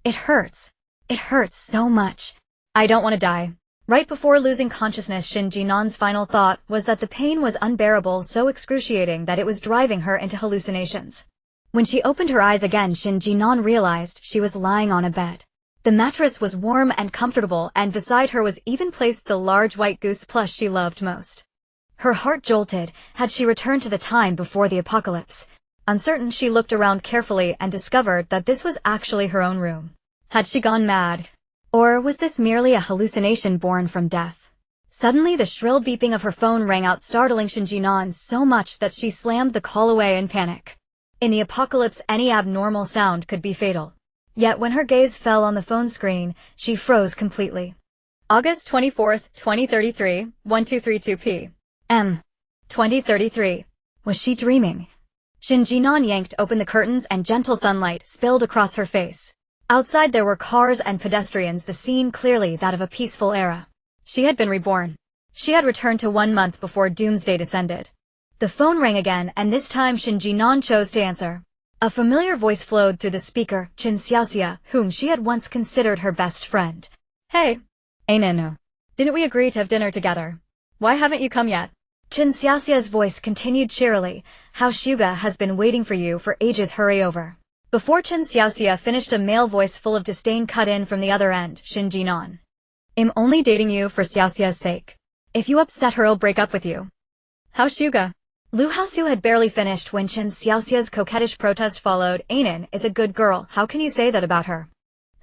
It hurts. It hurts so much. I don't want to die. Right before losing consciousness, Shen Jin'an's final thought was that the pain was unbearable, so excruciating that it was driving her into hallucinations. When she opened her eyes again, Shen Jin'an realized she was lying on a bed. The mattress was warm and comfortable, and beside her was even placed the large white goose plush she loved most. Her heart jolted. Had she returned to the time before the apocalypse? Uncertain, she looked around carefully and discovered that this was actually her own room. Had she gone mad? Or was this merely a hallucination born from death? Suddenly, the shrill beeping of her phone rang out, startling Shen Jin'an so much that she slammed the call away in panic. In the apocalypse, any abnormal sound could be fatal. Yet when her gaze fell on the phone screen, she froze completely. August 24th, 2033, 1232 p.m. 2033. Was she dreaming? Shen Jin'an yanked open the curtains and gentle sunlight spilled across her face. Outside there were cars and pedestrians, the scene clearly that of a peaceful era. She had been reborn. She had returned to 1 month before doomsday descended. The phone rang again, and this time Shen Jin'an chose to answer. A familiar voice flowed through the speaker, Chen Xiaoxia, whom she had once considered her best friend. Hey. Aineno. Didn't we agree to have dinner together? Why haven't you come yet? Chen Xiaoxia's voice continued cheerily. How Shuyue has been waiting for you for ages, hurry over. Before Chen Xiaoxia finished, a male voice full of disdain cut in from the other end, Shen Jin'an. I'm only dating you for Xiaoxia's sake. If you upset her, I'll break up with you. How Shuyue? Lu Haosu had barely finished when Chen Xiaoxia's coquettish protest followed. Ainen is a good girl, how can you say that about her?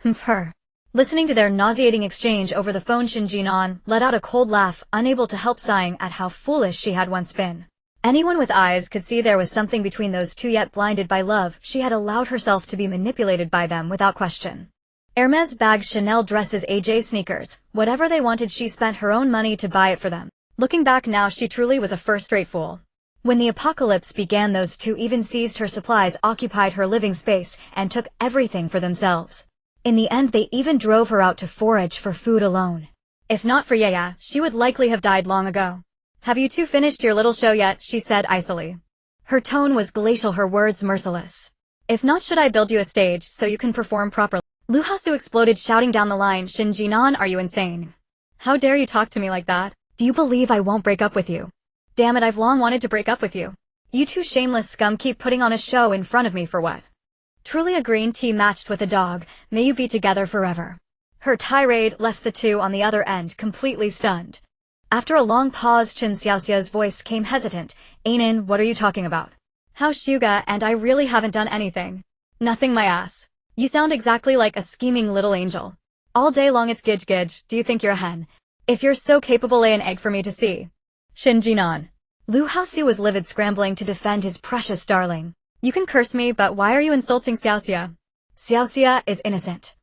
Her. Listening to their nauseating exchange over the phone, Shen Jin'an let out a cold laugh, unable to help sighing at how foolish she had once been. Anyone with eyes could see there was something between those two, yet blinded by love, she had allowed herself to be manipulated by them without question. Hermes bags, Chanel dresses, AJ sneakers, whatever they wanted, she spent her own money to buy it for them. Looking back now, she truly was a first-rate fool. When the apocalypse began, those two even seized her supplies, occupied her living space, and took everything for themselves. In the end, they even drove her out to forage for food alone. If not for Yaya, she would likely have died long ago. Have you two finished your little show yet? She said icily. Her tone was glacial, her words merciless. If not, should I build you a stage so you can perform properly? Lu Haosu exploded, shouting down the line, Shen Jin'an, are you insane? How dare you talk to me like that? Do you believe I won't break up with you? Damn it, I've long wanted to break up with you. You two shameless scum keep putting on a show in front of me for what? Truly a green tea matched with a dog, may you be together forever. Her tirade left the two on the other end completely stunned. After a long pause, Chen Xiaoxia's voice came hesitant. Ainen, what are you talking about? How Shuyue, and I really haven't done anything. Nothing, my ass. You sound exactly like a scheming little angel. All day long it's gidge gidge, do you think you're a hen? If you're so capable, lay an egg for me to see. Shen Jin'an. Lu Haosu was livid, scrambling to defend his precious darling. You can curse me, but why are you insulting Xiaoxia? Xiaoxia is innocent.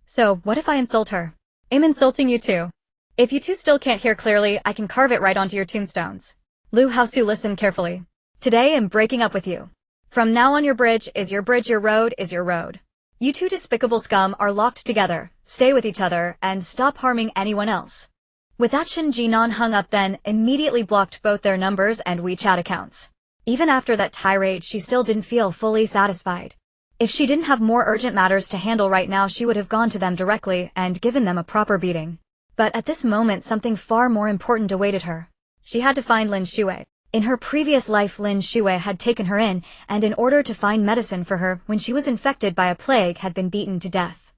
So, what if I insult her? I'm insulting you too. If you two still can't hear clearly, I can carve it right onto your tombstones. Lu Haosu, listen carefully. Today I'm breaking up with you. From now on, your bridge is your bridge, your road is your road. You two despicable scum are locked together, stay with each other, and stop harming anyone else. With that, Shen Jin'an hung up, then immediately blocked both their numbers and WeChat accounts. Even after that tirade, she still didn't feel fully satisfied. If she didn't have more urgent matters to handle right now, she would have gone to them directly and given them a proper beating. But at this moment, something far more important awaited her. She had to find Lin Shuyue. In her previous life, Lin Shuyue had taken her in, and in order to find medicine for her when she was infected by a plague, had been beaten to death.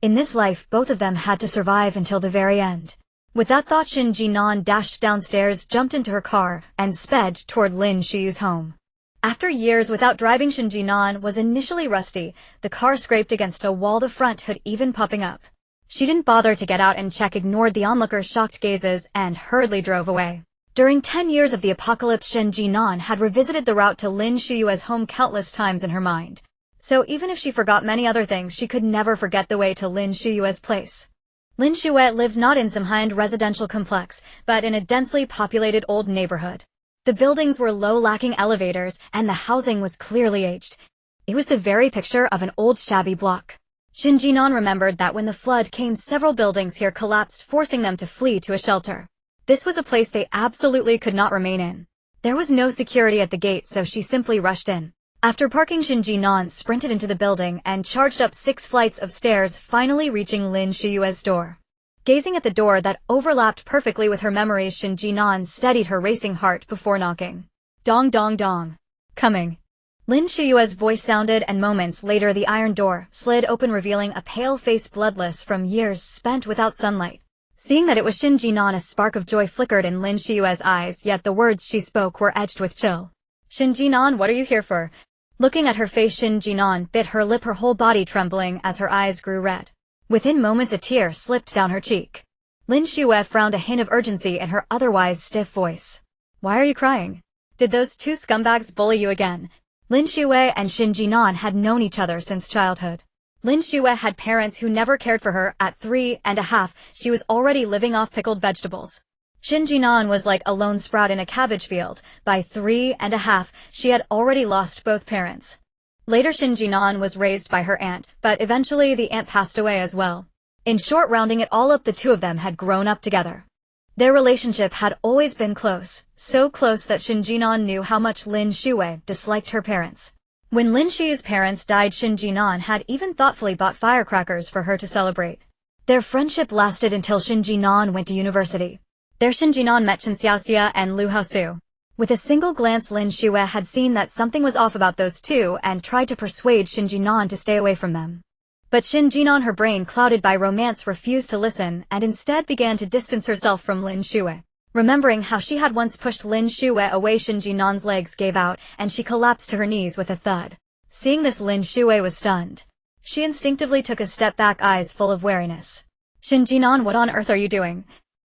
In this life, both of them had to survive until the very end. With that thought, Shen Jin'an dashed downstairs, jumped into her car, and sped toward Lin Shuyue's home. After years without driving, Shen Jin'an was initially rusty. The car scraped against a wall, the front hood even popping up. She didn't bother to get out and check, ignored the onlookers' shocked gazes, and hurriedly drove away. During 10 years of the apocalypse, Shen Jin'an had revisited the route to Lin Shuyue's home countless times in her mind. So even if she forgot many other things, she could never forget the way to Lin Shuyue's place. Lin Shuyue lived not in some high-end residential complex, but in a densely populated old neighborhood. The buildings were low, lacking elevators, and the housing was clearly aged. It was the very picture of an old shabby block. Shen Jin'an remembered that when the flood came, several buildings here collapsed, forcing them to flee to a shelter. This was a place they absolutely could not remain in. There was no security at the gate, so she simply rushed in. After parking, Shen Jin'an sprinted into the building and charged up 6 flights of stairs, finally reaching Lin Shuyue's door. Gazing at the door that overlapped perfectly with her memories, Shen Jin'an steadied her racing heart before knocking. Dong dong dong. Coming. Lin Shuyue's voice sounded, and moments later the iron door slid open, revealing a pale face bloodless from years spent without sunlight. Seeing that it was Shen Jin'an, a spark of joy flickered in Lin Shuyue's eyes, yet the words she spoke were edged with chill. Shen Jin'an, what are you here for? Looking at her face, Shen Jin'an bit her lip, her whole body trembling as her eyes grew red. Within moments a tear slipped down her cheek. Lin Shuyue frowned, a hint of urgency in her otherwise stiff voice. Why are you crying? Did those 2 scumbags bully you again? Lin Shuyue and Shen Jin'an had known each other since childhood. Lin Shuyue had parents who never cared for her. At 3.5, she was already living off pickled vegetables. Shen Jin'an was like a lone sprout in a cabbage field. By 3.5, she had already lost both parents. Later, Shen Jin'an was raised by her aunt, but eventually the aunt passed away as well. In short, rounding it all up, the 2 of them had grown up together. Their relationship had always been close, so close that Shen Jin'an knew how much Lin Shuyue disliked her parents. When Lin Shuyue's parents died, Shen Jin'an had even thoughtfully bought firecrackers for her to celebrate. Their friendship lasted until Shen Jin'an went to university. There Shen Jin'an met Chen Xiaoxia and Lu Haosu. With a single glance, Lin Shuyue had seen that something was off about those 2 and tried to persuade Shen Jin'an to stay away from them. But Shen Jin'an, her brain clouded by romance, refused to listen and instead began to distance herself from Lin Shuyue. Remembering how she had once pushed Lin Shuyue away, Shen Jin'an's legs gave out and she collapsed to her knees with a thud. Seeing this, Lin Shuyue was stunned. She instinctively took a step back, eyes full of wariness. Shen Jin'an, what on earth are you doing?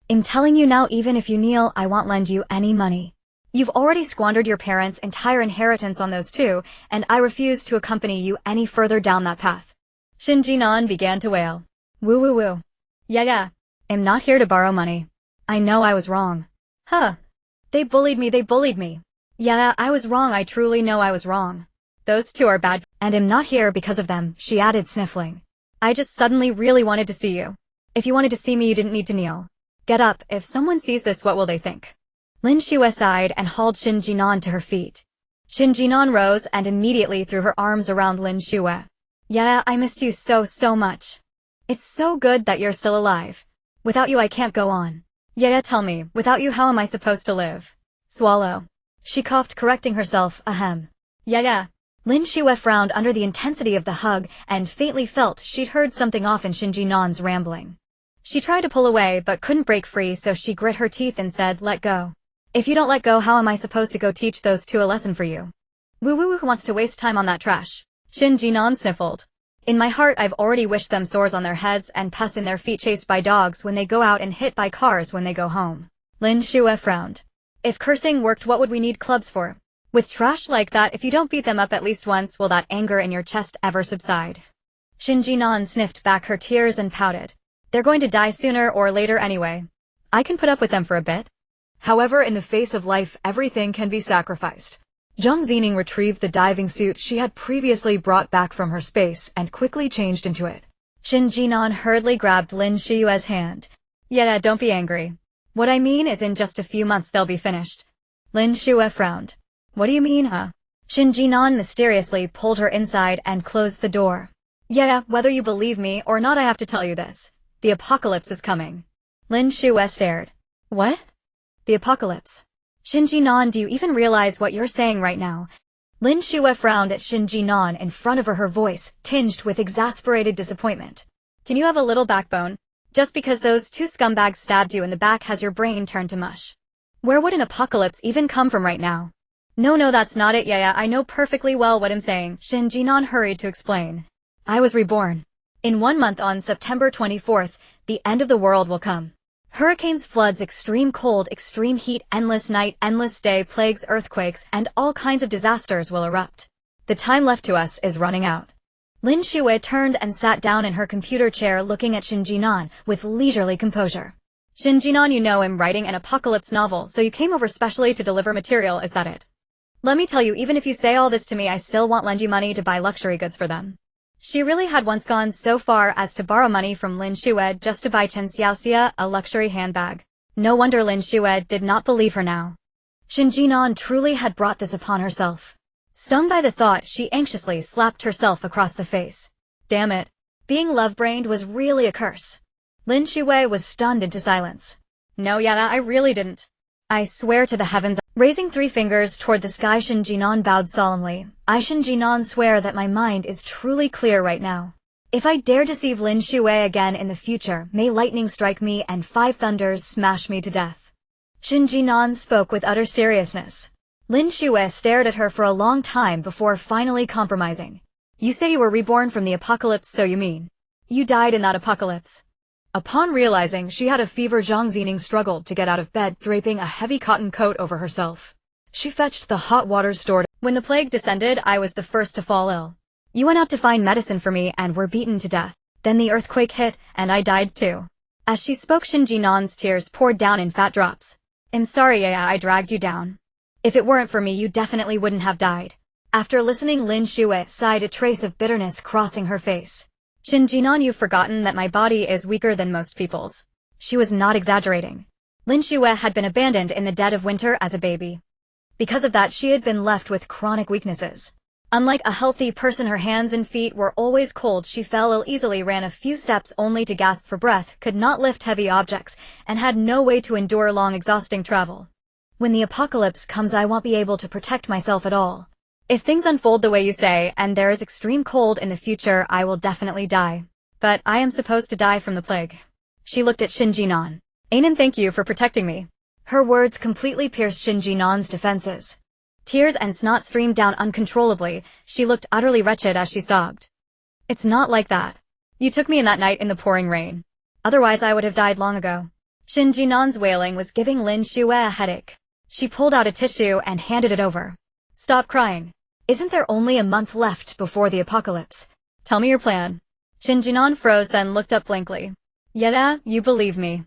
I'm telling you now, even if you kneel, I won't lend you any money. You've already squandered your parents' entire inheritance on those 2, and I refuse to accompany you any further down that path. Shen Jin'an began to wail. Woo woo woo. Yeah. I'm not here to borrow money. I know I was wrong. Huh. They bullied me. Yeah, I was wrong. I truly know I was wrong. Those 2 are bad, and I'm not here because of them, she added, sniffling. I just suddenly really wanted to see you. If you wanted to see me, you didn't need to kneel. Get up. If someone sees this, what will they think? Lin Shuyue sighed and hauled Shen Jin'an to her feet. Shen Jin'an rose and immediately threw her arms around Lin Shuyue. Yeah, I missed you so much. It's so good that you're still alive. Without you I can't go on. Yeah, tell me, without you how am I supposed to live? Swallow. She coughed, correcting herself, ahem. Yeah. Lin Shuyue frowned under the intensity of the hug and faintly felt she'd heard something off in Shen Jin'an's rambling. She tried to pull away but couldn't break free, so she grit her teeth and said, let go. If you don't let go, how am I supposed to go teach those 2 a lesson for you? Woo who wants to waste time on that trash? Shen Jin'an sniffled. In my heart I've already wished them sores on their heads and pus in their feet, chased by dogs when they go out and hit by cars when they go home. Lin Shuyue frowned. If cursing worked, what would we need clubs for? With trash like that, if you don't beat them up at least once, will that anger in your chest ever subside? Shen Jin'an sniffed back her tears and pouted. They're going to die sooner or later anyway. I can put up with them for a bit. However, in the face of life, everything can be sacrificed. Zhang Zining retrieved the diving suit she had previously brought back from her space and quickly changed into it. Shen Jin'an hurriedly grabbed Lin Shuyue's hand. Yeah, don't be angry. What I mean is in just a few months they'll be finished. Lin Shuyue frowned. What do you mean, huh? Shen Jin'an mysteriously pulled her inside and closed the door. Yeah, whether you believe me or not, I have to tell you this. The apocalypse is coming. Lin Shuyue stared. What? The apocalypse. Shen Jin'an, do you even realize what you're saying right now? Lin Shuyue frowned at Shen Jin'an in front of her, her voice tinged with exasperated disappointment. Can you have a little backbone? Just because those 2 scumbags stabbed you in the back has your brain turned to mush. Where would an apocalypse even come from right now? No, that's not it. Yeah, I know perfectly well what I'm saying, Shen Jin'an hurried to explain. I was reborn. In 1 month, on September 24th, the end of the world will come. Hurricanes, floods, extreme cold, extreme heat, endless night, endless day, plagues, earthquakes, and all kinds of disasters will erupt. The time left to us is running out. Lin Shuyue turned and sat down in her computer chair, looking at Shen Jin'an with leisurely composure. Shen Jin'an, you know I'm writing an apocalypse novel, so you came over specially to deliver material, is that it? Let me tell you, even if you say all this to me, I still won't lend you money to buy luxury goods for them. She really had once gone so far as to borrow money from Lin Shuyue just to buy Chen Xiaoxia a luxury handbag. No wonder Lin Shuyue did not believe her now. Shen Jin'an truly had brought this upon herself. Stung by the thought, she anxiously slapped herself across the face. Damn it. Being love-brained was really a curse. Lin Shuyue was stunned into silence. No, yeah, I really didn't. I swear to the heavens. Raising 3 fingers toward the sky, Shen Jin'an bowed solemnly. I, Shen Jin'an, swear that my mind is truly clear right now. If I dare deceive Lin Shuyue again in the future, may lightning strike me and 5 thunders smash me to death. Shen Jin'an spoke with utter seriousness. Lin Shuyue stared at her for a long time before finally compromising. You say you were reborn from the apocalypse, so you mean you died in that apocalypse? Upon realizing she had a fever, Zhang Zining struggled to get out of bed, draping a heavy cotton coat over herself. She fetched the hot water stored. When the plague descended, I was the first to fall ill. You went out to find medicine for me and were beaten to death. Then the earthquake hit, and I died too. As she spoke, Shen Jin'an's tears poured down in fat drops. I'm sorry, yeah, I dragged you down. If it weren't for me, you definitely wouldn't have died. After listening, Lin Shuyue sighed, a trace of bitterness crossing her face. Shen Jin'an, you've forgotten that my body is weaker than most people's. She was not exaggerating. Lin Shuyue had been abandoned in the dead of winter as a baby. Because of that, she had been left with chronic weaknesses. Unlike a healthy person, her hands and feet were always cold. She fell ill easily, ran a few steps only to gasp for breath, could not lift heavy objects, and had no way to endure long, exhausting travel. When the apocalypse comes, I won't be able to protect myself at all. If things unfold the way you say, and there is extreme cold in the future, I will definitely die. But I am supposed to die from the plague. She looked at Shen Jin'an. Anan, thank you for protecting me. Her words completely pierced Shen Jin'an's defenses. Tears and snot streamed down uncontrollably. She looked utterly wretched as she sobbed. It's not like that. You took me in that night in the pouring rain. Otherwise I would have died long ago. Shen Jin'an's wailing was giving Lin Shuyue a headache. She pulled out a tissue and handed it over. Stop crying. Isn't there only a month left before the apocalypse? Tell me your plan. Shen Jin'an froze, then looked up blankly. Yeah, you believe me.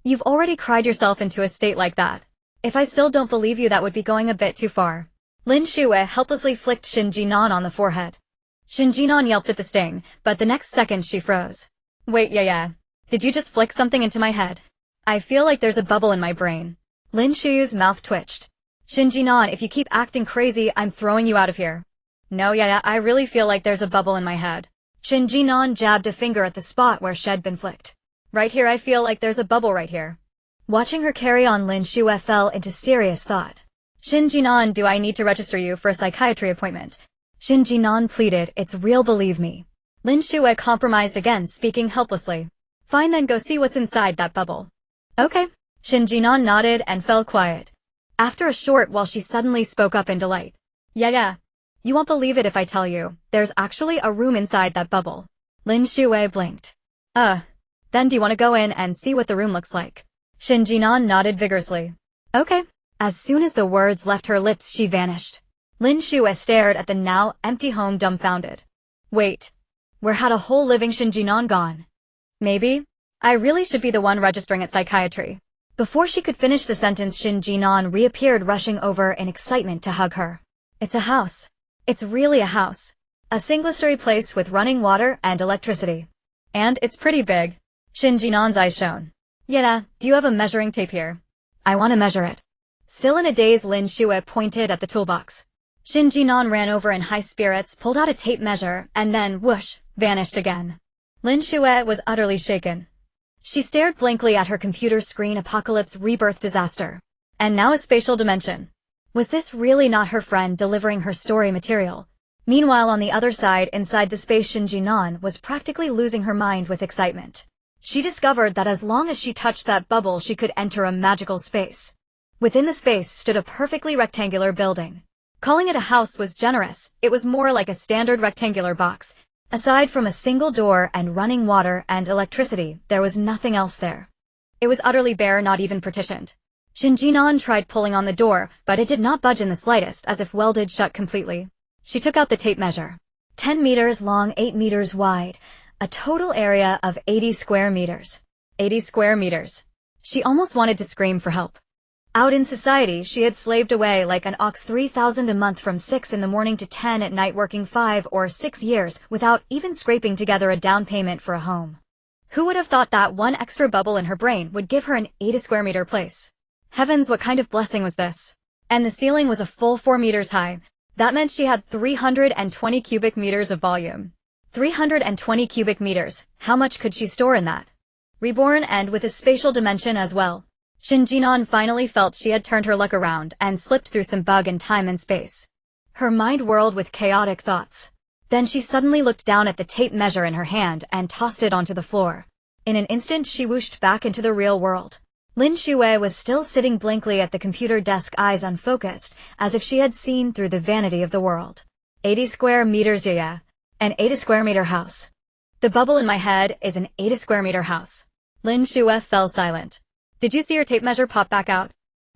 You've already cried yourself into a state like that. If I still don't believe you, that would be going a bit too far. Lin Shuyue helplessly flicked Shen Jin'an on the forehead. Shen Jin'an yelped at the sting, but the next second she froze. Wait, yeah. Did you just flick something into my head? I feel like there's a bubble in my brain. Lin Shuyue's mouth twitched. Shen Jin'an, if you keep acting crazy, I'm throwing you out of here. No, yeah, I really feel like there's a bubble in my head. Shen Jin'an jabbed a finger at the spot where she'd been flicked. Right here, I feel like there's a bubble right here. Watching her carry on, Lin Shuyue fell into serious thought. Shen Jin'an, do I need to register you for a psychiatry appointment? Shen Jin'an pleaded, it's real, believe me. Lin Shuyue compromised again, speaking helplessly. Fine, then go see what's inside that bubble. Okay. Shen Jin'an nodded and fell quiet. After a short while, she suddenly spoke up in delight. Yeah. You won't believe it if I tell you. There's actually a room inside that bubble. Lin Shuyue blinked. Then do you want to go in and see what the room looks like? Shen Jin'an nodded vigorously. Okay. As soon as the words left her lips, she vanished. Lin Shuyue stared at the now empty home, dumbfounded. Wait. Where had a whole living Shen Jin'an gone? Maybe I really should be the one registering at psychiatry. Before she could finish the sentence, Shen Jin'an reappeared, rushing over in excitement to hug her. It's a house. It's really a house. A single-story place with running water and electricity. And it's pretty big. Shen Jin'an's eyes shone. Yeah, do you have a measuring tape here? I want to measure it. Still in a daze, Lin Shuyue pointed at the toolbox. Shen Jin'an ran over in high spirits, pulled out a tape measure, and then, whoosh, vanished again. Lin Shuyue was utterly shaken. She stared blankly at her computer screen. Apocalypse, rebirth, disaster. And now a spatial dimension. Was this really not her friend delivering her story material? Meanwhile, on the other side, inside the space, Shen Jin'an was practically losing her mind with excitement. She discovered that as long as she touched that bubble, she could enter a magical space. Within the space stood a perfectly rectangular building. Calling it a house was generous. It was more like a standard rectangular box. Aside from a single door and running water and electricity, there was nothing else there. It was utterly bare, not even partitioned. Shen Jin'an tried pulling on the door, but it did not budge in the slightest, as if welded shut completely. She took out the tape measure. 10 meters long, 8 meters wide. A total area of 80 square meters. 80 square meters. She almost wanted to scream for help. Out in society, she had slaved away like an ox, 3,000 a month from 6 in the morning to 10 at night, working 5 or 6 years without even scraping together a down payment for a home. Who would have thought that one extra bubble in her brain would give her an 80 square meter place? Heavens, what kind of blessing was this? And the ceiling was a full 4 meters high. That meant she had 320 cubic meters of volume. 320 cubic meters, how much could she store in that? Reborn and with a spatial dimension as well. Shen Jin'an finally felt she had turned her luck around and slipped through some bug in time and space. Her mind whirled with chaotic thoughts. Then she suddenly looked down at the tape measure in her hand and tossed it onto the floor. In an instant she whooshed back into the real world. Lin Shuyue was still sitting blankly at the computer desk, eyes unfocused, as if she had seen through the vanity of the world. 80 square meters, yeah. An 80 square meter house. The bubble in my head is an 80 square meter house. Lin Shuyue fell silent. Did you see your tape measure pop back out?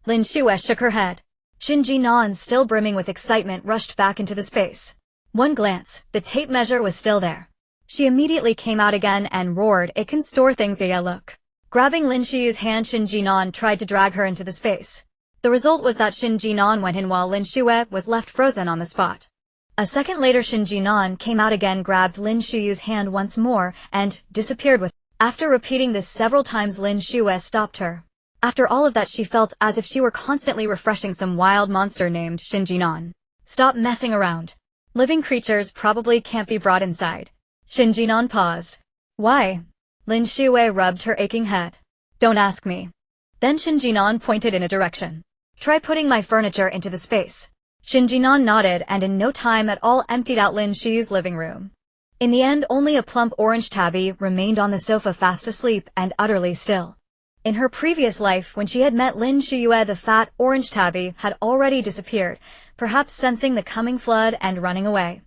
Lin Shuyue shook her head. Shen Jin'an, still brimming with excitement, rushed back into the space. One glance, the tape measure was still there. She immediately came out again and roared, "It can store things, yeah, look." Grabbing Lin Shuyue's hand, Shen Jin'an tried to drag her into the space. The result was that Shen Jin'an went in while Lin Shuyue was left frozen on the spot. A second later, Shen Jin'an came out again, grabbed Lin Shuyue's hand once more, and disappeared with. After repeating this several times, Lin Shuyue stopped her. After all of that, she felt as if she were constantly refreshing some wild monster named Shen Jin'an. Stop messing around. Living creatures probably can't be brought inside. Shen Jin'an paused. Why? Lin Shuyue rubbed her aching head. Don't ask me. Then Shen Jin'an pointed in a direction. Try putting my furniture into the space. Shen Jin'an nodded and in no time at all emptied out Lin Shuyue's living room. In the end, only a plump orange tabby remained on the sofa, fast asleep and utterly still. In her previous life, when she had met Lin Shuyue, the fat orange tabby had already disappeared, perhaps sensing the coming flood and running away.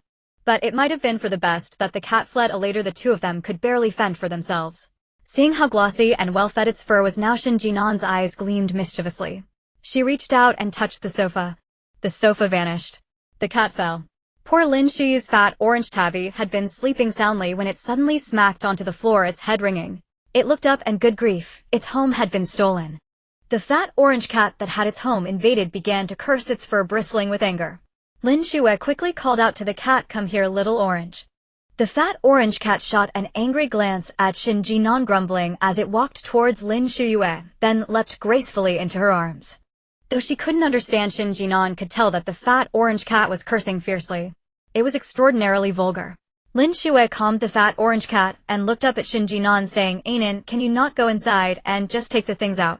But it might have been for the best that the cat fled. Later the two of them could barely fend for themselves. Seeing how glossy and well-fed its fur was now, Shen Jin'an's eyes gleamed mischievously. She reached out and touched the sofa. The sofa vanished. The cat fell. Poor Lin Shuyue's fat orange tabby had been sleeping soundly when it suddenly smacked onto the floor, its head ringing. It looked up and good grief, its home had been stolen. The fat orange cat that had its home invaded began to curse, its fur bristling with anger. Lin Shuyue quickly called out to the cat, "Come here, little orange." The fat orange cat shot an angry glance at Shen Jin'an, grumbling as it walked towards Lin Shuyue, then leapt gracefully into her arms. Though she couldn't understand, Shen Jin'an could tell that the fat orange cat was cursing fiercely. It was extraordinarily vulgar. Lin Shuyue calmed the fat orange cat and looked up at Shen Jin'an, saying, "Ainin, can you not go inside and just take the things out?"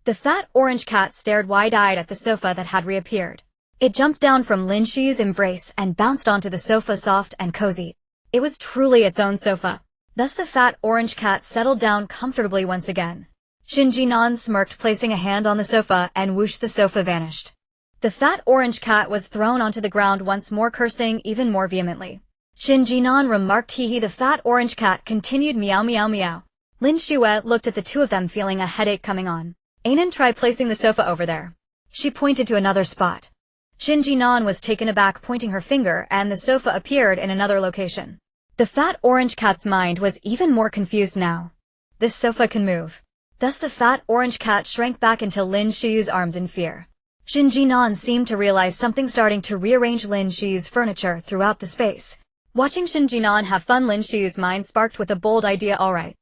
The fat orange cat stared wide-eyed at the sofa that had reappeared. It jumped down from Lin Shuyue's embrace and bounced onto the sofa, soft and cozy. It was truly its own sofa. Thus the fat orange cat settled down comfortably once again. Shen Jin'an smirked, placing a hand on the sofa, and whoosh, the sofa vanished. The fat orange cat was thrown onto the ground once more, cursing even more vehemently. Shen Jin'an remarked, "Hee." The fat orange cat continued, "Meow meow meow." Lin Shuyue looked at the two of them, feeling a headache coming on. "Ainin, try placing the sofa over there." She pointed to another spot. Shen Jin'an was taken aback, pointing her finger, and the sofa appeared in another location. The fat orange cat's mind was even more confused now. This sofa can move. Thus the fat orange cat shrank back into Lin Shuyue's arms in fear. Shen Jin'an seemed to realize something, starting to rearrange Lin Shuyue's furniture throughout the space. Watching Shen Jin'an have fun, Lin Shuyue's mind sparked with a bold idea. "All right."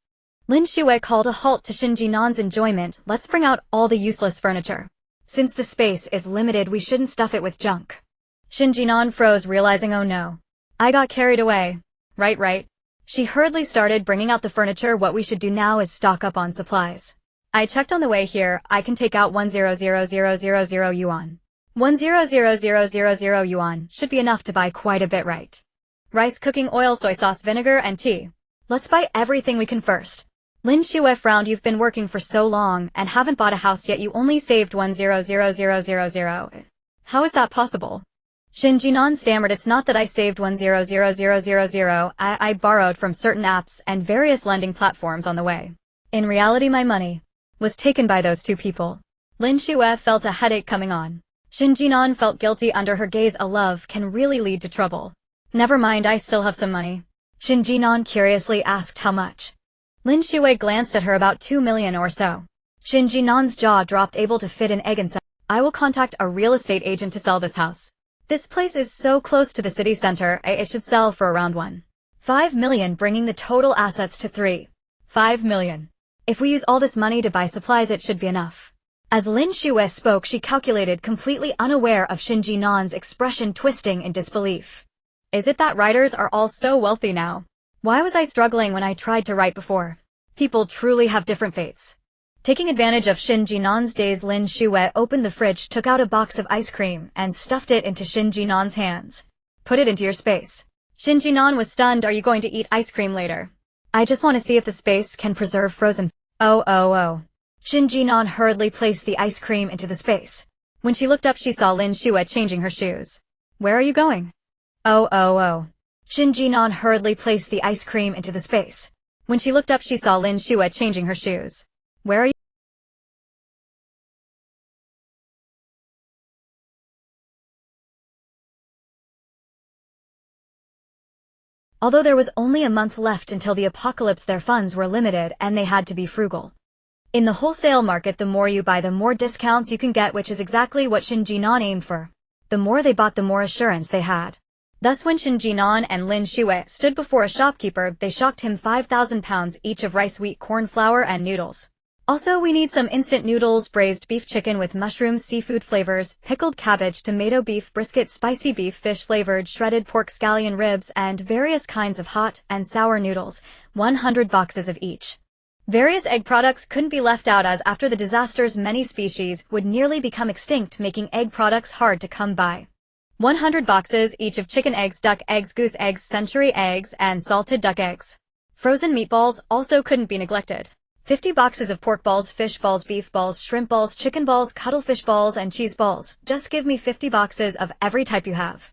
Lin Shuyue called a halt to Shen Jin'an's enjoyment. "Let's bring out all the useless furniture. Since the space is limited, we shouldn't stuff it with junk." Shen Jin'an froze, realizing, "Oh no. I got carried away." Right. She hurriedly started bringing out the furniture. "What we should do now is stock up on supplies. I checked on the way here. I can take out 100,000 yuan. 100,000 yuan should be enough to buy quite a bit, right? Rice, cooking oil, soy sauce, vinegar, and tea. Let's buy everything we can first." Lin Shuyue frowned. "You've been working for so long and haven't bought a house yet. You only saved 100,000. How is that possible?" Shen Jin'an stammered, "It's not that I saved 100,000. I borrowed from certain apps and various lending platforms on the way. In reality, my money was taken by those two people." Lin Shuyue felt a headache coming on. Shen Jin'an felt guilty under her gaze. A love can really lead to trouble. "Never mind, I still have some money." Shen Jin'an curiously asked, "How much?" Lin Shuyue glanced at her. "About 2 million or so." Shen Jin'an's jaw dropped, able to fit an egg inside. "I will contact a real estate agent to sell this house. This place is so close to the city center, it should sell for around 1.5 million, bringing the total assets to 3. 5 million. If we use all this money to buy supplies, it should be enough. As Lin Shuyue spoke, she calculated, completely unaware of Shen Jin'an's expression twisting in disbelief. Is it that writers are all so wealthy now? Why was I struggling when I tried to write before? People truly have different fates. Taking advantage of Shen Jin'an's daze, Lin Shuyue opened the fridge, took out a box of ice cream, and stuffed it into Shen Jin'an's hands. Put it into your space. Shen Jin'an was stunned. Are you going to eat ice cream later? I just want to see if the space can preserve frozen. Oh. Shen Jin'an hurriedly placed the ice cream into the space. When she looked up, she saw Lin Shuyue changing her shoes. Where are you going? Oh. Shen Jin'an hurriedly placed the ice cream into the space. When she looked up, she saw Lin Shuyue changing her shoes. Where are you? Although there was only a month left until the apocalypse, their funds were limited and they had to be frugal. In the wholesale market, the more you buy, the more discounts you can get, which is exactly what Shen Jin'an aimed for. The more they bought, the more assurance they had. Thus, when Shen Jin'an and Lin Shuyue stood before a shopkeeper, they shocked him 5,000 pounds each of rice, wheat, corn flour, and noodles. Also, we need some instant noodles, braised beef, chicken with mushrooms, seafood flavors, pickled cabbage, tomato, beef brisket, spicy beef, fish flavored, shredded pork, scallion ribs, and various kinds of hot and sour noodles, 100 boxes of each. Various egg products couldn't be left out, as after the disasters many species would nearly become extinct, making egg products hard to come by. 100 boxes each of chicken eggs, duck eggs, goose eggs, century eggs, and salted duck eggs. Frozen meatballs also couldn't be neglected. 50 boxes of pork balls, fish balls, beef balls, shrimp balls, chicken balls, cuttlefish balls, and cheese balls. Just give me 50 boxes of every type you have.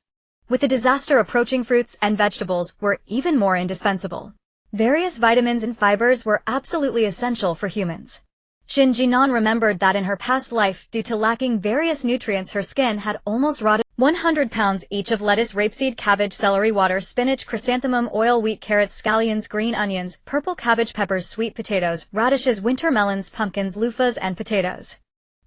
With the disaster approaching, fruits and vegetables were even more indispensable. Various vitamins and fibers were absolutely essential for humans. Shen Jin'an remembered that in her past life, due to lacking various nutrients, her skin had almost rotted. 100 pounds each of lettuce, rapeseed, cabbage, celery, water, spinach, chrysanthemum, oil, wheat, carrots, scallions, green onions, purple cabbage, peppers, sweet potatoes, radishes, winter melons, pumpkins, loofahs, and potatoes.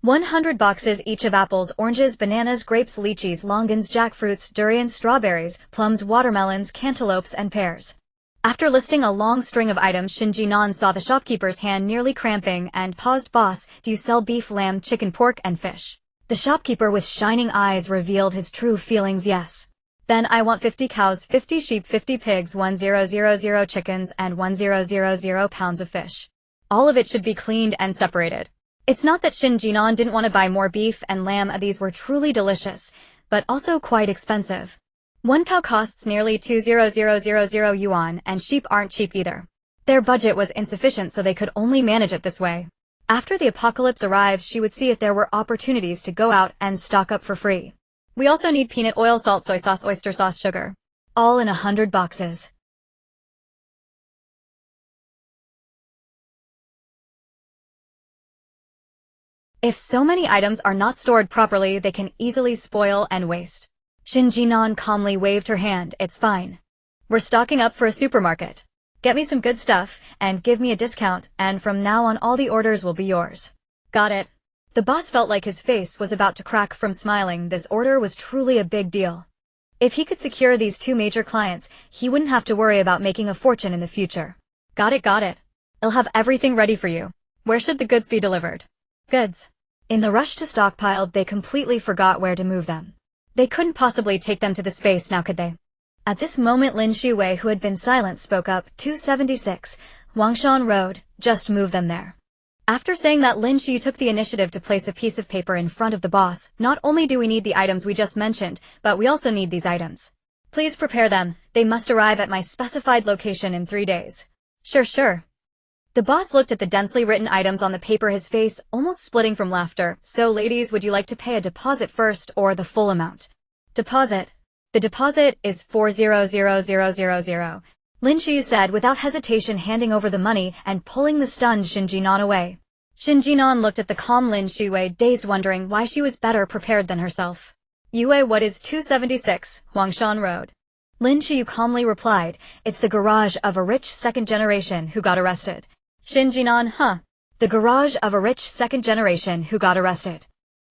100 boxes each of apples, oranges, bananas, grapes, lychees, longans, jackfruits, durians, strawberries, plums, watermelons, cantaloupes, and pears. After listing a long string of items, Shen Jin'an saw the shopkeeper's hand nearly cramping and paused. Boss, do you sell beef, lamb, chicken, pork, and fish? The shopkeeper with shining eyes revealed his true feelings. Yes. Then I want 50 cows, 50 sheep, 50 pigs, 1000 chickens, and 1000 pounds of fish. All of it should be cleaned and separated. It's not that Shen Jin'an didn't want to buy more beef and lamb. These were truly delicious, but also quite expensive. One cow costs nearly 200,000 yuan, and sheep aren't cheap either. Their budget was insufficient, so they could only manage it this way. After the apocalypse arrives, she would see if there were opportunities to go out and stock up for free. We also need peanut oil, salt, soy sauce, oyster sauce, sugar. All in 100 boxes. If so many items are not stored properly, they can easily spoil and waste. Shen Jin'an calmly waved her hand. It's fine. We're stocking up for a supermarket. Get me some good stuff, and give me a discount, and from now on all the orders will be yours. Got it. The boss felt like his face was about to crack from smiling. This order was truly a big deal. If he could secure these two major clients, he wouldn't have to worry about making a fortune in the future. Got it. I'll have everything ready for you. Where should the goods be delivered? Goods. In the rush to stockpile, they completely forgot where to move them. They couldn't possibly take them to the space now, could they? At this moment, Lin Shuyue, who had been silent, spoke up. 276, Wangshan Road, just move them there. After saying that, Lin Shuyue took the initiative to place a piece of paper in front of the boss. Not only do we need the items we just mentioned, but we also need these items. Please prepare them. They must arrive at my specified location in 3 days. Sure. The boss looked at the densely written items on the paper, his face almost splitting from laughter. So ladies, would you like to pay a deposit first or the full amount? Deposit. The deposit is 400,000. Lin Shuyue said without hesitation, handing over the money and pulling the stunned Shen Jin'an away. Shen Jin'an looked at the calm Lin Shuyue, dazed, wondering why she was better prepared than herself. Yue, what is 276, Wangshan Road? Lin Shuyue calmly replied, it's the garage of a rich second generation who got arrested. Shen Jin'an, huh? The garage of a rich second generation who got arrested.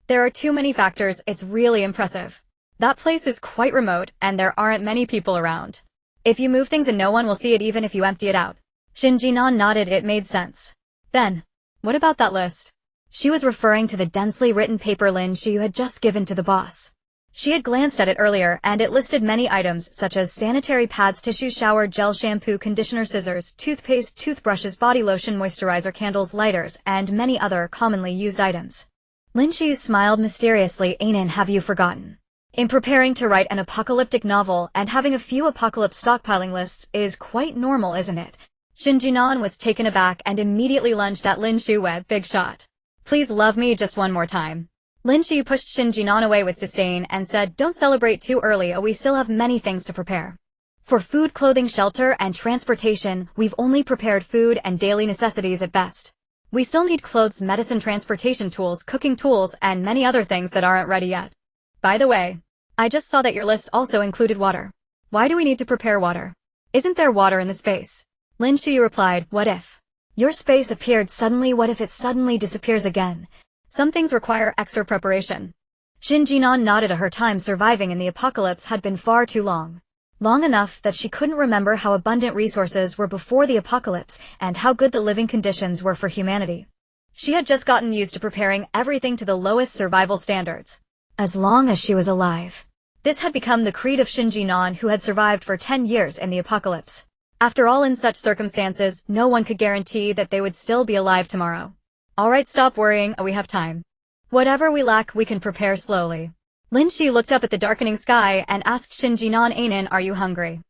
There are too many factors, it's really impressive. That place is quite remote, and there aren't many people around. If you move things and no one will see it even if you empty it out. Shen Jin'an nodded. It made sense. Then, what about that list? She was referring to the densely written paper Lin Shuyue had just given to the boss. She had glanced at it earlier, and it listed many items such as sanitary pads, tissue, shower gel, shampoo, conditioner, scissors, toothpaste, toothbrushes, body lotion, moisturizer, candles, lighters, and many other commonly used items. Lin Shuyue smiled mysteriously. Ainin, have you forgotten? In preparing to write an apocalyptic novel, and having a few apocalypse stockpiling lists is quite normal, isn't it? Shen Jin'an was taken aback and immediately lunged at Lin Shuyue. Big shot. Please love me just one more time. Lin Shuyue pushed Shen Jin'an away with disdain and said, don't celebrate too early, we still have many things to prepare. For food, clothing, shelter, and transportation, we've only prepared food and daily necessities at best. We still need clothes, medicine, transportation tools, cooking tools, and many other things that aren't ready yet. By the way, I just saw that your list also included water. Why do we need to prepare water? Isn't there water in the space? Lin Shuyue replied, what if your space appeared suddenly? What if it suddenly disappears again? Some things require extra preparation. Shen Jin'an nodded. Her time surviving in the apocalypse had been far too long. Long enough that she couldn't remember how abundant resources were before the apocalypse and how good the living conditions were for humanity. She had just gotten used to preparing everything to the lowest survival standards. As long as she was alive. This had become the creed of Shen Jin'an, who had survived for 10 years in the apocalypse. After all, in such circumstances, no one could guarantee that they would still be alive tomorrow. Alright, stop worrying, we have time. Whatever we lack, we can prepare slowly. Lin Shuyue looked up at the darkening sky and asked Shen Jin'an, Ainin, are you hungry?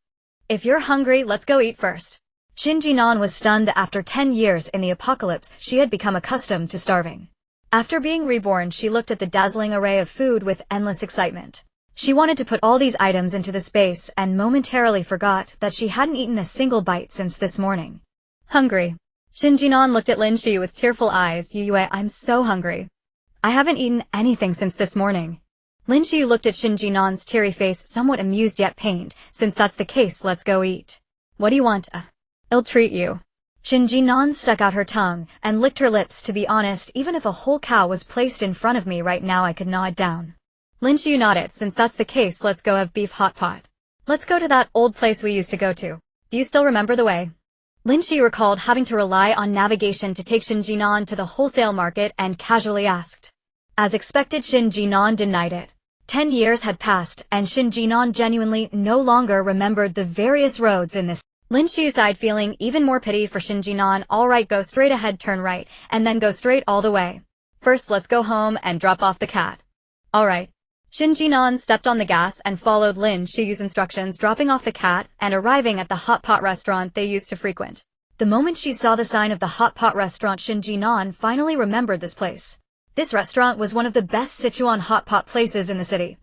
If you're hungry, let's go eat first. Shen Jin'an was stunned. After 10 years in the apocalypse, she had become accustomed to starving. After being reborn, she looked at the dazzling array of food with endless excitement. She wanted to put all these items into the space and momentarily forgot that she hadn't eaten a single bite since this morning. Hungry. Shen Jin'an looked at Lin Shuyue with tearful eyes. Yue, I'm so hungry. I haven't eaten anything since this morning. Lin Shuyue looked at Shen Jin'an's teary face, somewhat amused yet pained. Since that's the case, let's go eat. What do you want? I'll treat you. Shen Jin'an stuck out her tongue and licked her lips. To be honest, even if a whole cow was placed in front of me right now, I could gnaw it down. Lin Shuyue nodded. Since that's the case, let's go have beef hot pot. Let's go to that old place we used to go to. Do you still remember the way? Lin Shuyue recalled having to rely on navigation to take Shen Jin'an to the wholesale market and casually asked. As expected, Shen Jin'an denied it. 10 years had passed, and Shen Jin'an genuinely no longer remembered the various roads in this. Lin Shuyue sighed, feeling even more pity for Shen Jin'an. Alright, go straight ahead, turn right, and then go straight all the way. First, let's go home and drop off the cat. Alright. Shen Jin'an stepped on the gas and followed Lin Shuyue's instructions, dropping off the cat and arriving at the hot pot restaurant they used to frequent. The moment she saw the sign of the hot pot restaurant, Shen Jin'an finally remembered this place. This restaurant was one of the best Sichuan hot pot places in the city.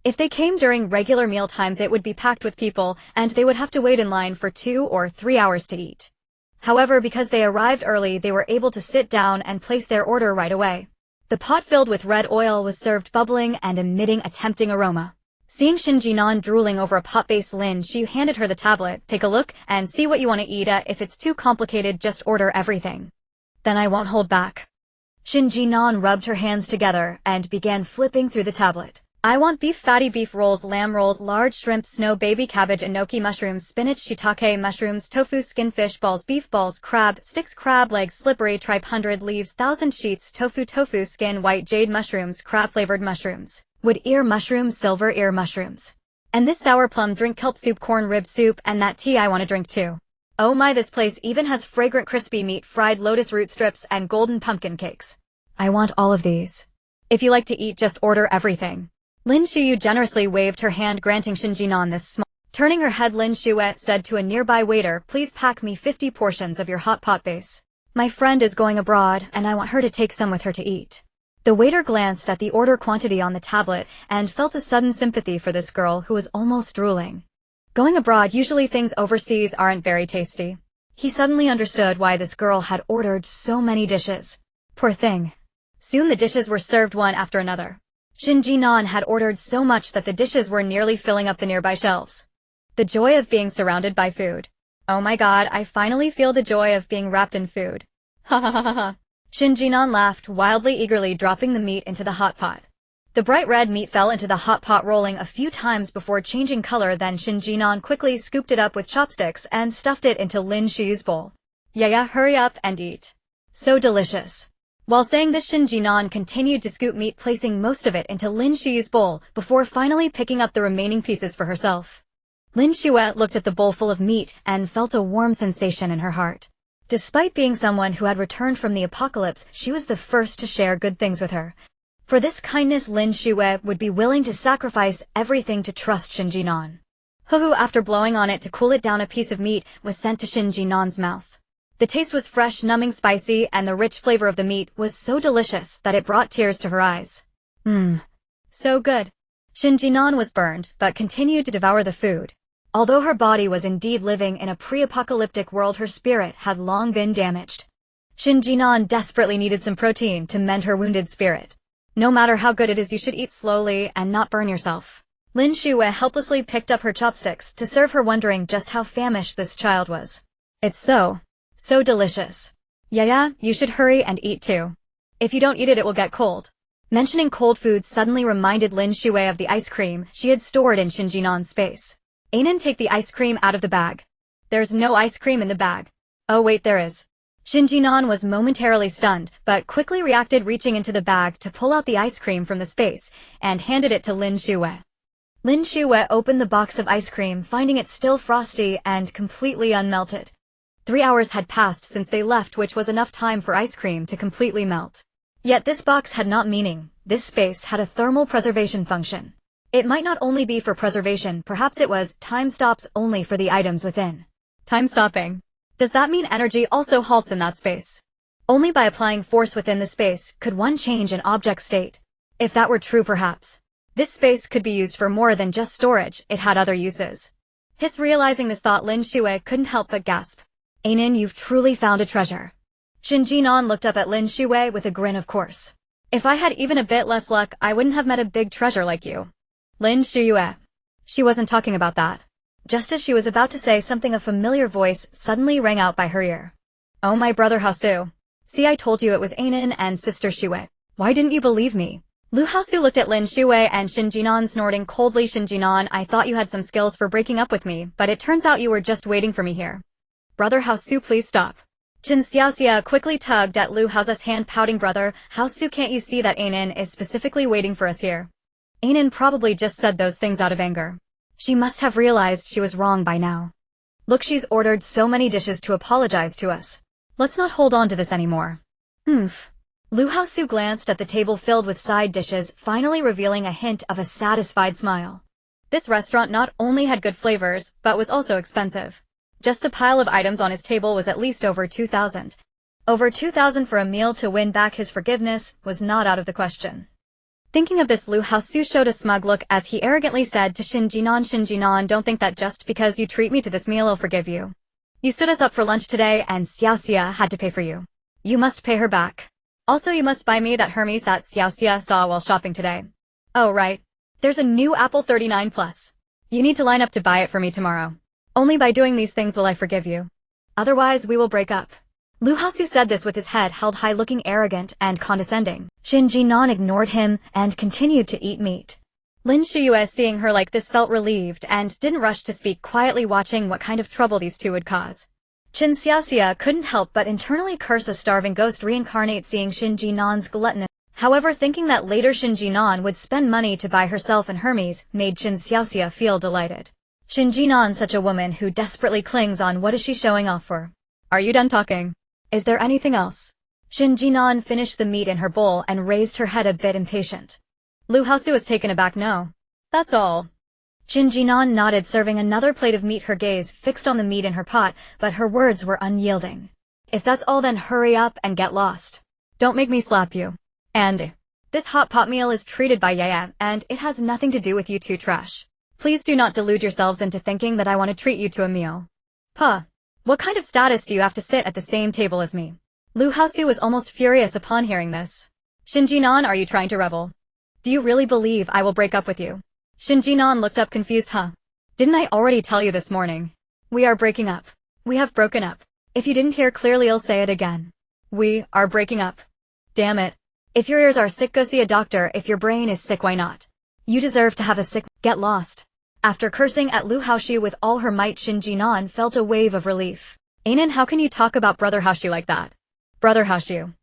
If they came during regular meal times, it would be packed with people, and they would have to wait in line for 2 or 3 hours to eat. However, because they arrived early, they were able to sit down and place their order right away. The pot filled with red oil was served, bubbling and emitting a tempting aroma. Seeing Shen Jin'an drooling over a pot-based Lin, she handed her the tablet. Take a look and see what you want to eat. If it's too complicated, just order everything. Then I won't hold back. Shen Jin'an rubbed her hands together and began flipping through the tablet. I want beef, fatty beef rolls, lamb rolls, large shrimp, snow baby cabbage, enoki mushrooms, spinach, shiitake mushrooms, tofu, skin fish balls, beef balls, crab sticks, crab legs, slippery tripe, 100 leaves, 1,000 sheets, tofu skin, white jade mushrooms, crab flavored mushrooms, wood ear mushrooms, silver ear mushrooms. And this sour plum drink, kelp soup, corn rib soup, and that tea I want to drink too. Oh my, this place even has fragrant crispy meat, fried lotus root strips, and golden pumpkin cakes. I want all of these. If you like to eat, just order everything. Lin Shuyue generously waved her hand, granting Shen Jin'an this small. Turning her head, Lin Shuyue said to a nearby waiter, please pack me 50 portions of your hot pot base. My friend is going abroad, and I want her to take some with her to eat. The waiter glanced at the order quantity on the tablet and felt a sudden sympathy for this girl who was almost drooling. Going abroad, usually things overseas aren't very tasty. He suddenly understood why this girl had ordered so many dishes. Poor thing. Soon the dishes were served one after another. Shen Jin'an had ordered so much that the dishes were nearly filling up the nearby shelves. The joy of being surrounded by food. Oh my god, I finally feel the joy of being wrapped in food. Ha ha ha ha ha. Shen Jin'an laughed wildly, eagerly dropping the meat into the hot pot. The bright red meat fell into the hot pot, rolling a few times before changing color. Then Shen Jin'an quickly scooped it up with chopsticks and stuffed it into Lin Shuyue's bowl. Yeah, hurry up and eat. So delicious. While saying this, Shen Jin'an continued to scoop meat, placing most of it into Lin Shuyue's bowl before finally picking up the remaining pieces for herself. Lin Shuyue looked at the bowl full of meat and felt a warm sensation in her heart. Despite being someone who had returned from the apocalypse, she was the first to share good things with her. For this kindness, Lin Shuyue would be willing to sacrifice everything to trust Shen Jin'an. Huhu, after blowing on it to cool it down, a piece of meat was sent to Shen Jin'an's mouth. The taste was fresh, numbing spicy, and the rich flavor of the meat was so delicious that it brought tears to her eyes. So good. Shen Jin'an was burned, but continued to devour the food. Although her body was indeed living in a pre-apocalyptic world, her spirit had long been damaged. Shen Jin'an desperately needed some protein to mend her wounded spirit. No matter how good it is, you should eat slowly and not burn yourself. Lin Shuyue helplessly picked up her chopsticks to serve her, wondering just how famished this child was. It's so delicious. Yeah, you should hurry and eat too. If you don't eat it, it will get cold. Mentioning cold food suddenly reminded Lin Shuyue of the ice cream she had stored in Shen Jin'an's space. Ainen, take the ice cream out of the bag. There's no ice cream in the bag. Oh wait, there is. Shen Jin'an was momentarily stunned, but quickly reacted, reaching into the bag to pull out the ice cream from the space and handed it to Lin Shuyue. Lin Shuyue opened the box of ice cream, finding it still frosty and completely unmelted. 3 hours had passed since they left, which was enough time for ice cream to completely melt. Yet this box had not meaning. This space had a thermal preservation function. It might not only be for preservation, perhaps it was time stops only for the items within. Time stopping. Does that mean energy also halts in that space? Only by applying force within the space could one change an object's state. If that were true, perhaps this space could be used for more than just storage. It had other uses. Realizing this thought, Lin Shuyue couldn't help but gasp. Ainen, you've truly found a treasure. Shen Jin'an looked up at Lin Shuyue with a grin. Of course. If I had even a bit less luck, I wouldn't have met a big treasure like you. Lin Shuyue. She wasn't talking about that. Just as she was about to say something, a familiar voice suddenly rang out by her ear. Oh, my brother Haosu. See, I told you it was Ainen and sister Shuyue. Why didn't you believe me? Lu Haosu looked at Lin Shuyue and Shen Jin'an, snorting coldly. Shen Jin'an, I thought you had some skills for breaking up with me, but it turns out you were just waiting for me here. Brother Haosu, please stop. Chen Xiaoxia quickly tugged at Lu Haosu's hand, pouting. Brother Haosu, can't you see that Ainen is specifically waiting for us here? Ainen probably just said those things out of anger. She must have realized she was wrong by now. Look, she's ordered so many dishes to apologize to us. Let's not hold on to this anymore. Lu Haosu glanced at the table filled with side dishes, finally revealing a hint of a satisfied smile. This restaurant not only had good flavors, but was also expensive. Just the pile of items on his table was at least over 2,000. Over 2,000 for a meal. To win back his forgiveness was not out of the question. Thinking of this, Lu Haosu showed a smug look as he arrogantly said to Shen Jin'an, don't think that just because you treat me to this meal I'll forgive you. You stood us up for lunch today and Xiaoxia had to pay for you. You must pay her back. Also, you must buy me that Hermes that Xiaoxia saw while shopping today. Oh right. There's a new Apple 39 Plus. You need to line up to buy it for me tomorrow. Only by doing these things will I forgive you. Otherwise we will break up. Lu Haosu said this with his head held high, looking arrogant and condescending. Shen Jin'an ignored him and continued to eat meat. Lin Shuyue, seeing her like this, felt relieved and didn't rush to speak, quietly watching what kind of trouble these two would cause. Chen Xiaoxia couldn't help but internally curse a starving ghost reincarnate seeing Shen Jin'an's gluttonous. However, thinking that later Shen Jin'an would spend money to buy herself and Hermes made Chen Xiaoxia feel delighted. Shen Jin'an, such a woman who desperately clings on. What is she showing off for? Are you done talking? Is there anything else? Shen Jin'an finished the meat in her bowl and raised her head a bit impatient. Lu Haosu was taken aback. No. That's all. Shen Jin'an nodded, serving another plate of meat, her gaze fixed on the meat in her pot, but her words were unyielding. If that's all, then hurry up and get lost. Don't make me slap you. And this hot pot meal is treated by Yaya, and it has nothing to do with you two trash. Please do not delude yourselves into thinking that I want to treat you to a meal. Puh. What kind of status do you have to sit at the same table as me? Lu Haosu was almost furious upon hearing this. Shen Jin'an, are you trying to rebel? Do you really believe I will break up with you? Shen Jin'an looked up confused. Didn't I already tell you this morning? We are breaking up. We have broken up. If you didn't hear clearly, I'll say it again. We are breaking up. Damn it. If your ears are sick, go see a doctor. If your brain is sick, why not? You deserve to have a sick. Get lost. After cursing at Lu Haosu with all her might, Shen Jin'an felt a wave of relief. Anan, how can you talk about Brother Haoshu like that? Brother Haoshu.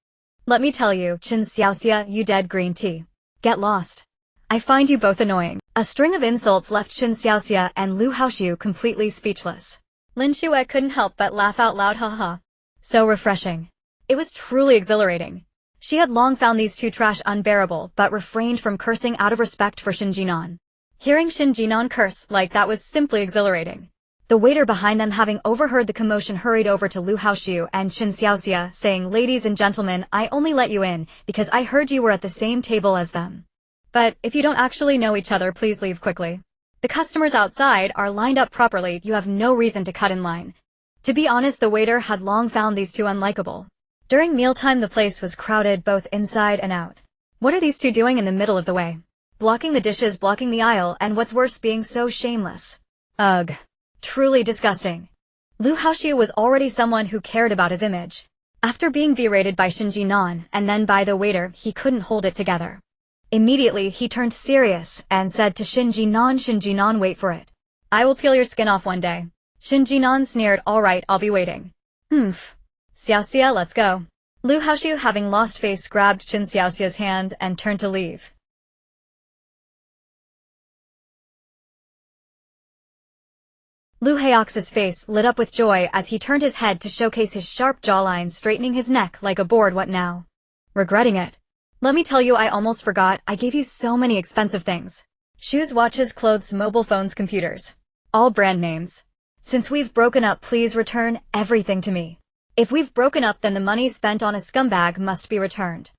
Let me tell you, Chen Xiaoxia, you dead green tea. Get lost. I find you both annoying. A string of insults left Chen Xiaoxia and Lu Haoshu completely speechless. Lin Shuyue couldn't help but laugh out loud, haha. So refreshing. It was truly exhilarating. She had long found these two trash unbearable, but refrained from cursing out of respect for Shen Jin'an. Hearing Shen Jin'an curse like that was simply exhilarating. The waiter behind them, having overheard the commotion, hurried over to Lu Haoshu and Chen Xiaoxia, saying, "Ladies and gentlemen, I only let you in because I heard you were at the same table as them. But if you don't actually know each other, please leave quickly. The customers outside are lined up properly. You have no reason to cut in line." To be honest, the waiter had long found these two unlikable. During mealtime, the place was crowded both inside and out. What are these two doing in the middle of the way? Blocking the dishes, blocking the aisle, and what's worse, being so shameless. Ugh. Truly disgusting. Lu Haoshu was already someone who cared about his image. After being berated by Shen Jin'an and then by the waiter, he couldn't hold it together. Immediately, he turned serious and said to Shen Jin'an, wait for it. I will peel your skin off one day. Shen Jin'an sneered, alright, I'll be waiting. Xiaoxia, let's go. Lu Haoshu, having lost face, grabbed Chen Xiaoxia's hand and turned to leave. Lu Haox's face lit up with joy as he turned his head to showcase his sharp jawline, straightening his neck like a board. What now? Regretting it. Let me tell you, I almost forgot, I gave you so many expensive things. Shoes, watches, clothes, mobile phones, computers. All brand names. Since we've broken up, please return everything to me. If we've broken up, then the money spent on a scumbag must be returned.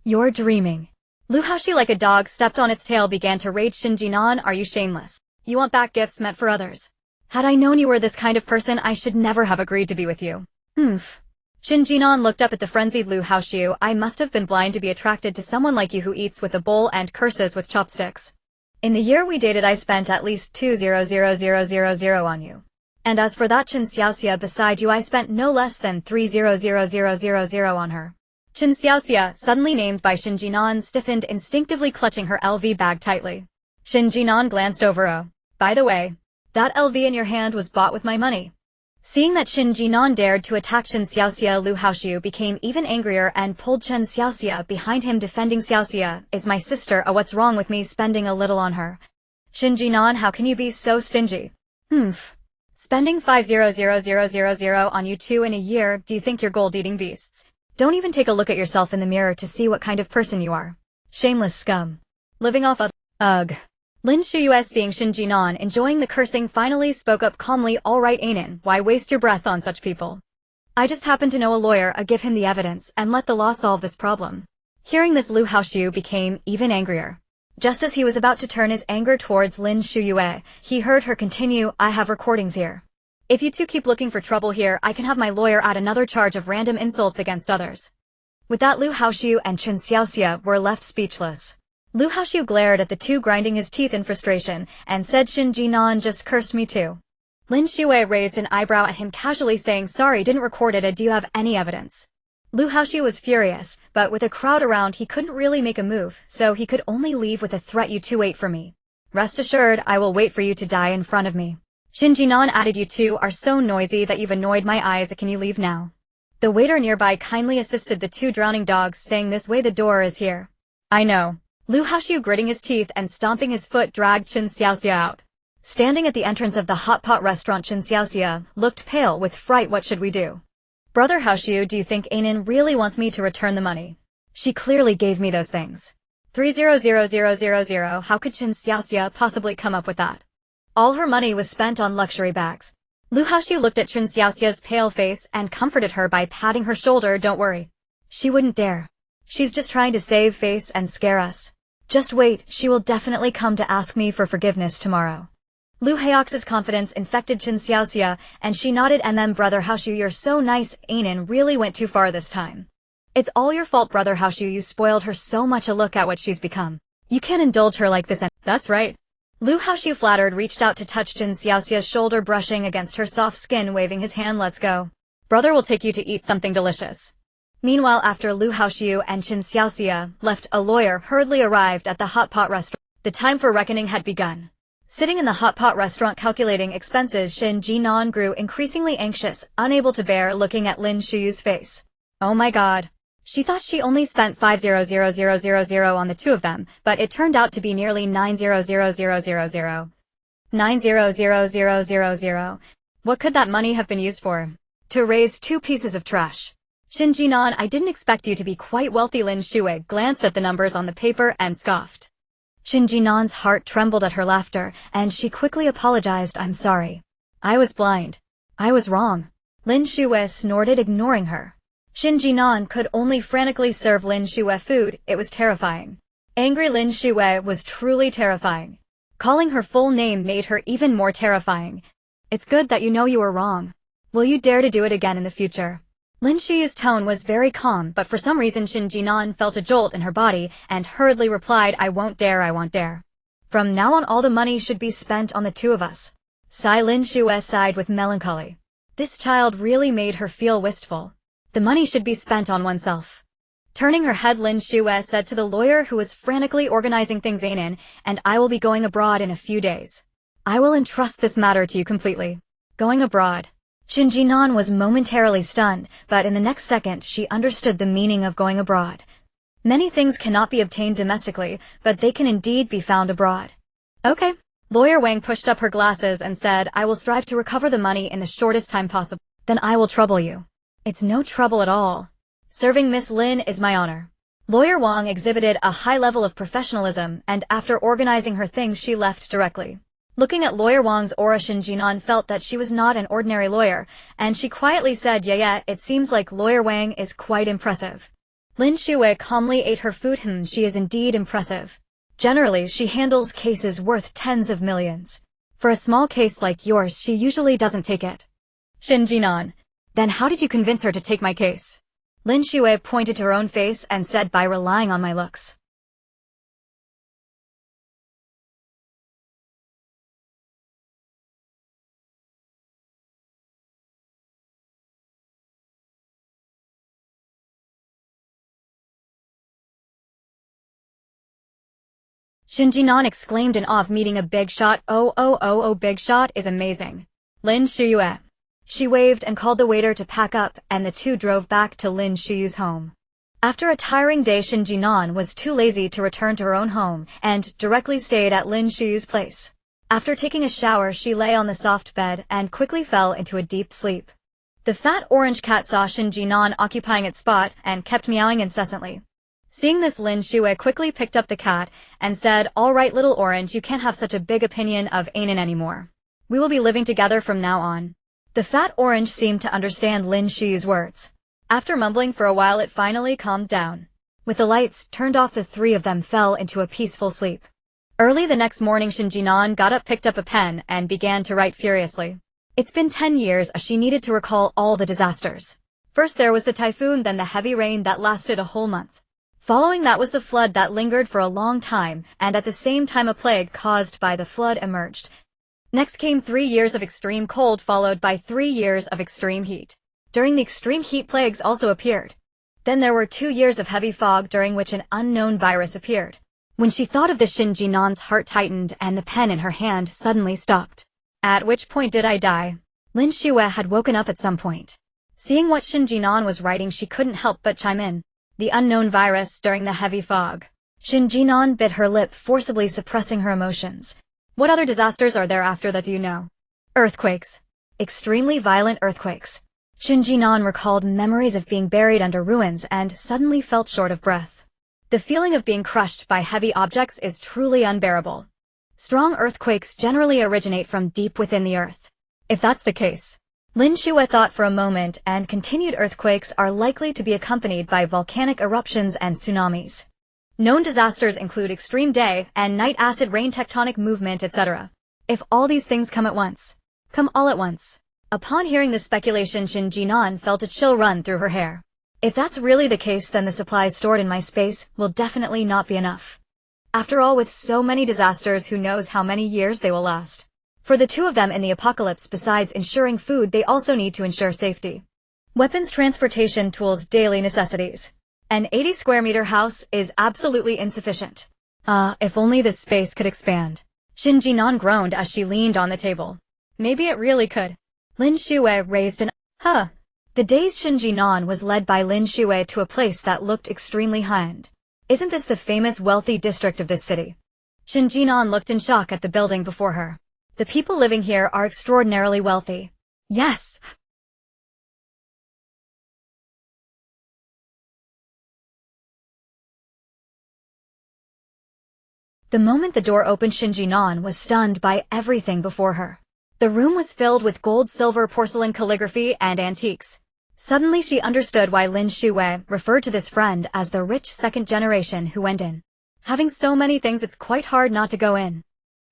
You're dreaming. Lu Haoshu, like a dog stepped on its tail, began to rage. Shen Jin'an, are you shameless? You want back gifts meant for others. Had I known you were this kind of person, I should never have agreed to be with you. Shen Jin'an looked up at the frenzied Lu Haoshu. I must have been blind to be attracted to someone like you who eats with a bowl and curses with chopsticks. In the year we dated, I spent at least 200,000 on you. And as for that Chen Xiaoxia beside you, I spent no less than 300,000 on her. Chen Xiaoxia, suddenly named by Shen Jin'an, stiffened, instinctively clutching her LV bag tightly. Shen Jin'an glanced over. Oh, by the way, that LV in your hand was bought with my money. Seeing that Shen Jin'an dared to attack Chen Xiaoxia, Lu Haoshu became even angrier and pulled Chen Xiaoxia behind him, defending. Xiaoxia is my sister. Oh, what's wrong with me spending a little on her? Shen Jin'an, how can you be so stingy? Spending 500,000 on you two in a year, do you think you're gold-eating beasts? Don't even take a look at yourself in the mirror to see what kind of person you are. Shameless scum. Living off of— Ugh. Lin Shuyue, seeing Shen Jin'an enjoying the cursing, finally spoke up calmly. Alright Anan, why waste your breath on such people? I just happen to know a lawyer. Give him the evidence and let the law solve this problem. Hearing this, Lu Haoshu became even angrier. Just as he was about to turn his anger towards Lin Shuyue, he heard her continue, I have recordings here. If you two keep looking for trouble here, I can have my lawyer add another charge of random insults against others. With that, Lu Haoshu and Chen Xiaoxia were left speechless. Lu Haoshu glared at the two, grinding his teeth in frustration, and said, Shen Jin'an just cursed me too. Lin Shuyue raised an eyebrow at him casually, saying, sorry, didn't record it. Do you have any evidence? Lu Haoshu was furious, but with a crowd around he couldn't really make a move, so he could only leave with a threat, you two wait for me. Rest assured, I will wait for you to die in front of me. Shen Jin'an added, you two are so noisy that you've annoyed my eyes. Can you leave now? The waiter nearby kindly assisted the two drowning dogs, saying, this way, the door is here. I know. Lu Haoshu, gritting his teeth and stomping his foot, dragged Chen Xiaoxia out. Standing at the entrance of the hot pot restaurant, Chen Xiaoxia looked pale with fright. What should we do? Brother Haoshu, do you think Anan really wants me to return the money? She clearly gave me those things. 300,000. How could Chen Xiaoxia possibly come up with that? All her money was spent on luxury bags. Lu Haoshu looked at Chen Xiaoxia's pale face and comforted her by patting her shoulder. Don't worry. She wouldn't dare. She's just trying to save face and scare us. Just wait, she will definitely come to ask me for forgiveness tomorrow. Lu Haox's confidence infected Chen Xiaoxia, and she nodded. Brother Haoshu, you're so nice. Anan really went too far this time. It's all your fault, Brother Haoshu, you spoiled her so much. Look at what she's become. You can't indulge her like this. And that's right. Lu Haoshu, flattered, reached out to touch Chen Xiaoxia's shoulder, brushing against her soft skin, waving his hand. Let's go. Brother will take you to eat something delicious. Meanwhile, after Lu Haoshu and Chen Xiaoxia left, a lawyer hurriedly arrived at the hot pot restaurant. The time for reckoning had begun. Sitting in the hot pot restaurant calculating expenses, Shen Jin'an grew increasingly anxious, unable to bear looking at Lin Shuyue's face. Oh my god. She thought she only spent 500,000 on the two of them, but it turned out to be nearly 900,000. 900,000. What could that money have been used for? To raise two pieces of trash. Shen Jin'an, I didn't expect you to be quite wealthy. Lin Shuyue glanced at the numbers on the paper and scoffed. Shen Jin'an's heart trembled at her laughter, and she quickly apologized. I'm sorry. I was blind. I was wrong. Lin Shuyue snorted, ignoring her. Shen Jin'an could only frantically serve Lin Shuyue food. It was terrifying. Angry Lin Shuyue was truly terrifying. Calling her full name made her even more terrifying. It's good that you know you were wrong. Will you dare to do it again in the future? Lin Shuyue's tone was very calm, but for some reason Shen Jin'an felt a jolt in her body and hurriedly replied, I won't dare, I won't dare. From now on all the money should be spent on the two of us. Lin Shuyue sighed with melancholy. This child really made her feel wistful. The money should be spent on oneself. Turning her head, Lin Shuyue said to the lawyer who was frantically organizing things, Anan, and I will be going abroad in a few days. I will entrust this matter to you completely. Going abroad. Shen Jin'an was momentarily stunned, but in the next second she understood the meaning of going abroad. Many things cannot be obtained domestically, but they can indeed be found abroad. Okay. Lawyer Wang pushed up her glasses and said, I will strive to recover the money in the shortest time possible. Then I will trouble you. It's no trouble at all. Serving Miss Lin is my honor. Lawyer Wang exhibited a high level of professionalism, and after organizing her things she left directly. Looking at Lawyer Wang's aura, Shen Jin'an felt that she was not an ordinary lawyer, and she quietly said, yeah, it seems like Lawyer Wang is quite impressive. Lin Shuyue calmly ate her food. She is indeed impressive. Generally, she handles cases worth tens of millions. For a small case like yours, she usually doesn't take it. Shen Jin'an. Then how did you convince her to take my case? Lin Shuyue pointed to her own face and said, by relying on my looks. Shen Jin'an exclaimed in awe of meeting a big shot. Oh, big shot is amazing. Lin Shuyue. She waved and called the waiter to pack up, and the two drove back to Lin Shuyue's home. After a tiring day, Shen Jin'an was too lazy to return to her own home, and directly stayed at Lin Shuyue's place. After taking a shower, she lay on the soft bed and quickly fell into a deep sleep. The fat orange cat saw Shen Jin'an occupying its spot and kept meowing incessantly. Seeing this, Lin Shuyue quickly picked up the cat and said, all right, little orange, you can't have such a big opinion of Anan anymore. We will be living together from now on. The fat orange seemed to understand Lin Shuyue's words. After mumbling for a while, it finally calmed down. With the lights turned off, the three of them fell into a peaceful sleep. Early the next morning, Shen Jin'an got up, picked up a pen, and began to write furiously. It's been 10 years. She needed to recall all the disasters. First there was the typhoon, then the heavy rain that lasted a whole month. Following that was the flood that lingered for a long time, and at the same time a plague caused by the flood emerged. Next came 3 years of extreme cold, followed by 3 years of extreme heat. During the extreme heat, plagues also appeared. Then there were 2 years of heavy fog, during which an unknown virus appeared. When she thought of this, Shen Jin'an's heart tightened and the pen in her hand suddenly stopped. At which point did I die? Lin Shuyue had woken up at some point. Seeing what Shen Jin'an was writing, she couldn't help but chime in. The unknown virus during the heavy fog. Shen Jin'an bit her lip, forcibly suppressing her emotions. What other disasters are there after that, do you know? Earthquakes. Extremely violent earthquakes. Shen Jin'an recalled memories of being buried under ruins and suddenly felt short of breath. The feeling of being crushed by heavy objects is truly unbearable. Strong earthquakes generally originate from deep within the earth. If that's the case, Lin Shuyue thought for a moment and continued, earthquakes are likely to be accompanied by volcanic eruptions and tsunamis. Known disasters include extreme day and night, acid rain, tectonic movement, etc. If all these things come all at once. Upon hearing this speculation, Shen Jin'an felt a chill run through her hair. If that's really the case, then the supplies stored in my space will definitely not be enough. After all, with so many disasters, who knows how many years they will last. For the two of them in the apocalypse, besides ensuring food, they also need to ensure safety. Weapons, transportation, tools, daily necessities. An 80 square meter house is absolutely insufficient. If only this space could expand. Shen Jin'an groaned as she leaned on the table. Maybe it really could. Lin Shuyue raised an huh. The dazed Shen Jin'an was led by Lin Shuyue to a place that looked extremely high-end. Isn't this the famous wealthy district of this city? Shen Jin'an looked in shock at the building before her. The people living here are extraordinarily wealthy. Yes. The moment the door opened, Shen Jin'an was stunned by everything before her. The room was filled with gold, silver, porcelain, calligraphy, and antiques. Suddenly she understood why Lin Shuyue referred to this friend as the rich second generation who went in. Having so many things, it's quite hard not to go in.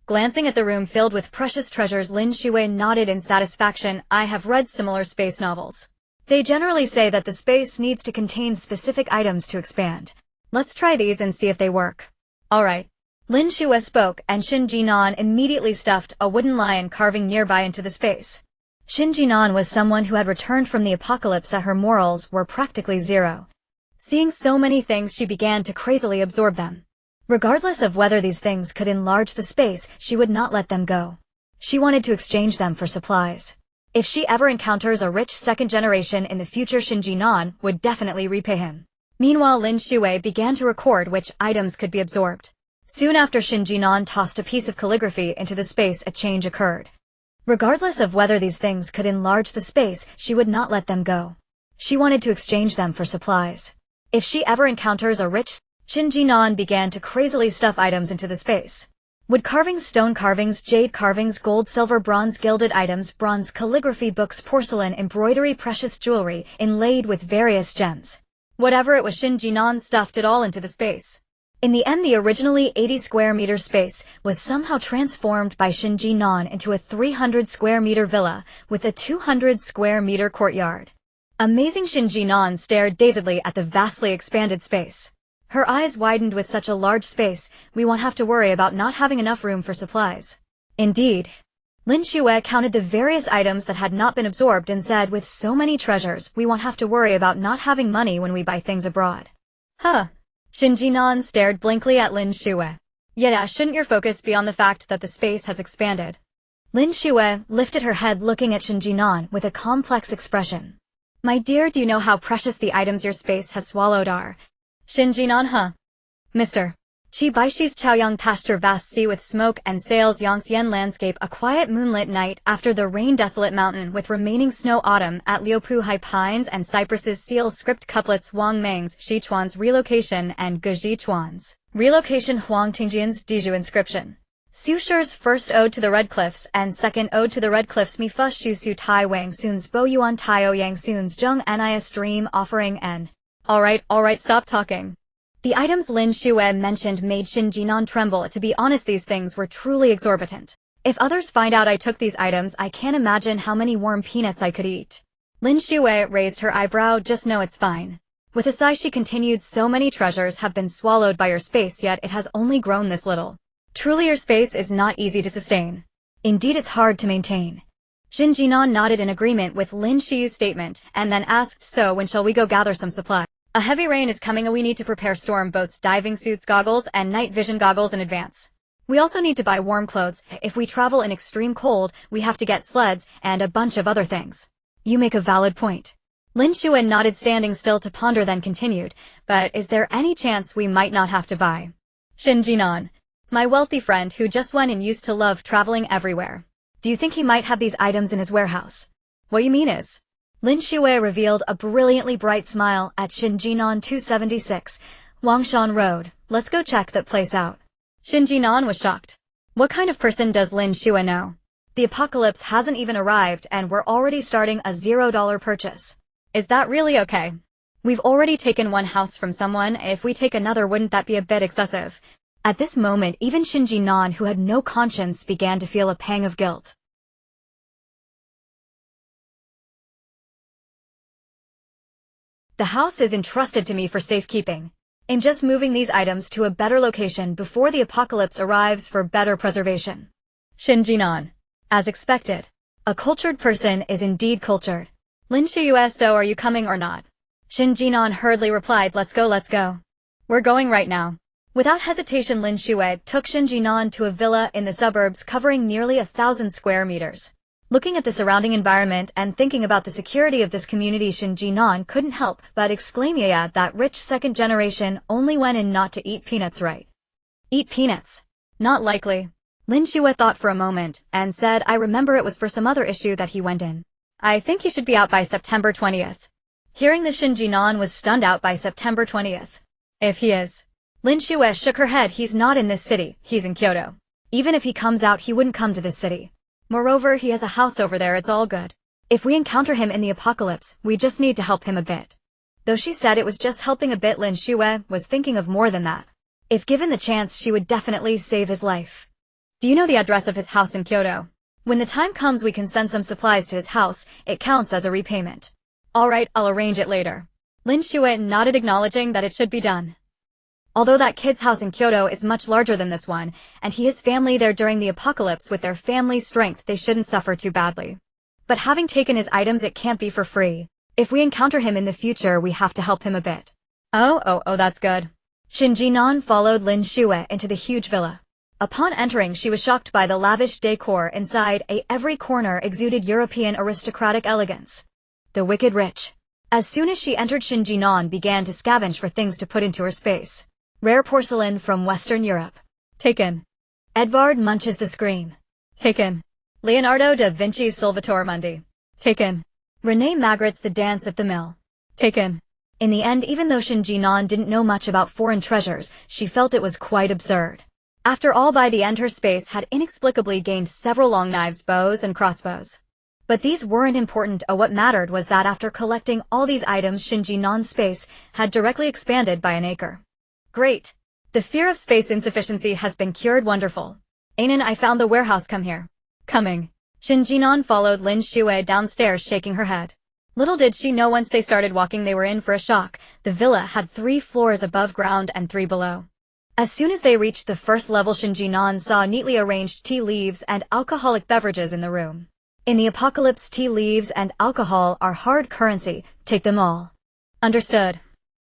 Glancing at the room filled with precious treasures, Lin Shuyue nodded in satisfaction. I have read similar space novels. They generally say that the space needs to contain specific items to expand. Let's try these and see if they work. Alright. Lin Shuyue spoke, and Shen Jin'an immediately stuffed a wooden lion carving nearby into the space. Shen Jin'an was someone who had returned from the apocalypse and her morals were practically zero. Seeing so many things, she began to crazily absorb them. Regardless of whether these things could enlarge the space, she would not let them go. She wanted to exchange them for supplies. If she ever encounters a rich second generation in the future, Shen Jin'an would definitely repay him. Meanwhile, Lin Shuyue began to record which items could be absorbed. Soon after Shen Jin'an tossed a piece of calligraphy into the space, a change occurred. Regardless of whether these things could enlarge the space, she would not let them go. She wanted to exchange them for supplies. If she ever encounters a rich, Shen Jin'an began to crazily stuff items into the space. Wood carvings, stone carvings, jade carvings, gold, silver, bronze, gilded items, bronze calligraphy, books, porcelain, embroidery, precious jewelry, inlaid with various gems. Whatever it was, Shen Jin'an stuffed it all into the space. In the end, the originally 80 square meter space was somehow transformed by Shen Jin'an into a 300 square meter villa with a 200 square meter courtyard. Amazing! Shen Jin'an stared dazedly at the vastly expanded space. Her eyes widened. With such a large space, we won't have to worry about not having enough room for supplies. Indeed. Lin Shuyue counted the various items that had not been absorbed and said, with so many treasures, we won't have to worry about not having money when we buy things abroad. Huh. Shen Jin'an stared blankly at Lin Shuyue. Yeah, shouldn't your focus be on the fact that the space has expanded? Lin Shuyue lifted her head, looking at Shen Jin'an with a complex expression. My dear, do you know how precious the items your space has swallowed are? Shen Jin'an, huh? Mr. Chi Baishi's Chaoyang pasture, vast sea with smoke and sails, Yangtze landscape, a quiet moonlit night after the rain, desolate mountain with remaining snow, autumn at Liupu, high pines and cypresses, seal, script couplets, Wang Meng's Xichuan's relocation and Ge Chuan's relocation, Huang Tingjian's Diju inscription. Su Shi's first ode to the Red Cliffs and second ode to the Red Cliffs, Mi Fa Shu Su Tai Wang Sun's Bo Yuan Taio Yang Sun's Zheng Nis dream offering and... Alright, stop talking. The items Lin Shuyue mentioned made Shen Jin'an tremble. To be honest, these things were truly exorbitant. If others find out I took these items, I can't imagine how many warm peanuts I could eat. Lin Shuyue raised her eyebrow. Just know it's fine. With a sigh she continued, so many treasures have been swallowed by your space, yet it has only grown this little. Truly your space is not easy to sustain. Indeed, it's hard to maintain. Shen Jin'an nodded in agreement with Lin Shuyue's statement, and then asked, so when shall we go gather some supply? A heavy rain is coming and we need to prepare storm boats, diving suits, goggles, and night vision goggles in advance. We also need to buy warm clothes. If we travel in extreme cold, we have to get sleds and a bunch of other things. You make a valid point. Lin Shuyue nodded, standing still to ponder, then continued, but is there any chance we might not have to buy? Shen Jin'an, my wealthy friend who just went and used to love traveling everywhere. Do you think he might have these items in his warehouse? What you mean is... Lin Shuyue revealed a brilliantly bright smile at Shen Jin'an 276, Wangshan Road. Let's go check that place out. Shen Jin'an was shocked. What kind of person does Lin Shuyue know? The apocalypse hasn't even arrived and we're already starting a $0 purchase. Is that really okay? We've already taken one house from someone. If we take another, wouldn't that be a bit excessive? At this moment, even Shen Jin'an, who had no conscience, began to feel a pang of guilt. The house is entrusted to me for safekeeping. I'm just moving these items to a better location before the apocalypse arrives for better preservation. Shen Jin'an. As expected. A cultured person is indeed cultured. Lin Shuyue, so are you coming or not? Shen Jin'an hurriedly replied, let's go. We're going right now. Without hesitation, Lin Shuyue took Shen Jin'an to a villa in the suburbs covering nearly 1,000 square meters. Looking at the surrounding environment and thinking about the security of this community, Shen Jin'an couldn't help but exclaim, "Yeah, that rich second generation only went in not to eat peanuts, right?" Eat peanuts? Not likely. Lin Shuyue thought for a moment and said, "I remember it was for some other issue that he went in. I think he should be out by September 20th. Hearing this, Shen Jin'an was stunned. Out by September 20th. If he is. Lin Shuyue shook her head. He's not in this city, he's in Kyoto. Even if he comes out, he wouldn't come to this city. Moreover, he has a house over there, it's all good. If we encounter him in the apocalypse, we just need to help him a bit." Though she said it was just helping a bit, Lin Shuyue was thinking of more than that. If given the chance, she would definitely save his life. "Do you know the address of his house in Kyoto? When the time comes, we can send some supplies to his house. It counts as a repayment." "Alright, I'll arrange it later." Lin Shuyue nodded, acknowledging that it should be done. Although that kid's house in Kyoto is much larger than this one, and he has family there during the apocalypse, with their family's strength they shouldn't suffer too badly. But having taken his items, it can't be for free. If we encounter him in the future, we have to help him a bit. Oh, that's good. Shen Jin'an followed Lin Shuyue into the huge villa. Upon entering, she was shocked by the lavish decor inside. Every corner exuded European aristocratic elegance. The wicked rich. As soon as she entered, Shen Jin'an began to scavenge for things to put into her space. Rare porcelain from Western Europe. Taken. Edvard Munch's The Scream. Taken. Leonardo da Vinci's Salvator Mundi. Taken. René Magritte's The Dance at the Mill. Taken. In the end, even though Shen Jin'an didn't know much about foreign treasures, she felt it was quite absurd. After all, by the end her space had inexplicably gained several long knives, bows, and crossbows. But these weren't important. What mattered was that after collecting all these items, Shen Jin'an's space had directly expanded by an acre. Great. The fear of space insufficiency has been cured. Wonderful. Anan, I found the warehouse. Come here. Coming. Shen Jin'an followed Lin Shuyue downstairs, shaking her head. Little did she know, once they started walking, they were in for a shock. The villa had 3 floors above ground and 3 below. As soon as they reached the first level, Shen Jin'an saw neatly arranged tea leaves and alcoholic beverages in the room. In the apocalypse, tea leaves and alcohol are hard currency. Take them all. Understood.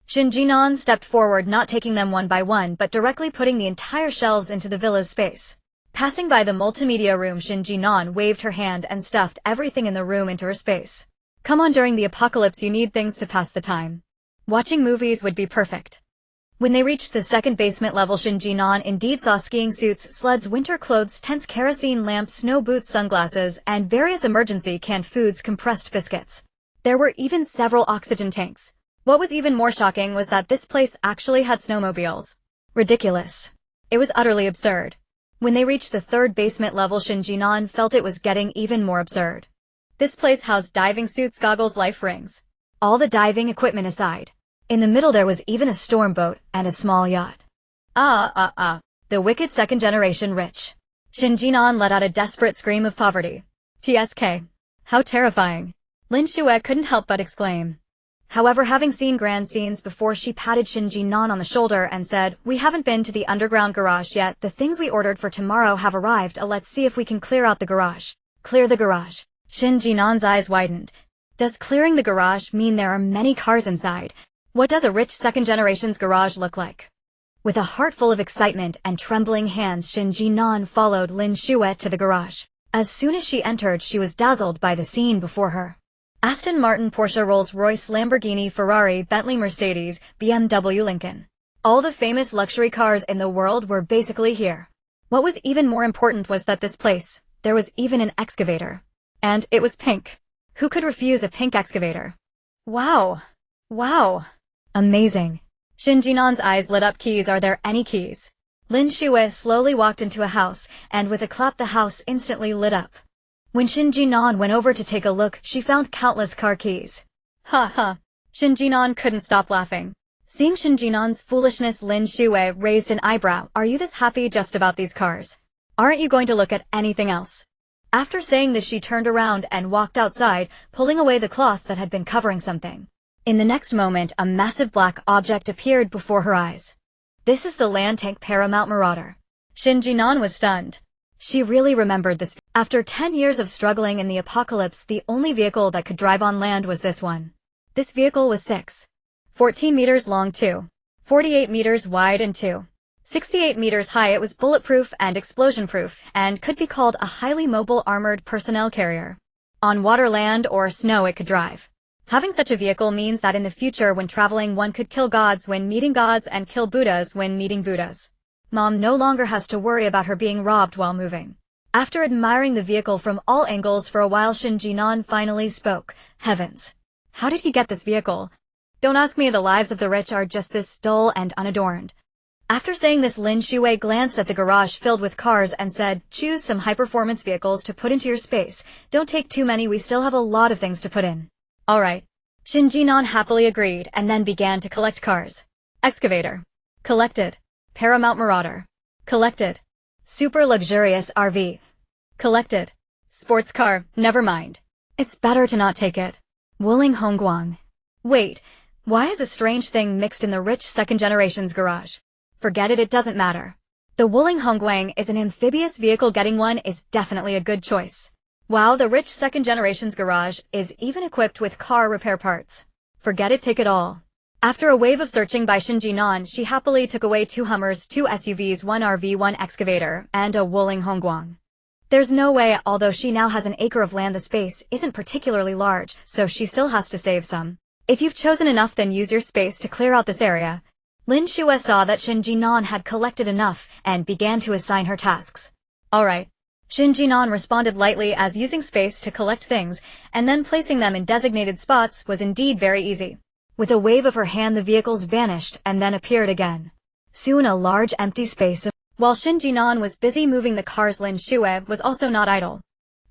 Shen Jin'an stepped forward, not taking them one by one, but directly putting the entire shelves into the villa's space. Passing by the multimedia room, Shen Jin'an waved her hand and stuffed everything in the room into her space. Come on, during the apocalypse you need things to pass the time. Watching movies would be perfect. When they reached the second basement level, Shen Jin'an indeed saw skiing suits, sleds, winter clothes, tents, kerosene lamps, snow boots, sunglasses, and various emergency canned foods, compressed biscuits. There were even several oxygen tanks. What was even more shocking was that this place actually had snowmobiles. Ridiculous. It was utterly absurd. When they reached the third basement level, Shen Jin'an felt it was getting even more absurd. This place housed diving suits, goggles, life rings. All the diving equipment aside. In the middle there was even a storm boat and a small yacht. The wicked second generation rich. Shen Jin'an let out a desperate scream of poverty. TSK. How terrifying. Lin Shuyue couldn't help but exclaim. However, having seen grand scenes before, she patted Shen Jin'an on the shoulder and said, "We haven't been to the underground garage yet. The things we ordered for tomorrow have arrived. Let's see if we can clear out the garage." Clear the garage. Shen Jin'an's eyes widened. Does clearing the garage mean there are many cars inside? What does a rich second generation's garage look like? With a heart full of excitement and trembling hands, Shen Jin'an followed Lin Shuyue to the garage. As soon as she entered, she was dazzled by the scene before her. Aston Martin, Porsche, Rolls-Royce, Lamborghini, Ferrari, Bentley, Mercedes, BMW, Lincoln. All the famous luxury cars in the world were basically here. What was even more important was that this place, there was even an excavator. And it was pink. Who could refuse a pink excavator? Wow. Wow. Amazing. Shen Jin'an's eyes lit up. Keys? Are there any keys? Lin Shuyue slowly walked into a house, and with a clap the house instantly lit up. When Shen Jin'an went over to take a look, she found countless car keys. Ha. Shen Jin'an couldn't stop laughing. Seeing Shen Jin'an's foolishness, Lin Shuyue raised an eyebrow. Are you this happy just about these cars? Aren't you going to look at anything else? After saying this, she turned around and walked outside, pulling away the cloth that had been covering something. In the next moment, a massive black object appeared before her eyes. This is the land tank Paramount Marauder. Shen Jin'an was stunned. She really remembered this. After 10 years of struggling in the apocalypse, the only vehicle that could drive on land was this one. This vehicle was 14 meters long, 48 meters wide, and 68 meters high, it was bulletproof and explosion-proof, and could be called a highly mobile armored personnel carrier. On water, land, or snow it could drive. Having such a vehicle means that in the future when traveling one could kill gods when meeting gods and kill Buddhas when meeting Buddhas. Mom no longer has to worry about her being robbed while moving. After admiring the vehicle from all angles for a while, Shen Jin'an finally spoke. Heavens! How did he get this vehicle? Don't ask me, the lives of the rich are just this dull and unadorned. After saying this, Lin Shuyue glanced at the garage filled with cars and said, choose some high-performance vehicles to put into your space. Don't take too many, we still have a lot of things to put in. Alright. Shen Jin'an happily agreed and then began to collect cars. Excavator. Collected. Paramount Marauder. Collected. Super luxurious RV. Collected. Sports car, never mind. It's better to not take it. Wuling Hongguang. Wait, why is a strange thing mixed in the rich second generation's garage? Forget it, it doesn't matter. The Wuling Hongguang is an amphibious vehicle, getting one is definitely a good choice. Wow, the rich second generation's garage is even equipped with car repair parts. Forget it, take it all. After a wave of searching by Shen Jin'an, she happily took away 2 Hummers, 2 SUVs, 1 RV, 1 excavator, and a Wuling Hongguang. There's no way, although she now has an acre of land, the space isn't particularly large, so she still has to save some. If you've chosen enough, then use your space to clear out this area. Lin Shuyue saw that Shen Jin'an had collected enough and began to assign her tasks. Alright. Shen Jin'an responded lightly, as using space to collect things and then placing them in designated spots was indeed very easy. With a wave of her hand, the vehicles vanished and then appeared again. Soon a large empty space. While Shen Jin'an was busy moving the cars, Lin Shuyue was also not idle.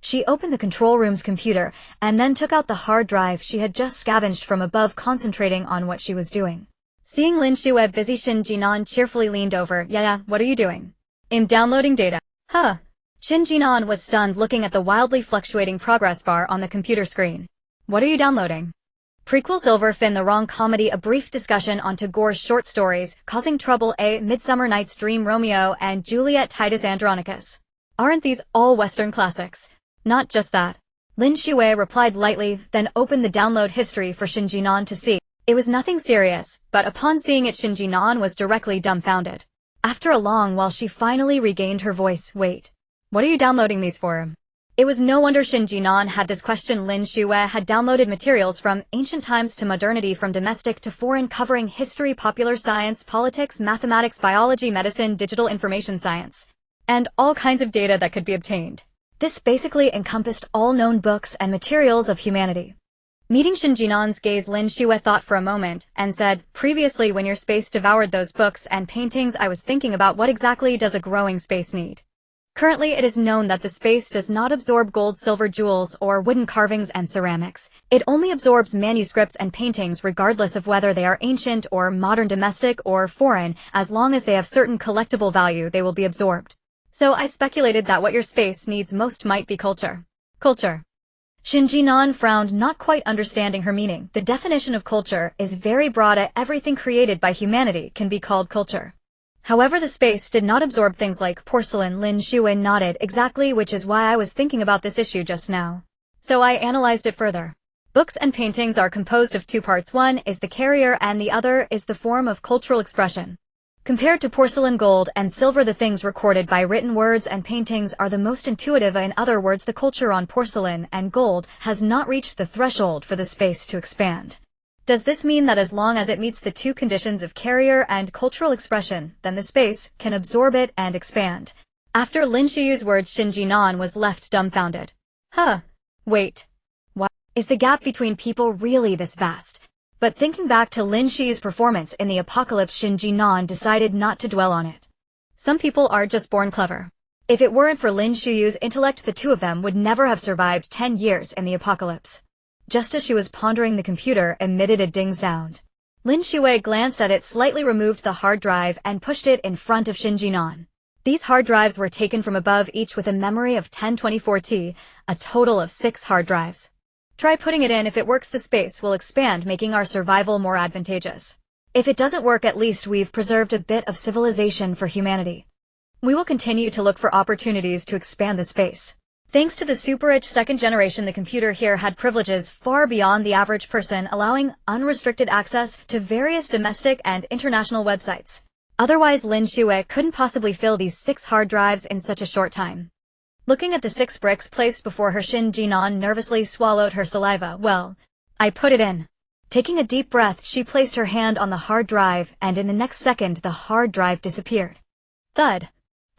She opened the control room's computer and then took out the hard drive she had just scavenged from above, concentrating on what she was doing. Seeing Lin Shuyue busy, Shen Jin'an cheerfully leaned over. Yeah, what are you doing? I'm downloading data. Huh. Shen Jin'an was stunned, looking at the wildly fluctuating progress bar on the computer screen. What are you downloading? Prequel Silver Fin, the Wrong Comedy, a brief discussion on Tagore's short stories, Causing Trouble, A Midsummer Night's Dream, Romeo and Juliet, Titus Andronicus. Aren't these all Western classics? Not just that. Lin Shuyue replied lightly, then opened the download history for Shen Jin'an to see. It was nothing serious, but upon seeing it, Shen Jin'an was directly dumbfounded. After a long while, she finally regained her voice. Wait. What are you downloading these for? It was no wonder Shen Jin'an had this question. Lin Shuyue had downloaded materials from ancient times to modernity, from domestic to foreign, covering history, popular science, politics, mathematics, biology, medicine, digital information science, and all kinds of data that could be obtained. This basically encompassed all known books and materials of humanity. Meeting Shen Jin'an's gaze, Lin Shuyue thought for a moment and said, previously when your space devoured those books and paintings, I was thinking about what exactly does a growing space need. Currently it is known that the space does not absorb gold, silver, jewels, or wooden carvings and ceramics. It only absorbs manuscripts and paintings, regardless of whether they are ancient or modern, domestic or foreign. As long as they have certain collectible value, they will be absorbed. So I speculated that what your space needs most might be culture. Culture. Shen Jin'an frowned, not quite understanding her meaning. The definition of culture is very broad. Everything created by humanity can be called culture. However, the space did not absorb things like porcelain. Lin Shuyue nodded. Exactly, which is why I was thinking about this issue just now. So I analyzed it further. Books and paintings are composed of 2 parts. One is the carrier and the other is the form of cultural expression. Compared to porcelain, gold, and silver, the things recorded by written words and paintings are the most intuitive. In other words, the culture on porcelain and gold has not reached the threshold for the space to expand. Does this mean that as long as it meets the 2 conditions of carrier and cultural expression, then the space can absorb it and expand? After Lin Shuyue's words, Shen Jin'an was left dumbfounded. Huh. Wait. What? Is the gap between people really this vast? But thinking back to Lin Shuyue's performance in the apocalypse, Shen Jin'an decided not to dwell on it. Some people are just born clever. If it weren't for Lin Shuyue's intellect, the 2 of them would never have survived 10 years in the apocalypse. Just as she was pondering, the computer emitted a ding sound. Lin Shuyue glanced at it, slightly removed the hard drive, and pushed it in front of Shen Jin'an. These hard drives were taken from above, each with a memory of 1024T, a total of 6 hard drives. Try putting it in. If it works, the space will expand, making our survival more advantageous. If it doesn't work, at least we've preserved a bit of civilization for humanity. We will continue to look for opportunities to expand the space. Thanks to the super-rich second generation, the computer here had privileges far beyond the average person, allowing unrestricted access to various domestic and international websites. Otherwise Lin Shuyue couldn't possibly fill these 6 hard drives in such a short time. Looking at the 6 bricks placed before her, Shen Jin'an nervously swallowed her saliva. Well, I put it in. Taking a deep breath, she placed her hand on the hard drive, and in the next second the hard drive disappeared. Thud.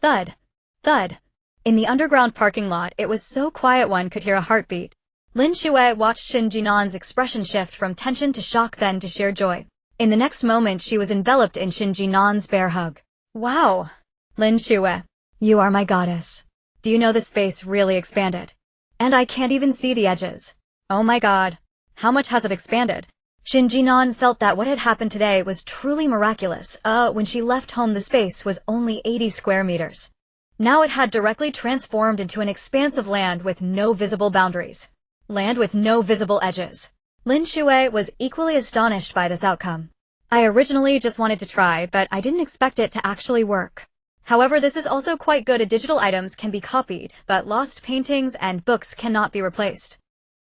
Thud. Thud. In the underground parking lot, it was so quiet one could hear a heartbeat. Lin Shuyue watched Shen Jin'an's expression shift from tension to shock, then to sheer joy. In the next moment, she was enveloped in Shen Jin'an's bear hug. Wow! Lin Shuyue, you are my goddess. Do you know the space really expanded? And I can't even see the edges. Oh my god. How much has it expanded? Shen Jin'an felt that what had happened today was truly miraculous. When she left home, the space was only 80 square meters. Now it had directly transformed into an expanse of land with no visible boundaries. Land with no visible edges. Lin Shuyue was equally astonished by this outcome. I originally just wanted to try, but I didn't expect it to actually work. However, this is also quite good. Digital items can be copied, but lost paintings and books cannot be replaced.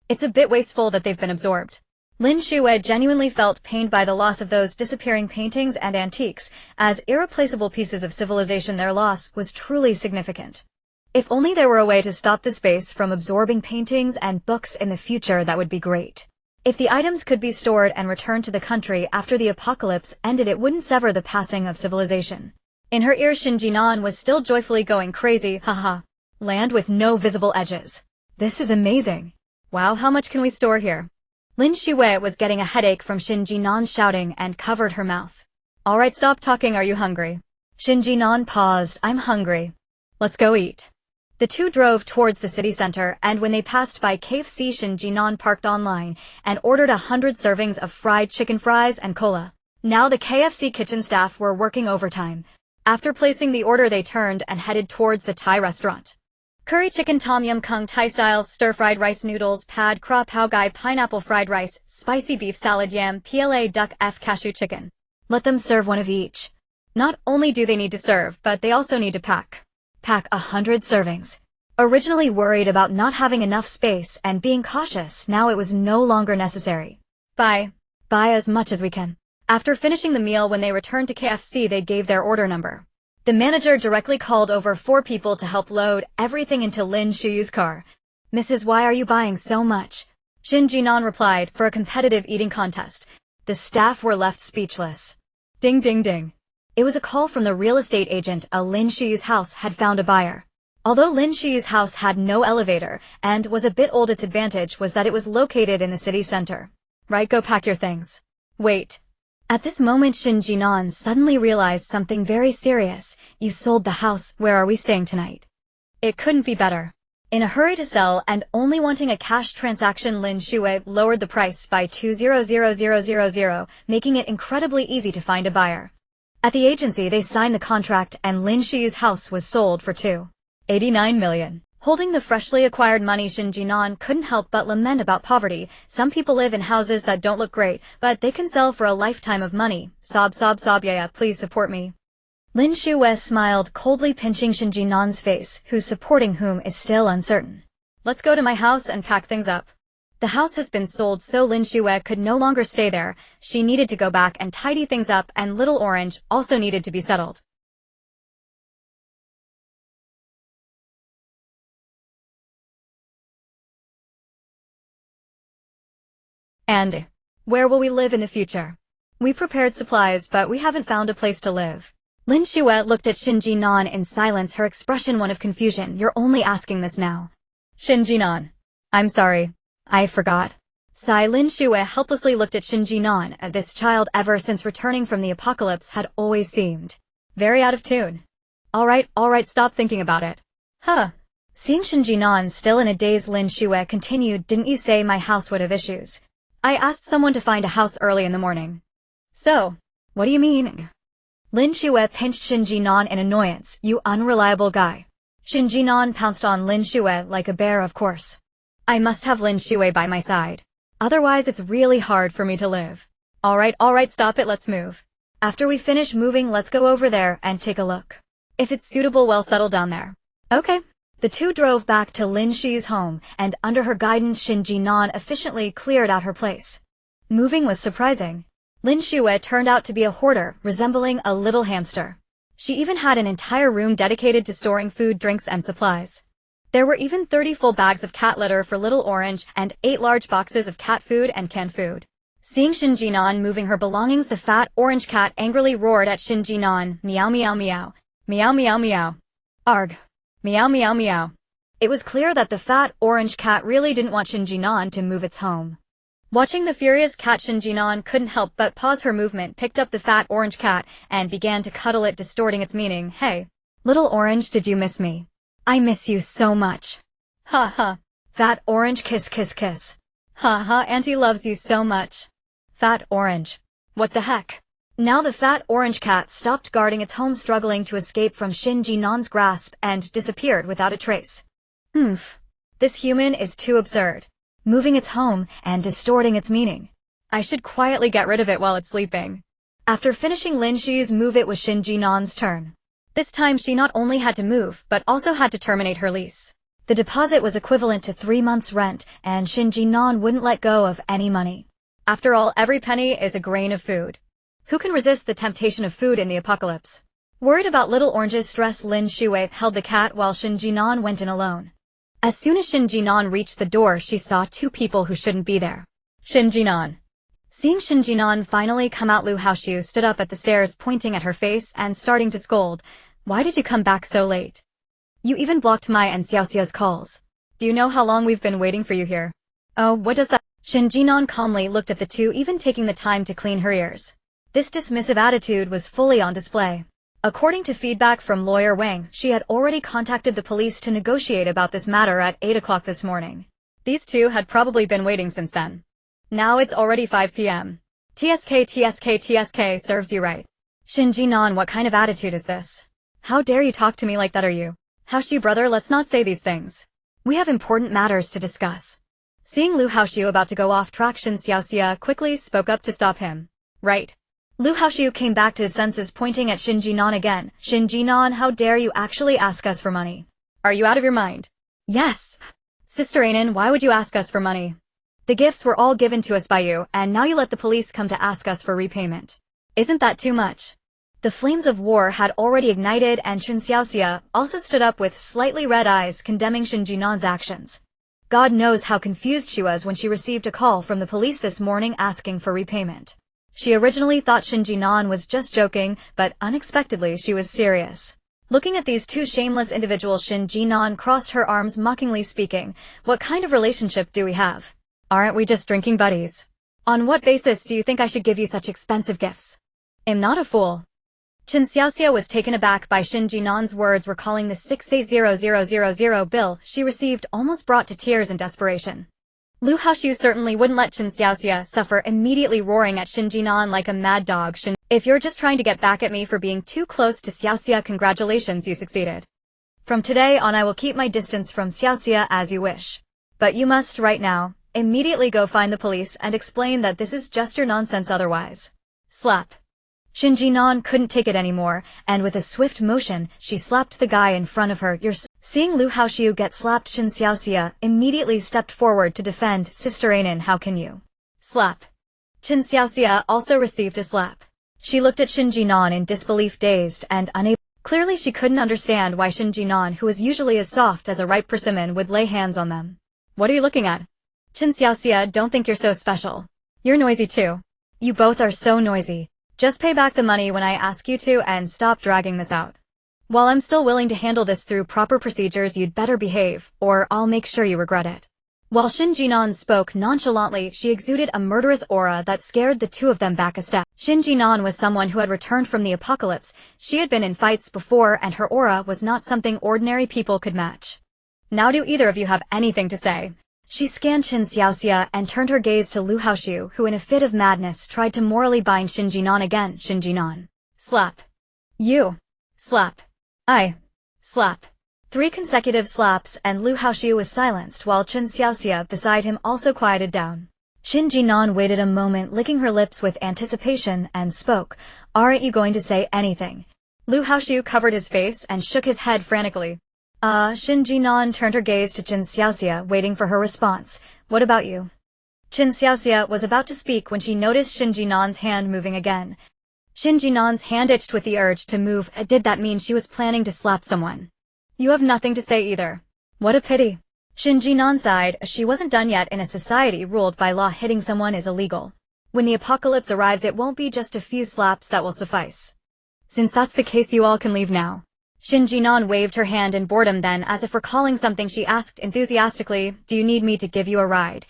It's a bit wasteful that they've been absorbed. Lin Shuyue genuinely felt pained by the loss of those disappearing paintings and antiques. As irreplaceable pieces of civilization, their loss was truly significant. If only there were a way to stop the space from absorbing paintings and books in the future, that would be great. If the items could be stored and returned to the country after the apocalypse ended, it wouldn't sever the passing of civilization. In her ears, Shen Jin'an was still joyfully going crazy. Haha. Land with no visible edges. This is amazing. Wow, how much can we store here? Lin Shuyue was getting a headache from Shen Jin'an's shouting and covered her mouth. Alright, stop talking, are you hungry? Shen Jin'an paused. I'm hungry. Let's go eat. The two drove towards the city center, and when they passed by KFC, Shen Jin'an parked online and ordered 100 servings of fried chicken fries and cola. Now the KFC kitchen staff were working overtime. After placing the order, they turned and headed towards the Thai restaurant. Curry chicken, tom yum kung Thai style, stir-fried rice noodles, pad kra pao gai, pineapple fried rice, spicy beef salad, yam, PLA duck f cashew chicken. Let them serve one of each. Not only do they need to serve, but they also need to pack 100 servings. Originally worried about not having enough space and being cautious, now it was no longer necessary. Buy as much as we can. After finishing the meal, when they returned to KFC, they gave their order number. The manager directly called over 4 people to help load everything into Lin Shuyue's car. Mrs. Why are you buying so much? Shen Jin'an replied, for a competitive eating contest. The staff were left speechless. Ding ding ding. It was a call from the real estate agent. Lin Shuyue's house had found a buyer. Although Lin Shuyue's house had no elevator and was a bit old, its advantage was that it was located in the city center. Right, go pack your things. Wait. At this moment, Shen Jin'an suddenly realized something very serious. You sold the house. Where are we staying tonight? It couldn't be better. In a hurry to sell and only wanting a cash transaction, Lin Shuyue lowered the price by 200,000, making it incredibly easy to find a buyer. At the agency, they signed the contract and Lin Shuyue's house was sold for 289 million. Holding the freshly acquired money, Shen Jin'an couldn't help but lament about poverty. Some people live in houses that don't look great, but they can sell for a lifetime of money. Sob sob sob, yeah, please support me. Lin Shuyue smiled, coldly pinching Shen Jin'an's face, who's supporting whom is still uncertain. Let's go to my house and pack things up. The house has been sold, so Lin Shuyue could no longer stay there. She needed to go back and tidy things up, and Little Orange also needed to be settled. And where will we live in the future? We prepared supplies, but we haven't found a place to live. Lin Shuyue looked at Shen Jin'an in silence, her expression one of confusion. You're only asking this now. Shen Jin'an. I'm sorry. I forgot. Sigh. Lin Shuyue helplessly looked at Shen Jin'an. This child, ever since returning from the apocalypse, had always seemed very out of tune. Alright, stop thinking about it. Huh. Seeing Shen Jin'an still in a daze, Lin Shuyue continued, didn't you say my house would have issues? I asked someone to find a house early in the morning. So, what do you mean? Lin Shuyue pinched Shen Jin'an in annoyance. You unreliable guy. Shen Jin'an pounced on Lin Shuyue like a bear, of course. I must have Lin Shuyue by my side. Otherwise it's really hard for me to live. Alright, stop it, let's move. After we finish moving, let's go over there and take a look. If it's suitable, we'll settle down there. Okay. The two drove back to Lin Shuyue's home, and under her guidance, Shen Jin'an efficiently cleared out her place. Moving was surprising. Lin Shuyue turned out to be a hoarder, resembling a little hamster. She even had an entire room dedicated to storing food, drinks, and supplies. There were even 30 full bags of cat litter for Little Orange and 8 large boxes of cat food and canned food. Seeing Shen Jin'an moving her belongings, the fat orange cat angrily roared at Shen Jin'an, meow meow meow, meow meow meow. Arg. Meow meow meow. It was clear that the fat orange cat really didn't want Shen Jin'an to move its home. Watching the furious cat, Shen Jin'an couldn't help but pause her movement, picked up the fat orange cat, and began to cuddle it, distorting its meaning. Hey, Little Orange, did you miss me? I miss you so much. Ha ha. Fat orange, kiss kiss kiss. Ha ha, Auntie loves you so much. Fat orange. What the heck? Now the fat orange cat stopped guarding its home, struggling to escape from Shen Jin'an's grasp, and disappeared without a trace. This human is too absurd. Moving its home and distorting its meaning. I should quietly get rid of it while it's sleeping. After finishing Lin Shuyue's move, it was Shen Jin'an's turn. This time she not only had to move, but also had to terminate her lease. The deposit was equivalent to 3 months' rent, and Shen Jin'an wouldn't let go of any money. After all, every penny is a grain of food. Who can resist the temptation of food in the apocalypse? Worried about Little Orange's stress, Lin Shuyue held the cat while Shen Jin'an went in alone. As soon as Shen Jin'an reached the door, she saw 2 people who shouldn't be there. Shen Jin'an. Seeing Shen Jin'an finally come out, Lu Haoxiu stood up at the stairs, pointing at her face and starting to scold. Why did you come back so late? You even blocked my and Xiaoxia's calls. Do you know how long we've been waiting for you here? Oh, what does that? Shen Jin'an calmly looked at the 2, even taking the time to clean her ears. This dismissive attitude was fully on display. According to feedback from lawyer Wang, she had already contacted the police to negotiate about this matter at 8 o'clock this morning. These 2 had probably been waiting since then. Now it's already 5 p.m. TSK serves you right. Shen Jin'an, what kind of attitude is this? How dare you talk to me like that? Are you? Haoxiu brother, let's not say these things. We have important matters to discuss. Seeing Lu Haoxiu about to go off track, Shen Xiaoxia quickly spoke up to stop him. Right. Lu Haoxiu came back to his senses, pointing at Shen Jin'an again. Shen Jin'an, how dare you actually ask us for money? Are you out of your mind? Yes. Sister Ainin, why would you ask us for money? The gifts were all given to us by you, and now you let the police come to ask us for repayment. Isn't that too much? The flames of war had already ignited, and Shen Xiaoxia also stood up with slightly red eyes, condemning Shen Jin'an's actions. God knows how confused she was when she received a call from the police this morning asking for repayment. She originally thought Shen Jin'an was just joking, but unexpectedly she was serious. Looking at these 2 shameless individuals, Shen Jin'an crossed her arms, mockingly speaking, what kind of relationship do we have? Aren't we just drinking buddies? On what basis do you think I should give you such expensive gifts? I'm not a fool. Chen Xiaoxia was taken aback by Shen Jin'an's words, recalling the 680000 bill she received, almost brought to tears in desperation. Lu Haoxiu certainly wouldn't let Chen Xiaoxia suffer, immediately roaring at Shen Jin'an like a mad dog. If you're just trying to get back at me for being too close to Xiaoxia, congratulations, you succeeded. From today on I will keep my distance from Xiaoxia as you wish. But you must, right now, immediately go find the police and explain that this is just your nonsense, otherwise. Slap. Shen Jin'an couldn't take it anymore, and with a swift motion, she slapped the guy in front of her. Seeing Lu Haoxiu get slapped, Chen Xiaoxia immediately stepped forward to defend. Sister Ainin, how can you? Slap. Chen Xiaoxia also received a slap. She looked at Shen Jin'an in disbelief, dazed and unable. Clearly she couldn't understand why Shen Jin'an, who was usually as soft as a ripe persimmon, would lay hands on them. What are you looking at? Chen Xiaoxia, don't think you're so special. You're noisy too. You both are so noisy. Just pay back the money when I ask you to and stop dragging this out. While I'm still willing to handle this through proper procedures, you'd better behave, or I'll make sure you regret it. While Shen Jin'an spoke nonchalantly, she exuded a murderous aura that scared the 2 of them back a step. Shen Jin'an was someone who had returned from the apocalypse. She had been in fights before, and her aura was not something ordinary people could match. Now do either of you have anything to say? She scanned Chen Xiaoxia and turned her gaze to Lu Haoxiu, who in a fit of madness tried to morally bind Shen Jin'an again. Shen Jin'an. Slap. You. Slap. I. Slap. 3 consecutive slaps, and Lu Haoxiu was silenced while Chen Xiaoxia beside him also quieted down. Shen Jin'an waited a moment, licking her lips with anticipation, and spoke. Aren't you going to say anything? Lu Haoxiu covered his face and shook his head frantically. Shen Jin'an turned her gaze to Chen Xiaoxia, waiting for her response. What about you? Qin Xiaoxia was about to speak when she noticed Shen Jin'an's hand moving again. Shen Jin'an's hand itched with the urge to move. Did that mean she was planning to slap someone? You have nothing to say either. What a pity. Shen Jin'an sighed. She wasn't done yet. In a society ruled by law, hitting someone is illegal. When the apocalypse arrives, it won't be just a few slaps that will suffice. Since that's the case, you all can leave now. Shen Jin'an waved her hand in boredom, then, as if recalling something, she asked enthusiastically, do you need me to give you a ride?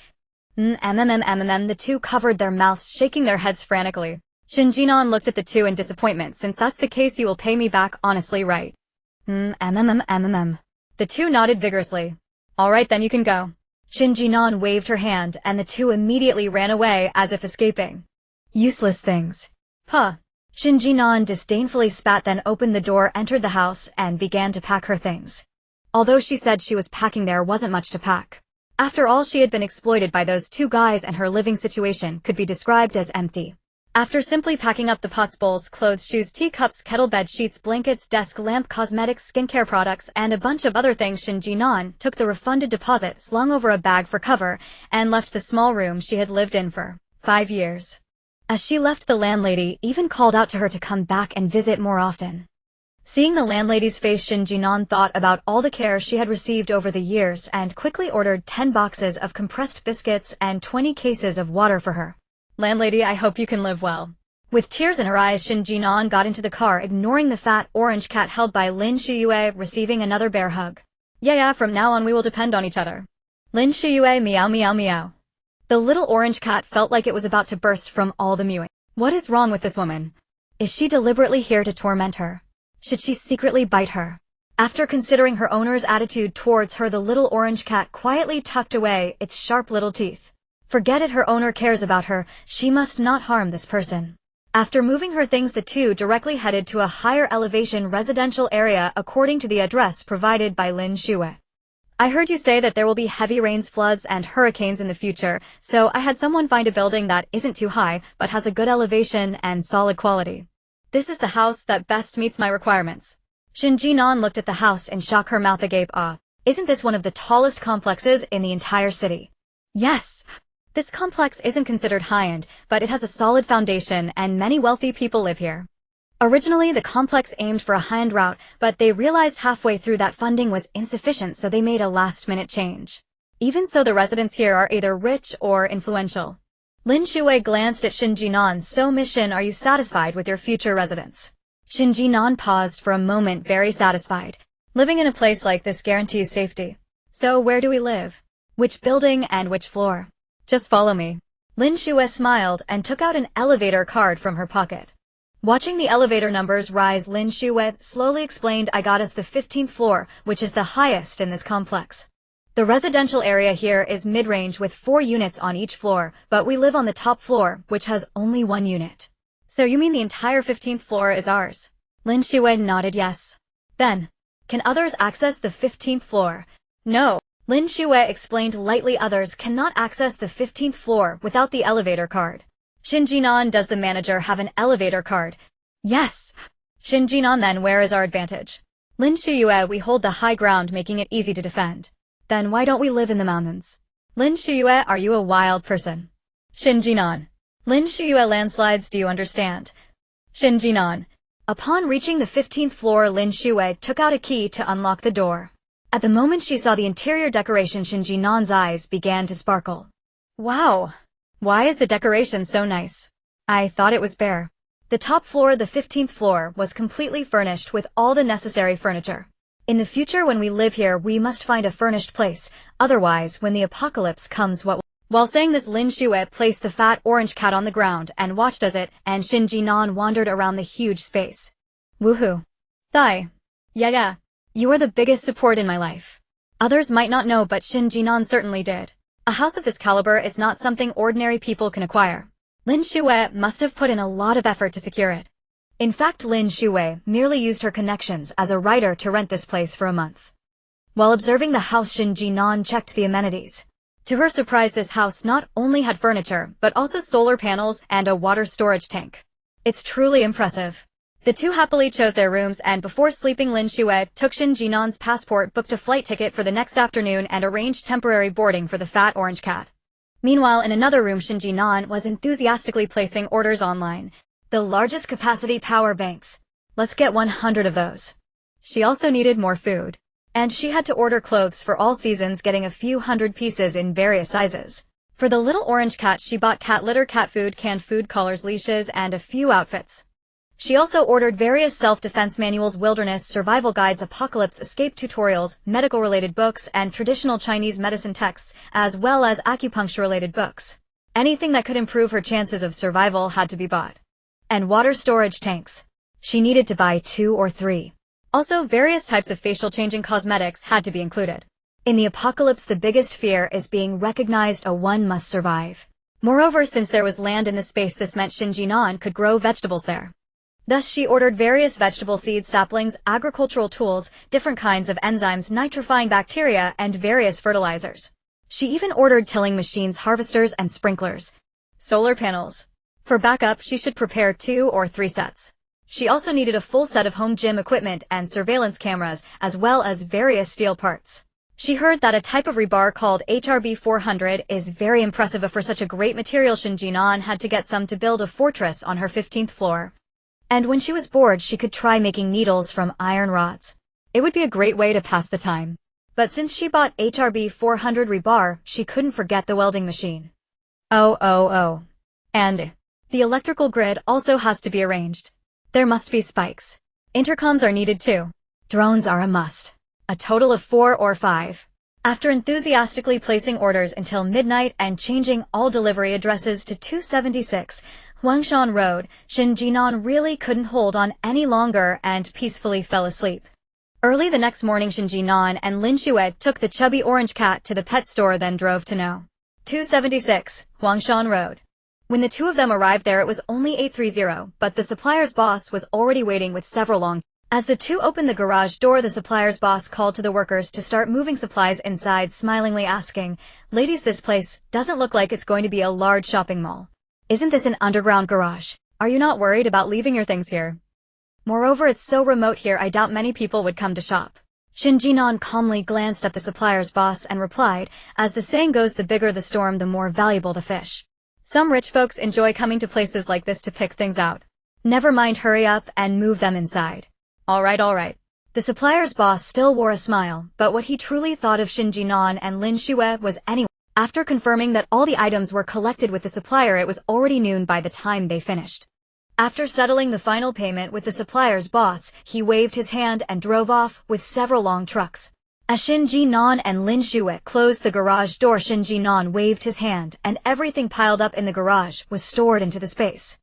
The two covered their mouths, shaking their heads frantically. Shen Jin'an looked at the two in disappointment. Since that's the case, you will pay me back honestly, right? The two nodded vigorously. All right, then you can go. Shen Jin'an waved her hand, and the two immediately ran away as if escaping. Useless things. Huh. Shen Jin'an disdainfully spat, then opened the door, entered the house, and began to pack her things. Although she said she was packing, there wasn't much to pack. After all, she had been exploited by those two guys, and her living situation could be described as empty. After simply packing up the pots, bowls, clothes, shoes, teacups, kettle, bed sheets, blankets, desk lamp, cosmetics, skincare products, and a bunch of other things, Shen Jin'an took the refunded deposit, slung over a bag for cover, and left the small room she had lived in for 5 years. As she left, the landlady even called out to her to come back and visit more often. Seeing the landlady's face, Shen Jin'an thought about all the care she had received over the years and quickly ordered 10 boxes of compressed biscuits and 20 cases of water for her. Landlady, I hope you can live well. With tears in her eyes, Shen Jin'an got into the car, ignoring the fat orange cat held by Lin Shuyue, receiving another bear hug. Yeah, from now on we will depend on each other. Lin Shuyue, meow meow meow. The little orange cat felt like it was about to burst from all the mewing. What is wrong with this woman? Is she deliberately here to torment her? Should she secretly bite her? After considering her owner's attitude towards her, the little orange cat quietly tucked away its sharp little teeth. Forget it, her owner cares about her. She must not harm this person. After moving her things, the two directly headed to a higher elevation residential area according to the address provided by Lin Shuyue. I heard you say that there will be heavy rains, floods, and hurricanes in the future, so I had someone find a building that isn't too high but has a good elevation and solid quality. This is the house that best meets my requirements. Shen Jin'an looked at the house in shock, her mouth agape. Isn't this one of the tallest complexes in the entire city? Yes. This complex isn't considered high-end, but it has a solid foundation and many wealthy people live here. Originally, the complex aimed for a high-end route, but they realized halfway through that funding was insufficient, so they made a last-minute change. Even so, the residents here are either rich or influential. Lin Shuyue glanced at Shen Jin'an. So, Miss Shen, are you satisfied with your future residence? Shen Jin'an paused for a moment, very satisfied. Living in a place like this guarantees safety. So, where do we live? Which building and which floor? Just follow me. Lin Shuyue smiled and took out an elevator card from her pocket. Watching the elevator numbers rise, Lin Shuyue slowly explained, I got us the 15th floor, which is the highest in this complex. The residential area here is mid-range with 4 units on each floor, but we live on the top floor, which has only 1 unit. So you mean the entire 15th floor is ours? Lin Shuyue nodded yes. Then, can others access the 15th floor? No. Lin Shuyue explained lightly, others cannot access the 15th floor without the elevator card. Shen Jin'an, does the manager have an elevator card? Yes. Shen Jin'an, then where is our advantage? Lin Shuyue, we hold the high ground, making it easy to defend. Then why don't we live in the mountains? Lin Shuyue, are you a wild person? Shen Jin'an. Lin Shuyue, landslides, do you understand? Shen Jin'an. Upon reaching the 15th floor, Lin Shuyue took out a key to unlock the door. At the moment she saw the interior decoration, Shen Jin'an's eyes began to sparkle. Wow! Why is the decoration so nice? I thought it was bare. The top floor, the 15th floor, was completely furnished with all the necessary furniture. In the future, when we live here, we must find a furnished place. Otherwise, when the apocalypse comes, what will... While saying this, Lin Shuyue placed the fat orange cat on the ground and watched as it and Shen Jin'an wandered around the huge space. Woohoo! Thigh. Yeah. You are the biggest support in my life. Others might not know, but Shen Jin'an certainly did. A house of this caliber is not something ordinary people can acquire. Lin Shuyue must have put in a lot of effort to secure it. In fact, Lin Shuyue merely used her connections as a writer to rent this place for a month. While observing the house, Shen Jin'an checked the amenities. To her surprise, this house not only had furniture, but also solar panels and a water storage tank. It's truly impressive. The two happily chose their rooms, and before sleeping, Lin Shuyue took Shen Jin'an's passport, booked a flight ticket for the next afternoon, and arranged temporary boarding for the fat orange cat. Meanwhile, in another room, Shen Jin'an was enthusiastically placing orders online. The largest capacity power banks. Let's get 100 of those. She also needed more food. And she had to order clothes for all seasons, getting a few hundred pieces in various sizes. For the little orange cat, she bought cat litter, cat food, canned food, collars, leashes, and a few outfits. She also ordered various self-defense manuals, wilderness survival guides, apocalypse escape tutorials, medical-related books, and traditional Chinese medicine texts, as well as acupuncture-related books. Anything that could improve her chances of survival had to be bought. And water storage tanks. She needed to buy 2 or 3. Also, various types of facial-changing cosmetics had to be included. In the apocalypse, the biggest fear is being recognized. One must survive. Moreover, since there was land in the space, this meant Shen Jin'an could grow vegetables there. Thus, she ordered various vegetable seeds, saplings, agricultural tools, different kinds of enzymes, nitrifying bacteria, and various fertilizers. She even ordered tilling machines, harvesters, and sprinklers. Solar panels. For backup, she should prepare 2 or 3 sets. She also needed a full set of home gym equipment and surveillance cameras, as well as various steel parts. She heard that a type of rebar called HRB 400 is very impressive. For such a great material, Shen Jin'an had to get some to build a fortress on her 15th floor. And when she was bored, she could try making needles from iron rods. It would be a great way to pass the time. But since she bought HRB 400 rebar, she couldn't forget the welding machine. And the electrical grid also has to be arranged. There must be spikes. Intercoms are needed too. Drones are a must. A total of 4 or 5. After enthusiastically placing orders until midnight and changing all delivery addresses to 276 Huangshan Road, Shen Jin'an really couldn't hold on any longer and peacefully fell asleep. Early the next morning, Shen Jin'an and Lin Shuyue took the chubby orange cat to the pet store, then drove to No. 276 Huangshan Road. When the two of them arrived there, it was only 8:30, but the supplier's boss was already waiting with several long. As the two opened the garage door, the supplier's boss called to the workers to start moving supplies inside, smilingly asking, "Ladies, this place doesn't look like it's going to be a large shopping mall. Isn't this an underground garage? Are you not worried about leaving your things here? Moreover, it's so remote here, I doubt many people would come to shop." Shen Jin'an calmly glanced at the supplier's boss and replied, "As the saying goes, the bigger the storm, the more valuable the fish. Some rich folks enjoy coming to places like this to pick things out. Never mind, hurry up and move them inside." All right. The supplier's boss still wore a smile, but what he truly thought of Shen Jin'an and Lin Shuyue was anyway. After confirming that all the items were collected with the supplier, it was already noon by the time they finished. After settling the final payment with the supplier's boss, he waved his hand and drove off with several long trucks. As Shen Jin'an and Lin Shuyue closed the garage door, Shen Jin'an waved his hand, and everything piled up in the garage was stored into the space.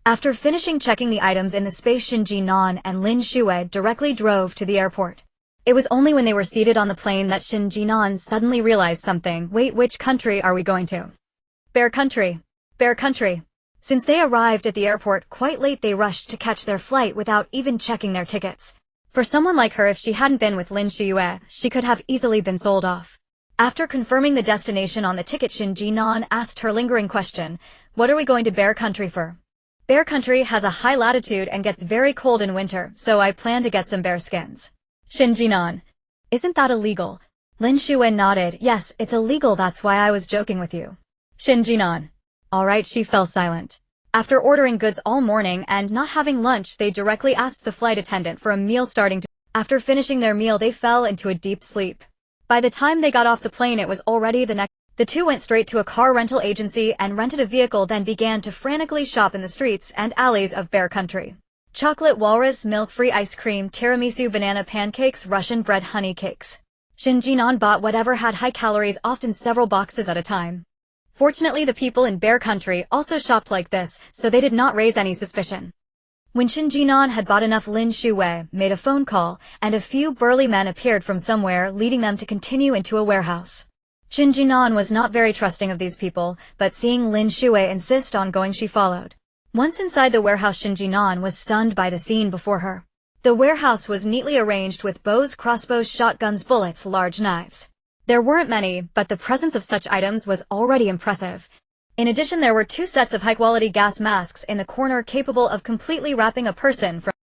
After finishing checking the items in the space, Shen Jin'an and Lin Shuyue directly drove to the airport. It was only when they were seated on the plane that Shen Jin'an suddenly realized something. Wait, which country are we going to? Bear Country. Since they arrived at the airport quite late, they rushed to catch their flight without even checking their tickets. For someone like her, if she hadn't been with Lin Shuyue, she could have easily been sold off. After confirming the destination on the ticket, Shen Jin'an asked her lingering question, "What are we going to Bear Country for?" "Bear Country has a high latitude and gets very cold in winter, so I plan to get some bear skins." Shen Jin'an, "Isn't that illegal?" Lin Shuyue nodded. "Yes, it's illegal, that's why I was joking with you." Shen Jin'an, "Alright." She fell silent. After ordering goods all morning and not having lunch, they directly asked the flight attendant for a meal starting to. After finishing their meal, they fell into a deep sleep. By the time they got off the plane, it was already the next. The two went straight to a car rental agency and rented a vehicle, then began to frantically shop in the streets and alleys of Bear Country. Chocolate, walrus, milk-free ice cream, tiramisu, banana pancakes, Russian bread, honey cakes. Shen Jin'an bought whatever had high calories, often several boxes at a time. Fortunately, the people in Bear Country also shopped like this, so they did not raise any suspicion. When Shen Jin'an had bought enough, Lin Shuyue made a phone call, and a few burly men appeared from somewhere, leading them to continue into a warehouse. Shen Jin'an was not very trusting of these people, but seeing Lin Shuyue insist on going, she followed. Once inside the warehouse, Shen Jin'an was stunned by the scene before her. The warehouse was neatly arranged with bows, crossbows, shotguns, bullets, large knives. There weren't many, but the presence of such items was already impressive. In addition, there were 2 sets of high-quality gas masks in the corner capable of completely wrapping a person from.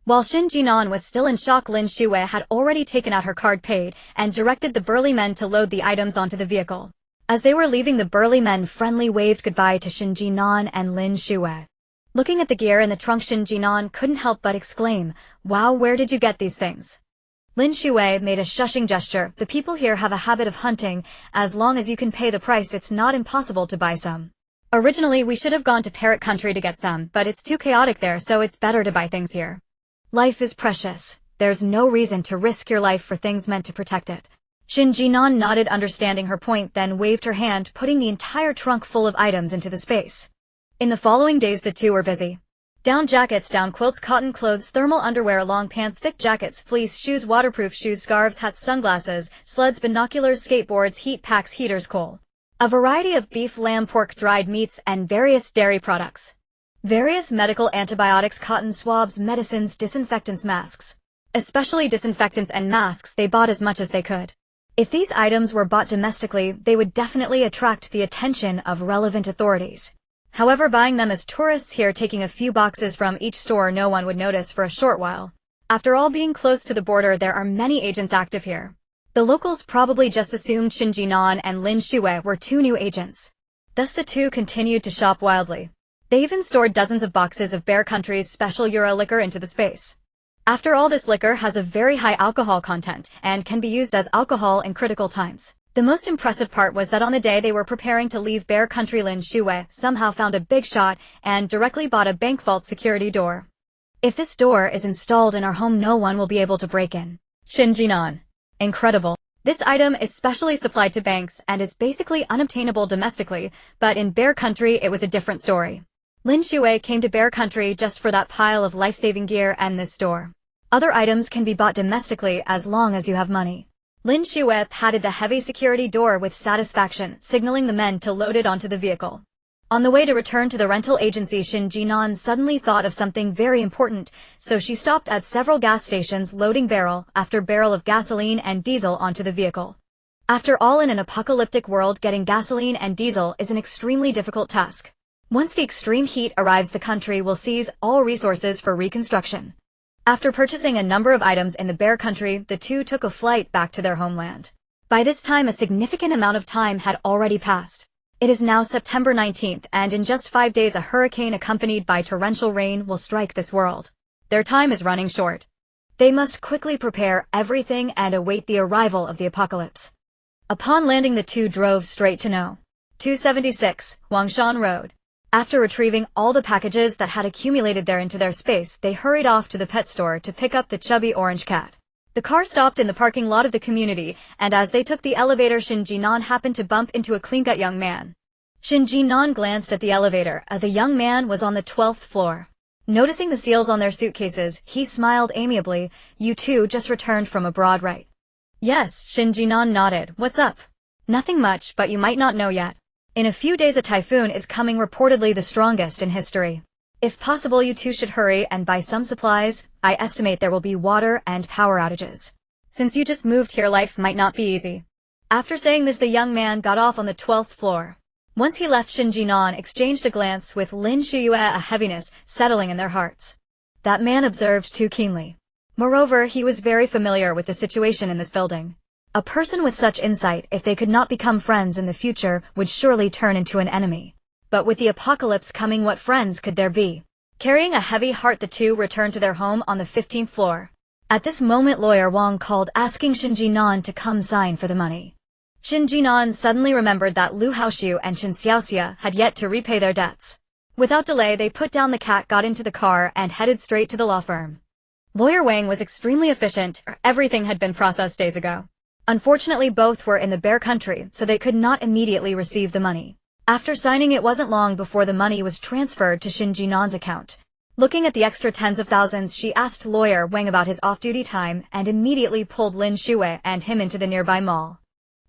While Shen Jin'an was still in shock, Lin Shuyue had already taken out her card, paid, and directed the burly men to load the items onto the vehicle. As they were leaving, the burly men friendly waved goodbye to Shen Jin'an and Lin Shuyue. Looking at the gear in the trunk, Shen Jin'an couldn't help but exclaim, "Wow, where did you get these things?" Lin Shuyue made a shushing gesture. "The people here have a habit of hunting. As long as you can pay the price, it's not impossible to buy some. Originally, we should have gone to Parrot Country to get some, but it's too chaotic there, so it's better to buy things here. Life is precious. There's no reason to risk your life for things meant to protect it." Shen Jin'an nodded, understanding her point, then waved her hand, putting the entire trunk full of items into the space. In the following days, the two were busy. Down jackets, down quilts, cotton clothes, thermal underwear, long pants, thick jackets, fleece, shoes, waterproof shoes, scarves, hats, sunglasses, sleds, binoculars, skateboards, heat packs, heaters, coal. A variety of beef, lamb, pork, dried meats, and various dairy products. Various medical antibiotics, cotton swabs, medicines, disinfectants, masks. Especially disinfectants and masks, they bought as much as they could. If these items were bought domestically, they would definitely attract the attention of relevant authorities. However, buying them as tourists here, taking a few boxes from each store, no one would notice for a short while. After all, being close to the border, there are many agents active here. The locals probably just assumed Shen Jin'an and Lin Shuyue were two new agents. Thus the two continued to shop wildly. They even stored dozens of boxes of Bear Country's special Euro liquor into the space. After all, this liquor has a very high alcohol content and can be used as alcohol in critical times. The most impressive part was that on the day they were preparing to leave Bear Country, Lin Shuyue somehow found a big shot and directly bought a bank vault security door. "If this door is installed in our home, no one will be able to break in." Shen Jin'an. Incredible. This item is specially supplied to banks and is basically unobtainable domestically, but in Bear Country it was a different story. Lin Shuyue came to Bear Country just for that pile of life-saving gear and this door. Other items can be bought domestically as long as you have money. Lin Shuyue patted the heavy security door with satisfaction, signaling the men to load it onto the vehicle. On the way to return to the rental agency, Shen Jin'an suddenly thought of something very important, so she stopped at several gas stations, loading barrel after barrel of gasoline and diesel onto the vehicle. After all, in an apocalyptic world, getting gasoline and diesel is an extremely difficult task. Once the extreme heat arrives, the country will seize all resources for reconstruction. After purchasing a number of items in the Bear Country, the two took a flight back to their homeland. By this time, a significant amount of time had already passed. It is now September 19th, and in just 5 days a hurricane accompanied by torrential rain will strike this world. Their time is running short. They must quickly prepare everything and await the arrival of the apocalypse. Upon landing, the two drove straight to No. 276, Wangshan Road. After retrieving all the packages that had accumulated there into their space, they hurried off to the pet store to pick up the chubby orange cat. The car stopped in the parking lot of the community, and as they took the elevator, Shen Jin'an happened to bump into a clean-cut young man. Shen Jin'an glanced at the elevator. The young man was on the 12th floor. Noticing the seals on their suitcases, he smiled amiably. "You two just returned from abroad, right?" "Yes," Shen Jin'an nodded. "What's up?" "Nothing much, but you might not know yet. In a few days a typhoon is coming, reportedly the strongest in history. If possible, you two should hurry and buy some supplies. I estimate there will be water and power outages. Since you just moved here, life might not be easy." After saying this, the young man got off on the 12th floor. Once he left, Shen Jin'an exchanged a glance with Lin Shuyue, a heaviness settling in their hearts. That man observed too keenly. Moreover, he was very familiar with the situation in this building. A person with such insight, if they could not become friends in the future, would surely turn into an enemy. But with the apocalypse coming, what friends could there be? Carrying a heavy heart, the two returned to their home on the 15th floor. At this moment, Lawyer Wang called, asking Shen Jin'an to come sign for the money. Shen Jin'an suddenly remembered that Lu Haoxiu and Chen Xiaoxia had yet to repay their debts. Without delay, they put down the cat, got into the car, and headed straight to the law firm. Lawyer Wang was extremely efficient. Everything had been processed days ago. Unfortunately, both were in the Bear Country, so they could not immediately receive the money. After signing, it wasn't long before the money was transferred to Shen Jin'an's account. Looking at the extra tens of thousands, she asked Lawyer Wang about his off-duty time and immediately pulled Lin Shuyue and him into the nearby mall.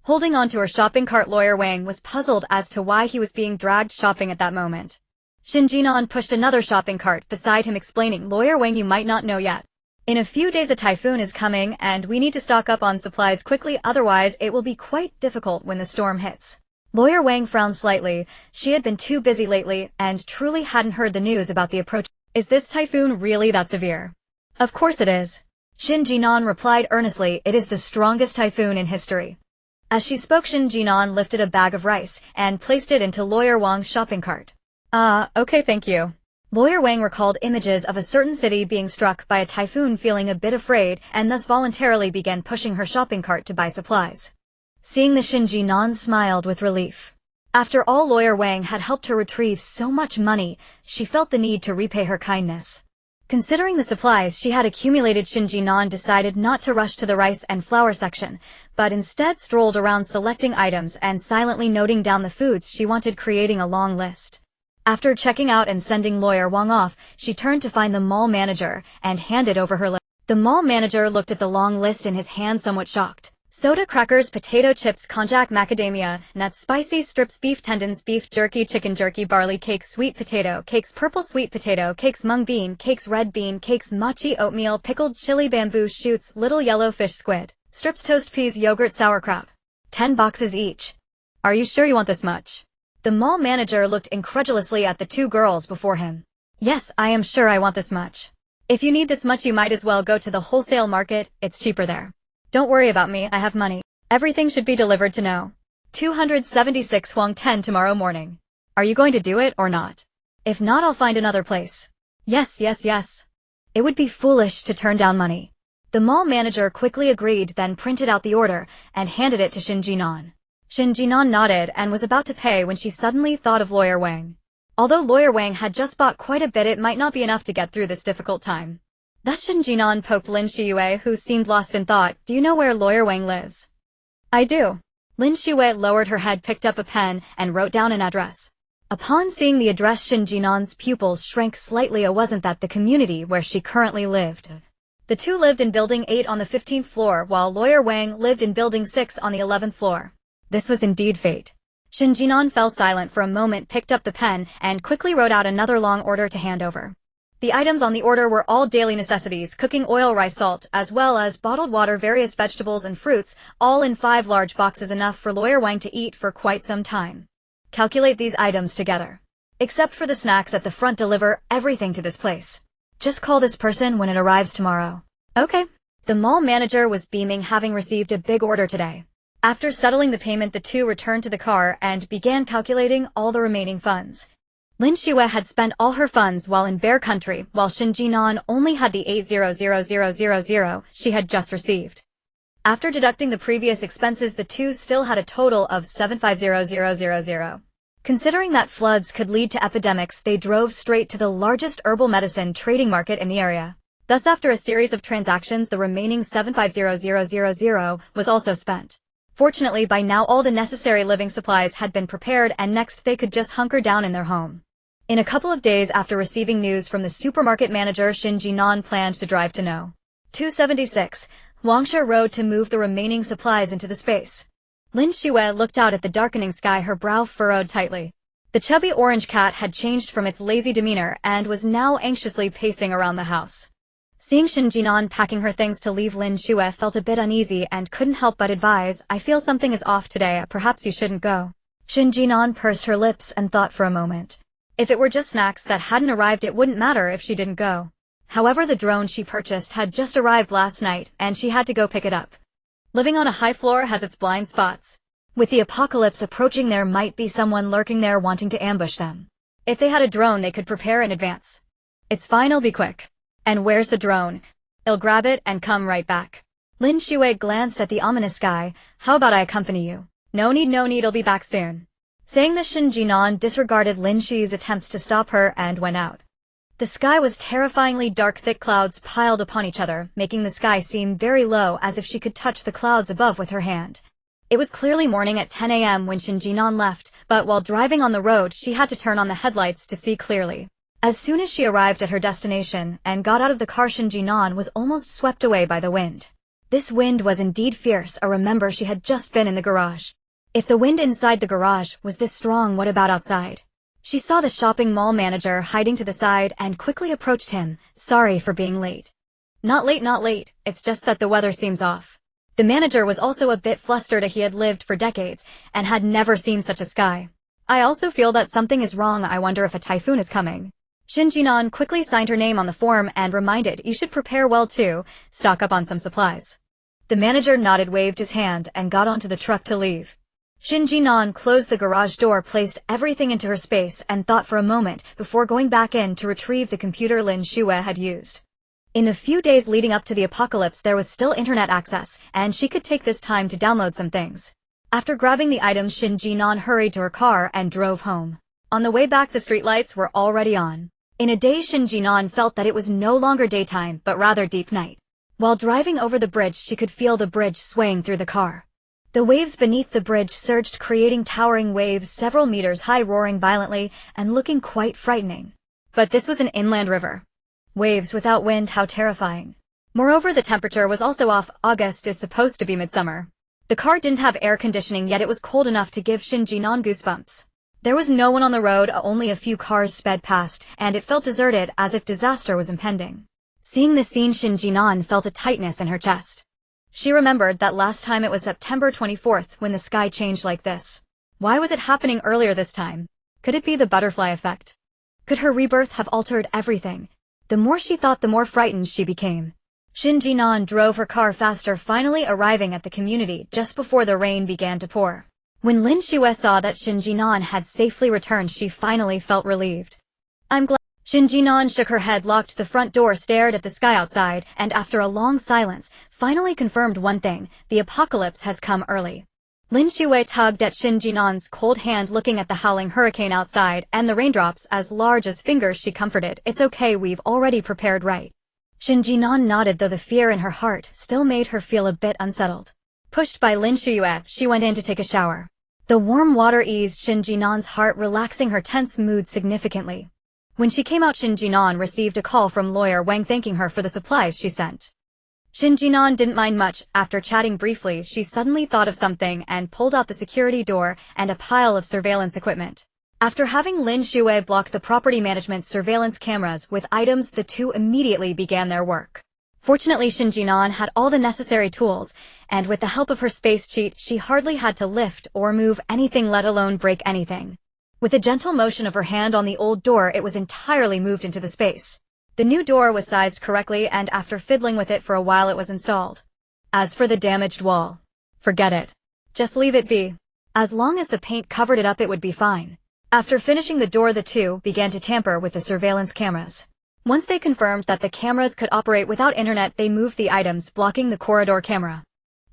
Holding onto her shopping cart, Lawyer Wang was puzzled as to why he was being dragged shopping at that moment. Shen Jin'an pushed another shopping cart beside him, explaining, "Lawyer Wang, you might not know yet. In a few days a typhoon is coming, and we need to stock up on supplies quickly, otherwise it will be quite difficult when the storm hits." Lawyer Wang frowned slightly. She had been too busy lately and truly hadn't heard the news about the approach. "Is this typhoon really that severe?" "Of course it is." Shen Jin'an replied earnestly, "It is the strongest typhoon in history." As she spoke, Shen Jin'an lifted a bag of rice and placed it into Lawyer Wang's shopping cart. Okay, thank you. Lawyer Wang recalled images of a certain city being struck by a typhoon, feeling a bit afraid, and thus voluntarily began pushing her shopping cart to buy supplies. Seeing this, Shen Jin'an smiled with relief. After all, Lawyer Wang had helped her retrieve so much money, she felt the need to repay her kindness. Considering the supplies she had accumulated, Shen Jin'an decided not to rush to the rice and flour section, but instead strolled around selecting items and silently noting down the foods she wanted, creating a long list. After checking out and sending Lawyer Wang off, she turned to find the mall manager and handed over her list. The mall manager looked at the long list in his hand, somewhat shocked. Soda, crackers, potato chips, konjac, macadamia, nuts, spicy strips, beef tendons, beef jerky, chicken jerky, barley cakes, sweet potato cakes, purple sweet potato cakes, mung bean cakes, red bean cakes, mochi oatmeal, pickled chili, bamboo shoots, little yellow fish, squid strips, toast peas, yogurt, sauerkraut. 10 boxes each. Are you sure you want this much? The mall manager looked incredulously at the two girls before him. Yes, I am sure I want this much. If you need this much, you might as well go to the wholesale market, it's cheaper there. Don't worry about me, I have money. Everything should be delivered to No. 276 Huang 10 tomorrow morning. Are you going to do it or not? If not, I'll find another place. Yes. It would be foolish to turn down money. The mall manager quickly agreed, then printed out the order and handed it to Shen Jin'an. Shen Jin'an nodded and was about to pay when she suddenly thought of Lawyer Wang. Although Lawyer Wang had just bought quite a bit, it might not be enough to get through this difficult time. Thus Shen Jin'an poked Lin Shuyue, who seemed lost in thought. Do you know where Lawyer Wang lives? I do. Lin Shuyue lowered her head, picked up a pen, and wrote down an address. Upon seeing the address, Shen Jin'an's pupils shrank slightly. Wasn't that the community where she currently lived? The two lived in Building 8 on the 15th floor, while Lawyer Wang lived in Building 6 on the 11th floor. This was indeed fate. Shen Jin'an fell silent for a moment, picked up the pen, and quickly wrote out another long order to hand over. The items on the order were all daily necessities: cooking oil, rice, salt, as well as bottled water, various vegetables and fruits, all in 5 large boxes, enough for Lawyer Wang to eat for quite some time. Calculate these items together. Except for the snacks at the front, deliver everything to this place. Just call this person when it arrives tomorrow. Okay. The mall manager was beaming, having received a big order today. After settling the payment, the two returned to the car and began calculating all the remaining funds. Lin Shuyue had spent all her funds while in Bear Country, while Shen Jin'an only had the 800,000 she had just received. After deducting the previous expenses, the two still had a total of 750,000. Considering that floods could lead to epidemics, they drove straight to the largest herbal medicine trading market in the area. Thus, after a series of transactions, the remaining 750,000 was also spent. Fortunately, by now all the necessary living supplies had been prepared, and next they could just hunker down in their home. In a couple of days after receiving news from the supermarket manager, Shen Jin'an planned to drive to No. 276 Huangsha Road to move the remaining supplies into the space. Lin Shuyue looked out at the darkening sky, her brow furrowed tightly. The chubby orange cat had changed from its lazy demeanor and was now anxiously pacing around the house. Seeing Shen Jin'an packing her things to leave, Lin Shuyue felt a bit uneasy and couldn't help but advise, I feel something is off today, perhaps you shouldn't go. Shen Jin'an pursed her lips and thought for a moment. If it were just snacks that hadn't arrived, it wouldn't matter if she didn't go. However, the drone she purchased had just arrived last night, and she had to go pick it up. Living on a high floor has its blind spots. With the apocalypse approaching, there might be someone lurking there wanting to ambush them. If they had a drone, they could prepare in advance. It's fine, I'll be quick. And where's the drone? I'll grab it and come right back. Lin Shuyue glanced at the ominous sky. How about I accompany you? No need, I'll be back soon. Saying this, Shen Jin'an disregarded Lin Shuyue's attempts to stop her and went out. The sky was terrifyingly dark, thick clouds piled upon each other, making the sky seem very low, as if she could touch the clouds above with her hand. It was clearly morning at 10 a.m. when Shen Jin'an left, but while driving on the road, she had to turn on the headlights to see clearly. As soon as she arrived at her destination and got out of the car, Shen Jin'an was almost swept away by the wind. This wind was indeed fierce. Remember, she had just been in the garage. If the wind inside the garage was this strong, what about outside? She saw the shopping mall manager hiding to the side and quickly approached him. Sorry for being late. Not late. It's just that the weather seems off. The manager was also a bit flustered. He had lived for decades and had never seen such a sky. I also feel that something is wrong. I wonder if a typhoon is coming. Shen Jin'an quickly signed her name on the form and reminded, you should prepare well too, stock up on some supplies. The manager nodded, waved his hand, and got onto the truck to leave. Shen Jin'an closed the garage door, placed everything into her space, and thought for a moment before going back in to retrieve the computer Lin Shuyue had used. In the few days leading up to the apocalypse, there was still internet access, and she could take this time to download some things. After grabbing the items, Shen Jin'an hurried to her car and drove home. On the way back, the streetlights were already on. In a daze, Shen Jin'an felt that it was no longer daytime, but rather deep night. While driving over the bridge, she could feel the bridge swaying through the car. The waves beneath the bridge surged, creating towering waves several meters high, roaring violently and looking quite frightening. But this was an inland river. Waves without wind, how terrifying. Moreover, the temperature was also off. August is supposed to be midsummer. The car didn't have air conditioning, yet it was cold enough to give Shen Jin'an goosebumps. There was no one on the road, only a few cars sped past, and it felt deserted, as if disaster was impending. Seeing the scene, Shen Jin'an felt a tightness in her chest. She remembered that last time it was September 24th when the sky changed like this. Why was it happening earlier this time? Could it be the butterfly effect? Could her rebirth have altered everything? The more she thought, the more frightened she became. Shen Jin'an drove her car faster, finally arriving at the community just before the rain began to pour. When Lin Shuyue saw that Shen Jin'an had safely returned, she finally felt relieved. I'm glad. Shen Jin'an shook her head, locked the front door, stared at the sky outside, and after a long silence, finally confirmed one thing: the apocalypse has come early. Lin Shuyue tugged at Shen Jin'an's cold hand, looking at the howling hurricane outside and the raindrops as large as fingers. She comforted, "It's okay, we've already prepared, right?" Shen Jin'an nodded, though the fear in her heart still made her feel a bit unsettled. Pushed by Lin Shuyue, she went in to take a shower. The warm water eased Shen Jin'an's heart, relaxing her tense mood significantly. When she came out, Shen Jin'an received a call from lawyer Wang thanking her for the supplies she sent. Shen Jin'an didn't mind much. After chatting briefly, she suddenly thought of something and pulled out the security door and a pile of surveillance equipment. After having Lin Shuyue block the property management surveillance cameras with items, the two immediately began their work. Fortunately, Shen Jin'an had all the necessary tools, and with the help of her space cheat, she hardly had to lift or move anything, let alone break anything. With a gentle motion of her hand on the old door, it was entirely moved into the space. The new door was sized correctly, and after fiddling with it for a while, it was installed. As for the damaged wall, forget it. Just leave it be. As long as the paint covered it up, it would be fine. After finishing the door, the two began to tamper with the surveillance cameras. Once they confirmed that the cameras could operate without internet, they moved the items, blocking the corridor camera.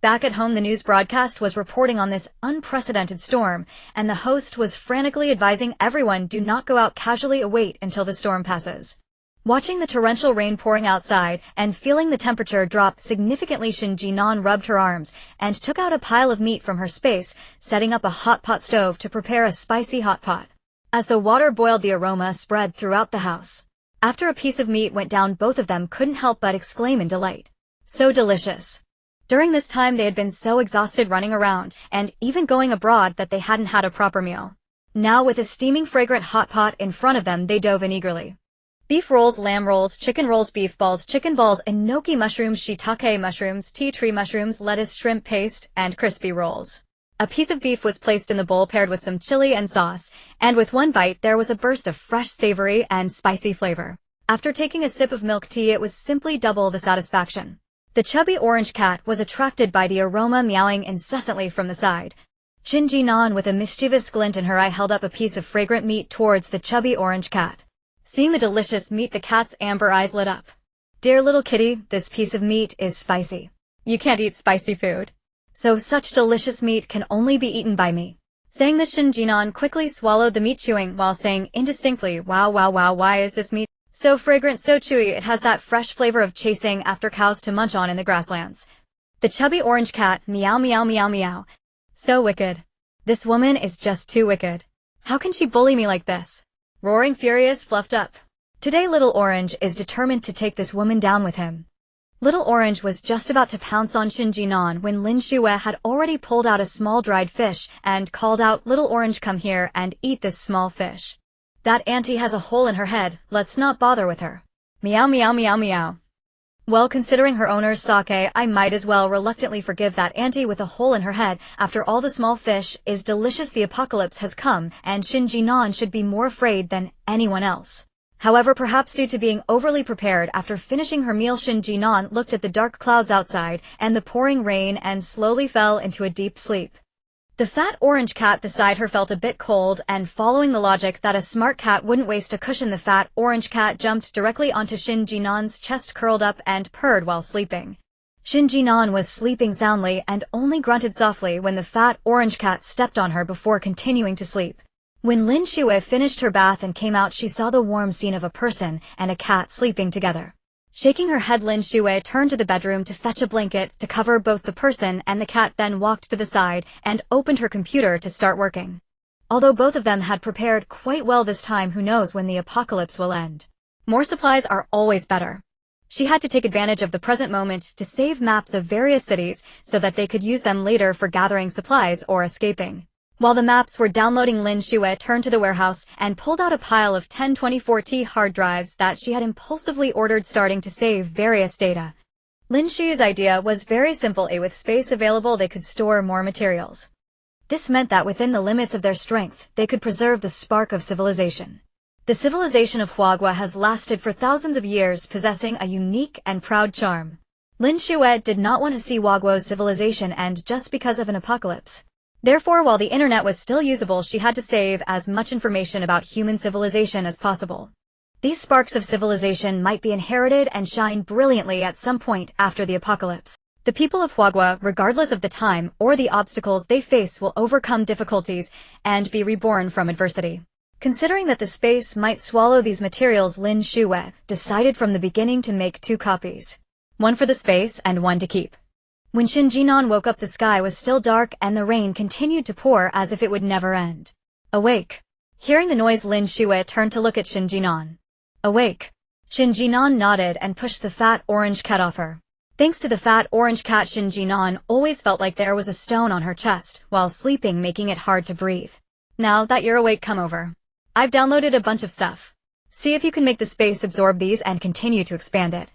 Back at home, the news broadcast was reporting on this unprecedented storm, and the host was frantically advising everyone, do not go out casually, await until the storm passes. Watching the torrential rain pouring outside and feeling the temperature drop significantly, Shen Jin'an rubbed her arms and took out a pile of meat from her space, setting up a hot pot stove to prepare a spicy hot pot. As the water boiled, the aroma spread throughout the house. After a piece of meat went down, both of them couldn't help but exclaim in delight. So delicious. During this time, they had been so exhausted running around and even going abroad that they hadn't had a proper meal. Now, with a steaming, fragrant hot pot in front of them, they dove in eagerly. Beef rolls, lamb rolls, chicken rolls, beef balls, chicken balls, enoki mushrooms, shiitake mushrooms, tea tree mushrooms, lettuce, shrimp paste, and crispy rolls. A piece of beef was placed in the bowl, paired with some chili and sauce, and with one bite there was a burst of fresh, savory, and spicy flavor. After taking a sip of milk tea, it was simply double the satisfaction. The chubby orange cat was attracted by the aroma, meowing incessantly from the side. Shen Jin'an, with a mischievous glint in her eye, held up a piece of fragrant meat towards the chubby orange cat. Seeing the delicious meat, the cat's amber eyes lit up. "Dear little kitty, this piece of meat is spicy. You can't eat spicy food. So such delicious meat can only be eaten by me." Saying this, Shen Jin'an quickly swallowed the meat, chewing while saying indistinctly, "Wow, wow, wow, why is this meat so fragrant, so chewy? It has that fresh flavor of chasing after cows to munch on in the grasslands." The chubby orange cat, meow, meow, meow, meow. So wicked. This woman is just too wicked. How can she bully me like this? Roaring furious, fluffed up. Today, Little Orange is determined to take this woman down with him. Little Orange was just about to pounce on Shen Jin'an when Lin Shuyue had already pulled out a small dried fish and called out, "Little Orange, come here and eat this small fish. That auntie has a hole in her head, let's not bother with her." Meow, meow, meow, meow. Well, considering her owner's sake, I might as well reluctantly forgive that auntie with a hole in her head. After all, the small fish is delicious. The apocalypse has come, and Shen Jin'an should be more afraid than anyone else. However, perhaps due to being overly prepared after finishing her meal, Shen Jin'an looked at the dark clouds outside and the pouring rain and slowly fell into a deep sleep. The fat orange cat beside her felt a bit cold, and following the logic that a smart cat wouldn't waste a cushion, the fat orange cat jumped directly onto Shen Jin'an's chest, curled up and purred while sleeping. Shen Jin'an was sleeping soundly and only grunted softly when the fat orange cat stepped on her before continuing to sleep. When Lin Shuyue finished her bath and came out, she saw the warm scene of a person and a cat sleeping together. Shaking her head, Lin Shuyue turned to the bedroom to fetch a blanket to cover both the person and the cat, then walked to the side and opened her computer to start working. Although both of them had prepared quite well this time, who knows when the apocalypse will end. More supplies are always better. She had to take advantage of the present moment to save maps of various cities so that they could use them later for gathering supplies or escaping. While the maps were downloading, Lin Shuyue turned to the warehouse and pulled out a pile of 1024T hard drives that she had impulsively ordered, starting to save various data. Lin Shuyue's idea was very simple. With space available, they could store more materials. This meant that within the limits of their strength, they could preserve the spark of civilization. The civilization of Huagua has lasted for thousands of years, possessing a unique and proud charm. Lin Shuyue did not want to see Huagua's civilization end just because of an apocalypse. Therefore, while the internet was still usable, she had to save as much information about human civilization as possible. These sparks of civilization might be inherited and shine brilliantly at some point after the apocalypse. The people of Huagua, regardless of the time or the obstacles they face, will overcome difficulties and be reborn from adversity. Considering that the space might swallow these materials, Lin Shuyue decided from the beginning to make 2 copies. One for the space and one to keep. When Shen Jin'an woke up, the sky was still dark and the rain continued to pour as if it would never end. Awake. Hearing the noise, Lin Shuyue turned to look at Shen Jin'an. Awake. Shen Jin'an nodded and pushed the fat orange cat off her. Thanks to the fat orange cat, Shen Jin'an always felt like there was a stone on her chest while sleeping, making it hard to breathe. Now that you're awake, come over. I've downloaded a bunch of stuff. See if you can make the space absorb these and continue to expand it.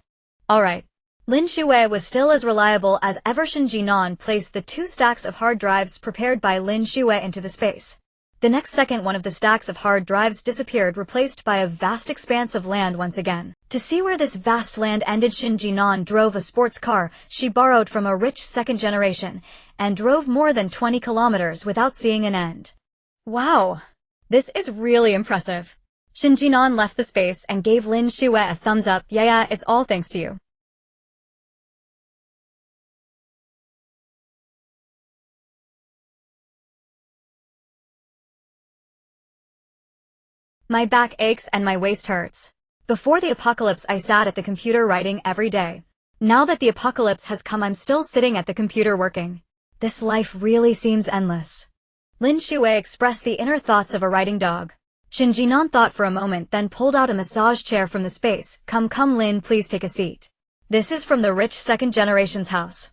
Alright. Lin Shuyue was still as reliable as ever. Shen Jin'an placed the 2 stacks of hard drives prepared by Lin Shuyue into the space. The next second, one of the stacks of hard drives disappeared, replaced by a vast expanse of land once again. To see where this vast land ended, Shen Jin'an drove a sports car she borrowed from a rich second generation and drove more than 20 kilometers without seeing an end. Wow! This is really impressive. Shen Jin'an left the space and gave Lin Shuyue a thumbs up. Yeah, it's all thanks to you. My back aches and my waist hurts. Before the apocalypse, I sat at the computer writing every day. Now that the apocalypse has come, I'm still sitting at the computer working. This life really seems endless. Lin Shuyue expressed the inner thoughts of a writing dog. Shen Jin'an thought for a moment, then pulled out a massage chair from the space. Come, Lin, please take a seat. This is from the rich second generation's house.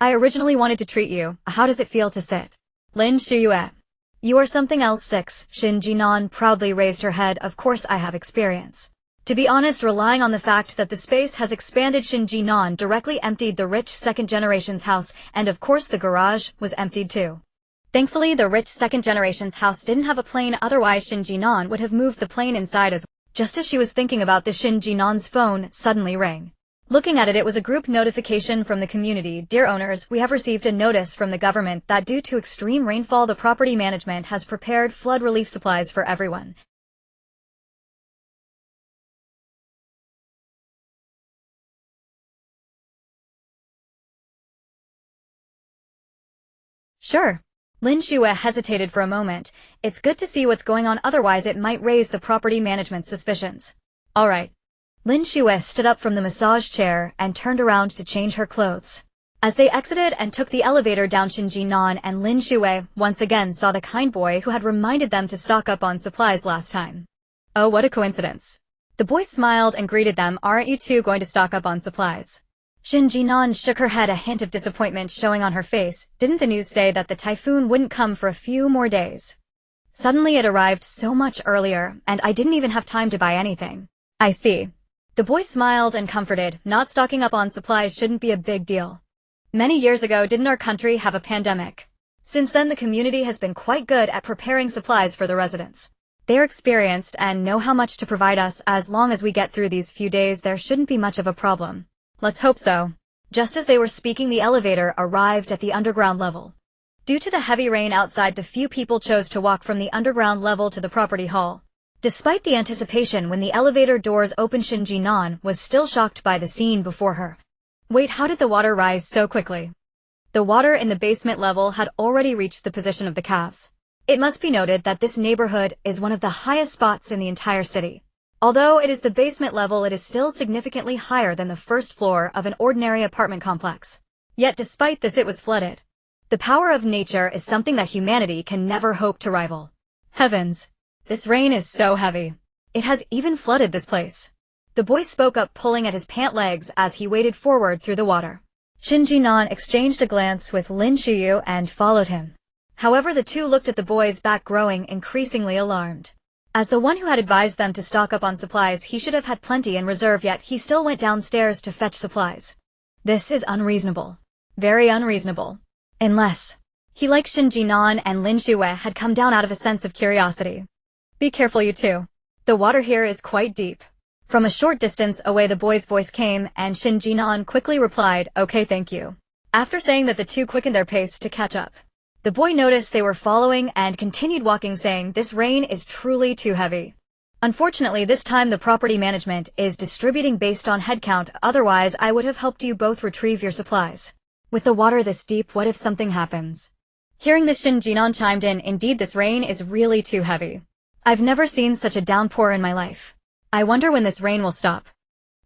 I originally wanted to treat you. How does it feel to sit? Lin Shuyue. You are something else. 6. Shen Jin'an proudly raised her head. Of course I have experience. To be honest, relying on the fact that the space has expanded, Shen Jin'an directly emptied the rich second generation's house, and of course the garage was emptied too. Thankfully, the rich second generation's house didn't have a plane, otherwise Shen Jin'an would have moved the plane inside as well. Just as she was thinking about this, Shen Jin'an's phone suddenly rang. Looking at it, it was a group notification from the community. Dear owners, we have received a notice from the government that due to extreme rainfall, the property management has prepared flood relief supplies for everyone. Sure. Lin Shuyue hesitated for a moment. It's good to see what's going on, otherwise it might raise the property management's suspicions. Alright. Lin Shuyue stood up from the massage chair and turned around to change her clothes. As they exited and took the elevator down, Shen Jin'an and Lin Shuyue once again saw the kind boy who had reminded them to stock up on supplies last time. Oh, what a coincidence. The boy smiled and greeted them. Aren't you two going to stock up on supplies? Shen Jin'an shook her head, a hint of disappointment showing on her face. Didn't the news say that the typhoon wouldn't come for a few more days? Suddenly it arrived so much earlier, and I didn't even have time to buy anything. I see. The boy smiled and comforted. Not stocking up on supplies shouldn't be a big deal. Many years ago, didn't our country have a pandemic? Since then, the community has been quite good at preparing supplies for the residents. They're experienced and know how much to provide us. As long as we get through these few days, there shouldn't be much of a problem. Let's hope so. Just as they were speaking, the elevator arrived at the underground level. Due to the heavy rain outside, the few people chose to walk from the underground level to the property hall. Despite the anticipation, when the elevator doors opened, Shen Jin'an was still shocked by the scene before her. Wait, how did the water rise so quickly? The water in the basement level had already reached the position of the calves. It must be noted that this neighborhood is one of the highest spots in the entire city. Although it is the basement level, it is still significantly higher than the first floor of an ordinary apartment complex. Yet despite this, it was flooded. The power of nature is something that humanity can never hope to rival. Heavens! This rain is so heavy. It has even flooded this place. The boy spoke up, pulling at his pant legs as he waded forward through the water. Shen Jin'an exchanged a glance with Lin Shuyue and followed him. However, the two looked at the boy's back, growing increasingly alarmed. As the one who had advised them to stock up on supplies, he should have had plenty in reserve, yet he still went downstairs to fetch supplies. This is unreasonable. Very unreasonable. Unless he, like Shen Jin'an and Lin Shuyue, had come down out of a sense of curiosity. Be careful, you two. The water here is quite deep. From a short distance away, the boy's voice came, and Shen Jin'an quickly replied, "Okay, thank you." After saying that, the two quickened their pace to catch up. The boy noticed they were following and continued walking, saying, "This rain is truly too heavy." Unfortunately, this time the property management is distributing based on headcount, otherwise I would have helped you both retrieve your supplies. With the water this deep, what if something happens? Hearing this, Shen Jin'an chimed in, "Indeed, this rain is really too heavy. I've never seen such a downpour in my life. I wonder when this rain will stop.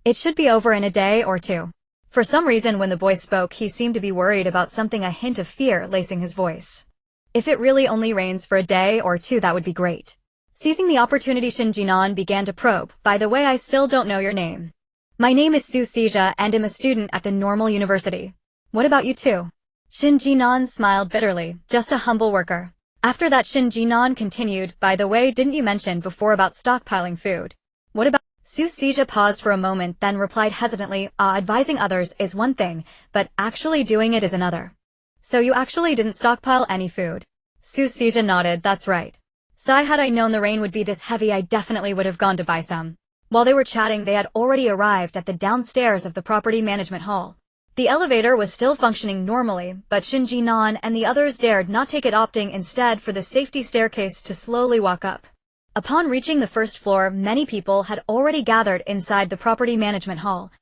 It should be over in a day or two." For some reason, when the boy spoke, he seemed to be worried about something, a hint of fear lacing his voice. If it really only rains for a day or two, that would be great. Seizing the opportunity, Shen Jin'an began to probe. "By the way, I still don't know your name." "My name is Sucija and am a student at the Normal University." "What about you two?" Shen Jin'an smiled bitterly. "Just a humble worker." After that, Shen Jin'an continued, "By the way, didn't you mention before about stockpiling food? What about—" Sucija paused for a moment, then replied hesitantly, "Advising others is one thing, but actually doing it is another." "So you actually didn't stockpile any food?" Sucija nodded. "That's right. Sai, had I known the rain would be this heavy, I definitely would have gone to buy some." While they were chatting, they had already arrived at the downstairs of the property management hall. The elevator was still functioning normally, but Shen Jin'an and the others dared not take it, opting instead for the safety staircase to slowly walk up. Upon reaching the first floor, many people had already gathered inside the property management hall.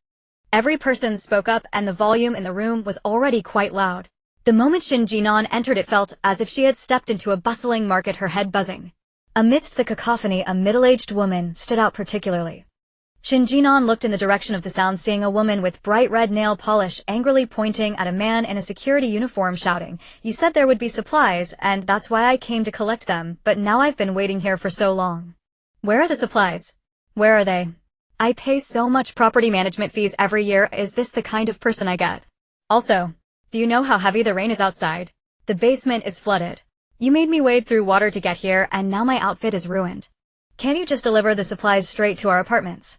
Every person spoke up, and the volume in the room was already quite loud. The moment Shen Jin'an entered, it felt as if she had stepped into a bustling market, her head buzzing. Amidst the cacophony, a middle-aged woman stood out particularly. Shen Jin'an looked in the direction of the sound, seeing a woman with bright red nail polish angrily pointing at a man in a security uniform, shouting, "You said there would be supplies, and that's why I came to collect them, but now I've been waiting here for so long. Where are the supplies? Where are they? I pay so much property management fees every year. Is this the kind of person I get? Also, do you know how heavy the rain is outside? The basement is flooded. You made me wade through water to get here, and now my outfit is ruined. Can't you just deliver the supplies straight to our apartments?"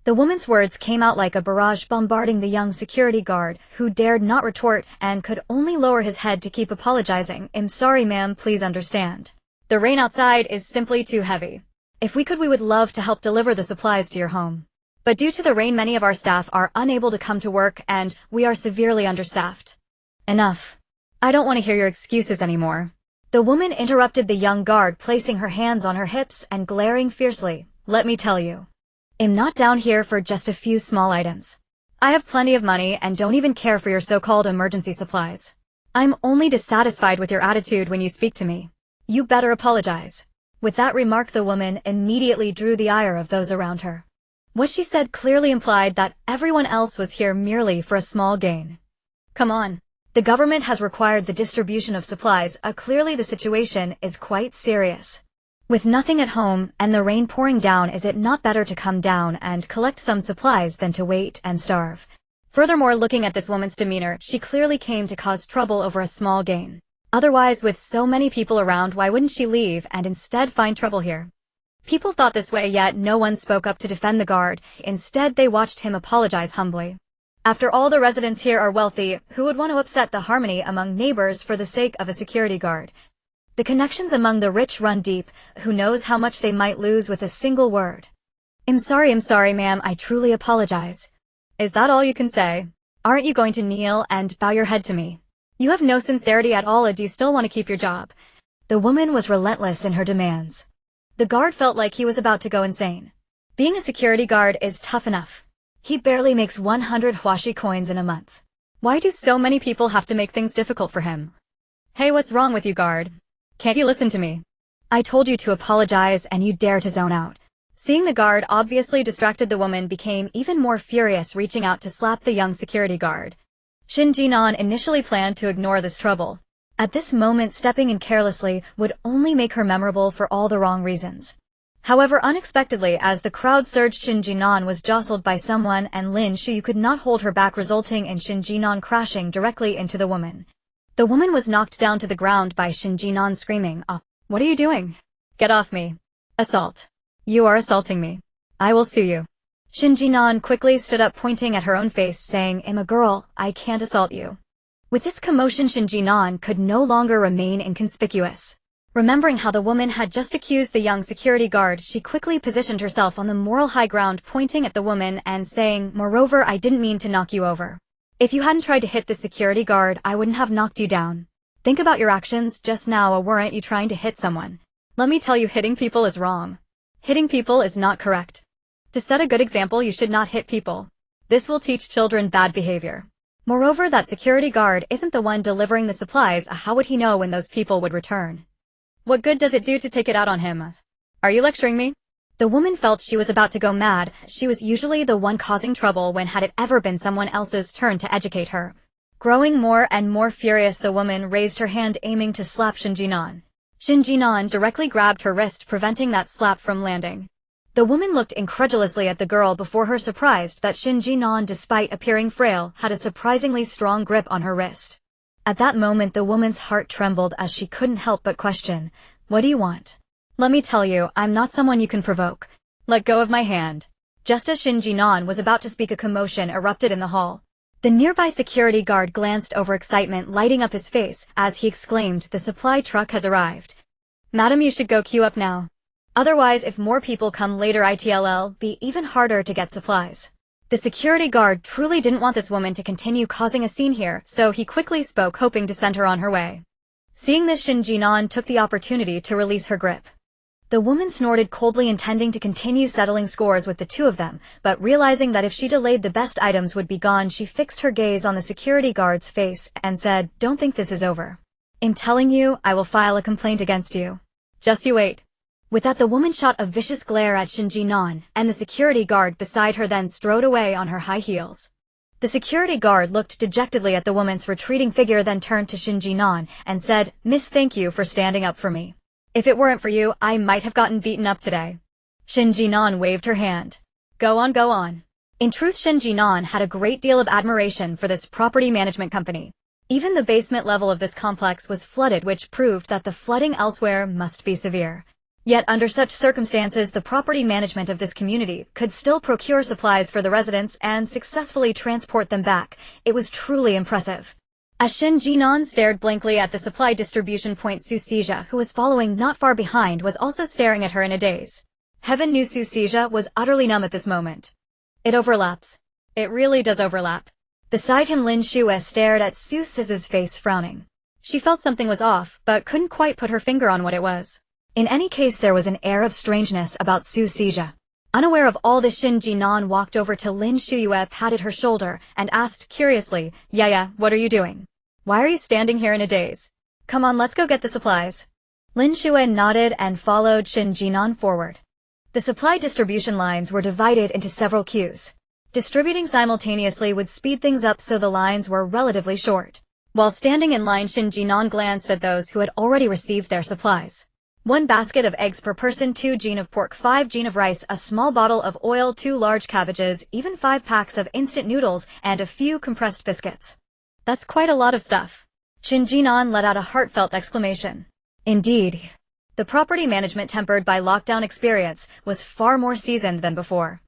The woman's words came out like a barrage, bombarding the young security guard, who dared not retort and could only lower his head to keep apologizing. "I'm sorry, ma'am, please understand. The rain outside is simply too heavy. If we could, we would love to help deliver the supplies to your home. But due to the rain, many of our staff are unable to come to work, and we are severely understaffed." "Enough. I don't want to hear your excuses anymore." The woman interrupted the young guard, placing her hands on her hips and glaring fiercely. "Let me tell you. I'm not down here for just a few small items. I have plenty of money and don't even care for your so-called emergency supplies. I'm only dissatisfied with your attitude when you speak to me. You better apologize." With that remark, the woman immediately drew the ire of those around her. What she said clearly implied that everyone else was here merely for a small gain. "Come on. The government has required the distribution of supplies. Clearly the situation is quite serious. With nothing at home and the rain pouring down, is it not better to come down and collect some supplies than to wait and starve?" Furthermore, looking at this woman's demeanor, she clearly came to cause trouble over a small gain. Otherwise, with so many people around, why wouldn't she leave and instead find trouble here? People thought this way, yet no one spoke up to defend the guard. Instead, they watched him apologize humbly. After all, the residents here are wealthy. Who would want to upset the harmony among neighbors for the sake of a security guard? The connections among the rich run deep, who knows how much they might lose with a single word. I'm sorry, ma'am, I truly apologize. Is that all you can say? Aren't you going to kneel and bow your head to me? You have no sincerity at all, or do you still want to keep your job? The woman was relentless in her demands. The guard felt like he was about to go insane. Being a security guard is tough enough. He barely makes 100 huashi coins in a month. Why do so many people have to make things difficult for him? Hey, what's wrong with you, guard? Can't you listen to me? I told you to apologize and you dare to zone out. Seeing the guard obviously distracted, the woman became even more furious, reaching out to slap the young security guard. Shen Jin'an initially planned to ignore this trouble. At this moment, stepping in carelessly would only make her memorable for all the wrong reasons. However, unexpectedly, as the crowd surged, Shen Jin'an was jostled by someone and Lin Shuyue could not hold her back, resulting in Shen Jin'an crashing directly into the woman. The woman was knocked down to the ground by Shen Jin'an screaming, "Oh, what are you doing? Get off me. Assault. You are assaulting me. I will sue you." Shen Jin'an quickly stood up, pointing at her own face, saying, "I'm a girl, I can't assault you." With this commotion, Shen Jin'an could no longer remain inconspicuous. Remembering how the woman had just accused the young security guard, she quickly positioned herself on the moral high ground, pointing at the woman and saying, "Moreover, I didn't mean to knock you over. If you hadn't tried to hit the security guard, I wouldn't have knocked you down. Think about your actions just now, or weren't you trying to hit someone? Let me tell you, hitting people is wrong. Hitting people is not correct. To set a good example, you should not hit people. This will teach children bad behavior. Moreover, that security guard isn't the one delivering the supplies. How would he know when those people would return? What good does it do to take it out on him? Are you lecturing me?" The woman felt she was about to go mad. She was usually the one causing trouble when had it ever been someone else's turn to educate her. Growing more and more furious, the woman raised her hand, aiming to slap Shen Jin'an. Shen Jin'an directly grabbed her wrist, preventing that slap from landing. The woman looked incredulously at the girl before her, surprised that Shen Jin'an, despite appearing frail, had a surprisingly strong grip on her wrist. At that moment, the woman's heart trembled as she couldn't help but question, "What do you want? Let me tell you, I'm not someone you can provoke. Let go of my hand." Just as Shen Jin'an was about to speak, a commotion erupted in the hall. The nearby security guard glanced over, excitement lighting up his face as he exclaimed, "The supply truck has arrived. Madam, you should go queue up now. Otherwise, if more people come later, it'll be even harder to get supplies." The security guard truly didn't want this woman to continue causing a scene here, so he quickly spoke, hoping to send her on her way. Seeing this, Shen Jin'an took the opportunity to release her grip. The woman snorted coldly, intending to continue settling scores with the two of them, but realizing that if she delayed, the best items would be gone, she fixed her gaze on the security guard's face and said, "Don't think this is over. I'm telling you, I will file a complaint against you. Just you wait." With that, the woman shot a vicious glare at Shen Jin'an, and the security guard beside her then strode away on her high heels. The security guard looked dejectedly at the woman's retreating figure, then turned to Shen Jin'an and said, "Miss, thank you for standing up for me. If it weren't for you, I might have gotten beaten up today." Shen Jin'an waved her hand. Go on, go on." In truth, Shen Jin'an had a great deal of admiration for this property management company. Even the basement level of this complex was flooded, which proved that the flooding elsewhere must be severe. Yet under such circumstances, the property management of this community could still procure supplies for the residents and successfully transport them back. It was truly impressive. As Shen Jin'an stared blankly at the supply distribution point, Susija, who was following not far behind, was also staring at her in a daze. Heaven knew Susija was utterly numb at this moment. It overlaps. It really does overlap. Beside him, Lin Shuyue stared at Susija's face, frowning. She felt something was off, but couldn't quite put her finger on what it was. In any case, there was an air of strangeness about Susija. Unaware of all this, Shen Jin'an walked over to Lin Shuyue, patted her shoulder, and asked curiously, Yeah, what are you doing? Why are you standing here in a daze? Come on, let's go get the supplies." Lin Shuyue nodded and followed Shen Jin'an forward. The supply distribution lines were divided into several queues. Distributing simultaneously would speed things up, so the lines were relatively short. While standing in line, Shen Jin'an glanced at those who had already received their supplies. 1 basket of eggs per person, 2 jin of pork, 5 jin of rice, a small bottle of oil, 2 large cabbages, even 5 packs of instant noodles, and a few compressed biscuits. That's quite a lot of stuff. Shen Jin'an let out a heartfelt exclamation. Indeed. The property management, tempered by lockdown experience, was far more seasoned than before.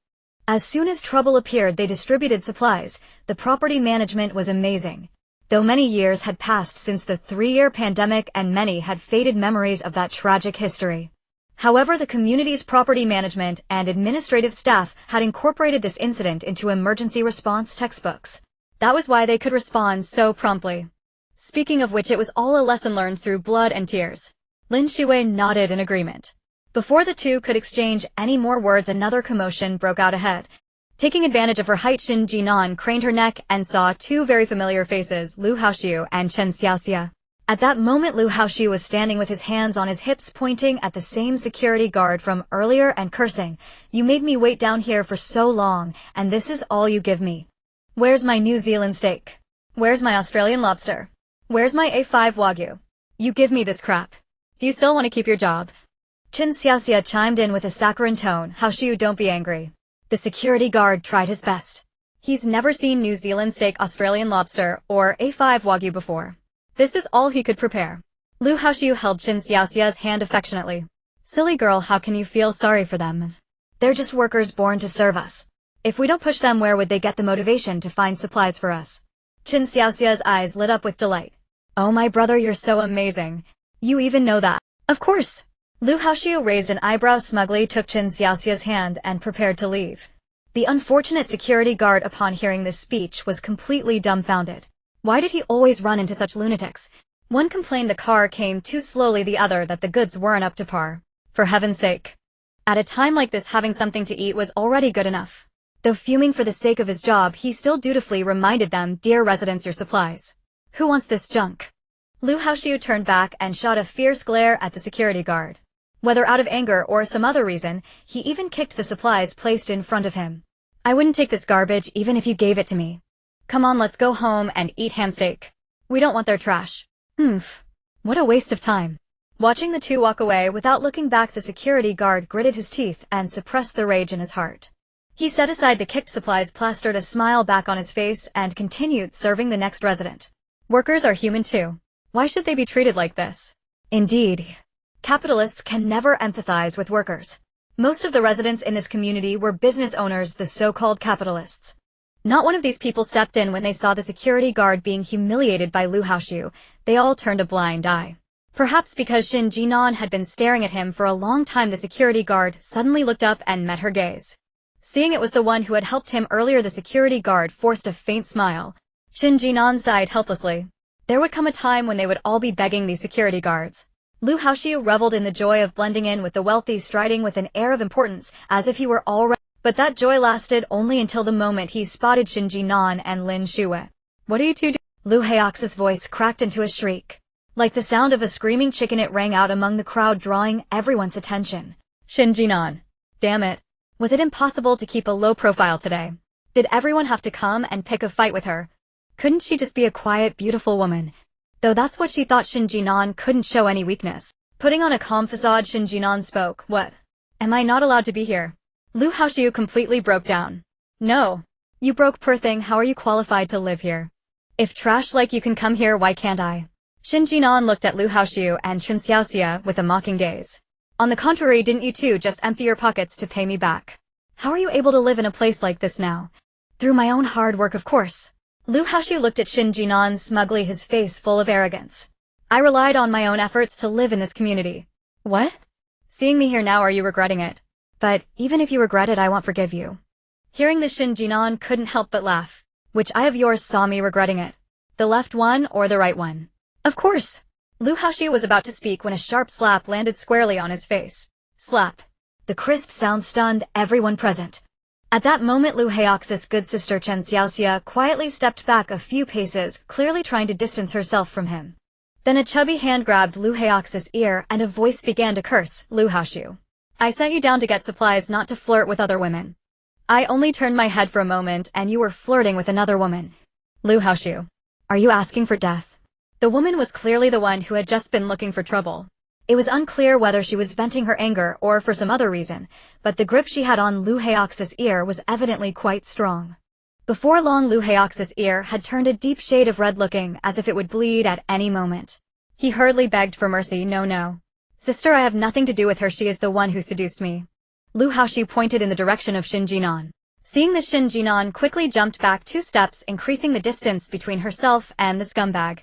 As soon as trouble appeared, they distributed supplies. The property management was amazing. though many years had passed since the 3-year pandemic and many had faded memories of that tragic history. However, the community's property management and administrative staff had incorporated this incident into emergency response textbooks. That was why they could respond so promptly. Speaking of which, it was all a lesson learned through blood and tears. Lin Shuyue nodded in agreement. Before the two could exchange any more words, another commotion broke out ahead. Taking advantage of her height, Shen Jin'an craned her neck and saw two very familiar faces, Lu Haoxiu and Chen Xiaoxia. At that moment, Lu Haoxiu was standing with his hands on his hips, pointing at the same security guard from earlier and cursing, "You made me wait down here for so long, and this is all you give me. Where's my New Zealand steak? Where's my Australian lobster? Where's my A5 Wagyu? You give me this crap. Do you still want to keep your job?" Chen Xiaoxia chimed in with a saccharine tone, "Haoxiu, don't be angry." The security guard tried his best. He's never seen New Zealand steak, Australian lobster, or A5 Wagyu before. This is all he could prepare. Lu Haoxiu held Chen Xiaoxia's hand affectionately. "Silly girl, how can you feel sorry for them? They're just workers born to serve us. If we don't push them, where would they get the motivation to find supplies for us?" Chen Xiaoxia's eyes lit up with delight. "Oh, my brother, you're so amazing. You even know that." "Of course." Lu Haoxiu raised an eyebrow, smugly took Chen Xiaoxia's hand and prepared to leave. The unfortunate security guard, upon hearing this speech, was completely dumbfounded. Why did he always run into such lunatics? One complained the car came too slowly, the other that the goods weren't up to par. For heaven's sake. At a time like this, having something to eat was already good enough. Though fuming for the sake of his job, he still dutifully reminded them, "Dear residents, your supplies. Who wants this junk?" Lu Haoxiu turned back and shot a fierce glare at the security guard. Whether out of anger or some other reason, he even kicked the supplies placed in front of him. "I wouldn't take this garbage even if you gave it to me. Come on, let's go home and eat ham steak. We don't want their trash." What a waste of time. Watching the two walk away without looking back, the security guard gritted his teeth and suppressed the rage in his heart. He set aside the kicked supplies, plastered a smile back on his face, and continued serving the next resident. Workers are human too. Why should they be treated like this? Indeed, capitalists can never empathize with workers. Most of the residents in this community were business owners, the so-called capitalists. Not one of these people stepped in when they saw the security guard being humiliated by Lu Haoxiu. They all turned a blind eye. Perhaps because Shen Jin'an had been staring at him for a long time, the security guard suddenly looked up and met her gaze. Seeing it was the one who had helped him earlier, the security guard forced a faint smile. Shen Jin'an sighed helplessly. There would come a time when they would all be begging these security guards. Lu Haoxiu reveled in the joy of blending in with the wealthy, striding with an air of importance, as if he were already. But that joy lasted only until the moment he spotted Shen Jin'an and Lin Shuyue. "What are you two doing?" Lu Haoxiu's voice cracked into a shriek. Like the sound of a screaming chicken, it rang out among the crowd, drawing everyone's attention. Shen Jin'an. Damn it. Was it impossible to keep a low profile today? Did everyone have to come and pick a fight with her? Couldn't she just be a quiet, beautiful woman? Though that's what she thought. Shen Jin'an couldn't show any weakness. Putting on a calm facade, Shen Jin'an spoke. "What? Am I not allowed to be here?" Lu Haoxiu completely broke down. "No. You broke, poor thing. How are you qualified to live here? If trash like you can come here, why can't I?" Shen Jin'an looked at Lu Haoxiu and Chen Xiaoxia with a mocking gaze. "On the contrary, didn't you two just empty your pockets to pay me back? How are you able to live in a place like this now?" "Through my own hard work, of course." Lu Haoxiu looked at Shen Jin'an smugly, his face full of arrogance. "I relied on my own efforts to live in this community." "What? Seeing me here now, are you regretting it? But even if you regret it, I won't forgive you." Hearing this, Shen Jin'an couldn't help but laugh. "Which eye of yours saw me regretting it? The left one or the right one?" "Of course." Lu Haoxiu was about to speak when a sharp slap landed squarely on his face. Slap. The crisp sound stunned everyone present. At that moment, Lu Haoxiu's good sister Chen Xiaoxia quietly stepped back a few paces, clearly trying to distance herself from him. Then a chubby hand grabbed Lu Haoxiu's ear and a voice began to curse. "Lu Haoxiu, I sent you down to get supplies, not to flirt with other women. I only turned my head for a moment and you were flirting with another woman. Lu Haoxiu, are you asking for death?" The woman was clearly the one who had just been looking for trouble. It was unclear whether she was venting her anger or for some other reason, but the grip she had on Lu Haoxiu's ear was evidently quite strong. Before long, Lu Haoxiu's ear had turned a deep shade of red, looking as if it would bleed at any moment. He hurriedly begged for mercy. No. Sister, I have nothing to do with her. She is the one who seduced me." Lu Haoxiu pointed in the direction of Shen Jin'an. Seeing this, Shen Jin'an quickly jumped back 2 steps, increasing the distance between herself and the scumbag.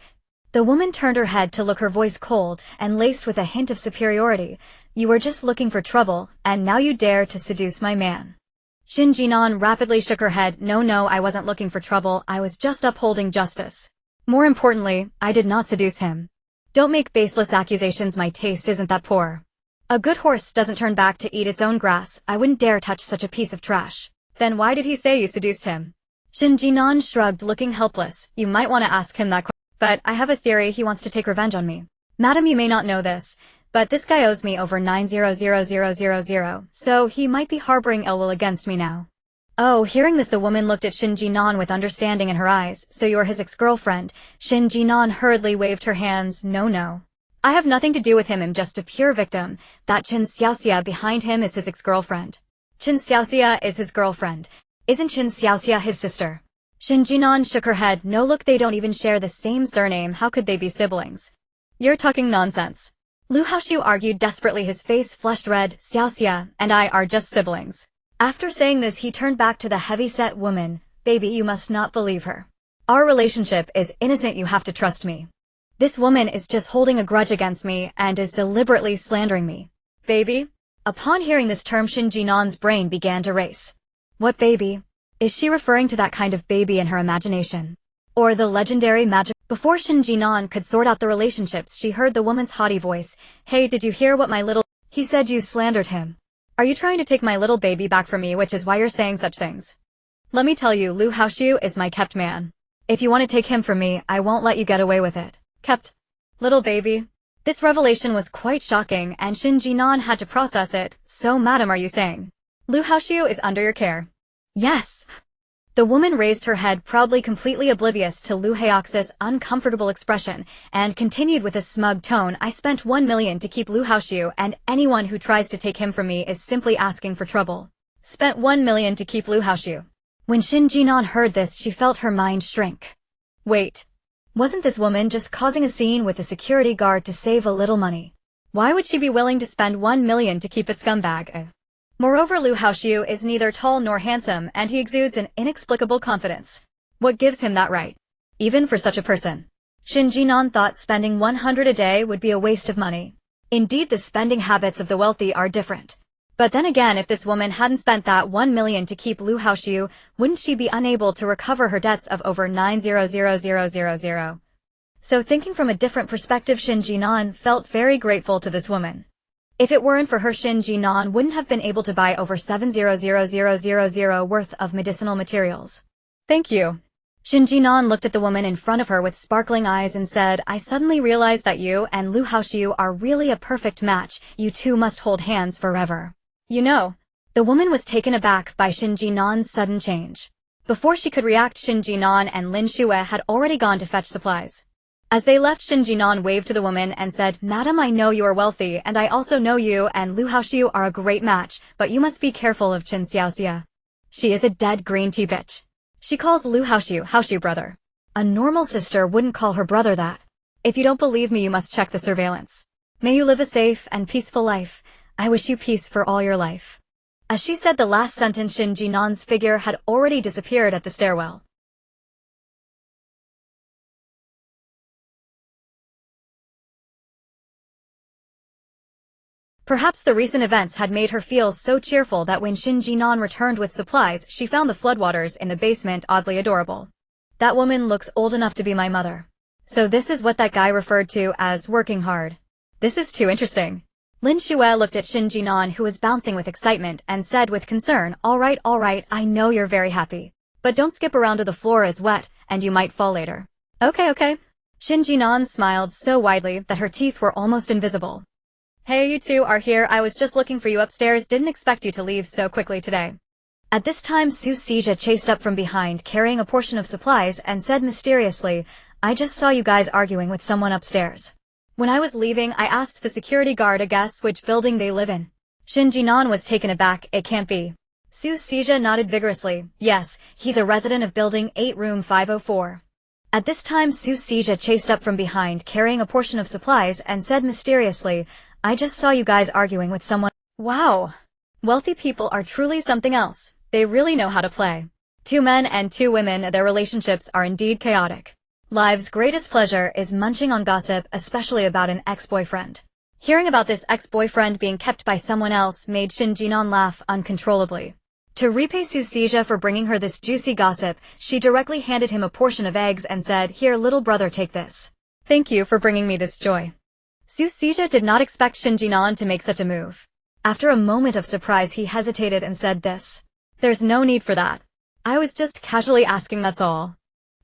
The woman turned her head to look, her voice cold and laced with a hint of superiority. "You were just looking for trouble, and now you dare to seduce my man." Shen Jin'an rapidly shook her head. No, I wasn't looking for trouble, I was just upholding justice. More importantly, I did not seduce him. Don't make baseless accusations, my taste isn't that poor. A good horse doesn't turn back to eat its own grass, I wouldn't dare touch such a piece of trash. Then why did he say you seduced him? Shen Jin'an shrugged, looking helpless. You might want to ask him that question. But I have a theory he wants to take revenge on me. Madam, you may not know this, but this guy owes me over 900,000, so he might be harboring ill will against me now. Oh, hearing this, the woman looked at Shen Jin'an with understanding in her eyes. So you're his ex-girlfriend. Shen Jin'an hurriedly waved her hands. No. I have nothing to do with him, I'm just a pure victim. That Chen Xiaoxia behind him is his ex-girlfriend. Chen Xiaoxia is his girlfriend. Isn't Chen Xiaoxia his sister? Shen Jin'an shook her head. No, look, they don't even share the same surname, how could they be siblings? You're talking nonsense. Lu Haoxiu argued desperately, his face flushed red. Xiaoxia and I are just siblings. After saying this, he turned back to the heavy-set woman. Baby, you must not believe her. Our relationship is innocent, you have to trust me. This woman is just holding a grudge against me and is deliberately slandering me. Baby? Upon hearing this term, Shen Jin'an's brain began to race. What baby? Is she referring to that kind of baby in her imagination? Or the legendary magic? Before Shen Jin'an could sort out the relationships, she heard the woman's haughty voice. Hey, did you hear what my little... He said you slandered him. Are you trying to take my little baby back from me, which is why you're saying such things? Let me tell you, Lu Haoxiu is my kept man. If you want to take him from me, I won't let you get away with it. Kept. Little baby. This revelation was quite shocking, and Shen Jin'an had to process it. So, madam, are you saying Lu Haoxiu is under your care? Yes. The woman raised her head proudly, completely oblivious to Lu Haoxiu's uncomfortable expression, and continued with a smug tone. I spent 1 million to keep Lu Haoxiu, and anyone who tries to take him from me is simply asking for trouble. Spent 1 million to keep Lu Haoxiu. When Shen Jin'an heard this, she felt her mind shrink. Wait. Wasn't this woman just causing a scene with a security guard to save a little money? Why would she be willing to spend 1 million to keep a scumbag? Moreover, Lu Haoxiu is neither tall nor handsome, and he exudes an inexplicable confidence. What gives him that right? Even for such a person. Shen Jin'an thought spending 100 a day would be a waste of money. Indeed, the spending habits of the wealthy are different. But then again, if this woman hadn't spent that 1 million to keep Lu Haoxiu, wouldn't she be unable to recover her debts of over 900,000? So thinking from a different perspective, Shen Jin'an felt very grateful to this woman. If it weren't for her, Shen Jin'an wouldn't have been able to buy over 700,000 worth of medicinal materials. Thank you. Shen Jin'an looked at the woman in front of her with sparkling eyes and said, I suddenly realized that you and Lu Haoxiu are really a perfect match. You two must hold hands forever. You know. The woman was taken aback by Shen Jin'an's sudden change. Before she could react, Shen Jin'an and Lin Shuyue had already gone to fetch supplies. As they left, Shen Jin'an waved to the woman and said, Madam, I know you are wealthy, and I also know you and Lu Haoxiu are a great match, but you must be careful of Chen Xiaoxia. She is a dead green tea bitch. She calls Lu Haoxiu brother. A normal sister wouldn't call her brother that. If you don't believe me, you must check the surveillance. May you live a safe and peaceful life. I wish you peace for all your life. As she said the last sentence, Shen Jin'an's figure had already disappeared at the stairwell. Perhaps the recent events had made her feel so cheerful that when Shen Jin'an returned with supplies, she found the floodwaters in the basement oddly adorable. That woman looks old enough to be my mother. So this is what that guy referred to as working hard. This is too interesting. Lin Shuyue looked at Shen Jin'an, who was bouncing with excitement, and said with concern, all right, I know you're very happy. But don't skip around to the floor is wet, and you might fall later. Okay. Shen Jin'an smiled so widely that her teeth were almost invisible. Hey, you two are here. I was just looking for you upstairs. Didn't expect you to leave so quickly today. At this time, Su Sijia chased up from behind, carrying a portion of supplies, and said mysteriously, I just saw you guys arguing with someone upstairs. When I was leaving, I asked the security guard a guess which building they live in. Shen Jin'an was taken aback. It can't be. Su Sijia nodded vigorously. Yes, he's a resident of building 8 room 504. At this time, Su Sijia chased up from behind, carrying a portion of supplies, and said mysteriously, I just saw you guys arguing with someone. Wow. Wealthy people are truly something else. They really know how to play. 2 men and 2 women, their relationships are indeed chaotic. Life's greatest pleasure is munching on gossip, especially about an ex-boyfriend. Hearing about this ex-boyfriend being kept by someone else made Shen Jin'an laugh uncontrollably. To repay Suzija for bringing her this juicy gossip, she directly handed him a portion of eggs and said, "Here, little brother, take this. Thank you for bringing me this joy." Suzija did not expect Shen Jin'an to make such a move. After a moment of surprise, he hesitated and said this. "There's no need for that. I was just casually asking, that's all."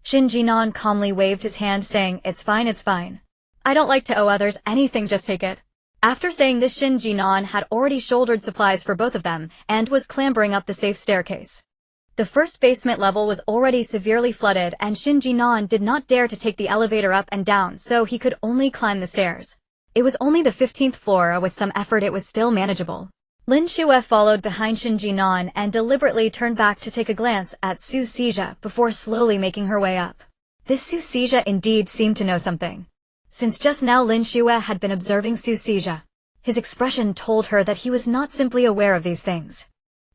Shen Jin'an calmly waved his hand saying, "It's fine, it's fine. I don't like to owe others anything, just take it." After saying this, Shen Jin'an had already shouldered supplies for both of them and was clambering up the safe staircase. The first basement level was already severely flooded and Shen Jin'an did not dare to take the elevator up and down, so he could only climb the stairs. It was only the 15th floor, with some effort it was still manageable. Lin Shuyue followed behind Shen Jin'an and deliberately turned back to take a glance at Suzija before slowly making her way up. This Suzija indeed seemed to know something. Since just now Lin Shuyue had been observing Suzija. His expression told her that he was not simply aware of these things.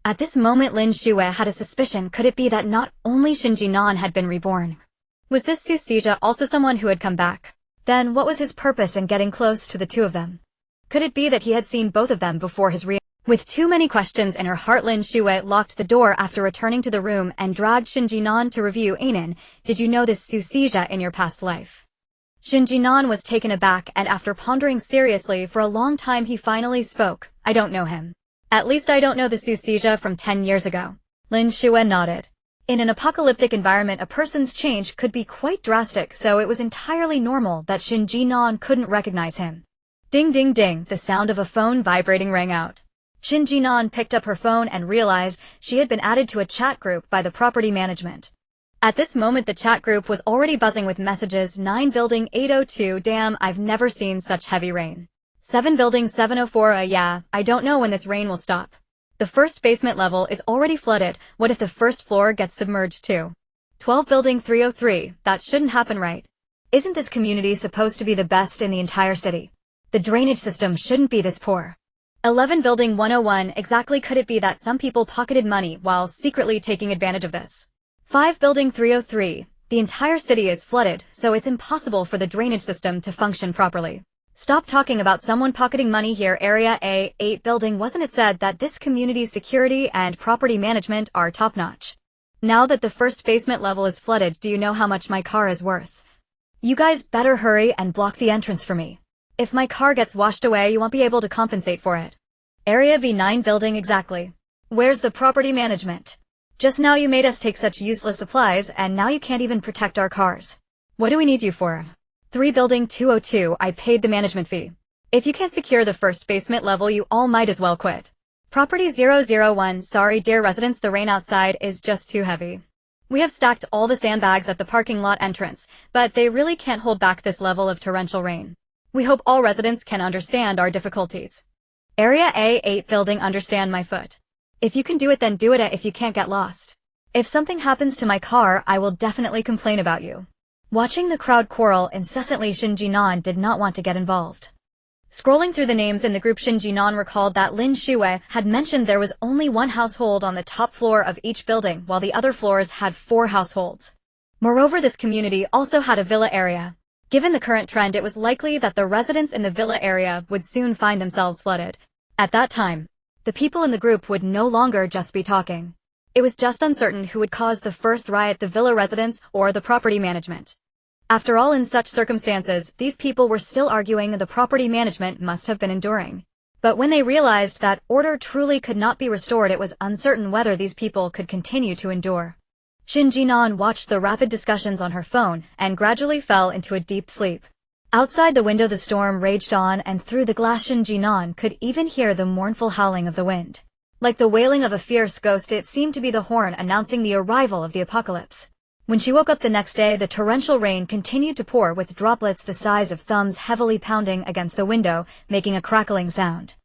At this moment Lin Shuyue had a suspicion. Could it be that not only Shen Jin'an had been reborn? Was this Suzija also someone who had come back? Then what was his purpose in getting close to the two of them? Could it be that he had seen both of them before his With too many questions in her heart, Lin Shuyue locked the door after returning to the room and dragged Shen Jin'an to review. "Anan, did you know this Suzija in your past life?" Shen Jin'an was taken aback, and after pondering seriously for a long time he finally spoke. "I don't know him. At least I don't know the Suzija from 10 years ago." Lin Shuyue nodded. In an apocalyptic environment, a person's change could be quite drastic, so it was entirely normal that Shen Jin'an couldn't recognize him. Ding ding ding, the sound of a phone vibrating rang out. Shen Jin'an picked up her phone and realized she had been added to a chat group by the property management. At this moment the chat group was already buzzing with messages. 9 building 802, damn, I've never seen such heavy rain. 7 building 704, yeah, I don't know when this rain will stop. The first basement level is already flooded, what if the first floor gets submerged too? 12 building 303, that shouldn't happen, right? Isn't this community supposed to be the best in the entire city? The drainage system shouldn't be this poor. 11 building 101, exactly, could it be that some people pocketed money while secretly taking advantage of this? 5 building 303, the entire city is flooded, so it's impossible for the drainage system to function properly. Stop talking about someone pocketing money here. Area A, 8 building, wasn't it said that this community's security and property management are top-notch? Now that the first basement level is flooded, do you know how much my car is worth? You guys better hurry and block the entrance for me. If my car gets washed away, you won't be able to compensate for it. Area V9 building, exactly. Where's the property management? Just now you made us take such useless supplies, and now you can't even protect our cars. What do we need you for? 3 building 202, I paid the management fee. If you can't secure the first basement level, you all might as well quit. Property 001, sorry dear residents, the rain outside is just too heavy. We have stacked all the sandbags at the parking lot entrance, but they really can't hold back this level of torrential rain. We hope all residents can understand our difficulties. Area A8 building, understand my foot. If you can do it, then do it. If you can't, get lost. If something happens to my car, I will definitely complain about you. Watching the crowd quarrel incessantly, Shen Jin'an did not want to get involved. Scrolling through the names in the group, Shen Jin'an recalled that Lin Shuyue had mentioned there was only 1 household on the top floor of each building, while the other floors had 4 households. Moreover, this community also had a villa area. Given the current trend, it was likely that the residents in the villa area would soon find themselves flooded. At that time, the people in the group would no longer just be talking. It was just uncertain who would cause the first riot, the villa residents or the property management. After all, in such circumstances, these people were still arguing and the property management must have been enduring. But when they realized that order truly could not be restored, it was uncertain whether these people could continue to endure. Shen Jin'an watched the rapid discussions on her phone and gradually fell into a deep sleep. Outside the window the storm raged on, and through the glass Shen Jin'an could even hear the mournful howling of the wind. Like the wailing of a fierce ghost, it seemed to be the horn announcing the arrival of the apocalypse. When she woke up the next day, the torrential rain continued to pour, with droplets the size of thumbs heavily pounding against the window, making a crackling sound.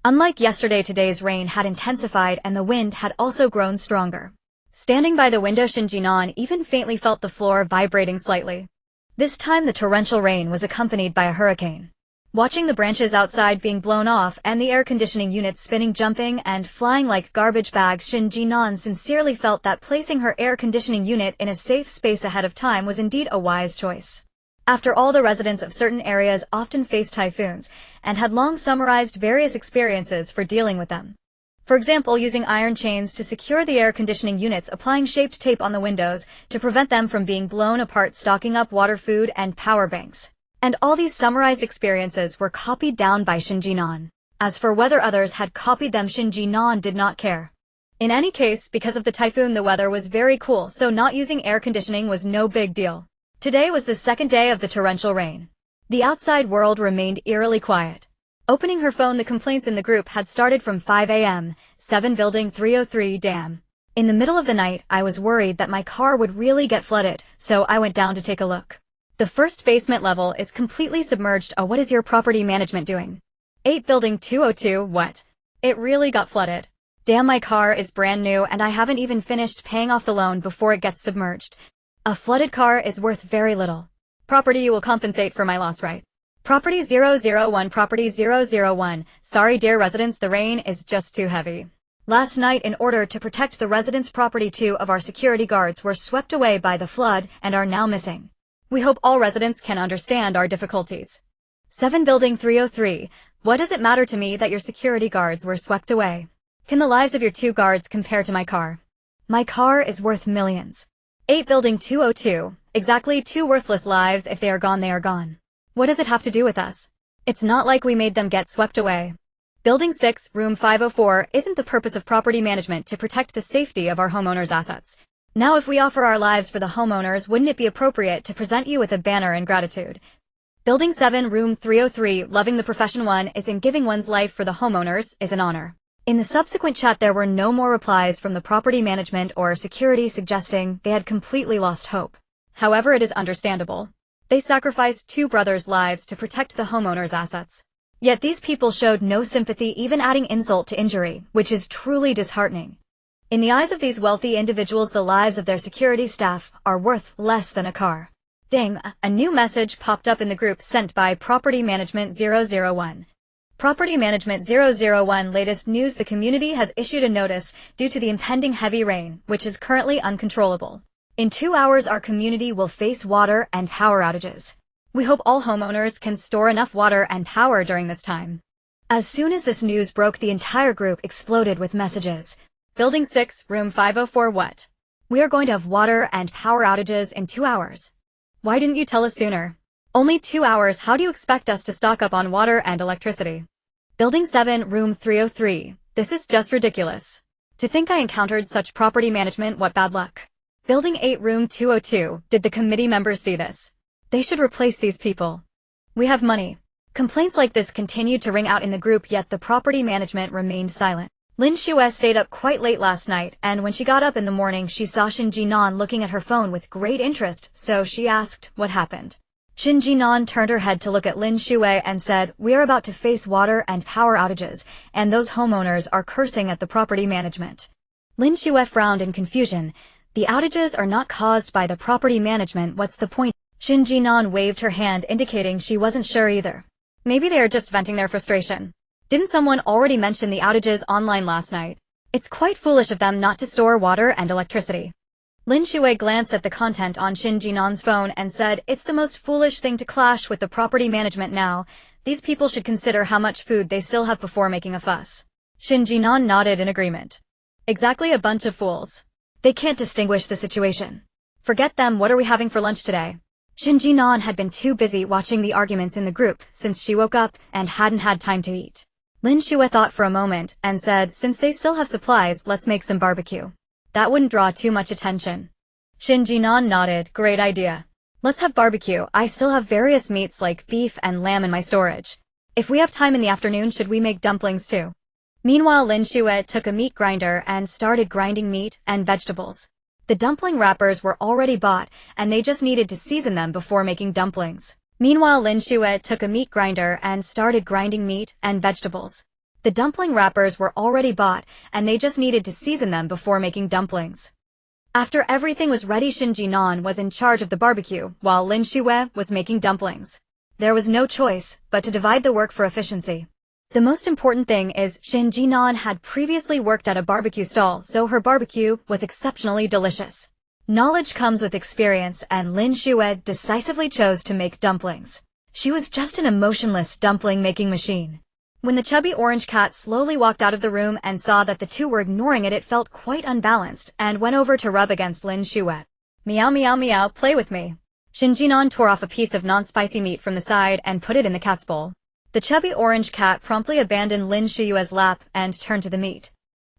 Unlike yesterday, today's rain had intensified and the wind had also grown stronger. Standing by the window, Shen Jin'an even faintly felt the floor vibrating slightly. This time the torrential rain was accompanied by a hurricane. Watching the branches outside being blown off and the air conditioning units spinning, jumping, and flying like garbage bags, Shen Jin'an sincerely felt that placing her air conditioning unit in a safe space ahead of time was indeed a wise choice. After all, the residents of certain areas often face typhoons, and had long summarized various experiences for dealing with them. For example, using iron chains to secure the air conditioning units, applying shaped tape on the windows to prevent them from being blown apart, stocking up water, food, and power banks. And all these summarized experiences were copied down by Shen Jin'an. As for whether others had copied them, Shen Jin'an did not care. In any case, because of the typhoon, the weather was very cool, so not using air conditioning was no big deal. Today was the second day of the torrential rain. The outside world remained eerily quiet. Opening her phone, the complaints in the group had started from 5 a.m., 7 Building 303 Dam. In the middle of the night, I was worried that my car would really get flooded, so I went down to take a look. The first basement level is completely submerged. Oh, what is your property management doing? 8 Building 202, what? It really got flooded. Damn, my car is brand new and I haven't even finished paying off the loan before it gets submerged. A flooded car is worth very little. Property will compensate for my loss, right? Property 001, Property 001, sorry dear residents, the rain is just too heavy. Last night, in order to protect the residents' property, 2 of our security guards were swept away by the flood and are now missing. We hope all residents can understand our difficulties. 7 Building 303, what does it matter to me that your security guards were swept away? Can the lives of your 2 guards compare to my car? My car is worth millions. 8 Building 202, exactly 2 worthless lives. If they are gone, they are gone. What does it have to do with us? It's not like we made them get swept away. Building 6, Room 504, isn't the purpose of property management to protect the safety of our homeowners' assets? Now, if we offer our lives for the homeowners, wouldn't it be appropriate to present you with a banner in gratitude? Building 7, Room 303, loving the profession one is in, giving one's life for the homeowners is an honor. In the subsequent chat, there were no more replies from the property management or security, suggesting they had completely lost hope. However, it is understandable. They sacrificed 2 brothers' lives to protect the homeowners' assets. Yet these people showed no sympathy, even adding insult to injury, which is truly disheartening. In the eyes of these wealthy individuals, the lives of their security staff are worth less than a car. Ding, a new message popped up in the group sent by Property Management 001. Property Management 001, latest news: the community has issued a notice due to the impending heavy rain, which is currently uncontrollable. In 2 hours, our community will face water and power outages. We hope all homeowners can store enough water and power during this time. As soon as this news broke, the entire group exploded with messages. Building 6, Room 504, what? We are going to have water and power outages in 2 hours. Why didn't you tell us sooner? Only 2 hours, how do you expect us to stock up on water and electricity? Building 7, Room 303, this is just ridiculous. To think I encountered such property management, what bad luck. Building 8, Room 202, did the committee members see this? They should replace these people. We have money. Complaints like this continued to ring out in the group, yet the property management remained silent. Lin Shuyue stayed up quite late last night, and when she got up in the morning, she saw Shen Jin'an looking at her phone with great interest, so she asked what happened. Shen Jin'an turned her head to look at Lin Shuyue and said, we are about to face water and power outages, and those homeowners are cursing at the property management. Lin Shuyue frowned in confusion. The outages are not caused by the property management, what's the point? Shen Jin'an waved her hand, indicating she wasn't sure either. Maybe they are just venting their frustration. Didn't someone already mention the outages online last night? It's quite foolish of them not to store water and electricity. Lin Shuyue glanced at the content on Shen Jin'an's phone and said, it's the most foolish thing to clash with the property management now. These people should consider how much food they still have before making a fuss. Shen Jin'an nodded in agreement. Exactly, a bunch of fools. They can't distinguish the situation. Forget them, what are we having for lunch today? Shen Jin'an had been too busy watching the arguments in the group since she woke up and hadn't had time to eat. Lin Shuyue thought for a moment and said, since they still have supplies, let's make some barbecue. That wouldn't draw too much attention. Shen Jin'an nodded, great idea. Let's have barbecue. I still have various meats like beef and lamb in my storage. If we have time in the afternoon, should we make dumplings too? Meanwhile, Lin Shuyue took a meat grinder and started grinding meat and vegetables. The dumpling wrappers were already bought, and they just needed to season them before making dumplings. Meanwhile, Lin Shuyue took a meat grinder and started grinding meat and vegetables. The dumpling wrappers were already bought, and they just needed to season them before making dumplings. After everything was ready, Shen Jin'an was in charge of the barbecue, while Lin Shuyue was making dumplings. There was no choice but to divide the work for efficiency. The most important thing is Shen Jin'an had previously worked at a barbecue stall, so her barbecue was exceptionally delicious. Knowledge comes with experience, and Lin Shuyue decisively chose to make dumplings. She was just an emotionless dumpling-making machine. When the chubby orange cat slowly walked out of the room and saw that the two were ignoring it felt quite unbalanced and went over to rub against Lin Shuyue. Meow meow meow, play with me. Shen Jin'an tore off a piece of non-spicy meat from the side and put it in the cat's bowl. The chubby orange cat promptly abandoned Lin Shuyue's lap and turned to the meat.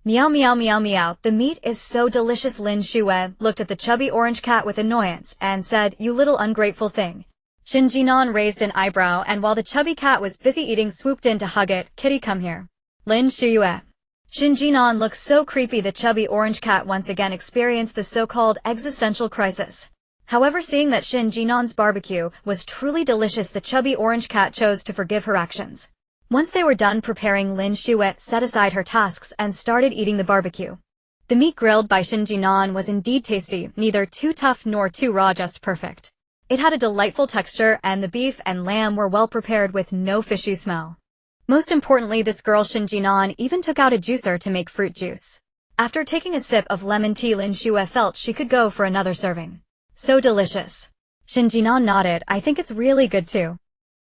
Meow meow meow meow, the meat is so delicious. Lin Shuyue looked at the chubby orange cat with annoyance and said, "You little ungrateful thing." Shen Jin'an raised an eyebrow, and while the chubby cat was busy eating, swooped in to hug it. "Kitty, come here." Lin Shuyue. Shen Jin'an looked so creepy. The chubby orange cat once again experienced the so-called existential crisis. However, seeing that Shen Jin'an's barbecue was truly delicious, the chubby orange cat chose to forgive her actions. Once they were done preparing, Lin Shuyue set aside her tasks and started eating the barbecue. The meat grilled by Shen Jin'an was indeed tasty, neither too tough nor too raw, just perfect. It had a delightful texture, and the beef and lamb were well prepared with no fishy smell. Most importantly, this girl Shen Jin'an even took out a juicer to make fruit juice. After taking a sip of lemon tea, Lin Shuyue felt she could go for another serving. So delicious. Shen Jin'an nodded. "I think it's really good too."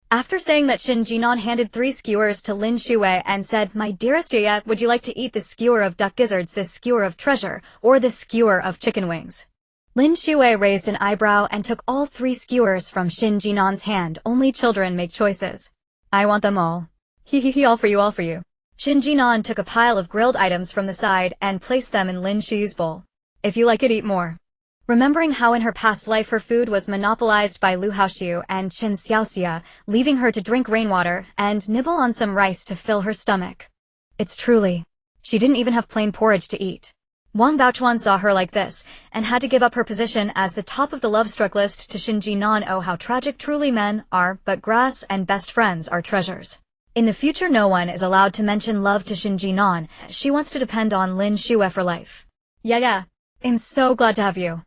After saying that, Shen Jin'an handed 3 skewers to Lin Shuyue and said, "My dearest Yaya, would you like to eat this skewer of duck gizzards, this skewer of treasure, or this skewer of chicken wings?" Lin Shuyue raised an eyebrow and took all 3 skewers from Shen Jin'an's hand. Only children make choices. "I want them all." He, all for you, all for you. Shen Jin'an took a pile of grilled items from the side and placed them in Lin Shuyue's bowl. "If you like it, eat more." Remembering how in her past life her food was monopolized by Lu Haoxiu and Chen Xiaoxia, leaving her to drink rainwater and nibble on some rice to fill her stomach. It's truly. She didn't even have plain porridge to eat. Wang Baochuan saw her like this, and had to give up her position as the top of the love-struck list to Shen Jin'an. Oh, how tragic truly men are, but grass and best friends are treasures. In the future, no one is allowed to mention love to Shen Jin'an. She wants to depend on Lin Shuyue for life. Yeah. I'm so glad to have you.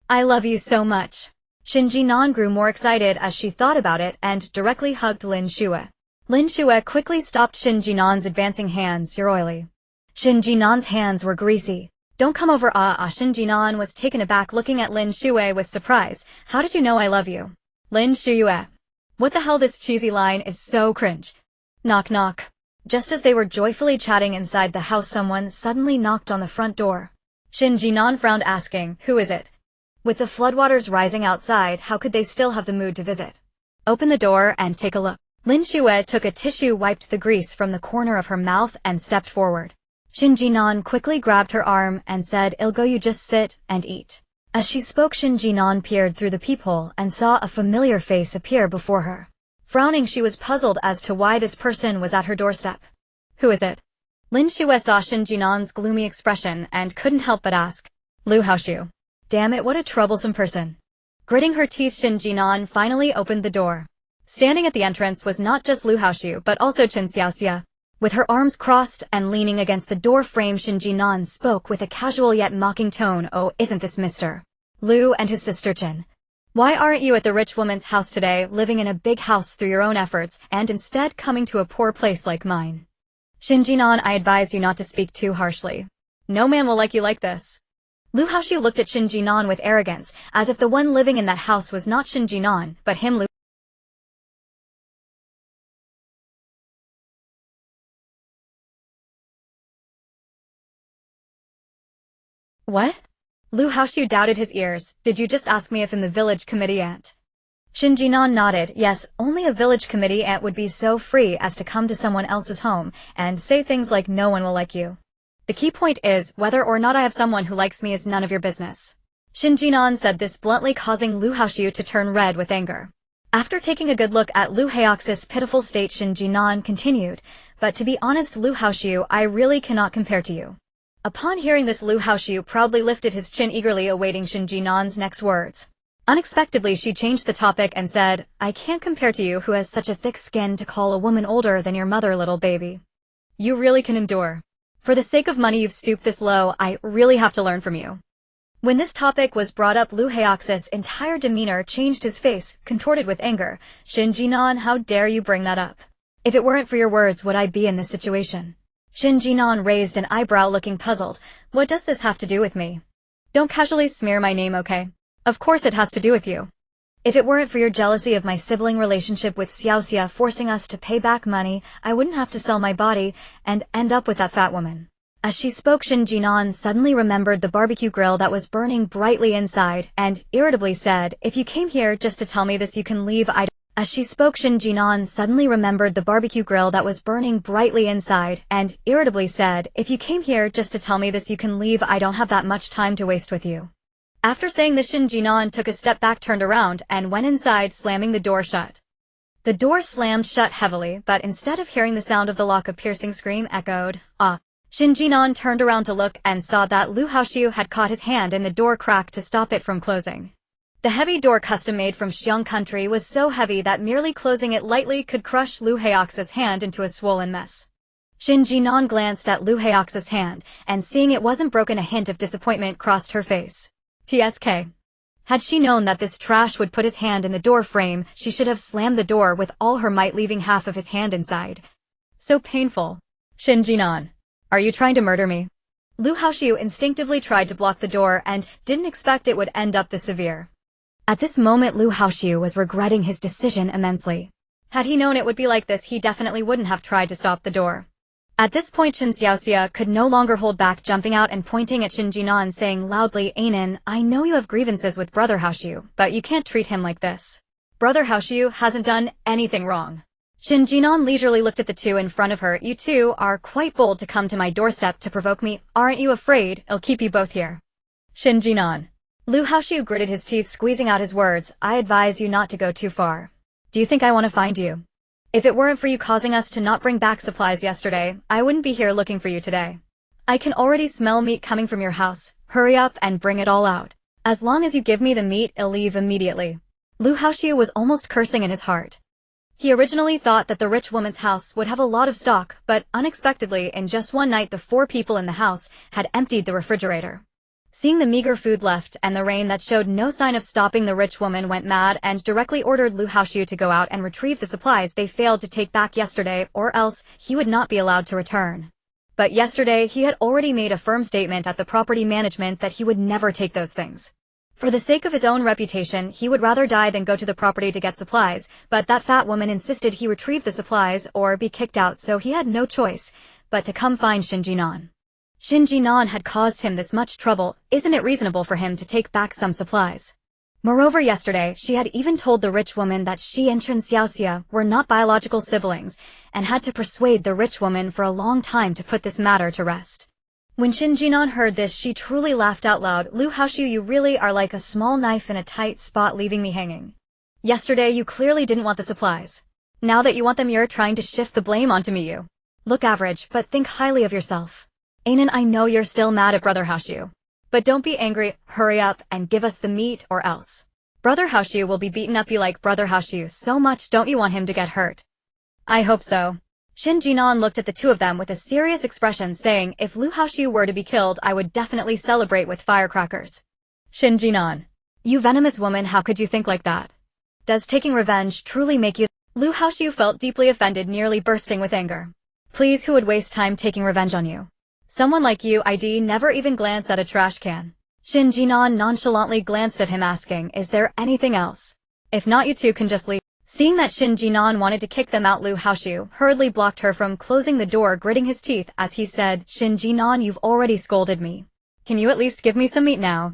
I love you so much. Shen Jin'an grew more excited as she thought about it and directly hugged Lin Shuyue. Lin Shuyue quickly stopped Shen Jin'an's advancing hands. "You're oily." Shen Jin'an's hands were greasy. "Don't come over, Shen Jin'an was taken aback, looking at Lin Shuyue with surprise. "How did you know I love you?" Lin Shuyue. "What the hell, this cheesy line is so cringe." Knock knock. Just as they were joyfully chatting inside the house, someone suddenly knocked on the front door. Shen Jin'an frowned, asking, "Who is it?" With the floodwaters rising outside, how could they still have the mood to visit? "Open the door and take a look." Lin Shuyue took a tissue, wiped the grease from the corner of her mouth, and stepped forward. Shen Jin'an quickly grabbed her arm and said, "Ilgo, you just sit and eat." As she spoke, Shen Jin'an peered through the peephole and saw a familiar face appear before her. Frowning, she was puzzled as to why this person was at her doorstep. "Who is it?" Lin Shuyue saw Shen Jin'an's gloomy expression and couldn't help but ask. "Lu Haoxiu." Damn it, what a troublesome person. Gritting her teeth, Shen Jin'an finally opened the door. Standing at the entrance was not just Lu Haoxiu but also Chen Xiaoxia. With her arms crossed and leaning against the door frame, Shen Jin'an spoke with a casual yet mocking tone. "Oh, isn't this Mr. Lu and his sister Chen? Why aren't you at the rich woman's house today, living in a big house through your own efforts, and instead coming to a poor place like mine?" "Shen Jin'an, I advise you not to speak too harshly. No man will like you like this." Lu Haoxiu looked at Shen Jin'an with arrogance, as if the one living in that house was not Shen Jin'an, but him. Lu. What? Lu Haoxiu doubted his ears. "Did you just ask me if in the village committee ant?" Shen Jin'an nodded. "Yes, only a village committee ant would be so free as to come to someone else's home and say things like no one will like you. The key point is, whether or not I have someone who likes me is none of your business." Shen Jin'an said this bluntly, causing Lu Haoxiu to turn red with anger. After taking a good look at Lu Haoxiu's pitiful state, Shen Jin'an continued, "But to be honest, Lu Haoxiu, I really cannot compare to you." Upon hearing this, Lu Haoxiu proudly lifted his chin, eagerly awaiting Shen Jin'an's next words. Unexpectedly, she changed the topic and said, "I can't compare to you, who has such a thick skin to call a woman older than your mother, little baby. You really can endure. For the sake of money you've stooped this low. I really have to learn from you." When this topic was brought up, Lu Haox's entire demeanor changed. His face contorted with anger. Shen Jin'an, how dare you bring that up? If it weren't for your words, would I be in this situation? Shen Jin'an raised an eyebrow, looking puzzled. What does this have to do with me? Don't casually smear my name, okay? Of course it has to do with you. If it weren't for your jealousy of my sibling relationship with Xiaoxia forcing us to pay back money, I wouldn't have to sell my body and end up with that fat woman. As she spoke, Shen Jin'an suddenly remembered the barbecue grill that was burning brightly inside and irritably said, if you came here just to tell me this, you can leave. As she spoke, Shen Jin'an suddenly remembered the barbecue grill that was burning brightly inside and irritably said, if you came here just to tell me this, you can leave. I don't have that much time to waste with you. After saying this, Shen Jin'an took a step back, turned around, and went inside, slamming the door shut. The door slammed shut heavily, but instead of hearing the sound of the lock, a piercing scream echoed. Ah! Shen Jin'an turned around to look and saw that Lu Haoxiu had caught his hand in the door crack to stop it from closing. The heavy door, custom-made from Xiong country, was so heavy that merely closing it lightly could crush Lu Haox's hand into a swollen mess. Shen Jin'an glanced at Lu Haox's hand, and seeing it wasn't broken, a hint of disappointment crossed her face. TSK. Had she known that this trash would put his hand in the door frame, she should have slammed the door with all her might, leaving half of his hand inside. So painful. Shen Jin'an, are you trying to murder me? Lu Haoxiu instinctively tried to block the door and didn't expect it would end up this severe. At this moment, Lu Haoxiu was regretting his decision immensely. Had he known it would be like this, he definitely wouldn't have tried to stop the door. At this point, Chen Xiaoxia could no longer hold back, jumping out and pointing at Shen Jin'an, saying loudly, Anan, I know you have grievances with Brother Haoxiu, but you can't treat him like this. Brother Haoxiu hasn't done anything wrong. Shen Jin'an leisurely looked at the two in front of her. You two are quite bold to come to my doorstep to provoke me. Aren't you afraid I'll keep you both here? Shen Jin'an. Lu Haoxiu gritted his teeth, squeezing out his words. I advise you not to go too far. Do you think I want to find you? If it weren't for you causing us to not bring back supplies yesterday, I wouldn't be here looking for you today. I can already smell meat coming from your house. Hurry up and bring it all out. As long as you give me the meat, I'll leave immediately. Lu Haoxiu was almost cursing in his heart. He originally thought that the rich woman's house would have a lot of stock, but unexpectedly, in just one night, the 4 people in the house had emptied the refrigerator. Seeing the meager food left and the rain that showed no sign of stopping, the rich woman went mad and directly ordered Lu Haoxiu to go out and retrieve the supplies they failed to take back yesterday, or else he would not be allowed to return. But yesterday he had already made a firm statement at the property management that he would never take those things. For the sake of his own reputation, he would rather die than go to the property to get supplies, but that fat woman insisted he retrieve the supplies or be kicked out, so he had no choice but to come find Shen Jin'an. Shen Jin'an had caused him this much trouble. Isn't it reasonable for him to take back some supplies? Moreover, yesterday she had even told the rich woman that she and Chen Xiaoxia were not biological siblings, and had to persuade the rich woman for a long time to put this matter to rest. When Shen Jin'an heard this, she truly laughed out loud. Lu Haoxiu, you really are like a small knife in a tight spot, leaving me hanging. Yesterday you clearly didn't want the supplies. Now that you want them, you're trying to shift the blame onto me. You look average, but think highly of yourself. Anan, I know you're still mad at Brother Haoxiu. But don't be angry, hurry up and give us the meat or else. Brother Haoxiu will be beaten up. You like Brother Haoxiu so much, don't you want him to get hurt? I hope so. Shen Jin'an looked at the two of them with a serious expression, saying, if Lu Haoxiu were to be killed, I would definitely celebrate with firecrackers. Shen Jin'an. You venomous woman, how could you think like that? Does taking revenge truly make you— Lu Haoxiu felt deeply offended, nearly bursting with anger. Please, who would waste time taking revenge on you? Someone like you, I'd never even glance at a trash can. Shen Jin'an nonchalantly glanced at him, asking, is there anything else? If not, you two can just leave. Seeing that Shen Jin'an wanted to kick them out, Lu Haoxiu hurriedly blocked her from closing the door, gritting his teeth as he said, Shen Jin'an, you've already scolded me. Can you at least give me some meat now?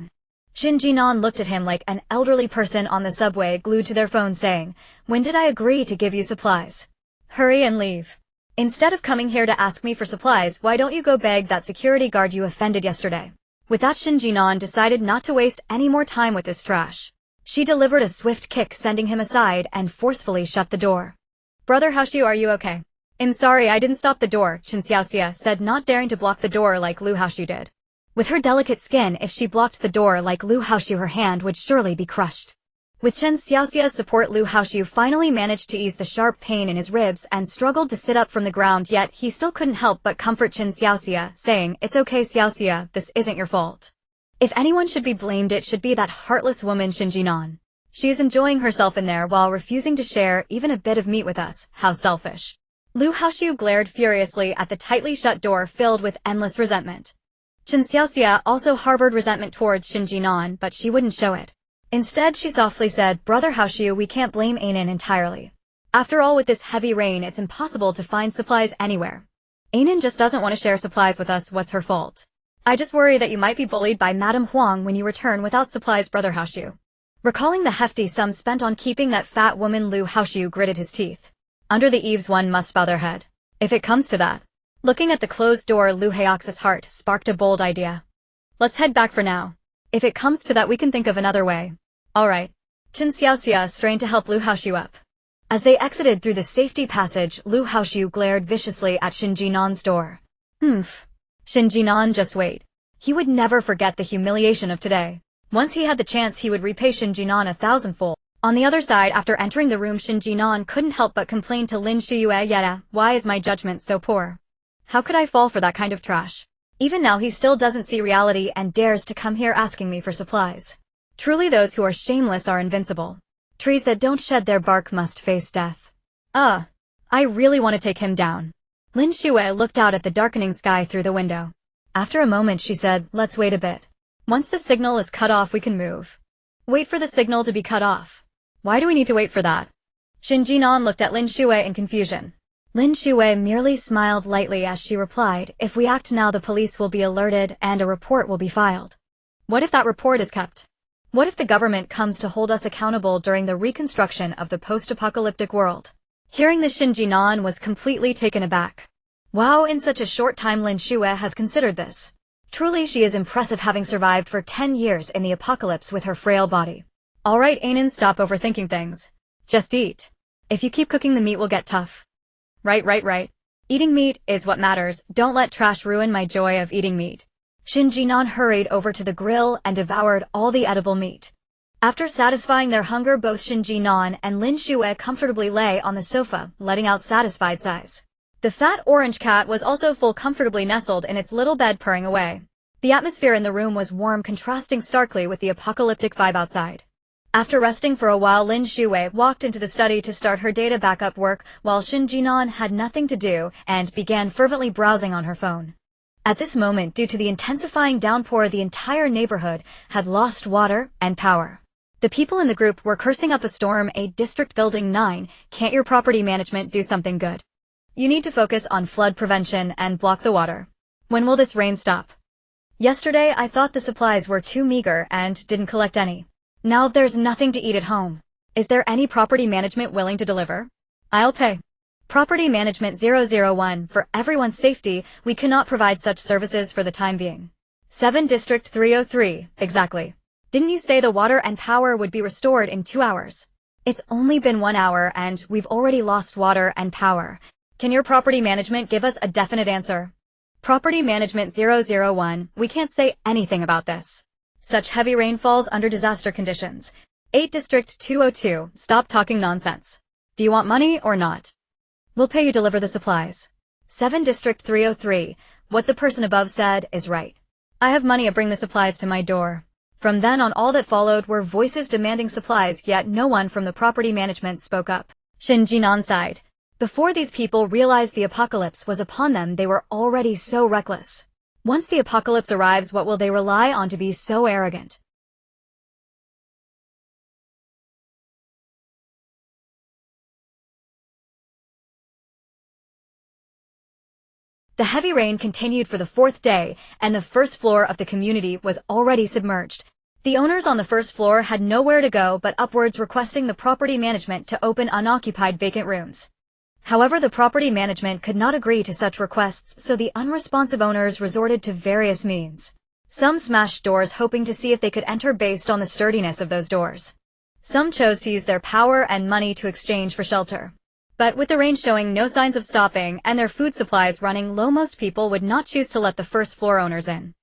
Shen Jin'an looked at him like an elderly person on the subway, glued to their phone, saying, when did I agree to give you supplies? Hurry and leave. Instead of coming here to ask me for supplies, why don't you go beg that security guard you offended yesterday? With that, Shen Jin'an decided not to waste any more time with this trash. She delivered a swift kick, sending him aside, and forcefully shut the door. Brother Haoxiu, are you okay? I'm sorry, I didn't stop the door, Chen Xiaoxia said, not daring to block the door like Lu Haoxiu did. With her delicate skin, if she blocked the door like Lu Haoxiu, her hand would surely be crushed. With Chen Xiaoxia's support, Lu Haoxiu finally managed to ease the sharp pain in his ribs and struggled to sit up from the ground, yet he still couldn't help but comfort Chen Xiaoxia, saying, it's okay Xiaoxia, this isn't your fault. If anyone should be blamed, it should be that heartless woman Shen Jin'an. She is enjoying herself in there while refusing to share even a bit of meat with us. How selfish. Lu Haoxiu glared furiously at the tightly shut door filled with endless resentment. Chen Xiaoxia also harbored resentment towards Shen Jin'an, but she wouldn't show it. Instead, she softly said, "Brother Haoxiu, we can't blame Anan entirely. After all, with this heavy rain, it's impossible to find supplies anywhere. Anan just doesn't want to share supplies with us. What's her fault? I just worry that you might be bullied by Madame Huang when you return without supplies, Brother Haoxiu." Recalling the hefty sum spent on keeping that fat woman, Lu Haoxiu gritted his teeth. Under the eaves one must bow their head. If it comes to that. Looking at the closed door, Lu Haoxi's heart sparked a bold idea. Let's head back for now. If it comes to that, we can think of another way. Alright. Chen Xiaoxia strained to help Lu Haoxiu up. As they exited through the safety passage, Lu Haoxiu glared viciously at Shen Jin'an's door. Shen Jin'an, just wait. He would never forget the humiliation of today. Once he had the chance, he would repay Shen Jin'an 1,000-fold. On the other side, after entering the room, Shen Jin'an couldn't help but complain to Lin Shuyue, "Yeta, why is my judgment so poor? How could I fall for that kind of trash? Even now he still doesn't see reality and dares to come here asking me for supplies. Truly those who are shameless are invincible. Trees that don't shed their bark must face death. I really want to take him down." Lin Shuyue looked out at the darkening sky through the window. After a moment she said, "Let's wait a bit. Once the signal is cut off, we can move." Wait for the signal to be cut off? Why do we need to wait for that? Shen Jin'an looked at Lin Shuyue in confusion. Lin Shuyue merely smiled lightly as she replied, "If we act now, the police will be alerted and a report will be filed. What if that report is kept? What if the government comes to hold us accountable during the reconstruction of the post-apocalyptic world?" Hearing this, Shen Jin'an was completely taken aback. Wow, in such a short time Lin Shuyue has considered this. Truly she is impressive, having survived for 10 years in the apocalypse with her frail body. Alright Anan, stop overthinking things. Just eat. If you keep cooking, the meat will get tough. Right. Eating meat is what matters. Don't let trash ruin my joy of eating meat. Shen Jin'an hurried over to the grill and devoured all the edible meat. After satisfying their hunger, both Shen Jin'an and Lin Shuyue comfortably lay on the sofa, letting out satisfied sighs. The fat orange cat was also comfortably nestled in its little bed, purring away. The atmosphere in the room was warm, contrasting starkly with the apocalyptic vibe outside. After resting for a while, Lin Shuyue walked into the study to start her data backup work, while Shen Jin'an had nothing to do and began fervently browsing on her phone. At this moment, due to the intensifying downpour, the entire neighborhood had lost water and power. The people in the group were cursing up a storm. "A district building 9, can't your property management do something good? You need to focus on flood prevention and block the water. When will this rain stop? Yesterday I thought the supplies were too meager and didn't collect any. Now there's nothing to eat at home. Is there any property management willing to deliver? I'll pay." Property Management 001, for everyone's safety, we cannot provide such services for the time being. 7 District 303, exactly. Didn't you say the water and power would be restored in 2 hours? It's only been 1 hour and we've already lost water and power. Can your property management give us a definite answer? Property Management 001, we can't say anything about this. Such heavy rain falls under disaster conditions. 8 District 202, stop talking nonsense. Do you want money or not? We'll pay you deliver the supplies. 7 District 303, what the person above said is right. I have money, bring the supplies to my door. From then on, all that followed were voices demanding supplies, yet no one from the property management spoke up. Shen Jin'an sighed. Before these people realized the apocalypse was upon them, they were already so reckless. Once the apocalypse arrives, what will they rely on to be so arrogant? The heavy rain continued for the 4th day, and the first floor of the community was already submerged. The owners on the first floor had nowhere to go but upwards, requesting the property management to open unoccupied vacant rooms. However, the property management could not agree to such requests, so the unresponsive owners resorted to various means. Some smashed doors, hoping to see if they could enter based on the sturdiness of those doors. Some chose to use their power and money to exchange for shelter. But with the rain showing no signs of stopping and their food supplies running low, most people would not choose to let the first floor owners in.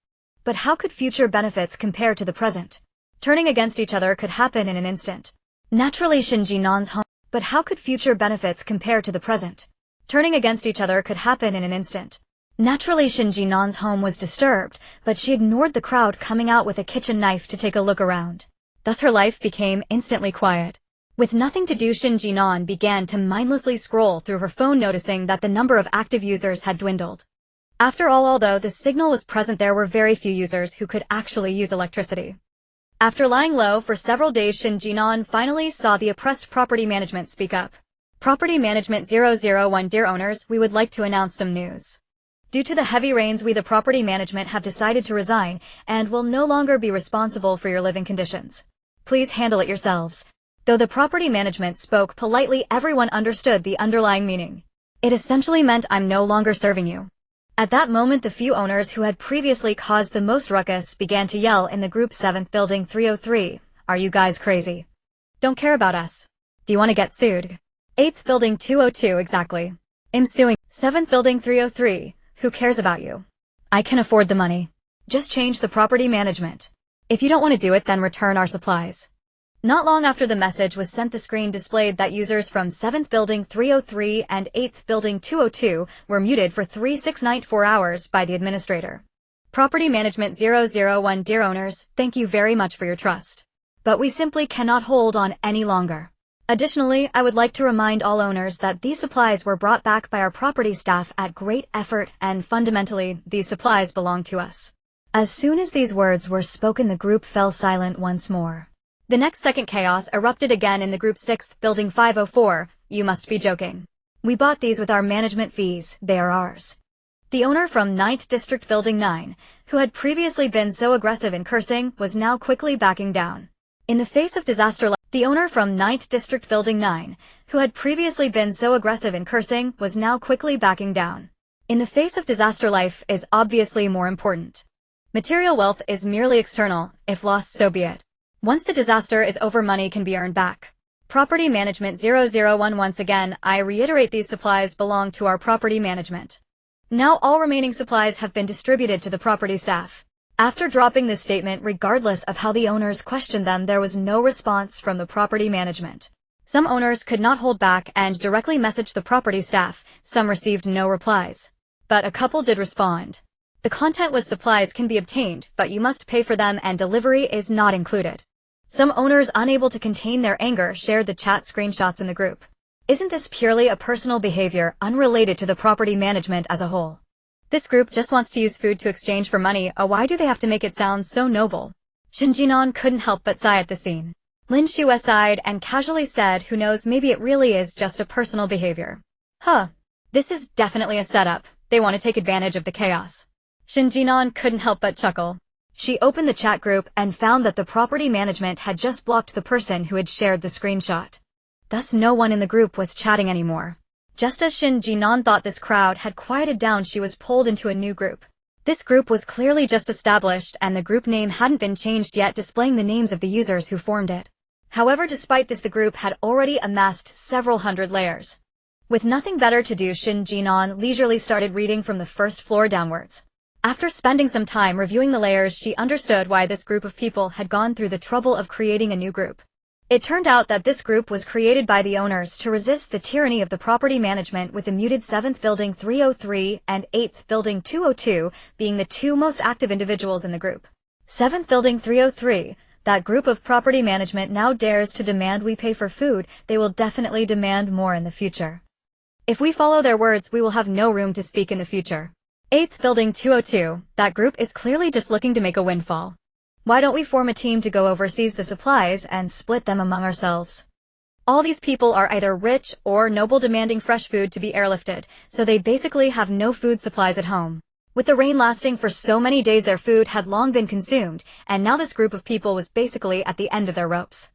But how could future benefits compare to the present? Turning against each other could happen in an instant. Naturally, Shen Jin'an's home. But how could future benefits compare to the present? Turning against each other could happen in an instant. Naturally, Shen Jin'an's home was disturbed, but she ignored the crowd coming out with a kitchen knife to take a look around. Thus her life became instantly quiet. With nothing to do, Shen Jin'an began to mindlessly scroll through her phone, noticing that the number of active users had dwindled. After all, although the signal was present, there were very few users who could actually use electricity. After lying low for several days, Shen Jin'an finally saw the oppressed property management speak up. Property Management 001, dear owners, we would like to announce some news. Due to the heavy rains, we the property management have decided to resign and will no longer be responsible for your living conditions. Please handle it yourselves. Though the property management spoke politely, everyone understood the underlying meaning. It essentially meant, I'm no longer serving you. At that moment, the few owners who had previously caused the most ruckus began to yell in the group 7th Building 303, are you guys crazy? Don't care about us. Do you want to get sued? 8th Building 202, exactly. I'm suing. 7th Building 303, who cares about you? I can afford the money. Just change the property management. If you don't want to do it, then return our supplies. Not long after the message was sent, the screen displayed that users from 7th Building 303 and 8th Building 202 were muted for 364 hours by the administrator. Property Management 001, dear owners, thank you very much for your trust. But we simply cannot hold on any longer. Additionally, I would like to remind all owners that these supplies were brought back by our property staff at great effort, and fundamentally, these supplies belong to us. As soon as these words were spoken, the group fell silent once more. The next second, chaos erupted again in the group 6th Building 504. You must be joking. We bought these with our management fees, they are ours. The owner from 9th District Building 9, who had previously been so aggressive in cursing, was now quickly backing down. In the face of disaster, the owner from 9th District Building 9, who had previously been so aggressive in cursing, was now quickly backing down. In the face of disaster, life is obviously more important. Material wealth is merely external. If lost, so be it. Once the disaster is over, money can be earned back. Property Management 001, once again, I reiterate, these supplies belong to our property management. Now all remaining supplies have been distributed to the property staff. After dropping this statement, regardless of how the owners questioned them, there was no response from the property management. Some owners could not hold back and directly messaged the property staff. Some received no replies. But a couple did respond. The content was, supplies can be obtained, but you must pay for them and delivery is not included. Some owners, unable to contain their anger, shared the chat screenshots in the group. Isn't this purely a personal behavior unrelated to the property management as a whole? This group just wants to use food to exchange for money. Why do they have to make it sound so noble? Shen Jin'an couldn't help but sigh at the scene. Lin Shuyue sighed and casually said, who knows, maybe it really is just a personal behavior. Huh. This is definitely a setup. They want to take advantage of the chaos. Shen Jin'an couldn't help but chuckle. She opened the chat group and found that the property management had just blocked the person who had shared the screenshot. Thus no one in the group was chatting anymore. Just as Shen Jin'an thought this crowd had quieted down, she was pulled into a new group. This group was clearly just established and the group name hadn't been changed yet, displaying the names of the users who formed it. However, despite this, the group had already amassed several hundred layers. With nothing better to do, Shen Jin'an leisurely started reading from the first floor downwards. After spending some time reviewing the layers, she understood why this group of people had gone through the trouble of creating a new group. It turned out that this group was created by the owners to resist the tyranny of the property management, with the muted 7th Building 303 and 8th Building 202 being the two most active individuals in the group. 7th Building 303, that group of property management now dares to demand we pay for food. They will definitely demand more in the future. If we follow their words, we will have no room to speak in the future. 8th Building 202, that group is clearly just looking to make a windfall. Why don't we form a team to go overseas the supplies and split them among ourselves? All these people are either rich or noble, demanding fresh food to be airlifted, so they basically have no food supplies at home. With the rain lasting for so many days, their food had long been consumed, and now this group of people was basically at the end of their ropes.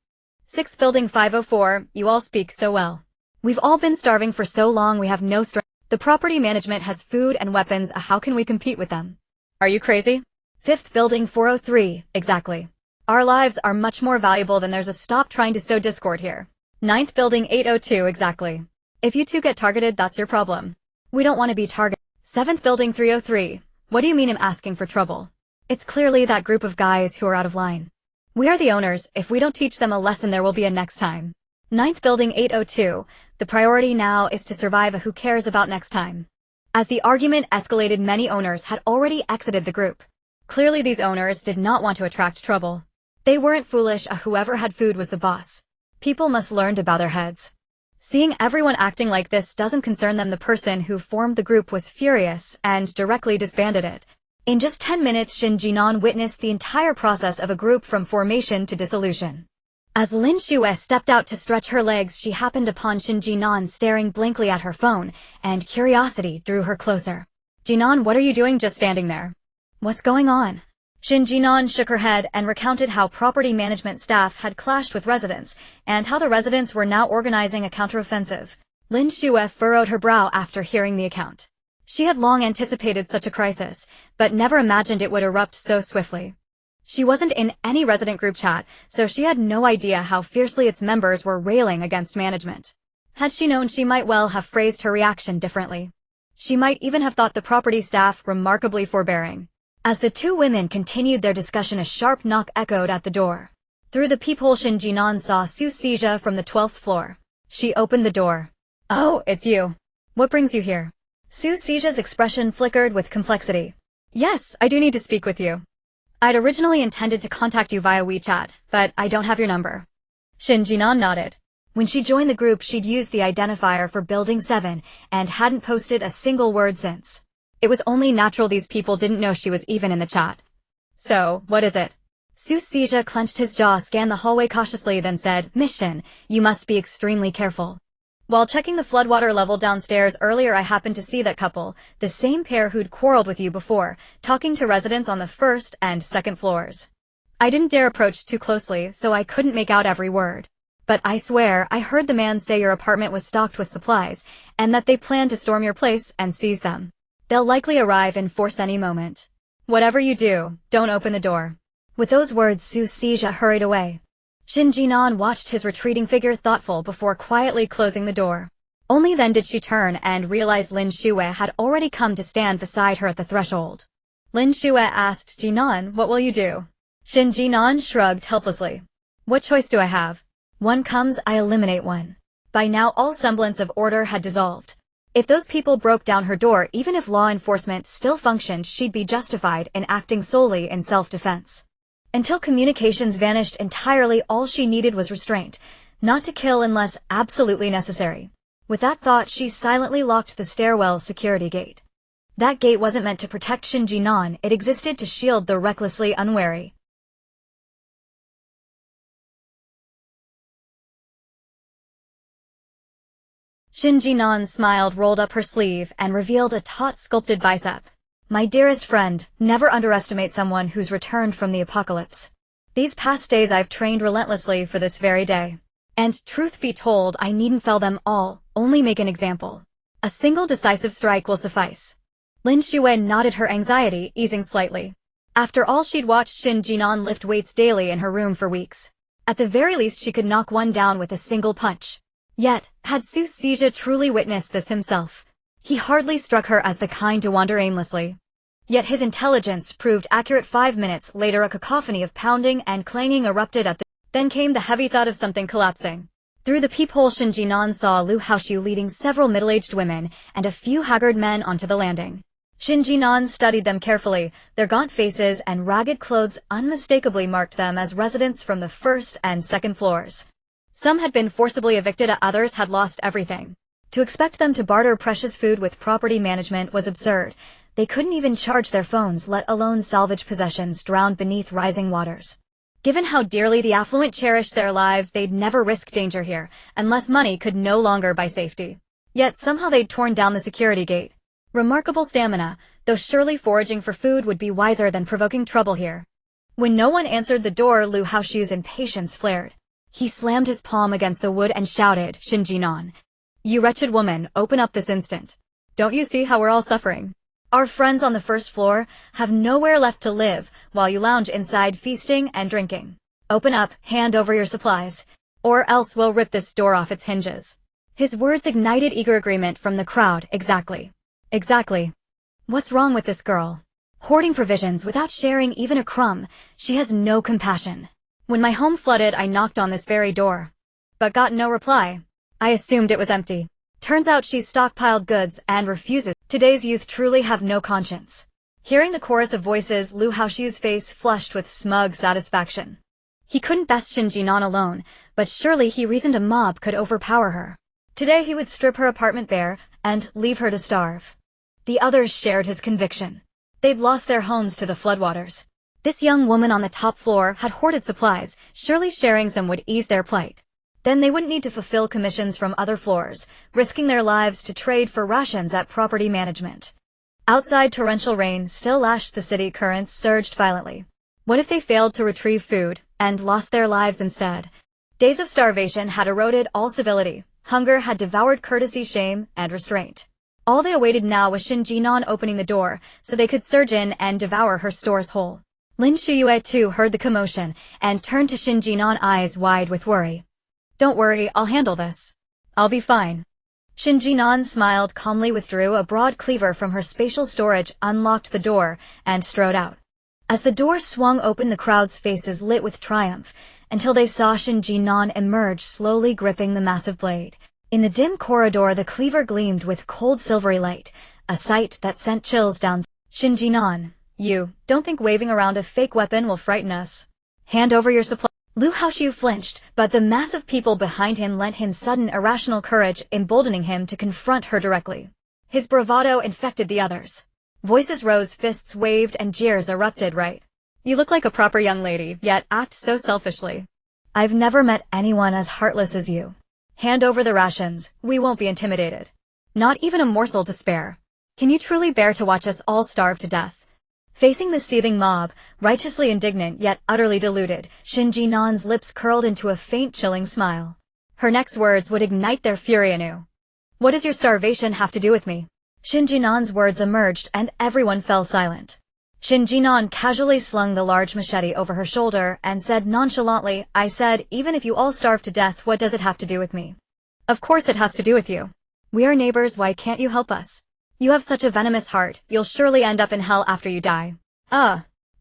6th Building 504, you all speak so well. We've all been starving for so long, we have no strength. The property management has food and weapons, how can we compete with them? Are you crazy? 5th Building 403, exactly. Our lives are much more valuable than theirs. Stop trying to sow discord here. 9th Building 802, exactly. If you two get targeted, that's your problem. We don't want to be targeted. 7th Building 303, what do you mean I'm asking for trouble? It's clearly that group of guys who are out of line. We are the owners. If we don't teach them a lesson, there will be a next time. 9th Building 802, the priority now is to survive. Who cares about next time? As the argument escalated, many owners had already exited the group. Clearly these owners did not want to attract trouble. They weren't foolish, whoever had food was the boss. People must learn to bow their heads. Seeing everyone acting like this doesn't concern them. The person who formed the group was furious and directly disbanded it. In just 10 minutes, Shen Jin'an witnessed the entire process of a group from formation to dissolution. As Lin Shuyue stepped out to stretch her legs, she happened upon Shen Jin'an staring blankly at her phone, and curiosity drew her closer. "Jin'an, what are you doing just standing there? What's going on?" Shen Jin'an shook her head and recounted how property management staff had clashed with residents, and how the residents were now organizing a counteroffensive. Lin Shuyue furrowed her brow after hearing the account. She had long anticipated such a crisis, but never imagined it would erupt so swiftly. She wasn't in any resident group chat, so she had no idea how fiercely its members were railing against management. Had she known, she might well have phrased her reaction differently. She might even have thought the property staff remarkably forbearing. As the two women continued their discussion, a sharp knock echoed at the door. Through the peephole, Shen Jin'an saw Su Sijia from the 12th floor. She opened the door. "Oh, it's you. What brings you here?" Su Sijia's expression flickered with complexity. "Yes, I do need to speak with you. I'd originally intended to contact you via WeChat, but I don't have your number." Shen Jin'an nodded. When she joined the group, she'd used the identifier for Building 7 and hadn't posted a single word since. It was only natural these people didn't know she was even in the chat. "So, what is it?" Su Sijia clenched his jaw, scanned the hallway cautiously, then said, "Miss Shen, you must be extremely careful. While checking the floodwater level downstairs earlier, I happened to see that couple, the same pair who'd quarreled with you before, talking to residents on the 1st and 2nd floors. I didn't dare approach too closely, so I couldn't make out every word. But I swear, I heard the man say your apartment was stocked with supplies, and that they planned to storm your place and seize them. They'll likely arrive in force any moment. Whatever you do, don't open the door." With those words, Su Sijia hurried away. Shen Jin'an watched his retreating figure, thoughtful, before quietly closing the door. Only then did she turn and realize Lin Shuyue had already come to stand beside her at the threshold. Lin Shuyue asked, "Jin'an, what will you do?" Shen Jin'an shrugged helplessly. "What choice do I have? One comes, I eliminate one." By now all semblance of order had dissolved. If those people broke down her door, even if law enforcement still functioned, she'd be justified in acting solely in self-defense. Until communications vanished entirely, all she needed was restraint, not to kill unless absolutely necessary. With that thought, she silently locked the stairwell security gate. That gate wasn't meant to protect Shen Jin'an, it existed to shield the recklessly unwary. Shen Jin'an smiled, rolled up her sleeve, and revealed a taut sculpted bicep. "My dearest friend, never underestimate someone who's returned from the apocalypse. These past days I've trained relentlessly for this very day. And truth be told, I needn't fell them all, only make an example. A single decisive strike will suffice." Lin Shuyue nodded, her anxiety easing slightly. After all, she'd watched Shen Jin'an lift weights daily in her room for weeks. At the very least, she could knock one down with a single punch. Yet, had Su Sijia truly witnessed this himself, he hardly struck her as the kind to wander aimlessly. Yet his intelligence proved accurate. 5 minutes later, a cacophony of pounding and clanging erupted at the... Then came the heavy thud of something collapsing. Through the peephole, Shen Jin'an saw Lin Shuyue leading several middle-aged women and a few haggard men onto the landing. Shen Jin'an studied them carefully. Their gaunt faces and ragged clothes unmistakably marked them as residents from the 1st and 2nd floors. Some had been forcibly evicted, others had lost everything. To expect them to barter precious food with property management was absurd. They couldn't even charge their phones, let alone salvage possessions drowned beneath rising waters. Given how dearly the affluent cherished their lives, they'd never risk danger here, unless money could no longer buy safety. Yet somehow they'd torn down the security gate. Remarkable stamina, though surely foraging for food would be wiser than provoking trouble here. When no one answered the door, Lin Shuye's impatience flared. He slammed his palm against the wood and shouted, "Shen Jin'an, you wretched woman, open up this instant. Don't you see how we're all suffering? Our friends on the 1st floor have nowhere left to live while you lounge inside feasting and drinking. Open up, hand over your supplies, or else we'll rip this door off its hinges." His words ignited eager agreement from the crowd. Exactly. Exactly. What's wrong with this girl? Hoarding provisions without sharing even a crumb. She has no compassion. When my home flooded, I knocked on this very door, but got no reply. I assumed it was empty. Turns out she's stockpiled goods and refuses. Today's youth truly have no conscience. Hearing the chorus of voices, Lu Haoshu's face flushed with smug satisfaction. He couldn't best Shen Jin'an alone, but surely he reasoned a mob could overpower her. Today he would strip her apartment bare and leave her to starve. The others shared his conviction. They'd lost their homes to the floodwaters. This young woman on the top floor had hoarded supplies, surely sharing some would ease their plight. Then they wouldn't need to fulfill commissions from other floors, risking their lives to trade for rations at property management. Outside, torrential rain still lashed the city. Currents surged violently. What if they failed to retrieve food and lost their lives instead? Days of starvation had eroded all civility. Hunger had devoured courtesy, shame, and restraint. All they awaited now was Shen Jin'an opening the door so they could surge in and devour her stores whole. Lin Shuyue too heard the commotion and turned to Shen Jin'an, eyes wide with worry. Don't worry, I'll handle this. I'll be fine. Shen Jin'an smiled calmly, withdrew a broad cleaver from her spatial storage, unlocked the door, and strode out. As the door swung open, the crowd's faces lit with triumph, until they saw Shen Jin'an emerge, slowly gripping the massive blade. In the dim corridor, the cleaver gleamed with cold silvery light, a sight that sent chills down. Shen Jin'an, you don't think waving around a fake weapon will frighten us? Hand over your supply. Lu Haoshu flinched, but the mass of people behind him lent him sudden irrational courage, emboldening him to confront her directly. His bravado infected the others. Voices rose, fists waved, and jeers erupted. Right. You look like a proper young lady, yet act so selfishly. I've never met anyone as heartless as you. Hand over the rations, we won't be intimidated. Not even a morsel to spare. Can you truly bear to watch us all starve to death? Facing the seething mob, righteously indignant yet utterly deluded, Shen Jin'an's lips curled into a faint, chilling smile. Her next words would ignite their fury anew. What does your starvation have to do with me? Shen Jin'an's words emerged and everyone fell silent. Shen Jin'an casually slung the large machete over her shoulder and said nonchalantly, I said, even if you all starve to death, what does it have to do with me? Of course it has to do with you. We are neighbors, why can't you help us? You have such a venomous heart, you'll surely end up in hell after you die.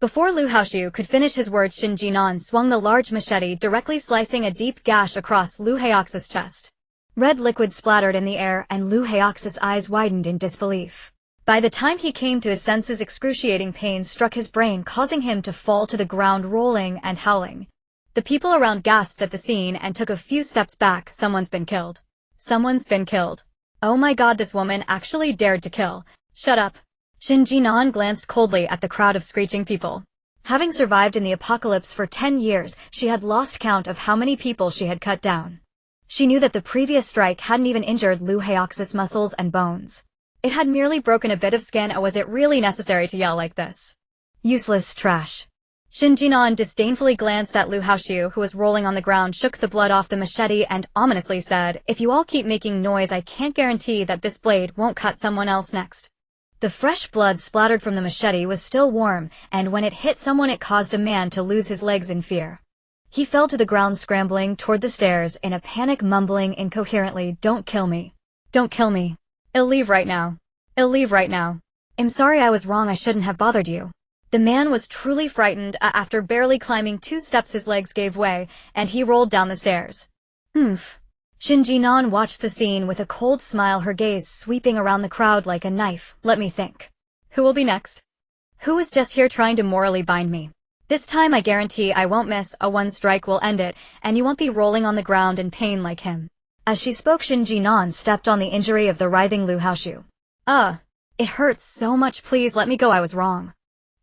Before Lu Haoshu could finish his words, Shen Jin'an swung the large machete, directly slicing a deep gash across Lu Haox's chest. Red liquid splattered in the air and Lu Haox's eyes widened in disbelief. By the time he came to his senses, excruciating pain struck his brain, causing him to fall to the ground, rolling and howling. The people around gasped at the scene and took a few steps back. Someone's been killed. Someone's been killed. Oh my god, this woman actually dared to kill. Shut up. Shen Jin'an glanced coldly at the crowd of screeching people. Having survived in the apocalypse for 10 years, she had lost count of how many people she had cut down. She knew that the previous strike hadn't even injured Lu Haox's muscles and bones. It had merely broken a bit of skin. Was it really necessary to yell like this? Useless trash. Shen Jin'an disdainfully glanced at Lu Haoshu, who was rolling on the ground, shook the blood off the machete, and ominously said, if you all keep making noise, I can't guarantee that this blade won't cut someone else next. The fresh blood splattered from the machete was still warm, and when it hit someone it caused a man to lose his legs in fear. He fell to the ground, scrambling toward the stairs in a panic, mumbling incoherently, don't kill me. Don't kill me. I'll leave right now. I'll leave right now. I'm sorry, I was wrong, I shouldn't have bothered you. The man was truly frightened. After barely climbing 2 steps, his legs gave way, and he rolled down the stairs. Shen Jin'an watched the scene with a cold smile, her gaze sweeping around the crowd like a knife. Let me think. Who will be next? Who is just here trying to morally bind me? This time I guarantee I won't miss. One strike will end it, and you won't be rolling on the ground in pain like him. As she spoke, Shen Jin'an stepped on the injury of the writhing Lu Haoshu. It hurts so much, please let me go, I was wrong.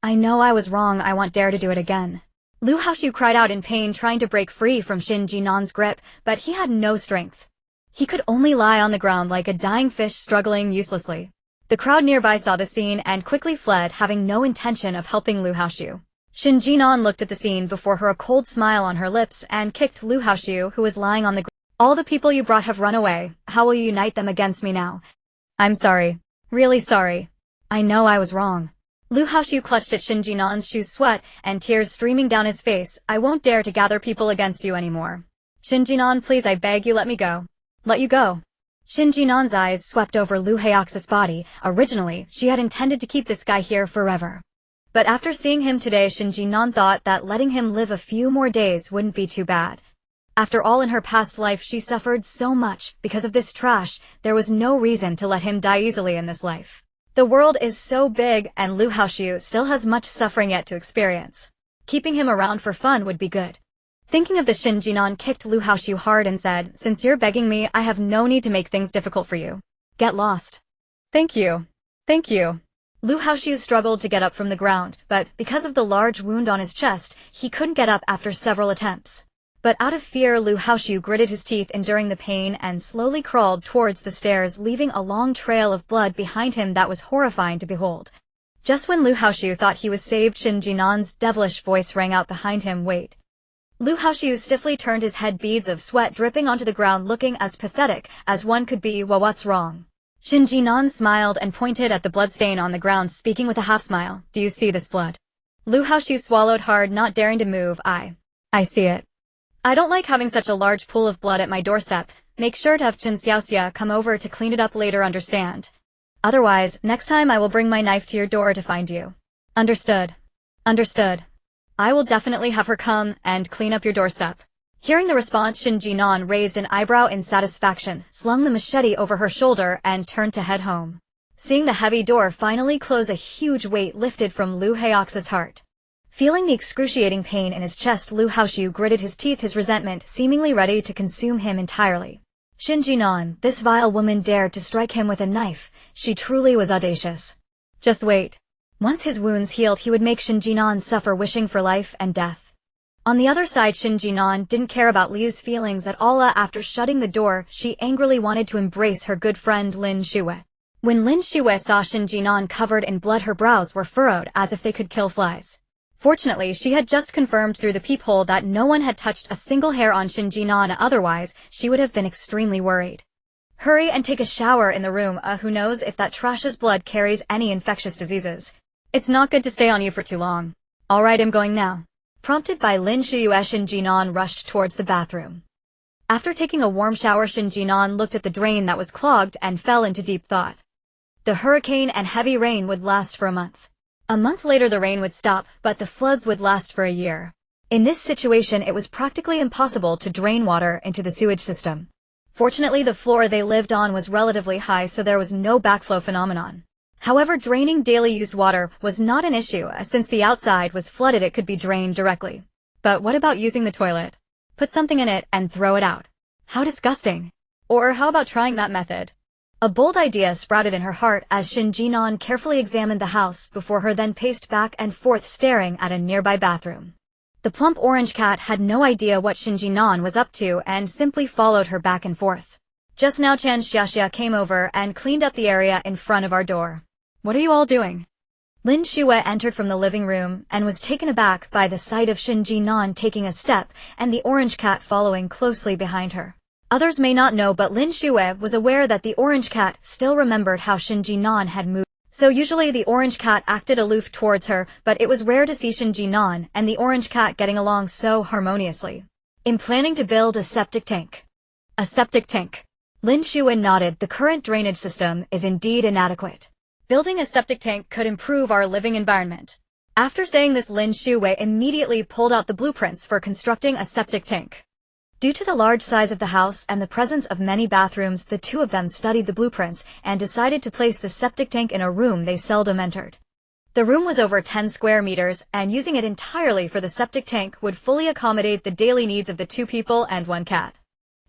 I know I was wrong, I won't dare to do it again. Lu Haoshu cried out in pain, trying to break free from Shen Jin'an's grip, but he had no strength. He could only lie on the ground like a dying fish, struggling uselessly. The crowd nearby saw the scene and quickly fled, having no intention of helping Lu Haoshu. Shen Jin'an looked at the scene before her, a cold smile on her lips, and kicked Lu Haoshu, who was lying on the ground. All the people you brought have run away. How will you unite them against me now? I'm sorry. Really sorry. I know I was wrong. Lu Haoshu clutched at Shen Jin'an's shoes, sweat and tears streaming down his face. I won't dare to gather people against you anymore. Shen Jin'an, please, I beg you, let me go. Let you go. Shen Jin'an's eyes swept over Lu Haox's body. Originally, she had intended to keep this guy here forever. But after seeing him today, Shen Jin'an thought that letting him live a few more days wouldn't be too bad. After all, in her past life she suffered so much because of this trash. There was no reason to let him die easily in this life. The world is so big, and Lu Haoxiu still has much suffering yet to experience. Keeping him around for fun would be good. Thinking of the, Shen Jin'an kicked Lu Haoxiu hard and said, "Since you're begging me, I have no need to make things difficult for you. Get lost." "Thank you. Thank you." Lu Haoxiu struggled to get up from the ground, but because of the large wound on his chest, he couldn't get up after several attempts. But out of fear, Lu Haoxiu gritted his teeth, enduring the pain, and slowly crawled towards the stairs, leaving a long trail of blood behind him that was horrifying to behold. Just when Lu Haoxiu thought he was saved, Shen Jin'an's devilish voice rang out behind him, "Wait." Lu Haoxiu stiffly turned his head, beads of sweat dripping onto the ground, looking as pathetic as one could be. "Well, what's wrong?" Shen Jin'an smiled and pointed at the bloodstain on the ground, speaking with a half-smile. "Do you see this blood?" Lu Haoxiu swallowed hard, not daring to move. I see it. I don't like having such a large pool of blood at my doorstep. Make sure to have Chen Xiaoxia come over to clean it up later, understand? Otherwise, next time I will bring my knife to your door to find you. Understood. Understood. I will definitely have her come and clean up your doorstep. Hearing the response, Shen Jin'an raised an eyebrow in satisfaction, slung the machete over her shoulder, and turned to head home. Seeing the heavy door finally close, a huge weight lifted from Lu Haoxiu's heart. Feeling the excruciating pain in his chest, Lu Haoxiu gritted his teeth, his resentment seemingly ready to consume him entirely. Shen Jin'an, this vile woman dared to strike him with a knife. She truly was audacious. Just wait. Once his wounds healed, he would make Shen Jin'an suffer, wishing for life and death. On the other side, Shen Jin'an didn't care about Liu's feelings at all. After shutting the door, she angrily wanted to embrace her good friend Lin Shuyue. When Lin Shuyue saw Shen Jin'an covered in blood, her brows were furrowed as if they could kill flies. Fortunately, she had just confirmed through the peephole that no one had touched a single hair on Shen Jin'an, otherwise she would have been extremely worried. Hurry and take a shower in the room. Who knows if that trash's blood carries any infectious diseases. It's not good to stay on you for too long. Alright, I'm going now. Prompted by Lin Shuyue, Shen Jin'an rushed towards the bathroom. After taking a warm shower, Shen Jin'an looked at the drain that was clogged and fell into deep thought. The hurricane and heavy rain would last for a month. A month later the rain would stop, but the floods would last for a year. In this situation, it was practically impossible to drain water into the sewage system. Fortunately, the floor they lived on was relatively high, so there was no backflow phenomenon. However, draining daily used water was not an issue, as since the outside was flooded it could be drained directly. But what about using the toilet? Put something in it and throw it out. How disgusting. Or how about trying that method? A bold idea sprouted in her heart as Shen Jin'an carefully examined the house before her, then paced back and forth staring at a nearby bathroom. The plump orange cat had no idea what Shen Jin'an was up to and simply followed her back and forth. Just now Chen Xiaoxia came over and cleaned up the area in front of our door. What are you all doing? Lin Shuyue entered from the living room and was taken aback by the sight of Shen Jin'an taking a step and the orange cat following closely behind her. Others may not know, but Lin Shuyue was aware that the orange cat still remembered how Shen Jin'an had moved. So usually the orange cat acted aloof towards her, but it was rare to see Shen Jin'an and the orange cat getting along so harmoniously. In planning to build a septic tank. A septic tank. Lin Shuyue nodded. The current drainage system is indeed inadequate. Building a septic tank could improve our living environment. After saying this, Lin Shuyue immediately pulled out the blueprints for constructing a septic tank. Due to the large size of the house and the presence of many bathrooms, the two of them studied the blueprints and decided to place the septic tank in a room they seldom entered. The room was over 10 square meters, and using it entirely for the septic tank would fully accommodate the daily needs of the 2 people and 1 cat.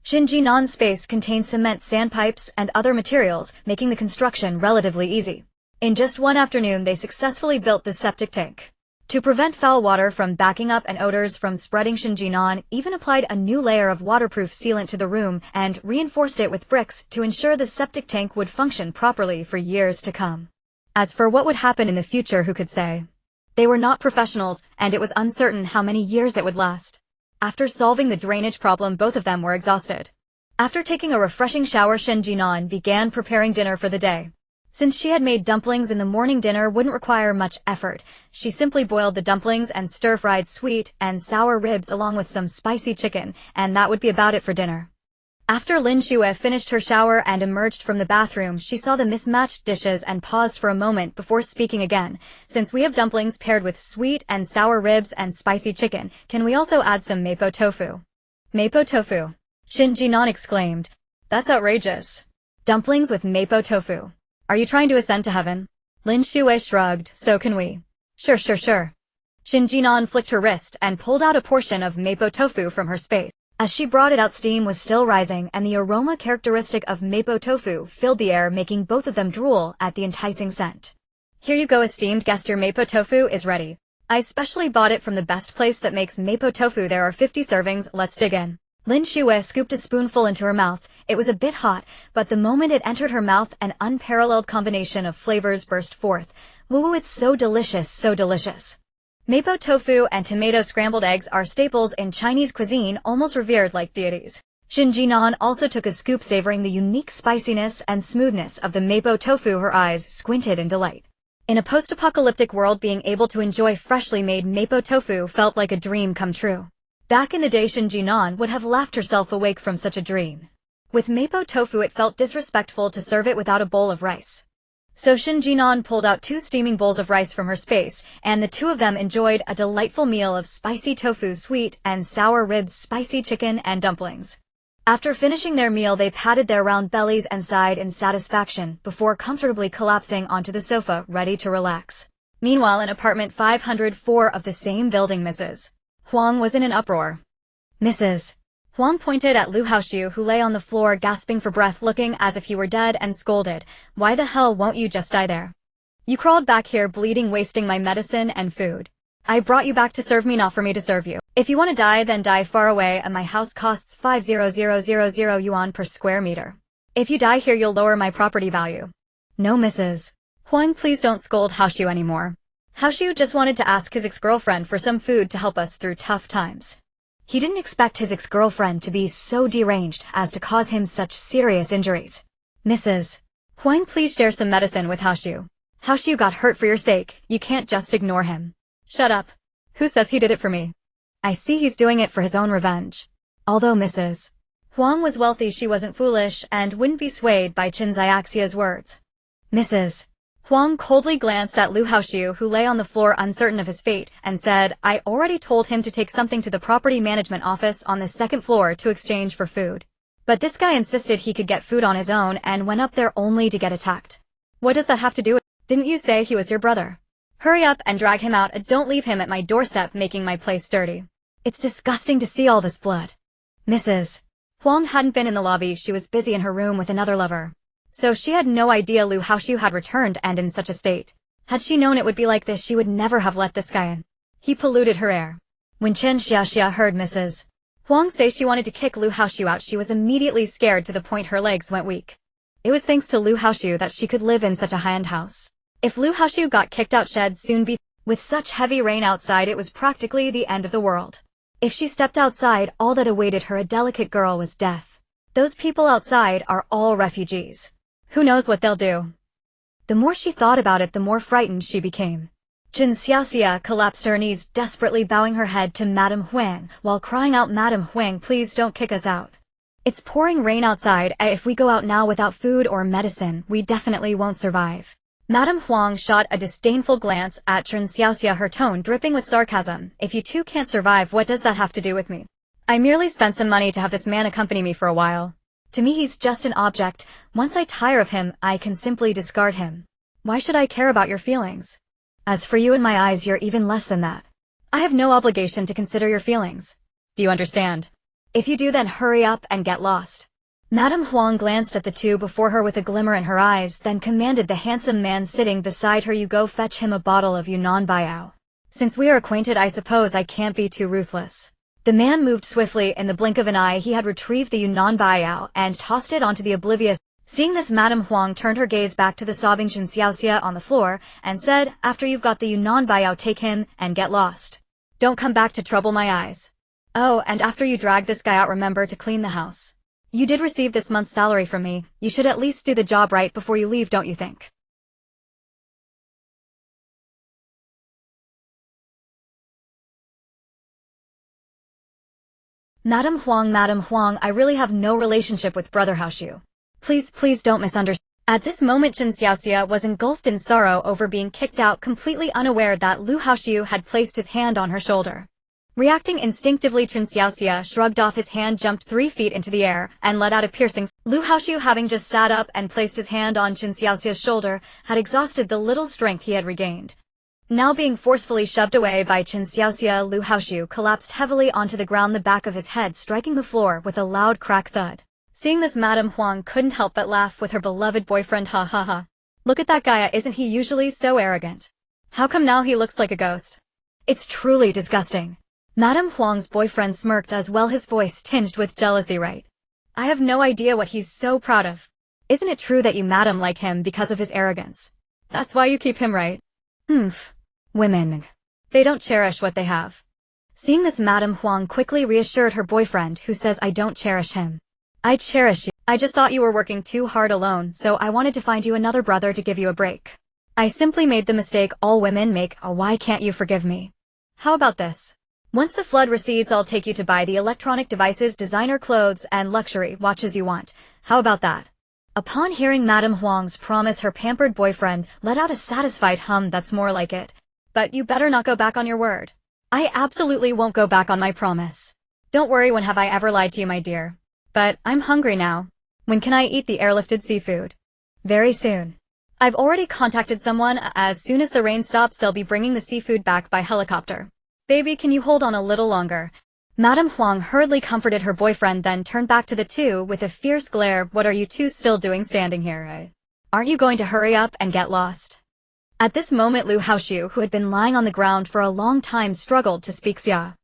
Shen Jin'an's space contained cement, sandpipes, and other materials, making the construction relatively easy. In just one afternoon, they successfully built the septic tank. To prevent foul water from backing up and odors from spreading, Shen Jin'an even applied a new layer of waterproof sealant to the room and reinforced it with bricks to ensure the septic tank would function properly for years to come. As for what would happen in the future, who could say? They were not professionals, and it was uncertain how many years it would last. After solving the drainage problem, both of them were exhausted. After taking a refreshing shower, Shen Jin'an began preparing dinner for the day. Since she had made dumplings in the morning, dinner wouldn't require much effort. She simply boiled the dumplings and stir-fried sweet and sour ribs along with some spicy chicken, and that would be about it for dinner. After Lin Shuyue finished her shower and emerged from the bathroom, she saw the mismatched dishes and paused for a moment before speaking again. Since we have dumplings paired with sweet and sour ribs and spicy chicken, can we also add some mapo tofu? Mapo tofu. Shen Jin'an exclaimed. That's outrageous. Dumplings with mapo tofu. Are you trying to ascend to heaven? Lin Shuyue shrugged. So can we. Sure. Shen Jin'an flicked her wrist and pulled out a portion of mapo tofu from her space. As she brought it out, steam was still rising, and the aroma characteristic of mapo tofu filled the air, making both of them drool at the enticing scent. Here you go, esteemed guest, your mapo tofu is ready. I specially bought it from the best place that makes mapo tofu. There are 50 servings, let's dig in. Lin Shuyue scooped a spoonful into her mouth. It was a bit hot, but the moment it entered her mouth, an unparalleled combination of flavors burst forth. Woo, it's so delicious, so delicious. Mapo tofu and tomato scrambled eggs are staples in Chinese cuisine, almost revered like deities. Shen Jin'an also took a scoop, savoring the unique spiciness and smoothness of the mapo tofu. Her eyes squinted in delight. In a post-apocalyptic world, being able to enjoy freshly made mapo tofu felt like a dream come true. Back in the day, Shen Jin'an would have laughed herself awake from such a dream. With mapo tofu, it felt disrespectful to serve it without a bowl of rice. So Shen Jin'an pulled out 2 steaming bowls of rice from her space, and the two of them enjoyed a delightful meal of spicy tofu, sweet and sour ribs, spicy chicken, and dumplings. After finishing their meal, they patted their round bellies and sighed in satisfaction before comfortably collapsing onto the sofa, ready to relax. Meanwhile, in apartment 504 of the same building, Mrs. Huang was in an uproar. Mrs. Huang pointed at Lu Haoxiu, who lay on the floor gasping for breath, looking as if he were dead, and scolded. Why the hell won't you just die there? You crawled back here bleeding, wasting my medicine and food. I brought you back to serve me, not for me to serve you. If you want to die, then die far away, and my house costs 5,000 yuan per square meter. If you die here, you'll lower my property value. No, Mrs. Huang, please don't scold Haoxiu anymore. Haoxiu just wanted to ask his ex-girlfriend for some food to help us through tough times. He didn't expect his ex-girlfriend to be so deranged as to cause him such serious injuries. Mrs. Huang, please share some medicine with Haoxiu. Haoxiu got hurt for your sake. You can't just ignore him. Shut up. Who says he did it for me? I see he's doing it for his own revenge. Although Mrs. Huang was wealthy, she wasn't foolish and wouldn't be swayed by Qin Xiaxia's words. Mrs. Huang coldly glanced at Lu Haoxiu, who lay on the floor uncertain of his fate, and said, I already told him to take something to the property management office on the 2nd floor to exchange for food. But this guy insisted he could get food on his own and went up there only to get attacked. What does that have to do with it? Didn't you say he was your brother? Hurry up and drag him out. Don't leave him at my doorstep making my place dirty. It's disgusting to see all this blood. Mrs. Huang hadn't been in the lobby. She was busy in her room with another lover. So she had no idea Lu Haoxiu had returned and in such a state. Had she known it would be like this, she would never have let this guy in. He polluted her air. When Chen Xiaxia heard Mrs. Huang say she wanted to kick Lu Haoxiu out, she was immediately scared to the point her legs went weak. It was thanks to Lu Haoxiu that she could live in such a high-end house. If Lu Haoxiu got kicked out, she'd soon be. With such heavy rain outside, it was practically the end of the world. If she stepped outside, all that awaited her, a delicate girl, was death. Those people outside are all refugees. Who knows what they'll do? The more she thought about it, the more frightened she became. Qin Xiaxia collapsed to her knees, desperately bowing her head to Madame Huang, while crying out, Madame Huang, please don't kick us out. It's pouring rain outside. If we go out now without food or medicine, we definitely won't survive. Madame Huang shot a disdainful glance at Qin Xiaxia, her tone dripping with sarcasm. If you two can't survive, what does that have to do with me? I merely spent some money to have this man accompany me for a while. To me, he's just an object. Once I tire of him, I can simply discard him. Why should I care about your feelings? As for you, in my eyes, you're even less than that. I have no obligation to consider your feelings. Do you understand? If you do, then hurry up and get lost. Madame Huang glanced at the two before her with a glimmer in her eyes, then commanded the handsome man sitting beside her, you go fetch him a bottle of Yunnan Baiao. Since we are acquainted, I suppose I can't be too ruthless. The man moved swiftly. In the blink of an eye, he had retrieved the Yunnan Baiao and tossed it onto the oblivious. Seeing this, Madame Huang turned her gaze back to the sobbing Qin Xiaxia on the floor and said, after you've got the Yunnan Baiao, take him and get lost. Don't come back to trouble my eyes. Oh, and after you drag this guy out, remember to clean the house. You did receive this month's salary from me. You should at least do the job right before you leave, don't you think? Madame Huang, I really have no relationship with Brother Haoxiu. Please don't misunderstand. At this moment, Qin Xiaxia was engulfed in sorrow over being kicked out, completely unaware that Lu Haoxiu had placed his hand on her shoulder. Reacting instinctively, Chen Xiaoxia shrugged off his hand, jumped 3 feet into the air, and let out a piercing. Lu Haoxiu, having just sat up and placed his hand on Chen Xiaoxia's shoulder, had exhausted the little strength he had regained. Now being forcefully shoved away by Chen Xiaoxia, Lu Haoxiu collapsed heavily onto the ground, the back of his head striking the floor with a loud crack thud. Seeing this, Madame Huang couldn't help but laugh with her beloved boyfriend. Ha ha ha. Look at that guy, isn't he usually so arrogant? How come now he looks like a ghost? It's truly disgusting. Madame Huang's boyfriend smirked as well, his voice tinged with jealousy. Right? I have no idea what he's so proud of. Isn't it true that you madam like him because of his arrogance? That's why you keep him, right? Women. They don't cherish what they have. Seeing this, Madame Huang quickly reassured her boyfriend, who says, I don't cherish him. I cherish you. I just thought you were working too hard alone, so I wanted to find you another brother to give you a break. I simply made the mistake all women make. Why can't you forgive me? How about this? Once the flood recedes, I'll take you to buy the electronic devices, designer clothes, and luxury watches you want. How about that? Upon hearing Madame Huang's promise, her pampered boyfriend let out a satisfied hum. That's more like it. But you better not go back on your word. I absolutely won't go back on my promise. Don't worry, when have I ever lied to you, my dear? But I'm hungry now. When can I eat the airlifted seafood? Very soon. I've already contacted someone. As soon as the rain stops, they'll be bringing the seafood back by helicopter. Baby, can you hold on a little longer? Madame Huang hurriedly comforted her boyfriend, then turned back to the two with a fierce glare. What are you two still doing standing here? Aren't you going to hurry up and get lost? At this moment, Lu Haoxiu, who had been lying on the ground for a long time, struggled to speak. Xia,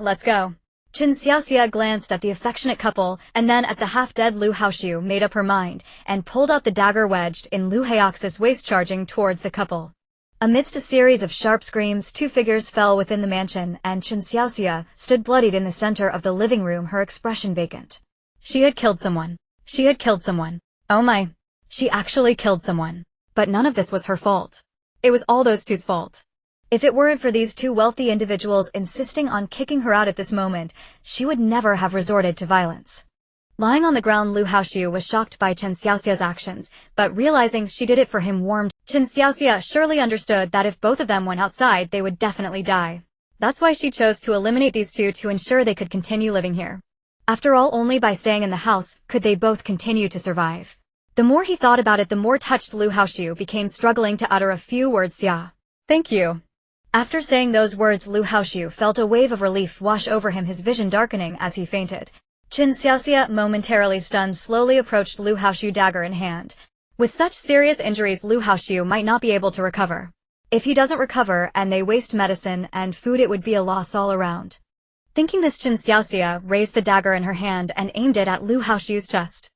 let's go. Chen Xiaoxia glanced at the affectionate couple, and then at the half-dead Lu Haoxiu, made up her mind, and pulled out the dagger wedged in Lu Haoxi's waist, charging towards the couple. Amidst a series of sharp screams, 2 figures fell within the mansion, and Chen Xiaoxia stood bloodied in the center of the living room, her expression vacant. She had killed someone. She had killed someone. Oh my. She actually killed someone. But none of this was her fault. It was all those two's fault. If it weren't for these 2 wealthy individuals insisting on kicking her out at this moment, she would never have resorted to violence. Lying on the ground, Lu Haoxiu was shocked by Chen Xiaoxia's actions, but realizing she did it for him warmed. Chen Xiaoxia surely understood that if both of them went outside, they would definitely die. That's why she chose to eliminate these 2 to ensure they could continue living here. After all, only by staying in the house could they both continue to survive. The more he thought about it, the more touched Lu Haoxiu became, struggling to utter a few words. Xia. Thank you. After saying those words, Lu Haoxiu felt a wave of relief wash over him, his vision darkening as he fainted. Chen Xiaoxia, momentarily stunned, slowly approached Lu Haoxiu, dagger in hand. With such serious injuries, Lu Haoxiu might not be able to recover. If he doesn't recover and they waste medicine and food, it would be a loss all around. Thinking this, Chen Xiaoxia raised the dagger in her hand and aimed it at Lu Haoxiu's chest.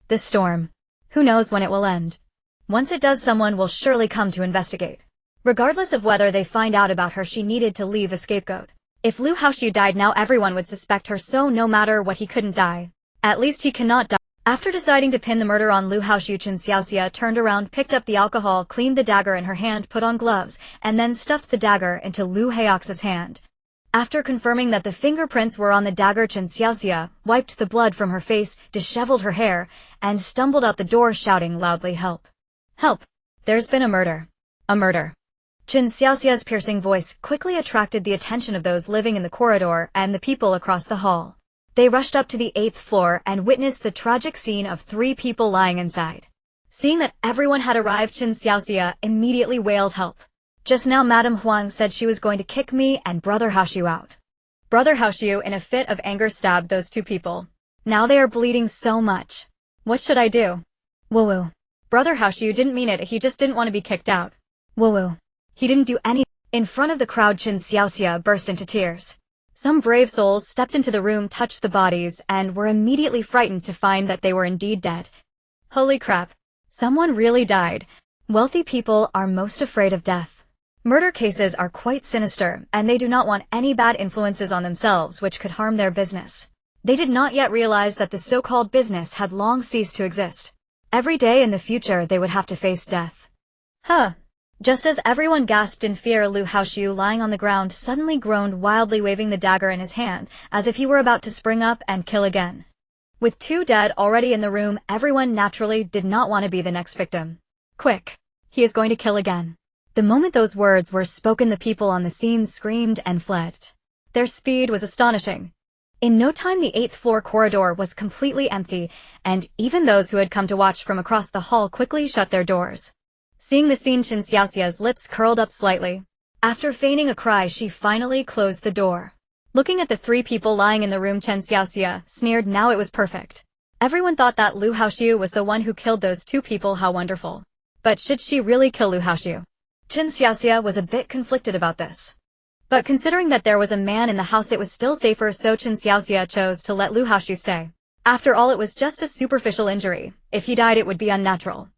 This storm. Who knows when it will end? Once it does, someone will surely come to investigate. Regardless of whether they find out about her, she needed to leave a scapegoat. If Lu Haoxiu died now, everyone would suspect her, so no matter what, he couldn't die. At least he cannot die. After deciding to pin the murder on Lu Haoxiu, Chen Xiaoxia turned around, picked up the alcohol, cleaned the dagger in her hand, put on gloves, and then stuffed the dagger into Lu Haoxi's hand. After confirming that the fingerprints were on the dagger, Chen Xiaoxia wiped the blood from her face, disheveled her hair, and stumbled out the door, shouting loudly, "Help! Help! There's been a murder! A murder!" Chen Xiaoxia's piercing voice quickly attracted the attention of those living in the corridor and the people across the hall. They rushed up to the 8th floor and witnessed the tragic scene of 3 people lying inside. Seeing that everyone had arrived, Chen Xiaoxia immediately wailed, "Help! Just now Madame Huang said she was going to kick me and Brother Haoxiu out." Brother Haoxiu, in a fit of anger, stabbed those 2 people. Now they are bleeding so much. What should I do? Woo-woo. Brother Haoxiu didn't mean it, he just didn't want to be kicked out. Woo-woo. He didn't do anything. In front of the crowd, Chen Xiaoxia burst into tears. Some brave souls stepped into the room, touched the bodies, and were immediately frightened to find that they were indeed dead. Holy crap. Someone really died. Wealthy people are most afraid of death. Murder cases are quite sinister, and they do not want any bad influences on themselves which could harm their business. They did not yet realize that the so-called business had long ceased to exist. Every day in the future they would have to face death. Huh. Just as everyone gasped in fear, Lu Haoxiu, lying on the ground, suddenly groaned wildly, waving the dagger in his hand, as if he were about to spring up and kill again. With 2 dead already in the room, everyone naturally did not want to be the next victim. Quick! He is going to kill again. The moment those words were spoken, the people on the scene screamed and fled. Their speed was astonishing. In no time, the 8th floor corridor was completely empty, and even those who had come to watch from across the hall quickly shut their doors. Seeing the scene, Chen Xiaoxia's lips curled up slightly. After feigning a cry, she finally closed the door. Looking at the 3 people lying in the room, Chen Xiaoxia sneered. Now it was perfect. Everyone thought that Lu Haoxiu was the one who killed those 2 people. How wonderful. But should she really kill Lu Haoxiu? Chen Xiaoxia was a bit conflicted about this. But considering that there was a man in the house, it was still safer, so Chen Xiaoxia chose to let Lu Haoxiu stay. After all, it was just a superficial injury. If he died, it would be unnatural.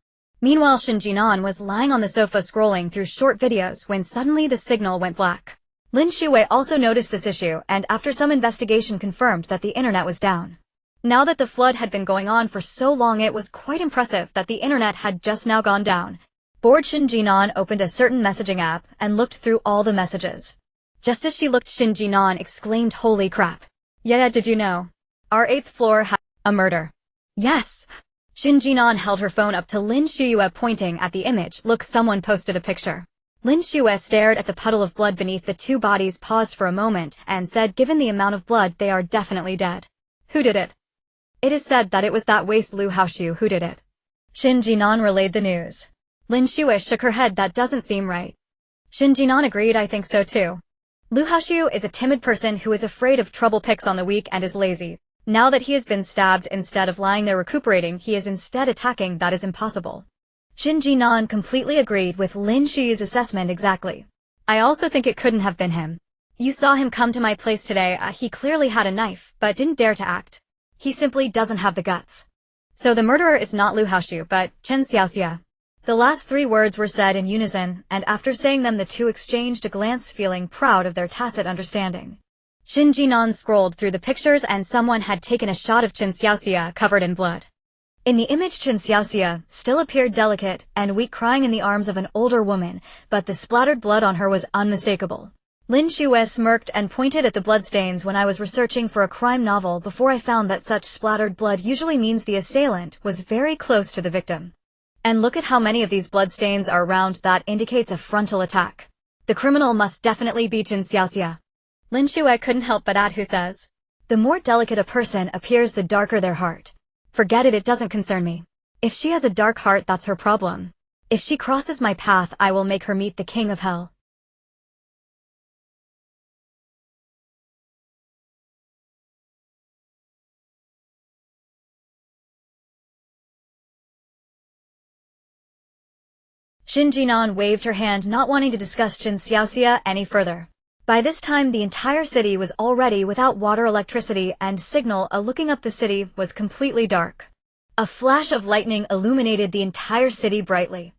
Meanwhile, Shen Jin'an was lying on the sofa scrolling through short videos when suddenly the signal went black. Lin Shuyue also noticed this issue, and after some investigation confirmed that the internet was down. Now that the flood had been going on for so long, it was quite impressive that the internet had just now gone down. Bored, Shen Jin'an opened a certain messaging app and looked through all the messages. Just as she looked, Shen Jin'an exclaimed, "Holy crap. Yeah, did you know? Our 8th floor had a murder." Yes. Shen Jin'an held her phone up to Lin Shuyue, pointing at the image. "Look, someone posted a picture." Lin Shuyue stared at the puddle of blood beneath the 2 bodies, paused for a moment, and said, "Given the amount of blood, they are definitely dead." "Who did it?" "It is said that it was that waste Lu Haoxiu who did it." Shen Jin'an relayed the news. Lin Shuyue shook her head. "That doesn't seem right." Shen Jin'an agreed. "I think so too. Lu Haoxiu is a timid person who is afraid of trouble, picks on the weak, and is lazy. Now that he has been stabbed, instead of lying there recuperating, he is instead attacking. That is impossible." Shen Jin'an completely agreed with Lin Shuyue's assessment. "Exactly. I also think it couldn't have been him. You saw him come to my place today. He clearly had a knife, but didn't dare to act. He simply doesn't have the guts. So the murderer is not Lu Haoxiu, but Chen Xiaoxia." The last 3 words were said in unison, and after saying them, the 2 exchanged a glance, feeling proud of their tacit understanding. Shen Jin'an scrolled through the pictures, and someone had taken a shot of Chen Xiaoxia covered in blood. In the image, Chen Xiaoxia still appeared delicate and weak, crying in the arms of an older woman, but the splattered blood on her was unmistakable. Lin Shuyue smirked and pointed at the bloodstains. "When I was researching for a crime novel before, I found that such splattered blood usually means the assailant was very close to the victim. And look at how many of these bloodstains are around. That indicates a frontal attack. The criminal must definitely be Chen Xiaoxia." Lin Shuyue couldn't help but add, "Who says? The more delicate a person appears, the darker their heart. Forget it, it doesn't concern me. If she has a dark heart, that's her problem. If she crosses my path, I will make her meet the king of hell." Shen Jin'an waved her hand, not wanting to discuss Chen Xiaoxia any further. By this time, the entire city was already without water, electricity, and signal. Looking up, the city was completely dark. A flash of lightning illuminated the entire city brightly.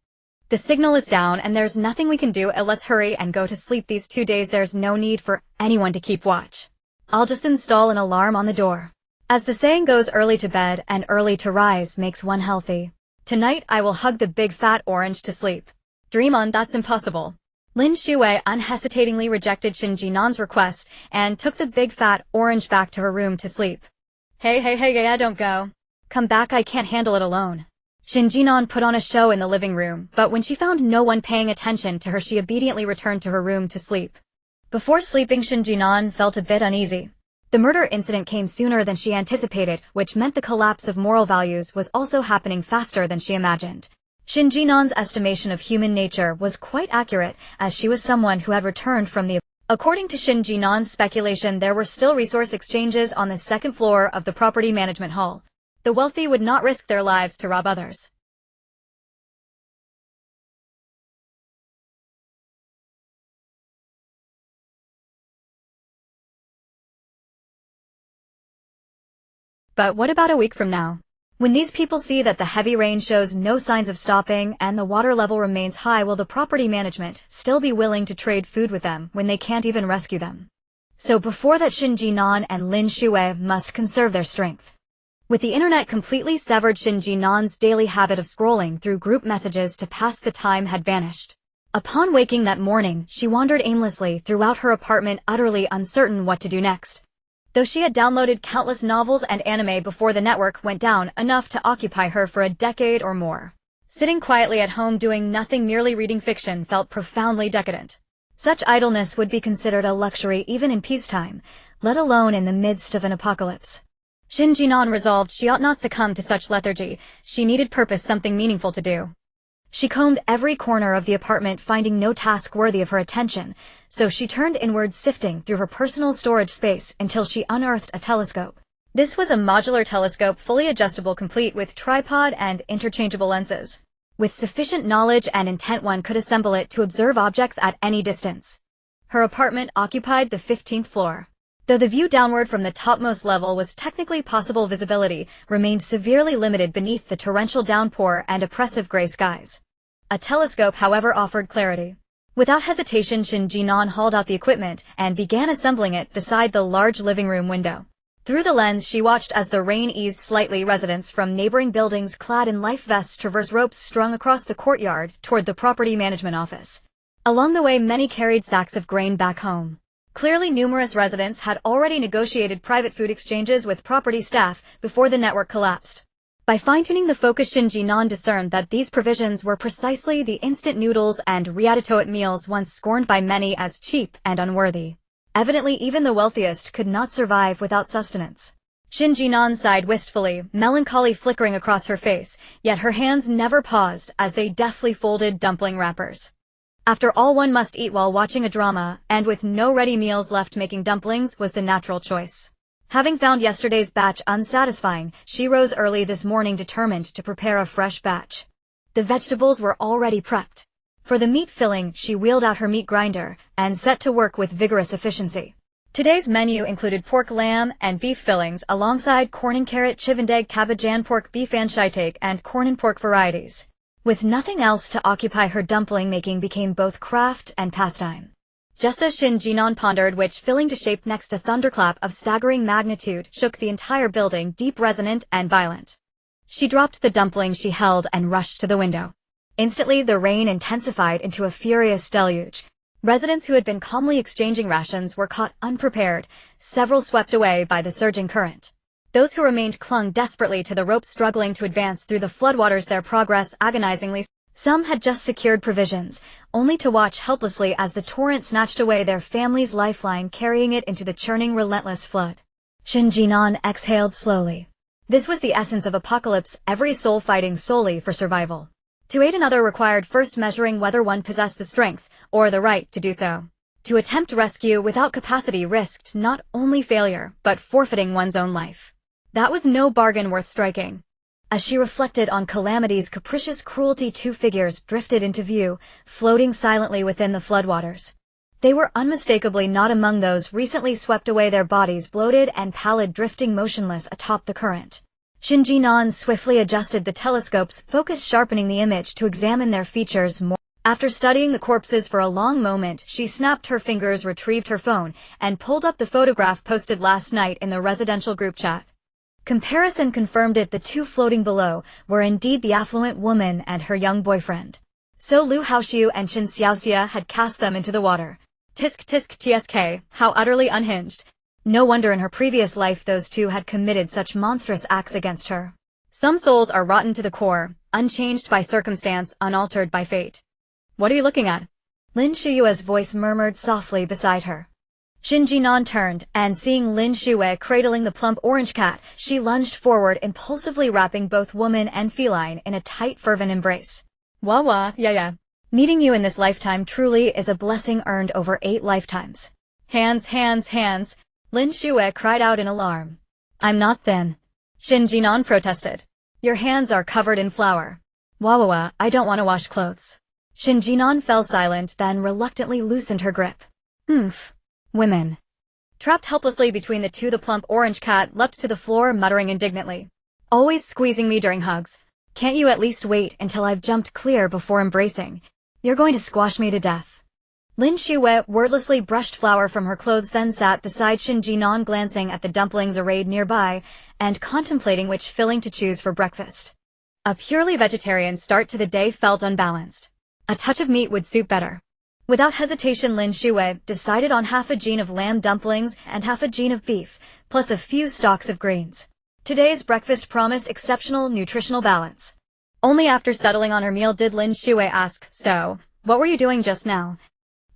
"The signal is down, and there's nothing we can do. Let's hurry and go to sleep. These 2 days, there's no need for anyone to keep watch. I'll just install an alarm on the door. As the saying goes, early to bed and early to rise makes one healthy. Tonight, I will hug the big fat orange to sleep." "Dream on, that's impossible." Lin Shuyue unhesitatingly rejected Shen Jin'an's request and took the big fat orange back to her room to sleep. Hey, yeah, don't go. Come back, I can't handle it alone." Shen Jin'an put on a show in the living room, but when she found no one paying attention to her, she obediently returned to her room to sleep. Before sleeping, Shen Jin'an felt a bit uneasy. The murder incident came sooner than she anticipated, which meant the collapse of moral values was also happening faster than she imagined. Shen Jin'an's estimation of human nature was quite accurate, as she was someone who had returned from the... According to Shen Jin'an's speculation, there were still resource exchanges on the 2nd floor of the property management hall. The wealthy would not risk their lives to rob others. But what about a week from now? When these people see that the heavy rain shows no signs of stopping and the water level remains high, will the property management still be willing to trade food with them when they can't even rescue them? So before that, Shen Jin'an and Lin Shuyue must conserve their strength. With the internet completely severed, Shen Jin'an's daily habit of scrolling through group messages to pass the time had vanished. Upon waking that morning, she wandered aimlessly throughout her apartment, utterly uncertain what to do next. Though she had downloaded countless novels and anime before the network went down, enough to occupy her for a decade or more. Sitting quietly at home doing nothing, merely reading fiction, felt profoundly decadent. Such idleness would be considered a luxury even in peacetime, let alone in the midst of an apocalypse. Shen Jin'an resolved she ought not succumb to such lethargy. She needed purpose, something meaningful to do. She combed every corner of the apartment, finding no task worthy of her attention, so she turned inward, sifting through her personal storage space until she unearthed a telescope. This was a modular telescope, fully adjustable, complete with tripod and interchangeable lenses. With sufficient knowledge and intent, one could assemble it to observe objects at any distance. Her apartment occupied the 15th floor. Though the view downward from the topmost level was technically possible, visibility remained severely limited beneath the torrential downpour and oppressive gray skies. A telescope, however, offered clarity. Without hesitation, Shen Jin'an hauled out the equipment and began assembling it beside the large living room window. Through the lens, she watched as the rain eased slightly. Residents from neighboring buildings clad in life vests traversed ropes strung across the courtyard toward the property management office. Along the way, many carried sacks of grain back home. Clearly, numerous residents had already negotiated private food exchanges with property staff before the network collapsed. By fine-tuning the focus, Shen Jin'an discerned that these provisions were precisely the instant noodles and rigatouille meals once scorned by many as cheap and unworthy. Evidently, even the wealthiest could not survive without sustenance. Shen Jin'an sighed wistfully, melancholy flickering across her face, yet her hands never paused as they deftly folded dumpling wrappers. After all, one must eat while watching a drama, and with no ready meals left, making dumplings was the natural choice. Having found yesterday's batch unsatisfying, she rose early this morning determined to prepare a fresh batch. The vegetables were already prepped. For the meat filling, she wheeled out her meat grinder and set to work with vigorous efficiency. Today's menu included pork, lamb, and beef fillings alongside corn and carrot, chivendeg, cabbage, and pork, beef and shiitake, and corn and pork varieties. With nothing else to occupy her, dumpling making became both craft and pastime. Just as Shen Jin'an pondered which filling to shape next, a thunderclap of staggering magnitude shook the entire building, deep, resonant, and violent. She dropped the dumpling she held and rushed to the window. Instantly, the rain intensified into a furious deluge. Residents who had been calmly exchanging rations were caught unprepared, several swept away by the surging current. Those who remained clung desperately to the ropes, struggling to advance through the floodwaters, their progress agonizingly. Some had just secured provisions, only to watch helplessly as the torrent snatched away their family's lifeline, carrying it into the churning, relentless flood. Shen Jin'an exhaled slowly. This was the essence of apocalypse, every soul fighting solely for survival. To aid another required first measuring whether one possessed the strength or the right to do so. To attempt rescue without capacity risked not only failure, but forfeiting one's own life. That was no bargain worth striking. As she reflected on calamity's capricious cruelty, two figures drifted into view, floating silently within the floodwaters. They were unmistakably not among those recently swept away, their bodies bloated and pallid, drifting motionless atop the current. Shen Jin'an swiftly adjusted the telescope's focus, sharpening the image to examine their features more. After studying the corpses for a long moment, she snapped her fingers, retrieved her phone, and pulled up the photograph posted last night in the residential group chat. Comparison confirmed it. The two floating below were indeed the affluent woman and her young boyfriend. So Liu Haoxiu and Shen Xiaoxia had cast them into the water. Tisk tisk tsk, how utterly unhinged. No wonder in her previous life those two had committed such monstrous acts against her. Some souls are rotten to the core, unchanged by circumstance, unaltered by fate. What are you looking at? Lin Shuyue's voice murmured softly beside her. Shen Jin'an turned, and seeing Lin Shuyue cradling the plump orange cat, she lunged forward, impulsively wrapping both woman and feline in a tight, fervent embrace. Wah wah, yeah. Meeting you in this lifetime truly is a blessing earned over 8 lifetimes. Hands, Lin Shuyue cried out in alarm. I'm not thin. Shen Jin'an protested. Your hands are covered in flour. Wah, I don't want to wash clothes. Shen Jin'an fell silent, then reluctantly loosened her grip. Women. Trapped helplessly between the two, the plump orange cat leapt to the floor, muttering indignantly. Always squeezing me during hugs. Can't you at least wait until I've jumped clear before embracing? You're going to squash me to death. Lin Shuyue wordlessly brushed flour from her clothes, then sat beside Shen Jin'an, glancing at the dumplings arrayed nearby and contemplating which filling to choose for breakfast. A purely vegetarian start to the day felt unbalanced. A touch of meat would suit better. Without hesitation, Lin Shuyue decided on half a gene of lamb dumplings and half a gene of beef, plus a few stalks of greens. Today's breakfast promised exceptional nutritional balance. Only after settling on her meal did Lin Shuyue ask, "So, what were you doing just now?"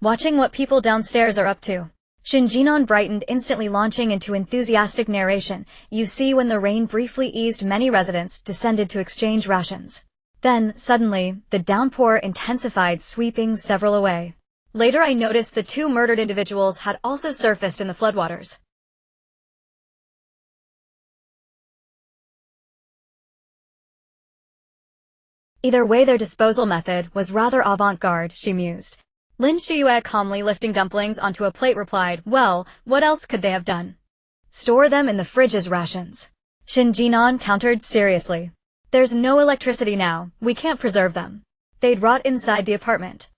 "Watching what people downstairs are up to." Shen Jin'an brightened, instantly launching into enthusiastic narration. "You see, when the rain briefly eased, many residents descended to exchange rations. Then, suddenly, the downpour intensified, sweeping several away. Later I noticed the two murdered individuals had also surfaced in the floodwaters." Either way, their disposal method was rather avant-garde, she mused. Lin Shuyue, calmly lifting dumplings onto a plate, replied, "Well, what else could they have done? Store them in the fridge as rations." Shen Jin'an countered seriously. "There's no electricity now, we can't preserve them. They'd rot inside the apartment."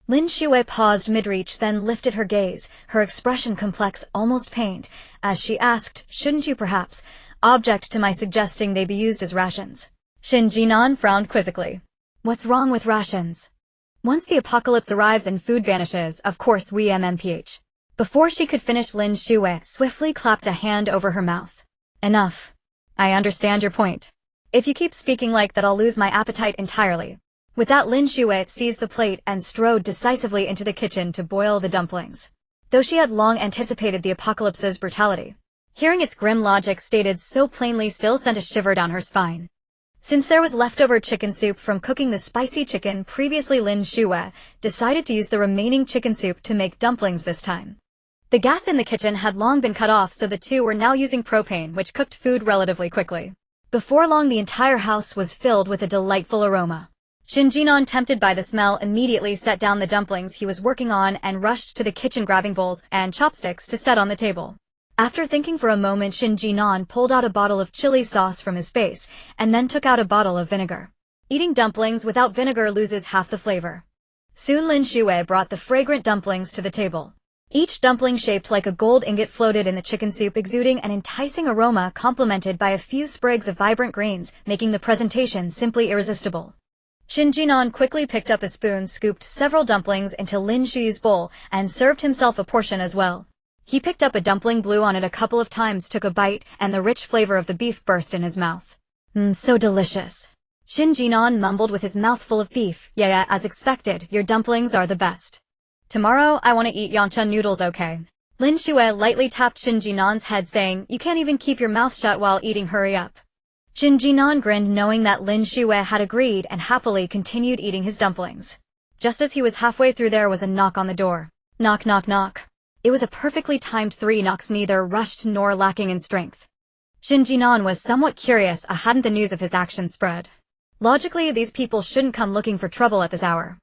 Lin Shuyue paused mid-reach, then lifted her gaze, her expression complex, almost pained, as she asked, "Shouldn't you perhaps object to my suggesting they be used as rations?" Shen Jin'an frowned quizzically. "What's wrong with rations? Once the apocalypse arrives and food vanishes, of course we MMPH." Before she could finish, Lin Shuyue swiftly clapped a hand over her mouth. "Enough. I understand your point. If you keep speaking like that, I'll lose my appetite entirely." With that, Lin Shuyue seized the plate and strode decisively into the kitchen to boil the dumplings. Though she had long anticipated the apocalypse's brutality, hearing its grim logic stated so plainly still sent a shiver down her spine. Since there was leftover chicken soup from cooking the spicy chicken previously, Lin Shuyue decided to use the remaining chicken soup to make dumplings this time. The gas in the kitchen had long been cut off, so the two were now using propane, which cooked food relatively quickly. Before long, the entire house was filled with a delightful aroma. Shen Jin'an, tempted by the smell, immediately set down the dumplings he was working on and rushed to the kitchen, grabbing bowls and chopsticks to set on the table. After thinking for a moment, Shen Jin'an pulled out a bottle of chili sauce from his space, and then took out a bottle of vinegar. Eating dumplings without vinegar loses half the flavor. Soon Lin Shuyue brought the fragrant dumplings to the table. Each dumpling, shaped like a gold ingot, floated in the chicken soup, exuding an enticing aroma complemented by a few sprigs of vibrant grains, making the presentation simply irresistible. Shen Jin'an quickly picked up a spoon, scooped several dumplings into Lin Shuyue's bowl, and served himself a portion as well. He picked up a dumpling, blew on it a couple of times, took a bite, and the rich flavor of the beef burst in his mouth. So delicious." Shen Jin'an mumbled with his mouth full of beef. Yeah, as expected, your dumplings are the best. Tomorrow, I want to eat yancha noodles, okay?" Lin Shuyue lightly tapped Shen Jin'an's head, saying, "You can't even keep your mouth shut while eating, hurry up." Shen Jin'an grinned, knowing that Lin Shuyue had agreed, and happily continued eating his dumplings. Just as he was halfway through, there was a knock on the door. Knock, knock, knock. It was a perfectly timed 3 knocks, neither rushed nor lacking in strength. Shen Jin'an was somewhat curious, hadn't the news of his actions spread? Logically, these people shouldn't come looking for trouble at this hour.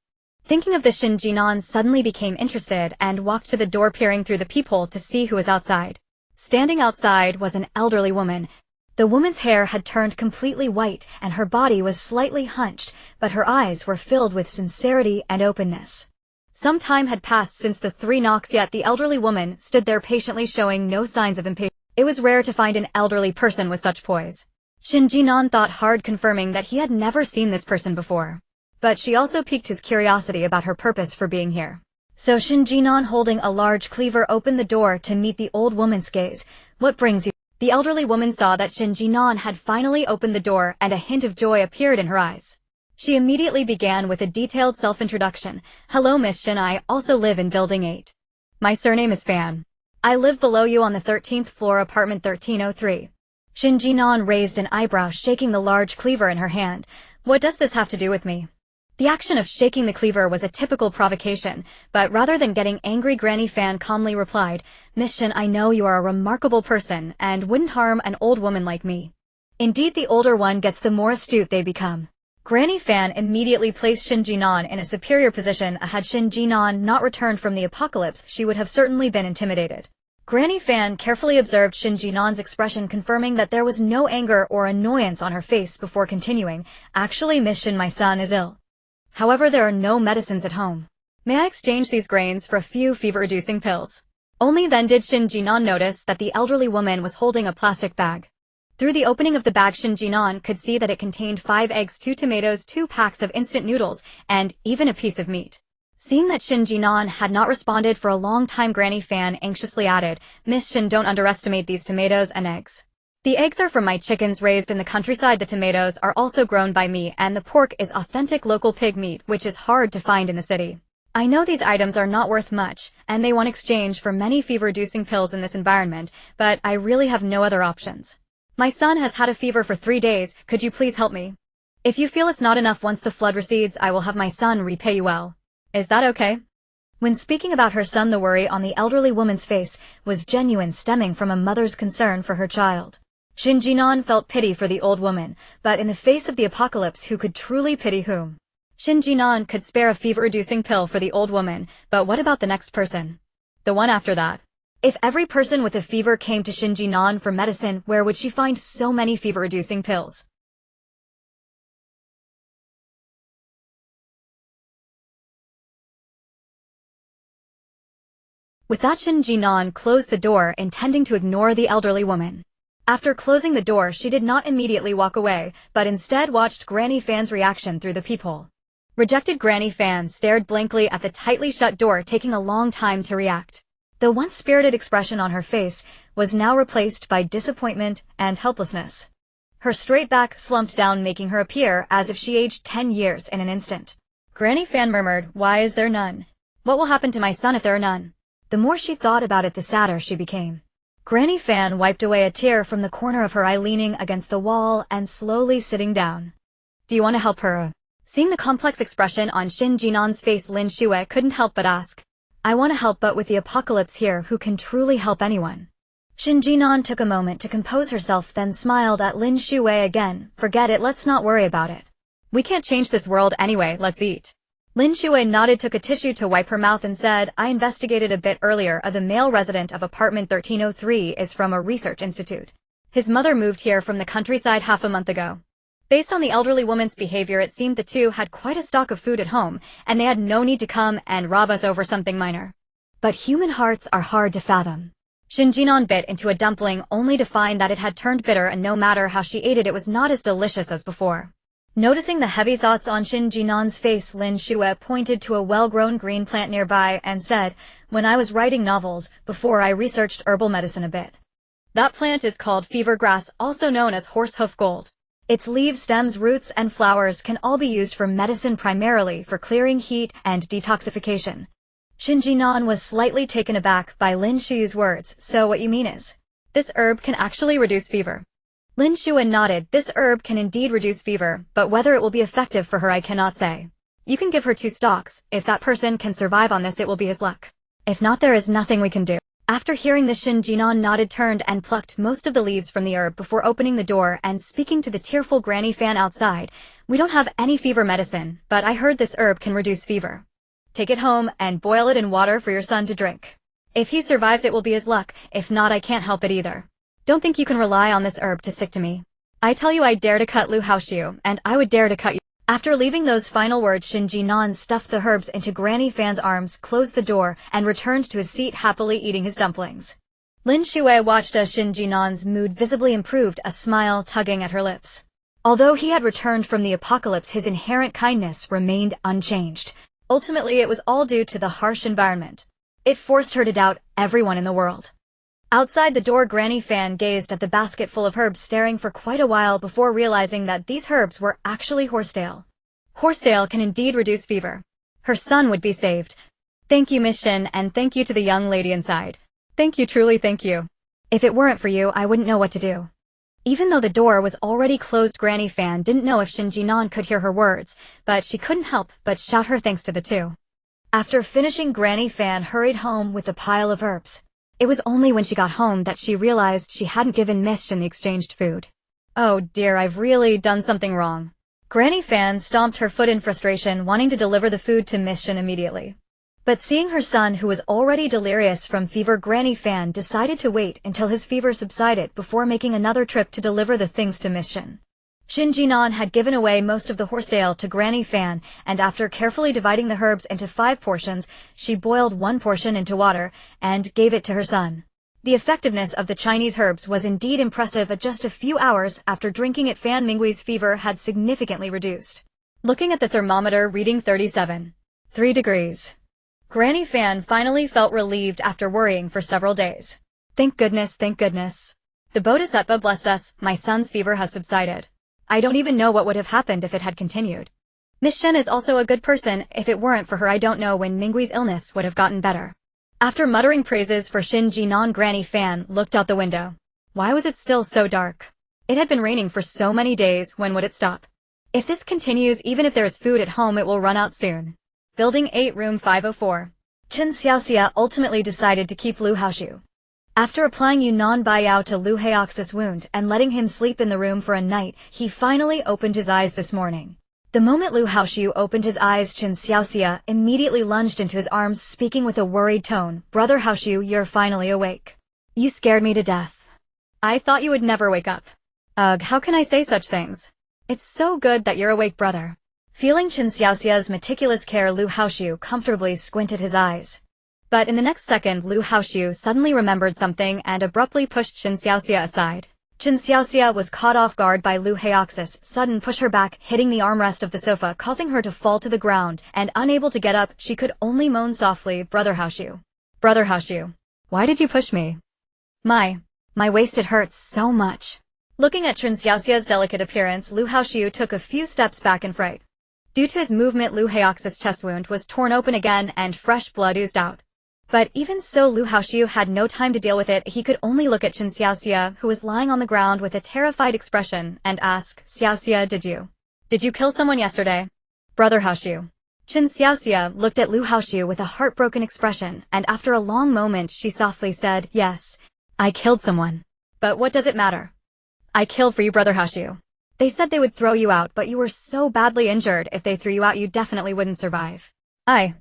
Thinking of this, Shen Jin'an suddenly became interested and walked to the door, peering through the peephole to see who was outside. Standing outside was an elderly woman. The woman's hair had turned completely white, and her body was slightly hunched, but her eyes were filled with sincerity and openness. Some time had passed since the 3 knocks, yet the elderly woman stood there patiently, showing no signs of impatience. It was rare to find an elderly person with such poise. Shen Jin'an thought hard, confirming that he had never seen this person before. But she also piqued his curiosity about her purpose for being here. So Shen Jin'an, holding a large cleaver, opened the door to meet the old woman's gaze. "What brings you?" The elderly woman saw that Shen Jin'an had finally opened the door, and a hint of joy appeared in her eyes. She immediately began with a detailed self-introduction. "Hello, Miss Shen, I also live in Building 8. My surname is Fan. I live below you on the 13th floor, apartment 1303. Shen Jin'an raised an eyebrow, shaking the large cleaver in her hand. "What does this have to do with me?" The action of shaking the cleaver was a typical provocation, but rather than getting angry, Granny Fan calmly replied, "Miss Shen, I know you are a remarkable person and wouldn't harm an old woman like me. Indeed, the older one gets, the more astute they become." Granny Fan immediately placed Shen Jin'an in a superior position. Had Shen Jin'an not returned from the apocalypse, she would have certainly been intimidated. Granny Fan carefully observed Shen Jin'an's expression, confirming that there was no anger or annoyance on her face before continuing, "Actually, Miss Shen, my son is ill. However, there are no medicines at home. May I exchange these grains for a few fever-reducing pills?" Only then did Shen Jin'an notice that the elderly woman was holding a plastic bag. Through the opening of the bag, Shen Jin'an could see that it contained 5 eggs, 2 tomatoes, 2 packs of instant noodles, and even a piece of meat. Seeing that Shen Jin'an had not responded for a long time, Granny Fan anxiously added, "Miss Shen, don't underestimate these tomatoes and eggs. The eggs are from my chickens raised in the countryside. The tomatoes are also grown by me, and the pork is authentic local pig meat, which is hard to find in the city. I know these items are not worth much, and they want exchange for many fever-reducing pills in this environment, but I really have no other options. My son has had a fever for 3 days. Could you please help me? If you feel it's not enough once the flood recedes, I will have my son repay you well. Is that okay? When speaking about her son, the worry on the elderly woman's face was genuine, stemming from a mother's concern for her child. Shen Jin'an felt pity for the old woman, but in the face of the apocalypse, who could truly pity whom? Shen Jin'an could spare a fever-reducing pill for the old woman, but what about the next person? The one after that? If every person with a fever came to Shen Jin'an for medicine, where would she find so many fever-reducing pills? With that, Shen Jin'an closed the door, intending to ignore the elderly woman. After closing the door, she did not immediately walk away, but instead watched Granny Fan's reaction through the peephole. Rejected Granny Fan stared blankly at the tightly shut door, taking a long time to react. The once spirited expression on her face was now replaced by disappointment and helplessness. Her straight back slumped down, making her appear as if she aged 10 years in an instant. Granny Fan murmured, "Why is there none? What will happen to my son if there are none?" The more she thought about it, the sadder she became. Granny Fan wiped away a tear from the corner of her eye, leaning against the wall and slowly sitting down. "Do you want to help her?" Seeing the complex expression on Shen Jin'an's face, Lin Shuyue couldn't help but ask. "I want to help, but with the apocalypse here, who can truly help anyone?" Shen Jin'an took a moment to compose herself, then smiled at Lin Shuyue again. "Forget it, let's not worry about it. We can't change this world anyway, let's eat." Lin Shuyue nodded, took a tissue to wipe her mouth, and said, "I investigated a bit earlier. The male resident of apartment 1303 is from a research institute. His mother moved here from the countryside half a month ago. Based on the elderly woman's behavior, it seemed the two had quite a stock of food at home, and they had no need to come and rob us over something minor." But human hearts are hard to fathom. Shen Jin'an bit into a dumpling, only to find that it had turned bitter, and no matter how she ate it, it was not as delicious as before. Noticing the heavy thoughts on Shen Jin'an's face, Lin Shuyue pointed to a well-grown green plant nearby and said, "When I was writing novels, before I researched herbal medicine a bit. That plant is called fever grass, also known as horsehoof gold. Its leaves, stems, roots, and flowers can all be used for medicine, primarily for clearing heat and detoxification." Shen Jin'an was slightly taken aback by Lin Shuyue's words. "So what you mean is, this herb can actually reduce fever?" Lin Shuyue nodded. "This herb can indeed reduce fever, but whether it will be effective for her I cannot say. You can give her 2 stalks. If that person can survive on this, it will be his luck. If not, there is nothing we can do." After hearing this, Shen Jin'an nodded, turned and plucked most of the leaves from the herb before opening the door and speaking to the tearful Granny Fan outside. "We don't have any fever medicine, but I heard this herb can reduce fever. Take it home and boil it in water for your son to drink. If he survives, it will be his luck. If not, I can't help it either. Don't think you can rely on this herb to stick to me. I tell you, I dare to cut Lu Haoshu, and I would dare to cut you." After leaving those final words, Shen Jin'an stuffed the herbs into Granny Fan's arms, closed the door, and returned to his seat, happily eating his dumplings. Lin Shuyue watched as Shen Jin'an's mood visibly improved, a smile tugging at her lips. Although he had returned from the apocalypse, his inherent kindness remained unchanged. Ultimately, it was all due to the harsh environment. It forced her to doubt everyone in the world. Outside the door, Granny Fan gazed at the basket full of herbs, staring for quite a while before realizing that these herbs were actually horsetail. Horsetail can indeed reduce fever. Her son would be saved. "Thank you, Miss Shen, and thank you to the young lady inside. Thank you, truly thank you. If it weren't for you, I wouldn't know what to do." Even though the door was already closed, Granny Fan didn't know if Shen Jin'an could hear her words, but she couldn't help but shout her thanks to the two. After finishing, Granny Fan hurried home with a pile of herbs. It was only when she got home that she realized she hadn't given Miss Shen the exchanged food. "Oh dear, I've really done something wrong." Granny Fan stomped her foot in frustration, wanting to deliver the food to Miss Shen immediately. But seeing her son, who was already delirious from fever, Granny Fan decided to wait until his fever subsided before making another trip to deliver the things to Miss Shen. Shen Jin'an had given away most of the horsetail to Granny Fan, and after carefully dividing the herbs into 5 portions, she boiled 1 portion into water and gave it to her son. The effectiveness of the Chinese herbs was indeed impressive. At just a few hours after drinking it, Fan Minggui's fever had significantly reduced. Looking at the thermometer, reading 37.3 degrees. Granny Fan finally felt relieved after worrying for several days. Thank goodness, thank goodness. The Bodhisattva blessed us, my son's fever has subsided. I don't even know what would have happened if it had continued. Miss Shen is also a good person, if it weren't for her I don't know when Minggui's illness would have gotten better. After muttering praises for Shen Jin'an, Granny Fan looked out the window. Why was it still so dark? It had been raining for so many days, when would it stop? If this continues, even if there is food at home it will run out soon. Building 8, Room 504. Chen Xiaoxia ultimately decided to keep Lu Haoxiu. After applying Yunnan Baiyao to Lu Haoxi's wound and letting him sleep in the room for a night, he finally opened his eyes this morning. The moment Lu Haoxiu opened his eyes, Chen Xiaoxia immediately lunged into his arms, speaking with a worried tone. Brother Haoxiu, you're finally awake. You scared me to death. I thought you would never wake up. Ugh, how can I say such things? It's so good that you're awake, brother. Feeling Chen Xiaoxia's meticulous care, Lu Haoxiu comfortably squinted his eyes. But in the next second, Lu Haoxiu suddenly remembered something and abruptly pushed Chen Xiaoxia aside. Chen Xiaoxia was caught off guard by Lu Haoxi's sudden push her back, hitting the armrest of the sofa, causing her to fall to the ground, and unable to get up, she could only moan softly, Brother Haoxiu. Brother Haoxiu. Why did you push me? My waist, it hurts so much. Looking at Chen Xiaoxia's delicate appearance, Lu Haoxiu took a few steps back in fright. Due to his movement, Lu Haoxi's chest wound was torn open again and fresh blood oozed out. But even so, Lu Haoxiu had no time to deal with it. He could only look at Chen Xiaoxia, who was lying on the ground with a terrified expression, and ask, Xiaoxia, did you kill someone yesterday? Brother Haoxiu. Chen Xiaoxia looked at Lu Haoxiu with a heartbroken expression, and after a long moment she softly said, Yes, I killed someone. But what does it matter? I killed for you, Brother Haoxiu. They said they would throw you out, but you were so badly injured, if they threw you out you definitely wouldn't survive. I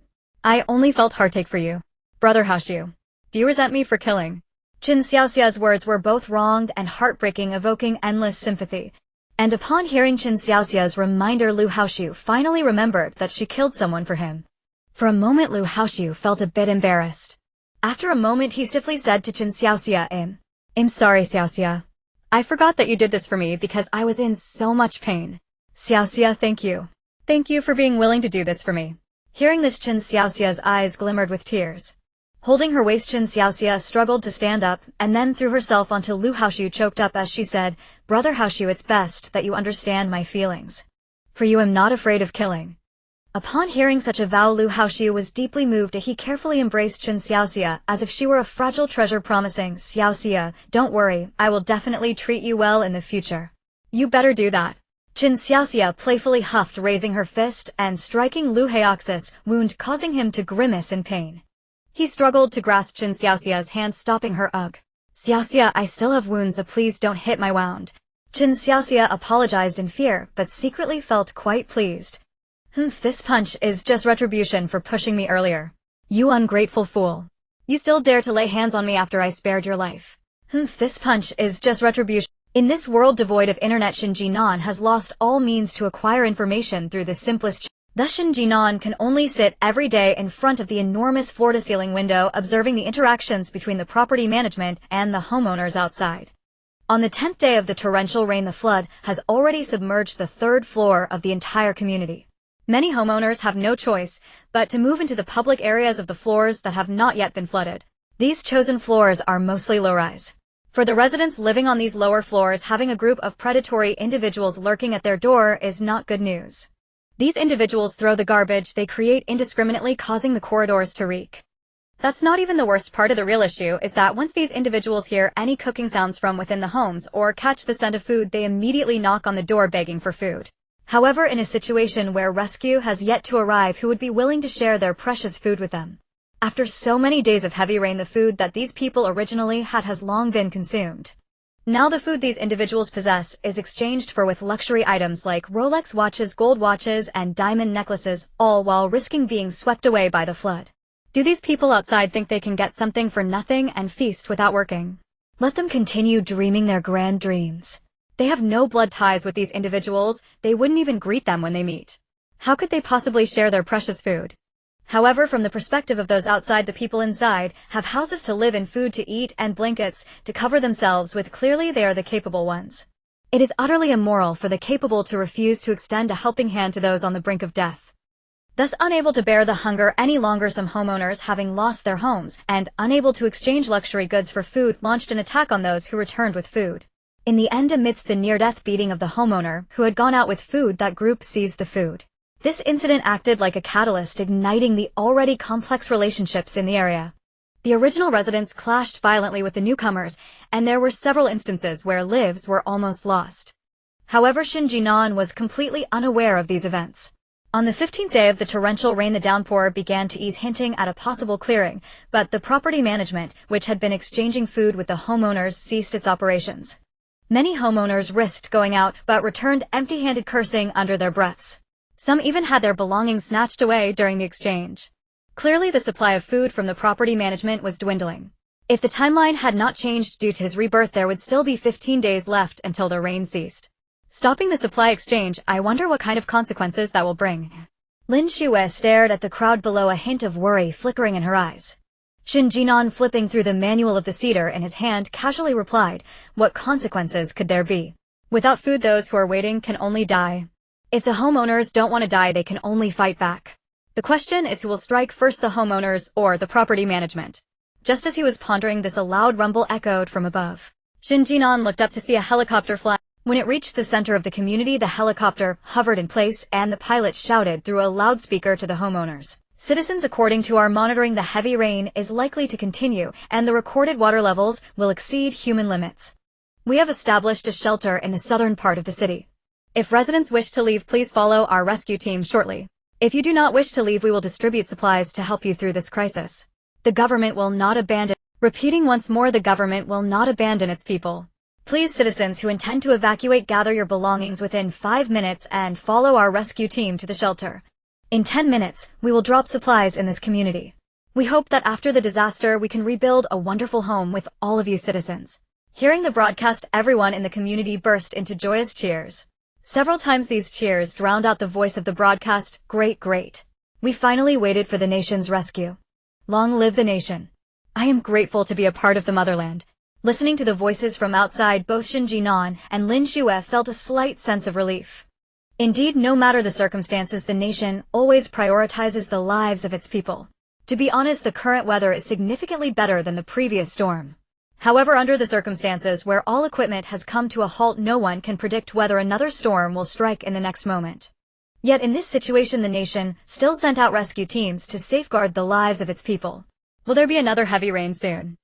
only felt heartache for you. Brother Haoxiu, do you resent me for killing? Chen Xiaoxia's words were both wrong and heartbreaking, evoking endless sympathy. And upon hearing Chen Xiaoxia's reminder, Lu Haoxiu finally remembered that she killed someone for him. For a moment Lu Haoxiu felt a bit embarrassed. After a moment he stiffly said to Chen Xiaoxia, I'm sorry, Xiaoxia. I forgot that you did this for me because I was in so much pain. Xiaoxia, thank you. Thank you for being willing to do this for me. Hearing this, Chen Xiaoxia's eyes glimmered with tears. Holding her waist, Chen Xiaoxia struggled to stand up, and then threw herself onto Lu Haoxiu, choked up as she said, Brother Haoxiu, it's best that you understand my feelings. For you am not afraid of killing. Upon hearing such a vow, Lu Haoxiu was deeply moved. He carefully embraced Chen Xiaoxia as if she were a fragile treasure, promising, Xiaoxia, don't worry, I will definitely treat you well in the future. You better do that. Chen Xiaoxia playfully huffed, raising her fist and striking Lu Haoxi's wound, causing him to grimace in pain. He struggled to grasp Chen Xiaoxia's hand, stopping her. Ugh. Xiaoxia, I still have wounds, so please don't hit my wound. Chen Xiaoxia apologized in fear, but secretly felt quite pleased. This punch is just retribution for pushing me earlier. You ungrateful fool. You still dare to lay hands on me after I spared your life. This punch is just retribution. In this world devoid of internet, Shen Jin'an has lost all means to acquire information through the simplest. Thus Shen Jin'an can only sit every day in front of the enormous floor-to-ceiling window, observing the interactions between the property management and the homeowners outside. On the 10th day of the torrential rain, the flood has already submerged the 3rd floor of the entire community. Many homeowners have no choice but to move into the public areas of the floors that have not yet been flooded. These chosen floors are mostly low-rise. For the residents living on these lower floors, having a group of predatory individuals lurking at their door is not good news. These individuals throw the garbage they create indiscriminately, causing the corridors to reek. That's not even the worst part. Of the real issue is that once these individuals hear any cooking sounds from within the homes or catch the scent of food, they immediately knock on the door begging for food. However, in a situation where rescue has yet to arrive, who would be willing to share their precious food with them? After so many days of heavy rain, the food that these people originally had has long been consumed. Now the food these individuals possess is exchanged for with luxury items like Rolex watches, gold watches, and diamond necklaces, all while risking being swept away by the flood. Do these people outside think they can get something for nothing and feast without working? Let them continue dreaming their grand dreams. They have no blood ties with these individuals. They wouldn't even greet them when they meet. How could they possibly share their precious food? However, from the perspective of those outside, the people inside have houses to live in, food to eat, and blankets to cover themselves with. Clearly they are the capable ones. It is utterly immoral for the capable to refuse to extend a helping hand to those on the brink of death. Thus unable to bear the hunger any longer, some homeowners, having lost their homes and unable to exchange luxury goods for food, launched an attack on those who returned with food. In the end, amidst the near-death beating of the homeowner who had gone out with food, that group seized the food. This incident acted like a catalyst, igniting the already complex relationships in the area. The original residents clashed violently with the newcomers, and there were several instances where lives were almost lost. However, Shen Jin'an was completely unaware of these events. On the 15th day of the torrential rain, the downpour began to ease, hinting at a possible clearing, but the property management, which had been exchanging food with the homeowners, ceased its operations. Many homeowners risked going out but returned empty-handed, cursing under their breaths. Some even had their belongings snatched away during the exchange. Clearly, the supply of food from the property management was dwindling. If the timeline had not changed due to his rebirth, there would still be 15 days left until the rain ceased. Stopping the supply exchange, I wonder what kind of consequences that will bring. Lin Shuyue stared at the crowd below, a hint of worry flickering in her eyes. Shen Jin'an, flipping through the manual of the cedar in his hand, casually replied, "What consequences could there be? Without food, those who are waiting can only die. If the homeowners don't want to die, they can only fight back. The question is who will strike first, the homeowners or the property management?" Just as he was pondering this, a loud rumble echoed from above. Shen Jin'an looked up to see a helicopter fly. When it reached the center of the community, the helicopter hovered in place and the pilot shouted through a loudspeaker to the homeowners, "Citizens, according to our monitoring, the heavy rain is likely to continue and the recorded water levels will exceed human limits. We have established a shelter in the southern part of the city. If residents wish to leave, please follow our rescue team shortly. If you do not wish to leave, we will distribute supplies to help you through this crisis. The government will not abandon." Repeating once more, the government will not abandon its people. Please, citizens who intend to evacuate, gather your belongings within 5 minutes and follow our rescue team to the shelter. In 10 minutes, we will drop supplies in this community. We hope that after the disaster, we can rebuild a wonderful home with all of you citizens. Hearing the broadcast, everyone in the community burst into joyous cheers. Several times these cheers drowned out the voice of the broadcast, "Great, great. We finally waited for the nation's rescue. Long live the nation. I am grateful to be a part of the motherland." Listening to the voices from outside, both Shen Jin'an and Lin Shuyue felt a slight sense of relief. Indeed, no matter the circumstances, the nation always prioritizes the lives of its people. To be honest, the current weather is significantly better than the previous storm. However, under the circumstances where all equipment has come to a halt, no one can predict whether another storm will strike in the next moment. Yet in this situation, the nation still sent out rescue teams to safeguard the lives of its people. Will there be another heavy rain soon?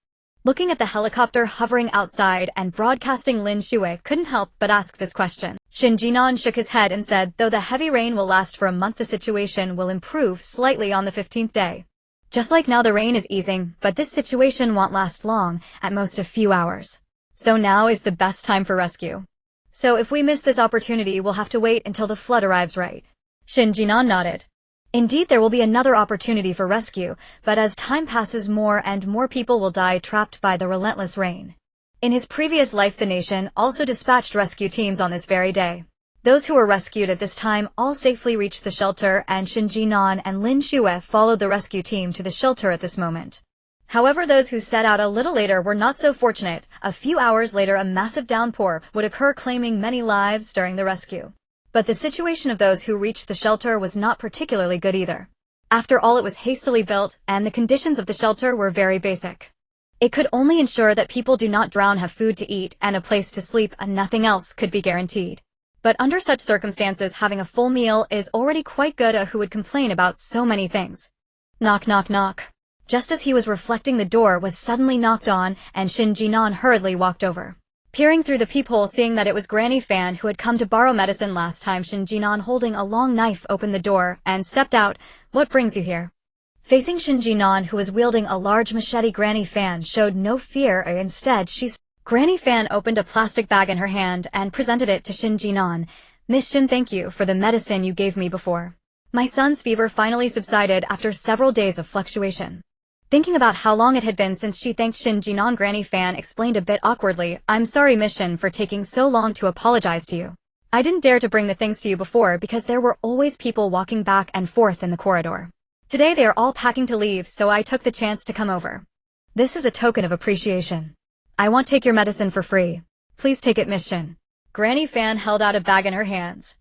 Looking at the helicopter hovering outside and broadcasting, Lin Shuyue couldn't help but ask this question. Shen Jin'an shook his head and said, "Though the heavy rain will last for a month, the situation will improve slightly on the 15th day. Just like now, the rain is easing, but this situation won't last long, at most a few hours. So now is the best time for rescue. So if we miss this opportunity, we'll have to wait until the flood arrives, right?" Shen Jin'an nodded. Indeed, there will be another opportunity for rescue, but as time passes, more and more people will die trapped by the relentless rain. In his previous life, the nation also dispatched rescue teams on this very day. Those who were rescued at this time all safely reached the shelter, and Shen Jin'an and Lin Shuyue followed the rescue team to the shelter at this moment. However, those who set out a little later were not so fortunate. A few hours later, a massive downpour would occur, claiming many lives during the rescue. But the situation of those who reached the shelter was not particularly good either. After all, it was hastily built, and the conditions of the shelter were very basic. It could only ensure that people do not drown, have food to eat, and a place to sleep, and nothing else could be guaranteed. But under such circumstances, having a full meal is already quite good. Who would complain about so many things? Knock, knock, knock. Just as he was reflecting, the door was suddenly knocked on, and Shen Jin'an hurriedly walked over. Peering through the peephole, seeing that it was Granny Fan, who had come to borrow medicine last time, Shen Jin'an, holding a long knife, opened the door and stepped out. "What brings you here?" Facing Shen Jin'an, who was wielding a large machete, Granny Fan showed no fear. Instead, Granny Fan opened a plastic bag in her hand and presented it to Shen Jin'an. "Miss Shen, thank you for the medicine you gave me before. My son's fever finally subsided after several days of fluctuation." Thinking about how long it had been since she thanked Shen Jin'an, Granny Fan explained a bit awkwardly, "I'm sorry, Miss Shen, for taking so long to apologize to you. I didn't dare to bring the things to you before because there were always people walking back and forth in the corridor. Today they are all packing to leave, so I took the chance to come over. This is a token of appreciation. I won't take your medicine for free. Please take it, Miss Shen." Granny Fan held out a bag in her hands.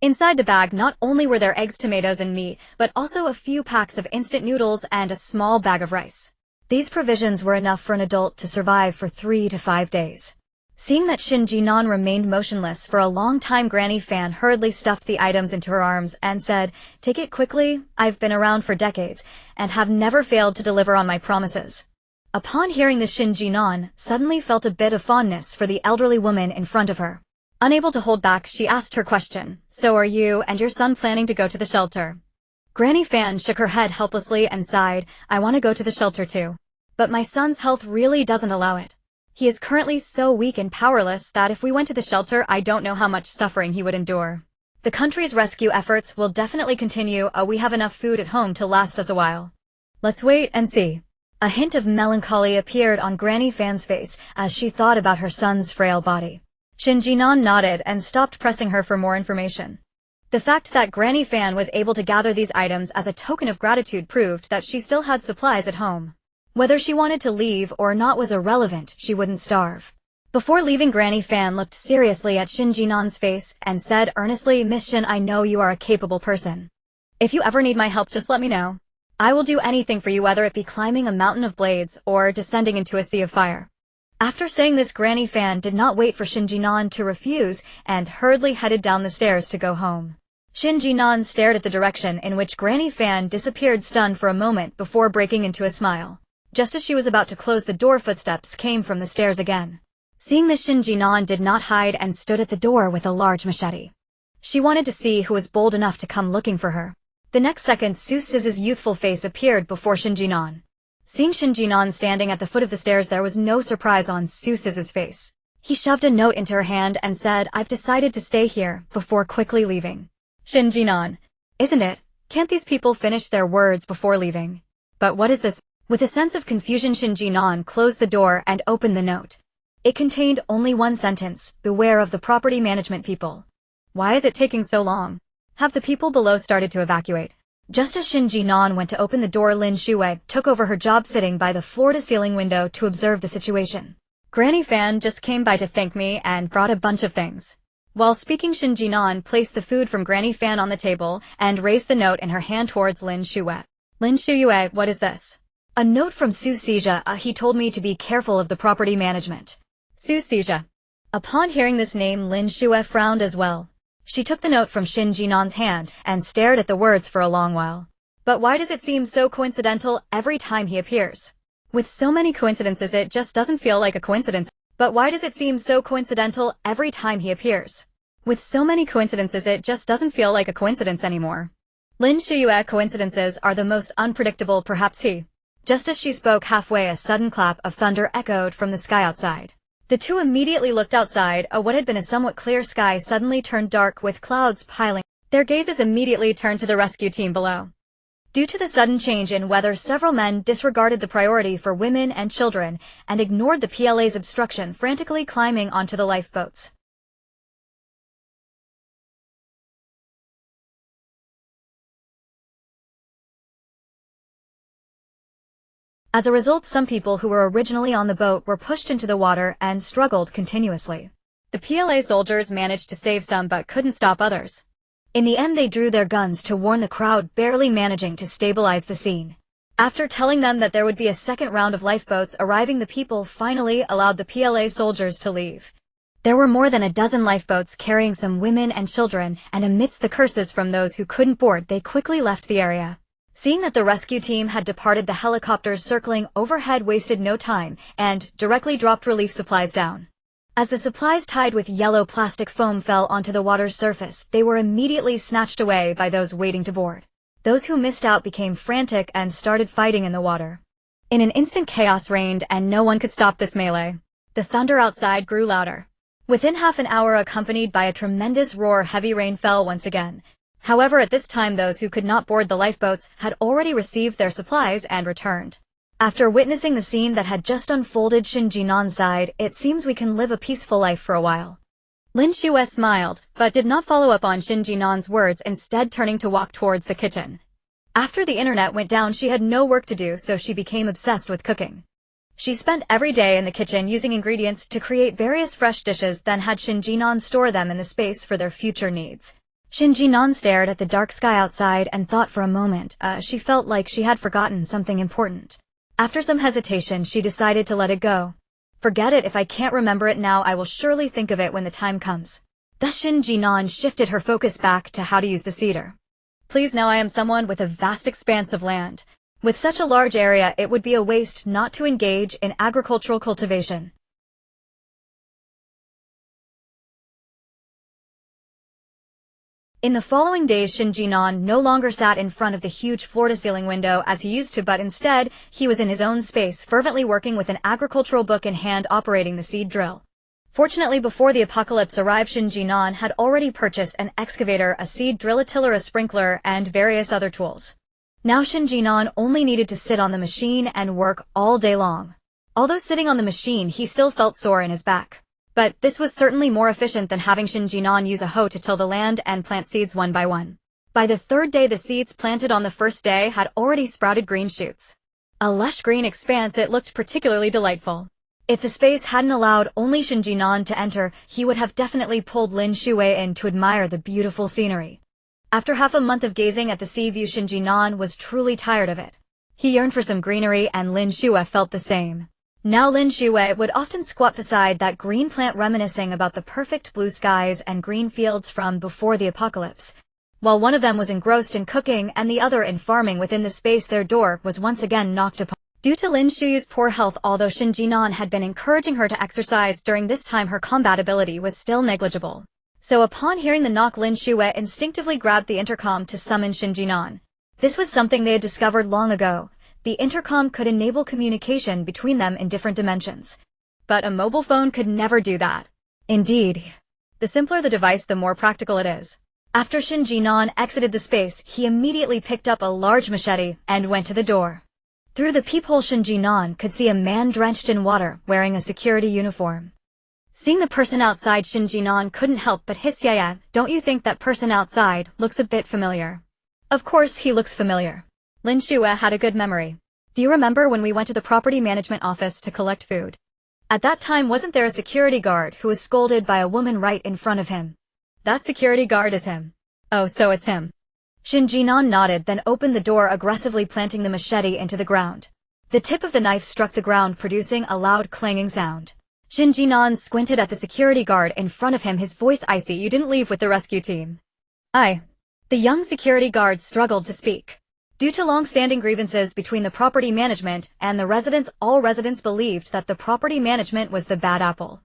Inside the bag not only were there eggs, tomatoes, and meat, but also a few packs of instant noodles and a small bag of rice. These provisions were enough for an adult to survive for 3 to 5 days. Seeing that Shen Jin'an remained motionless for a long time, Granny Fan hurriedly stuffed the items into her arms and said, "Take it quickly, I've been around for decades, and have never failed to deliver on my promises." Upon hearing this, Shen Jin'an suddenly felt a bit of fondness for the elderly woman in front of her. Unable to hold back, she asked her question, "So are you and your son planning to go to the shelter?" Granny Fan shook her head helplessly and sighed, "I want to go to the shelter too. But my son's health really doesn't allow it. He is currently so weak and powerless that if we went to the shelter, I don't know how much suffering he would endure. The country's rescue efforts will definitely continue. We have enough food at home to last us a while. Let's wait and see." A hint of melancholy appeared on Granny Fan's face as she thought about her son's frail body. Shen Jin'an nodded and stopped pressing her for more information. The fact that Granny Fan was able to gather these items as a token of gratitude proved that she still had supplies at home. Whether she wanted to leave or not was irrelevant, she wouldn't starve. Before leaving, Granny Fan looked seriously at Shen Jin'an's face and said earnestly, "Miss Shen, I know you are a capable person. If you ever need my help, just let me know. I will do anything for you, whether it be climbing a mountain of blades or descending into a sea of fire." After saying this, Granny Fan did not wait for Shen Jin'an to refuse and hurriedly headed down the stairs to go home. Shen Jin'an stared at the direction in which Granny Fan disappeared, stunned for a moment before breaking into a smile. Just as she was about to close the door, footsteps came from the stairs again. Seeing this, Shen Jin'an did not hide and stood at the door with a large machete. She wanted to see who was bold enough to come looking for her. The next second, Su Siz's youthful face appeared before Shen Jin'an. Seeing Shen Jin'an standing at the foot of the stairs, there was no surprise on Su Siz's face. He shoved a note into her hand and said, "I've decided to stay here," before quickly leaving. Shen Jin'an, "Isn't it? Can't these people finish their words before leaving? But what is this?" With a sense of confusion, Shen Jin'an closed the door and opened the note. It contained only one sentence: "Beware of the property management people." Why is it taking so long? Have the people below started to evacuate? Just as Shen Jin'an went to open the door, Lin Shuyue took over her job sitting by the floor-to-ceiling window to observe the situation. "Granny Fan just came by to thank me and brought a bunch of things." While speaking, Shen Jin'an placed the food from Granny Fan on the table and raised the note in her hand towards Lin Shuyue. "Lin Shuyue, what is this?" "A note from Su Sizha. He told me to be careful of the property management." Su Sizha. Upon hearing this name, Lin Shuyue frowned as well. She took the note from Shen Jin'an's hand and stared at the words for a long while. "But why does it seem so coincidental every time he appears? With so many coincidences, it just doesn't feel like a coincidence. But why does it seem so coincidental every time he appears? With so many coincidences, it just doesn't feel like a coincidence anymore. Lin Shuyue, coincidences are the most unpredictable, perhaps he." Just as she spoke, halfway, a sudden clap of thunder echoed from the sky outside. The two immediately looked outside. What had been a somewhat clear sky suddenly turned dark with clouds piling. Their gazes immediately turned to the rescue team below. Due to the sudden change in weather, several men disregarded the priority for women and children and ignored the PLA's obstruction, frantically climbing onto the lifeboats. As a result, some people who were originally on the boat were pushed into the water and struggled continuously. The PLA soldiers managed to save some but couldn't stop others. In the end, they drew their guns to warn the crowd, barely managing to stabilize the scene. After telling them that there would be a second round of lifeboats arriving, the people finally allowed the PLA soldiers to leave. There were more than a dozen lifeboats carrying some women and children, and amidst the curses from those who couldn't board, they quickly left the area. Seeing that the rescue team had departed, the helicopters circling overhead wasted no time and directly dropped relief supplies down. As the supplies tied with yellow plastic foam fell onto the water's surface, they were immediately snatched away by those waiting to board. Those who missed out became frantic and started fighting in the water. In an instant, chaos reigned and no one could stop this melee. The thunder outside grew louder. Within half an hour, accompanied by a tremendous roar, heavy rain fell once again. However, at this time, those who could not board the lifeboats had already received their supplies and returned. After witnessing the scene that had just unfolded, Shen Jin'an sighed, "It seems we can live a peaceful life for a while." Lin Shuyue smiled, but did not follow up on Shen Jin'an's words, instead turning to walk towards the kitchen. After the internet went down, she had no work to do, so she became obsessed with cooking. She spent every day in the kitchen using ingredients to create various fresh dishes, then had Shen Jin'an store them in the space for their future needs. Shen Jin'an stared at the dark sky outside and thought for a moment. She felt like she had forgotten something important. After some hesitation, she decided to let it go. Forget it, if I can't remember it now, I will surely think of it when the time comes. Thus Shen Jin'an shifted her focus back to how to use the cedar. Please, now I am someone with a vast expanse of land. With such a large area, it would be a waste not to engage in agricultural cultivation. In the following days, Shen Jin'an no longer sat in front of the huge floor-to-ceiling window as he used to, but instead, he was in his own space, fervently working with an agricultural book in hand, operating the seed drill. Fortunately, before the apocalypse arrived, Shen Jin'an had already purchased an excavator, a seed drill, a tiller, a sprinkler, and various other tools. Now Shen Jin'an only needed to sit on the machine and work all day long. Although sitting on the machine, he still felt sore in his back. But this was certainly more efficient than having Shen Jin'an use a hoe to till the land and plant seeds one by one. By the third day, the seeds planted on the first day had already sprouted green shoots. A lush green expanse, it looked particularly delightful. If the space hadn't allowed only Shen Jin'an to enter, he would have definitely pulled Lin Shuyue in to admire the beautiful scenery. After half a month of gazing at the sea view, Shen Jin'an was truly tired of it. He yearned for some greenery, and Lin Shuyue felt the same. Now Lin Shuyue would often squat beside that green plant, reminiscing about the perfect blue skies and green fields from before the apocalypse. While one of them was engrossed in cooking and the other in farming within the space, their door was once again knocked upon. Due to Lin Shuyue's poor health, although Shen Jin'an had been encouraging her to exercise during this time, her combat ability was still negligible. So upon hearing the knock, Lin Shuyue instinctively grabbed the intercom to summon Shen Jin'an. This was something they had discovered long ago. The intercom could enable communication between them in different dimensions. But a mobile phone could never do that. Indeed, the simpler the device, the more practical it is. After Shen Jin'an exited the space, he immediately picked up a large machete and went to the door. Through the peephole, Shen Jin'an could see a man drenched in water, wearing a security uniform. Seeing the person outside, Shen Jin'an couldn't help but hiss, "Yeah, don't you think that person outside looks a bit familiar?" Of course he looks familiar. Lin Shuyue had a good memory. Do you remember when we went to the property management office to collect food? At that time, wasn't there a security guard who was scolded by a woman right in front of him? That security guard is him. Oh, so it's him. Shen Jin'an nodded, then opened the door, aggressively planting the machete into the ground. The tip of the knife struck the ground, producing a loud clanging sound. Shen Jin'an squinted at the security guard in front of him, his voice icy. "You didn't leave with the rescue team?" The young security guard struggled to speak. Due to long-standing grievances between the property management and the residents, all residents believed that the property management was the bad apple.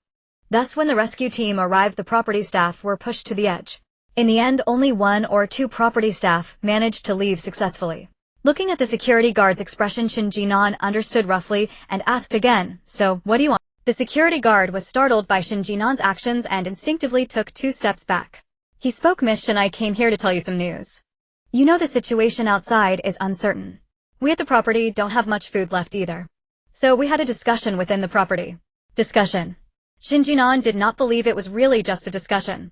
Thus, when the rescue team arrived, the property staff were pushed to the edge. In the end, only 1 or 2 property staff managed to leave successfully. Looking at the security guard's expression, Shen Jin'an understood roughly and asked again, "So, what do you want?" The security guard was startled by Shen Jin'an's actions and instinctively took 2 steps back. He spoke, "Miss Shen, I came here to tell you some news. You know, the situation outside is uncertain. We at the property don't have much food left either. So we had a discussion within the property." Discussion. Shen Jin'an did not believe it was really just a discussion.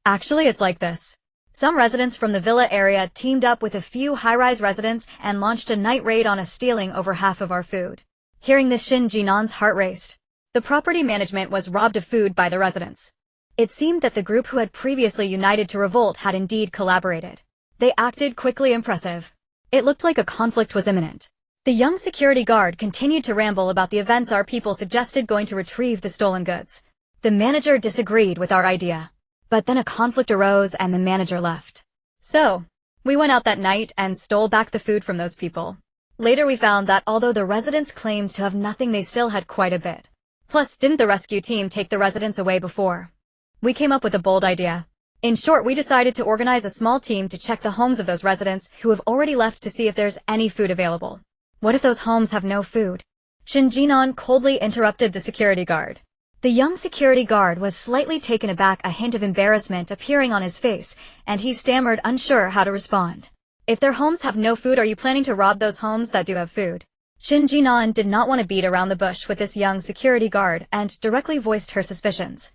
Actually it's like this. Some residents from the villa area teamed up with a few high-rise residents and launched a night raid on us, stealing over half of our food. Hearing this, Shen Jin'an's heart raced. The property management was robbed of food by the residents. It seemed that the group who had previously united to revolt had indeed collaborated. They acted quickly, impressive. It looked like a conflict was imminent. The young security guard continued to ramble about the events. "Our people suggested going to retrieve the stolen goods. The manager disagreed with our idea. But then a conflict arose and the manager left. So, we went out that night and stole back the food from those people. Later we found that although the residents claimed to have nothing, they still had quite a bit. Plus, didn't the rescue team take the residents away before? We came up with a bold idea. In short, we decided to organize a small team to check the homes of those residents who have already left to see if there's any food available." "What if those homes have no food?" Shen Jin'an coldly interrupted the security guard. The young security guard was slightly taken aback, a hint of embarrassment appearing on his face, and he stammered, unsure how to respond. "If their homes have no food, are you planning to rob those homes that do have food?" Shen Jin'an did not want to beat around the bush with this young security guard and directly voiced her suspicions.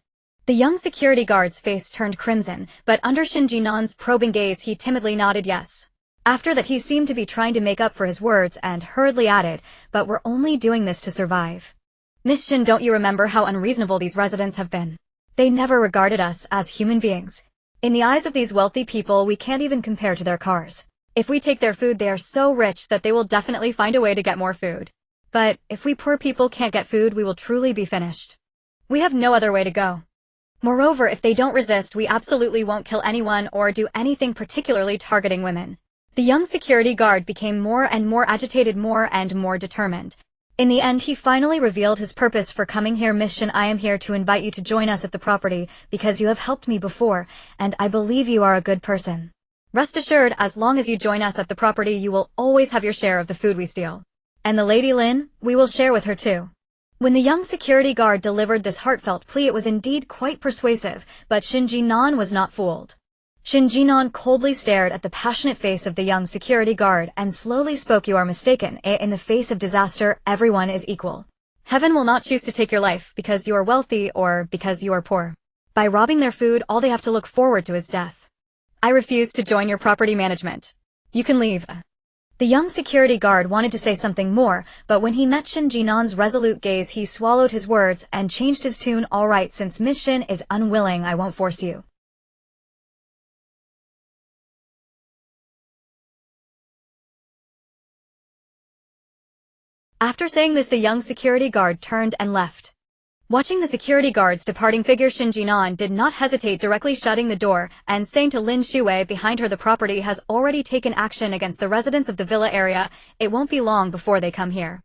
The young security guard's face turned crimson, but under Shen Jin'an's probing gaze, he timidly nodded yes. After that, he seemed to be trying to make up for his words and hurriedly added, "But we're only doing this to survive. Miss Shen, don't you remember how unreasonable these residents have been? They never regarded us as human beings. In the eyes of these wealthy people, we can't even compare to their cars. If we take their food, they are so rich that they will definitely find a way to get more food. But if we poor people can't get food, we will truly be finished. We have no other way to go. Moreover, if they don't resist, we absolutely won't kill anyone or do anything particularly targeting women. The young security guard became more and more agitated, more and more determined. In the end, he finally revealed his purpose for coming here. Miss Shen, I am here to invite you to join us at the property because you have helped me before, and I believe you are a good person. Rest assured, as long as you join us at the property, you will always have your share of the food we steal. And the Lady Lin, we will share with her too. When the young security guard delivered this heartfelt plea, it was indeed quite persuasive, but Shen Jin'an was not fooled. Shen Jin'an coldly stared at the passionate face of the young security guard and slowly spoke. You are mistaken. In the face of disaster, everyone is equal. Heaven will not choose to take your life because you are wealthy or because you are poor. By robbing their food, all they have to look forward to is death. I refuse to join your property management. You can leave. The young security guard wanted to say something more, but when he met Shen Jin'an's resolute gaze, he swallowed his words and changed his tune. All right, since Miss Shen is unwilling, I won't force you. After saying this, the young security guard turned and left. Watching the security guard's departing figure, Shen Jin'an did not hesitate, directly shutting the door and saying to Lin Shuyue behind her, the property has already taken action against the residents of the villa area. It won't be long before they come here.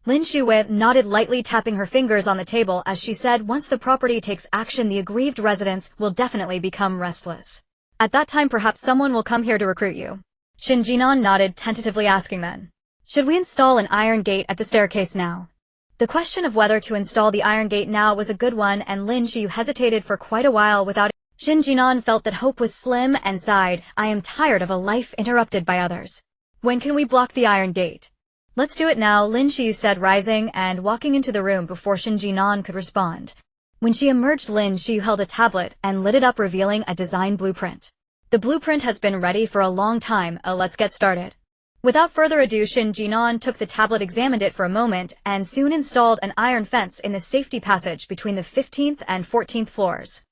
Lin Shuyue nodded lightly, tapping her fingers on the table as she said, once the property takes action, the aggrieved residents will definitely become restless. At that time, perhaps someone will come here to recruit you. Shen Jin'an nodded, tentatively asking then, should we install an iron gate at the staircase now? The question of whether to install the iron gate now was a good one, and Lin Shuyue hesitated for quite a while without it. Shen Jin'an felt that hope was slim and sighed, I am tired of a life interrupted by others. When can we block the iron gate? Let's do it now, Lin Shuyue said, rising and walking into the room before Shen Jin'an could respond. When she emerged, Lin Shuyue held a tablet and lit it up, revealing a design blueprint. The blueprint has been ready for a long time, let's get started. Without further ado, Shen Jin'an took the tablet, examined it for a moment, and soon installed an iron fence in the safety passage between the 15th and 14th floors.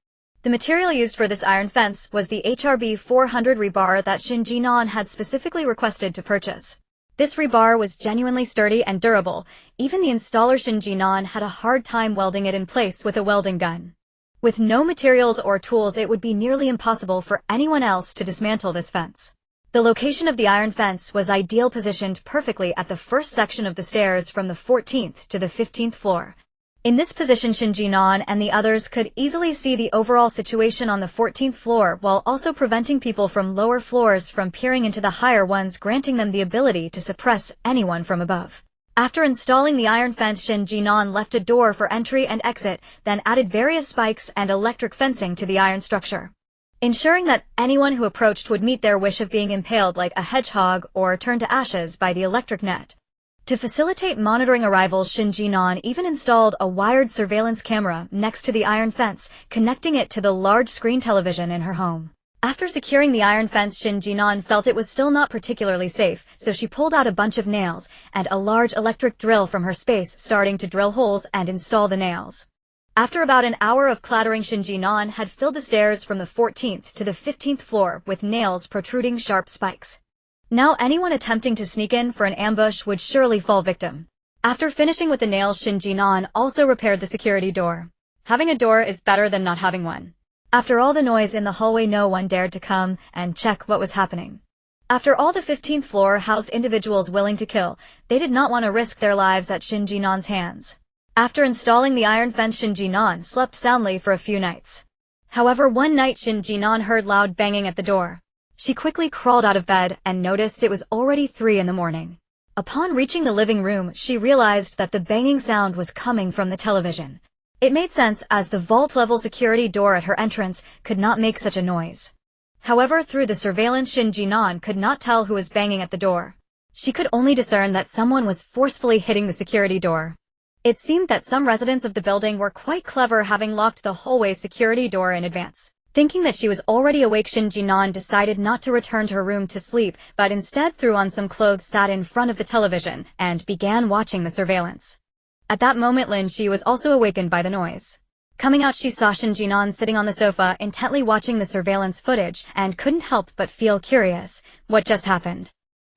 The material used for this iron fence was the HRB 400 rebar that Shen Jin'an had specifically requested to purchase. This rebar was genuinely sturdy and durable. Even the installer Shen Jin'an had a hard time welding it in place with a welding gun. With no materials or tools, it would be nearly impossible for anyone else to dismantle this fence. The location of the iron fence was ideal, positioned perfectly at the first section of the stairs from the 14th to the 15th floor. In this position, Shen Jin'an and the others could easily see the overall situation on the 14th floor, while also preventing people from lower floors from peering into the higher ones, granting them the ability to suppress anyone from above. After installing the iron fence, Shen Jin'an left a door for entry and exit, then added various spikes and electric fencing to the iron structure, ensuring that anyone who approached would meet their wish of being impaled like a hedgehog or turned to ashes by the electric net. To facilitate monitoring arrivals, Shen Jin'an even installed a wired surveillance camera next to the iron fence, connecting it to the large screen television in her home. After securing the iron fence, Shen Jin'an felt it was still not particularly safe, so she pulled out a bunch of nails and a large electric drill from her space, starting to drill holes and install the nails. After about an hour of clattering, Shen Jin'an had filled the stairs from the 14th to the 15th floor with nails protruding sharp spikes. Now anyone attempting to sneak in for an ambush would surely fall victim. After finishing with the nails, Shen Jin'an also repaired the security door. Having a door is better than not having one. After all the noise in the hallway, no one dared to come and check what was happening. After all, the 15th floor housed individuals willing to kill. They did not want to risk their lives at Shen Jin'an's hands. After installing the iron fence, Shen Jin'an slept soundly for a few nights. However, one night Shen Jin'an heard loud banging at the door. She quickly crawled out of bed and noticed it was already 3 in the morning. Upon reaching the living room, she realized that the banging sound was coming from the television. It made sense, as the vault-level security door at her entrance could not make such a noise. However, through the surveillance, Shen Jin'an could not tell who was banging at the door. She could only discern that someone was forcefully hitting the security door. It seemed that some residents of the building were quite clever, having locked the hallway's security door in advance. Thinking that she was already awake, Shen Jin'an decided not to return to her room to sleep, but instead threw on some clothes, sat in front of the television, and began watching the surveillance. At that moment, Lin Shuyue was also awakened by the noise. Coming out, she saw Shen Jin'an sitting on the sofa, intently watching the surveillance footage, and couldn't help but feel curious. What just happened?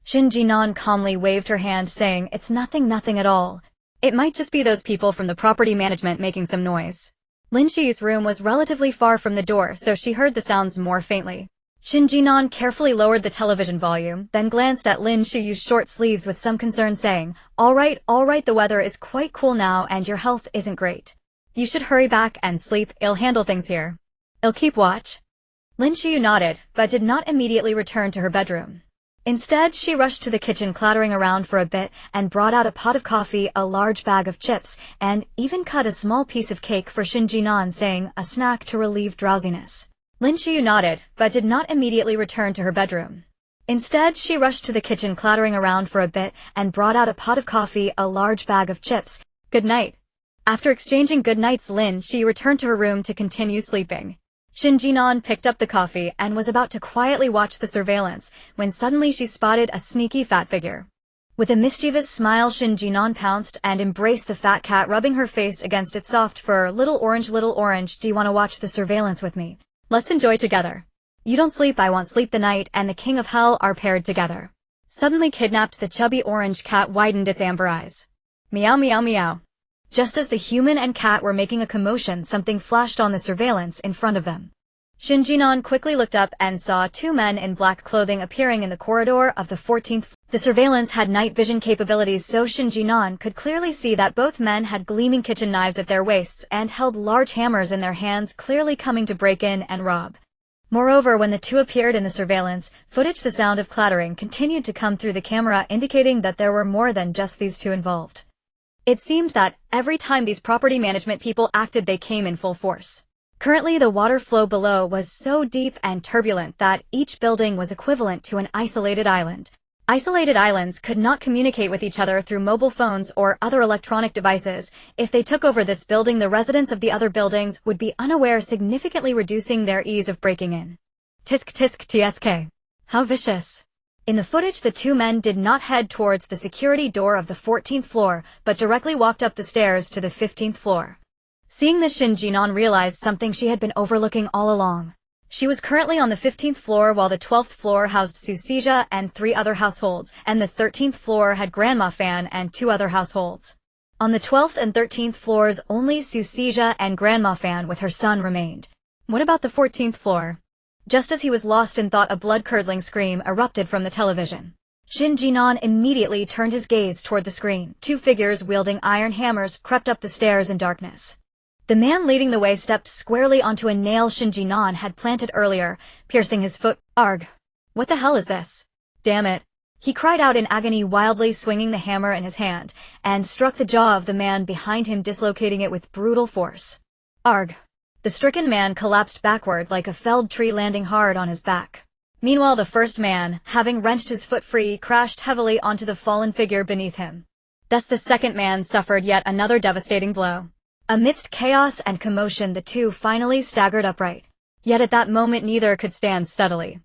Shen Jin'an calmly waved her hand, saying, "It's nothing at all. It might just be those people from the property management making some noise." Lin Shuyue's room was relatively far from the door, so she heard the sounds more faintly. Shen Jin'an carefully lowered the television volume, then glanced at Lin Shuyue's short sleeves with some concern, saying, all right, the weather is quite cool now and your health isn't great. You should hurry back and sleep. I'll handle things here. I'll keep watch." Lin Shuyue nodded, but did not immediately return to her bedroom. Instead, she rushed to the kitchen, clattering around for a bit, and brought out a pot of coffee, a large bag of chips, and even cut a small piece of cake for Shen Jin'an, saying, "A snack to relieve drowsiness." Lin Shuyue nodded, but did not immediately return to her bedroom. Instead, she rushed to the kitchen, clattering around for a bit, and brought out a pot of coffee, a large bag of chips. "Good night." After exchanging good nights, Lin Shuyue returned to her room to continue sleeping. Shen Jin'an picked up the coffee and was about to quietly watch the surveillance, when suddenly she spotted a sneaky fat figure. With a mischievous smile, Shen Jin'an pounced and embraced the fat cat, rubbing her face against its soft fur. Little orange, do you want to watch the surveillance with me? Let's enjoy together. You don't sleep, I won't sleep. The night and the king of hell are paired together." Suddenly kidnapped, the chubby orange cat widened its amber eyes. Meow, meow, meow. Just as the human and cat were making a commotion, something flashed on the surveillance in front of them. Shen Jin'an quickly looked up and saw two men in black clothing appearing in the corridor of the 14th floor. The surveillance had night vision capabilities, so Shen Jin'an could clearly see that both men had gleaming kitchen knives at their waists and held large hammers in their hands, clearly coming to break in and rob. Moreover, when the two appeared in the surveillance footage, the sound of clattering continued to come through the camera, indicating that there were more than just these two involved. It seemed that every time these property management people acted, they came in full force. Currently, the water flow below was so deep and turbulent that each building was equivalent to an isolated island. Isolated islands could not communicate with each other through mobile phones or other electronic devices. If they took over this building, the residents of the other buildings would be unaware, significantly reducing their ease of breaking in. Tisk tisk tsk. How vicious. In the footage, the two men did not head towards the security door of the 14th floor, but directly walked up the stairs to the 15th floor. Seeing this, Shen Jin'an realized something she had been overlooking all along. She was currently on the 15th floor, while the 12th floor housed Susija and 3 other households, and the 13th floor had Grandma Fan and 2 other households. On the 12th and 13th floors, only Susija and Grandma Fan with her son remained. What about the 14th floor? Just as he was lost in thought, a blood-curdling scream erupted from the television. Shen Jin'an immediately turned his gaze toward the screen. 2 figures wielding iron hammers crept up the stairs in darkness. The man leading the way stepped squarely onto a nail Shen Jin'an had planted earlier, piercing his foot. Arg! What the hell is this? Damn it! He cried out in agony, wildly swinging the hammer in his hand, and struck the jaw of the man behind him, dislocating it with brutal force. Arg! The stricken man collapsed backward like a felled tree, landing hard on his back. Meanwhile, the first man, having wrenched his foot free, crashed heavily onto the fallen figure beneath him. Thus the second man suffered yet another devastating blow. Amidst chaos and commotion, the two finally staggered upright. Yet at that moment, neither could stand steadily.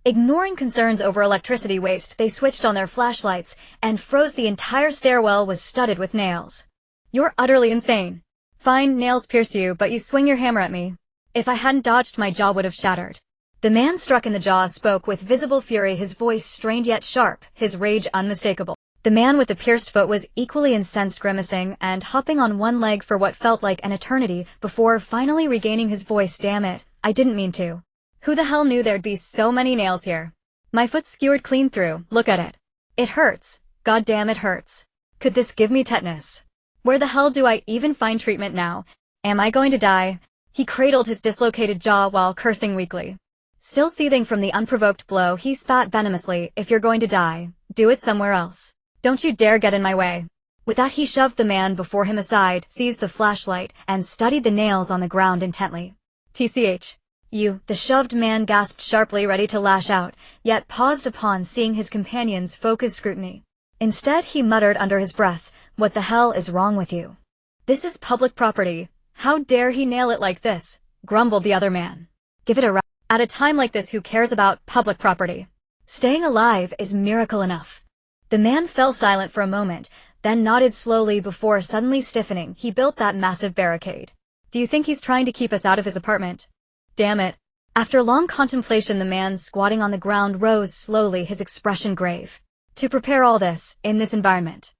Ignoring concerns over electricity waste, they switched on their flashlights and froze. The entire stairwell was studded with nails. You're utterly insane. Fine, nails pierce you, but you swing your hammer at me. If I hadn't dodged, my jaw would have shattered. The man struck in the jaw spoke with visible fury, his voice strained yet sharp, his rage unmistakable. The man with the pierced foot was equally incensed, grimacing and hopping on one leg for what felt like an eternity before finally regaining his voice. Damn it, I didn't mean to. Who the hell knew there'd be so many nails here? My foot's skewered clean through, look at it. It hurts. God damn, it hurts. Could this give me tetanus? Where the hell do I even find treatment now? Am I going to die? He cradled his dislocated jaw while cursing weakly. Still seething from the unprovoked blow, he spat venomously. If you're going to die, do it somewhere else. Don't you dare get in my way. With that, he shoved the man before him aside, seized the flashlight, and studied the nails on the ground intently. TCH. You, the shoved man gasped sharply, ready to lash out, yet paused upon seeing his companion's focused scrutiny. Instead, he muttered under his breath, "What the hell is wrong with you? This is public property. How dare he nail it like this?" grumbled the other man. Give it a rest. At a time like this, who cares about public property? Staying alive is miracle enough. The man fell silent for a moment, then nodded slowly before suddenly stiffening. He built that massive barricade. Do you think he's trying to keep us out of his apartment? Damn it. After long contemplation, the man squatting on the ground rose slowly, his expression grave. To prepare all this, in this environment.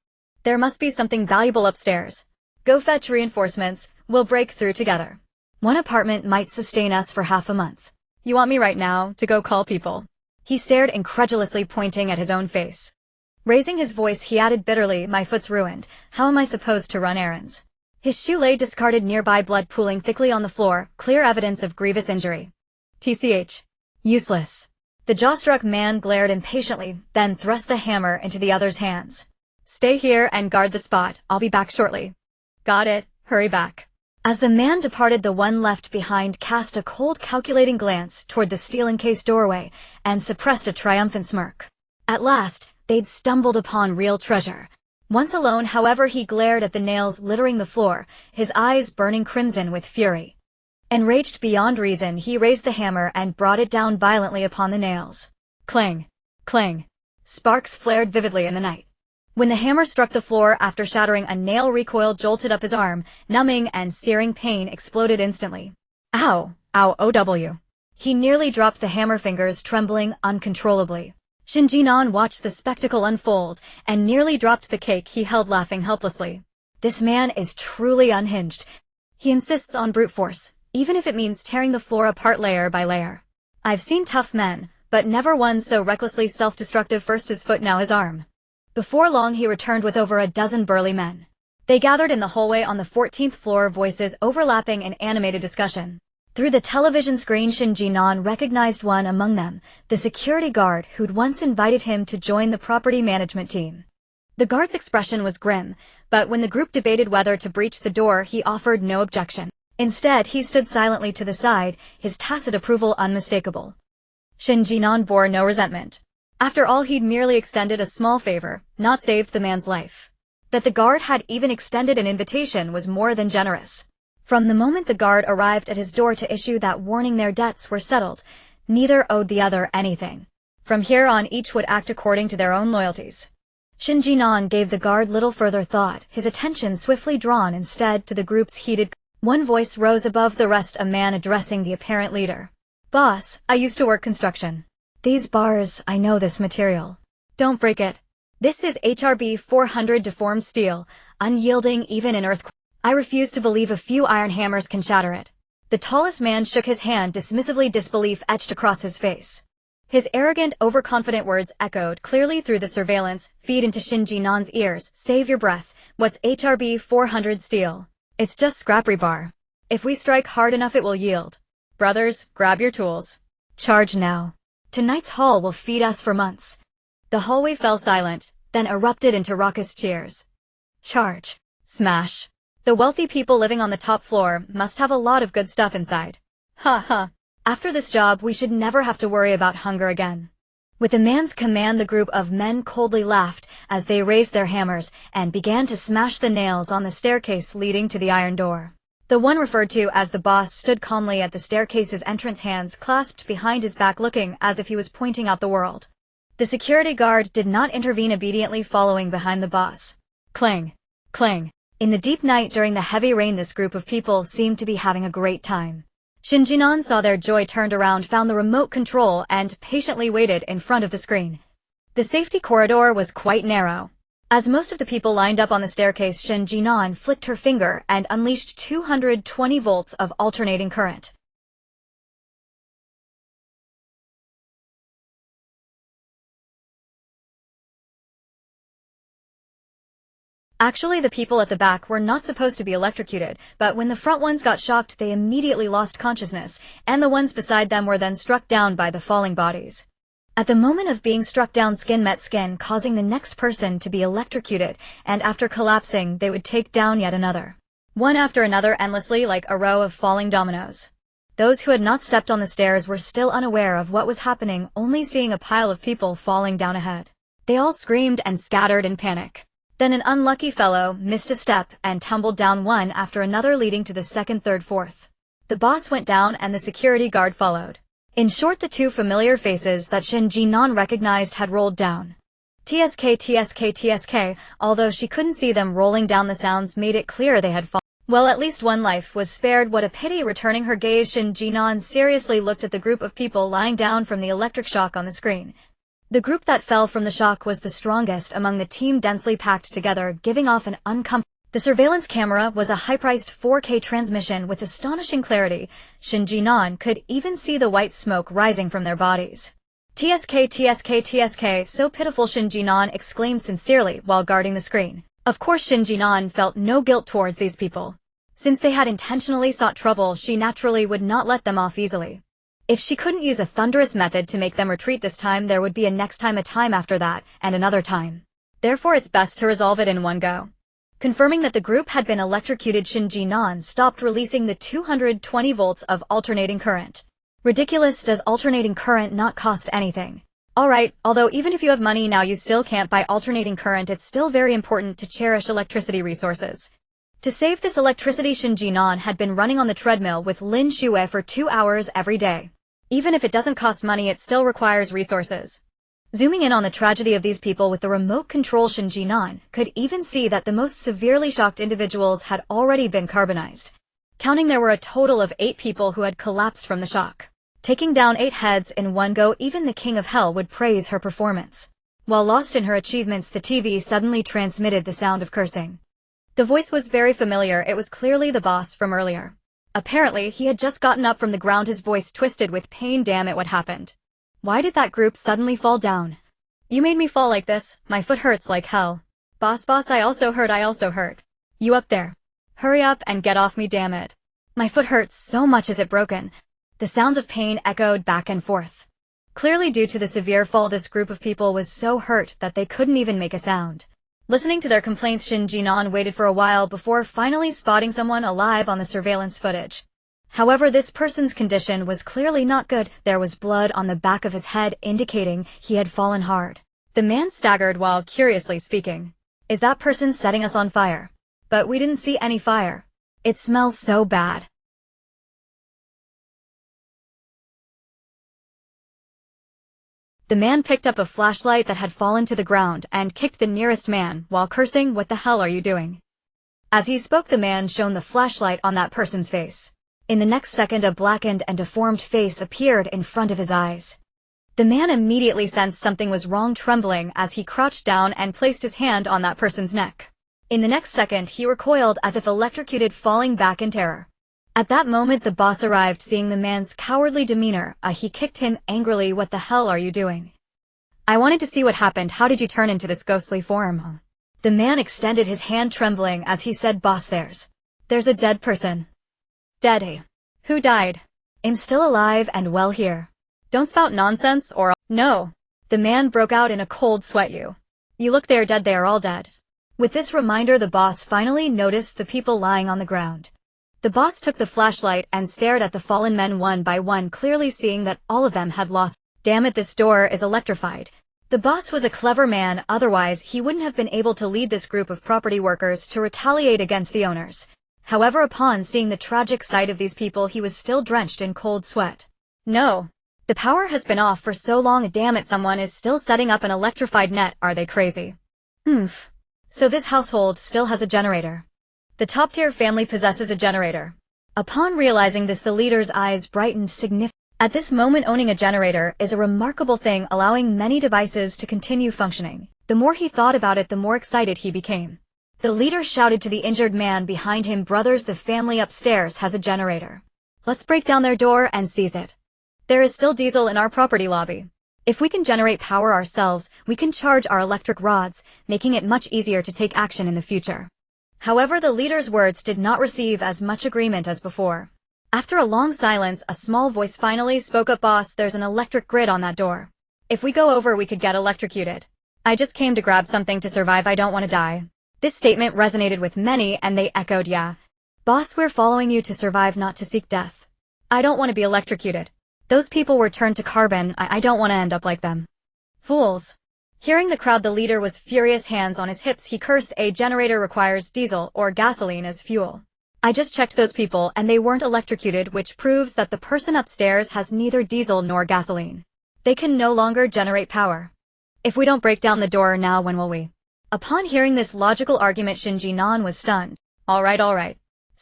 There must be something valuable upstairs. Go fetch reinforcements, we'll break through together. One apartment might sustain us for half a month. You want me right now to go call people? He stared incredulously, pointing at his own face. Raising his voice, he added bitterly, my foot's ruined. How am I supposed to run errands? His shoe lay discarded nearby, blood pooling thickly on the floor, clear evidence of grievous injury. TCH. Useless. The jaw-struck man glared impatiently, then thrust the hammer into the other's hands. Stay here and guard the spot, I'll be back shortly. Got it, hurry back. As the man departed, the one left behind cast a cold, calculating glance toward the steel-encased doorway and suppressed a triumphant smirk. At last, they'd stumbled upon real treasure. Once alone, however, he glared at the nails littering the floor, his eyes burning crimson with fury. Enraged beyond reason, he raised the hammer and brought it down violently upon the nails. Clang! Clang! Sparks flared vividly in the night. When the hammer struck the floor after shattering, a nail recoil jolted up his arm, numbing and searing pain exploded instantly. Ow! Ow! OW! He nearly dropped the hammer, fingers trembling uncontrollably. Shen Jin'an watched the spectacle unfold and nearly dropped the cake he held, laughing helplessly. This man is truly unhinged. He insists on brute force, even if it means tearing the floor apart layer by layer. I've seen tough men, but never one so recklessly self-destructive. First his foot, now his arm. Before long he returned with over a dozen burly men. They gathered in the hallway on the 14th floor, voices overlapping in animated discussion. Through the television screen, Shen Jin'an recognized one among them, the security guard who'd once invited him to join the property management team. The guard's expression was grim, but when the group debated whether to breach the door, he offered no objection. Instead, he stood silently to the side, his tacit approval unmistakable. Shen Jin'an bore no resentment. After all, he'd merely extended a small favor, not saved the man's life. That the guard had even extended an invitation was more than generous. From the moment the guard arrived at his door to issue that warning their debts were settled, neither owed the other anything. From here on, each would act according to their own loyalties. Shen Jin'an gave the guard little further thought, his attention swiftly drawn instead to the group's heated. One voice rose above the rest, a man addressing the apparent leader. Boss, I used to work construction. These bars, I know this material. Don't break it. This is HRB 400 deformed steel, unyielding even in earthquake. I refuse to believe a few iron hammers can shatter it. The tallest man shook his hand dismissively, disbelief etched across his face. His arrogant, overconfident words echoed clearly through the surveillance feed into Shen Jin'an's ears. Save your breath. What's HRB 400 steel? It's just scrap rebar. If we strike hard enough, it will yield. Brothers, grab your tools. Charge now. Tonight's haul will feed us for months. The hallway fell silent, then erupted into raucous cheers. Charge. Smash. The wealthy people living on the top floor must have a lot of good stuff inside. Ha ha. After this job, we should never have to worry about hunger again. With the man's command, the group of men coldly laughed as they raised their hammers and began to smash the nails on the staircase leading to the iron door. The one referred to as the boss stood calmly at the staircase's entrance, hands clasped behind his back, looking as if he was pointing out the world. The security guard did not intervene, obediently following behind the boss. Clang! Clang! In the deep night during the heavy rain, this group of people seemed to be having a great time. Shen Jin'an saw their joy, turned around, found the remote control, and patiently waited in front of the screen. The safety corridor was quite narrow. As most of the people lined up on the staircase, Shen Jin'an flicked her finger and unleashed 220 volts of alternating current. Actually, the people at the back were not supposed to be electrocuted, but when the front ones got shocked, they immediately lost consciousness, and the ones beside them were then struck down by the falling bodies. At the moment of being struck down, skin met skin, causing the next person to be electrocuted, and after collapsing, they would take down yet another. One after another, endlessly, like a row of falling dominoes. Those who had not stepped on the stairs were still unaware of what was happening, only seeing a pile of people falling down ahead. They all screamed and scattered in panic. Then an unlucky fellow missed a step and tumbled down one after another, leading to the second, third, fourth. The boss went down and the security guard followed. In short, the two familiar faces that Shen Jin'an recognized had rolled down. TSK, TSK, TSK, although she couldn't see them rolling down, the sounds made it clear they had fallen. Well, at least one life was spared. What a pity. Returning her gaze, Shen Jin'an seriously looked at the group of people lying down from the electric shock on the screen. The group that fell from the shock was the strongest among the team, densely packed together, giving off an uncomfortable. The surveillance camera was a high-priced 4K transmission with astonishing clarity. Shen Jin'an could even see the white smoke rising from their bodies. TSK, TSK, TSK, so pitiful, Shen Jin'an exclaimed sincerely while guarding the screen. Of course, Shen Jin'an felt no guilt towards these people. Since they had intentionally sought trouble, she naturally would not let them off easily. If she couldn't use a thunderous method to make them retreat this time, there would be a next time, a time after that, and another time. Therefore, it's best to resolve it in one go. Confirming that the group had been electrocuted, Shen Jin'an stopped releasing the 220 volts of alternating current. Ridiculous, does alternating current not cost anything? Alright, although even if you have money now you still can't buy alternating current, it's still very important to cherish electricity resources. To save this electricity, Shen Jin'an had been running on the treadmill with Lin Shuyue for 2 hours every day. Even if it doesn't cost money, it still requires resources. Zooming in on the tragedy of these people with the remote control, Shen Jin'an could even see that the most severely shocked individuals had already been carbonized. Counting, there were a total of 8 people who had collapsed from the shock. Taking down 8 heads in one go, even the King of Hell would praise her performance. While lost in her achievements, the TV suddenly transmitted the sound of cursing. The voice was very familiar. It was clearly the boss from earlier. Apparently, he had just gotten up from the ground, his voice twisted with pain. Damn it, what happened? Why did that group suddenly fall down? You made me fall like this. My foot hurts like hell. Boss, I also hurt. You up there. Hurry up and get off me, damn it. My foot hurts so much. Is it broken? The sounds of pain echoed back and forth. Clearly due to the severe fall, this group of people was so hurt that they couldn't even make a sound. Listening to their complaints, Shen Jin'an waited for a while before finally spotting someone alive on the surveillance footage. However, this person's condition was clearly not good. There was blood on the back of his head, indicating he had fallen hard. The man staggered while curiously speaking. Is that person setting us on fire? But we didn't see any fire. It smells so bad. The man picked up a flashlight that had fallen to the ground and kicked the nearest man while cursing, "What the hell are you doing?" As he spoke, the man shone the flashlight on that person's face. In the next second, a blackened and deformed face appeared in front of his eyes. The man immediately sensed something was wrong, trembling as he crouched down and placed his hand on that person's neck. In the next second, he recoiled as if electrocuted, falling back in terror. At that moment, the boss arrived. Seeing the man's cowardly demeanor, he kicked him angrily. "What the hell are you doing? I wanted to see what happened. How did you turn into this ghostly form?" The man extended his hand, trembling as he said, "Boss, there's a dead person." "Dead, eh? Who died?" "I'm still alive and well here. Don't spout nonsense or no." The man broke out in a cold sweat. You look, they're dead. They are all dead." With this reminder, the boss finally noticed the people lying on the ground. The boss took the flashlight and stared at the fallen men one by one, clearly seeing that all of them had lost. Damn it, this door is electrified. The boss was a clever man, otherwise he wouldn't have been able to lead this group of property workers to retaliate against the owners. However, upon seeing the tragic sight of these people, he was still drenched in cold sweat. No. The power has been off for so long. Damn it, someone is still setting up an electrified net. Are they crazy? So this household still has a generator. The top-tier family possesses a generator. Upon realizing this, the leader's eyes brightened significantly. At this moment, owning a generator is a remarkable thing, allowing many devices to continue functioning. The more he thought about it, the more excited he became. The leader shouted to the injured man behind him, "Brothers, the family upstairs has a generator. Let's break down their door and seize it. There is still diesel in our property lobby. If we can generate power ourselves, we can charge our electric rods, making it much easier to take action in the future." However, the leader's words did not receive as much agreement as before. After a long silence, a small voice finally spoke up. "Boss, there's an electric grid on that door. If we go over, we could get electrocuted. I just came to grab something to survive. I don't want to die." This statement resonated with many, and they echoed, "Yeah. Boss, we're following you to survive, not to seek death. I don't want to be electrocuted. Those people were turned to carbon. I don't want to end up like them. Fools." Hearing the crowd, the leader was furious. Hands on his hips, he cursed, "A generator requires diesel or gasoline as fuel. I just checked those people and they weren't electrocuted, which proves that the person upstairs has neither diesel nor gasoline. They can no longer generate power. If we don't break down the door now, when will we?" Upon hearing this logical argument, Shen Jin'an was stunned. All right.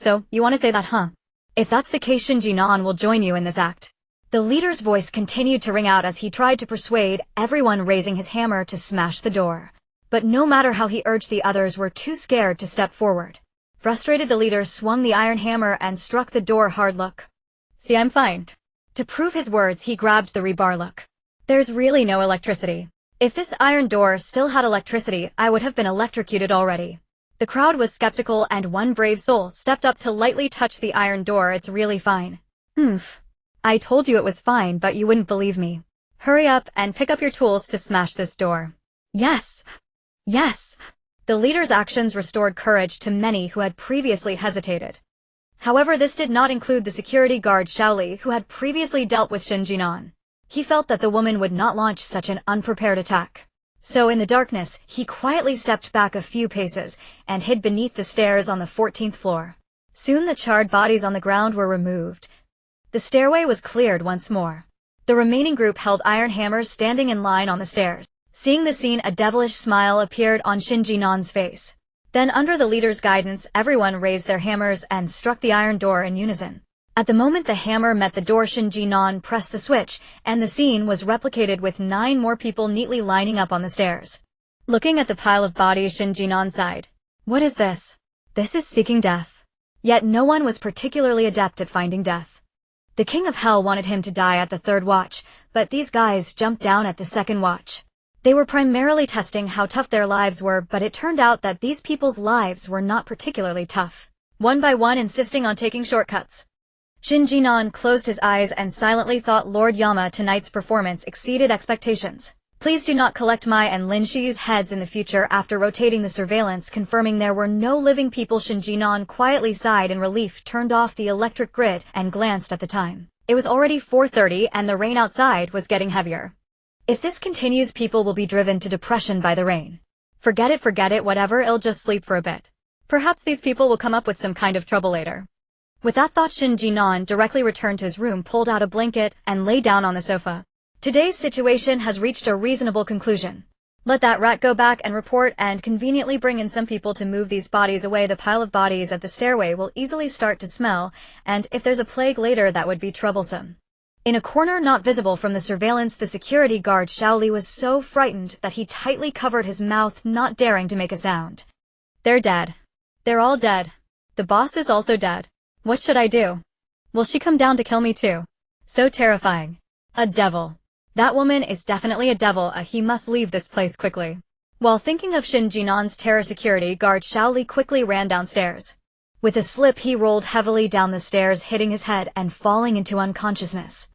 So, you want to say that, huh? If that's the case, Shen Jin'an will join you in this act. The leader's voice continued to ring out as he tried to persuade everyone, raising his hammer to smash the door. But no matter how he urged, the others were too scared to step forward. Frustrated, the leader swung the iron hammer and struck the door hard. Look. See, I'm fine. To prove his words, he grabbed the rebar. Look. There's really no electricity. If this iron door still had electricity, I would have been electrocuted already. The crowd was skeptical, and one brave soul stepped up to lightly touch the iron door. It's really fine. I told you it was fine, but you wouldn't believe me. Hurry up and pick up your tools to smash this door. Yes. Yes. The leader's actions restored courage to many who had previously hesitated. However, this did not include the security guard Shaoli, who had previously dealt with Shen Jin'an. He felt that the woman would not launch such an unprepared attack. So in the darkness, he quietly stepped back a few paces and hid beneath the stairs on the 14th floor. Soon the charred bodies on the ground were removed. The stairway was cleared once more. The remaining group held iron hammers, standing in line on the stairs. Seeing the scene, a devilish smile appeared on Shen Jin'an's face. Then, under the leader's guidance, everyone raised their hammers and struck the iron door in unison. At the moment the hammer met the door, Shen Jin'an pressed the switch, and the scene was replicated with 9 more people neatly lining up on the stairs. Looking at the pile of bodies, Shen Jin'an sighed. What is this? This is seeking death. Yet no one was particularly adept at finding death. The King of Hell wanted him to die at the 3rd watch, but these guys jumped down at the 2nd watch. They were primarily testing how tough their lives were, but it turned out that these people's lives were not particularly tough. One by one, insisting on taking shortcuts. Shen Jin'an closed his eyes and silently thought, Lord Yama, tonight's performance exceeded expectations. Please do not collect my and Lin Shuyue's heads in the future. After rotating the surveillance, confirming there were no living people, Shen Jin'an quietly sighed in relief, turned off the electric grid, and glanced at the time. It was already 4:30 and the rain outside was getting heavier. If this continues, people will be driven to depression by the rain. Forget it, whatever, I'll just sleep for a bit. Perhaps these people will come up with some kind of trouble later. With that thought, Shen Jin'an directly returned to his room, pulled out a blanket, and lay down on the sofa. Today's situation has reached a reasonable conclusion. Let that rat go back and report, and conveniently bring in some people to move these bodies away. The pile of bodies at the stairway will easily start to smell, and if there's a plague later, that would be troublesome. In a corner not visible from the surveillance, the security guard Shaoli was so frightened that he tightly covered his mouth, not daring to make a sound. They're dead. They're all dead. The boss is also dead. What should I do? Will she come down to kill me too? So terrifying. A devil. That woman is definitely a devil. He must leave this place quickly. While thinking of Shen Jin'an's terror, security guard Shaoli quickly ran downstairs. With a slip, he rolled heavily down the stairs, hitting his head and falling into unconsciousness.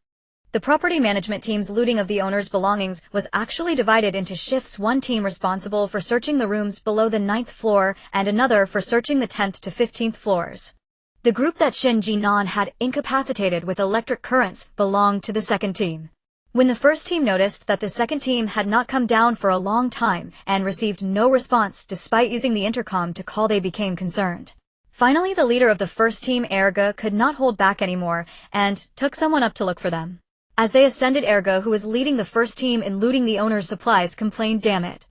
The property management team's looting of the owner's belongings was actually divided into shifts, one team responsible for searching the rooms below the 9th floor and another for searching the 10th to 15th floors. The group that Shen Jin'an had incapacitated with electric currents belonged to the 2nd team. When the 1st team noticed that the 2nd team had not come down for a long time and received no response despite using the intercom to call, they became concerned. Finally, the leader of the 1st team, Erga, could not hold back anymore and took someone up to look for them. As they ascended, Erga, who was leading the 1st team in looting the owner's supplies, complained, "Damn it.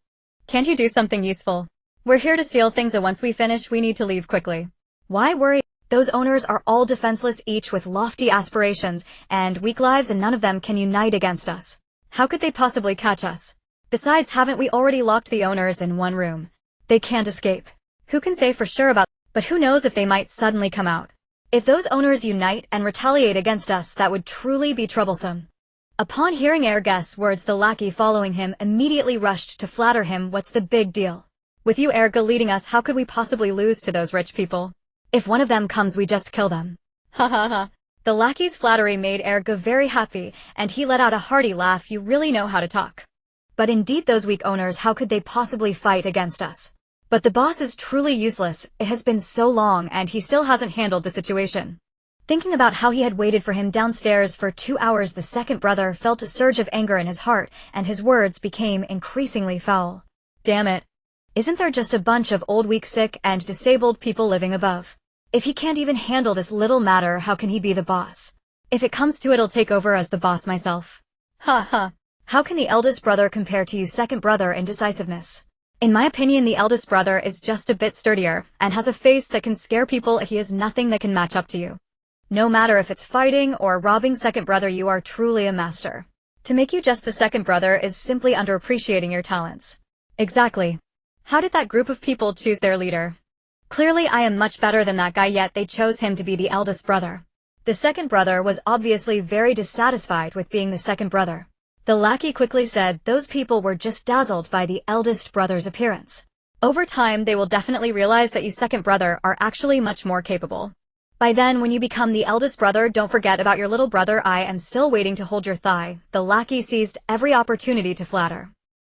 Can't you do something useful? We're here to steal things, and once we finish, we need to leave quickly." Why worry? Those owners are all defenseless, each with lofty aspirations and weak lives, and none of them can unite against us. How could they possibly catch us? Besides, haven't we already locked the owners in one room? They can't escape. Who can say for sure about, but who knows if they might suddenly come out. If those owners unite and retaliate against us, that would truly be troublesome. Upon hearing Erga's words, the lackey following him immediately rushed to flatter him. What's the big deal? With you, Erga, leading us, how could we possibly lose to those rich people? If one of them comes, we just kill them. Ha ha ha. The lackey's flattery made Erga very happy, and he let out a hearty laugh. You really know how to talk. But indeed, those weak owners, how could they possibly fight against us? But the boss is truly useless. It has been so long, and he still hasn't handled the situation. Thinking about how he had waited for him downstairs for 2 hours, the 2nd brother felt a surge of anger in his heart, and his words became increasingly foul. Damn it. Isn't there just a bunch of old, weak, sick, and disabled people living above? If he can't even handle this little matter, how can he be the boss? If it comes to it, I'll take over as the boss myself. Ha ha. How can the eldest brother compare to you, 2nd brother, in decisiveness? In my opinion, the eldest brother is just a bit sturdier and has a face that can scare people. He has nothing that can match up to you. No matter if it's fighting or robbing, second brother, you are truly a master. To make you just the second brother is simply underappreciating your talents. Exactly. How did that group of people choose their leader? Clearly I am much better than that guy, yet they chose him to be the eldest brother. The second brother was obviously very dissatisfied with being the second brother. The lackey quickly said those people were just dazzled by the eldest brother's appearance. Over time, they will definitely realize that you second brother are actually much more capable. By then, when you become the eldest brother, don't forget about your little brother. I am still waiting to hold your thigh. The lackey seized every opportunity to flatter.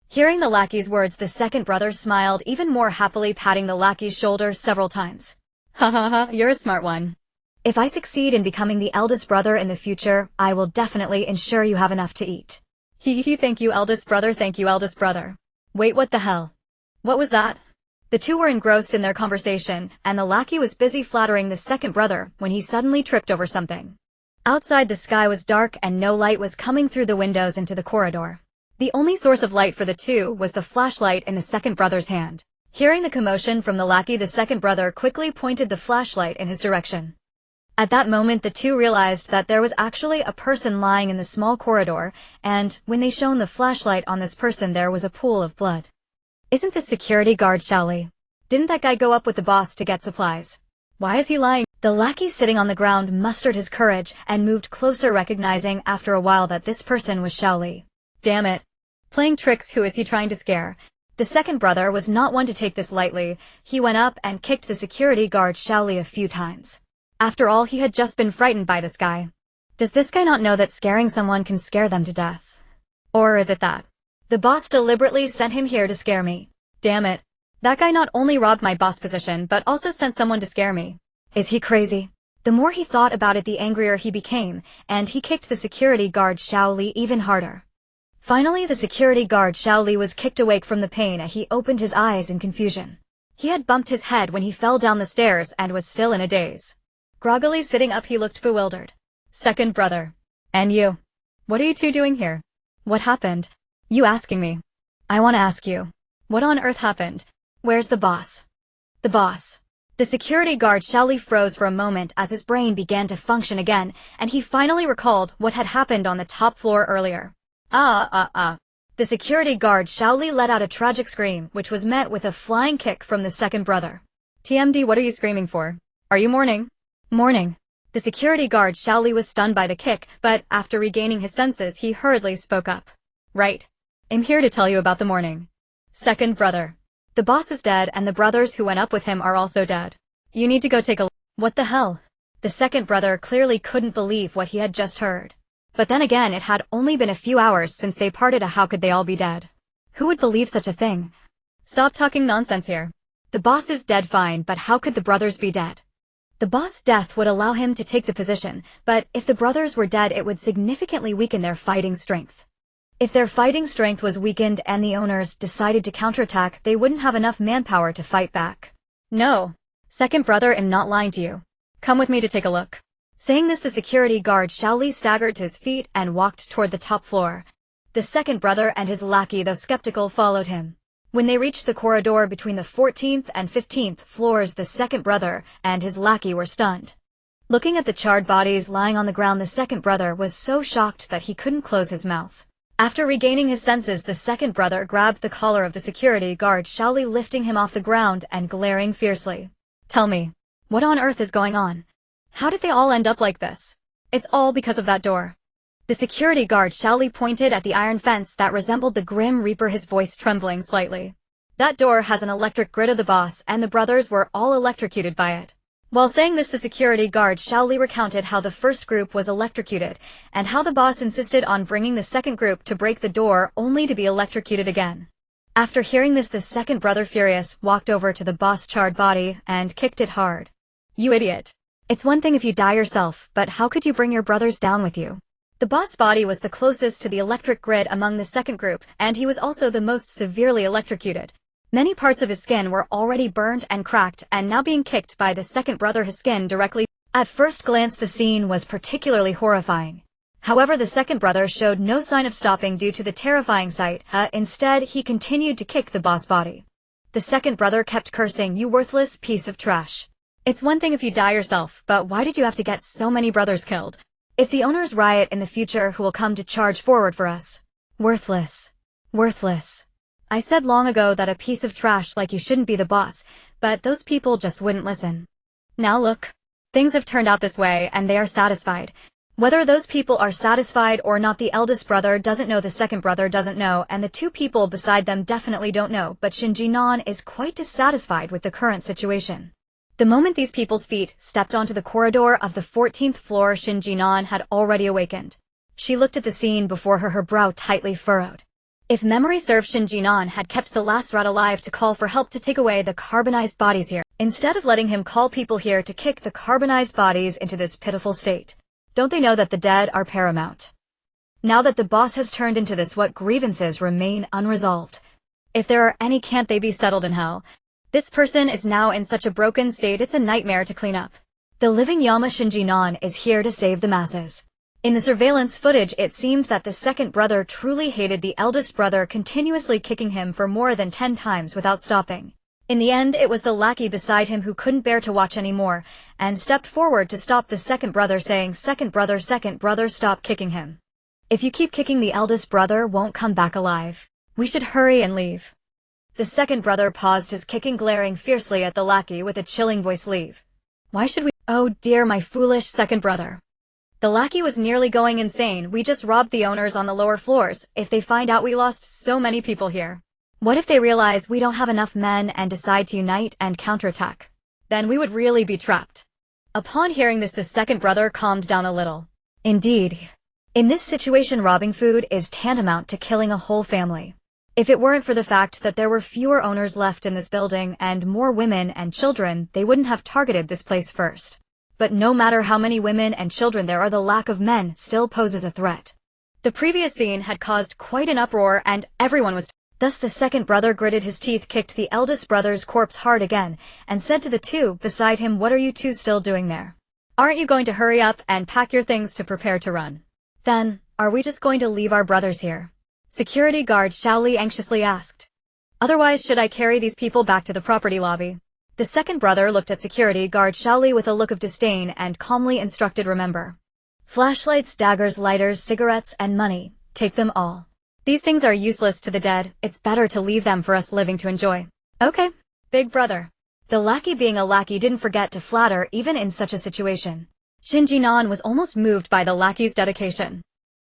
Hearing the lackey's words, the second brother smiled even more happily, patting the lackey's shoulder several times. Ha ha ha, you're a smart one. If I succeed in becoming the eldest brother in the future, I will definitely ensure you have enough to eat. Hee, thank you, eldest brother, thank you, eldest brother. Wait, what the hell? What was that? The two were engrossed in their conversation, and the lackey was busy flattering the second brother when he suddenly tripped over something. Outside, the sky was dark and no light was coming through the windows into the corridor. The only source of light for the two was the flashlight in the second brother's hand. Hearing the commotion from the lackey, the second brother quickly pointed the flashlight in his direction. At that moment, the two realized that there was actually a person lying in the small corridor, and when they shone the flashlight on this person, there was a pool of blood. Isn't this security guard Shaoli? Didn't that guy go up with the boss to get supplies? Why is he lying? The lackey sitting on the ground mustered his courage and moved closer, recognizing after a while that this person was Shaoli. Damn it. Playing tricks, who is he trying to scare? The second brother was not one to take this lightly. He went up and kicked the security guard Shaoli a few times. After all, he had just been frightened by this guy. Does this guy not know that scaring someone can scare them to death? Or is it that the boss deliberately sent him here to scare me? Damn it. That guy not only robbed my boss position, but also sent someone to scare me. Is he crazy? The more he thought about it, the angrier he became, and he kicked the security guard Shaoli even harder. Finally, the security guard Shaoli was kicked awake from the pain and he opened his eyes in confusion. He had bumped his head when he fell down the stairs and was still in a daze. Groggily sitting up, he looked bewildered. Second brother. And you? What are you two doing here? What happened? You asking me? I want to ask you. What on earth happened? Where's the boss? The boss. The security guard Shaoli froze for a moment as his brain began to function again, and he finally recalled what had happened on the top floor earlier. The security guard Shaoli let out a tragic scream, which was met with a flying kick from the second brother. TMD, what are you screaming for? Are you mourning? Mourning. The security guard Shaoli was stunned by the kick, but after regaining his senses, he hurriedly spoke up. Right. I'm here to tell you about the mourning. Second brother. The boss is dead and the brothers who went up with him are also dead. You need to go take a look. What the hell? The second brother clearly couldn't believe what he had just heard. But then again, it had only been a few hours since they parted. How could they all be dead? Who would believe such a thing? Stop talking nonsense here. The boss is dead, fine, but how could the brothers be dead? The boss' death would allow him to take the position, but if the brothers were dead, it would significantly weaken their fighting strength. If their fighting strength was weakened and the owners decided to counterattack, they wouldn't have enough manpower to fight back. No. Second brother, I'm not lying to you. Come with me to take a look. Saying this, the security guard Shaoli staggered to his feet and walked toward the top floor. The second brother and his lackey, though skeptical, followed him. When they reached the corridor between the 14th and 15th floors, the second brother and his lackey were stunned. Looking at the charred bodies lying on the ground, the second brother was so shocked that he couldn't close his mouth. After regaining his senses, the second brother grabbed the collar of the security guard Shaoli, lifting him off the ground and glaring fiercely. Tell me, what on earth is going on? How did they all end up like this? It's all because of that door. The security guard Shaoli pointed at the iron fence that resembled the Grim Reaper, his voice trembling slightly. That door has an electric grid of the boss, and the brothers were all electrocuted by it. While saying this, the security guard Shaoli recounted how the first group was electrocuted, and how the boss insisted on bringing the second group to break the door only to be electrocuted again. After hearing this, the second brother, furious, walked over to the boss' charred body and kicked it hard. You idiot. It's one thing if you die yourself, but how could you bring your brothers down with you? The boss' body was the closest to the electric grid among the second group, and he was also the most severely electrocuted. Many parts of his skin were already burned and cracked, and now being kicked by the second brother, his skin directly. At first glance, the scene was particularly horrifying. However, the second brother showed no sign of stopping due to the terrifying sight. Instead, he continued to kick the boss' body. The second brother kept cursing, "You worthless piece of trash. It's one thing if you die yourself, but why did you have to get so many brothers killed? If the owners riot in the future, who will come to charge forward for us? Worthless. Worthless. I said long ago that a piece of trash like you shouldn't be the boss, but those people just wouldn't listen. Now look. Things have turned out this way, and they are satisfied. Whether those people are satisfied or not, the eldest brother doesn't know, the second brother doesn't know, and the two people beside them definitely don't know, but Shen Jin'an is quite dissatisfied with the current situation. The moment these people's feet stepped onto the corridor of the 14th floor, Shen Jin'an had already awakened. She looked at the scene before her, her brow tightly furrowed. If memory serves, Shen Jin'an had kept the last rat alive to call for help to take away the carbonized bodies here, instead of letting him call people here to kick the carbonized bodies into this pitiful state. Don't they know that the dead are paramount? Now that the boss has turned into this, what grievances remain unresolved? If there are any, can't they be settled in hell? This person is now in such a broken state, it's a nightmare to clean up. The living Yama Shen Jin'an is here to save the masses. In the surveillance footage, it seemed that the second brother truly hated the eldest brother, continuously kicking him for more than 10 times without stopping. In the end, it was the lackey beside him who couldn't bear to watch anymore, and stepped forward to stop the second brother, saying, second brother, stop kicking him. If you keep kicking, the eldest brother won't come back alive. We should hurry and leave." The second brother paused his kicking, glaring fiercely at the lackey with a chilling voice. "Leave? Why should we? Oh dear, my foolish second brother." The lackey was nearly going insane. "We just robbed the owners on the lower floors. If they find out we lost so many people here, what if they realize we don't have enough men and decide to unite and counterattack? Then we would really be trapped." Upon hearing this, the second brother calmed down a little. Indeed, in this situation, robbing food is tantamount to killing a whole family. If it weren't for the fact that there were fewer owners left in this building and more women and children, they wouldn't have targeted this place first. But no matter how many women and children there are, the lack of men still poses a threat. The previous scene had caused quite an uproar, and everyone was... Thus the second brother gritted his teeth, kicked the eldest brother's corpse hard again, and said to the two beside him, "What are you two still doing there? Aren't you going to hurry up and pack your things to prepare to run? Then, are we just going to leave our brothers here?" Security guard Xiaoli anxiously asked. "Otherwise, should I carry these people back to the property lobby?" The second brother looked at security guard Xiaoli with a look of disdain and calmly instructed, "Remember. Flashlights, daggers, lighters, cigarettes, and money. Take them all. These things are useless to the dead. It's better to leave them for us living to enjoy." "Okay, big brother." The lackey, being a lackey, didn't forget to flatter even in such a situation. Shen Jin'an was almost moved by the lackey's dedication.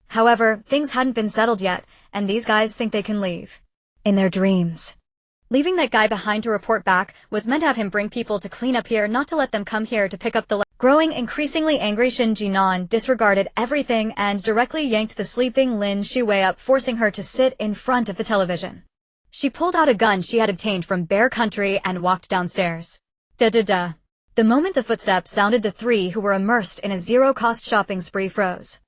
However, things hadn't been settled yet, and these guys think they can leave. In their dreams. Leaving that guy behind to report back was meant to have him bring people to clean up here, not to let them come here to pick up the... Growing increasingly angry, Shen Jin'an disregarded everything and directly yanked the sleeping Lin Shuyue up, forcing her to sit in front of the television. She pulled out a gun she had obtained from Bear Country and walked downstairs. Da-da-da. The moment the footsteps sounded, the three who were immersed in a zero-cost shopping spree froze.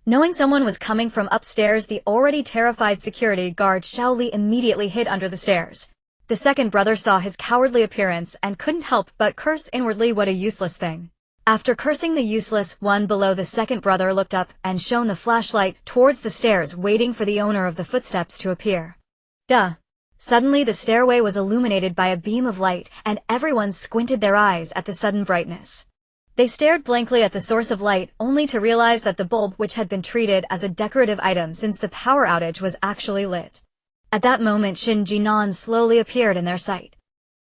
Knowing someone was coming from upstairs, the already terrified security guard Xiaoli immediately hid under the stairs. The second brother saw his cowardly appearance and couldn't help but curse inwardly. What a useless thing. After cursing the useless one below, the second brother looked up and shone the flashlight towards the stairs, waiting for the owner of the footsteps to appear. Duh. Suddenly the stairway was illuminated by a beam of light, and everyone squinted their eyes at the sudden brightness. They stared blankly at the source of light, only to realize that the bulb, which had been treated as a decorative item since the power outage, was actually lit. At that moment, Shen Jin'an slowly appeared in their sight.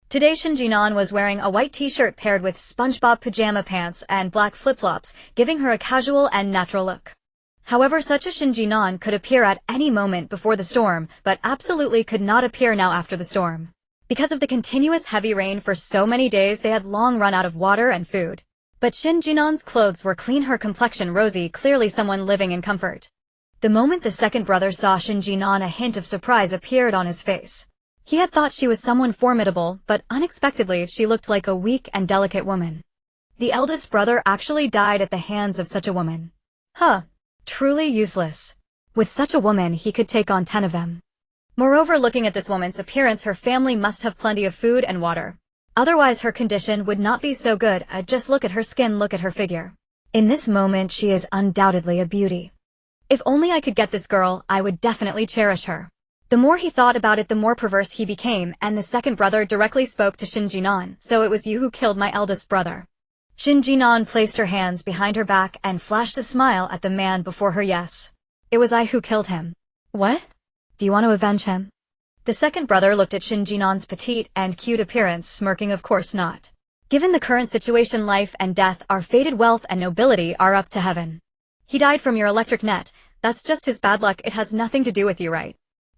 Today, Shen Jin'an was wearing a white t-shirt paired with SpongeBob pajama pants and black flip-flops, giving her a casual and natural look. However, such a Shen Jin'an could appear at any moment before the storm, but absolutely could not appear now after the storm. Because of the continuous heavy rain for so many days, they had long run out of water and food. But Shen Jin'an's clothes were clean, her complexion rosy, clearly someone living in comfort. The moment the second brother saw Shen Jin'an, a hint of surprise appeared on his face. He had thought she was someone formidable, but unexpectedly she looked like a weak and delicate woman. The eldest brother actually died at the hands of such a woman. Huh. Truly useless. With such a woman, he could take on 10 of them. Moreover, looking at this woman's appearance, her family must have plenty of food and water. Otherwise her condition would not be so good. Just look at her skin, look at her figure. In this moment, she is undoubtedly a beauty. If only I could get this girl, I would definitely cherish her. The more he thought about it, the more perverse he became, and the second brother directly spoke to Shen Jin'an. So it was you who killed my eldest brother. Shen Jin'an placed her hands behind her back and flashed a smile at the man before her. Yes. It was I who killed him. What? Do you want to avenge him? The second brother looked at Shen Jin'an's petite and cute appearance, smirking. Of course not. Given the current situation, life and death, our fated wealth and nobility are up to heaven. He died from your electric net. That's just his bad luck. It has nothing to do with you, right?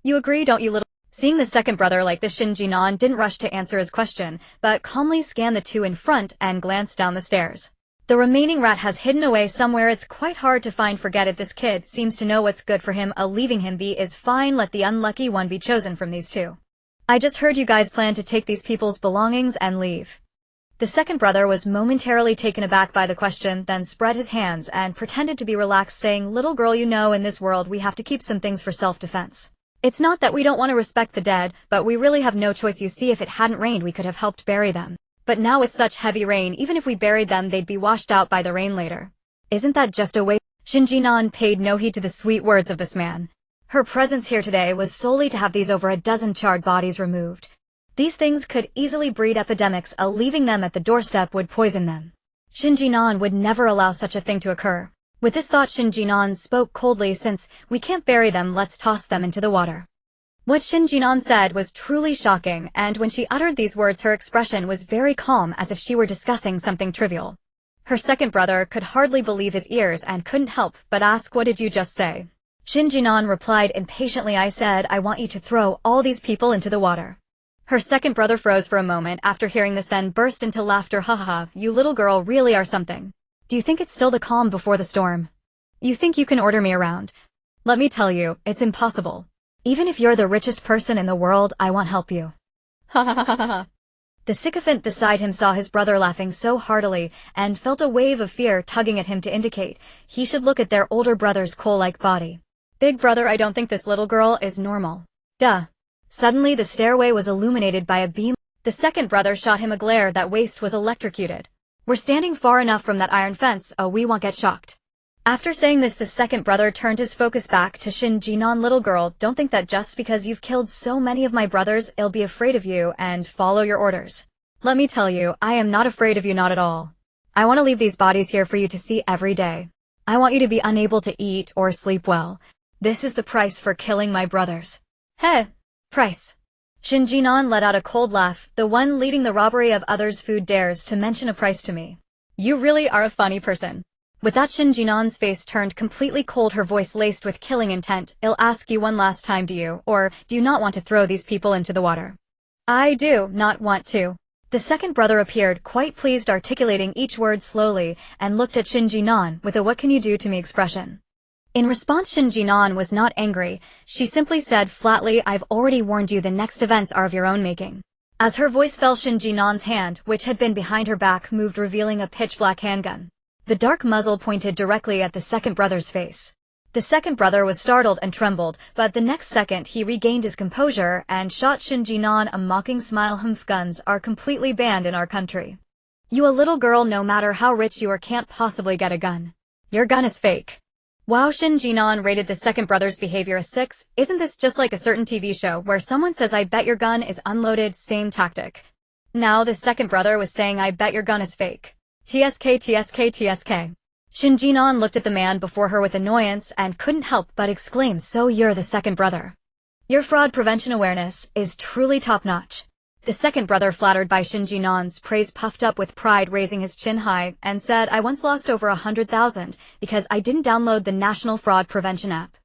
You agree, don't you, little? Seeing the second brother like this, Shen Jin'an didn't rush to answer his question, but calmly scanned the two in front and glanced down the stairs. The remaining rat has hidden away somewhere. It's quite hard to find. Forget it. This kid seems to know what's good for him. Leaving him be is fine. Let the unlucky one be chosen from these two. I just heard you guys plan to take these people's belongings and leave. The second brother was momentarily taken aback by the question, then spread his hands and pretended to be relaxed, saying, little girl, you know, in this world we have to keep some things for self-defense. It's not that we don't want to respect the dead, but we really have no choice. You see, if it hadn't rained we could have helped bury them. But now with such heavy rain, even if we buried them they'd be washed out by the rain later. Isn't that just a waste? Shen Jin'an paid no heed to the sweet words of this man. Her presence here today was solely to have these over a dozen charred bodies removed. These things could easily breed epidemics. Leaving them at the doorstep would poison them. Shen Jin'an would never allow such a thing to occur. With this thought, Shen Jin'an spoke coldly, since we can't bury them, let's toss them into the water. What Shen Jin'an said was truly shocking, and when she uttered these words her expression was very calm, as if she were discussing something trivial. Her second brother could hardly believe his ears and couldn't help but ask, what did you just say? Shen Jin'an replied impatiently, I said I want you to throw all these people into the water. Her second brother froze for a moment after hearing this, then burst into laughter. Ha ha ha, you little girl really are something. Do you think it's still the calm before the storm? You think you can order me around? Let me tell you, it's impossible. Even if you're the richest person in the world, I won't help you. Ha ha ha ha ha. The sycophant beside him saw his brother laughing so heartily and felt a wave of fear tugging at him to indicate he should look at their older brother's coal-like body. Big brother, I don't think this little girl is normal. Duh. Suddenly the stairway was illuminated by a beam. The second brother shot him a glare. That waste was electrocuted. We're standing far enough from that iron fence, we won't get shocked. After saying this, the second brother turned his focus back to Shen Jin'an. Little girl, don't think that just because you've killed so many of my brothers, I'll be afraid of you and follow your orders. Let me tell you, I am not afraid of you, not at all. I want to leave these bodies here for you to see every day. I want you to be unable to eat or sleep well. This is the price for killing my brothers. Hey! Price. Shen Jin'an let out a cold laugh. The one leading the robbery of others' food dares to mention a price to me. You really are a funny person. With that, Shen Jin'an's face turned completely cold, her voice laced with killing intent. I'll ask you one last time, do you, or do you not want to throw these people into the water? I do not want to. The second brother appeared quite pleased, articulating each word slowly, and looked at Shen Jin'an with a what can you do to me expression. In response, Shen Jin'an was not angry. She simply said flatly, I've already warned you, the next events are of your own making. As her voice fell, Shen Jin'an's hand, which had been behind her back, moved, revealing a pitch-black handgun. The dark muzzle pointed directly at the second brother's face. The second brother was startled and trembled, but the next second he regained his composure and shot Shen Jin'an a mocking smile. Humph, guns are completely banned in our country. You a little girl, no matter how rich you are, can't possibly get a gun. Your gun is fake. Wow, Shen Jin'an rated the second brother's behavior a 6. Isn't this just like a certain TV show where someone says I bet your gun is unloaded? Same tactic. Now the second brother was saying I bet your gun is fake. TSK TSK TSK. Shen Jin'an looked at the man before her with annoyance and couldn't help but exclaim, so you're the second brother. Your fraud prevention awareness is truly top-notch. The second brother, flattered by Shen Jin'an's praise, puffed up with pride, raising his chin high, and said, I once lost over 100,000 because I didn't download the National Fraud Prevention app.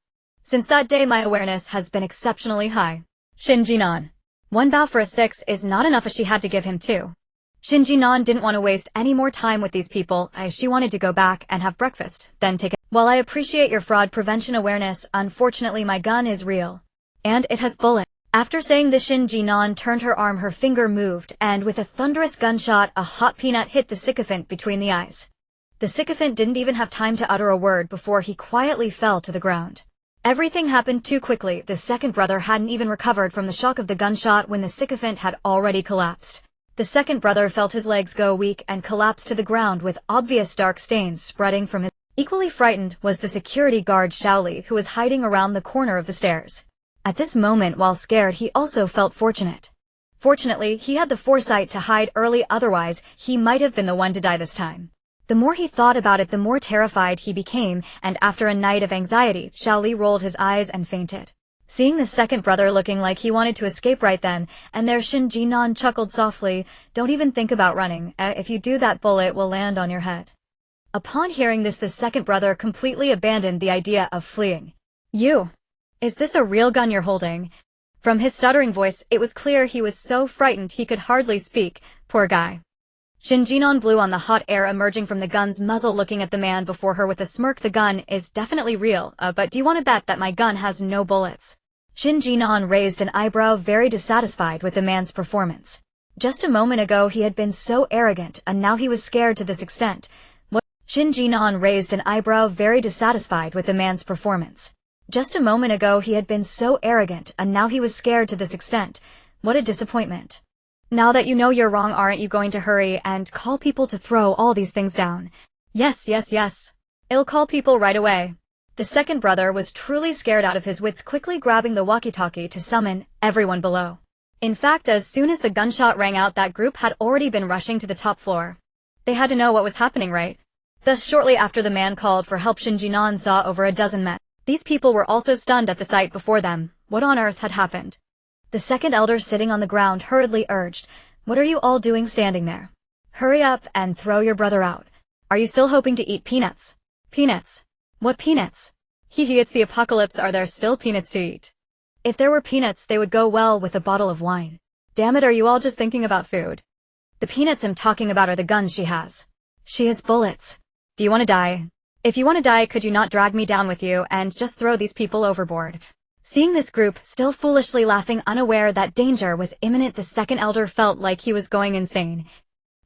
Since that day my awareness has been exceptionally high. Shen Jin'an. One bow for a 6 is not enough, as she had to give him 2. Shen Jin'an didn't want to waste any more time with these people, as she wanted to go back and have breakfast, then take it. While I appreciate your fraud prevention awareness, unfortunately my gun is real. And it has bullets. After saying this, Shen Jin'an turned her arm, her finger moved, and with a thunderous gunshot, a hot peanut hit the sycophant between the eyes. The sycophant didn't even have time to utter a word before he quietly fell to the ground. Everything happened too quickly. The second brother hadn't even recovered from the shock of the gunshot when the sycophant had already collapsed. The second brother felt his legs go weak and collapsed to the ground with obvious dark stains spreading from his. Equally frightened was the security guard Shaoli, who was hiding around the corner of the stairs. At this moment, while scared, he also felt fortunate. Fortunately, he had the foresight to hide early, otherwise, he might have been the one to die this time. The more he thought about it, the more terrified he became, and after a night of anxiety, Xiao Li rolled his eyes and fainted. Seeing the second brother looking like he wanted to escape right then, and there Shen Jin'an chuckled softly, "Don't even think about running. If you do, that bullet will land on your head." Upon hearing this, the second brother completely abandoned the idea of fleeing. "You! Is this a real gun you're holding?" From his stuttering voice, it was clear he was so frightened he could hardly speak. Poor guy. Shen Jin'an blew on the hot air emerging from the gun's muzzle, looking at the man before her with a smirk. "The gun is definitely real, but do you want to bet that my gun has no bullets?" Shen Jin'an raised an eyebrow, very dissatisfied with the man's performance. Just a moment ago he had been so arrogant, and now he was scared to this extent. Shen Jin'an raised an eyebrow, very dissatisfied with the man's performance. Just a moment ago he had been so arrogant, and now he was scared to this extent. What a disappointment. "Now that you know you're wrong, aren't you going to hurry and call people to throw all these things down?" Yes. I'll call people right away." The second brother was truly scared out of his wits, quickly grabbing the walkie-talkie to summon everyone below. In fact, as soon as the gunshot rang out, that group had already been rushing to the top floor. They had to know what was happening, right? Thus, shortly after the man called for help, Shen Jin'an saw over a dozen men. These people were also stunned at the sight before them. What on earth had happened? The second elder, sitting on the ground, hurriedly urged, "What are you all doing standing there? Hurry up and throw your brother out. Are you still hoping to eat peanuts?" "Peanuts? What peanuts?" Hee, it's the apocalypse. Are there still peanuts to eat?" "If there were peanuts, they would go well with a bottle of wine." "Damn it, are you all just thinking about food?" "The peanuts I'm talking about are the guns she has. She has bullets. Do you want to die? If you want to die, could you not drag me down with you and just throw these people overboard?" Seeing this group still foolishly laughing, unaware that danger was imminent, the second elder felt like he was going insane.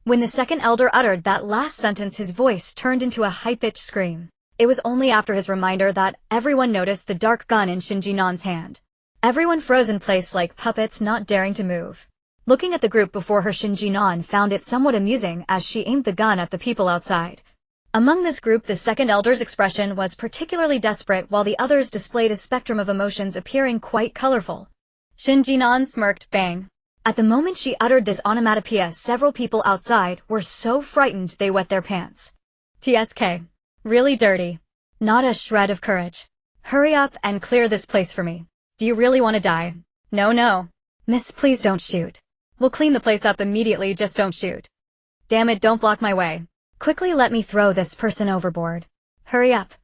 When the second elder uttered that last sentence, his voice turned into a high-pitched scream. It was only after his reminder that everyone noticed the dark gun in Shen Jin'an's hand. Everyone froze in place like puppets, not daring to move. Looking at the group before her, Shen Jin'an found it somewhat amusing as she aimed the gun at the people outside. Among this group, the second elder's expression was particularly desperate, while the others displayed a spectrum of emotions appearing quite colorful. Shen Jin'an smirked. Bang. At the moment she uttered this onomatopoeia, several people outside were so frightened they wet their pants. "TSK. Really dirty. Not a shred of courage. Hurry up and clear this place for me. Do you really want to die?" No. "Miss, please don't shoot. We'll clean the place up immediately, just don't shoot." "Damn it, don't block my way. Quickly let me throw this person overboard. Hurry up."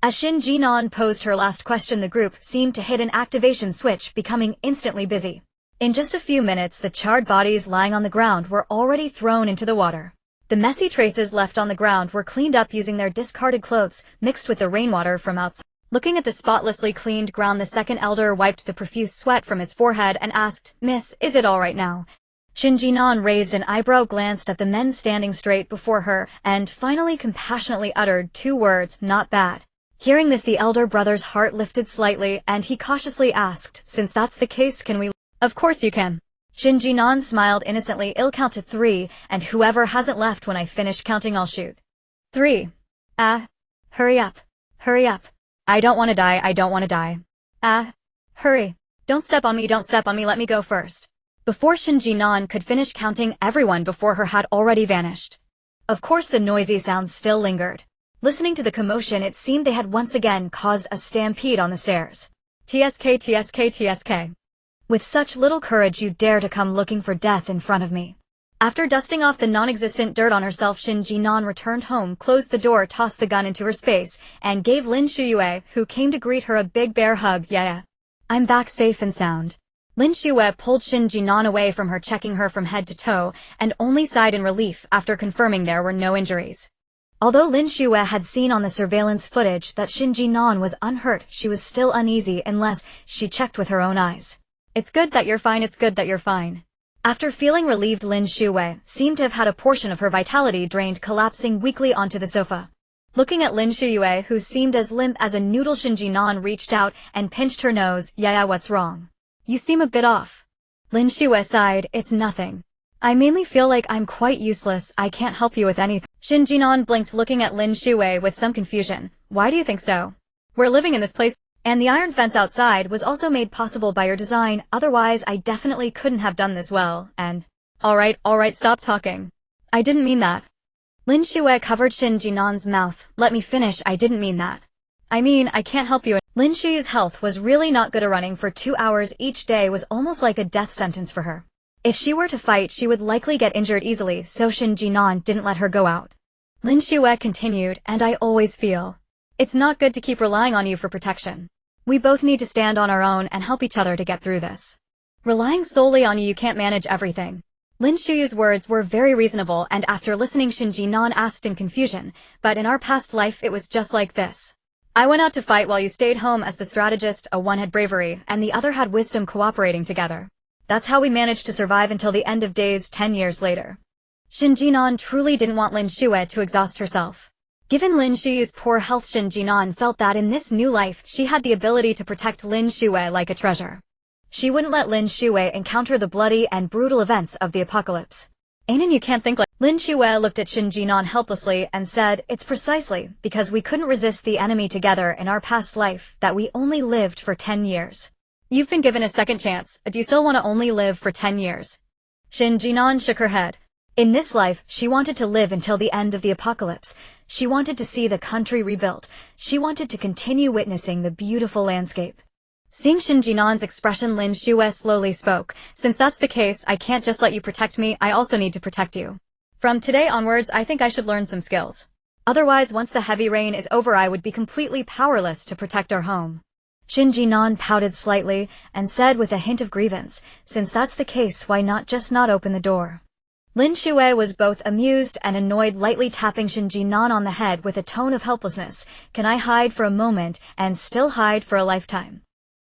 As Shen Jin'an posed her last question, the group seemed to hit an activation switch, becoming instantly busy. In just a few minutes, the charred bodies lying on the ground were already thrown into the water. The messy traces left on the ground were cleaned up using their discarded clothes, mixed with the rainwater from outside. Looking at the spotlessly cleaned ground, the second elder wiped the profuse sweat from his forehead and asked, "Miss, is it all right now?" Shen Jin'an raised an eyebrow, glanced at the men standing straight before her, and finally compassionately uttered two words, "Not bad." Hearing this, the elder brother's heart lifted slightly, and he cautiously asked, "Since that's the case, can we—" "Of course you can." Shen Jin'an smiled innocently. "I'll count to 3, and whoever hasn't left when I finish counting, I'll shoot." 3. Hurry up. I don't want to die. Hurry. Don't step on me, let me go first." Before Shen Jin'an could finish counting, everyone before her had already vanished. Of course, the noisy sounds still lingered. Listening to the commotion, it seemed they had once again caused a stampede on the stairs. TSK. With such little courage, you dare to come looking for death in front of me. After dusting off the non-existent dirt on herself, Shen Jin'an returned home, closed the door, tossed the gun into her space, and gave Lin Shuyue, who came to greet her, a big bear hug. "Yeah. I'm back safe and sound." Lin Shuyue pulled Shen Jin'an away from her, checking her from head to toe, and only sighed in relief after confirming there were no injuries. Although Lin Shuyue had seen on the surveillance footage that Shen Jin'an was unhurt, she was still uneasy unless she checked with her own eyes. It's good that you're fine. After feeling relieved, Lin Shuyue seemed to have had a portion of her vitality drained, collapsing weakly onto the sofa. Looking at Lin Shuyue, who seemed as limp as a noodle, Shen Jin'an reached out and pinched her nose. Yeah, what's wrong? You seem a bit off." Lin Shuyue sighed. "It's nothing. I mainly feel like I'm quite useless. I can't help you with anything." Shen Jin'an blinked, looking at Lin Shuyue with some confusion. "Why do you think so? We're living in this place." And the iron fence outside was also made possible by your design, otherwise I definitely couldn't have done this well, and… Alright, stop talking. I didn't mean that. Lin Shuyue covered Shen Jin'an's mouth. Let me finish, I didn't mean that. I mean, I can't help you. Lin Shuyue's health was really not good. Running for 2 hours each day was almost like a death sentence for her. If she were to fight, she would likely get injured easily, so Shen Jin'an didn't let her go out. Lin Shuyue continued, and I always feel it's not good to keep relying on you for protection. We both need to stand on our own and help each other to get through this. Relying solely on you can't manage everything. Lin Shuyue's words were very reasonable, and after listening, Shen Jin'an asked in confusion, but in our past life it was just like this. I went out to fight while you stayed home as the strategist. One had bravery, and the other had wisdom cooperating together. That's how we managed to survive until the end of days 10 years later. Shen Jin'an truly didn't want Lin Shuyue to exhaust herself. Given Lin Shuyue's poor health, Shen Jin'an felt that in this new life she had the ability to protect Lin Shuyue like a treasure. She wouldn't let Lin Shuyue encounter the bloody and brutal events of the apocalypse. Aiden, you can't think like… Lin Shuyue looked at Shen Jin'an helplessly and said, it's precisely because we couldn't resist the enemy together in our past life that we only lived for 10 years. You've been given a second chance. Do you still want to only live for 10 years? Shen Jin'an shook her head. In this life, she wanted to live until the end of the apocalypse. She wanted to see the country rebuilt. She wanted to continue witnessing the beautiful landscape. Seeing Shen Jin'an's expression, Lin Shuyue slowly spoke. Since that's the case, I can't just let you protect me, I also need to protect you. From today onwards, I think I should learn some skills. Otherwise, once the heavy rain is over, I would be completely powerless to protect our home. Shen Jin'an pouted slightly and said with a hint of grievance, since that's the case, why not just not open the door? Lin Shuyue was both amused and annoyed, lightly tapping Shen Jin'an on the head with a tone of helplessness. Can I hide for a moment and still hide for a lifetime?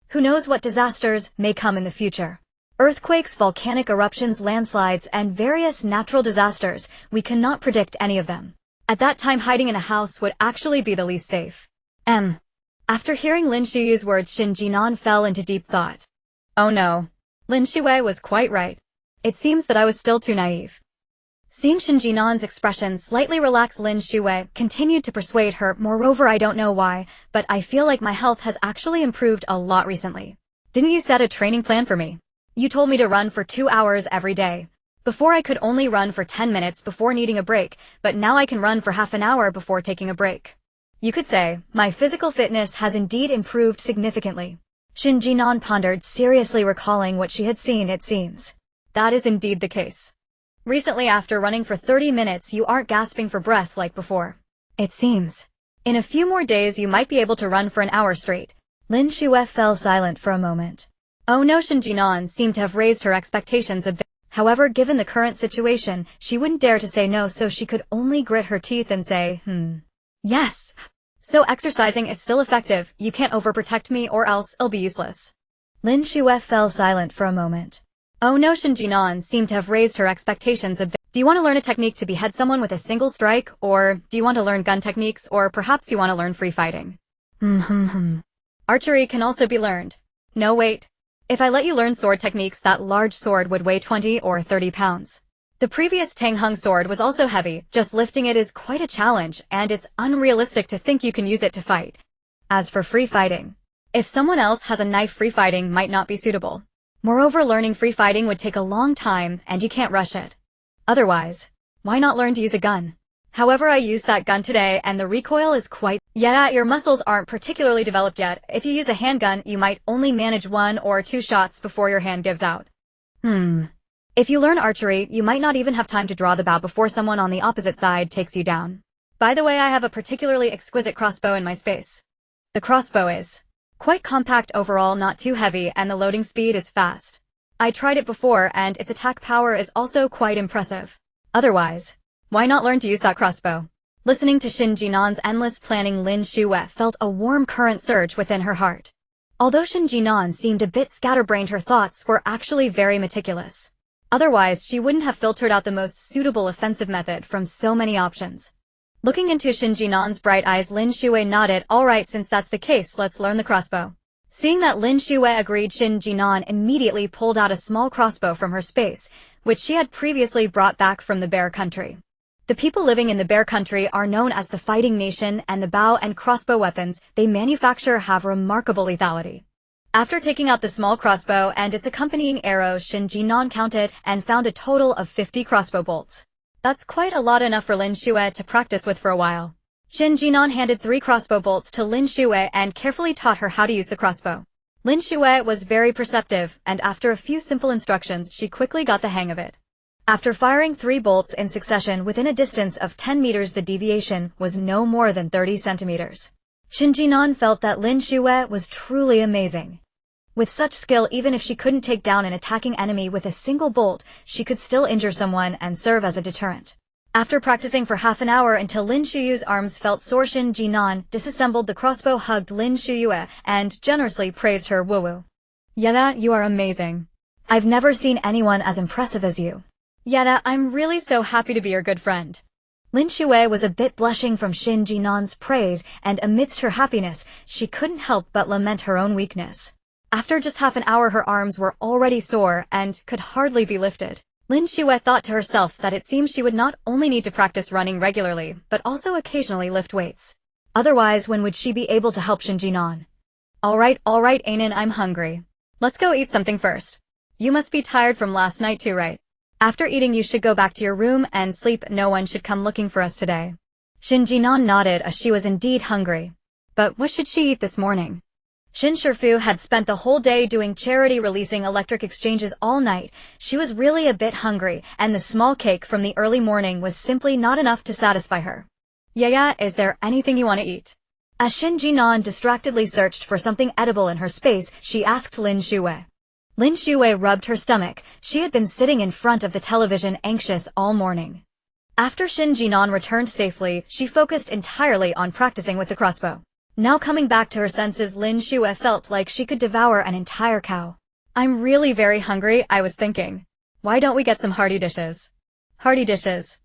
Who knows what disasters may come in the future? Earthquakes, volcanic eruptions, landslides, and various natural disasters, we cannot predict any of them. At that time, hiding in a house would actually be the least safe. After hearing Lin Shuyue's words, Shen Jin'an fell into deep thought. Oh no. Lin Shuyue was quite right. It seems that I was still too naive. Seeing Shen Jin'an's expression slightly relaxed, Lin Shuyue continued to persuade her. Moreover, I don't know why, but I feel like my health has actually improved a lot recently. Didn't you set a training plan for me? You told me to run for 2 hours every day. Before I could only run for 10 minutes before needing a break, but now I can run for half an hour before taking a break. You could say, my physical fitness has indeed improved significantly. Shen Jin'an pondered, seriously recalling what she had seen. It seems that is indeed the case. Recently, after running for 30 minutes, you aren't gasping for breath like before. It seems. In a few more days, you might be able to run for an hour straight. Lin Shuyue fell silent for a moment. Oh no, Shen Jin'an seemed to have raised her expectations a bit. However, given the current situation, she wouldn't dare to say no, so she could only grit her teeth and say, yes. So exercising is still effective. You can't overprotect me or else it'll be useless. Lin Shuyue fell silent for a moment. Oh no, Shen Jin'an seemed to have raised her expectations a bit. Do you want to learn a technique to behead someone with a single strike, or do you want to learn gun techniques, or perhaps you want to learn free fighting? Archery can also be learned. No, wait. If I let you learn sword techniques, that large sword would weigh 20 or 30 pounds. The previous Tang Hung sword was also heavy. Just lifting it is quite a challenge, and it's unrealistic to think you can use it to fight. As for free fighting, if someone else has a knife, free fighting might not be suitable. Moreover, learning free fighting would take a long time, and you can't rush it. Otherwise, why not learn to use a gun? However, I used that gun today, and the recoil is quite… Yeah, your muscles aren't particularly developed yet. If you use a handgun, you might only manage 1 or 2 shots before your hand gives out. If you learn archery, you might not even have time to draw the bow before someone on the opposite side takes you down. By the way, I have a particularly exquisite crossbow in my space. The crossbow is quite compact overall, not too heavy, and the loading speed is fast. I tried it before, and its attack power is also quite impressive. Otherwise, why not learn to use that crossbow? Listening to Shen Jin'an's endless planning, Lin Shuyue felt a warm current surge within her heart. Although Shen Jin'an seemed a bit scatterbrained, her thoughts were actually very meticulous. Otherwise, she wouldn't have filtered out the most suitable offensive method from so many options. Looking into Shen Jin'an's bright eyes, Lin Shuyue nodded. Alright, since that's the case, let's learn the crossbow. Seeing that Lin Shuyue agreed, Shen Jin'an immediately pulled out a small crossbow from her space, which she had previously brought back from the bear country. The people living in the Bear Country are known as the Fighting Nation, and the bow and crossbow weapons they manufacture have remarkable lethality. After taking out the small crossbow and its accompanying arrows, Shen Jin'an counted and found a total of 50 crossbow bolts. That's quite a lot, enough for Lin Shuyue to practice with for a while. Shen Jin'an handed 3 crossbow bolts to Lin Shuyue and carefully taught her how to use the crossbow. Lin Shuyue was very perceptive, and after a few simple instructions, she quickly got the hang of it. After firing 3 bolts in succession within a distance of 10 meters, the deviation was no more than 30 centimeters. Shen Jin'an felt that Lin Shuyue was truly amazing. With such skill, even if she couldn't take down an attacking enemy with a single bolt, she could still injure someone and serve as a deterrent. After practicing for half an hour until Lin Shuyue's arms felt sore, Shen Jin'an disassembled the crossbow, hugged Lin Shuyue, and generously praised her. Woo-woo. Yada, you are amazing. I've never seen anyone as impressive as you. Yada, I'm really so happy to be your good friend. Lin Shuyue was a bit blushing from Shen Jin'an's praise, and amidst her happiness, she couldn't help but lament her own weakness. After just half an hour, her arms were already sore and could hardly be lifted. Lin Shuyue thought to herself that it seems she would not only need to practice running regularly, but also occasionally lift weights. Otherwise, when would she be able to help Shen Jin'an? Alright, Ainin, I'm hungry. Let's go eat something first. You must be tired from last night too, right? After eating, you should go back to your room and sleep. No one should come looking for us today. Shen Jin'an nodded, as she was indeed hungry. But what should she eat this morning? Shen Shifu had spent the whole day doing charity, releasing electric exchanges all night. She was really a bit hungry, and the small cake from the early morning was simply not enough to satisfy her. Yeah, is there anything you want to eat? As Shen Jin'an distractedly searched for something edible in her space, she asked Lin Shuyue. Lin Shuyue rubbed her stomach. She had been sitting in front of the television anxious all morning. After Shen Jin'an returned safely, she focused entirely on practicing with the crossbow. Now coming back to her senses, Lin Shuyue felt like she could devour an entire cow. I'm really very hungry. I was thinking, why don't we get some hearty dishes? Hearty dishes.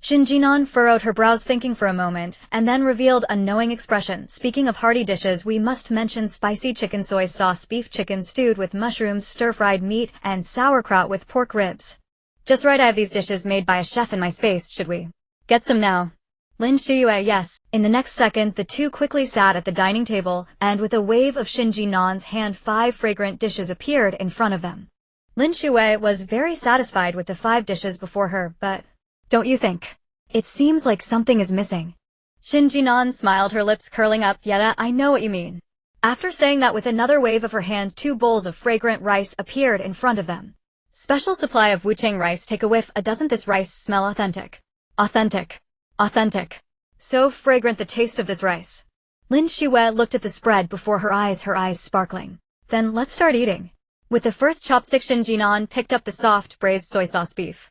Shen Jin'an furrowed her brows, thinking for a moment, and then revealed a knowing expression. Speaking of hearty dishes, we must mention spicy chicken, soy sauce, beef chicken stewed with mushrooms, stir-fried meat, and sauerkraut with pork ribs. Just right, I have these dishes made by a chef in my space. Should we get some now? Lin Shuyue, yes. In the next second, the two quickly sat at the dining table, and with a wave of Shen Jin'an's hand, 5 fragrant dishes appeared in front of them. Lin Shuyue was very satisfied with the 5 dishes before her, but don't you think? It seems like something is missing. Shen Jin'an smiled, her lips curling up. Yada, I know what you mean. After saying that, with another wave of her hand, 2 bowls of fragrant rice appeared in front of them. Special supply of Wuchang rice. Take a whiff. Doesn't this rice smell authentic? Authentic. Authentic. So fragrant, the taste of this rice. Lin Shuyue looked at the spread before her eyes sparkling. Then let's start eating. With the first chopstick, Shen Jin'an picked up the soft, braised soy sauce beef.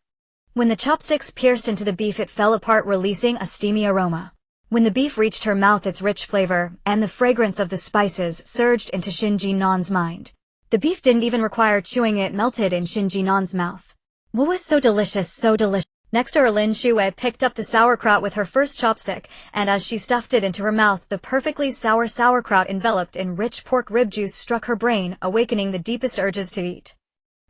When the chopsticks pierced into the beef, it fell apart, releasing a steamy aroma. When the beef reached her mouth, its rich flavor and the fragrance of the spices surged into Shen Jin'an's mind. The beef didn't even require chewing, it melted in Shen Jin'an's mouth. What was so delicious, so delicious? Next to her, Lin Shuyue picked up the sauerkraut with her first chopstick, and as she stuffed it into her mouth, the perfectly sour sauerkraut enveloped in rich pork rib juice struck her brain, awakening the deepest urges to eat.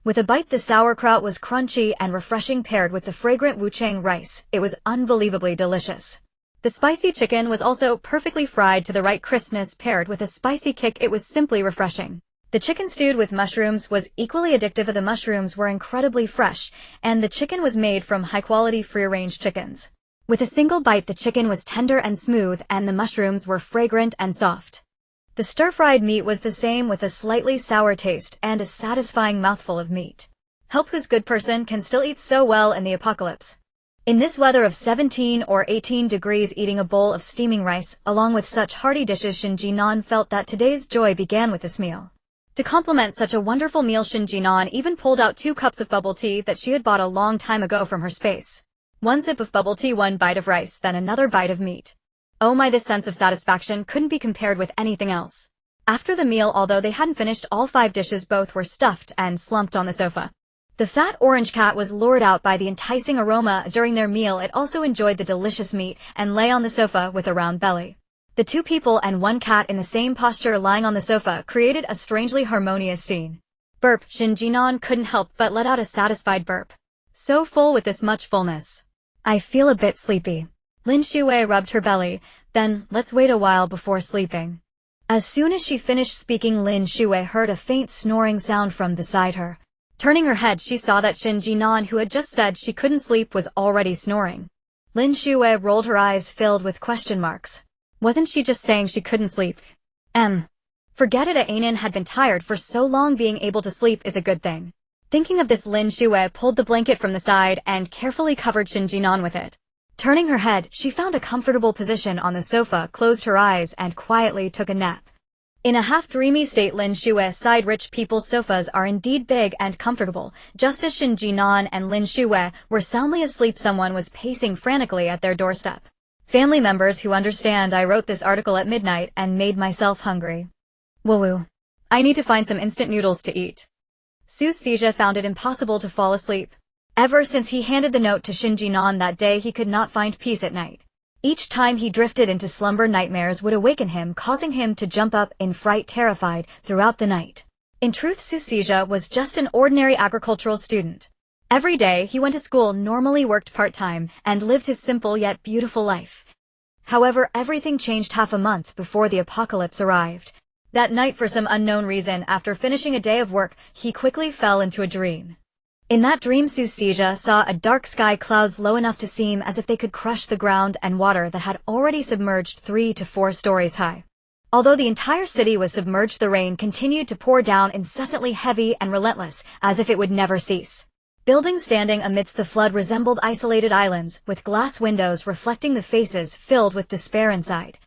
With a bite, the sauerkraut was crunchy and refreshing, paired with the fragrant Wuchang rice. It was unbelievably delicious. The spicy chicken was also perfectly fried to the right crispness, paired with a spicy kick. It was simply refreshing. The chicken stewed with mushrooms was equally addictive. The mushrooms were incredibly fresh, and the chicken was made from high-quality free-range chickens. With a single bite, the chicken was tender and smooth, and the mushrooms were fragrant and soft. The stir-fried meat was the same, with a slightly sour taste and a satisfying mouthful of meat. Help whose good person can still eat so well in the apocalypse. In this weather of 17 or 18 degrees, eating a bowl of steaming rice, along with such hearty dishes, Shen Jin'an felt that today's joy began with this meal. To complement such a wonderful meal, Shen Jin'an even pulled out 2 cups of bubble tea that she had bought a long time ago from her space. 1 sip of bubble tea, 1 bite of rice, then another bite of meat. Oh my, this sense of satisfaction couldn't be compared with anything else. After the meal, although they hadn't finished all 5 dishes, both were stuffed and slumped on the sofa. The fat orange cat was lured out by the enticing aroma during their meal. It also enjoyed the delicious meat and lay on the sofa with a round belly. The 2 people and 1 cat in the same posture lying on the sofa created a strangely harmonious scene. Burp. Shen Jin'an couldn't help but let out a satisfied burp. So full with this much fullness. I feel a bit sleepy. Lin Shuyue rubbed her belly, then let's wait a while before sleeping. As soon as she finished speaking, Lin Shuyue heard a faint snoring sound from beside her. Turning her head, she saw that Shen Jin'an, who had just said she couldn't sleep, was already snoring. Lin Shuyue rolled her eyes filled with question marks. Wasn't she just saying she couldn't sleep? Forget it, Anan had been tired for so long. Being able to sleep is a good thing. Thinking of this, Lin Shuyue pulled the blanket from the side and carefully covered Shen Jin'an with it. Turning her head, she found a comfortable position on the sofa, closed her eyes, and quietly took a nap. In a half-dreamy state, Lin Shuyue sighed. Rich people's sofas are indeed big and comfortable. Just as Shen Jin'an and Lin Shuyue were soundly asleep, someone was pacing frantically at their doorstep. Family members who understand, I wrote this article at midnight and made myself hungry. Woo-woo. I need to find some instant noodles to eat. Su Sijia found it impossible to fall asleep. Ever since he handed the note to Shen Jin'an that day, he could not find peace at night. Each time he drifted into slumber, nightmares would awaken him, causing him to jump up in fright, terrified throughout the night. In truth, Su Sijia was just an ordinary agricultural student. Every day, he went to school, normally worked part-time, and lived his simple yet beautiful life. However, everything changed half a month before the apocalypse arrived. That night, for some unknown reason, after finishing a day of work, he quickly fell into a dream. In that dream, Su Sijia saw a dark sky, clouds low enough to seem as if they could crush the ground, and water that had already submerged 3 to 4 stories high. Although the entire city was submerged, the rain continued to pour down, incessantly heavy and relentless, as if it would never cease. Buildings standing amidst the flood resembled isolated islands, with glass windows reflecting the faces filled with despair inside.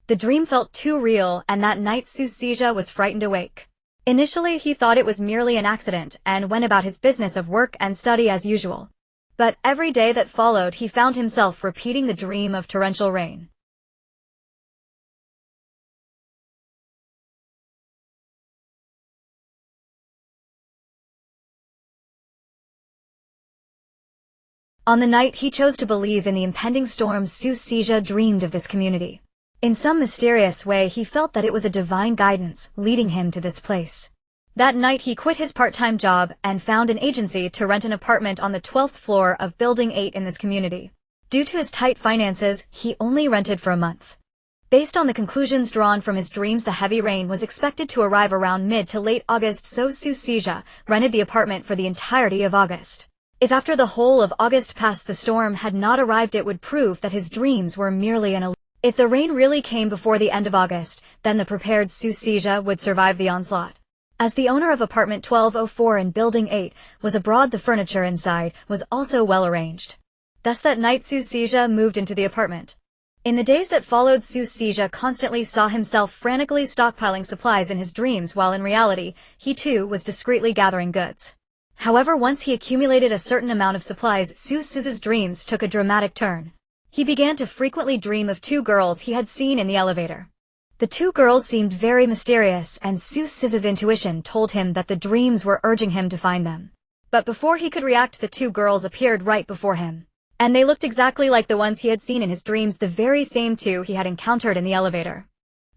The dream felt too real, and that night Su Sijia was frightened awake. Initially, he thought it was merely an accident and went about his business of work and study as usual. But every day that followed, he found himself repeating the dream of torrential rain. On the night he chose to believe in the impending storm, Su Sijia dreamed of this community. In some mysterious way, he felt that it was a divine guidance leading him to this place. That night, he quit his part-time job and found an agency to rent an apartment on the 12th floor of Building 8 in this community. Due to his tight finances, he only rented for a month. Based on the conclusions drawn from his dreams, the heavy rain was expected to arrive around mid to late August, so Su Sijia rented the apartment for the entirety of August. If after the whole of August passed the storm had not arrived, it would prove that his dreams were merely an illusion. If the rain really came before the end of August, then the prepared Su Sijia would survive the onslaught. As the owner of apartment 1204 in Building 8 was abroad, the furniture inside was also well arranged. Thus that night Su Sijia moved into the apartment. In the days that followed, Su Sijia constantly saw himself frantically stockpiling supplies in his dreams, while in reality, he too was discreetly gathering goods. However, once he accumulated a certain amount of supplies, Su Sijia's dreams took a dramatic turn. He began to frequently dream of 2 girls he had seen in the elevator. The 2 girls seemed very mysterious, and Su Sijia's intuition told him that the dreams were urging him to find them. But before he could react, the 2 girls appeared right before him. And they looked exactly like the ones he had seen in his dreams, the very same 2 he had encountered in the elevator.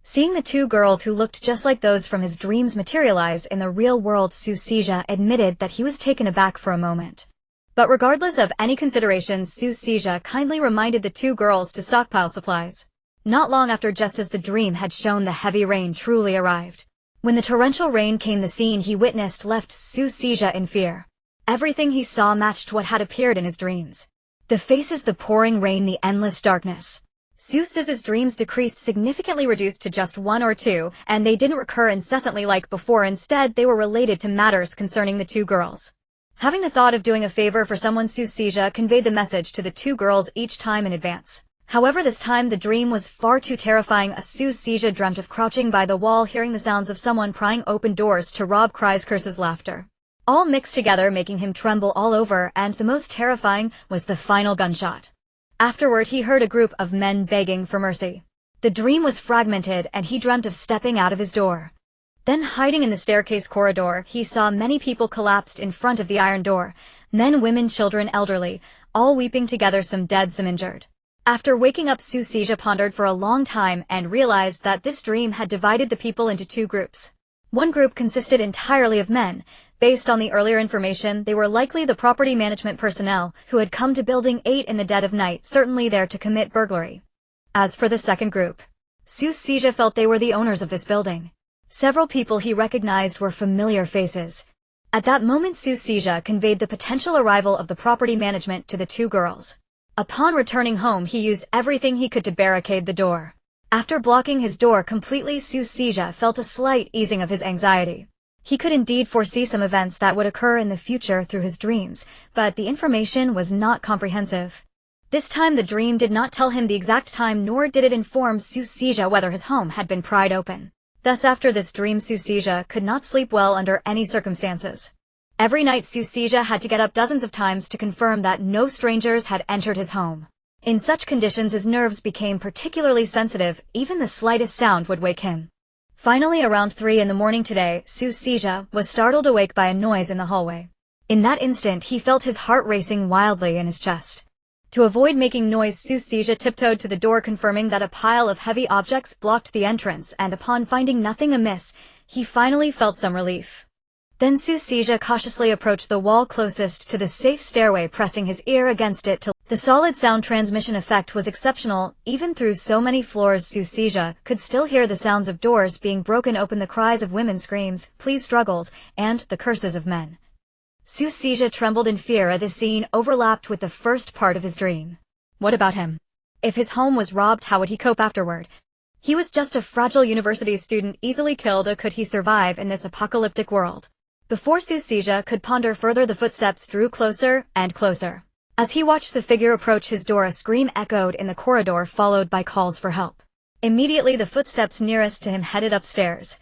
Seeing the 2 girls who looked just like those from his dreams materialize in the real world, Su Sijia admitted that he was taken aback for a moment. But regardless of any considerations, Su Sijia kindly reminded the 2 girls to stockpile supplies. Not long after, just as the dream had shown, the heavy rain truly arrived. When the torrential rain came, the scene he witnessed left Su Sijia in fear. Everything he saw matched what had appeared in his dreams. The faces, the pouring rain, the endless darkness. Su Sijia's dreams decreased, significantly reduced to just 1 or 2, and they didn't recur incessantly like before. Instead, they were related to matters concerning the 2 girls. Having the thought of doing a favor for someone, Su Sijia conveyed the message to the 2 girls each time in advance. However, this time the dream was far too terrifying. Su Sijia dreamt of crouching by the wall, hearing the sounds of someone prying open doors to rob, cries, curses, laughter, all mixed together, making him tremble all over, and the most terrifying was the final gunshot. Afterward, he heard a group of men begging for mercy. The dream was fragmented, and he dreamt of stepping out of his door. Then, hiding in the staircase corridor, he saw many people collapsed in front of the iron door, men, women, children, elderly, all weeping together, some dead, some injured. After waking up, Su Sijia pondered for a long time and realized that this dream had divided the people into 2 groups. One group consisted entirely of men, Based on the earlier information, they were likely the property management personnel who had come to Building 8 in the dead of night, certainly there to commit burglary. As for the second group, Su Xizha felt they were the owners of this building. Several people he recognized were familiar faces. At that moment, Su Xizha conveyed the potential arrival of the property management to the two girls. Upon returning home, he used everything he could to barricade the door. After blocking his door completely, Su Xizha felt a slight easing of his anxiety. He could indeed foresee some events that would occur in the future through his dreams, but the information was not comprehensive. This time the dream did not tell him the exact time, nor did it inform Su Xizha whether his home had been pried open. Thus after this dream, Su Xizha could not sleep well under any circumstances. Every night Su Xizha had to get up dozens of times to confirm that no strangers had entered his home. In such conditions his nerves became particularly sensitive, even the slightest sound would wake him. Finally, around 3 in the morning today, Su Xizha was startled awake by a noise in the hallway. In that instant, he felt his heart racing wildly in his chest. To avoid making noise, Su Xizha tiptoed to the door, confirming that a pile of heavy objects blocked the entrance, and upon finding nothing amiss, he finally felt some relief. Then Su Xizha cautiously approached the wall closest to the safe stairway, pressing his ear against it till the solid sound transmission effect was exceptional. Even through so many floors, Su Xizha could still hear the sounds of doors being broken open, the cries of women's screams, pleas struggles, and the curses of men. Su Xizha trembled in fear as the scene overlapped with the first part of his dream. What about him? If his home was robbed, how would he cope afterward? He was just a fragile university student, easily killed. Could he survive in this apocalyptic world? Before Su Xizha could ponder further, the footsteps drew closer and closer. As he watched the figure approach his door, a scream echoed in the corridor, followed by calls for help. Immediately the footsteps nearest to him headed upstairs.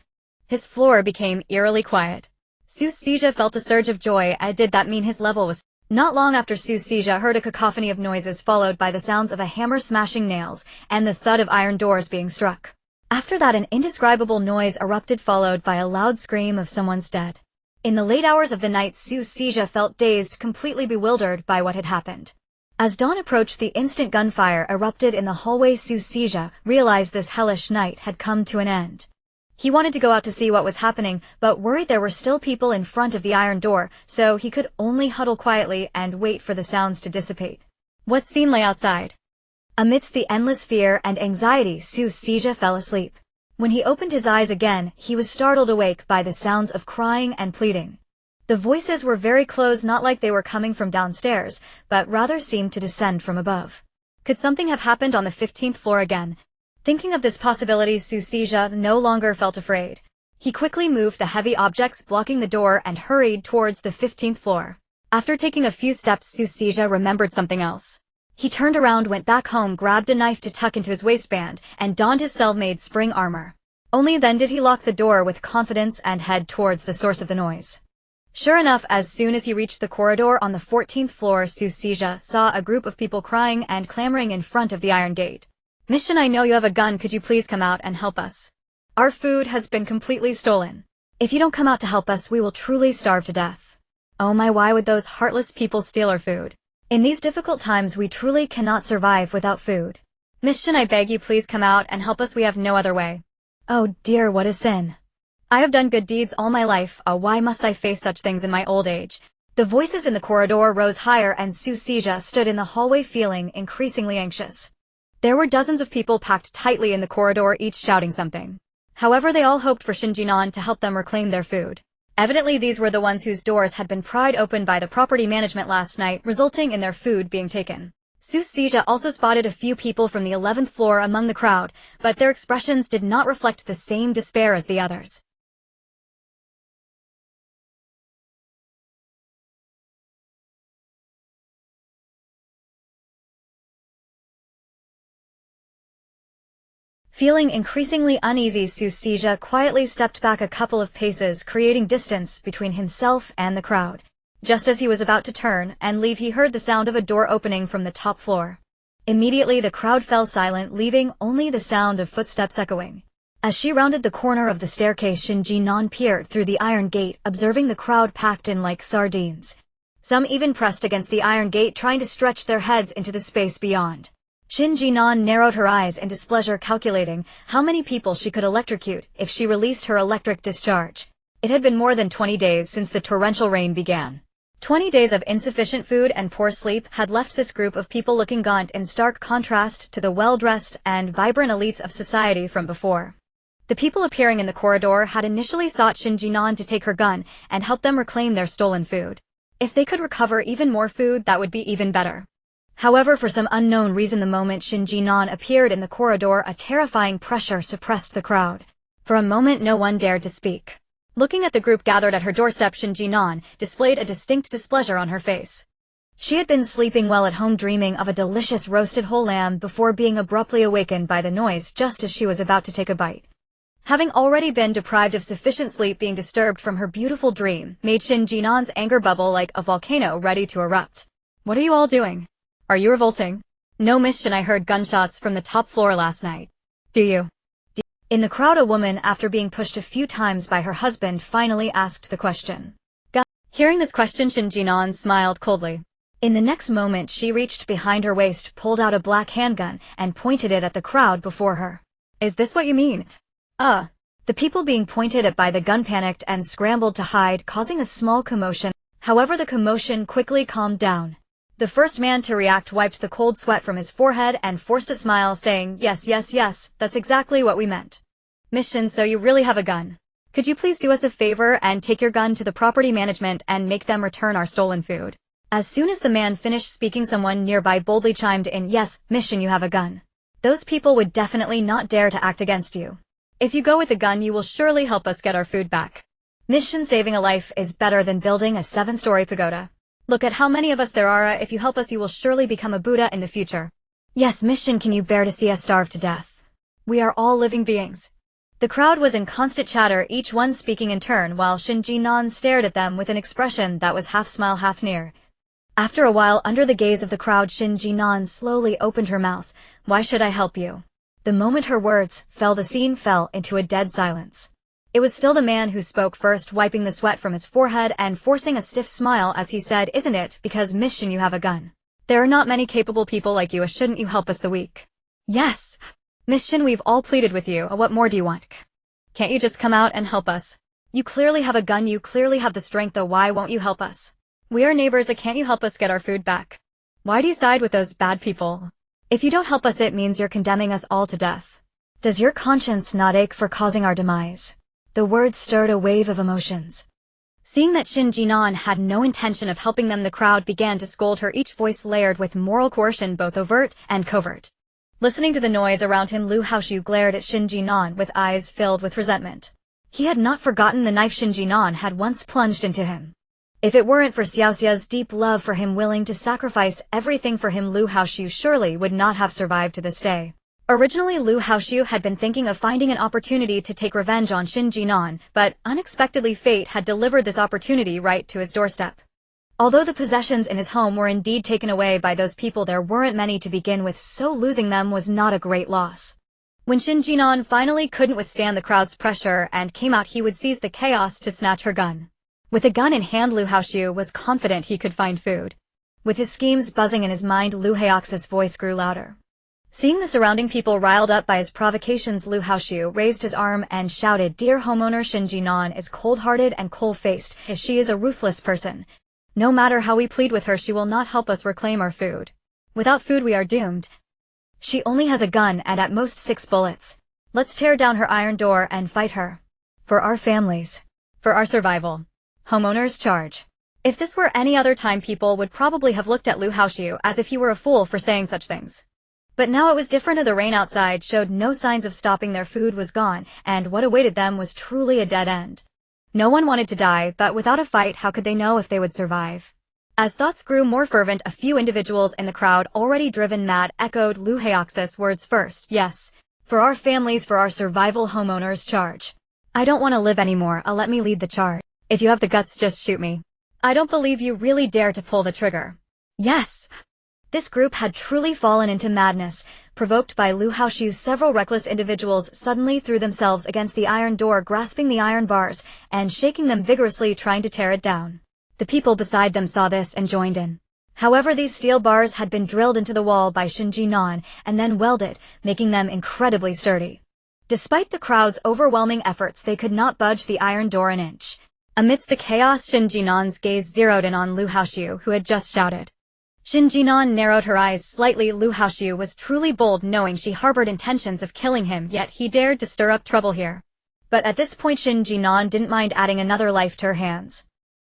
His floor became eerily quiet. Su Xizha felt a surge of joy. Did that mean his level was... Not long after, Su Xizha heard a cacophony of noises, followed by the sounds of a hammer smashing nails and the thud of iron doors being struck. After that, an indescribable noise erupted, followed by a loud scream of someone's dead. In the late hours of the night, Su Xizha felt dazed, completely bewildered by what had happened. As dawn approached, the instant gunfire erupted in the hallway. Su Xizha realized this hellish night had come to an end. He wanted to go out to see what was happening, but worried there were still people in front of the iron door, so he could only huddle quietly and wait for the sounds to dissipate. What scene lay outside? Amidst the endless fear and anxiety, Su Xizha fell asleep. When he opened his eyes again, he was startled awake by the sounds of crying and pleading. The voices were very close, not like they were coming from downstairs, but rather seemed to descend from above. Could something have happened on the 15th floor again? Thinking of this possibility, Su Xizha no longer felt afraid. He quickly moved the heavy objects blocking the door and hurried towards the 15th floor. After taking a few steps, Su Xizha remembered something else. He turned around, went back home, grabbed a knife to tuck into his waistband, and donned his cell-made spring armor. Only then did he lock the door with confidence and head towards the source of the noise. Sure enough, as soon as he reached the corridor on the 14th floor, Su Xizha saw a group of people crying and clamoring in front of the iron gate. "Miss Shen, I know you have a gun. Could you please come out and help us? Our food has been completely stolen. If you don't come out to help us, we will truly starve to death." Oh my, why would those heartless people steal our food? In these difficult times, we truly cannot survive without food. Miss Shen, I beg you, please come out and help us. We have no other way. Oh dear, what a sin. I have done good deeds all my life. Why must I face such things in my old age? The voices in the corridor rose higher, and Su Xizha stood in the hallway feeling increasingly anxious. There were dozens of people packed tightly in the corridor, each shouting something. However, they all hoped for Shen Jin'an to help them reclaim their food. Evidently, these were the ones whose doors had been pried open by the property management last night, resulting in their food being taken. Su Xizha also spotted a few people from the 11th floor among the crowd, but their expressions did not reflect the same despair as the others. Feeling increasingly uneasy, Su Xizha quietly stepped back a couple of paces, creating distance between himself and the crowd. Just as he was about to turn and leave, he heard the sound of a door opening from the top floor. Immediately the crowd fell silent, leaving only the sound of footsteps echoing. As she rounded the corner of the staircase, Shen Jin'an peered through the iron gate, observing the crowd packed in like sardines. Some even pressed against the iron gate, trying to stretch their heads into the space beyond. Shen Jin'an narrowed her eyes in displeasure, calculating how many people she could electrocute if she released her electric discharge. It had been more than 20 days since the torrential rain began. 20 days of insufficient food and poor sleep had left this group of people looking gaunt in stark contrast to the well-dressed and vibrant elites of society from before. The people appearing in the corridor had initially sought Shen Jin'an to take her gun and help them reclaim their stolen food. If they could recover even more food, that would be even better. However, for some unknown reason, the moment Shen Jin'an appeared in the corridor, a terrifying pressure suppressed the crowd. For a moment, no one dared to speak. Looking at the group gathered at her doorstep, Shen Jin'an displayed a distinct displeasure on her face. She had been sleeping well at home, dreaming of a delicious roasted whole lamb before being abruptly awakened by the noise just as she was about to take a bite. Having already been deprived of sufficient sleep, being disturbed from her beautiful dream made Shen Jin'an's anger bubble like a volcano ready to erupt. What are you all doing? Are you revolting? No, Miss Shen, I heard gunshots from the top floor last night. Do you? In the crowd, a woman, after being pushed a few times by her husband, finally asked the question. Hearing this question, Shen Jin'an smiled coldly. In the next moment, she reached behind her waist, pulled out a black handgun, and pointed it at the crowd before her. Is this what you mean? The people being pointed at by the gun panicked and scrambled to hide, causing a small commotion. However, the commotion quickly calmed down. The first man to react wiped the cold sweat from his forehead and forced a smile, saying, yes, that's exactly what we meant. Miss Shen, so you really have a gun. Could you please do us a favor and take your gun to the property management and make them return our stolen food? As soon as the man finished speaking, someone nearby boldly chimed in, yes, Miss Shen, you have a gun. Those people would definitely not dare to act against you. If you go with the gun, you will surely help us get our food back. Miss Shen, saving a life is better than building a 7-story pagoda. Look at how many of us there are. If you help us, you will surely become a Buddha in the future. Yes, Miss Shen, can you bear to see us starve to death? We are all living beings. The crowd was in constant chatter, each one speaking in turn, while Shen Jin'an stared at them with an expression that was half smile, half sneer. After a while, under the gaze of the crowd, Shen Jin'an slowly opened her mouth. Why should I help you? The moment her words fell, the scene fell into a dead silence. It was still the man who spoke first, wiping the sweat from his forehead and forcing a stiff smile as he said, isn't it because, Miss Shen, you have a gun? There are not many capable people like you. Shouldn't you help us, the weak? Yes. Miss Shen, we've all pleaded with you. What more do you want? Can't you just come out and help us? You clearly have a gun. You clearly have the strength, though. Why won't you help us? We are neighbors. Can't you help us get our food back? Why do you side with those bad people? If you don't help us, it means you're condemning us all to death. Does your conscience not ache for causing our demise? The words stirred a wave of emotions. Seeing that Shen Jin'an had no intention of helping them, the crowd began to scold her, each voice layered with moral coercion, both overt and covert. Listening to the noise around him, Lin Shuyue glared at Shen Jin'an with eyes filled with resentment. He had not forgotten the knife Shen Jin'an had once plunged into him. If it weren't for Xiaoxia's deep love for him, willing to sacrifice everything for him, Lin Shuyue surely would not have survived to this day. Originally, Lin Shuyue had been thinking of finding an opportunity to take revenge on Shen Jin'an, but unexpectedly fate had delivered this opportunity right to his doorstep. Although the possessions in his home were indeed taken away by those people, there weren't many to begin with, so losing them was not a great loss. When Shen Jin'an finally couldn't withstand the crowd's pressure and came out, he would seize the chaos to snatch her gun. With a gun in hand, Lin Shuyue was confident he could find food. With his schemes buzzing in his mind, Lin Shuyue's voice grew louder. Seeing the surrounding people riled up by his provocations, Lin Shuyue raised his arm and shouted, "Dear homeowner, Shen Jin'an is cold-hearted and cold-faced. She is a ruthless person. No matter how we plead with her, she will not help us reclaim our food. Without food, we are doomed. She only has a gun and at most 6 bullets. Let's tear down her iron door and fight her. For our families. For our survival. Homeowners charge." If this were any other time, people would probably have looked at Lin Shuyue as if he were a fool for saying such things. But now it was different. The rain outside showed no signs of stopping. Their food was gone, and what awaited them was truly a dead end. No one wanted to die, but without a fight, how could they know if they would survive? As thoughts grew more fervent, a few individuals in the crowd, already driven mad, echoed Lin Shuyue's words first. Yes. For our families, for our survival, homeowners charge. I don't want to live anymore. Let me lead the charge. If you have the guts, just shoot me. I don't believe you really dare to pull the trigger. Yes. This group had truly fallen into madness, provoked by Lin Shuyue. Several reckless individuals suddenly threw themselves against the iron door, grasping the iron bars and shaking them vigorously, trying to tear it down. The people beside them saw this and joined in. However, these steel bars had been drilled into the wall by Shen Jin'an and then welded, making them incredibly sturdy. Despite the crowd's overwhelming efforts, they could not budge the iron door an inch. Amidst the chaos, Shen Jin'an's gaze zeroed in on Lin Shuyue, who had just shouted. Shen Jin'an narrowed her eyes slightly. Lin Shuyue was truly bold, knowing she harbored intentions of killing him, yet he dared to stir up trouble here. But at this point, Shen Jin'an didn't mind adding another life to her hands.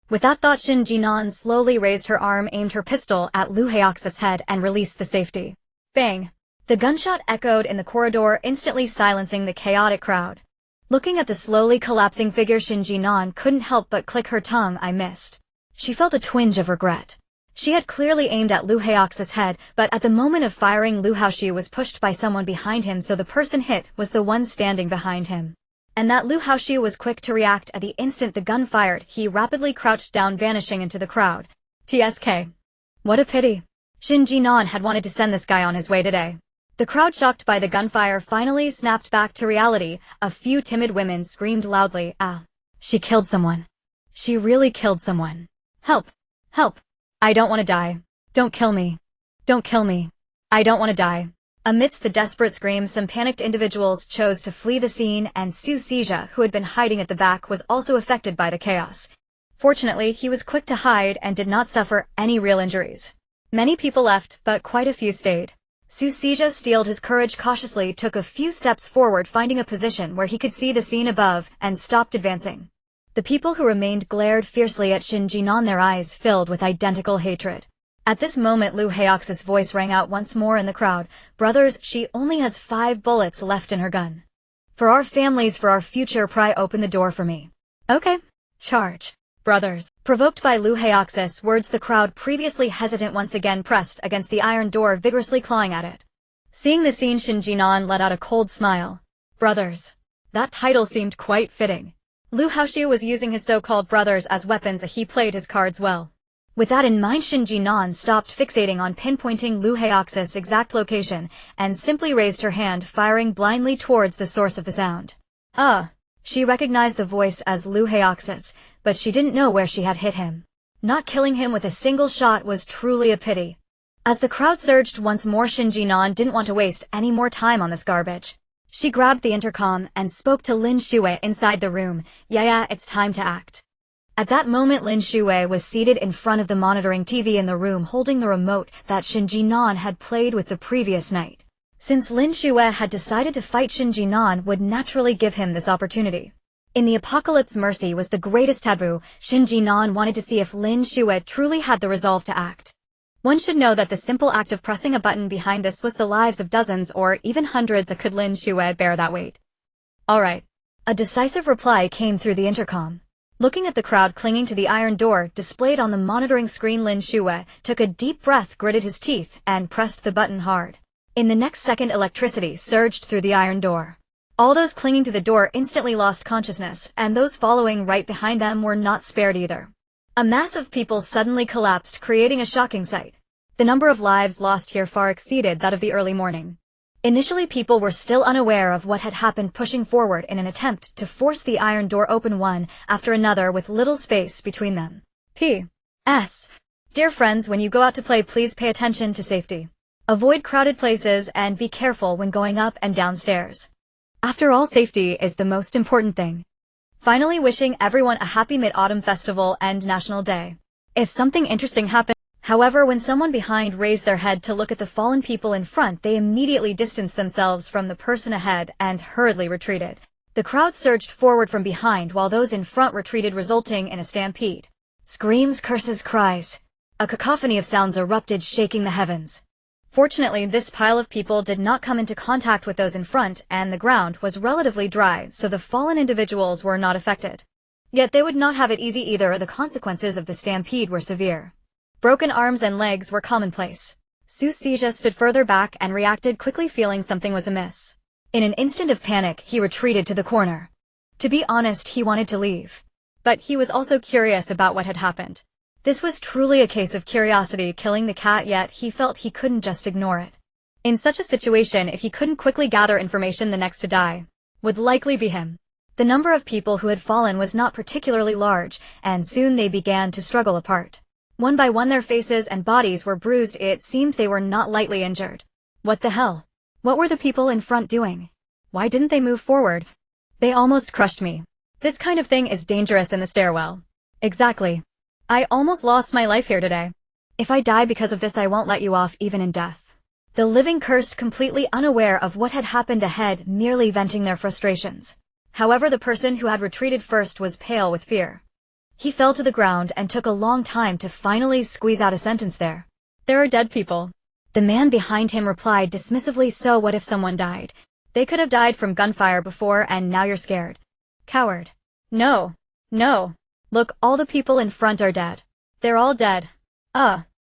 With that thought, Shen Jin'an slowly raised her arm, aimed her pistol at Lin Shuye's head, and released the safety. Bang! The gunshot echoed in the corridor, instantly silencing the chaotic crowd. Looking at the slowly collapsing figure, Shen Jin'an couldn't help but click her tongue. I missed. She felt a twinge of regret. She had clearly aimed at Lin Shuye's head, but at the moment of firing, Lin Shuyue was pushed by someone behind him, so the person hit was the one standing behind him. And that Lin Shuyue was quick to react. At the instant the gun fired, he rapidly crouched down, vanishing into the crowd. TSK. What a pity. Shen Jin'an had wanted to send this guy on his way today. The crowd, shocked by the gunfire, finally snapped back to reality. A few timid women screamed loudly, "Ah! She killed someone. She really killed someone. Help! Help! I don't want to die. Don't kill me. Don't kill me. I don't want to die." Amidst the desperate screams, some panicked individuals chose to flee the scene, and Shuye, who had been hiding at the back, was also affected by the chaos. Fortunately, he was quick to hide and did not suffer any real injuries. Many people left, but quite a few stayed. Shuye steeled his courage cautiously, took a few steps forward, finding a position where he could see the scene above, and stopped advancing. The people who remained glared fiercely at Shen Jin'an, their eyes filled with identical hatred. At this moment, Lin Shuye's voice rang out once more in the crowd. "Brothers, she only has 5 bullets left in her gun. For our families, for our future, pry open the door for me." "Okay. Charge, brothers." Provoked by Lin Shuye's words, the crowd, previously hesitant, once again pressed against the iron door, vigorously clawing at it. Seeing the scene, Shen Jin'an let out a cold smile. "Brothers. That title seemed quite fitting." Lin Shuyue was using his so-called brothers as weapons. He played his cards well. With that in mind, Shen Jin'an stopped fixating on pinpointing Lin Shuye's exact location and simply raised her hand, firing blindly towards the source of the sound. She recognized the voice as Lin Shuye's, but she didn't know where she had hit him. Not killing him with a single shot was truly a pity. As the crowd surged once more, Shen Jin'an didn't want to waste any more time on this garbage. She grabbed the intercom and spoke to Lin Shuyue inside the room. Yeah, it's time to act." At that moment, Lin Shuyue was seated in front of the monitoring TV in the room, holding the remote that Shen Jin'an had played with the previous night. Since Lin Shuyue had decided to fight, Shen Jin'an would naturally give him this opportunity. In the apocalypse, mercy was the greatest taboo. Shen Jin'an wanted to see if Lin Shuyue truly had the resolve to act. One should know that the simple act of pressing a button behind this was the lives of dozens or even hundreds. Could Lin Shuyue bear that weight? "All right." A decisive reply came through the intercom. Looking at the crowd clinging to the iron door displayed on the monitoring screen, Lin Shuyue took a deep breath, gritted his teeth, and pressed the button hard. In the next second, electricity surged through the iron door. All those clinging to the door instantly lost consciousness, and those following right behind them were not spared either. A mass of people suddenly collapsed, creating a shocking sight. The number of lives lost here far exceeded that of the early morning. Initially, people were still unaware of what had happened, pushing forward in an attempt to force the iron door open one after another with little space between them. P.S. Dear friends, when you go out to play, please pay attention to safety. Avoid crowded places and be careful when going up and down stairs. After all, safety is the most important thing. Finally, wishing everyone a happy Mid-Autumn Festival and National Day. If something interesting happened, however, when someone behind raised their head to look at the fallen people in front, they immediately distanced themselves from the person ahead and hurriedly retreated. The crowd surged forward from behind while those in front retreated, resulting in a stampede. Screams, curses, cries. A cacophony of sounds erupted, shaking the heavens. Fortunately, this pile of people did not come into contact with those in front, and the ground was relatively dry, so the fallen individuals were not affected. Yet they would not have it easy either. The consequences of the stampede were severe. Broken arms and legs were commonplace. Shuye stood further back and reacted quickly, feeling something was amiss. In an instant of panic, he retreated to the corner. To be honest, he wanted to leave. But he was also curious about what had happened. This was truly a case of curiosity killing the cat, yet he felt he couldn't just ignore it. In such a situation, if he couldn't quickly gather information, the next to die would likely be him. The number of people who had fallen was not particularly large, and soon they began to struggle apart. One by one, their faces and bodies were bruised. It seemed they were not lightly injured. What the hell? What were the people in front doing? Why didn't they move forward? They almost crushed me. This kind of thing is dangerous in the stairwell. Exactly. I almost lost my life here today. If I die because of this, I won't let you off even in death. The living cursed, completely unaware of what had happened ahead, merely venting their frustrations. However, the person who had retreated first was pale with fear. He fell to the ground and took a long time to finally squeeze out a sentence there. There are dead people. The man behind him replied dismissively, so what if someone died? They could have died from gunfire before and now you're scared. Coward. No. No. Look, all the people in front are dead. They're all dead.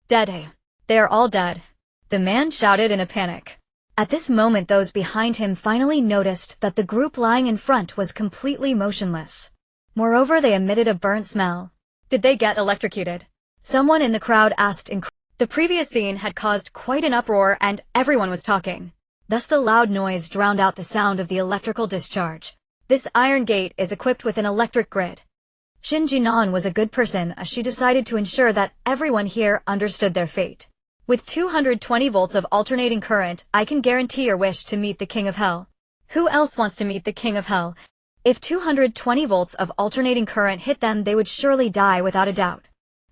Dead. They are all dead. The man shouted in a panic. At this moment, those behind him finally noticed that the group lying in front was completely motionless. Moreover, they emitted a burnt smell. Did they get electrocuted? Someone in the crowd asked. The previous scene had caused quite an uproar and everyone was talking. Thus the loud noise drowned out the sound of the electrical discharge. This iron gate is equipped with an electric grid. Shen Jin'an was a good person as she decided to ensure that everyone here understood their fate. With 220 volts of alternating current, I can guarantee your wish to meet the King of Hell. Who else wants to meet the King of Hell? If 220 volts of alternating current hit them, they would surely die without a doubt.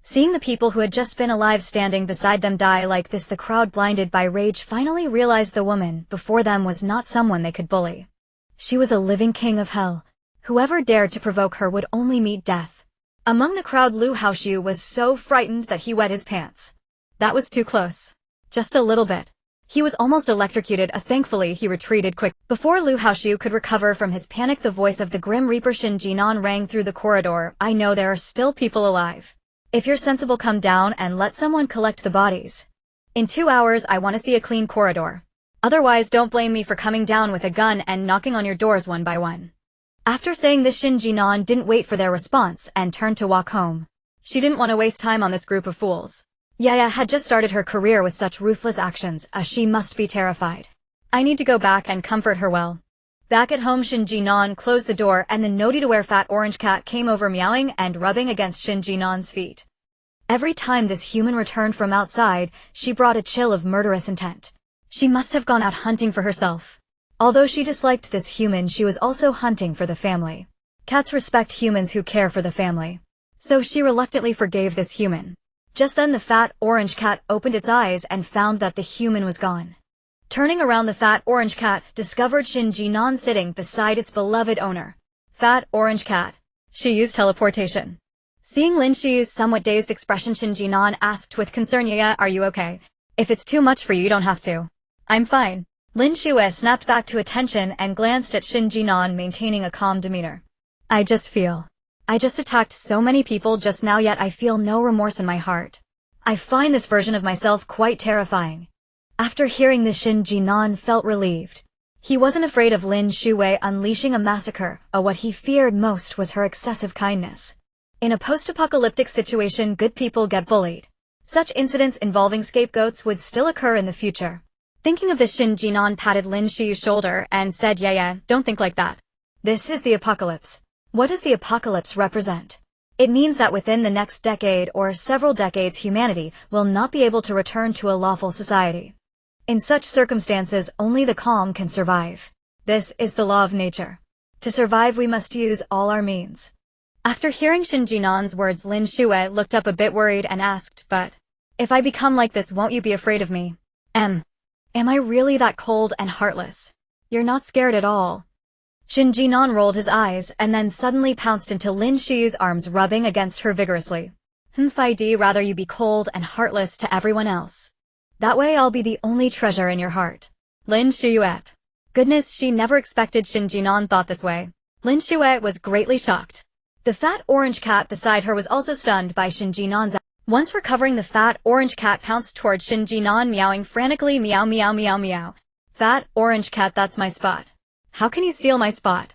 Seeing the people who had just been alive standing beside them die like this, the crowd, blinded by rage, finally realized the woman before them was not someone they could bully. She was a living King of Hell. Whoever dared to provoke her would only meet death. Among the crowd, Lin Shuyue was so frightened that he wet his pants. That was too close. Just a little bit. He was almost electrocuted. Thankfully, he retreated quick. Before Lin Shuyue could recover from his panic, the voice of the Grim Reaper Shen Jin'an rang through the corridor. I know there are still people alive. If you're sensible, come down and let someone collect the bodies. In 2 hours, I want to see a clean corridor. Otherwise, don't blame me for coming down with a gun and knocking on your doors one by one. After saying this, Shen Jin'an didn't wait for their response and turned to walk home. She didn't want to waste time on this group of fools. Yaya had just started her career with such ruthless actions, as she must be terrified. I need to go back and comfort her well. Back at home, Shen Jin'an closed the door and the naughty-to-wear fat orange cat came over, meowing and rubbing against Shen Jin'an's feet. Every time this human returned from outside, she brought a chill of murderous intent. She must have gone out hunting for herself. Although she disliked this human, she was also hunting for the family. Cats respect humans who care for the family. So she reluctantly forgave this human. Just then the fat orange cat opened its eyes and found that the human was gone. Turning around, the fat orange cat discovered Shen Jin'an sitting beside its beloved owner. Fat orange cat. She used teleportation. Seeing Lin Shuyue's somewhat dazed expression, Shen Jin'an asked with concern, Yaya, are you okay? If it's too much for you, you don't have to. I'm fine. Lin Shuyue snapped back to attention and glanced at Shen Jin'an, maintaining a calm demeanor. I just attacked so many people just now, yet I feel no remorse in my heart. I find this version of myself quite terrifying. After hearing this, Shen Jin'an felt relieved. He wasn't afraid of Lin Shuyue unleashing a massacre, what he feared most was her excessive kindness. In a post-apocalyptic situation, good people get bullied. Such incidents involving scapegoats would still occur in the future. Thinking of this, Shen Jin'an patted Lin Shuyue's shoulder and said, Yeah, don't think like that. This is the apocalypse. What does the apocalypse represent? It means that within the next decade or several decades, humanity will not be able to return to a lawful society. In such circumstances, only the calm can survive. This is the law of nature. To survive, we must use all our means. After hearing Shen Jin'an's words, Lin Shuyue looked up a bit worried and asked, But if I become like this, won't you be afraid of me? Am I really that cold and heartless? You're not scared at all. Shen Jin'an rolled his eyes and then suddenly pounced into Lin Shuyue's arms, rubbing against her vigorously. I'd rather you be cold and heartless to everyone else. That way I'll be the only treasure in your heart. Lin Shuyue. Goodness, she never expected Shen Jin'an thought this way. Lin Shuyue was greatly shocked. The fat orange cat beside her was also stunned by Shen Jin'an's. Once recovering, the fat orange cat pounced toward Shen Jin'an, meowing frantically, meow meow meow meow. Fat orange cat, that's my spot. How can you steal my spot?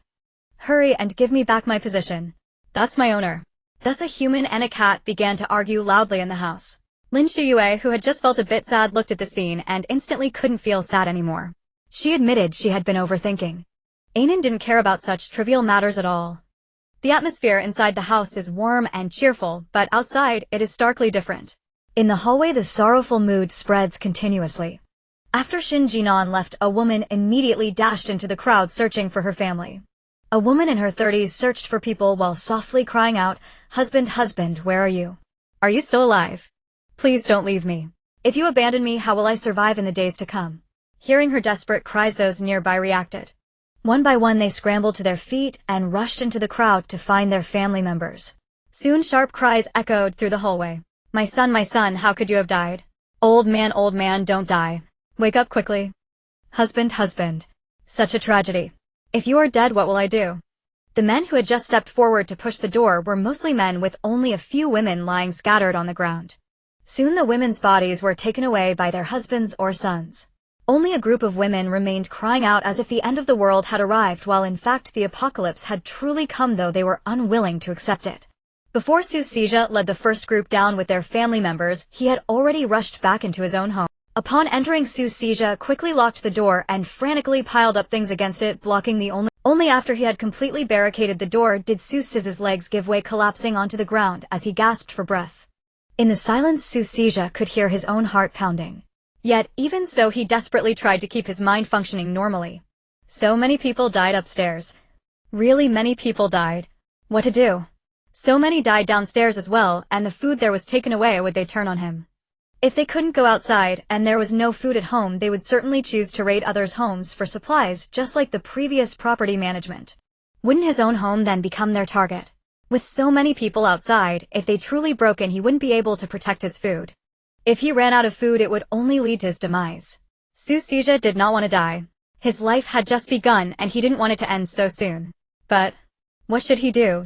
Hurry and give me back my position. That's my owner. Thus a human and a cat began to argue loudly in the house. Lin Shuyue, who had just felt a bit sad, looked at the scene and instantly couldn't feel sad anymore. She admitted she had been overthinking. Ainen didn't care about such trivial matters at all. The atmosphere inside the house is warm and cheerful, but outside it is starkly different. In the hallway, the sorrowful mood spreads continuously. After Shen Jin'an left, a woman immediately dashed into the crowd searching for her family. A woman in her 30s searched for people while softly crying out, "Husband, husband, where are you? Are you still alive? Please don't leave me. If you abandon me, how will I survive in the days to come?" Hearing her desperate cries, those nearby reacted. One by one they scrambled to their feet and rushed into the crowd to find their family members. Soon sharp cries echoed through the hallway. My son, how could you have died? Old man, don't die. Wake up quickly. Husband, husband. Such a tragedy. If you are dead, what will I do?" The men who had just stepped forward to push the door were mostly men, with only a few women lying scattered on the ground. Soon the women's bodies were taken away by their husbands or sons. Only a group of women remained, crying out as if the end of the world had arrived, while in fact the apocalypse had truly come, though they were unwilling to accept it. Before Su Sijia led the first group down with their family members, he had already rushed back into his own home. Upon entering, Su Sijia quickly locked the door and frantically piled up things against it, blocking the only after he had completely barricaded the door did Su Sija's legs give way, collapsing onto the ground as he gasped for breath. In the silence, Su Sijia could hear his own heart pounding. Yet, even so, he desperately tried to keep his mind functioning normally. So many people died upstairs. Really many people died. What to do? So many died downstairs as well, and the food there was taken away. Would they turn on him? If they couldn't go outside and there was no food at home, they would certainly choose to raid others' homes for supplies, just like the previous property management. Wouldn't his own home then become their target? With so many people outside, if they truly broke in, he wouldn't be able to protect his food. If he ran out of food, it would only lead to his demise. Su Sijia did not want to die. His life had just begun and he didn't want it to end so soon. But what should he do?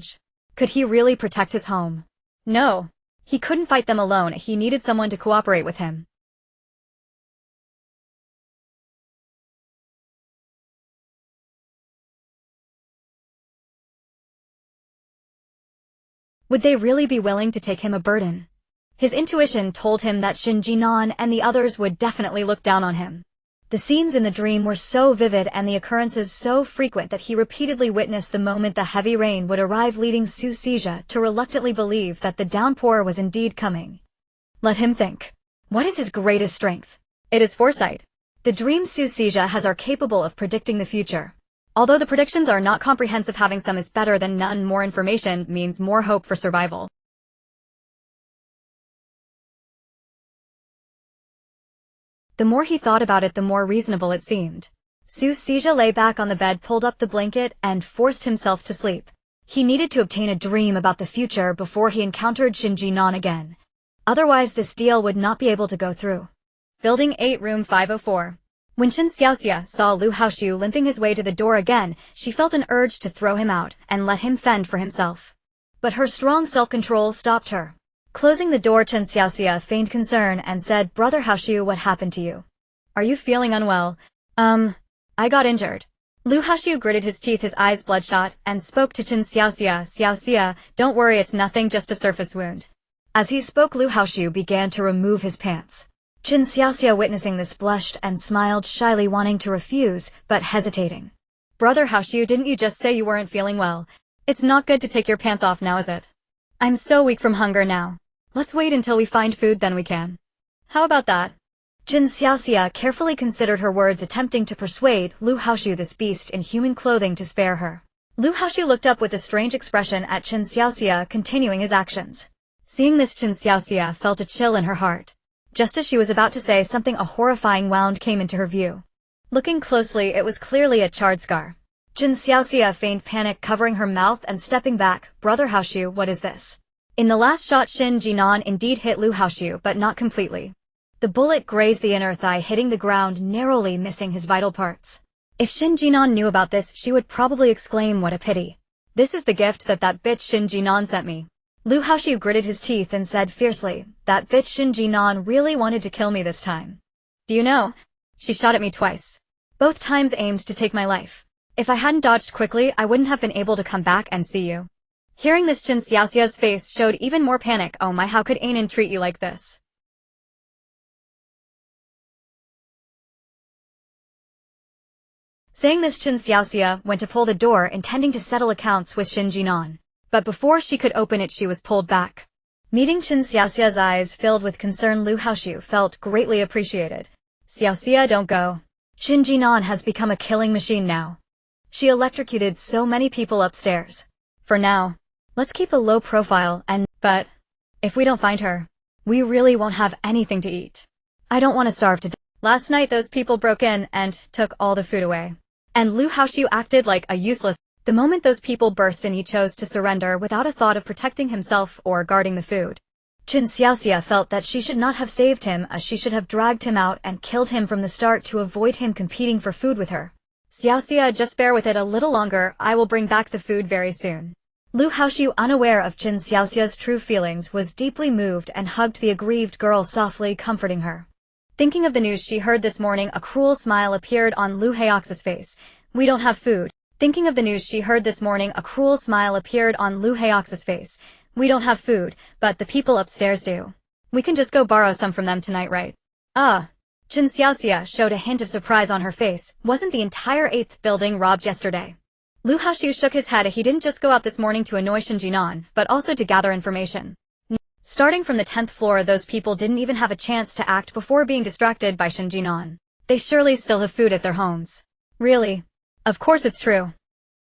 Could he really protect his home? No. He couldn't fight them alone. He needed someone to cooperate with him. Would they really be willing to take him a burden? His intuition told him that Shen Jin'an and the others would definitely look down on him. The scenes in the dream were so vivid and the occurrences so frequent that he repeatedly witnessed the moment the heavy rain would arrive, leading Su Sijia to reluctantly believe that the downpour was indeed coming. Let him think. What is his greatest strength? It is foresight. The dreams Su Sijia has are capable of predicting the future. Although the predictions are not comprehensive, having some is better than none. More information means more hope for survival. The more he thought about it, the more reasonable it seemed. Su Sijia lay back on the bed, pulled up the blanket, and forced himself to sleep. He needed to obtain a dream about the future before he encountered Shen Jin'an again. Otherwise, this deal would not be able to go through. Building 8, Room 504. When Chen Xiaoxia saw Lu Haoxiu limping his way to the door again, she felt an urge to throw him out and let him fend for himself. But her strong self-control stopped her. Closing the door, Chen Xiaoxia feigned concern and said, "Brother Haoxiu, what happened to you? Are you feeling unwell?" I got injured." Lu Haoxiu gritted his teeth, his eyes bloodshot, and spoke to Chen Xiaoxia. "Xiaoxia, don't worry, it's nothing, just a surface wound." As he spoke, Lu Haoxiu began to remove his pants. Chen Xiaoxia, witnessing this, blushed and smiled shyly, wanting to refuse, but hesitating. "Brother Haoxiu, didn't you just say you weren't feeling well? It's not good to take your pants off now, is it? I'm so weak from hunger now. Let's wait until we find food, then we can. How about that?" Chen Xiaoxia carefully considered her words, attempting to persuade Lu Haoxiu, this beast in human clothing, to spare her. Lu Haoxiu looked up with a strange expression at Chen Xiaoxia, continuing his actions. Seeing this, Chen Xiaoxia felt a chill in her heart. Just as she was about to say something, a horrifying wound came into her view. Looking closely, it was clearly a charred scar. Chen Xiaoxia feigned panic, covering her mouth and stepping back. "Brother Haoxiu, what is this?" In the last shot, Shen Jin'an indeed hit Lu Haoxiu, but not completely. The bullet grazed the inner thigh, hitting the ground, narrowly missing his vital parts. If Shen Jin'an knew about this, she would probably exclaim, "What a pity. This is the gift that bitch Shen Jin'an sent me." Lu Haoxiu gritted his teeth and said fiercely, "That bitch Shen Jin'an really wanted to kill me this time. Do you know? She shot at me twice. Both times aimed to take my life. If I hadn't dodged quickly, I wouldn't have been able to come back and see you." Hearing this, Chen Xiaoxia's face showed even more panic. "Oh my, how could Anan treat you like this?" Saying this, Chen Xiaoxia went to pull the door, intending to settle accounts with Shen Jin'an. But before she could open it, she was pulled back. Meeting Chen Xiaoxia's eyes filled with concern, Lu Haoxiu felt greatly appreciated. Xiaoxia, don't go. Shen Jin'an has become a killing machine now. She electrocuted so many people upstairs. For now, let's keep a low profile but if we don't find her, we really won't have anything to eat. I don't want to starve to death. Last night those people broke in and took all the food away. And Lin Shuyue acted like a useless. The moment those people burst in, he chose to surrender without a thought of protecting himself or guarding the food. Xiaoxia felt that she should not have saved him, as she should have dragged him out and killed him from the start to avoid him competing for food with her. Xiaoxia, just bear with it a little longer, I will bring back the food very soon. Lin Shuyue, unaware of Xiaoxia's true feelings, was deeply moved and hugged the aggrieved girl, softly comforting her. Thinking of the news she heard this morning, a cruel smile appeared on Lin Shuye's face. We don't have food. Thinking of the news she heard this morning, a cruel smile appeared on Lin Shuye's face. We don't have food, but the people upstairs do. We can just go borrow some from them tonight, right? Xiaoxia showed a hint of surprise on her face. Wasn't the entire 8th building robbed yesterday? Lin Shuyue shook his head. He didn't just go out this morning to annoy Shen Jin'an, but also to gather information. Starting from the 10th floor, those people didn't even have a chance to act before being distracted by Shen Jin'an. They surely still have food at their homes. Really? Of course it's true.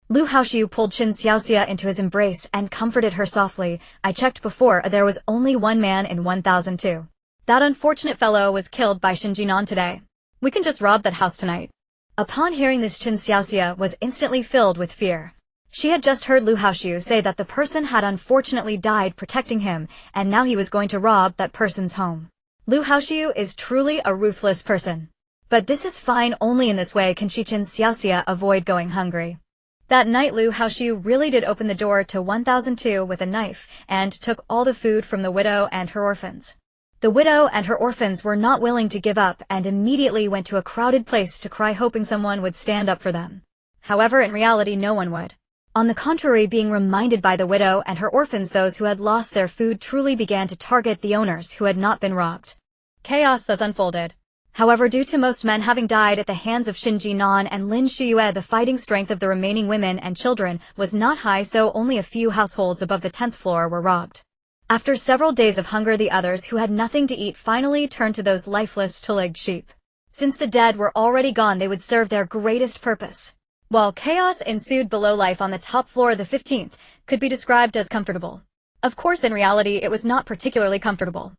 Lin Shuyue pulled Xiaoxia into his embrace and comforted her softly. I checked before, there was only one man in 1002. That unfortunate fellow was killed by Shen Jin'an today. We can just rob that house tonight. Upon hearing this, Xiaoxia was instantly filled with fear. She had just heard Lin Shuyue say that the person had unfortunately died protecting him, and now he was going to rob that person's home. Lin Shuyue is truly a ruthless person. But this is fine, only in this way can Xiaoxia avoid going hungry. That night Lin Shuyue really did open the door to 1002 with a knife, and took all the food from the widow and her orphans. The widow and her orphans were not willing to give up and immediately went to a crowded place to cry, hoping someone would stand up for them. However, in reality no one would. On the contrary, being reminded by the widow and her orphans, those who had lost their food truly began to target the owners who had not been robbed. Chaos thus unfolded. However, due to most men having died at the hands of Shen Jin'an and Lin Shuyue, the fighting strength of the remaining women and children was not high, so only a few households above the 10th floor were robbed. After several days of hunger, the others who had nothing to eat finally turned to those lifeless two-legged sheep. Since the dead were already gone, they would serve their greatest purpose. While chaos ensued below, life on the top floor of the 15th could be described as comfortable. Of course, in reality, it was not particularly comfortable.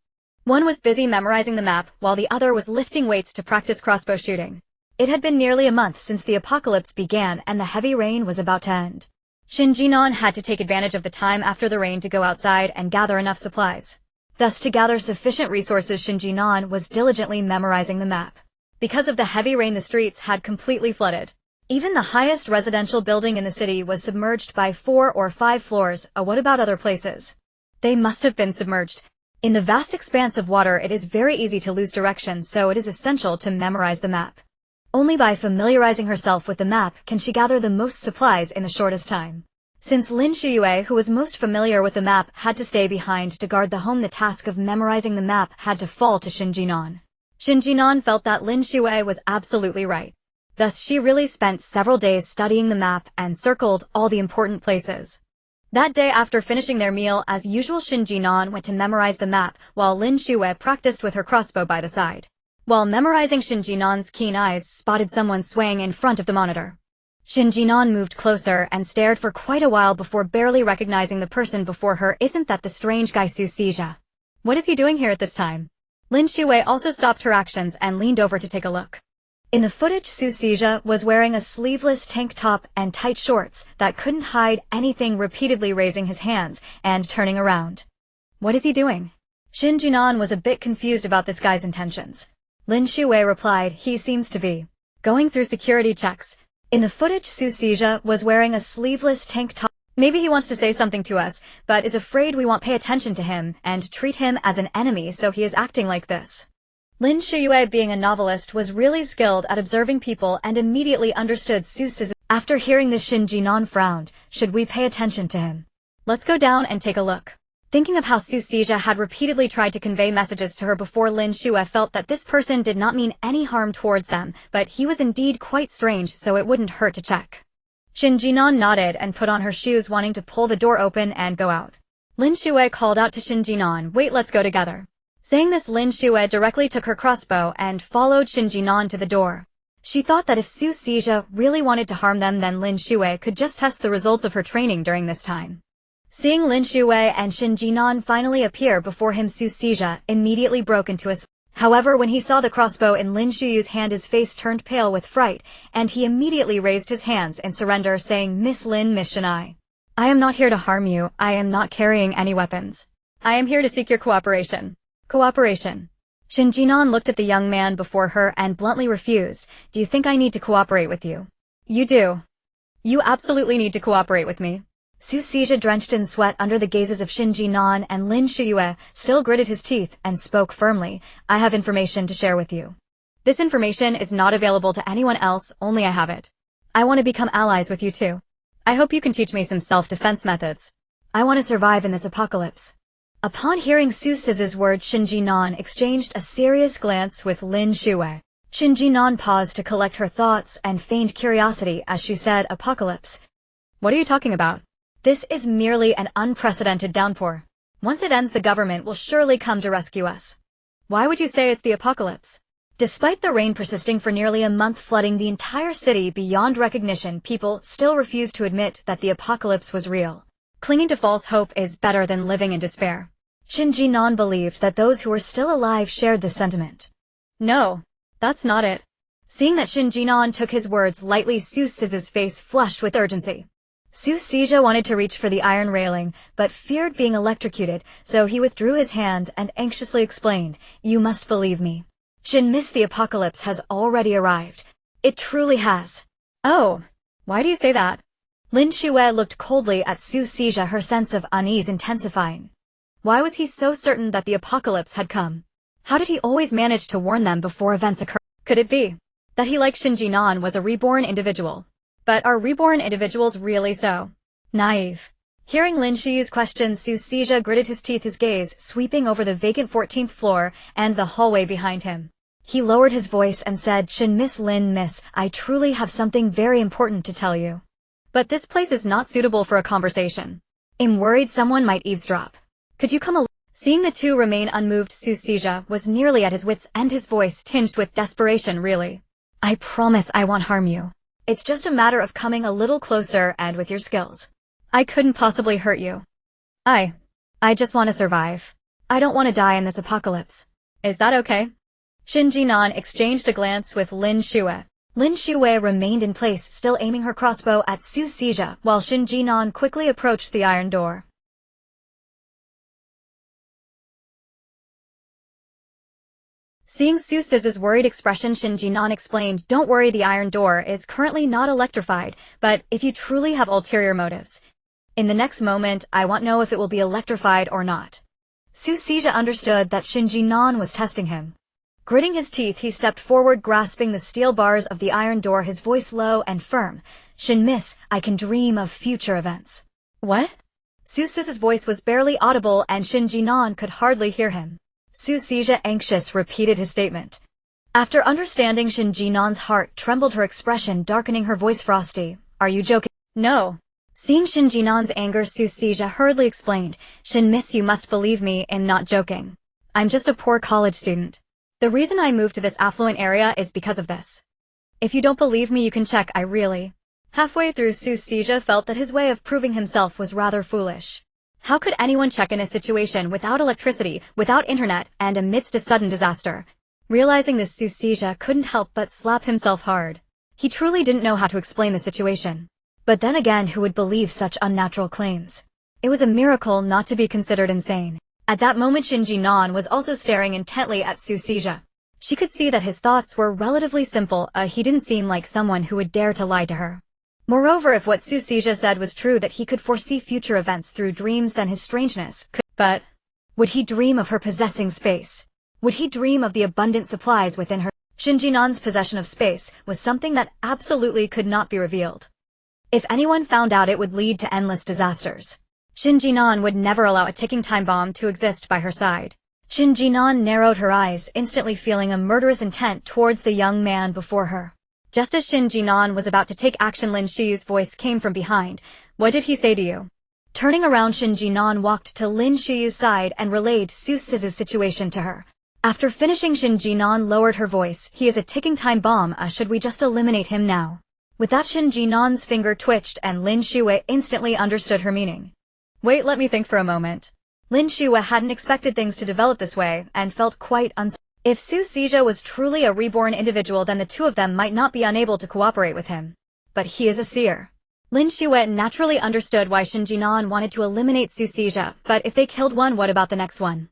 One was busy memorizing the map, while the other was lifting weights to practice crossbow shooting. It had been nearly a month since the apocalypse began, and the heavy rain was about to end. Shen Jin'an had to take advantage of the time after the rain to go outside and gather enough supplies. Thus, to gather sufficient resources, Shen Jin'an was diligently memorizing the map. Because of the heavy rain, the streets had completely flooded. Even the highest residential building in the city was submerged by 4 or 5 floors. What about other places? They must have been submerged. In the vast expanse of water, it is very easy to lose direction, so it is essential to memorize the map. Only by familiarizing herself with the map can she gather the most supplies in the shortest time. Since Lin Shuyue, who was most familiar with the map, had to stay behind to guard the home, the task of memorizing the map had to fall to Shen Jin'an. Shen Jin'an felt that Lin Shuyue was absolutely right. Thus, she really spent several days studying the map and circled all the important places. That day, after finishing their meal, as usual, Shen Jin'an went to memorize the map, while Lin Shuyue practiced with her crossbow by the side. While memorizing, Shen Jin'an's keen eyes spotted someone swaying in front of the monitor. Shen Jin'an moved closer and stared for quite a while before barely recognizing the person before her. Isn't that the strange guy Sucija? What is he doing here at this time? Lin Shuyue also stopped her actions and leaned over to take a look. In the footage, Sucija was wearing a sleeveless tank top and tight shorts that couldn't hide anything, repeatedly raising his hands and turning around. What is he doing? Shen Jin'an was a bit confused about this guy's intentions. Lin Shuyue replied, he seems to be going through security checks. In the footage, Sucija was wearing a sleeveless tank top. Maybe he wants to say something to us, but is afraid we won't pay attention to him and treat him as an enemy, so he is acting like this. Lin Shuyue, being a novelist, was really skilled at observing people and immediately understood Suci's. After hearing this, Shen Jin'an frowned. Should we pay attention to him? Let's go down and take a look. Thinking of how Sucija had repeatedly tried to convey messages to her before, Lin Shuyue felt that this person did not mean any harm towards them, but he was indeed quite strange, so it wouldn't hurt to check. Shen Jin'an nodded and put on her shoes, wanting to pull the door open and go out. Lin Shuyue called out to Shen Jin'an, wait, let's go together. Saying this, Lin Shuyue directly took her crossbow and followed Shen Jin'an to the door. She thought that if Su Sijia really wanted to harm them, then Lin Shuyue could just test the results of her training during this time. Seeing Lin Shuyue and Shen Jin'an finally appear before him, Su Sijia immediately broke into a smile. However, when he saw the crossbow in Lin Shuyue's hand, his face turned pale with fright, and he immediately raised his hands in surrender, saying, "Miss Lin, Miss Shen, I am not here to harm you. I am not carrying any weapons. I am here to seek your cooperation." Cooperation. Shen Jin'an looked at the young man before her and bluntly refused. "Do you think I need to cooperate with you?" "You do. You absolutely need to cooperate with me." Su Sijia, drenched in sweat under the gazes of Shen Jin'an and Lin Shuyue, still gritted his teeth and spoke firmly. "I have information to share with you. This information is not available to anyone else, only I have it. I want to become allies with you too. I hope you can teach me some self-defense methods. I want to survive in this apocalypse." Upon hearing Su Sijia's words, Shen Jin'an exchanged a serious glance with Lin Shuyue. Shen Jin'an paused to collect her thoughts and feigned curiosity as she said, "Apocalypse? What are you talking about?" "This is merely an unprecedented downpour. Once it ends, the government will surely come to rescue us." "Why would you say it's the apocalypse?" Despite the rain persisting for nearly a month, flooding the entire city beyond recognition, people still refused to admit that the apocalypse was real. Clinging to false hope is better than living in despair. Shen Jin'an believed that those who were still alive shared this sentiment. "No, that's not it." Seeing that Shen Jin'an took his words lightly, Su Sijia's face flushed with urgency. Su Sijia wanted to reach for the iron railing, but feared being electrocuted, so he withdrew his hand and anxiously explained, "You must believe me. Shen Miss, the apocalypse has already arrived. It truly has." "Oh, why do you say that?" Lin Shuyue looked coldly at Su Sijia, her sense of unease intensifying. Why was he so certain that the apocalypse had come? How did he always manage to warn them before events occurred? Could it be that he, like Shen Jin'an, was a reborn individual? But are reborn individuals really so naive? Hearing Lin Shuyue's questions, Su Sijia gritted his teeth, his gaze sweeping over the vacant 14th floor and the hallway behind him. He lowered his voice and said, "Shen Miss, Lin Miss, I truly have something very important to tell you. But this place is not suitable for a conversation. I'm worried someone might eavesdrop. Could you come along?" Seeing the two remain unmoved, Su Sijia was nearly at his wits' end, his voice tinged with desperation. "Really? I promise I won't harm you. It's just a matter of coming a little closer, and with your skills, I couldn't possibly hurt you. I just want to survive. I don't want to die in this apocalypse. Is that okay?" Shen Jin'an exchanged a glance with Lin Shuyue. Lin Shuyue remained in place, still aiming her crossbow at Su Sijia, while Shen Jin'an quickly approached the iron door. Seeing Su Sijia's worried expression, Shen Jin'an explained, "Don't worry, the iron door is currently not electrified, but if you truly have ulterior motives, in the next moment, I won't know if it will be electrified or not." Su Sijia understood that Shen Jin'an was testing him. Gritting his teeth, he stepped forward, grasping the steel bars of the iron door, his voice low and firm. "Shen Miss, I can dream of future events." "What?" Su Sijia's voice was barely audible, and Shen Jin'an could hardly hear him. Su Sijia, anxious, repeated his statement. After understanding, Shen Jin'an's heart trembled, her expression darkening, her voice frosty. "Are you joking?" "No." Seeing Shen Jin'an's anger, Su Sijia hurriedly explained, "Shen Miss, you must believe me, I'm not joking. I'm just a poor college student. The reason I moved to this affluent area is because of this. If you don't believe me, you can check. I really..." Halfway through, Su Sijia felt that his way of proving himself was rather foolish. How could anyone check in a situation without electricity, without internet, and amidst a sudden disaster? Realizing this, Su Sijia couldn't help but slap himself hard. He truly didn't know how to explain the situation. But then again, who would believe such unnatural claims? It was a miracle not to be considered insane. At that moment, Shen Jin'an was also staring intently at Su Sijia. She could see that his thoughts were relatively simple. He didn't seem like someone who would dare to lie to her. Moreover, if what Su Sijia said was true, that he could foresee future events through dreams, then his strangeness could... But would he dream of her possessing space? Would he dream of the abundant supplies within her? Shen Jin'an's possession of space was something that absolutely could not be revealed. If anyone found out, it would lead to endless disasters. Shen Jin'an would never allow a ticking time bomb to exist by her side. Shen Jin'an narrowed her eyes, instantly feeling a murderous intent towards the young man before her. Just as Shen Jin'an was about to take action, Lin Shuyue's voice came from behind. "What did he say to you?" Turning around, Shen Jin'an walked to Lin Shuyue's side and relayed Su Siz's situation to her. After finishing, Shen Jin'an lowered her voice. He is a ticking time bomb. Should we just eliminate him now? With that, Shen Jin'an's finger twitched and Lin Shuyue instantly understood her meaning. Wait, let me think for a moment. Lin Shuyue hadn't expected things to develop this way and felt quite uncertain. If Su Sizhe was truly a reborn individual, then the two of them might not be unable to cooperate with him. But he is a seer. Lin Shuyue naturally understood why Shen Jin'an wanted to eliminate Su Sizhe, but if they killed one, what about the next one?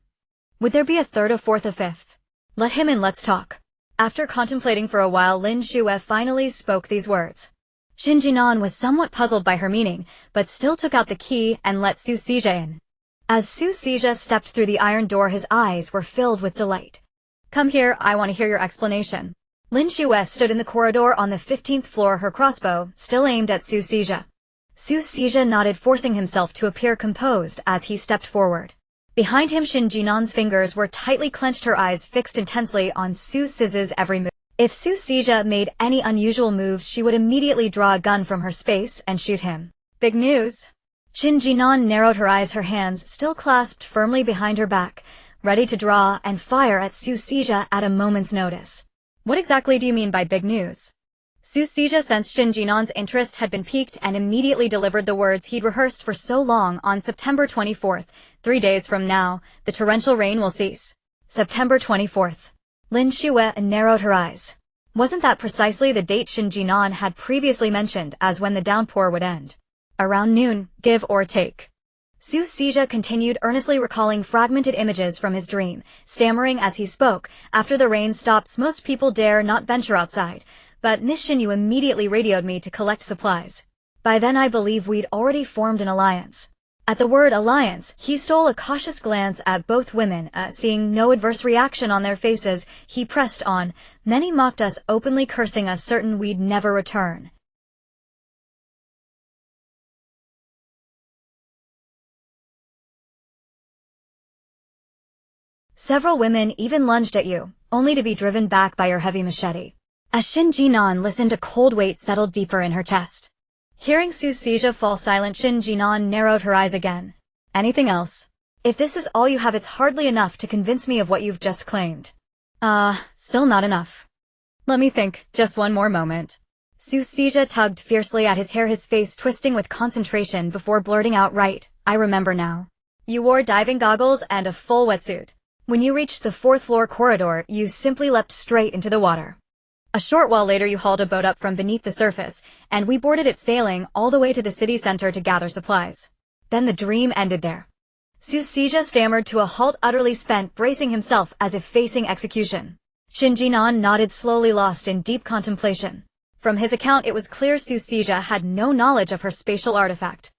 Would there be a third, a fourth, a fifth? Let him in, let's talk. After contemplating for a while, Lin Shuyue finally spoke these words. Shen Jin'an was somewhat puzzled by her meaning, but still took out the key and let Su Sizhe in. As Su Sizhe stepped through the iron door, his eyes were filled with delight. Come here, I want to hear your explanation. Lin Shuyue stood in the corridor on the 15th floor, her crossbow still aimed at Su Sizhe. Su Sizhe nodded, forcing himself to appear composed as he stepped forward. Behind him, Shen Jin'an's fingers were tightly clenched, her eyes fixed intensely on Su Sizhe's every move. If Su Sizhe made any unusual moves, she would immediately draw a gun from her space and shoot him. Big news. Shen Jin'an narrowed her eyes, her hands still clasped firmly behind her back, ready to draw and fire at Su Sizhe at a moment's notice. What exactly do you mean by big news? Su Sizhe sensed Shen Jin'an's interest had been piqued and immediately delivered the words he'd rehearsed for so long. On September 24th, 3 days from now, the torrential rain will cease. September 24th. Lin Shuyue narrowed her eyes. Wasn't that precisely the date Shen Jin'an had previously mentioned as when the downpour would end? Around noon, give or take. Su Sizhe continued, earnestly recalling fragmented images from his dream, stammering as he spoke. After the rain stops, most people dare not venture outside, but Miss Shuyue immediately radioed me to collect supplies. By then I believe we'd already formed an alliance. At the word alliance, he stole a cautious glance at both women. Seeing no adverse reaction on their faces, he pressed on. Many mocked us, openly cursing us, certain we'd never return. Several women even lunged at you, only to be driven back by your heavy machete. As Shen Jin'an listened, a cold weight settled deeper in her chest. Hearing Su Sizhe fall silent, Shen Jin'an narrowed her eyes again. Anything else? If this is all you have, it's hardly enough to convince me of what you've just claimed. Still not enough. Let me think, just one more moment. Su Sizhe tugged fiercely at his hair, his face twisting with concentration before blurting out, right, I remember now. You wore diving goggles and a full wetsuit. When you reached the 4th floor corridor, you simply leapt straight into the water. A short while later, you hauled a boat up from beneath the surface, and we boarded it, sailing all the way to the city center to gather supplies. Then the dream ended there. Su Sizhe stammered to a halt, utterly spent, bracing himself as if facing execution. Shen Jin'an nodded slowly, lost in deep contemplation. From his account, it was clear Su Sizhe had no knowledge of her spatial artifact.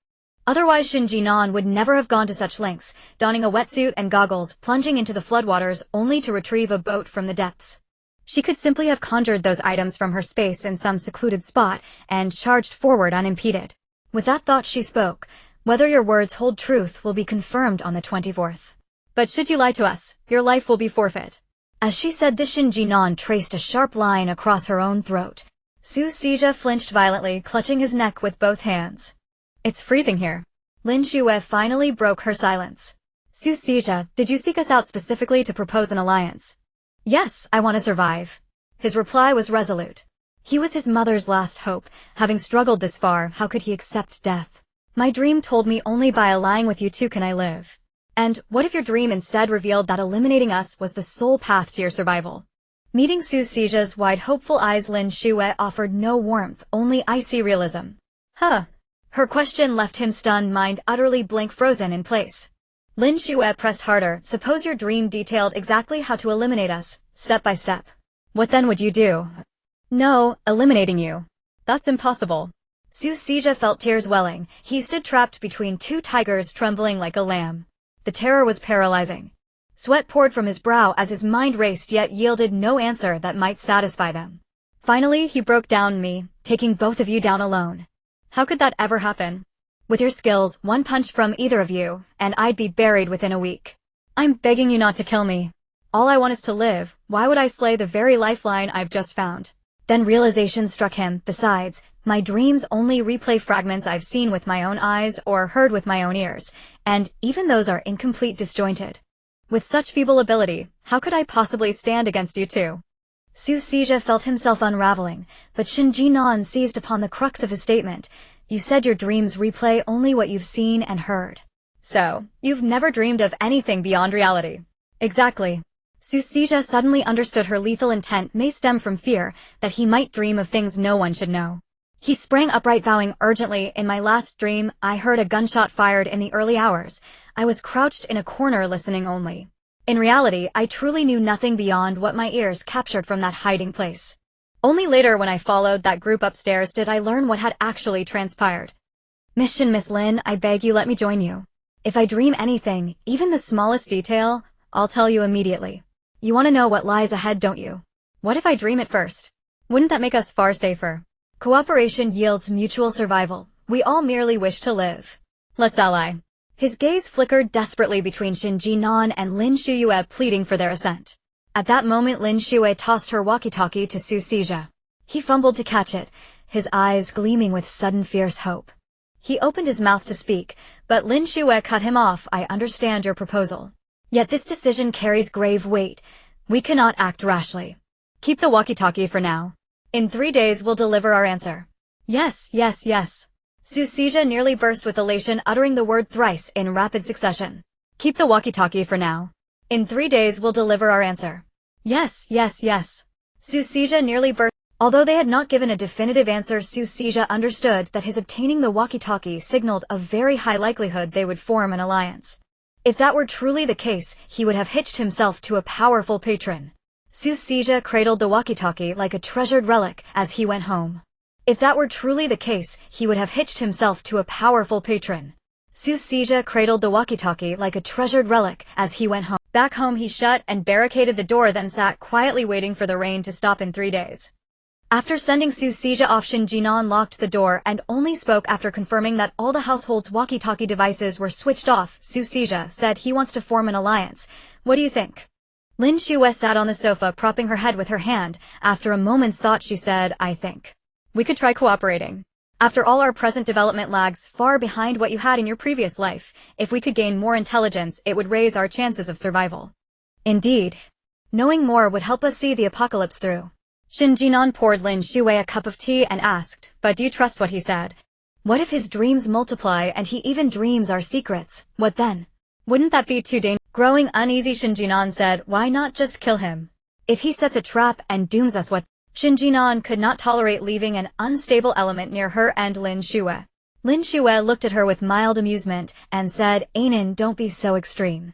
Otherwise, Shen Jin'an would never have gone to such lengths, donning a wetsuit and goggles, plunging into the floodwaters only to retrieve a boat from the depths. She could simply have conjured those items from her space in some secluded spot and charged forward unimpeded. With that thought, she spoke. Whether your words hold truth will be confirmed on the 24th. But should you lie to us, your life will be forfeit. As she said this, Shen Jin'an traced a sharp line across her own throat. Su Sizhe flinched violently, clutching his neck with both hands. It's freezing here. Lin Shuyue finally broke her silence. Su Sizhe, did you seek us out specifically to propose an alliance? Yes, I want to survive. His reply was resolute. He was his mother's last hope. Having struggled this far, how could he accept death? My dream told me only by allying with you two can I live. And what if your dream instead revealed that eliminating us was the sole path to your survival? Meeting Su Sizhe's wide, hopeful eyes, Lin Shuyue offered no warmth, only icy realism. Huh. Her question left him stunned, mind utterly blank, frozen in place. Lin Shuyue pressed harder. Suppose your dream detailed exactly how to eliminate us, step by step. What then would you do? No, eliminating you. That's impossible. Su Sizhe felt tears welling. He stood trapped between two tigers, trembling like a lamb. The terror was paralyzing. Sweat poured from his brow as his mind raced, yet yielded no answer that might satisfy them. Finally, he broke down. Me, taking both of you down alone. How could that ever happen? With your skills, one punch from either of you, and I'd be buried within a week. I'm begging you not to kill me. All I want is to live. Why would I slay the very lifeline I've just found? Then realization struck him. Besides, My dreams only replay fragments I've seen with my own eyes or heard with my own ears, and even those are incomplete, disjointed. With such feeble ability, how could I possibly stand against you two? Sushija felt himself unraveling, but Shen Jin'an seized upon the crux of his statement. You said your dreams replay only what you've seen and heard. So, you've never dreamed of anything beyond reality. Exactly. Sushija suddenly understood her lethal intent may stem from fear that he might dream of things no one should know. He sprang upright, vowing urgently, in my last dream, I heard a gunshot fired in the early hours. I was crouched in a corner listening only. In reality, I truly knew nothing beyond what my ears captured from that hiding place. Only later, when I followed that group upstairs, did I learn what had actually transpired. Miss Lin, I beg you, let me join you. If I dream anything, even the smallest detail, I'll tell you immediately. You want to know what lies ahead, don't you? What if I dream it first? Wouldn't that make us far safer? Cooperation yields mutual survival. We all merely wish to live. Let's ally. His gaze flickered desperately between Shen Jin'an and Lin Shuyue, pleading for their assent. At that moment, Lin Shuyue tossed her walkie-talkie to Sushija. He fumbled to catch it, his eyes gleaming with sudden fierce hope. He opened his mouth to speak, but Lin Shuyue cut him off. I understand your proposal. Yet this decision carries grave weight. We cannot act rashly. Keep the walkie-talkie for now. In 3 days we'll deliver our answer. Yes, yes, yes. Sushija nearly burst with elation, uttering the word thrice in rapid succession. Keep the walkie-talkie for now. In 3 days we'll deliver our answer. Yes, yes, yes. Sushija nearly burst. Although they had not given a definitive answer, Sushija understood that his obtaining the walkie-talkie signaled a very high likelihood they would form an alliance. If that were truly the case, he would have hitched himself to a powerful patron. Sushija cradled the walkie-talkie like a treasured relic as he went home. If that were truly the case, he would have hitched himself to a powerful patron. Sushija cradled the walkie-talkie like a treasured relic as he went home. Back home he shut and barricaded the door, then sat quietly waiting for the rain to stop in 3 days. After sending Sushija off, Shen Jin'an locked the door and only spoke after confirming that all the household's walkie-talkie devices were switched off. Sushija said he wants to form an alliance. What do you think? Lin Shuyue sat on the sofa, propping her head with her hand. After a moment's thought, she said, I think we could try cooperating. After all, our present development lags far behind what you had in your previous life. If we could gain more intelligence, it would raise our chances of survival. Indeed. Knowing more would help us see the apocalypse through. Shen Jin'an poured Lin Shuyue a cup of tea and asked, but do you trust what he said? What if his dreams multiply and he even dreams our secrets? What then? Wouldn't that be too dangerous? Growing uneasy, Shen Jin'an said, why not just kill him? If he sets a trap and dooms us, what? Shen Jin'an could not tolerate leaving an unstable element near her and Lin Shuyue. Lin Shuyue looked at her with mild amusement and said, Ainin, don't be so extreme.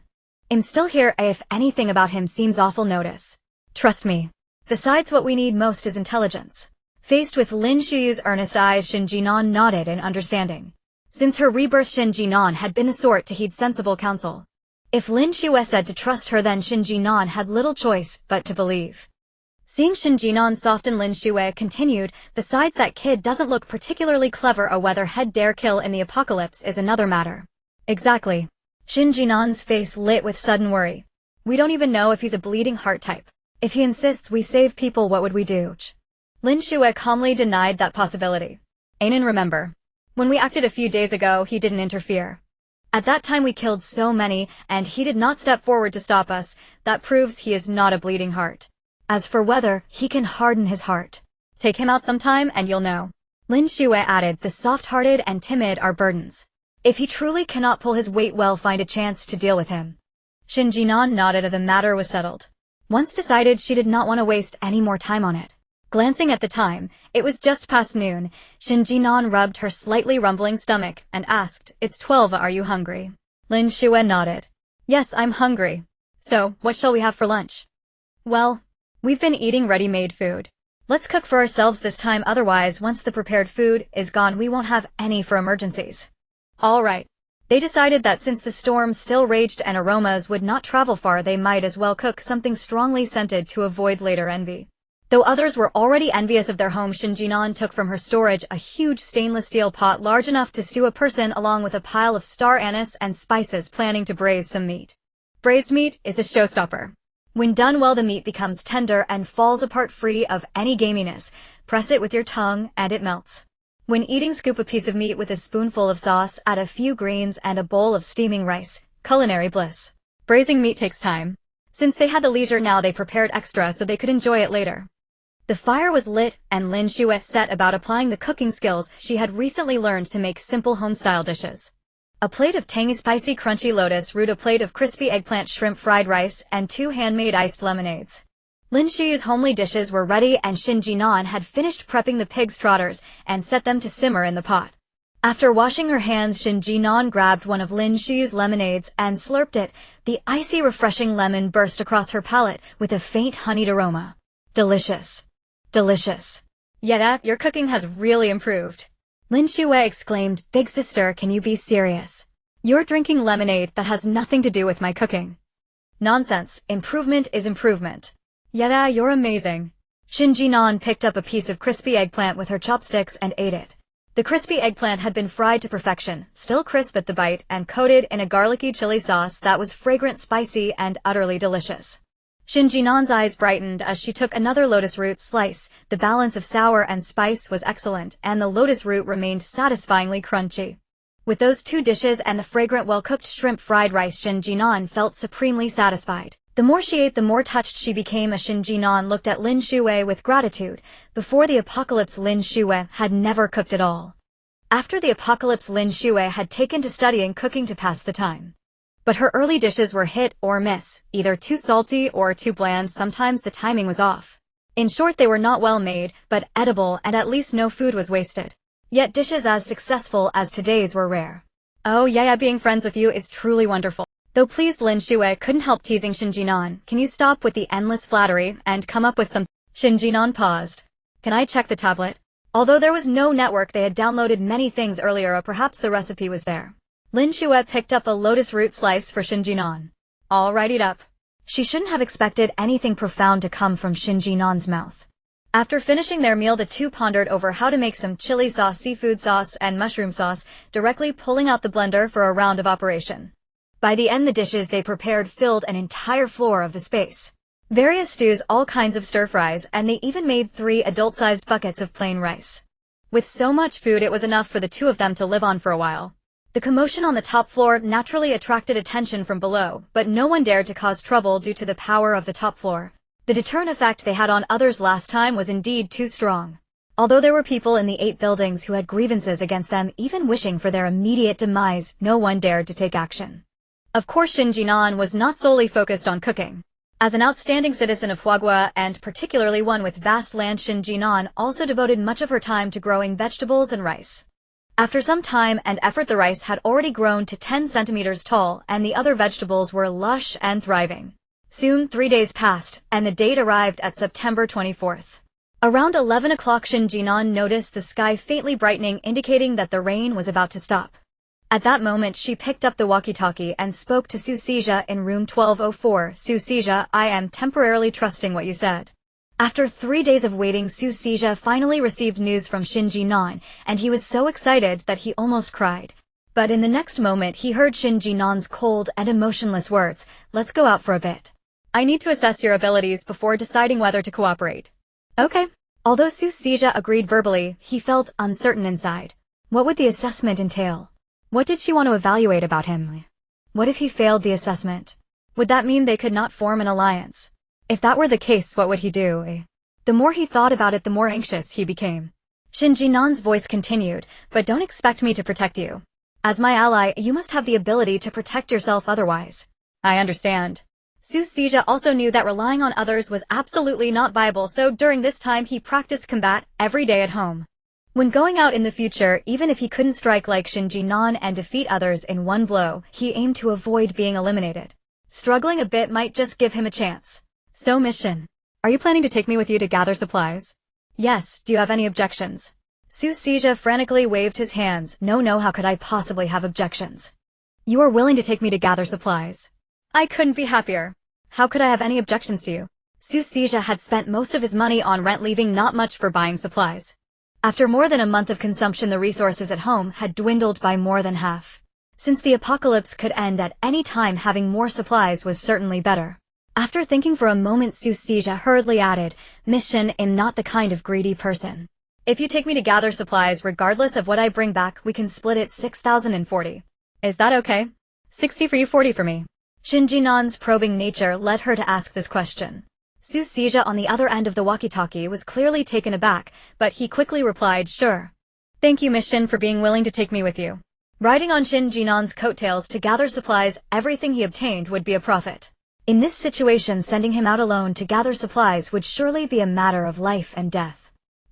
I'm still here. If anything about him seems awful, notice. Trust me. Besides, what we need most is intelligence. Faced with Lin Shuyue's earnest eyes, Shen Jin'an nodded in understanding. Since her rebirth, Shen Jin'an had been the sort to heed sensible counsel. If Lin Shuyue said to trust her, then Shen Jin'an had little choice but to believe. Seeing Shen Jin'an soften, Lin Shuyue continued, besides, that kid doesn't look particularly clever. A weatherhead dare kill in the apocalypse is another matter. Exactly. Shen Jin'an's face lit with sudden worry. We don't even know if he's a bleeding heart type. If he insists we save people, what would we do? Lin Shuyue calmly denied that possibility. Ainin, remember. When we acted a few days ago, he didn't interfere. At that time we killed so many, and he did not step forward to stop us. That proves he is not a bleeding heart. As for whether he can harden his heart, take him out sometime and you'll know. Lin Shuyue added, the soft-hearted and timid are burdens. If he truly cannot pull his weight, well, find a chance to deal with him. Shen Jin'an nodded. The matter was settled. Once decided, she did not want to waste any more time on it. Glancing at the time, it was just past noon. Shen Jin'an rubbed her slightly rumbling stomach and asked, it's 12, are you hungry? Lin Shuyue nodded. Yes, I'm hungry. So, what shall we have for lunch? Well, we've been eating ready-made food. Let's cook for ourselves this time, otherwise once the prepared food is gone we won't have any for emergencies. All right. They decided that since the storm still raged and aromas would not travel far, they might as well cook something strongly scented to avoid later envy. Though others were already envious of their home, Shen Jin'an took from her storage a huge stainless steel pot large enough to stew a person, along with a pile of star anise and spices, planning to braise some meat. Braised meat is a showstopper. When done well, the meat becomes tender and falls apart free of any gaminess. Press it with your tongue and it melts. When eating, scoop a piece of meat with a spoonful of sauce, add a few greens and a bowl of steaming rice. Culinary bliss. Braising meat takes time. Since they had the leisure now, they prepared extra so they could enjoy it later. The fire was lit, and Lin Shuyue set about applying the cooking skills she had recently learned to make simple home-style dishes. A plate of tangy, spicy, crunchy lotus root, a plate of crispy eggplant shrimp fried rice, and 2 handmade iced lemonades. Lin Shuyue's homely dishes were ready, and Shen Jin'an had finished prepping the pig's trotters and set them to simmer in the pot. After washing her hands, Shen Jin'an grabbed one of Lin Shuyue's lemonades and slurped it. The icy, refreshing lemon burst across her palate with a faint honeyed aroma. Delicious. Delicious. Yeah, your cooking has really improved. Lin Shuyue exclaimed, "Big sister, can you be serious? You're drinking lemonade that has nothing to do with my cooking." Nonsense. Improvement is improvement. Yeah, you're amazing. Shen Jin'an picked up a piece of crispy eggplant with her chopsticks and ate it. The crispy eggplant had been fried to perfection, still crisp at the bite, and coated in a garlicky chili sauce that was fragrant, spicy, and utterly delicious. Shen Jin'an's eyes brightened as she took another lotus root slice. The balance of sour and spice was excellent, and the lotus root remained satisfyingly crunchy. With those 2 dishes and the fragrant, well-cooked shrimp fried rice, Shen Jin'an felt supremely satisfied. The more she ate, the more touched she became. As Shen Jin'an looked at Lin Shuyue with gratitude. Before the apocalypse, Lin Shuyue had never cooked at all. After the apocalypse, Lin Shuyue had taken to studying cooking to pass the time. But her early dishes were hit or miss, either too salty or too bland. Sometimes the timing was off. In short, they were not well made, but edible, and at least no food was wasted. Yet dishes as successful as today's were rare. Oh yeah, being friends with you is truly wonderful. Though pleased, Lin Shuyue couldn't help teasing Shen Jin'an. Can you stop with the endless flattery and come up with some? Shen Jin'an paused. Can I check the tablet? Although there was no network, they had downloaded many things earlier, or perhaps the recipe was there. Lin Shuyue picked up a lotus root slice for Shen Jin'an. All rightied up. She shouldn't have expected anything profound to come from Shen Jin'an's mouth. After finishing their meal, the two pondered over how to make some chili sauce, seafood sauce, and mushroom sauce, directly pulling out the blender for a round of operation. By the end, the dishes they prepared filled an entire floor of the space. Various stews, all kinds of stir-fries, and they even made 3 adult-sized buckets of plain rice. With so much food, it was enough for the 2 of them to live on for a while. The commotion on the top floor naturally attracted attention from below, but no one dared to cause trouble due to the power of the top floor. The deterrent effect they had on others last time was indeed too strong. Although there were people in the 8 buildings who had grievances against them, even wishing for their immediate demise, no one dared to take action. Of course, Shen Jin'an was not solely focused on cooking. As an outstanding citizen of Huagua, and particularly one with vast land, Shen Jin'an also devoted much of her time to growing vegetables and rice. After some time and effort, the rice had already grown to 10 centimeters tall, and the other vegetables were lush and thriving. Soon, 3 days passed, and the date arrived at September 24th. Around 11 o'clock, Shen Jin'an noticed the sky faintly brightening, indicating that the rain was about to stop. At that moment, she picked up the walkie-talkie and spoke to Su Sijia in room 1204. Su Sijia, I am temporarily trusting what you said. After 3 days of waiting, Su Sijia finally received news from Shen Jin'an, and he was so excited that he almost cried. But in the next moment, he heard Shen Jin'an's cold and emotionless words, "Let's go out for a bit. I need to assess your abilities before deciding whether to cooperate." Okay. Although Su Sijia agreed verbally, he felt uncertain inside. What would the assessment entail? What did she want to evaluate about him? What if he failed the assessment? Would that mean they could not form an alliance? If that were the case, what would he do? The more he thought about it, the more anxious he became. Shen Jin'an's voice continued, but don't expect me to protect you. As my ally, you must have the ability to protect yourself otherwise. I understand. Su Sijia also knew that relying on others was absolutely not viable, so during this time he practiced combat every day at home. When going out in the future, even if he couldn't strike like Shen Jin'an and defeat others in one blow, he aimed to avoid being eliminated. Struggling a bit might just give him a chance. So mission. Are you planning to take me with you to gather supplies? Yes, do you have any objections? Su Sijia frantically waved his hands. No, how could I possibly have objections? You are willing to take me to gather supplies. I couldn't be happier. How could I have any objections to you? Su Sijia had spent most of his money on rent, leaving not much for buying supplies. After more than a month of consumption, the resources at home had dwindled by more than half. Since the apocalypse could end at any time, having more supplies was certainly better. After thinking for a moment, Su Sijia hurriedly added, "Mission, I'm not the kind of greedy person. If you take me to gather supplies regardless of what I bring back, we can split it 6,040. Is that okay? 60 for you, 40 for me. Shen Jin'an's probing nature led her to ask this question. Su Xija on the other end of the walkie-talkie was clearly taken aback, but he quickly replied, sure. Thank you, Miss Shen, for being willing to take me with you. Riding on Shen Jin'an's coattails to gather supplies, everything he obtained would be a profit. In this situation, sending him out alone to gather supplies would surely be a matter of life and death.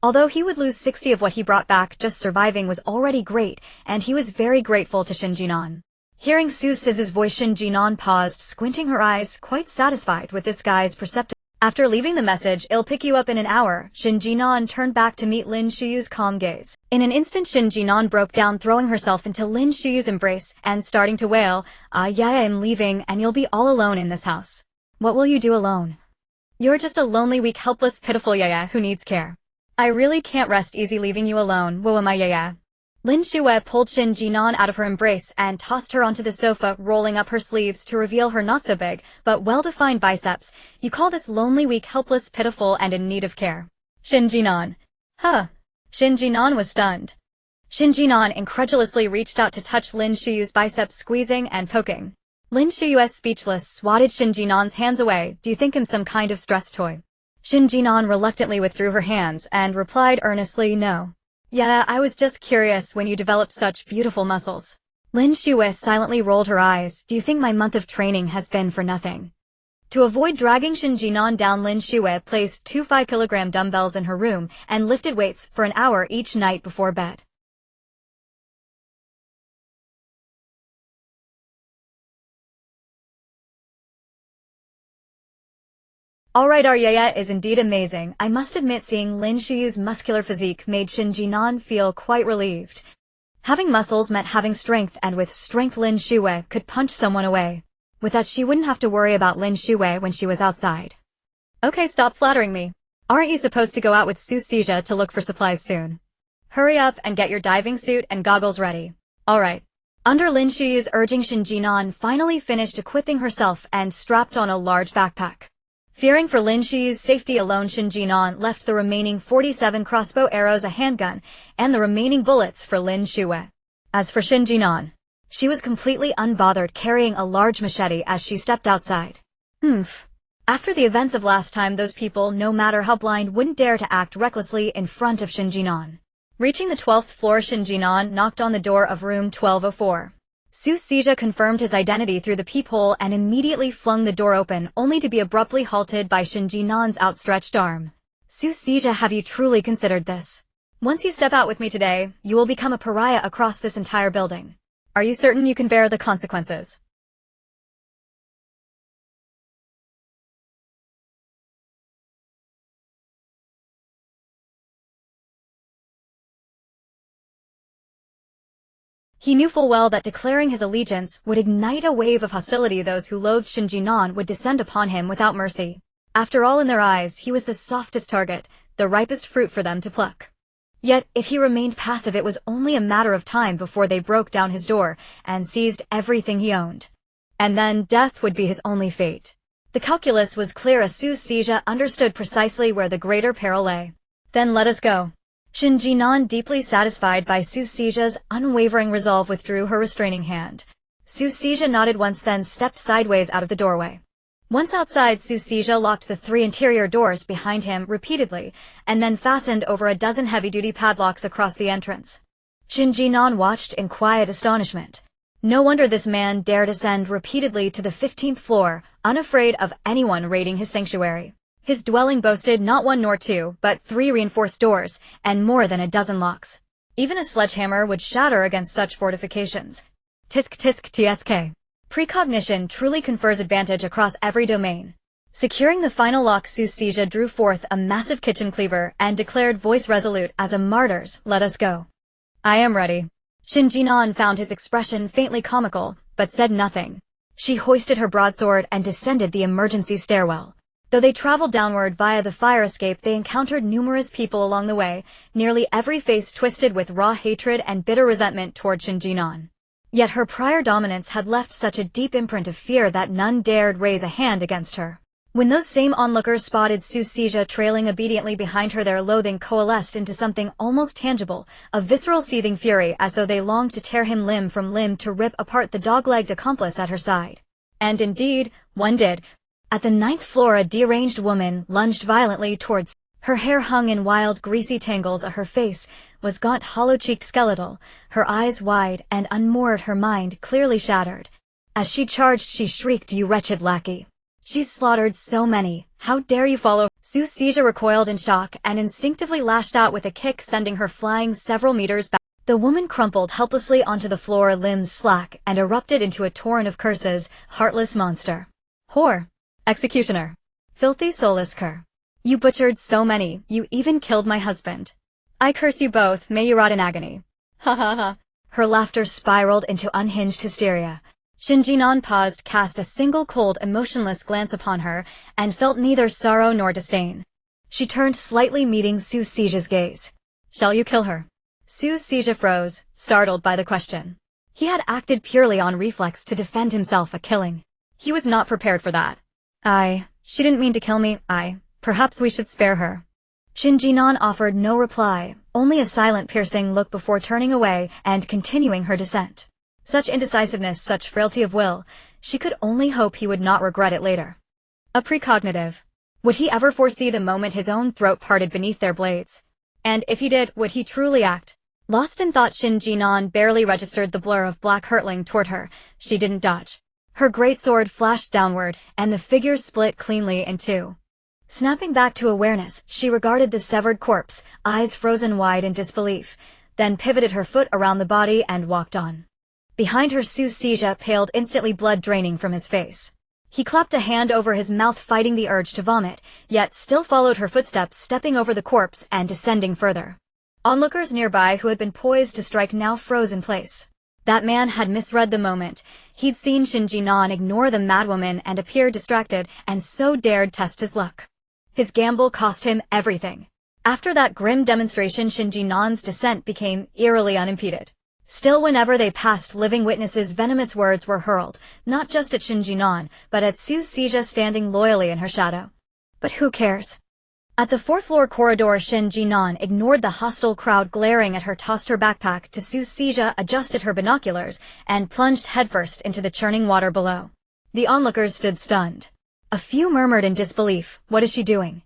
Although he would lose 60 of what he brought back, just surviving was already great, and he was very grateful to Shen Jin'an. Hearing Su Siz's voice, Shen Jin'an paused, squinting her eyes, quite satisfied with this guy's perceptive. After leaving the message, "I'll pick you up in an hour," Shen Jin'an turned back to meet Lin Shuyue's calm gaze. In an instant, Shen Jin'an broke down, throwing herself into Lin Shuyue's embrace and starting to wail, yeah, I'm leaving, and you'll be all alone in this house. What will you do alone? You're just a lonely, weak, helpless, pitiful yaya who needs care. I really can't rest easy leaving you alone, my yaya. Lin Shuyue pulled Shen Jin'an out of her embrace and tossed her onto the sofa, rolling up her sleeves to reveal her not-so-big, but well-defined biceps. You call this lonely, weak, helpless, pitiful, and in need of care? Shen Jin'an. Huh. Shen Jin'an was stunned. Shen Jin'an incredulously reached out to touch Lin Shuyue's biceps, squeezing and poking. Lin Shuyue, speechless, swatted Shen Jin'an's hands away. Do you think I'm some kind of stress toy? Shen Jin'an reluctantly withdrew her hands and replied earnestly, no. Yeah, I was just curious when you developed such beautiful muscles. Lin Shuyue silently rolled her eyes. Do you think my month of training has been for nothing? To avoid dragging Shen Jin'an down, Lin Shuyue placed 2 5-kilogram dumbbells in her room and lifted weights for an hour each night before bed. Alright, our yaya is indeed amazing. I must admit, seeing Lin Shuyue's muscular physique made Shen Jin'an feel quite relieved. Having muscles meant having strength, and with strength Lin Shuyue could punch someone away. With that, she wouldn't have to worry about Lin Shuyue when she was outside. Okay, stop flattering me. Aren't you supposed to go out with Su Xija to look for supplies soon? Hurry up and get your diving suit and goggles ready. Alright. Under Lin Shuyue's urging, Shen Jin'an finally finished equipping herself and strapped on a large backpack. Fearing for Lin Shuyue's safety alone, Shen Jin'an left the remaining 47 crossbow arrows, a handgun, and the remaining bullets for Lin Shuyue. As for Shen Jin'an, she was completely unbothered, carrying a large machete as she stepped outside. After the events of last time, those people, no matter how blind, wouldn't dare to act recklessly in front of Shen Jin'an. Reaching the 12th floor, Shen Jin'an knocked on the door of room 1204. Su Xija confirmed his identity through the peephole and immediately flung the door open, only to be abruptly halted by Shen Jin'an's outstretched arm. Su Xija, have you truly considered this? Once you step out with me today, you will become a pariah across this entire building. Are you certain you can bear the consequences? He knew full well that declaring his allegiance would ignite a wave of hostility. Those who loathed Shen Jin'an would descend upon him without mercy. After all, in their eyes, he was the softest target, the ripest fruit for them to pluck. Yet, if he remained passive, it was only a matter of time before they broke down his door and seized everything he owned. And then death would be his only fate. The calculus was clear, as Su Xija understood precisely where the greater peril lay. Then let us go. Shen Jin'an, deeply satisfied by Su Xija's unwavering resolve, withdrew her restraining hand. Su Xija nodded once, then stepped sideways out of the doorway. Once outside, Su Xija locked the 3 interior doors behind him repeatedly, and then fastened over a dozen heavy-duty padlocks across the entrance. Shen Jin'an watched in quiet astonishment. No wonder this man dared ascend repeatedly to the 15th floor, unafraid of anyone raiding his sanctuary. His dwelling boasted not 1 nor 2, but 3 reinforced doors, and more than a dozen locks. Even a sledgehammer would shatter against such fortifications. Tisk tisk tsk. Precognition truly confers advantage across every domain. Securing the final lock, Su Xija drew forth a massive kitchen cleaver and declared, voice resolute as a martyr's, let us go. I am ready. Shen Jin'an found his expression faintly comical, but said nothing. She hoisted her broadsword and descended the emergency stairwell. Though they traveled downward via the fire escape, they encountered numerous people along the way, nearly every face twisted with raw hatred and bitter resentment toward Shen Jin'an. Yet her prior dominance had left such a deep imprint of fear that none dared raise a hand against her. When those same onlookers spotted Su Xija trailing obediently behind her, their loathing coalesced into something almost tangible, a visceral seething fury as though they longed to tear him limb from limb, to rip apart the dog-legged accomplice at her side. And indeed, one did. At the 9th floor, a deranged woman lunged violently towards. Her hair hung in wild, greasy tangles. Her face was gaunt, hollow-cheeked, skeletal, her eyes wide and unmoored, her mind clearly shattered. As she charged, she shrieked, "You wretched lackey! She's slaughtered so many. How dare you follow?" Su Xija recoiled in shock and instinctively lashed out with a kick, sending her flying several meters back. The woman crumpled helplessly onto the floor, limbs slack, and erupted into a torrent of curses. "Heartless monster! Whore! Executioner! Filthy soulless cur! You butchered so many, you even killed my husband. I curse you both, may you rot in agony." Ha ha ha. Her laughter spiraled into unhinged hysteria. Shen Jin'an paused, cast a single cold, emotionless glance upon her, and felt neither sorrow nor disdain. She turned slightly, meeting Su Xija's gaze. "Shall you kill her?" Su Xija froze, startled by the question. He had acted purely on reflex to defend himself, a killing. He was not prepared for that. She didn't mean to kill me. Perhaps we should spare her." Shen Jin'an offered no reply, only a silent, piercing look before turning away and continuing her descent. Such indecisiveness, such frailty of will, she could only hope he would not regret it later. A precognitive. Would he ever foresee the moment his own throat parted beneath their blades? And if he did, would he truly act? Lost in thought, Shen Jin'an barely registered the blur of black hurtling toward her. She didn't dodge. Her great sword flashed downward, and the figure split cleanly in two. Snapping back to awareness, she regarded the severed corpse, eyes frozen wide in disbelief, then pivoted her foot around the body and walked on. Behind her, Su Xija paled, instantly, blood draining from his face. He clapped a hand over his mouth, fighting the urge to vomit, yet still followed her footsteps, stepping over the corpse and descending further. Onlookers nearby who had been poised to strike now froze in place. That man had misread the moment. He'd seen Shen Jin'an ignore the madwoman and appear distracted, and so dared test his luck. His gamble cost him everything. After that grim demonstration, Shen Jin'an's descent became eerily unimpeded. Still, whenever they passed living witnesses, venomous words were hurled, not just at Shen Jin'an, but at Su Xija standing loyally in her shadow. But who cares? At the 4th floor corridor, Shen Jin'an ignored the hostile crowd glaring at her, tossed her backpack to Su Xija, adjusted her binoculars, and plunged headfirst into the churning water below. The onlookers stood stunned. A few murmured in disbelief, "What is she doing?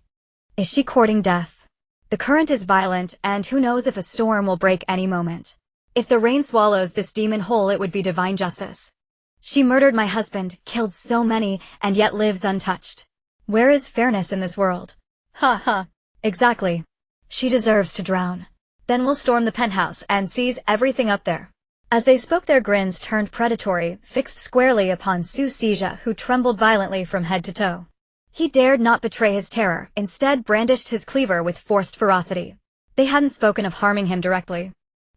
Is she courting death? The current is violent, and who knows if a storm will break any moment. If the rain swallows this demon whole, it would be divine justice. She murdered my husband, killed so many, and yet lives untouched. Where is fairness in this world? Ha ha. Exactly. She deserves to drown. Then we'll storm the penthouse and seize everything up there." As they spoke, their grins turned predatory, fixed squarely upon Su Xija, who trembled violently from head to toe. He dared not betray his terror, instead brandished his cleaver with forced ferocity. They hadn't spoken of harming him directly,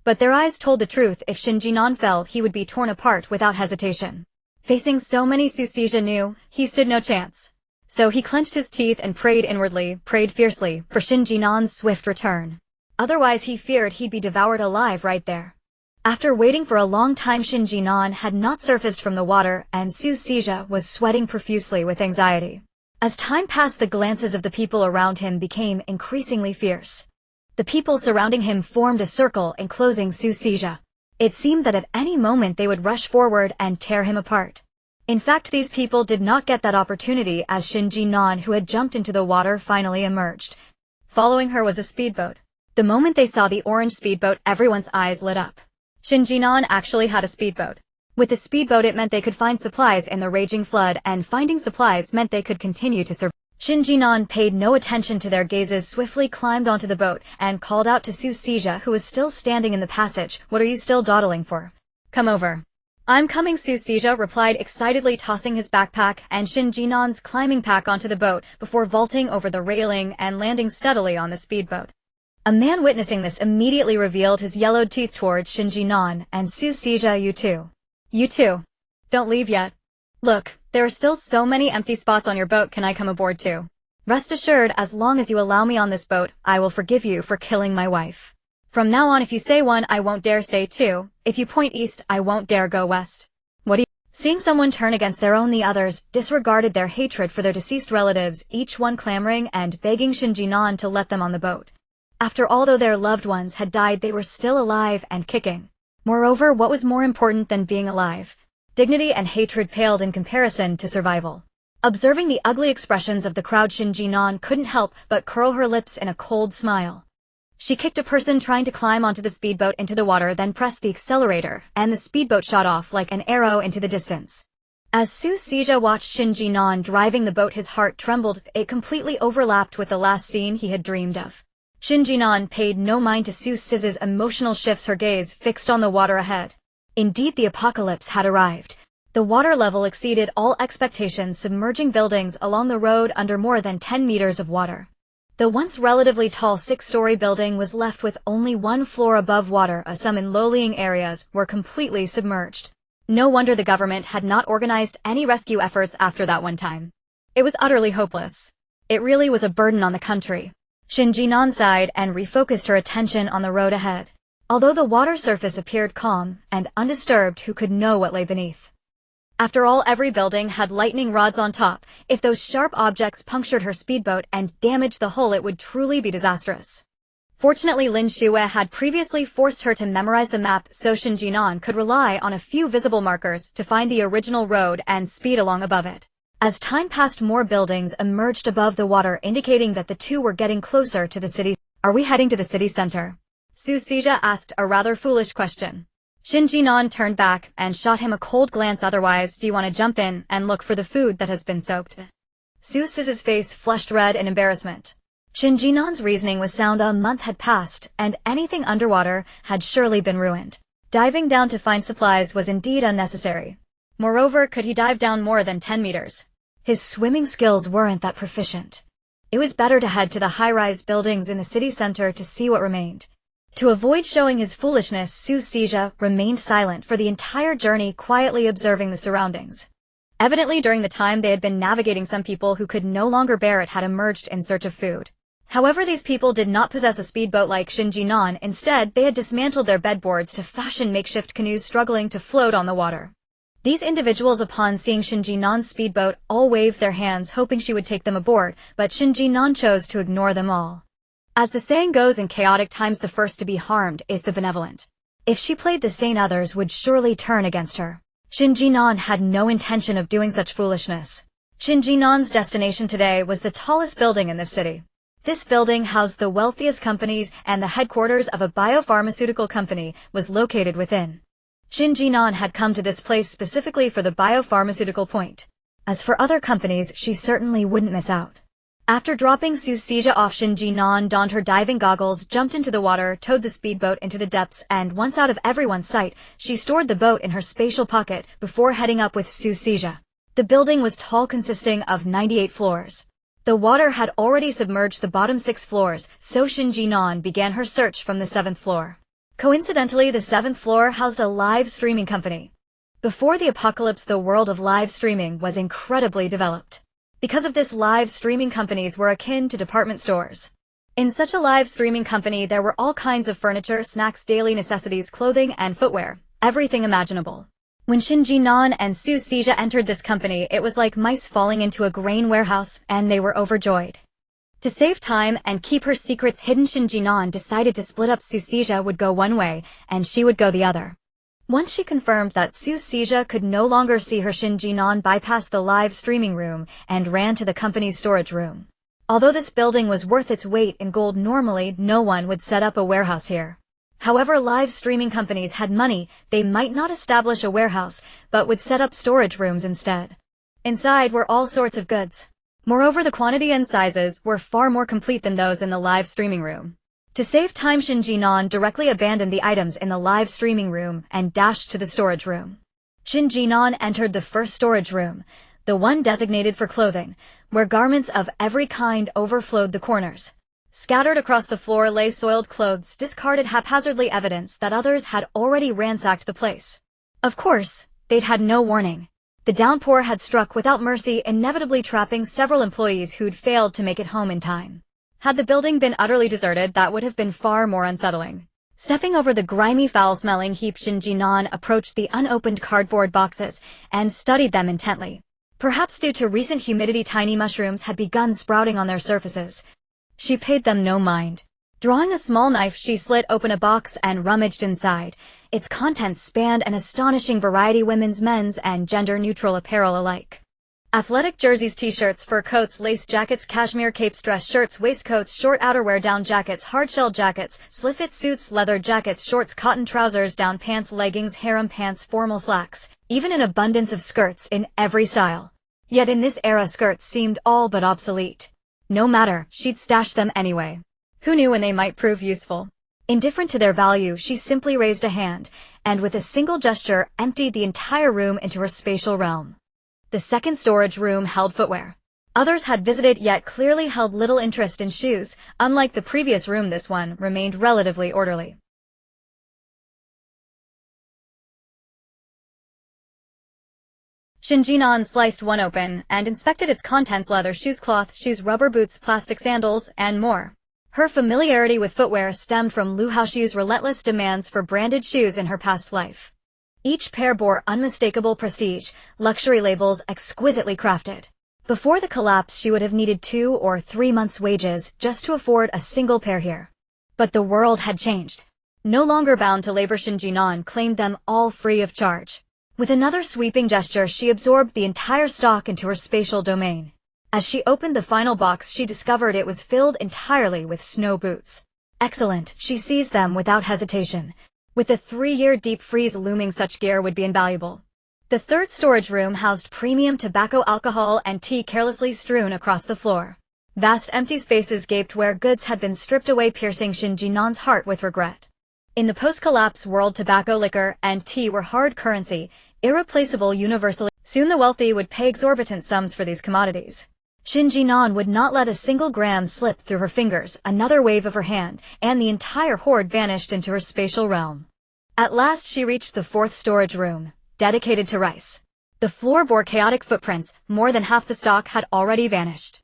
but their eyes told the truth. If Shen Jin'an fell, he would be torn apart without hesitation. Facing so many, Su Xija knew he stood no chance. So he clenched his teeth and prayed inwardly, prayed fiercely, for Shen Jin'an's swift return. Otherwise, he feared he'd be devoured alive right there. After waiting for a long time, Shen Jin'an had not surfaced from the water, and Su Xija was sweating profusely with anxiety. As time passed, the glances of the people around him became increasingly fierce. The people surrounding him formed a circle, enclosing Su Xija. It seemed that at any moment they would rush forward and tear him apart. In fact, these people did not get that opportunity, as Shen Jin'an, who had jumped into the water, finally emerged. Following her was a speedboat. The moment they saw the orange speedboat, everyone's eyes lit up. Shen Jin'an actually had a speedboat. With the speedboat, it meant they could find supplies in the raging flood, and finding supplies meant they could continue to survive. Shen Jin'an paid no attention to their gazes, swiftly climbed onto the boat, and called out to Su Xija, who was still standing in the passage, "What are you still dawdling for? Come over." "I'm coming," Su Xija replied excitedly, tossing his backpack and Shen Jin'an's climbing pack onto the boat before vaulting over the railing and landing steadily on the speedboat. A man witnessing this immediately revealed his yellowed teeth toward Shen Jin'an and Su Xija. "You too. You too. Don't leave yet. Look, there are still so many empty spots on your boat. Can I come aboard too? Rest assured, as long as you allow me on this boat, I will forgive you for killing my wife. From now on, if you say one, I won't dare say two. If you point east, I won't dare go west. What do you..." Seeing someone turn against their own, the others disregarded their hatred for their deceased relatives, each one clamoring and begging Shen Jin'an to let them on the boat. After all, though their loved ones had died, they were still alive and kicking. Moreover, what was more important than being alive? Dignity and hatred paled in comparison to survival. Observing the ugly expressions of the crowd, Shen Jin'an couldn't help but curl her lips in a cold smile. She kicked a person trying to climb onto the speedboat into the water, then pressed the accelerator, and the speedboat shot off like an arrow into the distance. As Su Sijia watched Shen Jin'an driving the boat, his heart trembled. It completely overlapped with the last scene he had dreamed of. Shen Jin'an paid no mind to Su Sija's emotional shifts, her gaze fixed on the water ahead. Indeed, the apocalypse had arrived. The water level exceeded all expectations, submerging buildings along the road under more than 10 meters of water. The once relatively tall 6-story building was left with only one floor above water. Some in low-lying areas were completely submerged. No wonder the government had not organized any rescue efforts after that one time. It was utterly hopeless. It really was a burden on the country. Shen Jin'an sighed and refocused her attention on the road ahead. Although the water surface appeared calm and undisturbed, who could know what lay beneath? After all, every building had lightning rods on top. If those sharp objects punctured her speedboat and damaged the hull, it would truly be disastrous. Fortunately, Lin Shuyue had previously forced her to memorize the map, so Shen Jin'an could rely on a few visible markers to find the original road and speed along above it. As time passed, more buildings emerged above the water, indicating that the two were getting closer to the city. Are we heading to the city center? Su Sijia asked a rather foolish question. Shen Jin'an turned back and shot him a cold glance. Otherwise, do you want to jump in and look for the food that has been soaked? Su Sija's face flushed red in embarrassment. Shen Jin'an's reasoning was sound. A month had passed, and anything underwater had surely been ruined. Diving down to find supplies was indeed unnecessary. Moreover, could he dive down more than 10 meters? His swimming skills weren't that proficient. It was better to head to the high-rise buildings in the city center to see what remained. To avoid showing his foolishness, Su Sijia remained silent for the entire journey, quietly observing the surroundings. Evidently, during the time they had been navigating, some people who could no longer bear it had emerged in search of food. However, these people did not possess a speedboat like Shen Jin'an. Instead, they had dismantled their bedboards to fashion makeshift canoes struggling to float on the water. These individuals, upon seeing Shen Jin'an's speedboat, all waved their hands, hoping she would take them aboard, but Shen Jin'an chose to ignore them all. As the saying goes, in chaotic times the first to be harmed is the benevolent. If she played the sane, others would surely turn against her. Shen Jin'an had no intention of doing such foolishness. Shen Jin'an's destination today was the tallest building in this city. This building housed the wealthiest companies, and the headquarters of a biopharmaceutical company was located within. Shen Jin'an had come to this place specifically for the biopharmaceutical point. As for other companies, she certainly wouldn't miss out. After dropping Su Sijia off, Shen Jin'an donned her diving goggles, jumped into the water, towed the speedboat into the depths, and once out of everyone's sight, she stored the boat in her spatial pocket before heading up with Su Sijia. The building was tall, consisting of 98 floors. The water had already submerged the bottom 6 floors, so Shen Jin'an began her search from the 7th floor. Coincidentally, the 7th floor housed a live streaming company. Before the apocalypse, the world of live streaming was incredibly developed. Because of this, live streaming companies were akin to department stores. In such a live streaming company, there were all kinds of furniture, snacks, daily necessities, clothing, and footwear, everything imaginable. When Shen Jin'an and Su Sijia entered this company, it was like mice falling into a grain warehouse, and they were overjoyed. To save time and keep her secrets hidden, Shen Jin'an decided to split up. Su Sijia would go one way, and she would go the other. Once she confirmed that Su Sijia could no longer see her, Shen Jin'an bypassed the live streaming room and ran to the company's storage room. Although this building was worth its weight in gold, normally no one would set up a warehouse here. However, live streaming companies had money. They might not establish a warehouse, but would set up storage rooms instead. Inside were all sorts of goods. Moreover, the quantity and sizes were far more complete than those in the live streaming room. To save time, Shen Jin'an directly abandoned the items in the live streaming room and dashed to the storage room. Shen Jin'an entered the first storage room, the one designated for clothing, where garments of every kind overflowed the corners. Scattered across the floor lay soiled clothes, discarded haphazardly, evidence that others had already ransacked the place. Of course, they'd had no warning. The downpour had struck without mercy, inevitably trapping several employees who'd failed to make it home in time. Had the building been utterly deserted, that would have been far more unsettling. Stepping over the grimy foul-smelling heap, Shen Jin'an approached the unopened cardboard boxes and studied them intently. Perhaps due to recent humidity, tiny mushrooms had begun sprouting on their surfaces. She paid them no mind. Drawing a small knife, she slit open a box and rummaged inside. Its contents spanned an astonishing variety: women's, men's, and gender-neutral apparel alike. Athletic jerseys, t-shirts, fur coats, lace jackets, cashmere capes, dress shirts, waistcoats, short outerwear, down jackets, hard-shell jackets, slit-fit suits, leather jackets, shorts, cotton trousers, down pants, leggings, harem pants, formal slacks, even an abundance of skirts in every style. Yet in this era, skirts seemed all but obsolete. No matter, she'd stash them anyway. Who knew when they might prove useful? Indifferent to their value, she simply raised a hand, and with a single gesture emptied the entire room into her spatial realm. The second storage room held footwear. Others had visited, yet clearly held little interest in shoes. Unlike the previous room, this one remained relatively orderly. Shen Jin'an sliced one open and inspected its contents: leather shoes, cloth shoes, rubber boots, plastic sandals, and more. Her familiarity with footwear stemmed from Lu Haoxiu's relentless demands for branded shoes in her past life. Each pair bore unmistakable prestige, luxury labels exquisitely crafted. Before the collapse, she would have needed 2 or 3 months' wages just to afford a single pair here. But the world had changed. No longer bound to labor, Shen Jin'an claimed them all free of charge. With another sweeping gesture, she absorbed the entire stock into her spatial domain. As she opened the final box, she discovered it was filled entirely with snow boots. Excellent, she seized them without hesitation. With the 3-year deep freeze looming, such gear would be invaluable. The third storage room housed premium tobacco, alcohol, and tea carelessly strewn across the floor. Vast empty spaces gaped where goods had been stripped away, piercing Shen Jin'an's heart with regret. In the post-collapse world, tobacco, liquor, and tea were hard currency, irreplaceable universally. Soon the wealthy would pay exorbitant sums for these commodities. Shen Jin'an would not let a single gram slip through her fingers. Another wave of her hand, and the entire hoard vanished into her spatial realm. At last she reached the fourth storage room, dedicated to rice. The floor bore chaotic footprints. More than half the stock had already vanished.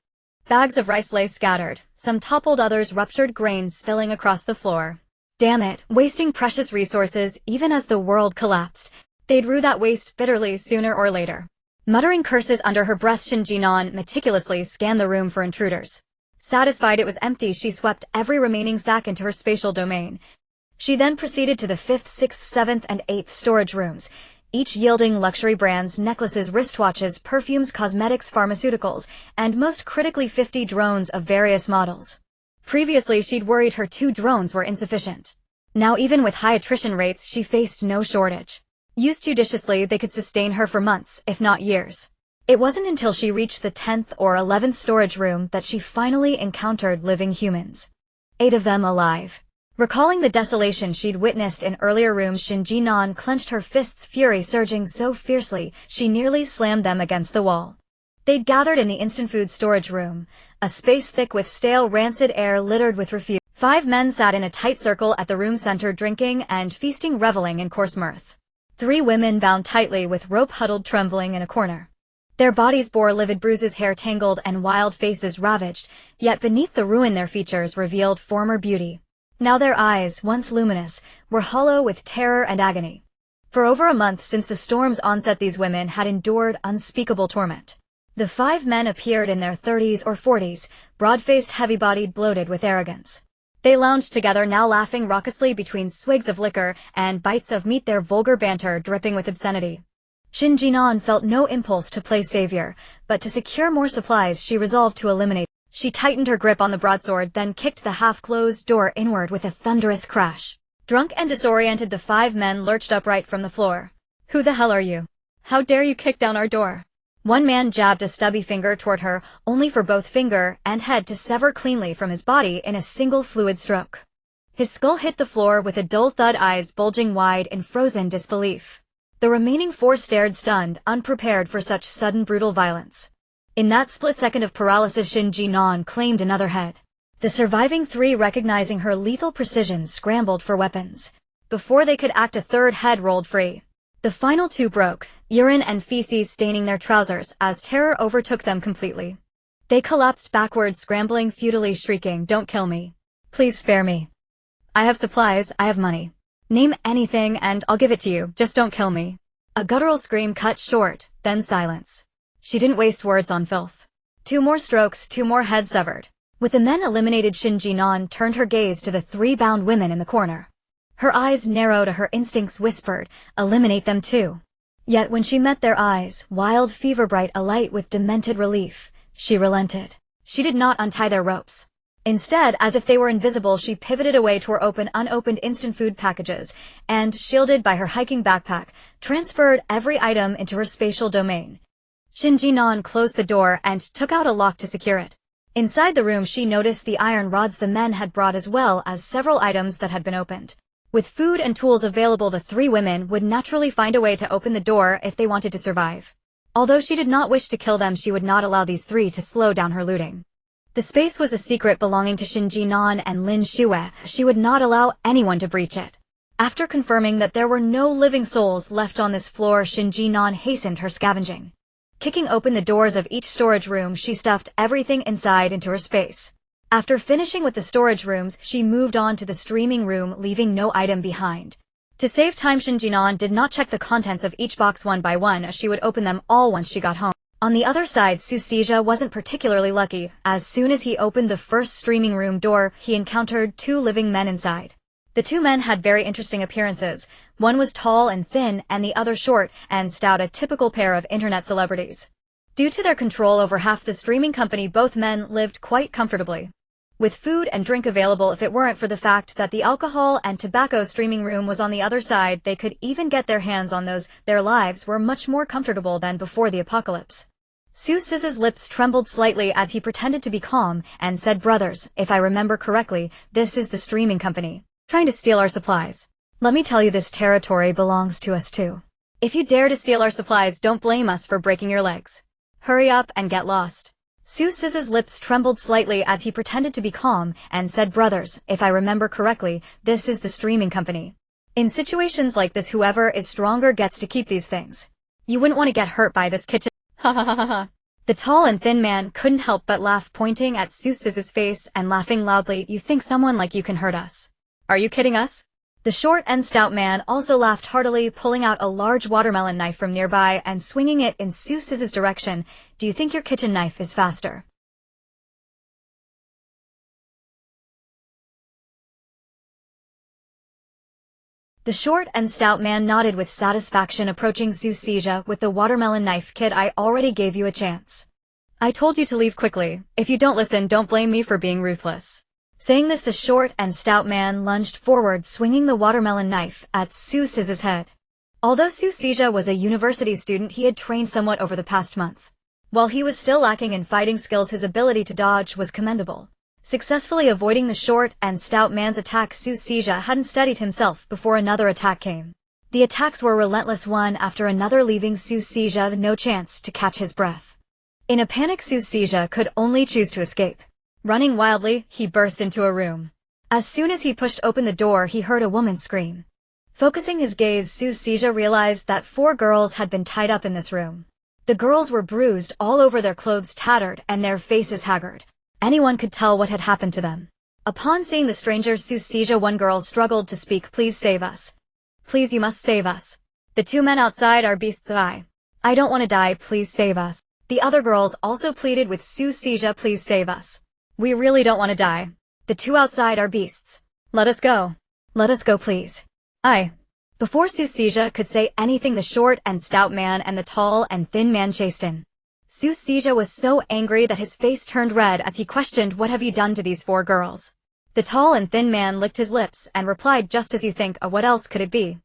Bags of rice lay scattered, some toppled, others ruptured, grains spilling across the floor. Damn it, wasting precious resources even as the world collapsed. They'd rue that waste bitterly sooner or later. Muttering curses under her breath, Shen Jin'an meticulously scanned the room for intruders. Satisfied it was empty, she swept every remaining sack into her spatial domain. She then proceeded to the 5th, 6th, 7th, and 8th storage rooms, each yielding luxury brands, necklaces, wristwatches, perfumes, cosmetics, pharmaceuticals, and most critically 50 drones of various models. Previously, she'd worried her 2 drones were insufficient. Now, even with high attrition rates, she faced no shortage. Used judiciously, they could sustain her for months, if not years. It wasn't until she reached the 10th or 11th storage room that she finally encountered living humans. 8 of them alive. Recalling the desolation she'd witnessed in earlier rooms, Shen Jin'an clenched her fists, fury surging so fiercely she nearly slammed them against the wall. They'd gathered in the instant food storage room, a space thick with stale, rancid air littered with refuse. 5 men sat in a tight circle at the room center, drinking and feasting, reveling in coarse mirth. 3 women bound tightly with rope huddled, trembling in a corner. Their bodies bore livid bruises, hair tangled, and wild faces ravaged, yet beneath the ruin their features revealed former beauty. Now their eyes, once luminous, were hollow with terror and agony. For over a month since the storm's onset, these women had endured unspeakable torment. The 5 men appeared in their 30s or 40s, broad-faced, heavy-bodied, bloated with arrogance. They lounged together, now laughing raucously between swigs of liquor and bites of meat, their vulgar banter dripping with obscenity. Shen Jin'an felt no impulse to play savior, but to secure more supplies she resolved to eliminate. She tightened her grip on the broadsword, then kicked the half-closed door inward with a thunderous crash. Drunk and disoriented, the 5 men lurched upright from the floor. "Who the hell are you? How dare you kick down our door?" One man jabbed a stubby finger toward her, only for both finger and head to sever cleanly from his body in a single fluid stroke. His skull hit the floor with a dull thud, eyes bulging wide in frozen disbelief. The remaining 4 stared, stunned, unprepared for such sudden, brutal violence. In that split second of paralysis, Shen Jin'an claimed another head. The surviving 3, recognizing her lethal precision, scrambled for weapons. Before they could act, a third head rolled free. The final 2 broke, urine and feces staining their trousers as terror overtook them completely. They collapsed backward, scrambling futilely, shrieking, "Don't kill me. Please spare me. I have supplies, I have money. Name anything and I'll give it to you, just don't kill me. A guttural scream cut short, then silence. She didn't waste words on filth. 2 more strokes, 2 more heads severed. With the men eliminated, Shen Jin'an turned her gaze to the 3 bound women in the corner. Her eyes narrowed, her instincts whispered, eliminate them too. Yet when she met their eyes, wild, fever-bright, alight with demented relief, she relented. She did not untie their ropes. Instead, as if they were invisible, she pivoted away to her unopened instant food packages, and, shielded by her hiking backpack, transferred every item into her spatial domain. Shen Jin'an closed the door and took out a lock to secure it. Inside the room, she noticed the iron rods the men had brought as well as several items that had been opened. With food and tools available, the 3 women would naturally find a way to open the door if they wanted to survive. Although she did not wish to kill them, she would not allow these 3 to slow down her looting. The space was a secret belonging to Shen Jin'an and Lin Shuyue. She would not allow anyone to breach it. After confirming that there were no living souls left on this floor, Shen Jin'an hastened her scavenging. Kicking open the doors of each storage room, she stuffed everything inside into her space. After finishing with the storage rooms, she moved on to the streaming room, leaving no item behind. To save time, Shen Jin'an did not check the contents of each box one by one, as she would open them all once she got home. On the other side, Sucija wasn't particularly lucky. As soon as he opened the first streaming room door, he encountered 2 living men inside. The 2 men had very interesting appearances. One was tall and thin, and the other short and stout, a typical pair of internet celebrities. Due to their control over half the streaming company, both men lived quite comfortably. With food and drink available, if it weren't for the fact that the alcohol and tobacco streaming room was on the other side, they could even get their hands on those. Their lives were much more comfortable than before the apocalypse. Su Siz's lips trembled slightly as he pretended to be calm and said, brothers, if I remember correctly, this is the streaming company, trying to steal our supplies. Let me tell you, this territory belongs to us too. If you dare to steal our supplies, don't blame us for breaking your legs. Hurry up and get lost. Su Siz's lips trembled slightly as he pretended to be calm and said, brothers, if I remember correctly, this is the streaming company. In situations like this, whoever is stronger gets to keep these things. You wouldn't want to get hurt by this kitchen. Ha ha ha ha ha. The tall and thin man couldn't help but laugh, pointing at Su Siz's face and laughing loudly. You think someone like you can hurt us? Are you kidding us? The short and stout man also laughed heartily, pulling out a large watermelon knife from nearby and swinging it in Su Siz's direction. Do you think your kitchen knife is faster? The short and stout man nodded with satisfaction, approaching Su Sizha with the watermelon knife. Kid, I already gave you a chance. I told you to leave quickly. If you don't listen, don't blame me for being ruthless. Saying this, the short and stout man lunged forward, swinging the watermelon knife at Su Siz's head. Although Su Sizha was a university student, he had trained somewhat over the past month. While he was still lacking in fighting skills, his ability to dodge was commendable. Successfully avoiding the short and stout man's attack, Su Sizha hadn't steadied himself before another attack came. The attacks were relentless, one after another, leaving Su Sizha no chance to catch his breath. In a panic, Su Sizha could only choose to escape. Running wildly, he burst into a room. As soon as he pushed open the door, he heard a woman scream. Focusing his gaze, Su Sizha realized that 4 girls had been tied up in this room. The girls were bruised all over, their clothes tattered, and their faces haggard. Anyone could tell what had happened to them. Upon seeing the stranger, Su Sizha, one girl struggled to speak. Please save us. Please, you must save us. The 2 men outside are beasts. I don't want to die, please save us. The other girls also pleaded with Su Sizha, please save us. We really don't want to die. The 2 outside are beasts. Let us go. Let us go, please. Before Su Sizha could say anything, the short and stout man and the tall and thin man chased in. Su Sizha was so angry that his face turned red as he questioned, what have you done to these 4 girls? The tall and thin man licked his lips and replied, just as you think. What else could it be?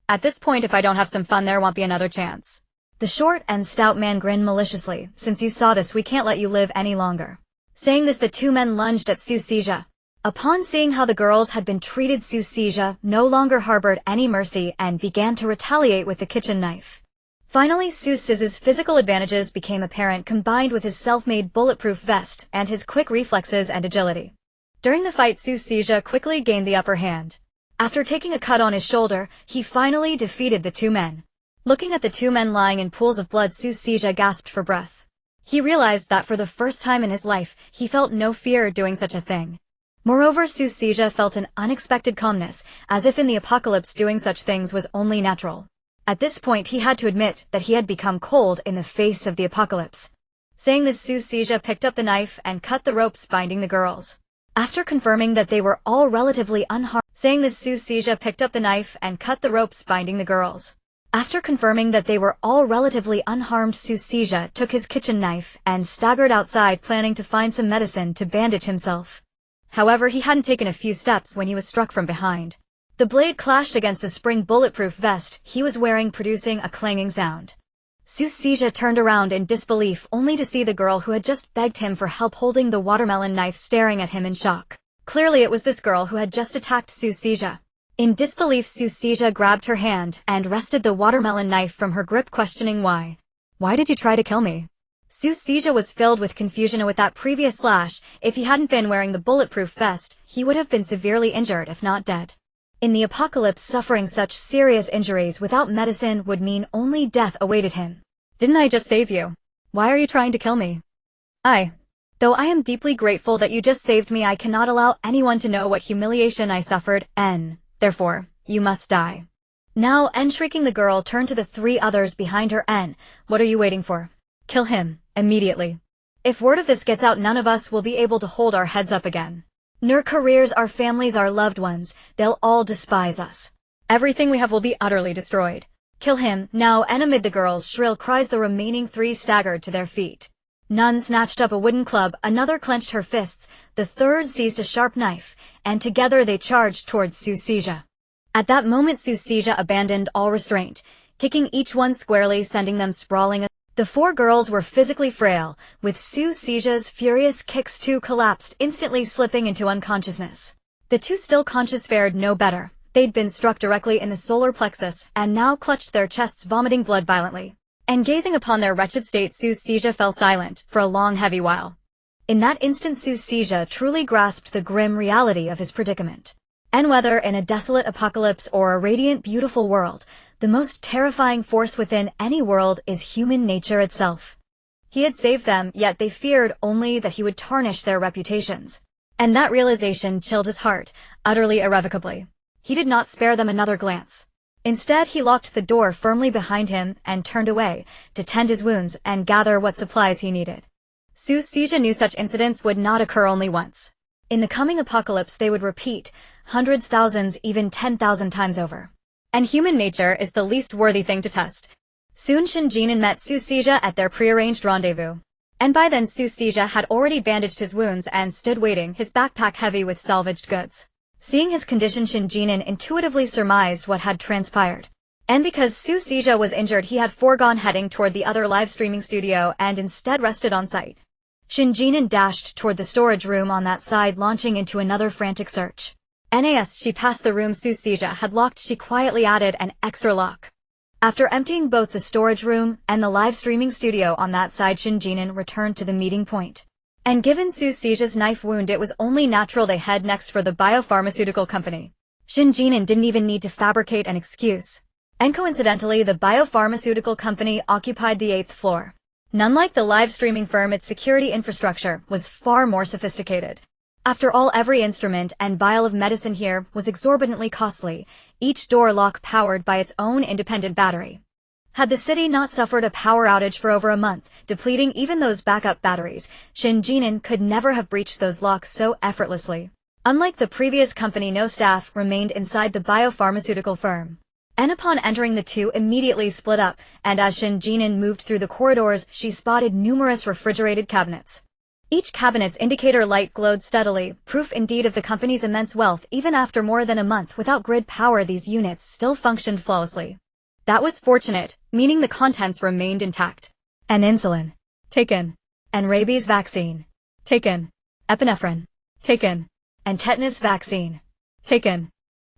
At this point, if I don't have some fun, there won't be another chance. The short and stout man grinned maliciously. Since you saw this, we can't let you live any longer. Saying this, the 2 men lunged at Su Sizha. Upon seeing how the girls had been treated, Su Sizha no longer harbored any mercy and began to retaliate with the kitchen knife. Finally, Su Siz's physical advantages became apparent, combined with his self-made bulletproof vest and his quick reflexes and agility. During the fight, Su Sizha quickly gained the upper hand. After taking a cut on his shoulder, he finally defeated the 2 men. Looking at the 2 men lying in pools of blood, Su Sizha gasped for breath. He realized that for the first time in his life, he felt no fear doing such a thing. Moreover, Su Sijia felt an unexpected calmness, as if in the apocalypse doing such things was only natural. At this point he had to admit that he had become cold in the face of the apocalypse. Saying this, Su Sijia picked up the knife and cut the ropes binding the girls. After confirming that they were all relatively unharmed, Su Sijia took his kitchen knife and staggered outside, planning to find some medicine to bandage himself. However, he hadn't taken a few steps when he was struck from behind. The blade clashed against the spring bulletproof vest he was wearing, producing a clanging sound. Su Sijia turned around in disbelief, only to see the girl who had just begged him for help holding the watermelon knife staring at him in shock. Clearly it was this girl who had just attacked Su Sijia. In disbelief, Su Sijia grabbed her hand and wrested the watermelon knife from her grip, questioning why. "Why did you try to kill me?" Su Sijia was filled with confusion, and with that previous slash, if he hadn't been wearing the bulletproof vest, he would have been severely injured if not dead. In the apocalypse, suffering such serious injuries without medicine would mean only death awaited him. "Didn't I just save you? Why are you trying to kill me?" Though I am deeply grateful that you just saved me, I cannot allow anyone to know what humiliation I suffered, Therefore, you must die." Now, shrieking, the girl turned to the three others behind her. "What are you waiting for? Kill him, immediately. If word of this gets out, none of us will be able to hold our heads up again. Our careers, our families, our loved ones, they'll all despise us. Everything we have will be utterly destroyed. Kill him, now." And amid the girls' shrill cries, the remaining three staggered to their feet. None snatched up a wooden club, another clenched her fists, the third seized a sharp knife, and together they charged towards Su Sijia. At that moment, Su Sijia abandoned all restraint, kicking each one squarely, sending them sprawling. The four girls were physically frail, with Su Sijia's furious kicks two collapsed, instantly slipping into unconsciousness. The two still conscious fared no better. They'd been struck directly in the solar plexus, and now clutched their chests, vomiting blood violently. And gazing upon their wretched state, Su Sijia fell silent for a long, heavy while. In that instant, Su Sijia truly grasped the grim reality of his predicament. And whether in a desolate apocalypse or a radiant, beautiful world, the most terrifying force within any world is human nature itself. He had saved them, yet they feared only that he would tarnish their reputations. And that realization chilled his heart, utterly irrevocably. He did not spare them another glance. Instead, he locked the door firmly behind him and turned away to tend his wounds and gather what supplies he needed. Su Sijia knew such incidents would not occur only once. In the coming apocalypse, they would repeat, hundreds, thousands, even 10,000 times over. And human nature is the least worthy thing to test. Soon Shen Jin'an met Su Sijia at their prearranged rendezvous. And by then Su Sijia had already bandaged his wounds and stood waiting, his backpack heavy with salvaged goods. Seeing his condition, Shen Jin'an intuitively surmised what had transpired. And because Su Sijia was injured, he had foregone heading toward the other live streaming studio and instead rested on site. Shen Jin'an dashed toward the storage room on that side, launching into another frantic search. As she passed the room Su Sijia had locked, she quietly added an extra lock. After emptying both the storage room and the live streaming studio on that side, Shen Jin'an returned to the meeting point. And given Su Sijia's knife wound, it was only natural they head next for the biopharmaceutical company. Shen Jin'an didn't even need to fabricate an excuse. And coincidentally, the biopharmaceutical company occupied the 8th floor. Unlike the live streaming firm, its security infrastructure was far more sophisticated. After all, every instrument and vial of medicine here was exorbitantly costly, each door lock powered by its own independent battery. Had the city not suffered a power outage for over a month, depleting even those backup batteries, Shen Jin'an could never have breached those locks so effortlessly. Unlike the previous company, no staff remained inside the biopharmaceutical firm. And upon entering, the two immediately split up, and as Shen Jin'an moved through the corridors, she spotted numerous refrigerated cabinets. Each cabinet's indicator light glowed steadily, proof indeed of the company's immense wealth. Even after more than a month without grid power, these units still functioned flawlessly. That was fortunate, meaning the contents remained intact. And insulin. Taken. And rabies vaccine. Taken. Epinephrine. Taken. And tetanus vaccine. Taken.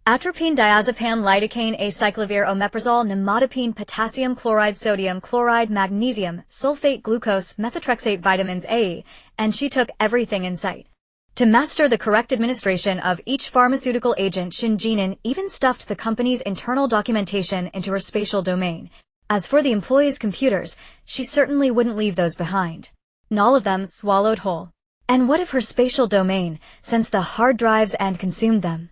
Atropine, diazepam, lidocaine, acyclovir, omeprazole, nimodipine, potassium chloride, sodium chloride, magnesium, sulfate, glucose, methotrexate, vitamins A, and she took everything in sight. To master the correct administration of each pharmaceutical agent, Shen Jin'an even stuffed the company's internal documentation into her spatial domain. As for the employees' computers, she certainly wouldn't leave those behind. And all of them swallowed whole. And what if her spatial domain sensed the hard drives and consumed them?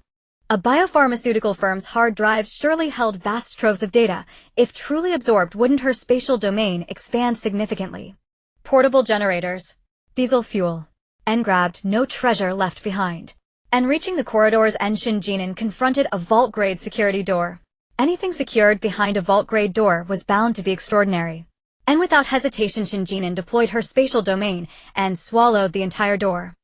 A biopharmaceutical firm's hard drives surely held vast troves of data. If truly absorbed, wouldn't her spatial domain expand significantly? Portable generators, diesel fuel, and grabbed, no treasure left behind. And reaching the corridors, and Shen Jin'an confronted a vault-grade security door. Anything secured behind a vault-grade door was bound to be extraordinary. And without hesitation, Shen Jin'an deployed her spatial domain and swallowed the entire door.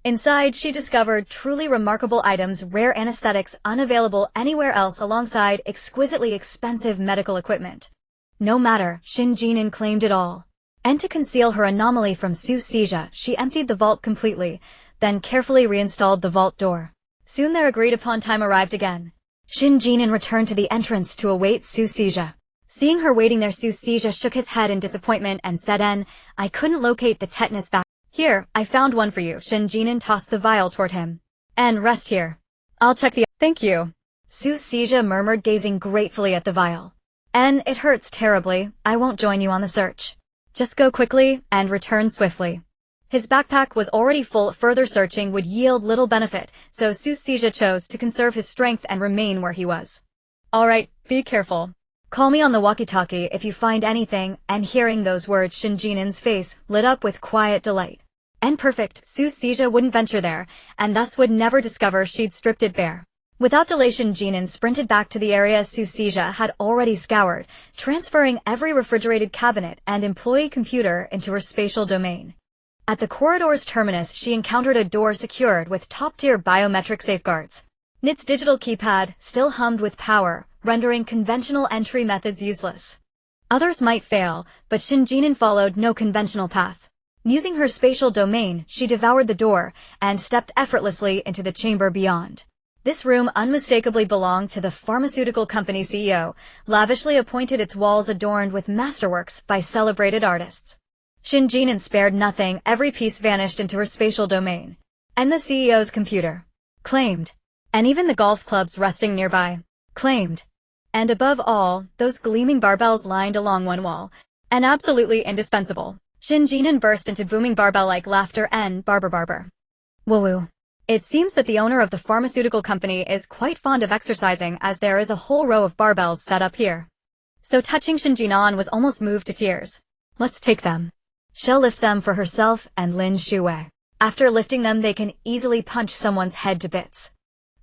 Inside, she discovered truly remarkable items, rare anesthetics unavailable anywhere else, alongside exquisitely expensive medical equipment. No matter, Shen Jin'an claimed it all. And to conceal her anomaly from Su Xizha, she emptied the vault completely, then carefully reinstalled the vault door. Soon their agreed-upon time arrived again. Shen Jin'an returned to the entrance to await Su Xizha. Seeing her waiting there, Su Xizha shook his head in disappointment and said, I couldn't locate the tetanus vaccine. Here, I found one for you. Shen Jin'an tossed the vial toward him. And rest here. I'll check the— Thank you. Su Xizha murmured, gazing gratefully at the vial. And it hurts terribly. I won't join you on the search. Just go quickly and return swiftly. His backpack was already full. Further searching would yield little benefit, so Su Xizha chose to conserve his strength and remain where he was. All right, be careful. Call me on the walkie-talkie if you find anything. And hearing those words, Shen Jin'an's face lit up with quiet delight. And perfect, Su Xizha wouldn't venture there, and thus would never discover she'd stripped it bare. Without delay, Shen Jin'an sprinted back to the area Su Xizha had already scoured, transferring every refrigerated cabinet and employee computer into her spatial domain. At the corridor's terminus, she encountered a door secured with top-tier biometric safeguards. Its digital keypad still hummed with power, rendering conventional entry methods useless. Others might fail, but Shen Jin'an followed no conventional path. Using her spatial domain, she devoured the door and stepped effortlessly into the chamber beyond. This room unmistakably belonged to the pharmaceutical company CEO, lavishly appointed, its walls adorned with masterworks by celebrated artists. Shen Jin'an spared nothing. Every piece vanished into her spatial domain. And the CEO's computer. Claimed. And even the golf clubs resting nearby. Claimed. And above all, those gleaming barbells lined along one wall. And absolutely indispensable. Shen Jin'an burst into booming barbell-like laughter and barber. Woo-woo. It seems that the owner of the pharmaceutical company is quite fond of exercising, as there is a whole row of barbells set up here. So touching, Shen Jin'an was almost moved to tears. Let's take them. She'll lift them for herself and Lin Shuyue. After lifting them, they can easily punch someone's head to bits.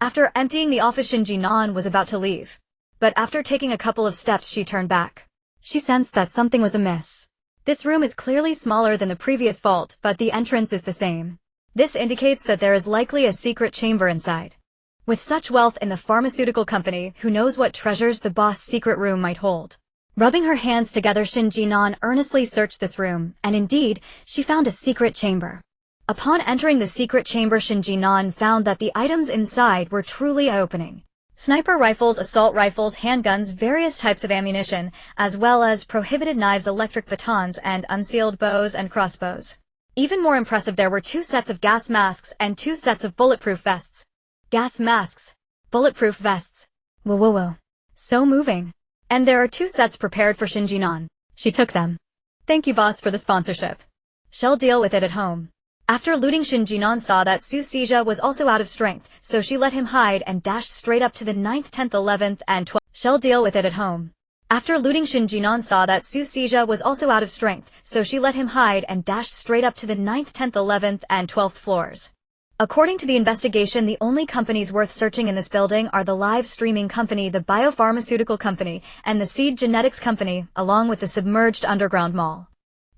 After emptying the office, Shen Jin'an was about to leave. But after taking a couple of steps, she turned back. She sensed that something was amiss. This room is clearly smaller than the previous vault, but the entrance is the same. This indicates that there is likely a secret chamber inside. With such wealth in the pharmaceutical company, who knows what treasures the boss' secret room might hold. Rubbing her hands together, Shen Jin'an earnestly searched this room, and indeed, she found a secret chamber. Upon entering the secret chamber, Shen Jin'an found that the items inside were truly eye-opening. Sniper rifles, assault rifles, handguns, various types of ammunition, as well as prohibited knives, electric batons, and unsealed bows and crossbows. Even more impressive, there were 2 sets of gas masks and 2 sets of bulletproof vests. Gas masks. Bulletproof vests. Whoa. So moving. And there are 2 sets prepared for Shen Jin'an. She took them. Thank you, boss, for the sponsorship. She'll deal with it at home. After looting, Shen Jin'an saw that Su Xizha was also out of strength, so she let him hide and dashed straight up to the 9th, 10th, 11th, and 12th. She'll deal with it at home. After looting, Shen Jin'an saw that Su Xizha was also out of strength, so she let him hide and dashed straight up to the 9th, 10th, 11th, and 12th floors. According to the investigation, the only companies worth searching in this building are the live streaming company, the biopharmaceutical company, and the seed genetics company, along with the submerged underground mall.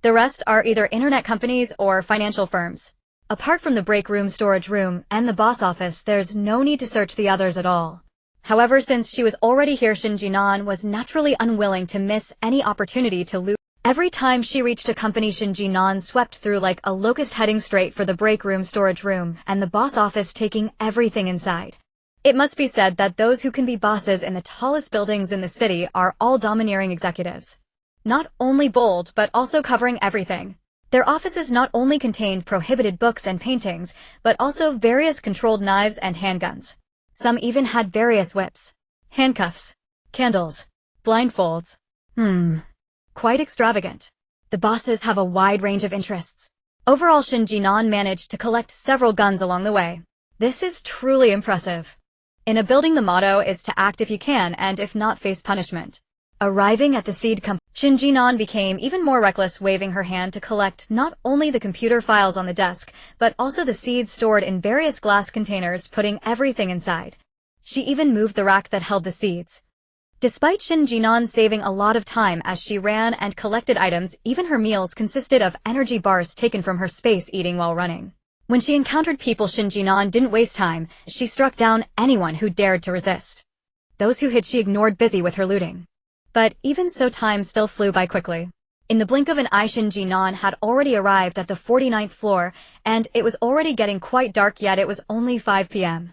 The rest are either internet companies or financial firms. Apart from the break room, storage room, and the boss office, there's no need to search the others at all. However, since she was already here, Shen Jin'an was naturally unwilling to miss any opportunity to loot. Every time she reached a company, Shen Jin'an swept through like a locust, heading straight for the break room, storage room, and the boss office, taking everything inside. It must be said that those who can be bosses in the tallest buildings in the city are all domineering executives. Not only bold, but also covering everything. Their offices not only contained prohibited books and paintings, but also various controlled knives and handguns. Some even had various whips, handcuffs, candles, blindfolds. Quite extravagant. The bosses have a wide range of interests. Overall, Shen Jin'an managed to collect several guns along the way. This is truly impressive. In a building, the motto is to act if you can and if not, face punishment. Arriving at the seed company, Shen Jin'an became even more reckless, waving her hand to collect not only the computer files on the desk, but also the seeds stored in various glass containers, putting everything inside. She even moved the rack that held the seeds. Despite Shen Jin'an saving a lot of time as she ran and collected items, even her meals consisted of energy bars taken from her space eating while running. When she encountered people, Shen Jin'an didn't waste time. She struck down anyone who dared to resist. Those who hid she ignored, busy with her looting. But even so, time still flew by quickly. In the blink of an eye, Shen Jin'an had already arrived at the 49th floor, and it was already getting quite dark, yet it was only 5 p.m.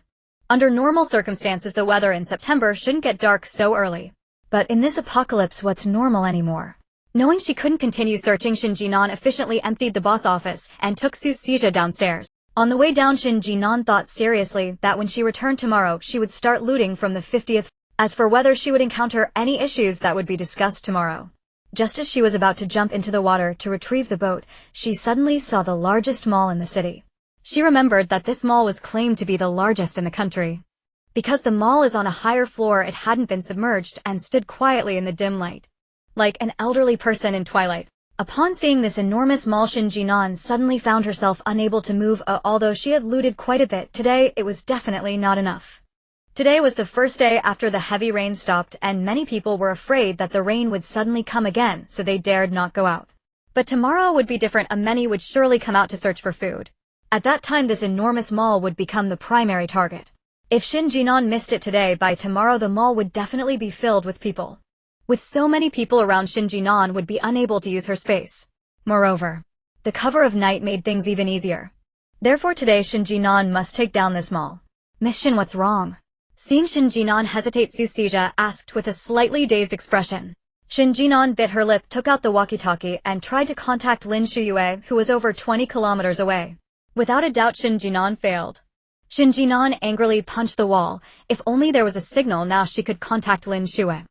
Under normal circumstances, the weather in September shouldn't get dark so early. But in this apocalypse, what's normal anymore? Knowing she couldn't continue searching, Shen Jin'an efficiently emptied the boss office and took Sushija downstairs. On the way down, Shen Jin'an thought seriously that when she returned tomorrow, she would start looting from the 50th. As for whether she would encounter any issues, that would be discussed tomorrow. Just as she was about to jump into the water to retrieve the boat, she suddenly saw the largest mall in the city. She remembered that this mall was claimed to be the largest in the country. Because the mall is on a higher floor, it hadn't been submerged and stood quietly in the dim light, like an elderly person in twilight. Upon seeing this enormous mall, Shen Jin'an suddenly found herself unable to move. Although she had looted quite a bit today, it was definitely not enough. Today was the first day after the heavy rain stopped, and many people were afraid that the rain would suddenly come again, so they dared not go out. But tomorrow would be different. Many would surely come out to search for food. At that time, this enormous mall would become the primary target. If Shen Jin'an missed it today, by tomorrow the mall would definitely be filled with people. With so many people around, Shen Jin'an would be unable to use her space. Moreover, the cover of night made things even easier. Therefore today Shen Jin'an must take down this mall. Miss Shen, what's wrong? Seeing Shen Jin'an hesitate, Sushija asked with a slightly dazed expression. Shen Jin'an bit her lip, took out the walkie-talkie, and tried to contact Lin Shuyue, who was over 20 kilometers away. Without a doubt, Shen Jin'an failed. Shen Jin'an angrily punched the wall. If only there was a signal, now she could contact Lin Shuyue.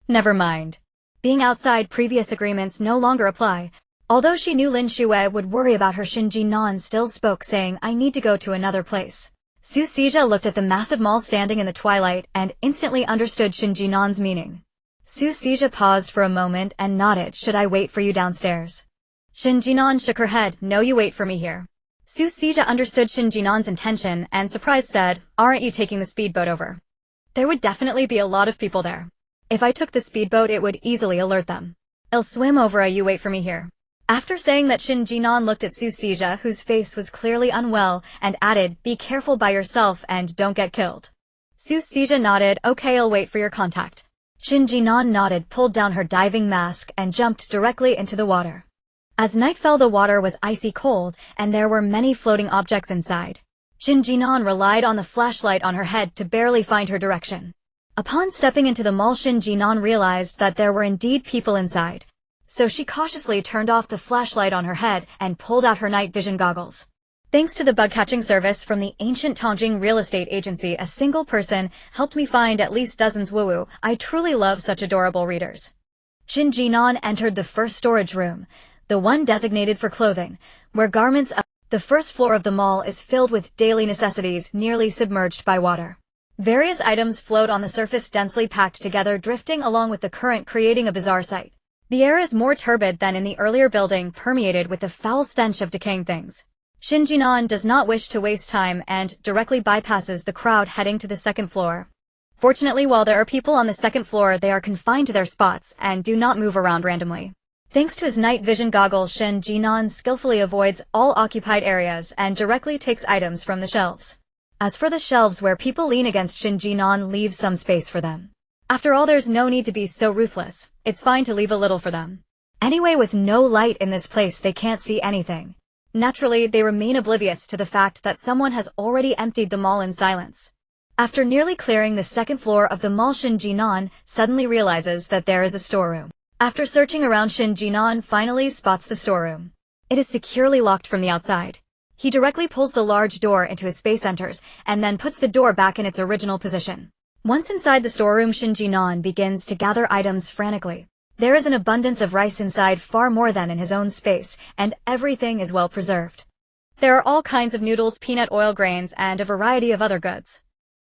Never mind. Being outside, previous agreements no longer apply. Although she knew Lin Shuyue would worry about her, Shen Jin'an still spoke, saying, I need to go to another place. Sushija looked at the massive mall standing in the twilight and instantly understood Shen Jin'an's meaning. Sushija paused for a moment and nodded. Should I wait for you downstairs? Shen Jin'an shook her head. No, you wait for me here. Sushija understood Shen Jin'an's intention and, surprised, said, Aren't you taking the speedboat over? There would definitely be a lot of people there. If I took the speedboat, it would easily alert them. I'll swim over. You wait for me here. After saying that, Shen Jin'an looked at Sushija, whose face was clearly unwell, and added, Be careful by yourself and don't get killed. Sushija nodded. Okay, I'll wait for your contact. Shen Jin'an nodded, pulled down her diving mask, and jumped directly into the water. As night fell, the water was icy cold, and there were many floating objects inside. Shen Jin'an relied on the flashlight on her head to barely find her direction. Upon stepping into the mall, Shen Jin'an realized that there were indeed people inside. So she cautiously turned off the flashlight on her head and pulled out her night vision goggles. Thanks to the bug-catching service from the ancient Tongjing real estate agency, a single person helped me find at least dozens. Woo-woo, I truly love such adorable readers. Shen Jin'an entered the first storage room, the one designated for clothing, where garments of the first floor of the mall is filled with daily necessities, nearly submerged by water. Various items float on the surface, densely packed together, drifting along with the current, creating a bizarre sight. The air is more turbid than in the earlier building, permeated with the foul stench of decaying things. Shen Jin'an does not wish to waste time and directly bypasses the crowd heading to the second floor. Fortunately, while there are people on the second floor, they are confined to their spots and do not move around randomly. Thanks to his night vision goggles, Shen Jin'an skillfully avoids all occupied areas and directly takes items from the shelves. As for the shelves where people lean against, Shen Jin'an leaves some space for them. After all, there's no need to be so ruthless. It's fine to leave a little for them. Anyway, with no light in this place, they can't see anything. Naturally, they remain oblivious to the fact that someone has already emptied the mall in silence. After nearly clearing the second floor of the mall, Shen Jin'an suddenly realizes that there is a storeroom. After searching around, Shen Jin'an finally spots the storeroom. It is securely locked from the outside. He directly pulls the large door into his space, enters, and then puts the door back in its original position. Once inside the storeroom, Shen Jin'an begins to gather items frantically. There is an abundance of rice inside, far more than in his own space, and everything is well preserved. There are all kinds of noodles, peanut oil grains, and a variety of other goods.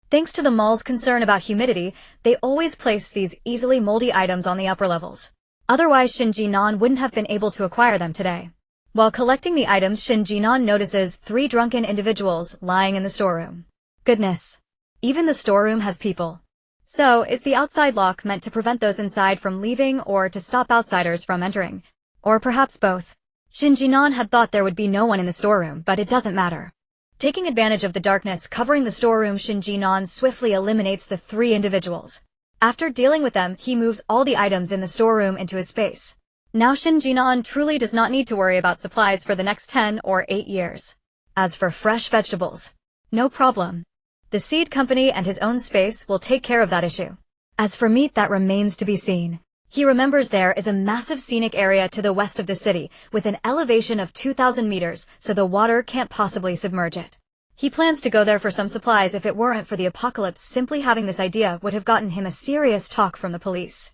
Thanks to the mall's concern about humidity, they always place these easily moldy items on the upper levels. Otherwise, Shen Jin'an wouldn't have been able to acquire them today. While collecting the items, Shen Jin'an notices 3 drunken individuals lying in the storeroom. Goodness. Even the storeroom has people. So, is the outside lock meant to prevent those inside from leaving or to stop outsiders from entering? Or perhaps both? Shen Jin'an had thought there would be no one in the storeroom, but it doesn't matter. Taking advantage of the darkness covering the storeroom, Shen Jin'an swiftly eliminates the 3 individuals. After dealing with them, he moves all the items in the storeroom into his space. Now Shen Jin'an truly does not need to worry about supplies for the next 10 or 8 years. As for fresh vegetables, no problem. The seed company and his own space will take care of that issue. As for meat, that remains to be seen. He remembers there is a massive scenic area to the west of the city, with an elevation of 2,000 meters, so the water can't possibly submerge it. He plans to go there for some supplies. If it weren't for the apocalypse, simply having this idea would have gotten him a serious talk from the police.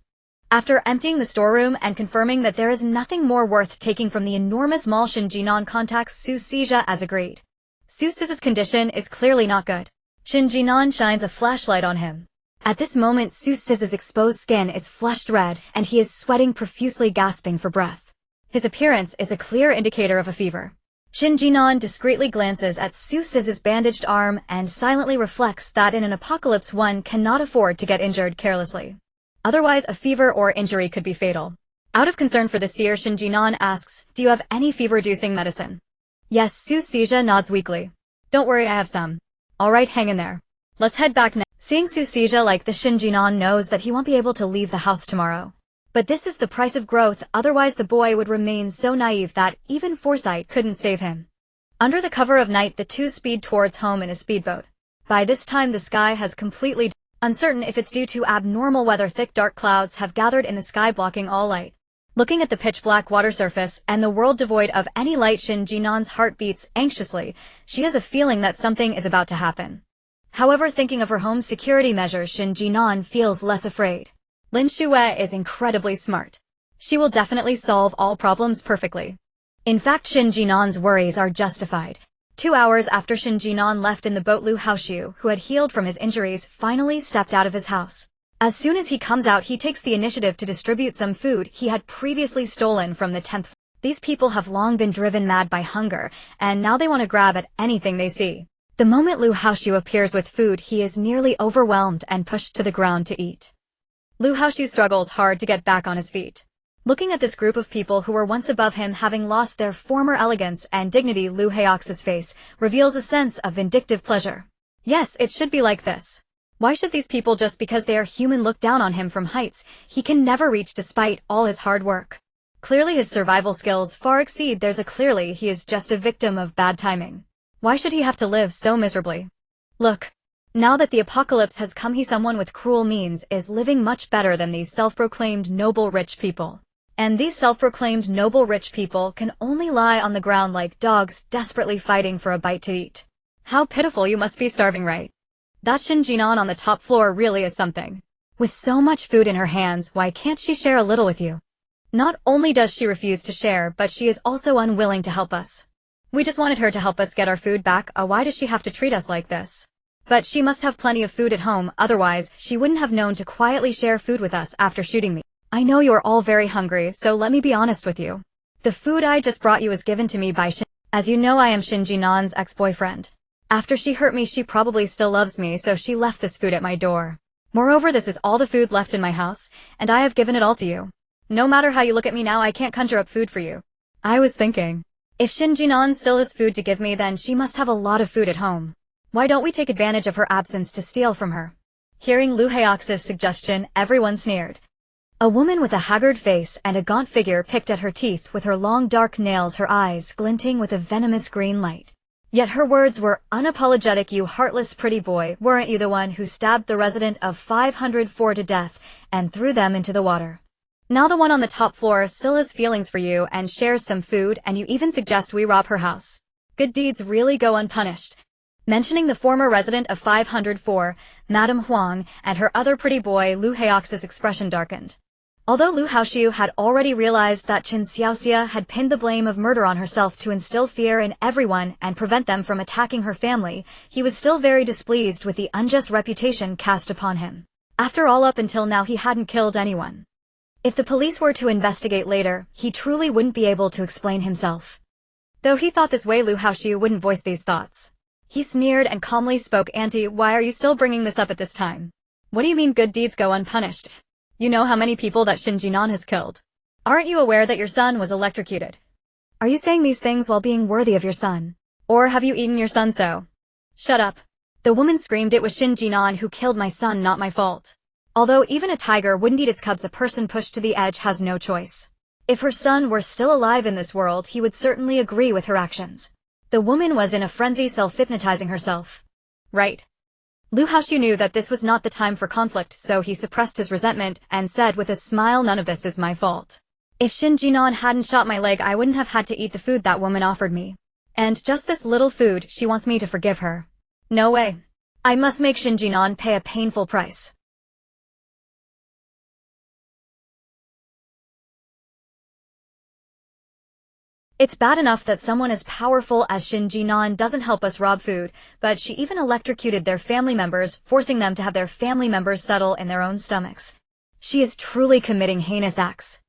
After emptying the storeroom and confirming that there is nothing more worth taking from the enormous mall, Shen Jin'an contacts Su Sijia as agreed. Su Sij's condition is clearly not good. Shen Jin'an shines a flashlight on him. At this moment, Su Sij's exposed skin is flushed red, and he is sweating profusely, gasping for breath. His appearance is a clear indicator of a fever. Shen Jin'an discreetly glances at Su Sij's bandaged arm and silently reflects that in an apocalypse one cannot afford to get injured carelessly. Otherwise, a fever or injury could be fatal. Out of concern for the seer, Shen Jin'an asks, "Do you have any fever-reducing medicine?" Yes, Su Sijia nods weakly. "Don't worry, I have some." "All right, hang in there. Let's head back now." Seeing Su Sijia like this, Shen Jin'an knows that he won't be able to leave the house tomorrow. But this is the price of growth, otherwise the boy would remain so naive that even foresight couldn't save him. Under the cover of night, the 2 speed towards home in a speedboat. By this time, the sky has completely uncertain if it's due to abnormal weather. Thick dark clouds have gathered in the sky, blocking all light. Looking at the pitch-black water surface and the world devoid of any light, Shen Jin'an's heart beats anxiously. She has a feeling that something is about to happen. However, thinking of her home security measures, Shen Jin'an feels less afraid. Lin Shuyue is incredibly smart. She will definitely solve all problems perfectly. In fact, Shen Jin'an's worries are justified. 2 hours after Shen Jin'an left in the boat, Lin Shuyue, who had healed from his injuries, finally stepped out of his house. As soon as he comes out, he takes the initiative to distribute some food he had previously stolen from the 10th floor. These people have long been driven mad by hunger, and now they want to grab at anything they see. The moment Lin Shuyue appears with food, he is nearly overwhelmed and pushed to the ground to eat. Lin Shuyue struggles hard to get back on his feet. Looking at this group of people who were once above him, having lost their former elegance and dignity, Lin Shuyue's face reveals a sense of vindictive pleasure. Yes, it should be like this. Why should these people, just because they are human, look down on him from heights he can never reach despite all his hard work? Clearly his survival skills far exceed theirs. Clearly he is just a victim of bad timing. Why should he have to live so miserably? Look. Now that the apocalypse has come, someone with cruel means is living much better than these self-proclaimed noble rich people. And these self-proclaimed noble rich people can only lie on the ground like dogs, desperately fighting for a bite to eat. How pitiful. You must be starving, right? That Shen Jin'an on the top floor really is something. With so much food in her hands, why can't she share a little with you? Not only does she refuse to share, but she is also unwilling to help us. We just wanted her to help us get our food back. Why does she have to treat us like this? But she must have plenty of food at home, otherwise she wouldn't have known to quietly share food with us after shooting me. I know you're all very hungry, so let me be honest with you. The food I just brought you was given to me by Shen. As you know, I am Shen Jin'an's ex-boyfriend. After she hurt me, she probably still loves me, so she left this food at my door. Moreover, this is all the food left in my house, and I have given it all to you. No matter how you look at me now, I can't conjure up food for you. I was thinking, if Shen Jin'an still has food to give me, then she must have a lot of food at home. Why don't we take advantage of her absence to steal from her? Hearing Lin Shuyue's suggestion, everyone sneered. A woman with a haggard face and a gaunt figure picked at her teeth with her long dark nails, her eyes glinting with a venomous green light. Yet her words were unapologetic. You heartless pretty boy, weren't you the one who stabbed the resident of 504 to death and threw them into the water? Now the one on the top floor still has feelings for you and shares some food, and you even suggest we rob her house. Good deeds really go unpunished. Mentioning the former resident of 504, Madame Huang, and her other pretty boy, Lin Shuyue's expression darkened. Although Lu Haoxiu had already realized that Qin Xiaoxia had pinned the blame of murder on herself to instill fear in everyone and prevent them from attacking her family, he was still very displeased with the unjust reputation cast upon him. After all, up until now he hadn't killed anyone. If the police were to investigate later, he truly wouldn't be able to explain himself. Though he thought this way, Lu Haoxiu wouldn't voice these thoughts. He sneered and calmly spoke, "Auntie, why are you still bringing this up at this time? What do you mean good deeds go unpunished? You know how many people that Shen Jin'an has killed. Aren't you aware that your son was electrocuted? Are you saying these things while being worthy of your son? Or have you eaten your son so?" "Shut up." The woman screamed, "It was Shen Jin'an who killed my son, not my fault." Although even a tiger wouldn't eat its cubs, a person pushed to the edge has no choice. If her son were still alive in this world, he would certainly agree with her actions. The woman was in a frenzy, self-hypnotizing herself. Right. Lu Haoxiu knew that this was not the time for conflict, so he suppressed his resentment and said with a smile, "None of this is my fault. If Shen Jin'an hadn't shot my leg, I wouldn't have had to eat the food that woman offered me. And just this little food, she wants me to forgive her. No way. I must make Shen Jin'an pay a painful price." It's bad enough that someone as powerful as Shen Jin'an doesn't help us rob food, but she even electrocuted their family members, forcing them to have their family members settle in their own stomachs. She is truly committing heinous acts.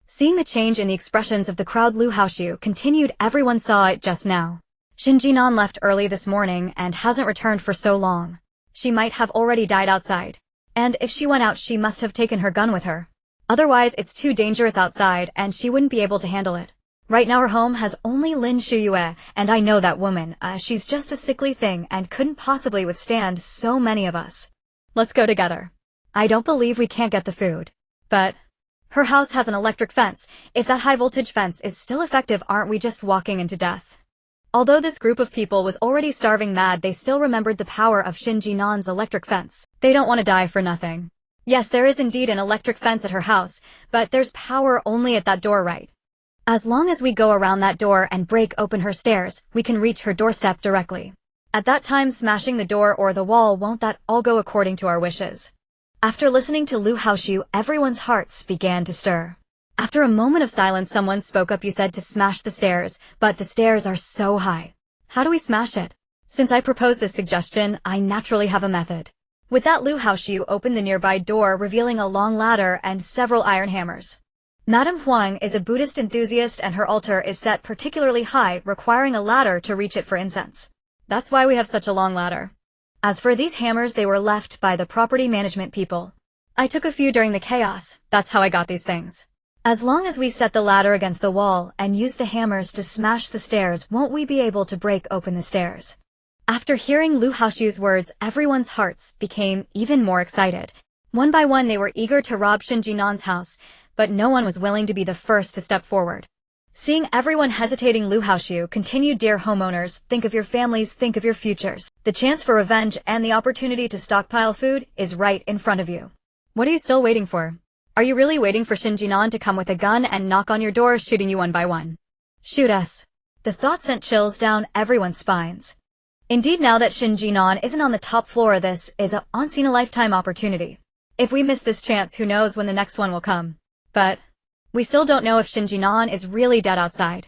Seeing the change in the expressions of the crowd, Lu Haoxiu continued, "Everyone saw it just now. Shen Jin'an left early this morning and hasn't returned for so long. She might have already died outside. And if she went out, she must have taken her gun with her. Otherwise, it's too dangerous outside and she wouldn't be able to handle it. Right now her home has only Lin Shuyue, and I know that woman. She's just a sickly thing and couldn't possibly withstand so many of us. Let's go together. I don't believe we can't get the food. But her house has an electric fence. If that high-voltage fence is still effective, aren't we just walking into death?" Although this group of people was already starving mad, they still remembered the power of Shen Jin'an's electric fence. They don't want to die for nothing. Yes, there is indeed an electric fence at her house, but there's power only at that door, right? As long as we go around that door and break open her stairs, we can reach her doorstep directly. At that time, smashing the door or the wall won't that all go according to our wishes. After listening to Lu Haoxiu, everyone's hearts began to stir. After a moment of silence, someone spoke up. "You said to smash the stairs, but the stairs are so high. How do we smash it?" Since I proposed this suggestion, I naturally have a method. With that, Lu Haoxiu opened the nearby door, revealing a long ladder and several iron hammers. Madame Huang is a Buddhist enthusiast and her altar is set particularly high, requiring a ladder to reach it for incense. That's why we have such a long ladder. As for these hammers, they were left by the property management people. I took a few during the chaos. That's how I got these things. As long as we set the ladder against the wall and use the hammers to smash the stairs, won't we be able to break open the stairs? After hearing Lu Haoxiu's words, everyone's hearts became even more excited. One by one, they were eager to rob Shen Jin'an's house, but no one was willing to be the first to step forward. Seeing everyone hesitating, Lu Haoxiu continued, "Dear homeowners, think of your families, think of your futures. The chance for revenge and the opportunity to stockpile food is right in front of you. What are you still waiting for? Are you really waiting for Shen Jin'an to come with a gun and knock on your door, shooting you one by one? Shoot us." The thought sent chills down everyone's spines. Indeed, now that Shen Jin'an isn't on the top floor, this is a once-in-a-lifetime opportunity. If we miss this chance, who knows when the next one will come. But we still don't know if Shen Jin'an is really dead outside.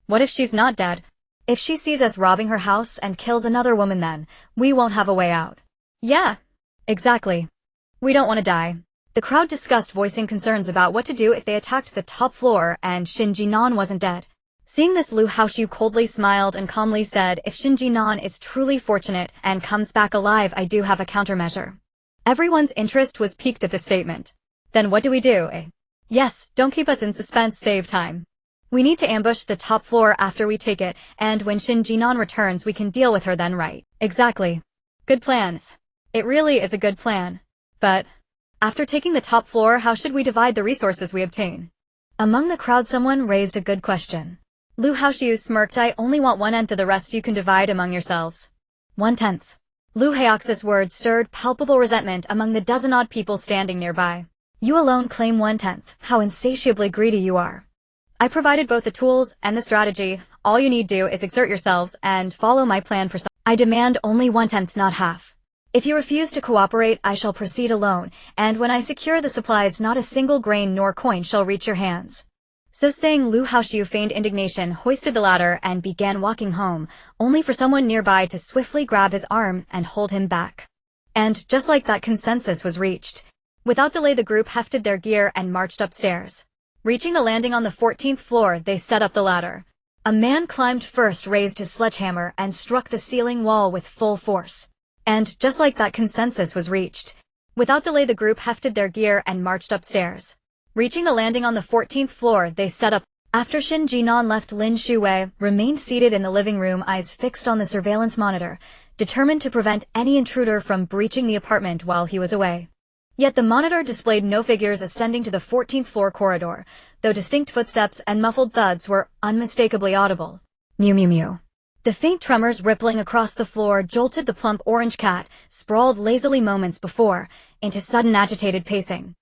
What if she's not dead? If she sees us robbing her house and kills another woman, then we won't have a way out. Yeah, exactly. We don't want to die. The crowd discussed, voicing concerns about what to do if they attacked the top floor and Shen Jin'an wasn't dead. Seeing this, Lu Haoxiu coldly smiled and calmly said, "If Shen Jin'an is truly fortunate and comes back alive, I do have a countermeasure." Everyone's interest was piqued at this statement. "Then what do we do, eh?" "Yes, don't keep us in suspense, save time. We need to ambush the top floor after we take it, and when Shen Jin'an returns, we can deal with her then, right?" "Exactly. Good plan. It really is a good plan. But after taking the top floor, how should we divide the resources we obtain?" Among the crowd, someone raised a good question. Lu Haoxiu smirked, "I only want 1/10 of the rest. You can divide among yourselves." 1/10. Lu Haoxiu's words stirred palpable resentment among the dozen-odd people standing nearby. "You alone claim 1/10. How insatiably greedy you are. I provided both the tools and the strategy. All you need do is exert yourselves and follow my plan for some. I demand only 1/10, not half." If you refuse to cooperate, I shall proceed alone, and when I secure the supplies not a single grain nor coin shall reach your hands." So saying, Lin Shuyue feigned indignation, hoisted the ladder, and began walking home, only for someone nearby to swiftly grab his arm and hold him back. And just like that, consensus was reached. Without delay, the group hefted their gear and marched upstairs. Reaching the landing on the 14th floor, they set up the ladder. A man climbed first, raised his sledgehammer, and struck the ceiling wall with full force. And just like that, consensus was reached. Without delay, the group hefted their gear and marched upstairs. Reaching the landing on the 14th floor, they set up. After Shen Jin'an left, Lin Shuyue remained seated in the living room, eyes fixed on the surveillance monitor, determined to prevent any intruder from breaching the apartment while he was away. Yet the monitor displayed no figures ascending to the 14th floor corridor, though distinct footsteps and muffled thuds were unmistakably audible. Mew mew mew. The faint tremors rippling across the floor jolted the plump orange cat, sprawled lazily moments before, into sudden agitated pacing.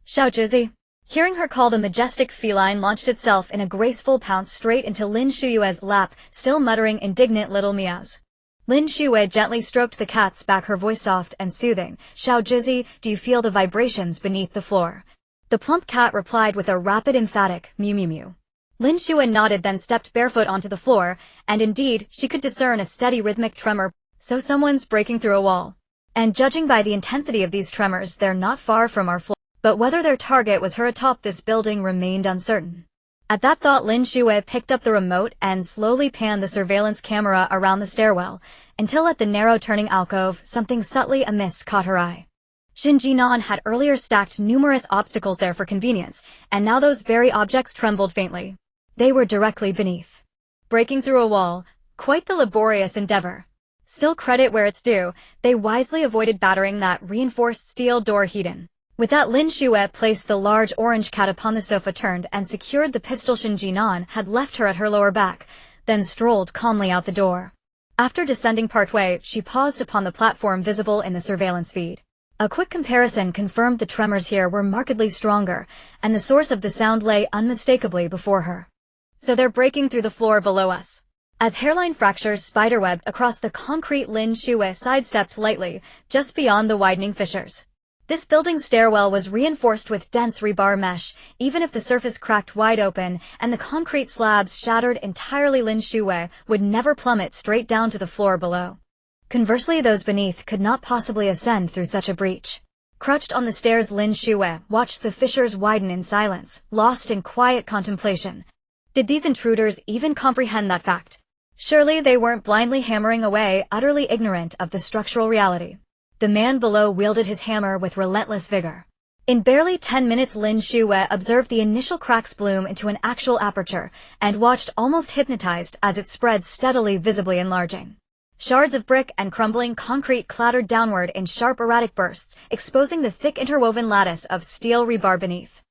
"Xiao Zhizi." Hearing her call, the majestic feline launched itself in a graceful pounce straight into Lin Shuyue's lap, still muttering indignant little meows. Lin Shuyue gently stroked the cat's back, her voice soft and soothing. "Xiao Zhizi, do you feel the vibrations beneath the floor?" The plump cat replied with a rapid, emphatic mew mew mew. Lin Shuyue nodded, then stepped barefoot onto the floor, and indeed, she could discern a steady rhythmic tremor. So someone's breaking through a wall. And judging by the intensity of these tremors, they're not far from our floor. But whether their target was her atop this building remained uncertain. At that thought, Lin Shuyue picked up the remote and slowly panned the surveillance camera around the stairwell, until at the narrow turning alcove, something subtly amiss caught her eye. Shen Jin'an had earlier stacked numerous obstacles there for convenience, and now those very objects trembled faintly. They were directly beneath. Breaking through a wall, quite the laborious endeavor. Still, credit where it's due, they wisely avoided battering that reinforced steel door hidden. With that, Lin Shuyue placed the large orange cat upon the sofa, turned and secured the pistol Shen Jin'an had left her at her lower back, then strolled calmly out the door. After descending partway, she paused upon the platform visible in the surveillance feed. A quick comparison confirmed the tremors here were markedly stronger, and the source of the sound lay unmistakably before her. "So they're breaking through the floor below us." As hairline fractures spiderwebbed across the concrete, Lin Shuyue sidestepped lightly, just beyond the widening fissures. This building's stairwell was reinforced with dense rebar mesh. Even if the surface cracked wide open and the concrete slabs shattered entirely, Lin Shuyue would never plummet straight down to the floor below. Conversely, those beneath could not possibly ascend through such a breach. Crouched on the stairs, Lin Shuyue watched the fissures widen in silence, lost in quiet contemplation. Did these intruders even comprehend that fact? Surely they weren't blindly hammering away, utterly ignorant of the structural reality. The man below wielded his hammer with relentless vigor. In barely 10 minutes, Lin Shuyue observed the initial cracks bloom into an actual aperture, and watched almost hypnotized as it spread steadily, visibly enlarging. Shards of brick and crumbling concrete clattered downward in sharp, erratic bursts, exposing the thick interwoven lattice of steel rebar beneath.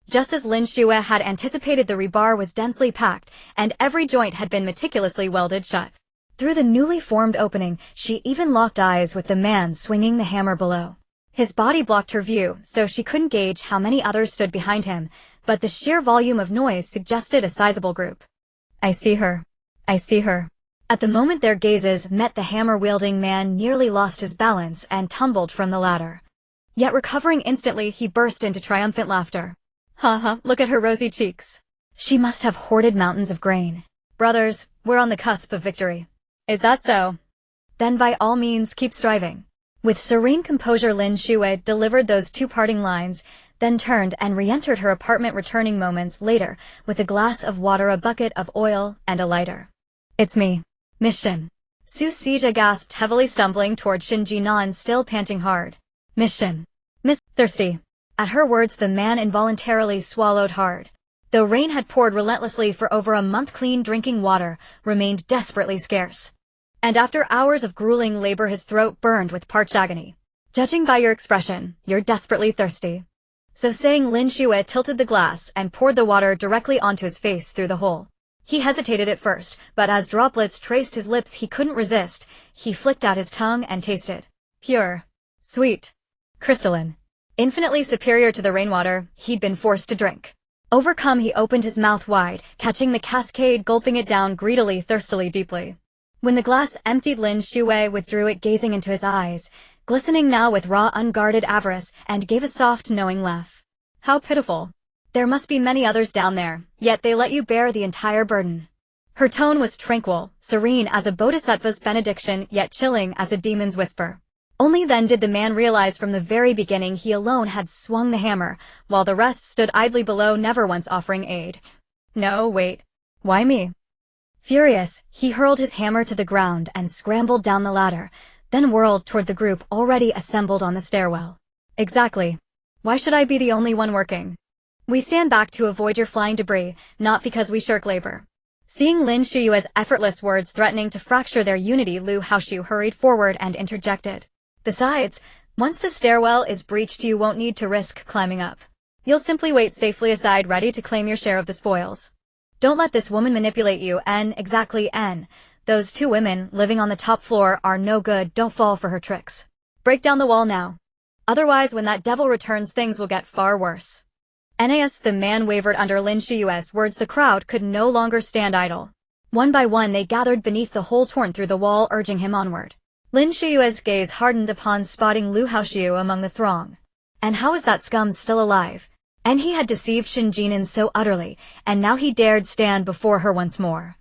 Just as Lin Shuyue had anticipated, the rebar was densely packed, and every joint had been meticulously welded shut. Through the newly formed opening, she even locked eyes with the man swinging the hammer below. His body blocked her view, so she couldn't gauge how many others stood behind him, but the sheer volume of noise suggested a sizable group. "I see her. I see her." At the moment their gazes met, the hammer-wielding man nearly lost his balance and tumbled from the ladder. Yet recovering instantly, he burst into triumphant laughter. "Ha ha, look at her rosy cheeks. She must have hoarded mountains of grain. Brothers, we're on the cusp of victory. Is that so? Then by all means keep striving." With serene composure, Lin Shuyue delivered those two parting lines, then turned and re-entered her apartment, returning moments later with a glass of water, a bucket of oil, and a lighter. "It's me, Miss Shen." Su Sija gasped heavily, stumbling toward Shen Jin'an, still panting hard. "Miss Shen. Miss Thirsty." At her words, the man involuntarily swallowed hard. Though rain had poured relentlessly for over a month, clean drinking water remained desperately scarce. And after hours of grueling labor, his throat burned with parched agony. "Judging by your expression, you're desperately thirsty." So saying, Lin Shuyue tilted the glass and poured the water directly onto his face through the hole. He hesitated at first, but as droplets traced his lips, he couldn't resist. He flicked out his tongue and tasted. Pure. Sweet. Crystalline. Infinitely superior to the rainwater he'd been forced to drink. Overcome, he opened his mouth wide, catching the cascade, gulping it down greedily, thirstily, deeply. When the glass emptied, Lin Shuyue withdrew it, gazing into his eyes. glistening now with raw unguarded avarice, and gave a soft knowing laugh. How pitiful. There must be many others down there, yet they let you bear the entire burden. Her tone was tranquil, serene as a bodhisattva's benediction, yet chilling as a demon's whisper. Only then did the man realize from the very beginning he alone had swung the hammer, while the rest stood idly below, never once offering aid. No, wait. Why me? Furious, he hurled his hammer to the ground and scrambled down the ladder, then whirled toward the group already assembled on the stairwell. Exactly. Why should I be the only one working? We stand back to avoid your flying debris, not because we shirk labor. Seeing Lin Shuyue's effortless words threatening to fracture their unity, Lin Shuyue hurried forward and interjected. Besides, once the stairwell is breached, you won't need to risk climbing up. You'll simply wait safely aside, ready to claim your share of the spoils. Don't let this woman manipulate you, exactly. Those two women living on the top floor are no good, don't fall for her tricks. Break down the wall now. Otherwise, when that devil returns, things will get far worse. The man wavered under Lin Shuyue's words. The crowd could no longer stand idle. One by one they gathered beneath the hole torn through the wall, urging him onward. Lin Shuyue's gaze hardened upon spotting Lin Shuyue among the throng. And how was that scum still alive? And he had deceived Shen Jin'an so utterly, and now he dared stand before her once more.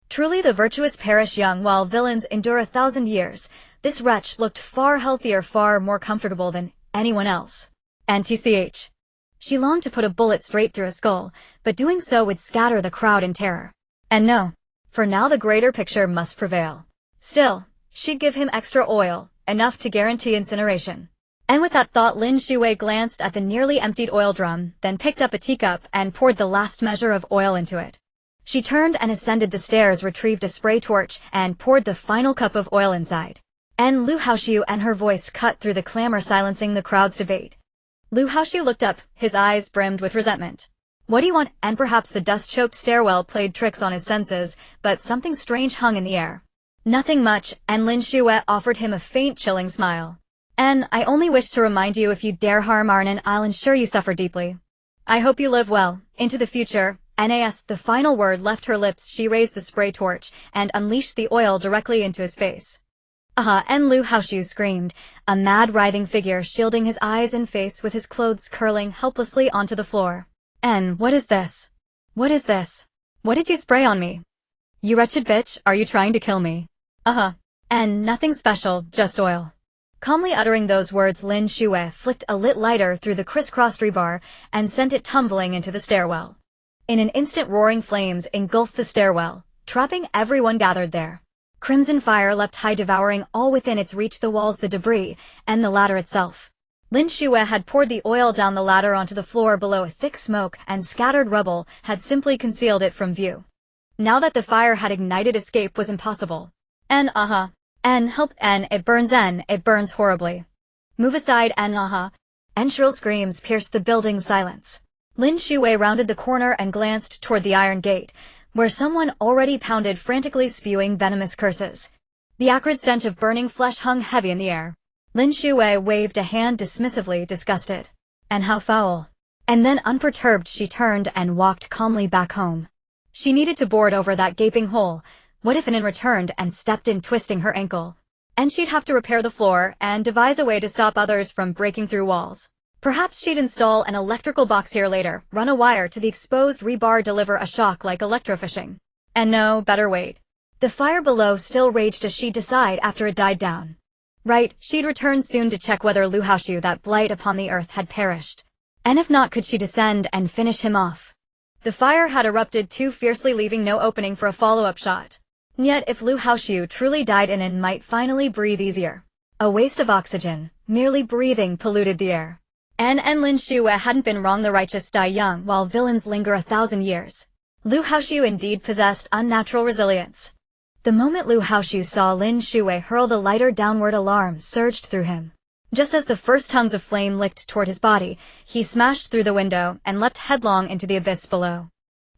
Truly the virtuous perish young while villains endure 1,000 years. This wretch looked far healthier, far more comfortable than anyone else. And she longed to put a bullet straight through a skull, but doing so would scatter the crowd in terror. And no, for now the greater picture must prevail. Still, she'd give him extra oil, enough to guarantee incineration. And with that thought, Lin Shuyue glanced at the nearly emptied oil drum, then picked up a teacup and poured the last measure of oil into it. She turned and ascended the stairs, retrieved a spray torch, and poured the final cup of oil inside. And Lin Shuyue and her voice cut through the clamor, silencing the crowd's debate. Lin Shuyue looked up, his eyes brimmed with resentment. What do you want? And perhaps the dust-choked stairwell played tricks on his senses, but something strange hung in the air. Nothing much, and Lin Shuyue offered him a faint, chilling smile. And I only wish to remind you, if you dare harm Arnon, I'll ensure you suffer deeply. I hope you live well, into the future. The final word left her lips. She raised the spray torch and unleashed the oil directly into his face. And Lin Shuyue screamed, a mad writhing figure shielding his eyes and face with his clothes curling helplessly onto the floor. And what is this? What is this? What did you spray on me? You wretched bitch, are you trying to kill me? And nothing special, just oil. Calmly uttering those words, Lin Shuyue flicked a lit lighter through the crisscrossed rebar and sent it tumbling into the stairwell. In an instant, roaring flames engulfed the stairwell, trapping everyone gathered there. Crimson fire leapt high, devouring all within its reach, the walls, the debris, and the ladder itself. Lin Shuyue had poured the oil down the ladder onto the floor below. A thick smoke and scattered rubble had simply concealed it from view. Now that the fire had ignited, escape was impossible. Help, it burns horribly. Move aside, and shrill screams pierced the building's silence. Lin Shuyue rounded the corner and glanced toward the iron gate, where someone already pounded, frantically spewing venomous curses. The acrid stench of burning flesh hung heavy in the air. Lin Shuyue waved a hand dismissively, disgusted. And how foul. And then, unperturbed, she turned and walked calmly back home. She needed to board over that gaping hole. What if Anin returned and stepped in, twisting her ankle? And she'd have to repair the floor and devise a way to stop others from breaking through walls. Perhaps she'd install an electrical box here later, run a wire to the exposed rebar, deliver a shock like electrofishing. And no, better wait. The fire below still raged as she'd decide after it died down. Right, she'd return soon to check whether Lin Shuyue, that blight upon the earth, had perished. And if not, could she descend and finish him off? The fire had erupted too fiercely, leaving no opening for a follow-up shot. Yet if Lin Shuyue truly died, Anin might finally breathe easier. A waste of oxygen, merely breathing polluted the air. And Lin Shuyue hadn't been wrong. The righteous die young, while villains linger 1,000 years. Lin Shuyue indeed possessed unnatural resilience. The moment Lin Shuyue saw Lin Shuyue hurl the lighter downward, alarm surged through him. Just as the first tongues of flame licked toward his body, he smashed through the window and leapt headlong into the abyss below.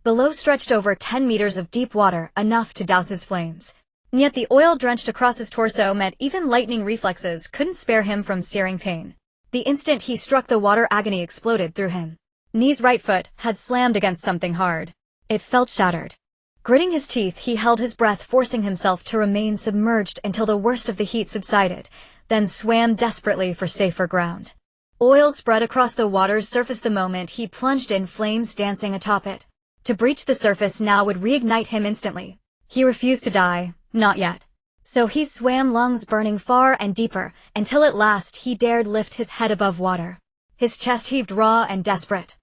Below stretched over 10 meters of deep water, enough to douse his flames. And yet the oil drenched across his torso meant even lightning reflexes couldn't spare him from searing pain. The instant he struck the water, agony exploded through him. Knee's right foot had slammed against something hard. It felt shattered. Gritting his teeth, he held his breath, forcing himself to remain submerged until the worst of the heat subsided, then swam desperately for safer ground. Oil spread across the water's surface the moment he plunged in, flames dancing atop it. To breach the surface now would reignite him instantly. He refused to die, not yet. So he swam, lungs burning far and deeper, until at last he dared lift his head above water. His chest heaved raw and desperate.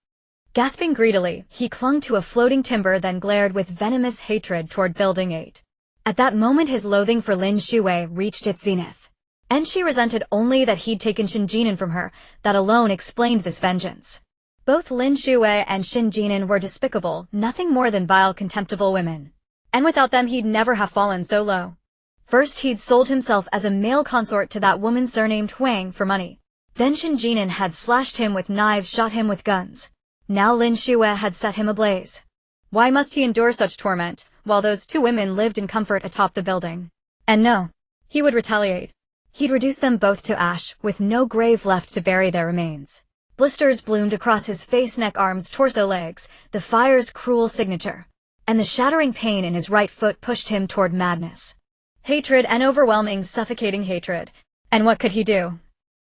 Gasping greedily, he clung to a floating timber, then glared with venomous hatred toward Building 8. At that moment his loathing for Lin Shuyue reached its zenith. And she resented only that he'd taken Shen Jin'an from her. That alone explained this vengeance. Both Lin Shuyue and Shen Jin'an were despicable, nothing more than vile, contemptible women. And without them he'd never have fallen so low. First he'd sold himself as a male consort to that woman surnamed Huang for money. Then Shen Jin'an had slashed him with knives, shot him with guns. Now Lin Shuyue had set him ablaze. Why must he endure such torment, while those two women lived in comfort atop the building? And no, he would retaliate. He'd reduce them both to ash, with no grave left to bury their remains. Blisters bloomed across his face, neck, arms, torso, legs, the fire's cruel signature. And the shattering pain in his right foot pushed him toward madness. Hatred, an overwhelming, suffocating hatred. And what could he do?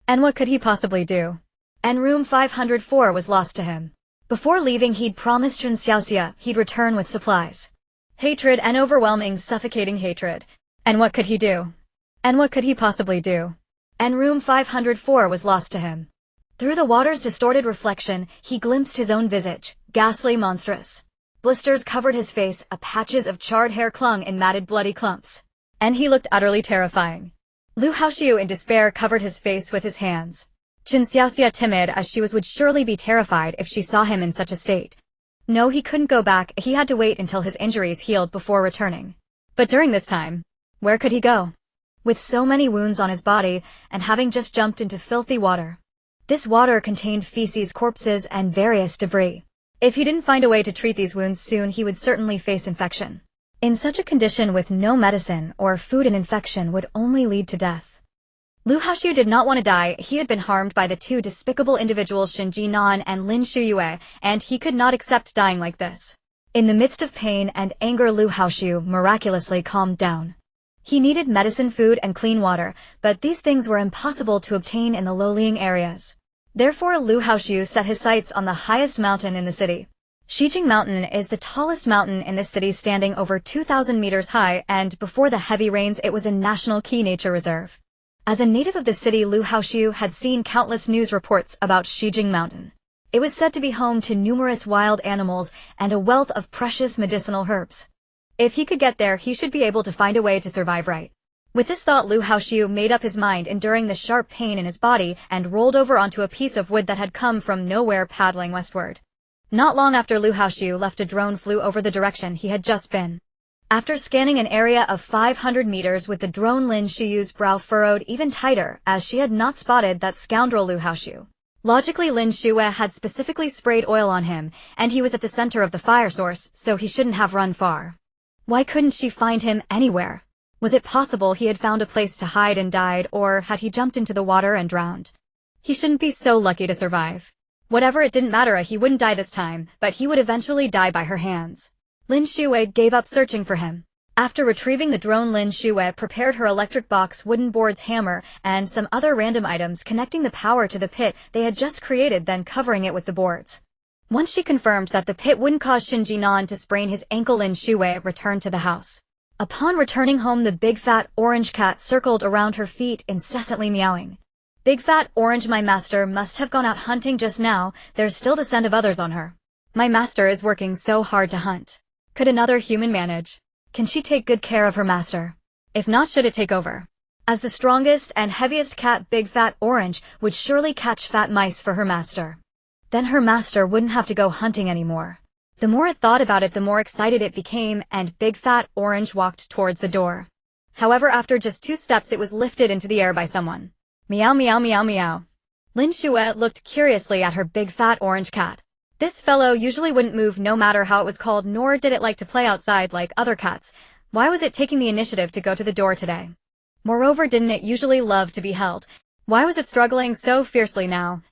And what could he possibly do? And room 504 was lost to him. Before leaving he'd promised Chen Xiaoxia he'd return with supplies. Hatred, an overwhelming, suffocating hatred. And what could he do? And what could he possibly do? And room 504 was lost to him. Through the water's distorted reflection, he glimpsed his own visage, ghastly, monstrous. Blisters covered his face, patches of charred hair clung in matted, bloody clumps. And he looked utterly terrifying. Lu Haoxiu in despair covered his face with his hands. Chen Xiaoxia, timid as she was, would surely be terrified if she saw him in such a state. No, he couldn't go back, he had to wait until his injuries healed before returning. But during this time, where could he go? With so many wounds on his body, and having just jumped into filthy water. This water contained feces, corpses, and various debris. If he didn't find a way to treat these wounds soon, he would certainly face infection. In such a condition with no medicine or food, an infection would only lead to death. Lu Haoxiu did not want to die. He had been harmed by the two despicable individuals Shen Jin'an and Lin Shuyue, and he could not accept dying like this. In the midst of pain and anger, Lu Haoxiu miraculously calmed down. He needed medicine, food, and clean water, but these things were impossible to obtain in the low-lying areas. Therefore, Lu Haoxiu set his sights on the highest mountain in the city. Shijing Mountain is the tallest mountain in the city, standing over 2,000 meters high, and before the heavy rains it was a national key nature reserve. As a native of the city, Lu Haoxiu had seen countless news reports about Shijing Mountain. It was said to be home to numerous wild animals and a wealth of precious medicinal herbs. If he could get there, he should be able to find a way to survive right. With this thought, Lu Haoxiu made up his mind, enduring the sharp pain in his body, and rolled over onto a piece of wood that had come from nowhere, paddling westward. Not long after Lu Haoxiu left, a drone flew over the direction he had just been. After scanning an area of 500 meters with the drone, Lin Shuyue's brow furrowed even tighter, as she had not spotted that scoundrel Lu Haoxiu. Logically, Lin Shuyue had specifically sprayed oil on him, and he was at the center of the fire source, so he shouldn't have run far. Why couldn't she find him anywhere? Was it possible he had found a place to hide and died, or had he jumped into the water and drowned? He shouldn't be so lucky to survive. Whatever, it didn't matter, he wouldn't die this time, but he would eventually die by her hands. Lin Shuyue gave up searching for him. After retrieving the drone, Lin Shuyue prepared her electric box, wooden boards, hammer, and some other random items, connecting the power to the pit they had just created, then covering it with the boards. Once she confirmed that the pit wouldn't cause Shen Jin'an to sprain his ankle, Lin Shuyue returned to the house. Upon returning home, the big fat orange cat circled around her feet, incessantly meowing. Big fat orange, my master must have gone out hunting just now. There's still the scent of others on her. My master is working so hard to hunt. Could another human manage? Can she take good care of her master? If not, should it take over? As the strongest and heaviest cat, Big Fat Orange would surely catch fat mice for her master. Then her master wouldn't have to go hunting anymore. The more it thought about it, the more excited it became, and Big Fat Orange walked towards the door. However, after just 2 steps, it was lifted into the air by someone. Meow, meow, meow, meow. Lin Shuyue looked curiously at her big fat orange cat. This fellow usually wouldn't move no matter how it was called, nor did it like to play outside like other cats. Why was it taking the initiative to go to the door today? Moreover, didn't it usually love to be held? Why was it struggling so fiercely now?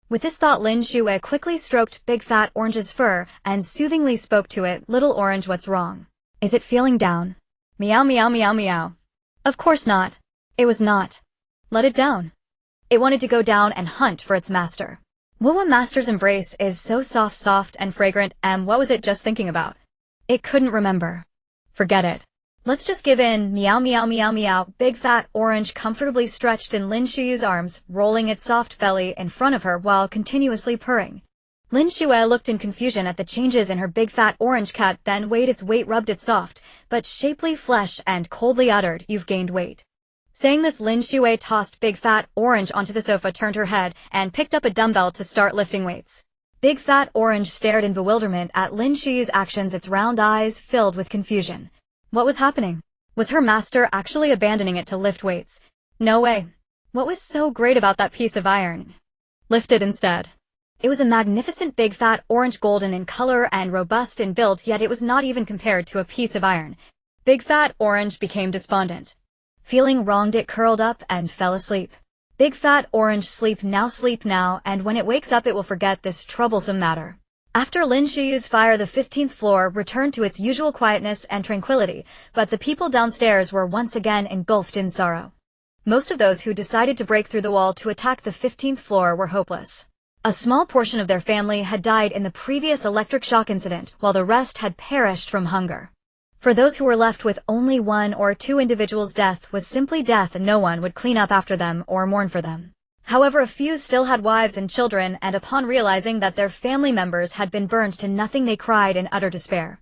With this thought, Lin Shuyue quickly stroked Big Fat Orange's fur and soothingly spoke to it. Little Orange, what's wrong? Is it feeling down? Meow meow meow meow. Of course not. It was not. Let it down. It wanted to go down and hunt for its master. Wuwa Master's embrace is so soft and fragrant, and what was it just thinking about? It couldn't remember. Forget it. Let's just give in. Meow meow meow meow. Big fat orange comfortably stretched in Lin Shuyue's arms, rolling its soft belly in front of her while continuously purring. Lin Shuyue looked in confusion at the changes in her big fat orange cat, then weighed its weight, rubbed its soft but shapely flesh, and coldly uttered, "You've gained weight." Saying this, Lin Shuyue tossed Big Fat Orange onto the sofa, turned her head, and picked up a dumbbell to start lifting weights. Big Fat Orange stared in bewilderment at Lin Shuyue's actions, its round eyes filled with confusion. What was happening? Was her master actually abandoning it to lift weights? No way. What was so great about that piece of iron? Lift it instead. It was a magnificent big fat orange, golden in color and robust in build, yet it was not even compared to a piece of iron. Big Fat Orange became despondent. Feeling wronged, it curled up and fell asleep. Big Fat Orange, sleep now, and when it wakes up it will forget this troublesome matter. After Lin Shuyue's fire, the 15th floor returned to its usual quietness and tranquility, but the people downstairs were once again engulfed in sorrow. Most of those who decided to break through the wall to attack the 15th floor were hopeless. A small portion of their family had died in the previous electric shock incident, while the rest had perished from hunger. For those who were left with only one or two individuals, death was simply death, and no one would clean up after them or mourn for them. However, a few still had wives and children, and upon realizing that their family members had been burned to nothing, they cried in utter despair.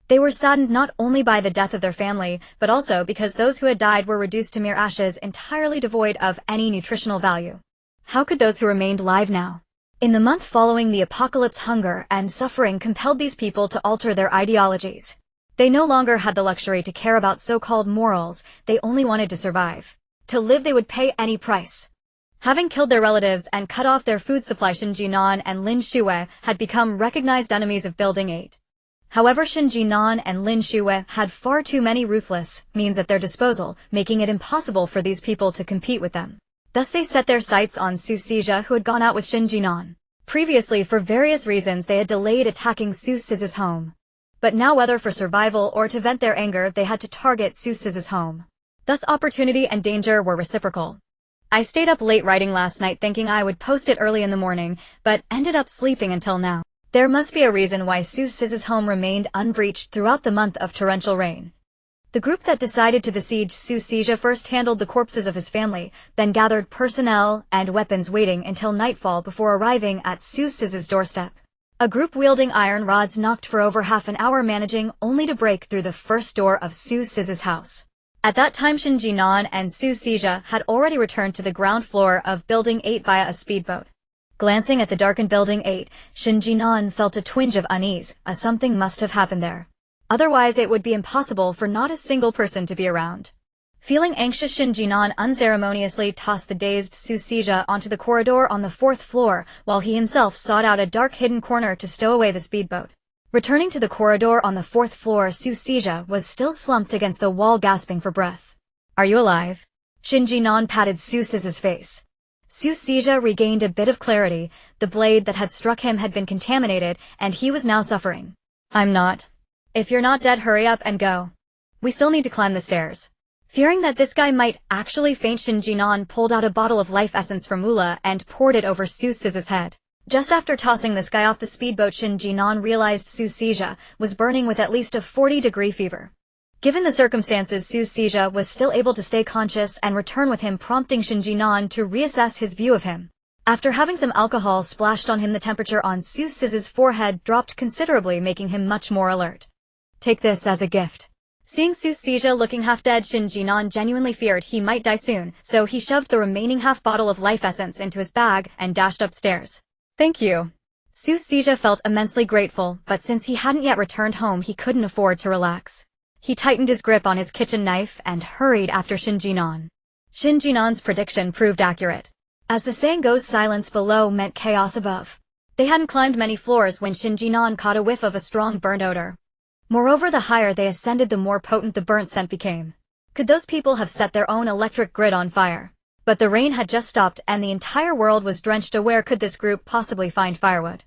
They were saddened not only by the death of their family, but also because those who had died were reduced to mere ashes, entirely devoid of any nutritional value. How could those who remained live now? In the month following the apocalypse, hunger and suffering compelled these people to alter their ideologies. They no longer had the luxury to care about so-called morals, they only wanted to survive. To live, they would pay any price. Having killed their relatives and cut off their food supply, Shen Jin'an and Lin Shuyue had become recognized enemies of Building 8. However, Shen Jin'an and Lin Shuyue had far too many ruthless means at their disposal, making it impossible for these people to compete with them. Thus they set their sights on Su Shizhe, who had gone out with Shen Jin'an. Previously, for various reasons, they had delayed attacking Su Shizhe's home. But now, whether for survival or to vent their anger, they had to target Su Shizhe's home. Thus opportunity and danger were reciprocal. I stayed up late writing last night thinking I would post it early in the morning, but ended up sleeping until now. There must be a reason why Su Shizhe's home remained unbreached throughout the month of torrential rain. The group that decided to besiege Su Shizhe first handled the corpses of his family, then gathered personnel and weapons, waiting until nightfall before arriving at Su Shizhe's doorstep. A group wielding iron rods knocked for over half an hour, managing only to break through the first door of Su Shizhe's house. At that time, Shen Jin'an and Su Shizhe had already returned to the ground floor of Building 8 via a speedboat. Glancing at the darkened Building 8, Shen Jin'an felt a twinge of unease, as something must have happened there. Otherwise, it would be impossible for not a single person to be around. Feeling anxious, Shen Jin'an unceremoniously tossed the dazed Su Shizhe onto the corridor on the 4th floor, while he himself sought out a dark hidden corner to stow away the speedboat. Returning to the corridor on the 4th floor, Su Shizhe was still slumped against the wall, gasping for breath. "Are you alive?" Shen Jin'an patted Su Shizhe's face. Su Shizhe regained a bit of clarity. The blade that had struck him had been contaminated, and he was now suffering. "I'm not. If you're not dead, hurry up and go. We still need to climb the stairs." Fearing that this guy might actually faint, Shen Jin'an pulled out a bottle of life essence from Mula and poured it over Su Shizhe's head. Just after tossing this guy off the speedboat, Shen Jin'an realized Su Shizhe was burning with at least a 40-degree fever. Given the circumstances, Su Shizhe was still able to stay conscious and return with him, prompting Shen Jin'an to reassess his view of him. After having some alcohol splashed on him, the temperature on Su Shizhe's forehead dropped considerably, making him much more alert. "Take this as a gift." Seeing Su Shizhe looking half-dead, Shen Jin'an genuinely feared he might die soon, so he shoved the remaining half-bottle of life essence into his bag and dashed upstairs. "Thank you." Su Shizhe felt immensely grateful, but since he hadn't yet returned home, he couldn't afford to relax. He tightened his grip on his kitchen knife and hurried after Shen Jin'an. Shen Jin'an's prediction proved accurate. As the saying goes, silence below meant chaos above. They hadn't climbed many floors when Shen Jin'an caught a whiff of a strong burnt odor. Moreover, the higher they ascended, the more potent the burnt scent became. Could those people have set their own electric grid on fire? But the rain had just stopped and the entire world was drenched. Where could this group possibly find firewood?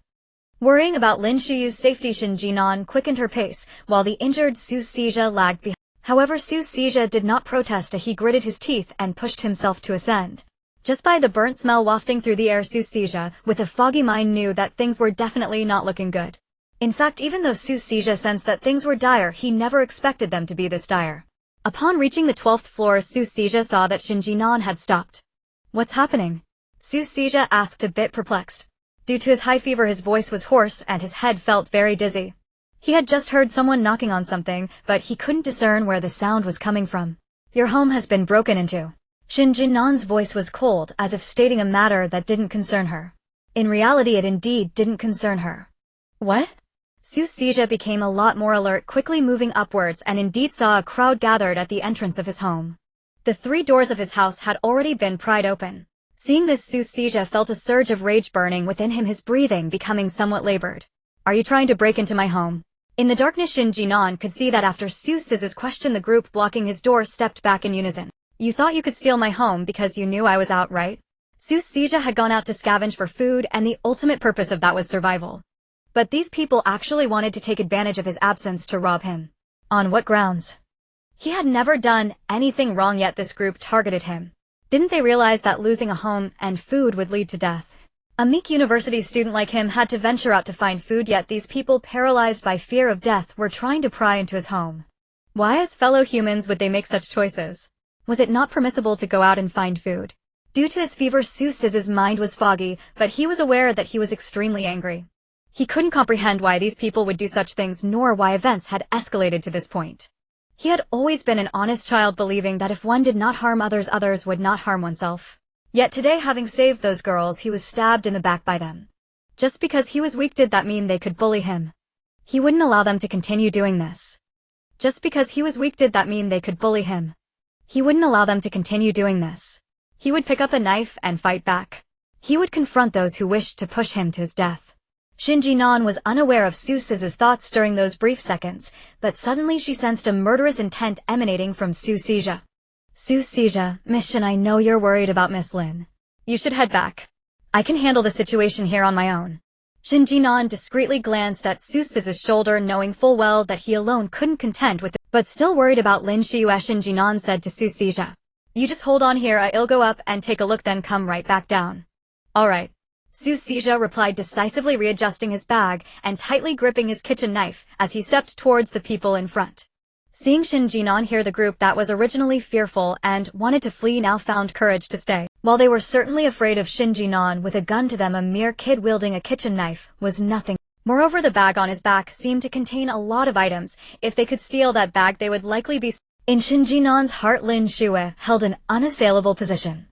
Worrying about Lin Shuyue's safety, Shen Jin'an quickened her pace, while the injured Su Sijia lagged behind. However, Su Sijia did not protest as he gritted his teeth and pushed himself to ascend. Just by the burnt smell wafting through the air, Su Sijia, with a foggy mind, knew that things were definitely not looking good. In fact, even though Su Sijia sensed that things were dire, he never expected them to be this dire. Upon reaching the 12th floor, Su Sijia saw that Shen Jin'an had stopped. "What's happening?" Su Sijia asked, a bit perplexed. Due to his high fever, his voice was hoarse and his head felt very dizzy. He had just heard someone knocking on something, but he couldn't discern where the sound was coming from. "Your home has been broken into." Shen Jin'an's voice was cold, as if stating a matter that didn't concern her. In reality, it indeed didn't concern her. "What?" Su Sijia became a lot more alert, quickly moving upwards, and indeed saw a crowd gathered at the entrance of his home. The 3 doors of his house had already been pried open. Seeing this, Su Sijia felt a surge of rage burning within him, his breathing becoming somewhat labored. "Are you trying to break into my home?" In the darkness, Shen Jin'an could see that after Su Sij's question, the group blocking his door stepped back in unison. "You thought you could steal my home because you knew I was out, right?" Su Sijia had gone out to scavenge for food, and the ultimate purpose of that was survival. But these people actually wanted to take advantage of his absence to rob him. On what grounds? He had never done anything wrong, yet this group targeted him. Didn't they realize that losing a home and food would lead to death? A meek university student like him had to venture out to find food, yet these people, paralyzed by fear of death, were trying to pry into his home. Why, as fellow humans, would they make such choices? Was it not permissible to go out and find food? Due to his fever, Su Sij's mind was foggy, but he was aware that he was extremely angry. He couldn't comprehend why these people would do such things, nor why events had escalated to this point. He had always been an honest child, believing that if one did not harm others, others would not harm oneself. Yet today, having saved those girls, he was stabbed in the back by them. Just because he was weak, did that mean they could bully him? He wouldn't allow them to continue doing this. Just because he was weak, did that mean they could bully him? He wouldn't allow them to continue doing this. He would pick up a knife and fight back. He would confront those who wished to push him to his death. Shen Jin'an was unaware of Su Sij's thoughts during those brief seconds, but suddenly she sensed a murderous intent emanating from Su Sijia. "Su Sijia, Miss Shen, I know you're worried about Miss Lin. You should head back. I can handle the situation here on my own." Shen Jin'an discreetly glanced at Su Sij's shoulder, knowing full well that he alone couldn't contend with it, but still worried about Lin Shuyue. Shen Jin'an said to Su Sijia, "You just hold on here, I'll go up and take a look, then come right back down." "All right." Su Sijia replied, decisively readjusting his bag and tightly gripping his kitchen knife as he stepped towards the people in front. Seeing Shen Jin'an here, the group that was originally fearful and wanted to flee now found courage to stay. While they were certainly afraid of Shen Jin'an, with a gun to them, a mere kid wielding a kitchen knife was nothing. Moreover, the bag on his back seemed to contain a lot of items. If they could steal that bag, they would likely be... In Shen Jin'an's heart, Lin Shuyue held an unassailable position.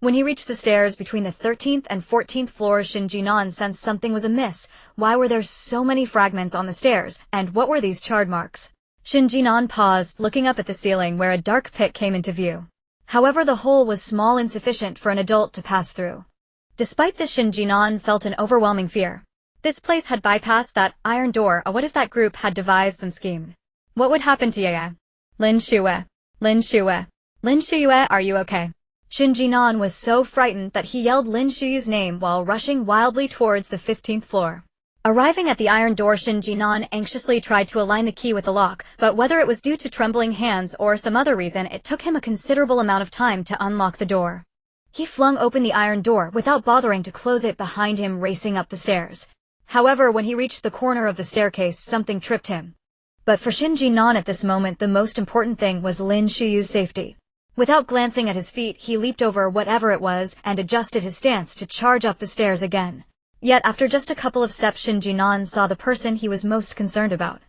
When he reached the stairs between the 13th and 14th floors, Shen Jin'an sensed something was amiss. Why were there so many fragments on the stairs, and what were these charred marks? Shen Jin'an paused, looking up at the ceiling where a dark pit came into view. However, the hole was small, insufficient for an adult to pass through. Despite this, Shen Jin'an felt an overwhelming fear. This place had bypassed that iron door. What if that group had devised some scheme? What would happen to Yaya? Lin Shuyue. Lin Shuyue. Lin Shuyue, are you okay? Shen Jin'an was so frightened that he yelled Lin Shuyue's name while rushing wildly towards the 15th floor. Arriving at the iron door, Shen Jin'an anxiously tried to align the key with the lock, but whether it was due to trembling hands or some other reason, it took him a considerable amount of time to unlock the door. He flung open the iron door without bothering to close it behind him, racing up the stairs. However, when he reached the corner of the staircase, something tripped him. But for Shen Jin'an at this moment, the most important thing was Lin Shuyue's safety. Without glancing at his feet, he leaped over whatever it was and adjusted his stance to charge up the stairs again. Yet after just a couple of steps, Shen Jin'an saw the person he was most concerned about.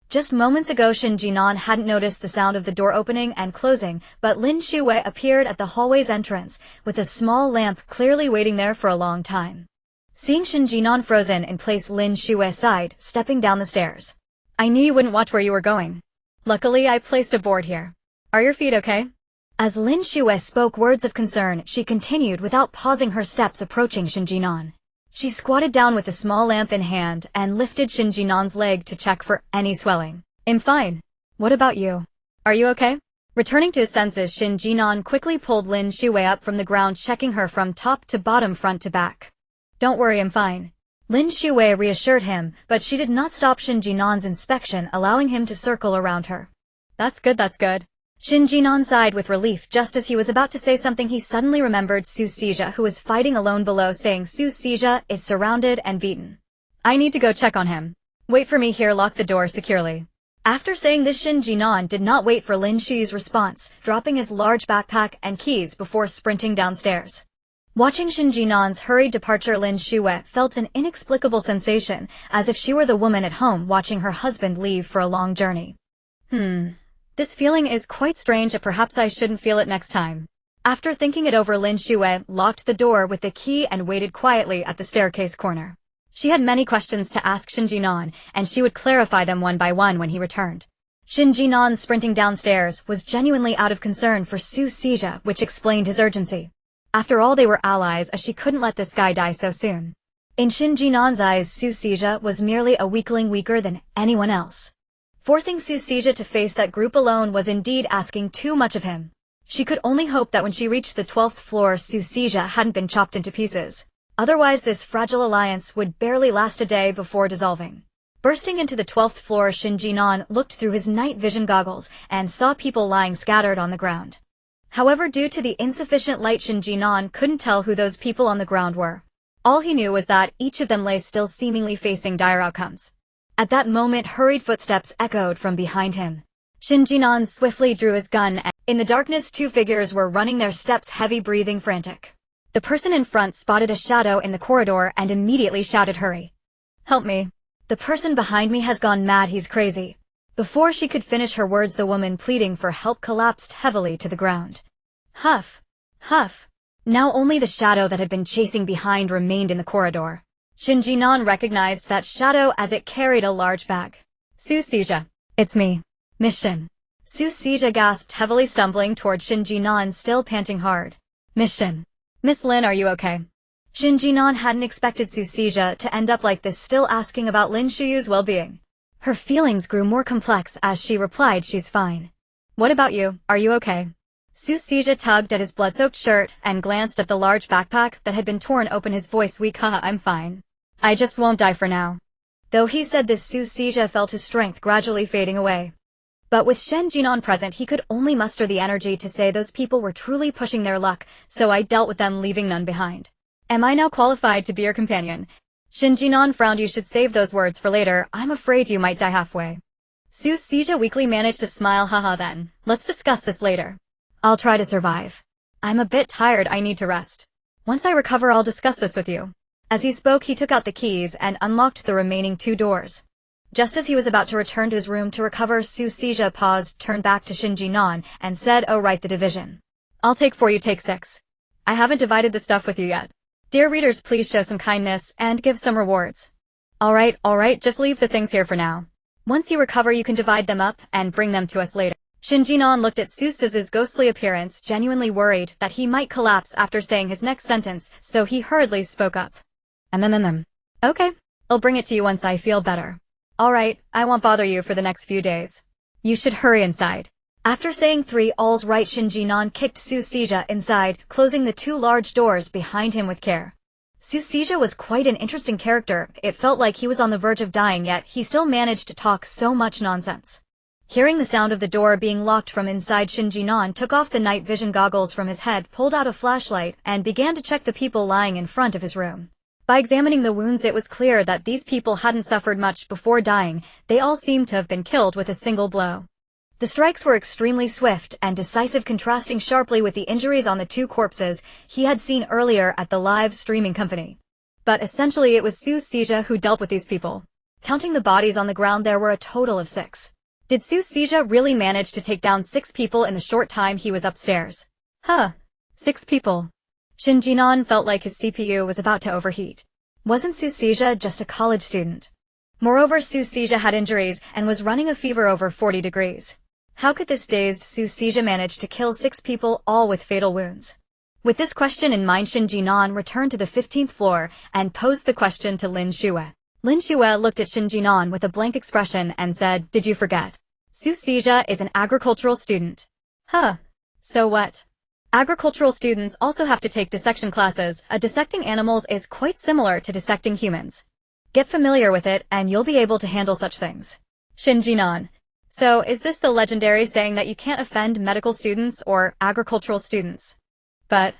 Just moments ago, Shen Jin'an hadn't noticed the sound of the door opening and closing, but Lin Shuyue appeared at the hallway's entrance, with a small lamp clearly waiting there for a long time. Seeing Shen Jin'an frozen in place, Lin Shuyue sighed, stepping down the stairs. "I knew you wouldn't watch where you were going. Luckily, I placed a board here. Are your feet okay?" As Lin Shuyue spoke words of concern, she continued without pausing her steps, approaching Shen Jin'an. She squatted down with a small lamp in hand and lifted Shen Jin'an's leg to check for any swelling. "I'm fine. What about you? Are you okay?" Returning to his senses, Shen Jin'an quickly pulled Lin Shuyue up from the ground, checking her from top to bottom, front to back. "Don't worry, I'm fine." Lin Shuyue reassured him, but she did not stop Shen Jin'an's inspection, allowing him to circle around her. That's good, that's good. Shen Jin'an sighed with relief just as he was about to say something. He suddenly remembered Su Sijia, who was fighting alone below, saying Su Sijia is surrounded and beaten. I need to go check on him. Wait for me here, lock the door securely. After saying this, Shen Jin'an did not wait for Lin Shuyue's response, dropping his large backpack and keys before sprinting downstairs. Watching Shen Jin'an's hurried departure, Lin Shuyue felt an inexplicable sensation, as if she were the woman at home watching her husband leave for a long journey. This feeling is quite strange, and perhaps I shouldn't feel it next time. After thinking it over, Lin Shuyue locked the door with the key and waited quietly at the staircase corner. She had many questions to ask Shen Jin'an, and she would clarify them one by one when he returned. Shen Jin'an sprinting downstairs was genuinely out of concern for Su Sijia, which explained his urgency. After all, they were allies, as she couldn't let this guy die so soon. In Shen Jin'an's eyes, Su Sijia was merely a weakling, weaker than anyone else. Forcing Su Sijia to face that group alone was indeed asking too much of him. She could only hope that when she reached the 12th floor, Su Sijia hadn't been chopped into pieces. Otherwise, this fragile alliance would barely last a day before dissolving. Bursting into the 12th floor, Shen Jin'an looked through his night vision goggles and saw people lying scattered on the ground. However, due to the insufficient light, Shen Jin'an couldn't tell who those people on the ground were. All he knew was that each of them lay still, seemingly facing dire outcomes. At that moment, hurried footsteps echoed from behind him. Shen Jin'an swiftly drew his gun, and in the darkness, two figures were running their steps, heavy breathing, frantic. The person in front spotted a shadow in the corridor and immediately shouted, "Hurry! Help me! The person behind me has gone mad, he's crazy." Before she could finish her words, the woman pleading for help collapsed heavily to the ground. Huff! Huff! Now only the shadow that had been chasing behind remained in the corridor. Shen Jin'an recognized that shadow as it carried a large bag. Su Sijia. It's me. Miss Shen. Su Sijia gasped heavily, stumbling toward Shen Jin'an, still panting hard. Miss Shen. Miss Lin, are you okay? Shen Jin'an hadn't expected Su Sijia to end up like this, still asking about Lin Shuyue's well-being. Her feelings grew more complex as she replied, she's fine. What about you, are you okay? Su Sijia tugged at his blood-soaked shirt and glanced at the large backpack that had been torn open, his voice weak. Haha, I'm fine. I just won't die for now. Though he said this, Su Sijia felt his strength gradually fading away. But with Shen Jin'an present, he could only muster the energy to say those people were truly pushing their luck, so I dealt with them, leaving none behind. Am I now qualified to be your companion? Shen Jin'an frowned. You should save those words for later. I'm afraid you might die halfway. Su Sijia weakly managed to smile. Haha, then. Let's discuss this later. I'll try to survive. I'm a bit tired, I need to rest. Once I recover, I'll discuss this with you. As he spoke, he took out the keys and unlocked the remaining 2 doors. Just as he was about to return to his room to recover, Su Sijia paused, turned back to Shen Jin'an, and said, "Oh right, the division. I'll take 4, you take 6. I haven't divided the stuff with you yet. Dear readers, please show some kindness and give some rewards. Alright, just leave the things here for now. Once you recover, you can divide them up and bring them to us later." Shen Jin'an looked at Su Sijia's ghostly appearance, genuinely worried that he might collapse after saying his next sentence, so he hurriedly spoke up. Okay, I'll bring it to you once I feel better. Alright, I won't bother you for the next few days. You should hurry inside. After saying 3, all's right, Shen Jin'an kicked Su Sijia inside, closing the 2 large doors behind him with care. Su Sijia was quite an interesting character. It felt like he was on the verge of dying, yet he still managed to talk so much nonsense. Hearing the sound of the door being locked from inside, Shen Jin'an took off the night vision goggles from his head, pulled out a flashlight, and began to check the people lying in front of his room. By examining the wounds, it was clear that these people hadn't suffered much before dying. They all seemed to have been killed with a single blow. The strikes were extremely swift and decisive, contrasting sharply with the injuries on the 2 corpses he had seen earlier at the live streaming company. But essentially it was Su Sijia who dealt with these people. Counting the bodies on the ground, there were a total of 6. Did Su Sijia really manage to take down 6 people in the short time he was upstairs? 6 people. Shen Jin'an felt like his CPU was about to overheat. Wasn't Su Sijia just a college student? Moreover, Su Sijia had injuries and was running a fever over 40 degrees. How could this dazed Su Sijia manage to kill 6 people, all with fatal wounds? With this question in mind, Shen Jin'an returned to the 15th floor and posed the question to Lin Shuyue. Lin Shuyue looked at Shen Jin'an with a blank expression and said, "Did you forget? Su Sijia is an agricultural student." So what? Agricultural students also have to take dissection classes. Dissecting animals is quite similar to dissecting humans. Get familiar with it and you'll be able to handle such things. Shen Jin'an. So, is this the legendary saying that you can't offend medical students or agricultural students? But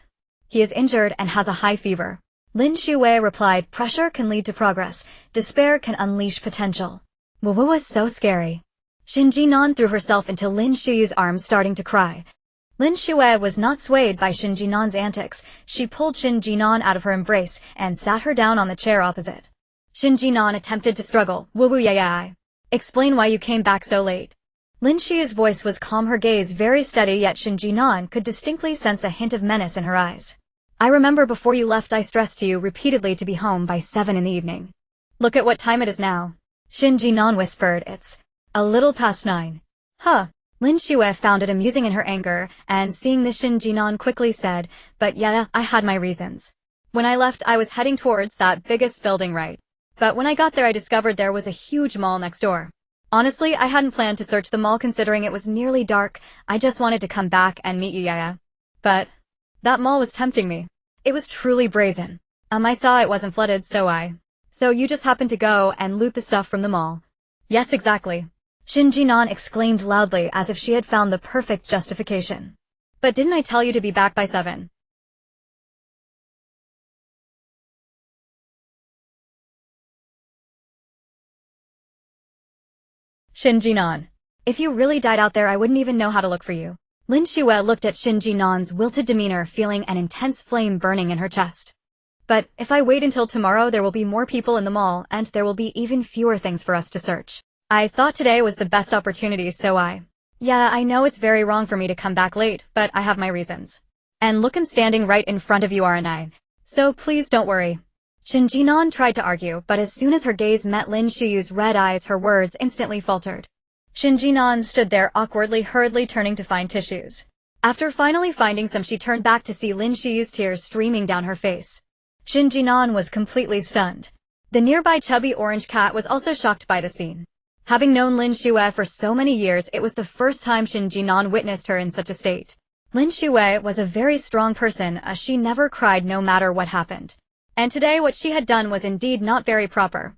he is injured and has a high fever. Lin Shuyue replied, pressure can lead to progress. Despair can unleash potential. Wu was so scary. Shen Jin'an threw herself into Lin Shuyue's arms, starting to cry. Lin Shuyue was not swayed by Shen Jin'an's antics. She pulled Shen Jin'an out of her embrace and sat her down on the chair opposite. Shen Jin'an attempted to struggle. Wu yeah. Explain why you came back so late. Lin Shuyue's voice was calm, her gaze very steady, yet Shen Jin'an could distinctly sense a hint of menace in her eyes. I remember before you left I stressed to you repeatedly to be home by 7 in the evening. Look at what time it is now. Shen Jin'an whispered, it's a little past 9. Huh. Lin Shuyue found it amusing in her anger, and seeing this Shen Jin'an quickly said, but yeah, I had my reasons. When I left I was heading towards that biggest building, right? But when I got there I discovered there was a huge mall next door. Honestly, I hadn't planned to search the mall considering it was nearly dark. I just wanted to come back and meet you, yeah. But that mall was tempting me. It was truly brazen. I saw it wasn't flooded, so you just happened to go and loot the stuff from the mall. Yes, exactly. Shen Jin'an exclaimed loudly as if she had found the perfect justification. But didn't I tell you to be back by 7? Shen Jin'an. If you really died out there I wouldn't even know how to look for you. Lin Shuyue looked at Shen Jin'an's wilted demeanor, feeling an intense flame burning in her chest. But if I wait until tomorrow there will be more people in the mall and there will be even fewer things for us to search. I thought today was the best opportunity, yeah, I know it's very wrong for me to come back late, but I have my reasons. And look, I'm standing right in front of you, aren't I? So please don't worry. Shen Jin'an tried to argue, but as soon as her gaze met Lin Shuyue's red eyes her words instantly faltered. Shen Jin'an stood there awkwardly, hurriedly turning to find tissues. After finally finding some she turned back to see Lin Shuyue's tears streaming down her face. Shen Jin'an was completely stunned. The nearby chubby orange cat was also shocked by the scene. Having known Lin Shuyue for so many years, it was the first time Shen Jin'an witnessed her in such a state. Lin Shuyue was a very strong person, as she never cried no matter what happened. And today what she had done was indeed not very proper.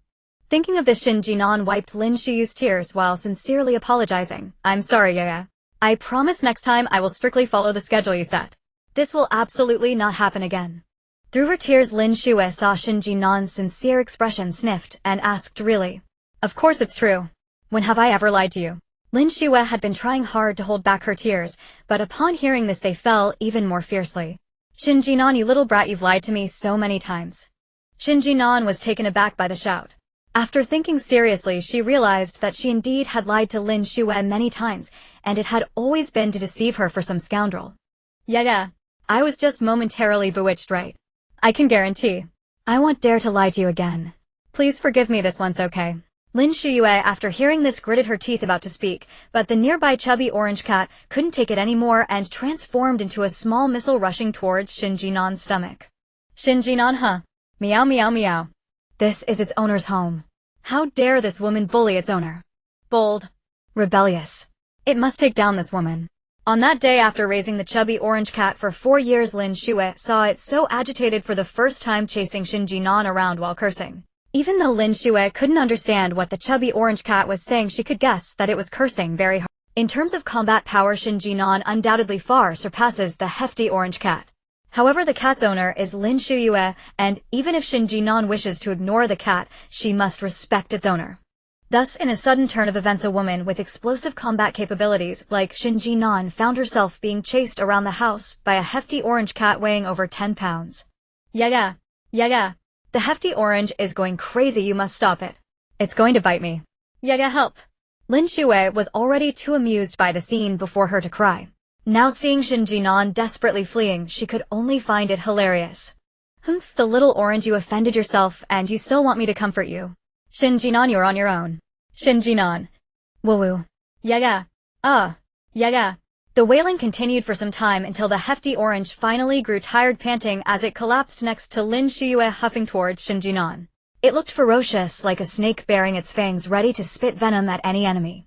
Thinking of this, Shen Jin'an wiped Lin Shuyue's tears while sincerely apologizing. I'm sorry, yeah. I promise next time I will strictly follow the schedule you set. This will absolutely not happen again. Through her tears, Lin Shuyue saw Shen Jin'an's sincere expression, sniffed, and asked, really? Of course it's true. When have I ever lied to you? Lin Shuyue had been trying hard to hold back her tears, but upon hearing this they fell even more fiercely. Shen Jin'an, you little brat, you've lied to me so many times. Shen Jin'an was taken aback by the shout. After thinking seriously, she realized that she indeed had lied to Lin Shuyue many times, and it had always been to deceive her for some scoundrel. Yeah. I was just momentarily bewitched, right? I can guarantee. I won't dare to lie to you again. Please forgive me this once, okay? Lin Shuyue, after hearing this, gritted her teeth about to speak, but the nearby chubby orange cat couldn't take it anymore and transformed into a small missile rushing towards Shen Jin'an's stomach. Shen Jin'an, huh? Meow meow meow. This is its owner's home. How dare this woman bully its owner? Bold. Rebellious. It must take down this woman. On that day, after raising the chubby orange cat for 4 years, Lin Shuyue saw it so agitated for the first time, chasing Shen Jin'an around while cursing. Even though Lin Shuyue couldn't understand what the chubby orange cat was saying, she could guess that it was cursing very hard. In terms of combat power, Shen Jin'an undoubtedly far surpasses the hefty orange cat. However, the cat's owner is Lin Shuyue, and even if Shen Jin'an wishes to ignore the cat, she must respect its owner. Thus, in a sudden turn of events, a woman with explosive combat capabilities like Shen Jin'an found herself being chased around the house by a hefty orange cat weighing over 10 pounds. Yeah. The hefty orange is going crazy, you must stop it. It's going to bite me. Yeah, help. Lin Shuyue was already too amused by the scene before her to cry. Now seeing Shen Jin'an desperately fleeing, she could only find it hilarious. Humph, the little orange, you offended yourself and you still want me to comfort you. Shen Jin'an, you're on your own. Shen Jin'an. Woo. Yeah. Yeah. The wailing continued for some time until the hefty orange finally grew tired, panting as it collapsed next to Lin Shuyue, huffing towards Shen Jin'an. It looked ferocious, like a snake baring its fangs, ready to spit venom at any enemy.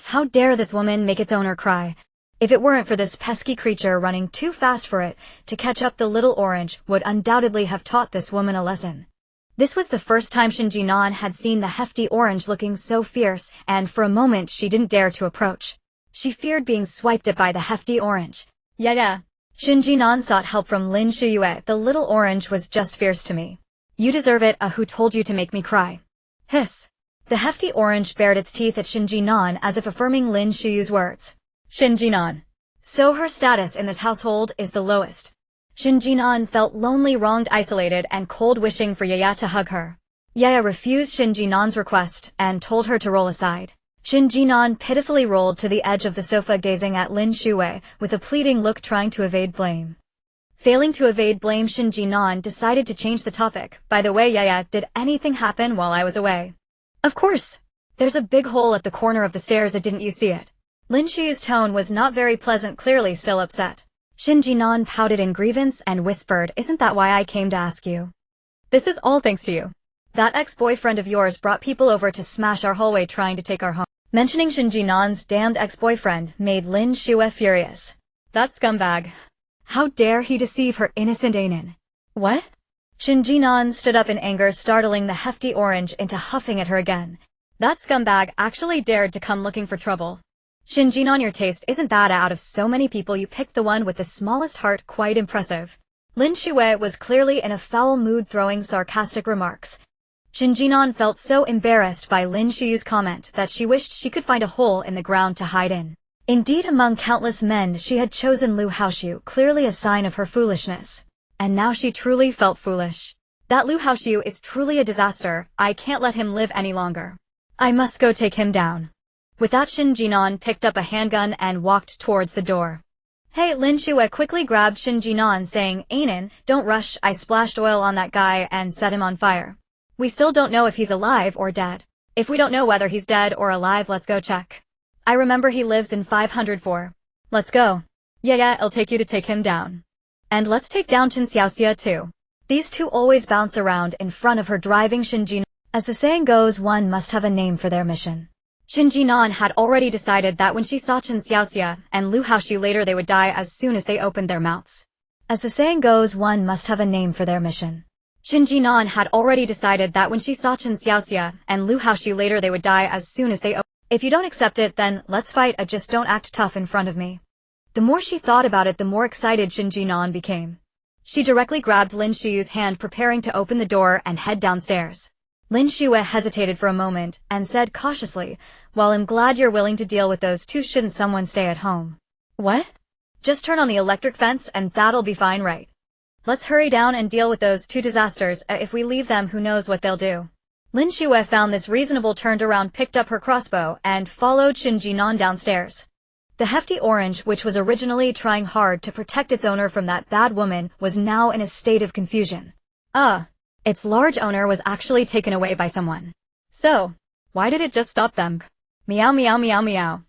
How dare this woman make its owner cry? If it weren't for this pesky creature running too fast for it to catch up, the little orange would undoubtedly have taught this woman a lesson. This was the first time Shen Jin'an had seen the hefty orange looking so fierce, and for a moment she didn't dare to approach. She feared being swiped at by the hefty orange. Yeah. Shen Jin'an sought help from Lin Shuyue. The little orange was just fierce to me. You deserve it, who told you to make me cry? Hiss. The hefty orange bared its teeth at Shen Jin'an as if affirming Lin Shuyue's words. Shen Jin'an. So her status in this household is the lowest. Shen Jin'an felt lonely, wronged, isolated, and cold, wishing for Yaya to hug her. Yaya refused Shen Jin'an's request and told her to roll aside. Shen Jin'an pitifully rolled to the edge of the sofa, gazing at Lin Shuyue with a pleading look, trying to evade blame. Failing to evade blame, Shen Jin'an decided to change the topic. By the way, Yaya, did anything happen while I was away? Of course. There's a big hole at the corner of the stairs, didn't you see it? Lin Shuyue's tone was not very pleasant, clearly still upset. Shen Jin'an pouted in grievance and whispered, isn't that why I came to ask you? This is all thanks to you. That ex-boyfriend of yours brought people over to smash our hallway trying to take our home. Mentioning Shen Jin'an's damned ex-boyfriend made Lin Shuyue furious. That scumbag. How dare he deceive her innocent Ainin? What? Shen Jin'an stood up in anger, startling the hefty orange into huffing at her again. That scumbag actually dared to come looking for trouble. Shen Jin'an, your taste isn't that out of so many people you picked the one with the smallest heart, quite impressive. Lin Shuyue was clearly in a foul mood, throwing sarcastic remarks. Shen Jin'an felt so embarrassed by Lin Shuyue's comment that she wished she could find a hole in the ground to hide in. Indeed, among countless men she had chosen Lu Haoxiu, clearly a sign of her foolishness. And now she truly felt foolish. That Lu Haoxiu is truly a disaster. I can't let him live any longer. I must go take him down. With that, Shen Jin'an picked up a handgun and walked towards the door. Hey, Lin Shuyue quickly grabbed Shen Jin'an, saying, Ainin, don't rush, I splashed oil on that guy and set him on fire. We still don't know if he's alive or dead. If we don't know whether he's dead or alive, let's go check. I remember he lives in 504. Let's go. Yeah, I'll take you to take him down. And let's take down Chen Xiaoxia too. These two always bounce around in front of her, driving Shen Jin'an. As the saying goes, one must have a name for their mission. Shen Jin'an had already decided that when she saw Chen Xiaoxia and Lu Haoxiu later, they would die as soon as they opened their mouths. As the saying goes, one must have a name for their mission. Shen Jin'an had already decided that when she saw Chen Xiaoxia and Lu Haoxiu later, they would die as soon as they opened. If you don't accept it, then let's fight. Just don't act tough in front of me. The more she thought about it, the more excited Shen Jin'an became. She directly grabbed Lin Shuyue's hand, preparing to open the door and head downstairs. Lin Shuyue hesitated for a moment and said cautiously, well, I'm glad you're willing to deal with those two. Shouldn't someone stay at home? What? Just turn on the electric fence and that'll be fine, right? Let's hurry down and deal with those two disasters. If we leave them, who knows what they'll do. Lin Shuyue found this reasonable, turned around, picked up her crossbow, and followed Shen Jin'an downstairs. The hefty orange, which was originally trying hard to protect its owner from that bad woman, was now in a state of confusion. Its large owner was actually taken away by someone. So, why did it just stop them? Meow meow meow meow.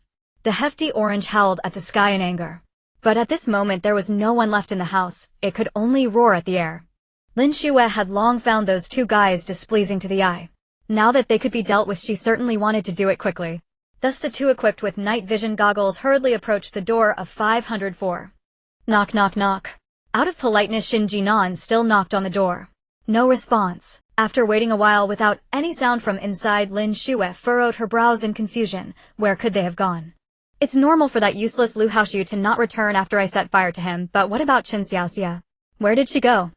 The hefty orange howled at the sky in anger. But at this moment there was no one left in the house. It could only roar at the air. Lin Shuyue had long found those two guys displeasing to the eye. Now that they could be dealt with, she certainly wanted to do it quickly. Thus the two, equipped with night vision goggles, hurriedly approached the door of 504. Knock knock knock. Out of politeness, Shen Jin'an still knocked on the door. No response. After waiting a while without any sound from inside, Lin Shuyue furrowed her brows in confusion. Where could they have gone? It's normal for that useless Lu Haoxiu to not return after I set fire to him, but what about Chen Xiaoxia? Where did she go?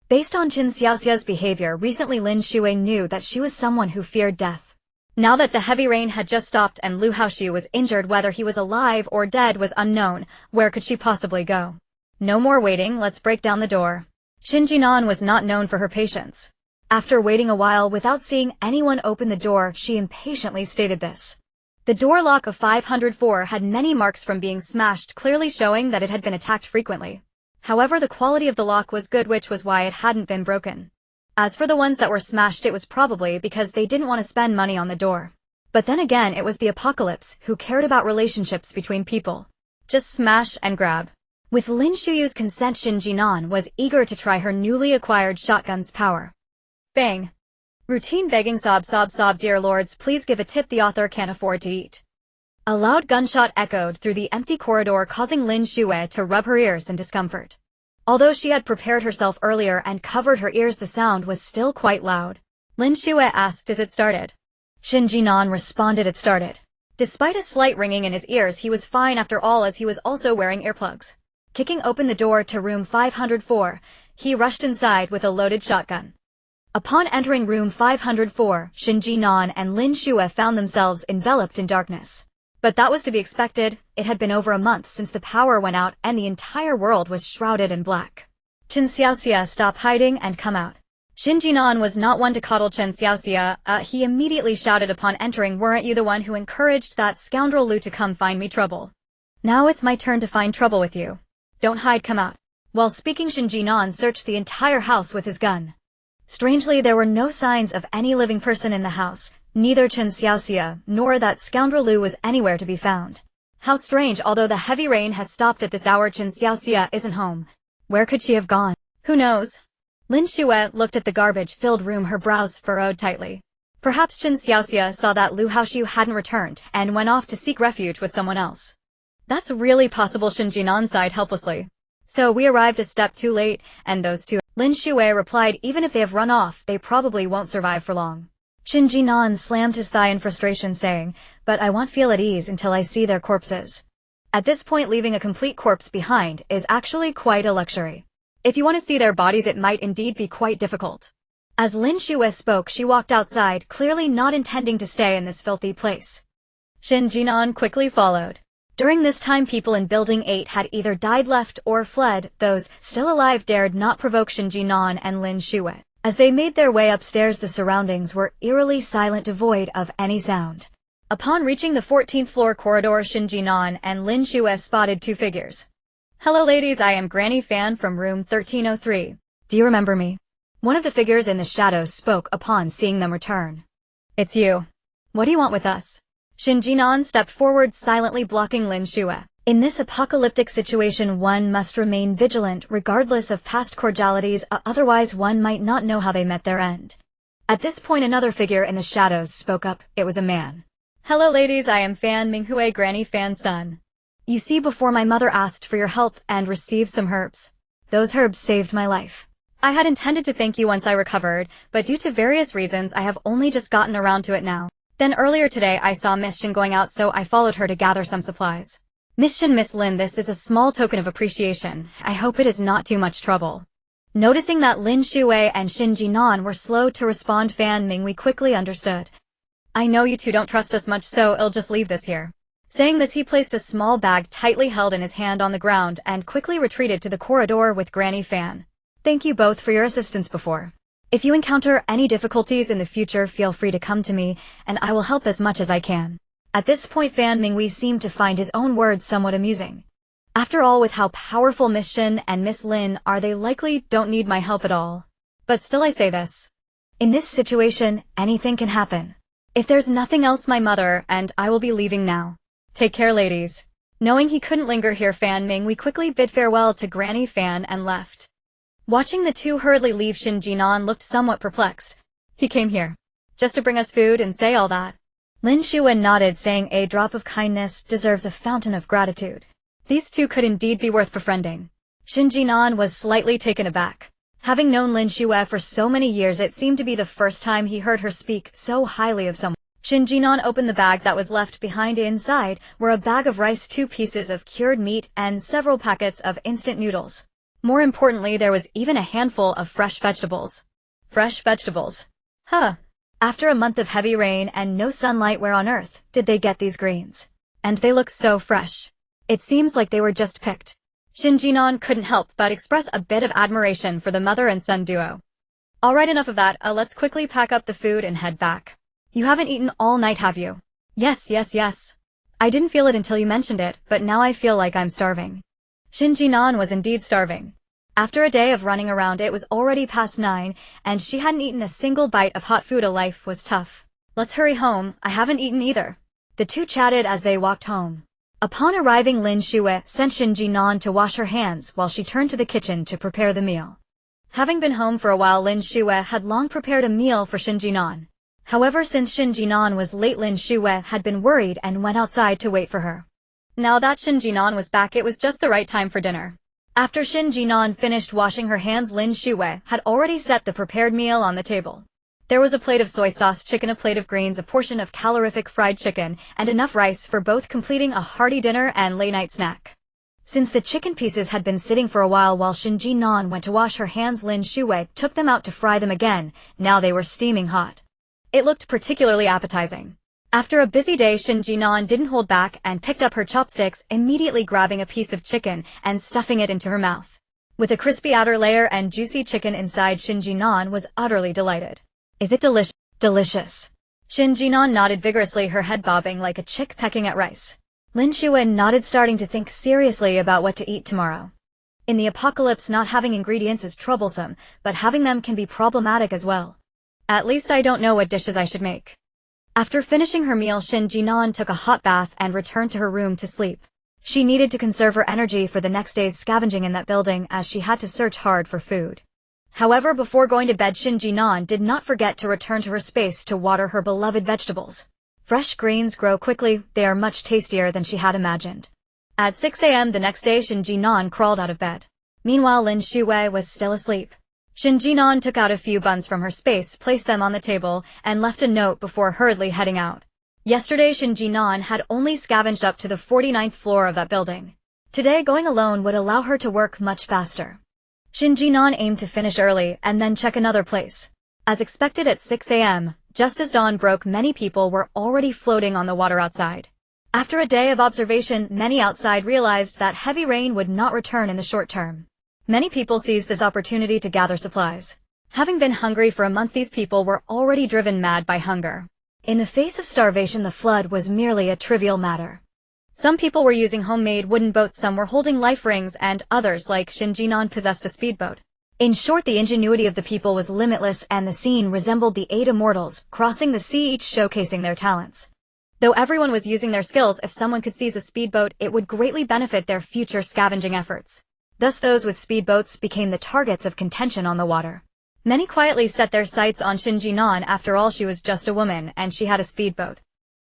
Based on Chen Xiaoxia's behavior recently, Lin Shuyue knew that she was someone who feared death. Now that the heavy rain had just stopped and Lu Haoxiu was injured, whether he was alive or dead was unknown. Where could she possibly go? No more waiting, let's break down the door. Shen Jin'an was not known for her patience. After waiting a while without seeing anyone open the door, she impatiently stated this. The door lock of 504 had many marks from being smashed, clearly showing that it had been attacked frequently. However, the quality of the lock was good, which was why it hadn't been broken. As for the ones that were smashed, it was probably because they didn't want to spend money on the door. But then again, it was the apocalypse who cared about relationships between people. Just smash and grab. With Lin Shuyue's consent, Shen Jin'an was eager to try her newly acquired shotgun's power. Bang. Routine begging, sob sob sob, dear lords, please give a tip, the author can't afford to eat. A loud gunshot echoed through the empty corridor, causing Lin Shuyue to rub her ears in discomfort. Although she had prepared herself earlier and covered her ears, the sound was still quite loud. Lin Shuyue asked, "Is it started?" Shen Jin'an responded, "It started." Despite a slight ringing in his ears, he was fine after all, as he was also wearing earplugs. Kicking open the door to room 504, he rushed inside with a loaded shotgun. Upon entering room 504, Shen Jin'an and Lin Shuyue found themselves enveloped in darkness. But that was to be expected. It had been over a month since the power went out and the entire world was shrouded in black. "Chen Xiaoxia, stop hiding and come out." Shen Jin'an was not one to coddle Chen Xiaoxia. He immediately shouted upon entering, "Weren't you the one who encouraged that scoundrel Lu to come find me trouble? Now it's my turn to find trouble with you. Don't hide, come out." While speaking, Shen Jin'an searched the entire house with his gun. Strangely, there were no signs of any living person in the house. Neither Chen Xiaoxia nor that scoundrel Lu was anywhere to be found. How strange, although the heavy rain has stopped at this hour, Chen Xiaoxia isn't home. Where could she have gone? Who knows? Lin Shuyue looked at the garbage-filled room, her brows furrowed tightly. Perhaps Chen Xiaoxia saw that Lu Haoxiu hadn't returned and went off to seek refuge with someone else. That's really possible, Shen Jin'an sighed helplessly. So we arrived a step too late, and those two. Lin Shuyue replied, "Even if they have run off, they probably won't survive for long." Shen Jin'an slammed his thigh in frustration, saying, "But I won't feel at ease until I see their corpses." At this point, leaving a complete corpse behind is actually quite a luxury. If you want to see their bodies, it might indeed be quite difficult. As Lin Shuyue spoke, she walked outside, clearly not intending to stay in this filthy place. Shen Jin'an quickly followed. During this time, people in Building 8 had either died, left, or fled. Those still alive dared not provoke Shen Jin'an and Lin Shuyue. As they made their way upstairs, the surroundings were eerily silent, devoid of any sound. Upon reaching the 14th floor corridor, Shen Jin'an and Lin Shuyue spotted two figures. "Hello ladies, I am Granny Fan from room 1303. Do you remember me?" One of the figures in the shadows spoke upon seeing them return. "It's you. What do you want with us?" Shen Jin'an stepped forward, silently blocking Lin Shuyue. In this apocalyptic situation, one must remain vigilant regardless of past cordialities, otherwise one might not know how they met their end. At this point, another figure in the shadows spoke up. It was a man. "Hello ladies, I am Fan Minghue, Granny Fan's son. You see, before my mother asked for your help and received some herbs. Those herbs saved my life. I had intended to thank you once I recovered, but due to various reasons I have only just gotten around to it now. Then earlier today I saw Miss Shen going out, so I followed her to gather some supplies. Miss Shen, Miss Lin, this is a small token of appreciation. I hope it is not too much trouble." Noticing that Lin Shuyue and Shen Jin'an were slow to respond, Fan Minghui quickly understood. "I know you two don't trust us much, so I'll just leave this here." Saying this, he placed a small bag tightly held in his hand on the ground and quickly retreated to the corridor with Granny Fan. "Thank you both for your assistance before. If you encounter any difficulties in the future, feel free to come to me, and I will help as much as I can." At this point, Fan Minghui seemed to find his own words somewhat amusing. After all, with how powerful Miss Shen and Miss Lin are, they likely don't need my help at all. But still, I say this. In this situation, anything can happen. If there's nothing else, my mother and I will be leaving now. Take care, ladies. Knowing he couldn't linger here, Fan Minghui quickly bid farewell to Granny Fan and left. Watching the two hurriedly leave, Shen Jin'an looked somewhat perplexed. "He came here just to bring us food and say all that?" Lin Shuyue nodded, saying, "A drop of kindness deserves a fountain of gratitude." These two could indeed be worth befriending. Shen Jin'an was slightly taken aback. Having known Lin Shuyue for so many years, it seemed to be the first time he heard her speak so highly of someone. Shen Jin'an opened the bag that was left behind. Inside were a bag of rice, 2 pieces of cured meat, and several packets of instant noodles. More importantly, there was even a handful of fresh vegetables. Fresh vegetables. Huh. After a month of heavy rain and no sunlight, where on earth did they get these greens? And they look so fresh. It seems like they were just picked. Shen Jin'an couldn't help but express a bit of admiration for the mother and son duo. "Alright, enough of that. Let's quickly pack up the food and head back. You haven't eaten all night, have you?" Yes. I didn't feel it until you mentioned it, but now I feel like I'm starving." Shen Jin'an was indeed starving. After a day of running around, it was already past 9, and she hadn't eaten a single bite of hot food. Life was tough. "Let's hurry home. I haven't eaten either." The two chatted as they walked home. Upon arriving, Lin Shuyue sent Shen Jin'an to wash her hands while she turned to the kitchen to prepare the meal. Having been home for a while, Lin Shuyue had long prepared a meal for Shen Jin'an. However, since Shen Jin'an was late, Lin Shuyue had been worried and went outside to wait for her. Now that Shen Jin'an was back, it was just the right time for dinner. After Shen Jin'an finished washing her hands, Lin Shuyue had already set the prepared meal on the table. There was a plate of soy sauce chicken, a plate of greens, a portion of calorific fried chicken, and enough rice for both, completing a hearty dinner and late-night snack. Since the chicken pieces had been sitting for a while Shen Jin'an went to wash her hands, Lin Shuyue took them out to fry them again. Now they were steaming hot. It looked particularly appetizing. After a busy day, Shen Jin'an didn't hold back and picked up her chopsticks, immediately grabbing a piece of chicken and stuffing it into her mouth. With a crispy outer layer and juicy chicken inside, Shen Jin'an was utterly delighted. Is it delicious? Delicious. Shen Jin'an nodded vigorously, her head bobbing like a chick pecking at rice. Lin Shuyue nodded, starting to think seriously about what to eat tomorrow. In the apocalypse, not having ingredients is troublesome, but having them can be problematic as well. At least I don't know what dishes I should make. After finishing her meal, Shen Jin'an took a hot bath and returned to her room to sleep. She needed to conserve her energy for the next day's scavenging in that building, as she had to search hard for food. However, before going to bed, Shen Jin'an did not forget to return to her space to water her beloved vegetables. Fresh greens grow quickly, they are much tastier than she had imagined. At 6 a.m. the next day, Shen Jin'an crawled out of bed. Meanwhile, Lin Shuyue was still asleep. Shen Jin'an took out a few buns from her space, placed them on the table, and left a note before hurriedly heading out. Yesterday, Shen Jin'an had only scavenged up to the 49th floor of that building. Today, going alone would allow her to work much faster. Shen Jin'an aimed to finish early and then check another place. As expected, at 6 a.m., just as dawn broke, many people were already floating on the water outside. After a day of observation, many outside realized that heavy rain would not return in the short term. Many people seized this opportunity to gather supplies. Having been hungry for a month, these people were already driven mad by hunger. In the face of starvation, the flood was merely a trivial matter. Some people were using homemade wooden boats, some were holding life rings, and others, like Shen Jin'an, possessed a speedboat. In short, the ingenuity of the people was limitless, and the scene resembled the 8 immortals crossing the sea, each showcasing their talents. Though everyone was using their skills, if someone could seize a speedboat, it would greatly benefit their future scavenging efforts. Thus those with speedboats became the targets of contention on the water. Many quietly set their sights on Shen Jin'an. After all, she was just a woman, and she had a speedboat.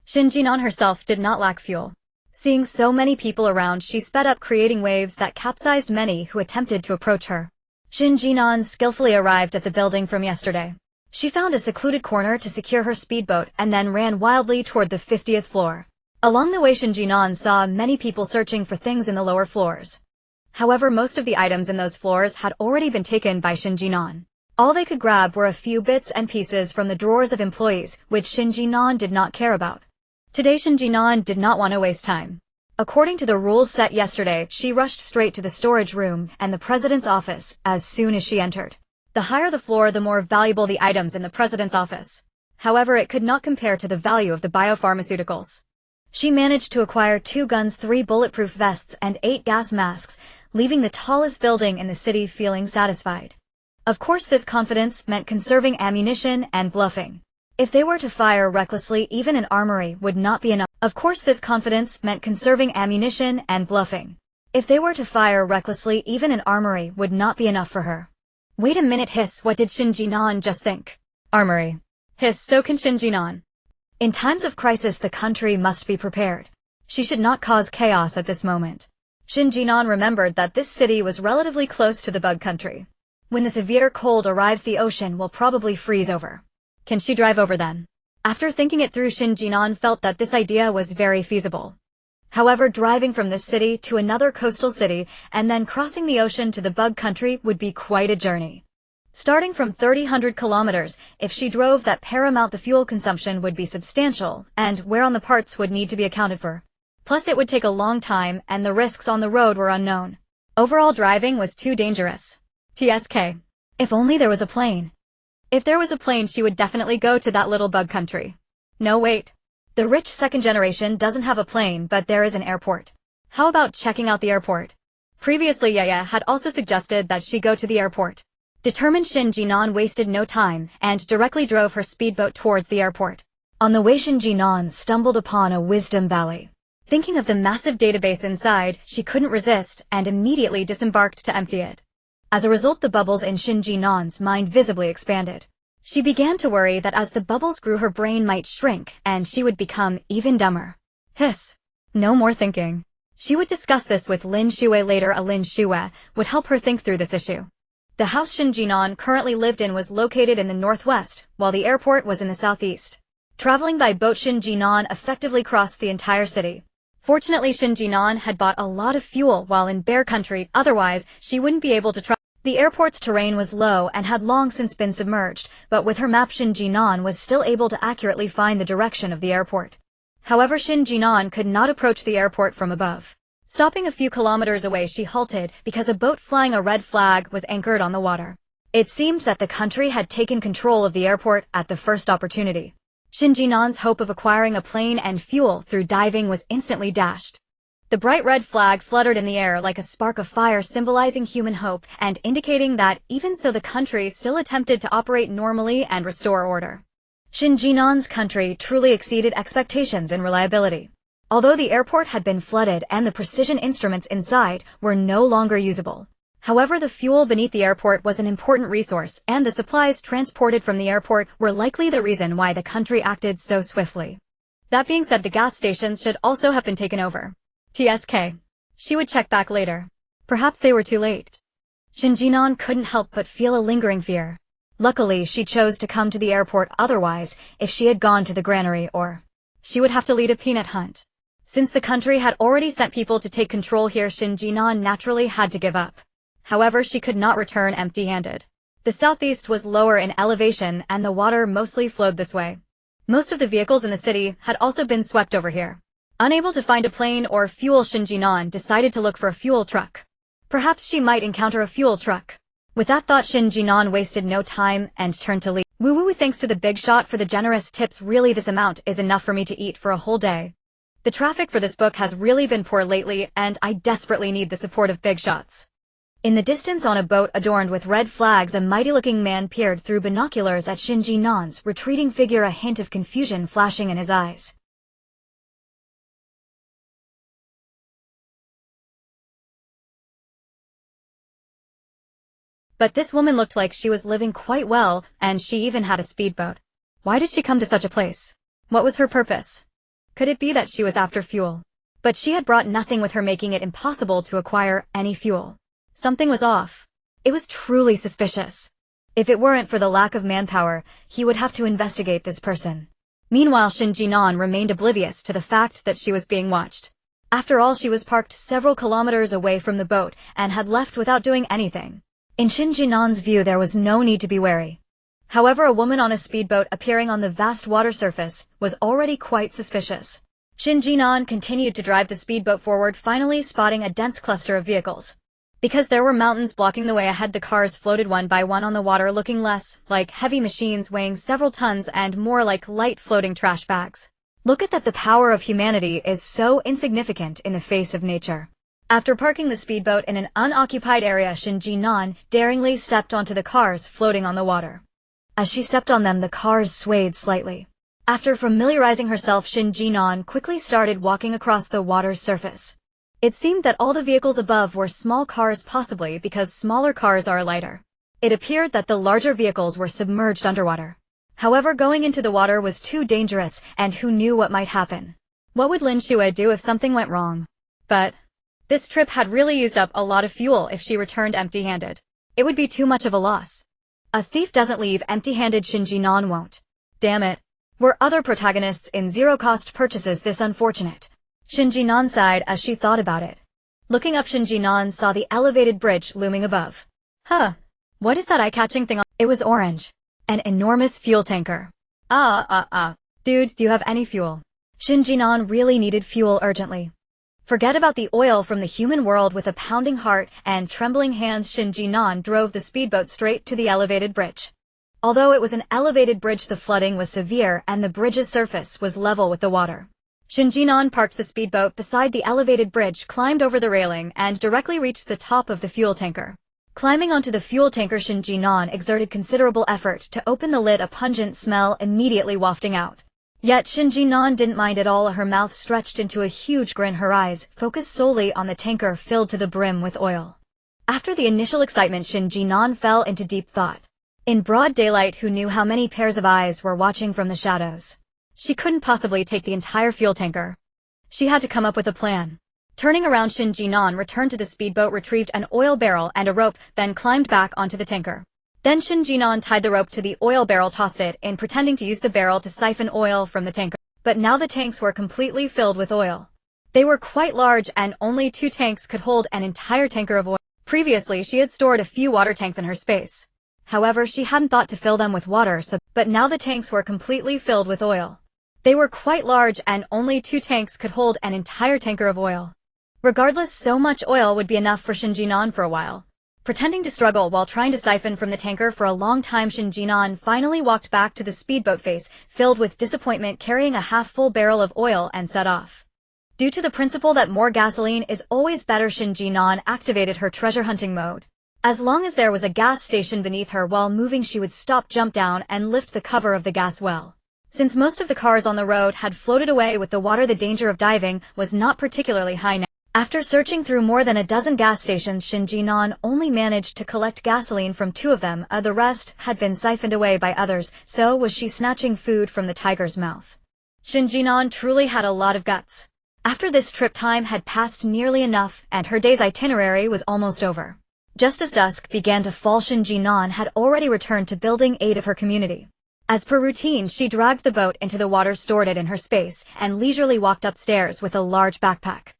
Shen Jin'an herself did not lack fuel. Seeing so many people around, she sped up, creating waves that capsized many who attempted to approach her. Shen Jin'an skillfully arrived at the building from yesterday. She found a secluded corner to secure her speedboat and then ran wildly toward the 50th floor. Along the way, Shen Jin'an saw many people searching for things in the lower floors. However, most of the items in those floors had already been taken by Shen Jin'an. All they could grab were a few bits and pieces from the drawers of employees, which Shen Jin'an did not care about. Today, Shen Jin'an did not want to waste time. According to the rules set yesterday, she rushed straight to the storage room and the president's office as soon as she entered. The higher the floor, the more valuable the items in the president's office. However, it could not compare to the value of the biopharmaceuticals. She managed to acquire 2 guns, 3 bulletproof vests, and 8 gas masks, leaving the tallest building in the city feeling satisfied. Of course, this confidence meant conserving ammunition and bluffing. If they were to fire recklessly, even an armory would not be enough. Of course, this confidence meant conserving ammunition and bluffing. If they were to fire recklessly, even an armory would not be enough for her. Wait a minute, hiss, what did Shen Jin'an just think? Armory. Hiss, so can Shen Jin'an. In times of crisis, the country must be prepared. She should not cause chaos at this moment. Shen Jin'an remembered that this city was relatively close to the bug country. When the severe cold arrives, the ocean will probably freeze over. Can she drive over then? After thinking it through, Shen Jin'an felt that this idea was very feasible. However, driving from this city to another coastal city and then crossing the ocean to the bug country would be quite a journey. Starting from 300 kilometers, if she drove that paramount, the fuel consumption would be substantial, and wear on the parts would need to be accounted for. Plus, it would take a long time, and the risks on the road were unknown. Overall, driving was too dangerous. TSK. If only there was a plane. If there was a plane, she would definitely go to that little bug country. No, wait. The rich second generation doesn't have a plane, but there is an airport. How about checking out the airport? Previously, Yaya had also suggested that she go to the airport. Determined, Shen Jin'an wasted no time and directly drove her speedboat towards the airport. On the way, Shen Jin'an stumbled upon a wisdom valley. Thinking of the massive database inside, she couldn't resist and immediately disembarked to empty it. As a result, the bubbles in Shen Jin'an's mind visibly expanded. She began to worry that as the bubbles grew, her brain might shrink and she would become even dumber. Hiss. No more thinking. She would discuss this with Lin Shuyue later. Lin Shuyue would help her think through this issue. The house Shen Jin'an currently lived in was located in the northwest, while the airport was in the southeast. Traveling by boat, Shen Jin'an effectively crossed the entire city. Fortunately, Shen Jin'an had bought a lot of fuel while in bear country, otherwise she wouldn't be able to travel. The airport's terrain was low and had long since been submerged, but with her map Shen Jin'an was still able to accurately find the direction of the airport. However, Shen Jin'an could not approach the airport from above. Stopping a few kilometers away, she halted because a boat flying a red flag was anchored on the water. It seemed that the country had taken control of the airport at the first opportunity. Shen Jin'an's hope of acquiring a plane and fuel through diving was instantly dashed. The bright red flag fluttered in the air like a spark of fire, symbolizing human hope and indicating that even so the country still attempted to operate normally and restore order. Shen Jin'an's country truly exceeded expectations in reliability. Although the airport had been flooded and the precision instruments inside were no longer usable. However, the fuel beneath the airport was an important resource, and the supplies transported from the airport were likely the reason why the country acted so swiftly. That being said, the gas stations should also have been taken over. TSK. She would check back later. Perhaps they were too late. Shen Jin'an couldn't help but feel a lingering fear. Luckily, she chose to come to the airport. Otherwise, if she had gone to the granary, she would have to lead a peanut hunt. Since the country had already sent people to take control here, Shen Jin'an naturally had to give up. However, she could not return empty-handed. The southeast was lower in elevation and the water mostly flowed this way. Most of the vehicles in the city had also been swept over here. Unable to find a plane or fuel, Shen Jin'an decided to look for a fuel truck. Perhaps she might encounter a fuel truck. With that thought, Shen Jin'an wasted no time and turned to leave. Woo-woo, thanks to the big shot for the generous tips. Really, this amount is enough for me to eat for a whole day. The traffic for this book has really been poor lately, and I desperately need the support of big shots. In the distance, on a boat adorned with red flags, a mighty-looking man peered through binoculars at Shen Jin'an's retreating figure, a hint of confusion flashing in his eyes. But this woman looked like she was living quite well, and she even had a speedboat. Why did she come to such a place? What was her purpose? Could it be that she was after fuel? But she had brought nothing with her, making it impossible to acquire any fuel. Something was off. It was truly suspicious. If it weren't for the lack of manpower, he would have to investigate this person. Meanwhile, Shen Jin'an remained oblivious to the fact that she was being watched. After all, she was parked several kilometers away from the boat and had left without doing anything. In Shen Jin'an's view, there was no need to be wary. However, a woman on a speedboat appearing on the vast water surface was already quite suspicious. Shen Jin'an continued to drive the speedboat forward, finally spotting a dense cluster of vehicles. Because there were mountains blocking the way ahead, the cars floated one by one on the water, looking less like heavy machines weighing several tons and more like light floating trash bags. Look at that, the power of humanity is so insignificant in the face of nature. After parking the speedboat in an unoccupied area, Shen Jin'an daringly stepped onto the cars floating on the water. As she stepped on them, the cars swayed slightly. After familiarizing herself, Shen Jin'an quickly started walking across the water's surface. It seemed that all the vehicles above were small cars, possibly because smaller cars are lighter. It appeared that the larger vehicles were submerged underwater. However, going into the water was too dangerous, and who knew what might happen? What would Lin Shuyue do if something went wrong? But this trip had really used up a lot of fuel. If she returned empty-handed, it would be too much of a loss. A thief doesn't leave empty-handed. Shen Jin'an won't. Damn it. Were other protagonists in zero-cost purchases this unfortunate? Shen Jin'an sighed as she thought about it. Looking up, Shen Jin'an saw the elevated bridge looming above. Huh. What is that eye-catching thing on? It was orange. An enormous fuel tanker. Dude, do you have any fuel? Shen Jin'an really needed fuel urgently. Forget about the oil from the human world. With a pounding heart and trembling hands, Shen Jin'an drove the speedboat straight to the elevated bridge. Although it was an elevated bridge, the flooding was severe and the bridge's surface was level with the water. Shen Jin'an parked the speedboat beside the elevated bridge, climbed over the railing, and directly reached the top of the fuel tanker. Climbing onto the fuel tanker, Shen Jin'an exerted considerable effort to open the lid, a pungent smell immediately wafting out. Yet Shen Jin'an didn't mind at all. Her mouth stretched into a huge grin, her eyes focused solely on the tanker filled to the brim with oil. After the initial excitement, Shen Jin'an fell into deep thought. In broad daylight, who knew how many pairs of eyes were watching from the shadows? She couldn't possibly take the entire fuel tanker. She had to come up with a plan. Turning around, Shen Jin'an returned to the speedboat, retrieved an oil barrel and a rope, then climbed back onto the tanker. Then Shen Jin'an tied the rope to the oil barrel, tossed it in, pretending to use the barrel to siphon oil from the tanker. But now the tanks were completely filled with oil. They were quite large, and only 2 tanks could hold an entire tanker of oil. Previously, she had stored a few water tanks in her space. However, she hadn't thought to fill them with water, but now the tanks were completely filled with oil. They were quite large, and only 2 tanks could hold an entire tanker of oil. Regardless, so much oil would be enough for Shen Jin'an for a while. Pretending to struggle while trying to siphon from the tanker for a long time, Shen Jin'an finally walked back to the speedboat face, filled with disappointment, carrying a half-full barrel of oil, and set off. Due to the principle that more gasoline is always better, Shen Jin'an activated her treasure hunting mode. As long as there was a gas station beneath her while moving, she would stop, jump down, and lift the cover of the gas well. Since most of the cars on the road had floated away with the water, the danger of diving was not particularly high now. After searching through more than a dozen gas stations, Shen Jin'an only managed to collect gasoline from 2 of them. The rest had been siphoned away by others, so was she snatching food from the tiger's mouth. Shen Jin'an truly had a lot of guts. After this trip, time had passed nearly enough, and her day's itinerary was almost over. Just as dusk began to fall, Shen Jin'an had already returned to Building 8 of her community. As per routine, she dragged the boat into the water, stored it in her space, and leisurely walked upstairs with a large backpack.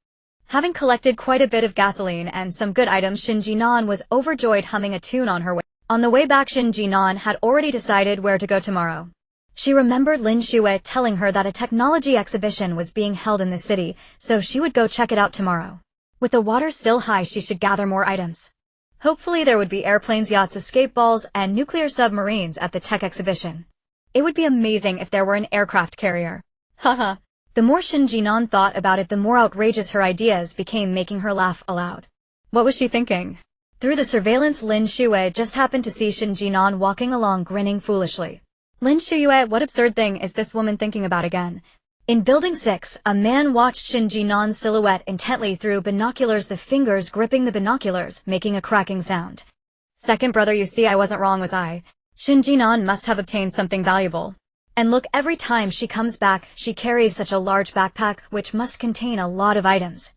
Having collected quite a bit of gasoline and some good items, Shen Jin'an was overjoyed, humming a tune on her way. On the way back, Shen Jin'an had already decided where to go tomorrow. She remembered Lin Shuyue telling her that a technology exhibition was being held in the city, so she would go check it out tomorrow. With the water still high, she should gather more items. Hopefully there would be airplanes, yachts, escape balls, and nuclear submarines at the tech exhibition. It would be amazing if there were an aircraft carrier. Haha. The more Shen Jin'an thought about it, the more outrageous her ideas became, making her laugh aloud. What was she thinking? Through the surveillance, Lin Shuyue just happened to see Shen Jin'an walking along, grinning foolishly. Lin Shuyue, what absurd thing is this woman thinking about again? In Building 6, a man watched Shen Jin'an's silhouette intently through binoculars, the fingers gripping the binoculars, making a cracking sound. Second brother, you see, I wasn't wrong, was I? Shen Jin'an must have obtained something valuable. And look, every time she comes back, she carries such a large backpack, which must contain a lot of items.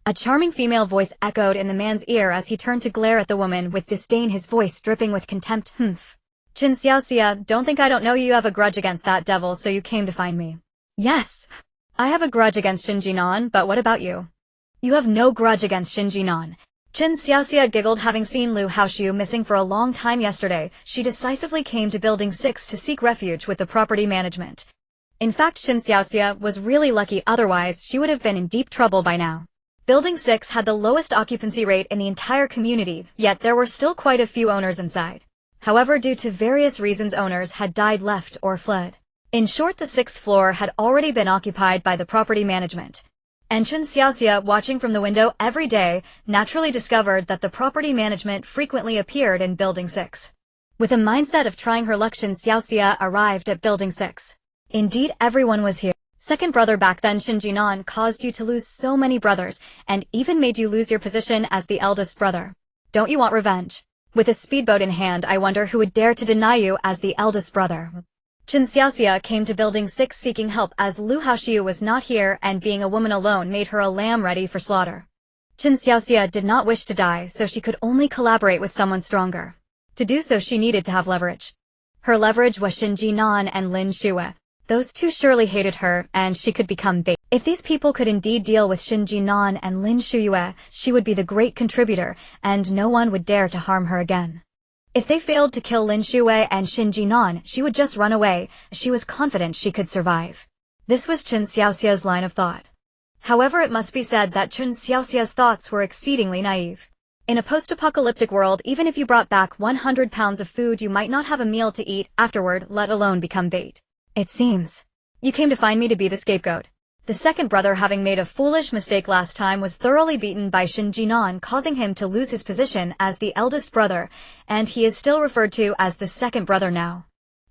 A charming female voice echoed in the man's ear as he turned to glare at the woman with disdain, his voice dripping with contempt. Chen Xiaoxia, don't think I don't know you have a grudge against that devil, so you came to find me. Yes. I have a grudge against Shen Jin'an, but what about you? You have no grudge against Shen Jin'an. Chen Xiaoxia giggled. Having seen Lu Haoxiu missing for a long time yesterday, she decisively came to Building 6 to seek refuge with the property management. In fact, Chen Xiaoxia was really lucky, otherwise she would have been in deep trouble by now. Building 6 had the lowest occupancy rate in the entire community, yet there were still quite a few owners inside. However, due to various reasons, owners had died, left, or fled. In short, the 6th floor had already been occupied by the property management. And Chen Xiaoxia, watching from the window every day, naturally discovered that the property management frequently appeared in Building 6. With a mindset of trying her luck, Chen Xiaoxia arrived at Building 6. Indeed, everyone was here. Second brother, back then Shen Jin'an caused you to lose so many brothers, and even made you lose your position as the eldest brother. Don't you want revenge? With a speedboat in hand, I wonder who would dare to deny you as the eldest brother. Chen Xiaoxia came to Building 6 seeking help, as Lu Haoxiu was not here, and being a woman alone made her a lamb ready for slaughter. Chen Xiaoxia did not wish to die, so she could only collaborate with someone stronger. To do so, she needed to have leverage. Her leverage was Shen Jin'an and Lin Shuyue. Those two surely hated her, and she could become bait. If these people could indeed deal with Shen Jin'an and Lin Shuyue, she would be the great contributor, and no one would dare to harm her again. If they failed to kill Lin Shuyue and Shen Jin'an, she would just run away. She was confident she could survive. This was Chen Xiaoxia's line of thought. However, it must be said that Chen Xiaoxia's thoughts were exceedingly naive. In a post-apocalyptic world, even if you brought back 100 pounds of food, you might not have a meal to eat afterward, let alone become bait. It seems. You came to find me to be the scapegoat. The second brother, having made a foolish mistake last time, was thoroughly beaten by Shen Jin'an, causing him to lose his position as the eldest brother, and he is still referred to as the second brother now.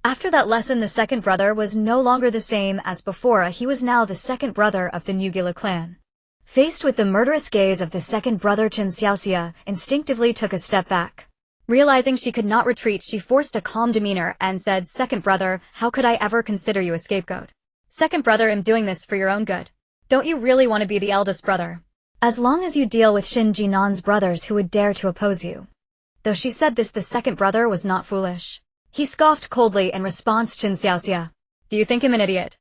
After that lesson, the second brother was no longer the same as before. He was now the second brother of the Nugula clan. Faced with the murderous gaze of the second brother, Chen Xiaoxia instinctively took a step back. Realizing she could not retreat, she forced a calm demeanor and said, "Second brother, how could I ever consider you a scapegoat? Second brother, I'm doing this for your own good. Don't you really want to be the eldest brother?" As long as you deal with Shen Jin'an's brothers who would dare to oppose you. Though she said this, the second brother was not foolish. He scoffed coldly in response to Shen Xiaoxia. Do you think I'm an idiot?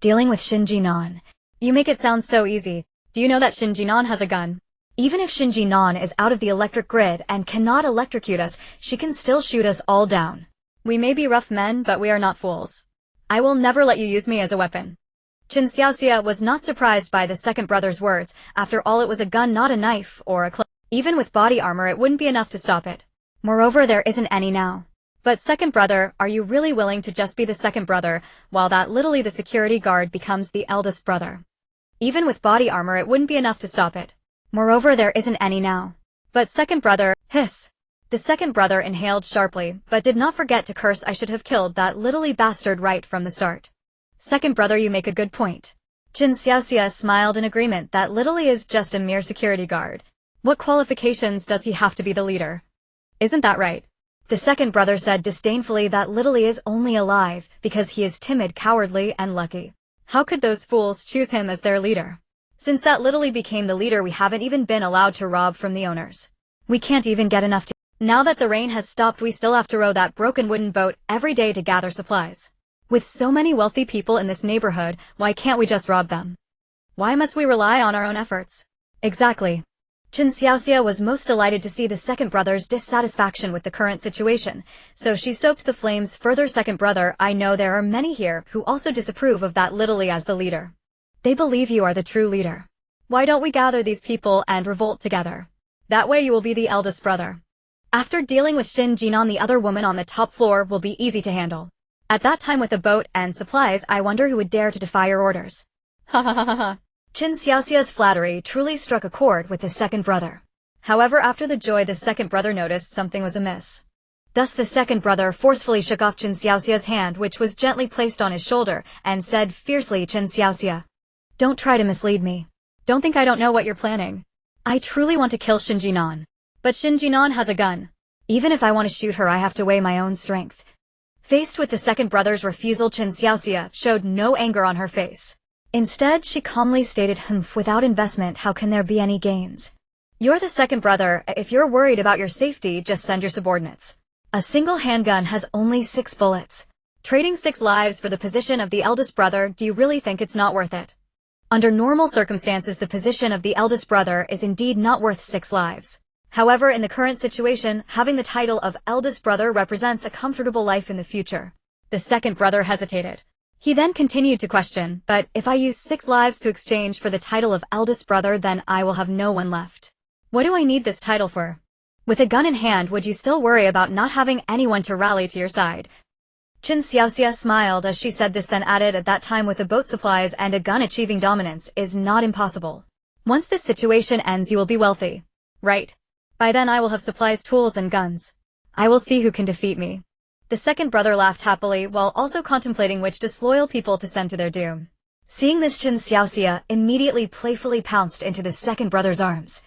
Dealing with Shen Jin'an. You make it sound so easy. Do you know that Shen Jin'an has a gun? Even if Shen Jin'an is out of the electric grid and cannot electrocute us, she can still shoot us all down. We may be rough men, but we are not fools. I will never let you use me as a weapon. Shen Xiaoxia was not surprised by the second brother's words. After all, it was a gun, not a knife or a club. Even with body armor, it wouldn't be enough to stop it. Moreover, there isn't any now. But second brother, are you really willing to just be the second brother, while that literally the security guard becomes the eldest brother? Even with body armor, it wouldn't be enough to stop it. Moreover, there isn't any now. But second brother, hiss. The second brother inhaled sharply, but did not forget to curse. I should have killed that literally bastard right from the start. Second brother, you make a good point. Shen Xiaoxia smiled in agreement. That literally is just a mere security guard. What qualifications does he have to be the leader? Isn't that right? The second brother said disdainfully. That literally is only alive because he is timid, cowardly, and lucky. How could those fools choose him as their leader? Since that literally became the leader, we haven't even been allowed to rob from the owners. We can't even get enough to— Now that the rain has stopped, we still have to row that broken wooden boat every day to gather supplies. With so many wealthy people in this neighborhood, why can't we just rob them? Why must we rely on our own efforts? Exactly. Shen Xiaoxia was most delighted to see the second brother's dissatisfaction with the current situation, so she stoked the flames further. Second brother, I know there are many here who also disapprove of that literally as the leader. They believe you are the true leader. Why don't we gather these people and revolt together? That way you will be the eldest brother. After dealing with Shen Jin'an, the other woman on the top floor will be easy to handle. At that time with a boat and supplies, I wonder who would dare to defy your orders. Ha ha ha ha ha. Shen Xiaoxia's flattery truly struck a chord with the second brother. However, after the joy, the second brother noticed something was amiss. Thus the second brother forcefully shook off Shen Xiaoxia's hand, which was gently placed on his shoulder, and said fiercely, Shen Xiaoxia, don't try to mislead me. Don't think I don't know what you're planning. I truly want to kill Shen Jin'an. But Shen Jin'an has a gun. Even if I want to shoot her, I have to weigh my own strength. Faced with the second brother's refusal, Shen Xiaoxia showed no anger on her face. Instead, she calmly stated, without investment, how can there be any gains? You're the second brother. If you're worried about your safety, just send your subordinates. A single handgun has only 6 bullets. Trading 6 lives for the position of the eldest brother, do you really think it's not worth it? Under normal circumstances, the position of the eldest brother is indeed not worth 6 lives. However, in the current situation, having the title of eldest brother represents a comfortable life in the future. The second brother hesitated. He then continued to question, but if I use 6 lives to exchange for the title of eldest brother, then I will have no one left. What do I need this title for? With a gun in hand, would you still worry about not having anyone to rally to your side? Shen Xiaoxia smiled as she said this, then added, at that time with the boat supplies and a gun, achieving dominance is not impossible. Once this situation ends, you will be wealthy. Right. By then I will have supplies, tools, and guns. I will see who can defeat me. The second brother laughed happily while also contemplating which disloyal people to send to their doom. Seeing this, Shen Xiaoxia immediately playfully pounced into the second brother's arms.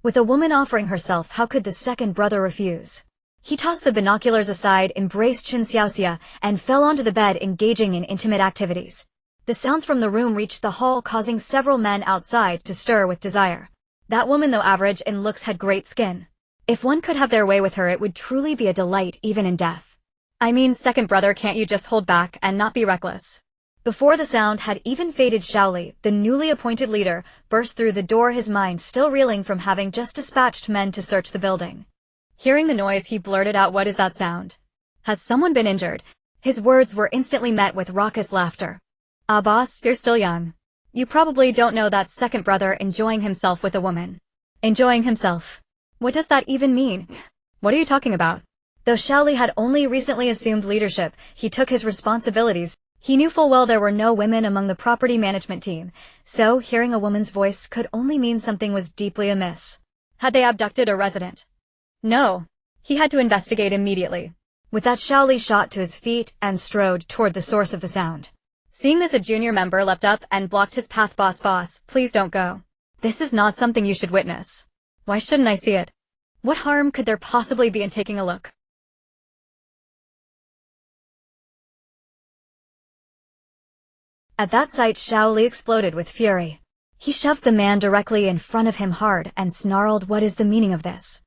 With a woman offering herself, how could the second brother refuse? He tossed the binoculars aside, embraced Shen Xiaoxia, and fell onto the bed, engaging in intimate activities. The sounds from the room reached the hall, causing several men outside to stir with desire. That woman, though average in looks, had great skin. If one could have their way with her, it would truly be a delight even in death. I mean, second brother, can't you just hold back and not be reckless? Before the sound had even faded, Shaoli, the newly appointed leader, burst through the door, his mind still reeling from having just dispatched men to search the building. Hearing the noise, he blurted out, what is that sound? Has someone been injured? His words were instantly met with raucous laughter. Ah, boss, you're still young. You probably don't know that second brother enjoying himself with a woman. Enjoying himself? What does that even mean? What are you talking about? Though Shaoli had only recently assumed leadership, he took his responsibilities. He knew full well there were no women among the property management team, so hearing a woman's voice could only mean something was deeply amiss. Had they abducted a resident? No. He had to investigate immediately. With that, Shaoli shot to his feet and strode toward the source of the sound. Seeing this, a junior member leapt up and blocked his path. Boss, please don't go. This is not something you should witness. Why shouldn't I see it? What harm could there possibly be in taking a look? At that sight, Shaoli exploded with fury. He shoved the man directly in front of him hard and snarled, "What is the meaning of this?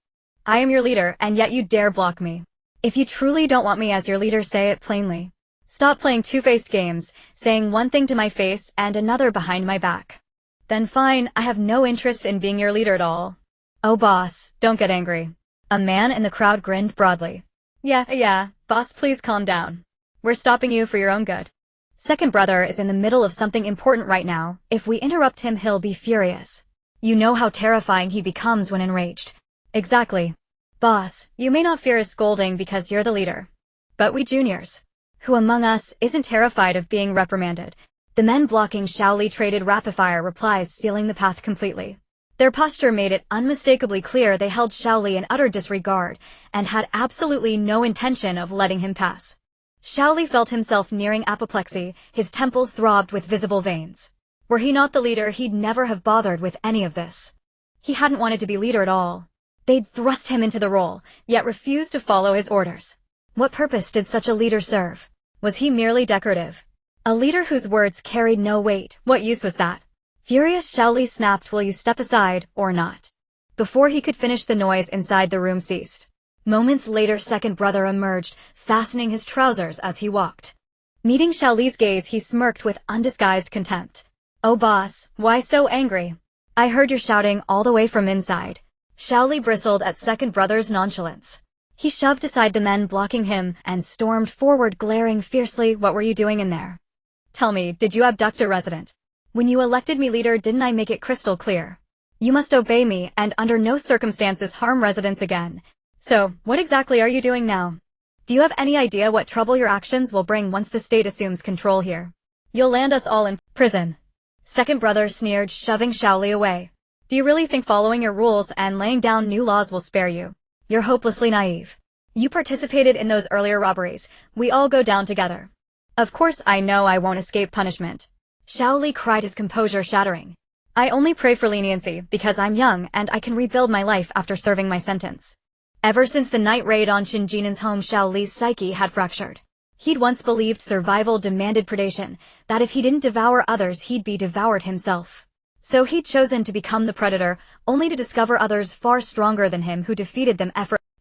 I am your leader, and yet you dare block me. If you truly don't want me as your leader, say it plainly. Stop playing two-faced games, saying one thing to my face and another behind my back. Then fine, I have no interest in being your leader at all." "Oh boss, don't get angry." A man in the crowd grinned broadly. Yeah, boss, please calm down. We're stopping you for your own good. Second brother is in the middle of something important right now. If we interrupt him, he'll be furious. You know how terrifying he becomes when enraged. Exactly. Boss, you may not fear his scolding because you're the leader. But we juniors, who among us isn't terrified of being reprimanded? The men blocking Shaoli traded rapid-fire replies, sealing the path completely. Their posture made it unmistakably clear they held Shaoli in utter disregard and had absolutely no intention of letting him pass. Shaoli felt himself nearing apoplexy, his temples throbbed with visible veins. Were he not the leader, he'd never have bothered with any of this. He hadn't wanted to be leader at all. They'd thrust him into the role, yet refused to follow his orders. What purpose did such a leader serve? Was he merely decorative? A leader whose words carried no weight, what use was that? Furious, Shaoli snapped, "Will you step aside, or not?" Before he could finish, the noise inside the room ceased. Moments later, second brother emerged, fastening his trousers as he walked. Meeting Shaoli's gaze, he smirked with undisguised contempt. "Oh boss, why so angry? I heard you're shouting all the way from inside." Shaoli bristled at second brother's nonchalance. He shoved aside the men blocking him and stormed forward, glaring fiercely. "What were you doing in there? Tell me, did you abduct a resident? When you elected me leader, didn't I make it crystal clear? You must obey me and under no circumstances harm residents again. So, what exactly are you doing now? Do you have any idea what trouble your actions will bring once the state assumes control here? You'll land us all in prison." Second brother sneered, shoving Shaoli away. "Do you really think following your rules and laying down new laws will spare you? You're hopelessly naive. You participated in those earlier robberies. We all go down together. Of course I know I won't escape punishment." Shaoli cried, his composure shattering. "I only pray for leniency because I'm young and I can rebuild my life after serving my sentence." Ever since the night raid on Shen Jin'an's home, Shaoli's psyche had fractured. He'd once believed survival demanded predation, that if he didn't devour others, he'd be devoured himself. So he'd chosen to become the predator, only to discover others far stronger than him who defeated them.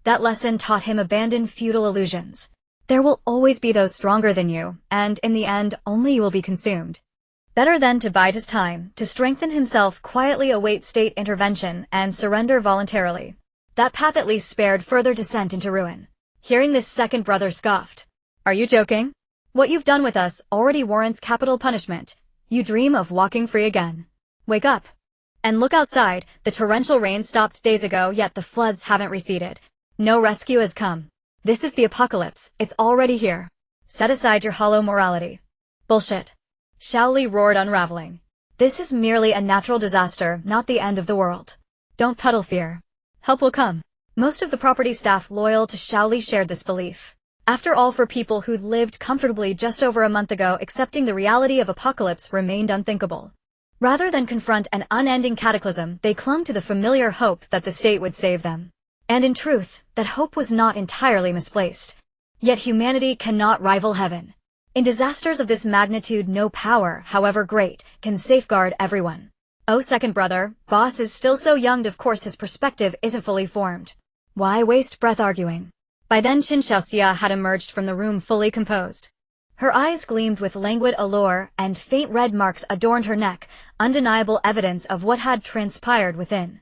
That lesson taught him abandon futile illusions. There will always be those stronger than you, and in the end, only you will be consumed. Better then to bide his time, to strengthen himself, quietly await state intervention, and surrender voluntarily. That path at least spared further descent into ruin. Hearing this, second brother scoffed. "Are you joking? What you've done with us already warrants capital punishment. You dream of walking free again. Wake up. And look outside, the torrential rain stopped days ago, yet the floods haven't receded. No rescue has come. This is the apocalypse, it's already here. Set aside your hollow morality." "Bullshit." Shaoli roared, unraveling. "This is merely a natural disaster, not the end of the world. Don't peddle fear. Help will come." Most of the property staff loyal to Shaoli shared this belief. After all, for people who'd lived comfortably just over a month ago, accepting the reality of apocalypse remained unthinkable. Rather than confront an unending cataclysm, they clung to the familiar hope that the state would save them. And in truth, that hope was not entirely misplaced. Yet humanity cannot rival heaven. In disasters of this magnitude, no power, however great, can safeguard everyone. Oh, second brother, boss is still so young, of course his perspective isn't fully formed. Why waste breath arguing? By then Chen Jin'an had emerged from the room fully composed. Her eyes gleamed with languid allure, and faint red marks adorned her neck, undeniable evidence of what had transpired within.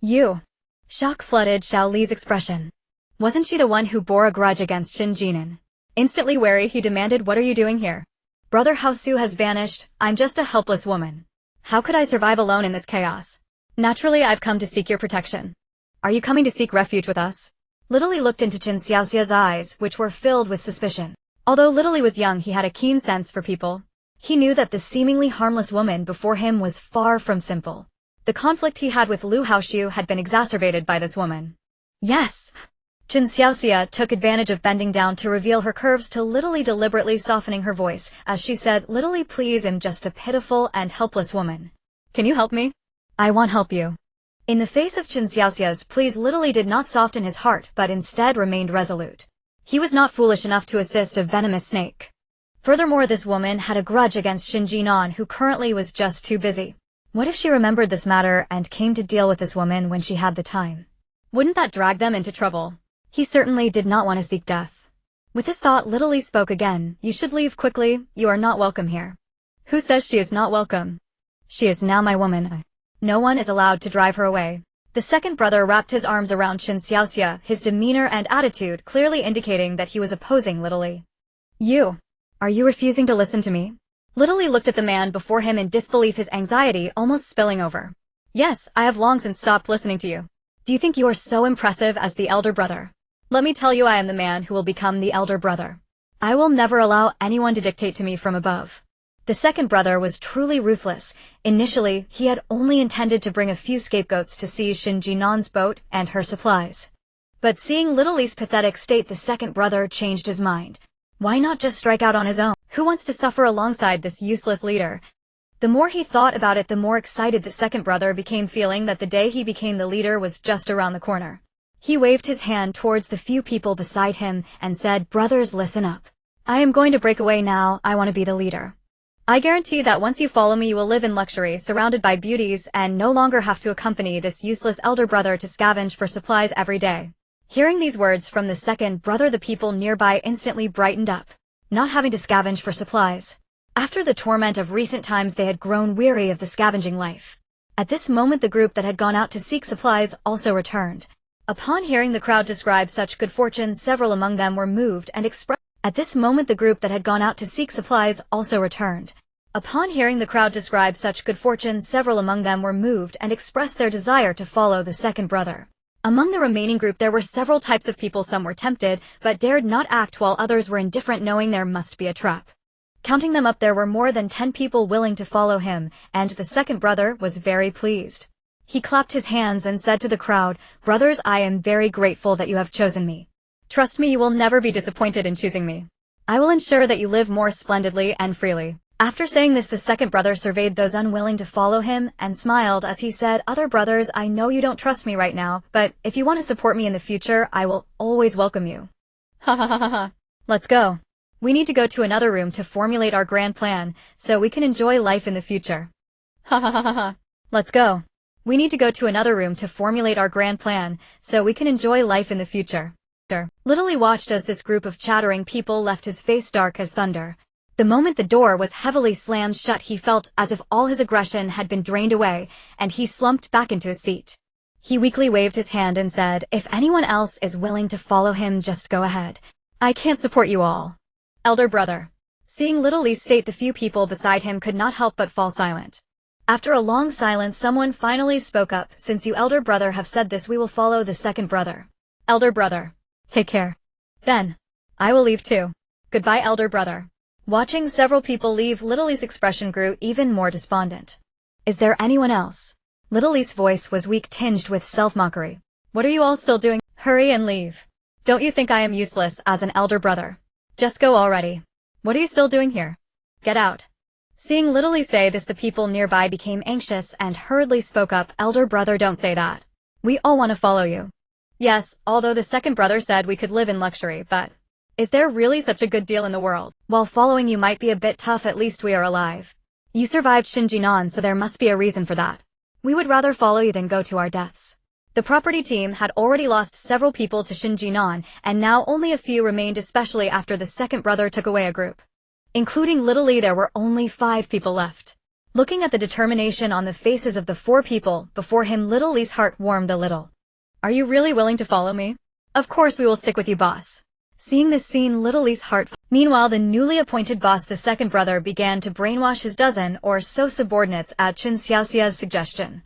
"You." Shock flooded Shaoli's expression. Wasn't she the one who bore a grudge against Shen Jin'an? Instantly wary, he demanded, "What are you doing here? Brother Haosu has vanished. I'm just a helpless woman. How could I survive alone in this chaos? Naturally, I've come to seek your protection. Are you coming to seek refuge with us?" Little looked into Chen Xiaoxia's eyes, which were filled with suspicion. Although Little was young, he had a keen sense for people. He knew that the seemingly harmless woman before him was far from simple. The conflict he had with Lu Haoxiu had been exacerbated by this woman. "Yes." Chen Xiaoxia took advantage of bending down to reveal her curves to Little, deliberately softening her voice as she said, "Little, please, I'm just a pitiful and helpless woman. Can you help me?" "I won't help you." In the face of Chen Xiaoxia's pleas, Little did not soften his heart, but instead remained resolute. He was not foolish enough to assist a venomous snake. Furthermore, this woman had a grudge against Shen Jin'an, who currently was just too busy. What if she remembered this matter and came to deal with this woman when she had the time? Wouldn't that drag them into trouble? He certainly did not want to seek death. With this thought, Little Lee spoke again. You should leave quickly. You are not welcome here. Who says she is not welcome? She is now my woman. No one is allowed to drive her away. The second brother wrapped his arms around Chen Xiaoxia, his demeanor and attitude clearly indicating that he was opposing Little Lee. Are you refusing to listen to me? Little Lee looked at the man before him in disbelief, his anxiety almost spilling over. Yes, I have long since stopped listening to you. Do you think you are so impressive as the elder brother? Let me tell you, I am the man who will become the elder brother. I will never allow anyone to dictate to me from above. The second brother was truly ruthless. Initially, he had only intended to bring a few scapegoats to seize Shen Jin'an's boat and her supplies. But seeing Little Lee's pathetic state, the second brother changed his mind. Why not just strike out on his own? Who wants to suffer alongside this useless leader? The more he thought about it, the more excited the second brother became, feeling that the day he became the leader was just around the corner. He waved his hand towards the few people beside him and said, "Brothers, listen up. I am going to break away now. I want to be the leader. I guarantee that once you follow me, you will live in luxury, surrounded by beauties, and no longer have to accompany this useless elder brother to scavenge for supplies every day." Hearing these words from the second brother, the people nearby instantly brightened up. Not having to scavenge for supplies. After the torment of recent times, they had grown weary of the scavenging life. At this moment, the group that had gone out to seek supplies also returned. Upon hearing the crowd describe such good fortune, several among them were moved and expressed. At this moment, the group that had gone out to seek supplies also returned. Upon hearing the crowd describe such good fortune, several among them were moved and expressed their desire to follow the second brother. Among the remaining group, there were several types of people. Some were tempted, but dared not act, while others were indifferent, knowing there must be a trap. Counting them up, there were more than 10 people willing to follow him, and the second brother was very pleased. He clapped his hands and said to the crowd, "Brothers, I am very grateful that you have chosen me. Trust me, you will never be disappointed in choosing me. I will ensure that you live more splendidly and freely." After saying this, the second brother surveyed those unwilling to follow him and smiled as he said, "Other brothers, I know you don't trust me right now, but if you want to support me in the future, I will always welcome you. Ha ha ha ha ha. Let's go. We need to go to another room to formulate our grand plan, so we can enjoy life in the future. Ha ha ha ha ha. Let's go. We need to go to another room to formulate our grand plan, so we can enjoy life in the future." Little Lee watched as this group of chattering people left, his face dark as thunder. The moment the door was heavily slammed shut, he felt as if all his aggression had been drained away, and he slumped back into his seat. He weakly waved his hand and said, "If anyone else is willing to follow him, just go ahead. I can't support you all." Elder brother. Seeing Little Lee state, the few people beside him could not help but fall silent. After a long silence, someone finally spoke up, "Since you elder brother have said this, we will follow the second brother." Elder brother. Take care. Then. I will leave too. Goodbye, elder brother. Watching several people leave, Little Lee's expression grew even more despondent. Is there anyone else? Little Lee's voice was weak, tinged with self-mockery. What are you all still doing? Hurry and leave. Don't you think I am useless as an elder brother? Just go already. What are you still doing here? Get out. Seeing Little Lee say this, the people nearby became anxious and hurriedly spoke up, "Elder brother, don't say that. We all want to follow you." Yes, although the second brother said we could live in luxury, but is there really such a good deal in the world? While following you might be a bit tough, at least we are alive. You survived Shen Jin'an, so there must be a reason for that. We would rather follow you than go to our deaths. The property team had already lost several people to Shen Jin'an, and now only a few remained, especially after the second brother took away a group. Including Little Lee, there were only 5 people left. Looking at the determination on the faces of the 4 people before him, Little Lee's heart warmed a little. Are you really willing to follow me? Of course we will stick with you, boss. Seeing this scene, Little Lee's heart. Meanwhile, the newly appointed boss, the second brother, began to brainwash his dozen or so subordinates at Chen Xiaoxia's suggestion.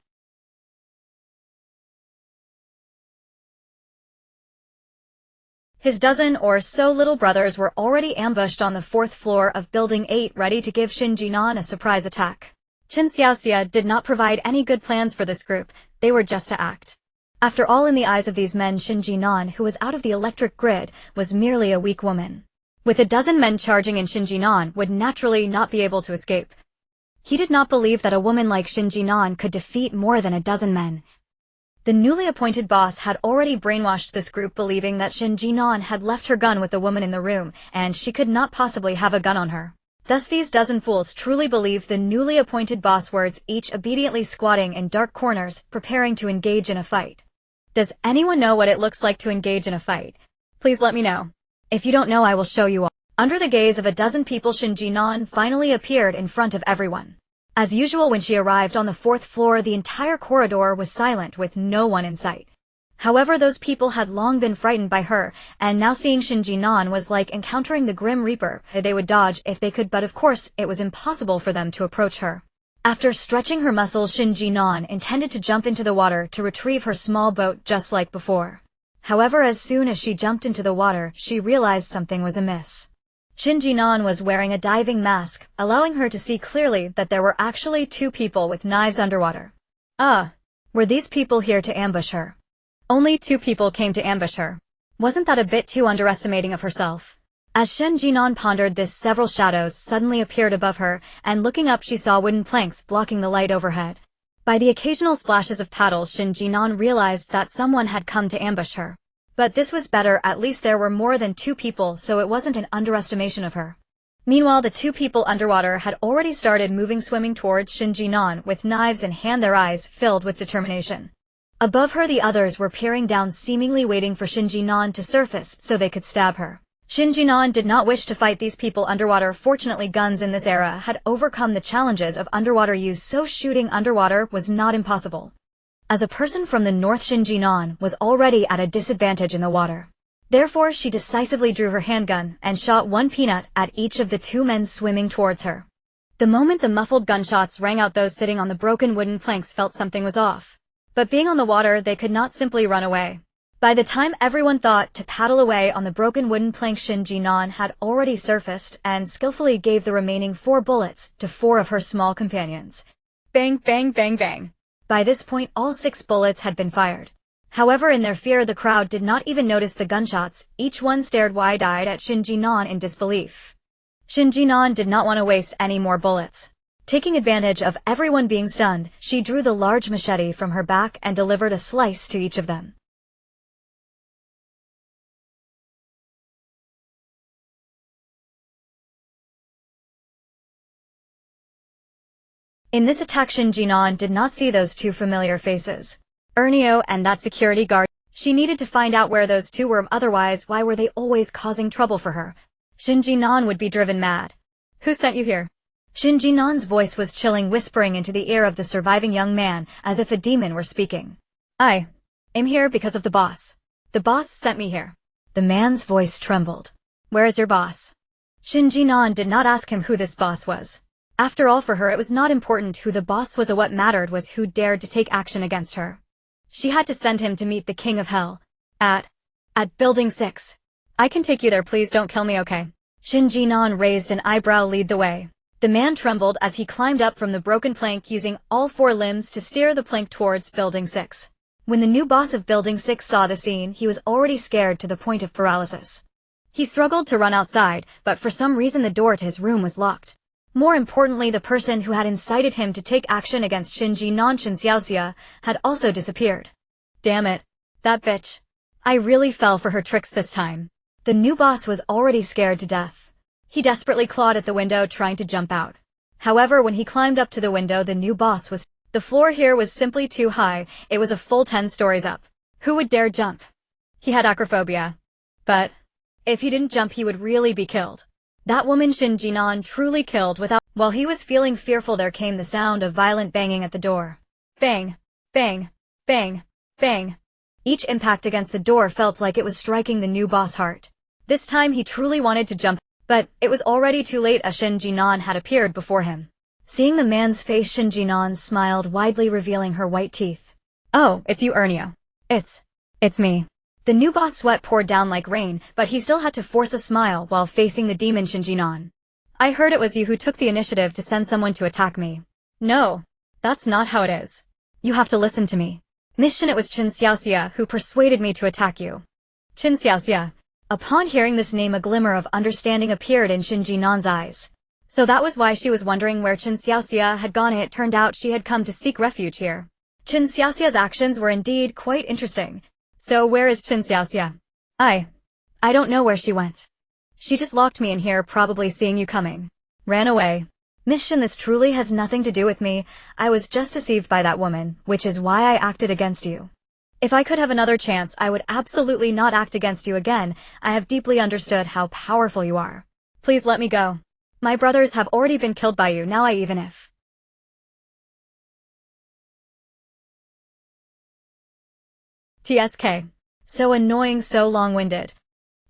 His dozen or so little brothers were already ambushed on the 4th floor of Building 8, ready to give Shen Jin'an a surprise attack. Chen Xiaoxia did not provide any good plans for this group, they were just to act. After all, in the eyes of these men, Shen Jin'an, who was out of the electric grid, was merely a weak woman. With a dozen men charging in, Shen Jin'an would naturally not be able to escape. He did not believe that a woman like Shen Jin'an could defeat more than a dozen men. The newly appointed boss had already brainwashed this group, believing that Shen Jin'an had left her gun with the woman in the room, and she could not possibly have a gun on her. Thus these dozen fools truly believed the newly appointed boss words, each obediently squatting in dark corners, preparing to engage in a fight. Does anyone know what it looks like to engage in a fight? Please let me know. If you don't know, I will show you all. Under the gaze of a dozen people, Shen Jin'an finally appeared in front of everyone. As usual, when she arrived on the 4th floor, the entire corridor was silent with no one in sight. However, those people had long been frightened by her, and now seeing Shen Jin'an was like encountering the Grim Reaper. They would dodge if they could, but of course, it was impossible for them to approach her. After stretching her muscles, Shen Jin'an intended to jump into the water to retrieve her small boat just like before. However, as soon as she jumped into the water, she realized something was amiss. Shen Jin'an was wearing a diving mask, allowing her to see clearly that there were actually 2 people with knives underwater. Were these people here to ambush her? Only 2 people came to ambush her. Wasn't that a bit too underestimating of herself? As Shen Jin'an pondered this, several shadows suddenly appeared above her, and looking up she saw wooden planks blocking the light overhead. By the occasional splashes of paddles, Shen Jin'an realized that someone had come to ambush her. But this was better, at least there were more than 2 people, so it wasn't an underestimation of her. Meanwhile, the 2 people underwater had already started moving, swimming towards Shen Jin'an with knives in hand, their eyes filled with determination. Above her, the others were peering down, seemingly waiting for Shen Jin'an to surface so they could stab her. Shen Jin'an did not wish to fight these people underwater. Fortunately, guns in this era had overcome the challenges of underwater use, so shooting underwater was not impossible. As a person from the north, Shen Jin'an was already at a disadvantage in the water. Therefore, she decisively drew her handgun and shot 1 peanut at each of the 2 men swimming towards her. The moment the muffled gunshots rang out, those sitting on the broken wooden planks felt something was off. But being on the water, they could not simply run away. By the time everyone thought to paddle away on the broken wooden plank, Shen Jin'an had already surfaced and skillfully gave the remaining 4 bullets to 4 of her small companions. Bang, bang, bang, bang. By this point, all 6 bullets had been fired. However, in their fear, the crowd did not even notice the gunshots. Each one stared wide-eyed at Shen Jin'an in disbelief. Shen Jin'an did not want to waste any more bullets. Taking advantage of everyone being stunned, she drew the large machete from her back and delivered a slice to each of them. In this attack, Shen Jin'an did not see those 2 familiar faces. Ernio and that security guard. She needed to find out where those 2 were, otherwise why were they always causing trouble for her? Shen Jin'an would be driven mad. Who sent you here? Shen Jin'an's voice was chilling, whispering into the ear of the surviving young man, as if a demon were speaking. I am here because of the boss. The boss sent me here. The man's voice trembled. Where is your boss? Shen Jin'an did not ask him who this boss was. After all, for her it was not important who the boss was. What mattered was who dared to take action against her. She had to send him to meet the King of Hell. At Building 6. I can take you there, please don't kill me, okay? Shen Jin'an raised an eyebrow. Lead the way. The man trembled as he climbed up from the broken plank, using all 4 limbs to steer the plank towards Building 6. When the new boss of Building 6 saw the scene, he was already scared to the point of paralysis. He struggled to run outside, but for some reason the door to his room was locked. More importantly, the person who had incited him to take action against Shen Jin'an, Chen Xiaoxia, had also disappeared. Damn it. That bitch. I really fell for her tricks this time. The new boss was already scared to death. He desperately clawed at the window, trying to jump out. However, when he climbed up to the window, the new boss was... The floor here was simply too high. It was a full 10 stories up. Who would dare jump? He had acrophobia. But if he didn't jump, he would really be killed. That woman Shen Jin'an truly killed without... While he was feeling fearful, there came the sound of violent banging at the door. Bang, bang, bang, bang. Each impact against the door felt like it was striking the new boss' heart. This time he truly wanted to jump, but it was already too late as Shen Jin'an had appeared before him. Seeing the man's face, Shen Jin'an smiled widely, revealing her white teeth. Oh, it's you, Ernio. It's me. The new boss' sweat poured down like rain, but he still had to force a smile while facing the demon Shen Jin'an. I heard it was you who took the initiative to send someone to attack me. No, that's not how it is. You have to listen to me. Miss Shen, it was Chen Xiaoxia who persuaded me to attack you. Chen Xiaoxia. Upon hearing this name, a glimmer of understanding appeared in Shen Jin'an's eyes. So that was why she was wondering where Chen Xiaoxia had gone. It turned out she had come to seek refuge here. Chen Xiaoxia's actions were indeed quite interesting. So where is Chen Xiaoxia? I don't know where she went. She just locked me in here, probably seeing you coming. ran away. Miss Shen, this truly has nothing to do with me. I was just deceived by that woman, which is why I acted against you. If I could have another chance, I would absolutely not act against you again. I have deeply understood how powerful you are. Please let me go. My brothers have already been killed by you, now even if. TSK. So annoying, so long-winded.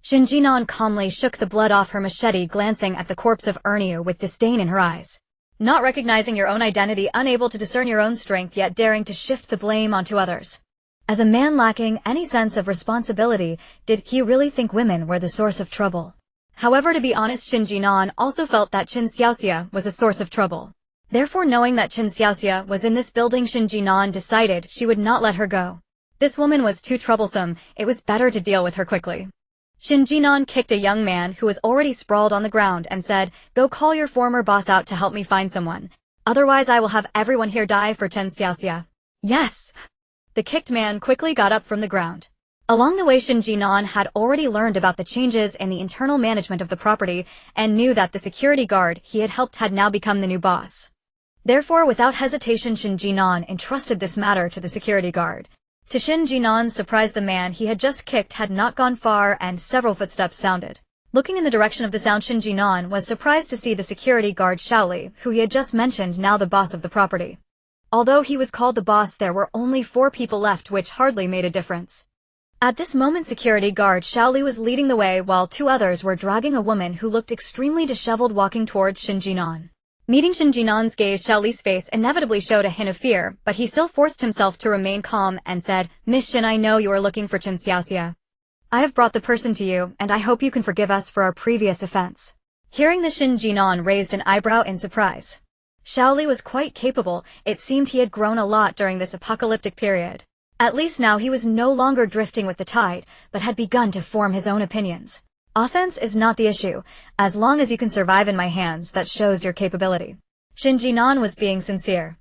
Shen Jin'an calmly shook the blood off her machete, glancing at the corpse of Ernyu with disdain in her eyes. Not recognizing your own identity, unable to discern your own strength, yet daring to shift the blame onto others. As a man lacking any sense of responsibility, did he really think women were the source of trouble? However, to be honest, Shen Jin'an also felt that Chen Xiaoxia was a source of trouble. Therefore, knowing that Chen Xiaoxia was in this building, Shen Jin'an decided she would not let her go. This woman was too troublesome, it was better to deal with her quickly. Shen Jin'an kicked a young man who was already sprawled on the ground and said, "Go call your former boss out to help me find someone. Otherwise I will have everyone here die for Chen Xiaoxia." Yes! The kicked man quickly got up from the ground. Along the way, Shen Jin'an had already learned about the changes in the internal management of the property and knew that the security guard he had helped had now become the new boss. Therefore, without hesitation, Shen Jin'an entrusted this matter to the security guard. To Shen Jin'an's surprise, the man he had just kicked had not gone far and several footsteps sounded. Looking in the direction of the sound, Shen Jin'an was surprised to see the security guard Shaoli, who he had just mentioned, now the boss of the property. Although he was called the boss, there were only 4 people left, which hardly made a difference. At this moment, security guard Shaoli was leading the way while 2 others were dragging a woman who looked extremely disheveled walking towards Shen Jin'an. Meeting Shen Jin'an's gaze, Shaoli's face inevitably showed a hint of fear, but he still forced himself to remain calm and said, "Miss Shen, I know you are looking for Chen Xiaoxia. I have brought the person to you, and I hope you can forgive us for our previous offense." Hearing this, Shen Jin'an raised an eyebrow in surprise. Shaoli was quite capable. It seemed he had grown a lot during this apocalyptic period. At least now he was no longer drifting with the tide, but had begun to form his own opinions. Offense is not the issue. As long as you can survive in my hands, that shows your capability. Shen Jin'an was being sincere.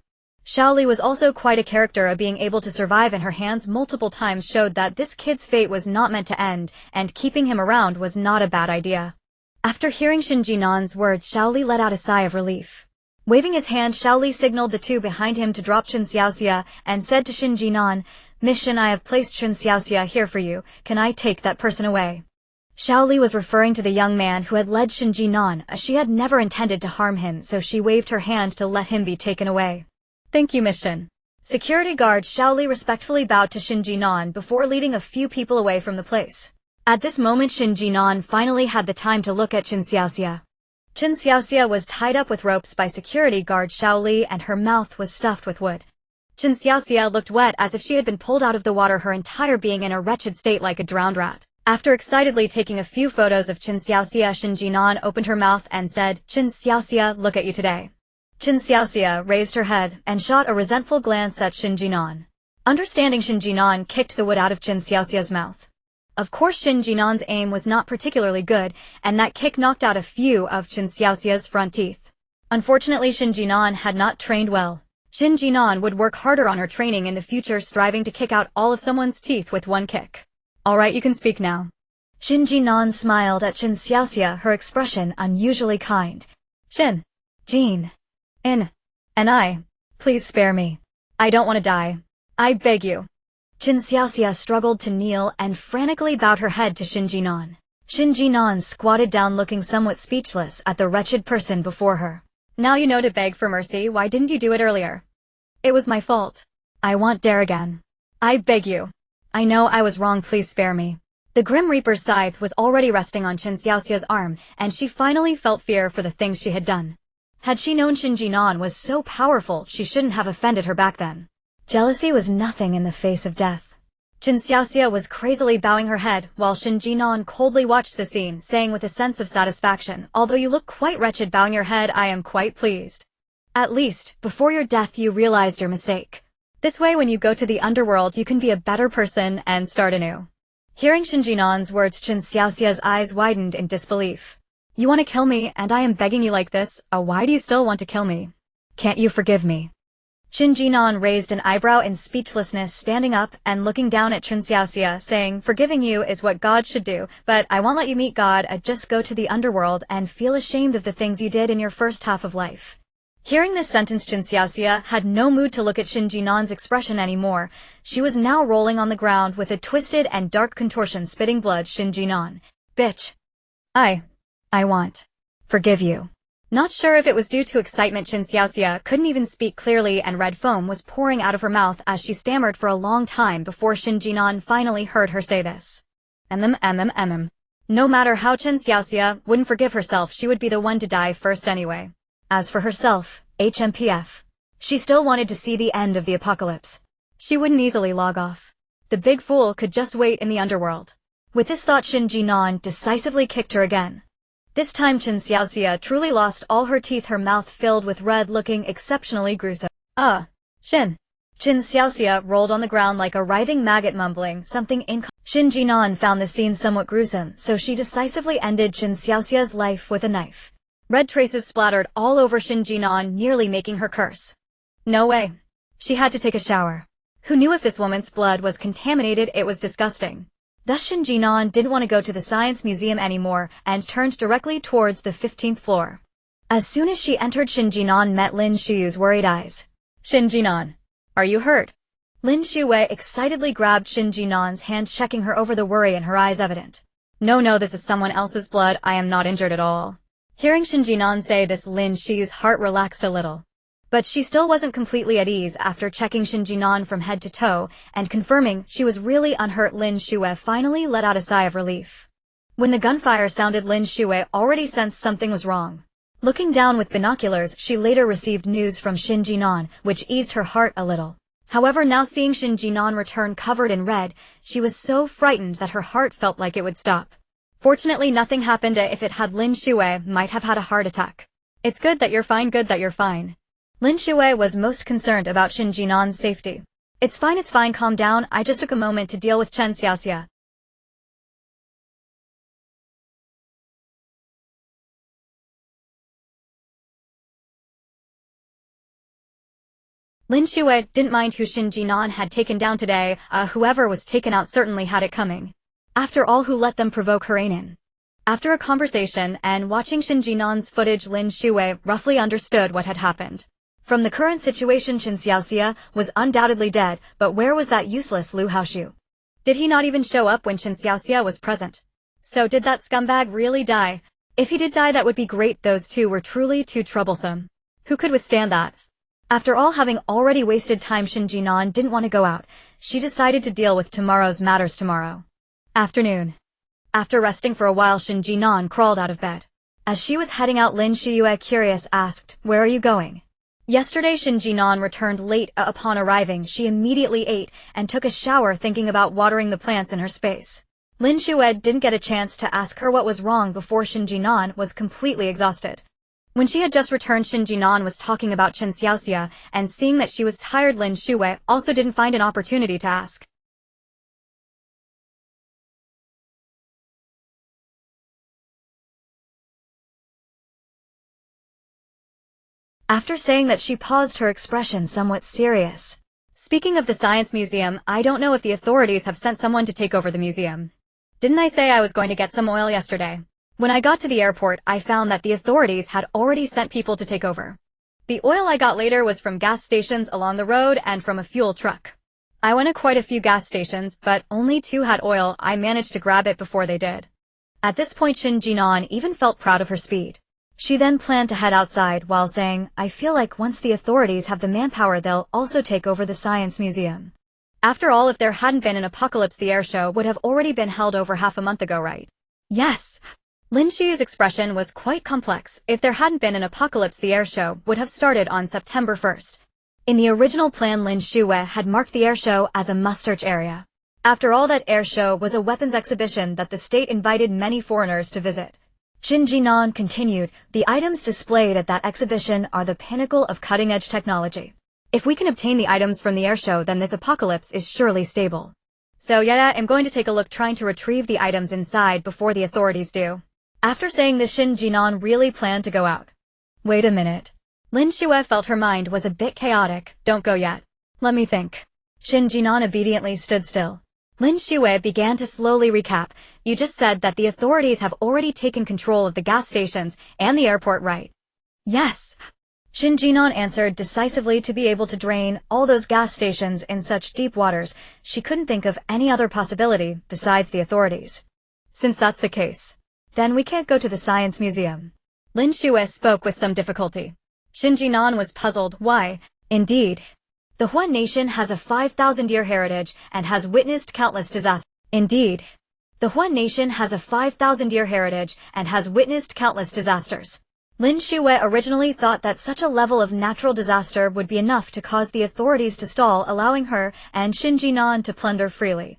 Shaoli was also quite a character. Of being able to survive in her hands multiple times showed that this kid's fate was not meant to end, and keeping him around was not a bad idea. After hearing Shen Jin'an's words, Shaoli let out a sigh of relief. Waving his hand, Shaoli signaled the 2 behind him to drop Chen Xiaoxia and said to Shen Jin'an, "Miss Shen, I have placed Chen Xiaoxia here for you. Can I take that person away?" Shaoli was referring to the young man who had led Shen Jin'an, as she had never intended to harm him, so she waved her hand to let him be taken away. "Thank you, Miss Shen." Security guard Shaoli respectfully bowed to Shen Jin'an before leading a few people away from the place. At this moment, Shen Jin'an finally had the time to look at Chen Xiaoxia. Chen Xiaoxia was tied up with ropes by security guard Shaoli and her mouth was stuffed with wood. Chen Xiaoxia looked wet, as if she had been pulled out of the water, her entire being in a wretched state like a drowned rat. After excitedly taking a few photos of Chen Xiaoxia, Shen Jin'an opened her mouth and said, "Chen Xiaoxia, look at you today." Chen Xiaoxia raised her head and shot a resentful glance at Shen Jin'an. Understanding, Shen Jin'an kicked the wood out of Chen Xiaoxia's mouth. Of course, Shen Jin'an's aim was not particularly good, and that kick knocked out a few of Chen Xiaoxia's front teeth. Unfortunately, Shen Jin'an had not trained well. Shen Jin'an would work harder on her training in the future, striving to kick out all of someone's teeth with one kick. "Alright, you can speak now." Shen Jin'an smiled at Chen Xiaoxia, her expression unusually kind. "Shen, Jin'an, and I, please spare me. I don't want to die. I beg you." Chen Xiaoxia struggled to kneel and frantically bowed her head to Shen Jin'an. Shen Jin'an squatted down, looking somewhat speechless at the wretched person before her. "Now you know to beg for mercy. Why didn't you do it earlier?" "It was my fault. I won't dare again. I beg you. I know I was wrong, please spare me." The Grim Reaper's scythe was already resting on Chen Xiaoxia's arm, and she finally felt fear for the things she had done. Had she known Shen Jin'an was so powerful, she shouldn't have offended her back then. Jealousy was nothing in the face of death. Chen Xiaoxia was crazily bowing her head, while Shen Jin'an coldly watched the scene, saying with a sense of satisfaction, "Although you look quite wretched bowing your head, I am quite pleased. At least, before your death you realized your mistake. This way, when you go to the underworld, you can be a better person and start anew." Hearing Shen Jin'an's words, Chen Xiaoxia's eyes widened in disbelief. "You want to kill me, and I am begging you like this? Why do you still want to kill me? Can't you forgive me?" Shen Jin'an raised an eyebrow in speechlessness, standing up and looking down at Chen Xiaoxia, saying, "Forgiving you is what God should do, but I won't let you meet God. Just go to the underworld and feel ashamed of the things you did in your first half of life." Hearing this sentence, Chen Xiaoxia had no mood to look at Shen Jin'an's expression anymore. She was now rolling on the ground with a twisted and dark contortion, spitting blood. "Shen Jin'an. Bitch. I want. Forgive you." Not sure if it was due to excitement, Chen Xiaoxia couldn't even speak clearly, and red foam was pouring out of her mouth as she stammered for a long time before Shen Jin'an finally heard her say this. No matter how Chen Xiaoxia wouldn't forgive herself, she would be the one to die first anyway. As for herself, HMPF. She still wanted to see the end of the apocalypse. She wouldn't easily log off. The big fool could just wait in the underworld. With this thought, Shen Jin'an decisively kicked her again. This time Chen Xiaoxia truly lost all her teeth, her mouth filled with red, looking exceptionally gruesome. Shen. Chen Xiaoxia rolled on the ground like a writhing maggot, mumbling something Shen Jin'an found the scene somewhat gruesome, so she decisively ended Chen Xiaoxia's life with a knife. Red traces splattered all over Shen Jin'an, nearly making her curse. No way. She had to take a shower. Who knew if this woman's blood was contaminated? It was disgusting. Thus Shen Jin'an didn't want to go to the Science Museum anymore and turned directly towards the 15th floor. As soon as she entered, Shen Jin'an met Lin Shuyue's worried eyes. "Shen Jin'an, are you hurt?" Lin Shuyue excitedly grabbed Shen Jin'an's hand, checking her over, the worry in her eyes evident. No, this is someone else's blood. I am not injured at all." Hearing Shen Jin'an say this, Lin Shuyue's heart relaxed a little. But she still wasn't completely at ease. After checking Shen Jin'an from head to toe and confirming she was really unhurt, Lin Shuyue finally let out a sigh of relief. When the gunfire sounded, Lin Shuyue already sensed something was wrong. Looking down with binoculars, she later received news from Shen Jin'an, which eased her heart a little. However, now seeing Shen Jin'an return covered in red, she was so frightened that her heart felt like it would stop. Fortunately, nothing happened. If it had, Lin Shuyue might have had a heart attack. "It's good that you're fine, good that you're fine." Lin Shuyue was most concerned about Shen Jin'an's safety. It's fine, calm down. I just took a moment to deal with Chen Xiaoxia." Lin Shuyue didn't mind who Shen Jin'an had taken down today. Whoever was taken out certainly had it coming. After all, who let them provoke her in? After a conversation and watching Shen Jin'an's footage, Lin Shuyue roughly understood what had happened. From the current situation, Chen Xiaoxia was undoubtedly dead, but where was that useless Lu Haoshu? Did he not even show up when Chen Xiaoxia was present? So did that scumbag really die? If he did die, that would be great. Those two were truly too troublesome. Who could withstand that? After all, having already wasted time, Shen Jin'an didn't want to go out. She decided to deal with tomorrow's matters tomorrow. Afternoon. After resting for a while, Shen Jin'an crawled out of bed. As she was heading out, Lin Shuyue, curious, asked, "Where are you going?" Yesterday, Shen Jin'an returned late. Upon arriving, she immediately ate and took a shower, thinking about watering the plants in her space. Lin Shuyue didn't get a chance to ask her what was wrong before Shen Jin'an was completely exhausted. When she had just returned, Shen Jin'an was talking about Chen Xiaoxia, and seeing that she was tired, Lin Shuyue also didn't find an opportunity to ask. After saying that, she paused, her expression somewhat serious. "Speaking of the Science Museum, I don't know if the authorities have sent someone to take over the museum. Didn't I say I was going to get some oil yesterday? When I got to the airport, I found that the authorities had already sent people to take over. The oil I got later was from gas stations along the road and from a fuel truck. I went to quite a few gas stations, but only 2 had oil. I managed to grab it before they did." At this point, Shen Jin'an even felt proud of her speed. She then planned to head outside while saying, "I feel like once the authorities have the manpower, they'll also take over the Science Museum." After all, if there hadn't been an apocalypse, the air show would have already been held over half a month ago, right? Yes. Lin Shuyue's expression was quite complex. If there hadn't been an apocalypse, the air show would have started on September 1st. In the original plan, Lin Shuyue had marked the air show as a must-search area. After all, that air show was a weapons exhibition that the state invited many foreigners to visit. Shen Jin'an continued, "The items displayed at that exhibition are the pinnacle of cutting-edge technology. If we can obtain the items from the air show, then this apocalypse is surely stable. So yeah, I'm going to take a look, trying to retrieve the items inside before the authorities do." After saying this, Shen Jin'an really planned to go out. Wait a minute. Lin Shuyue felt her mind was a bit chaotic. Don't go yet. Let me think. Shen Jin'an obediently stood still. Lin Shuyue began to slowly recap. You just said that the authorities have already taken control of the gas stations and the airport, right? Yes. Shen Jin'an answered decisively. To be able to drain all those gas stations in such deep waters, she couldn't think of any other possibility besides the authorities. Since that's the case, then we can't go to the Science Museum. Lin Shuyue spoke with some difficulty. Shen Jin'an was puzzled. Why? Indeed. The Huan nation has a 5,000-year heritage and has witnessed countless disasters. Indeed. The Huan nation has a 5,000-year heritage and has witnessed countless disasters. Lin Shuyue originally thought that such a level of natural disaster would be enough to cause the authorities to stall, allowing her and Shen Jin'an to plunder freely.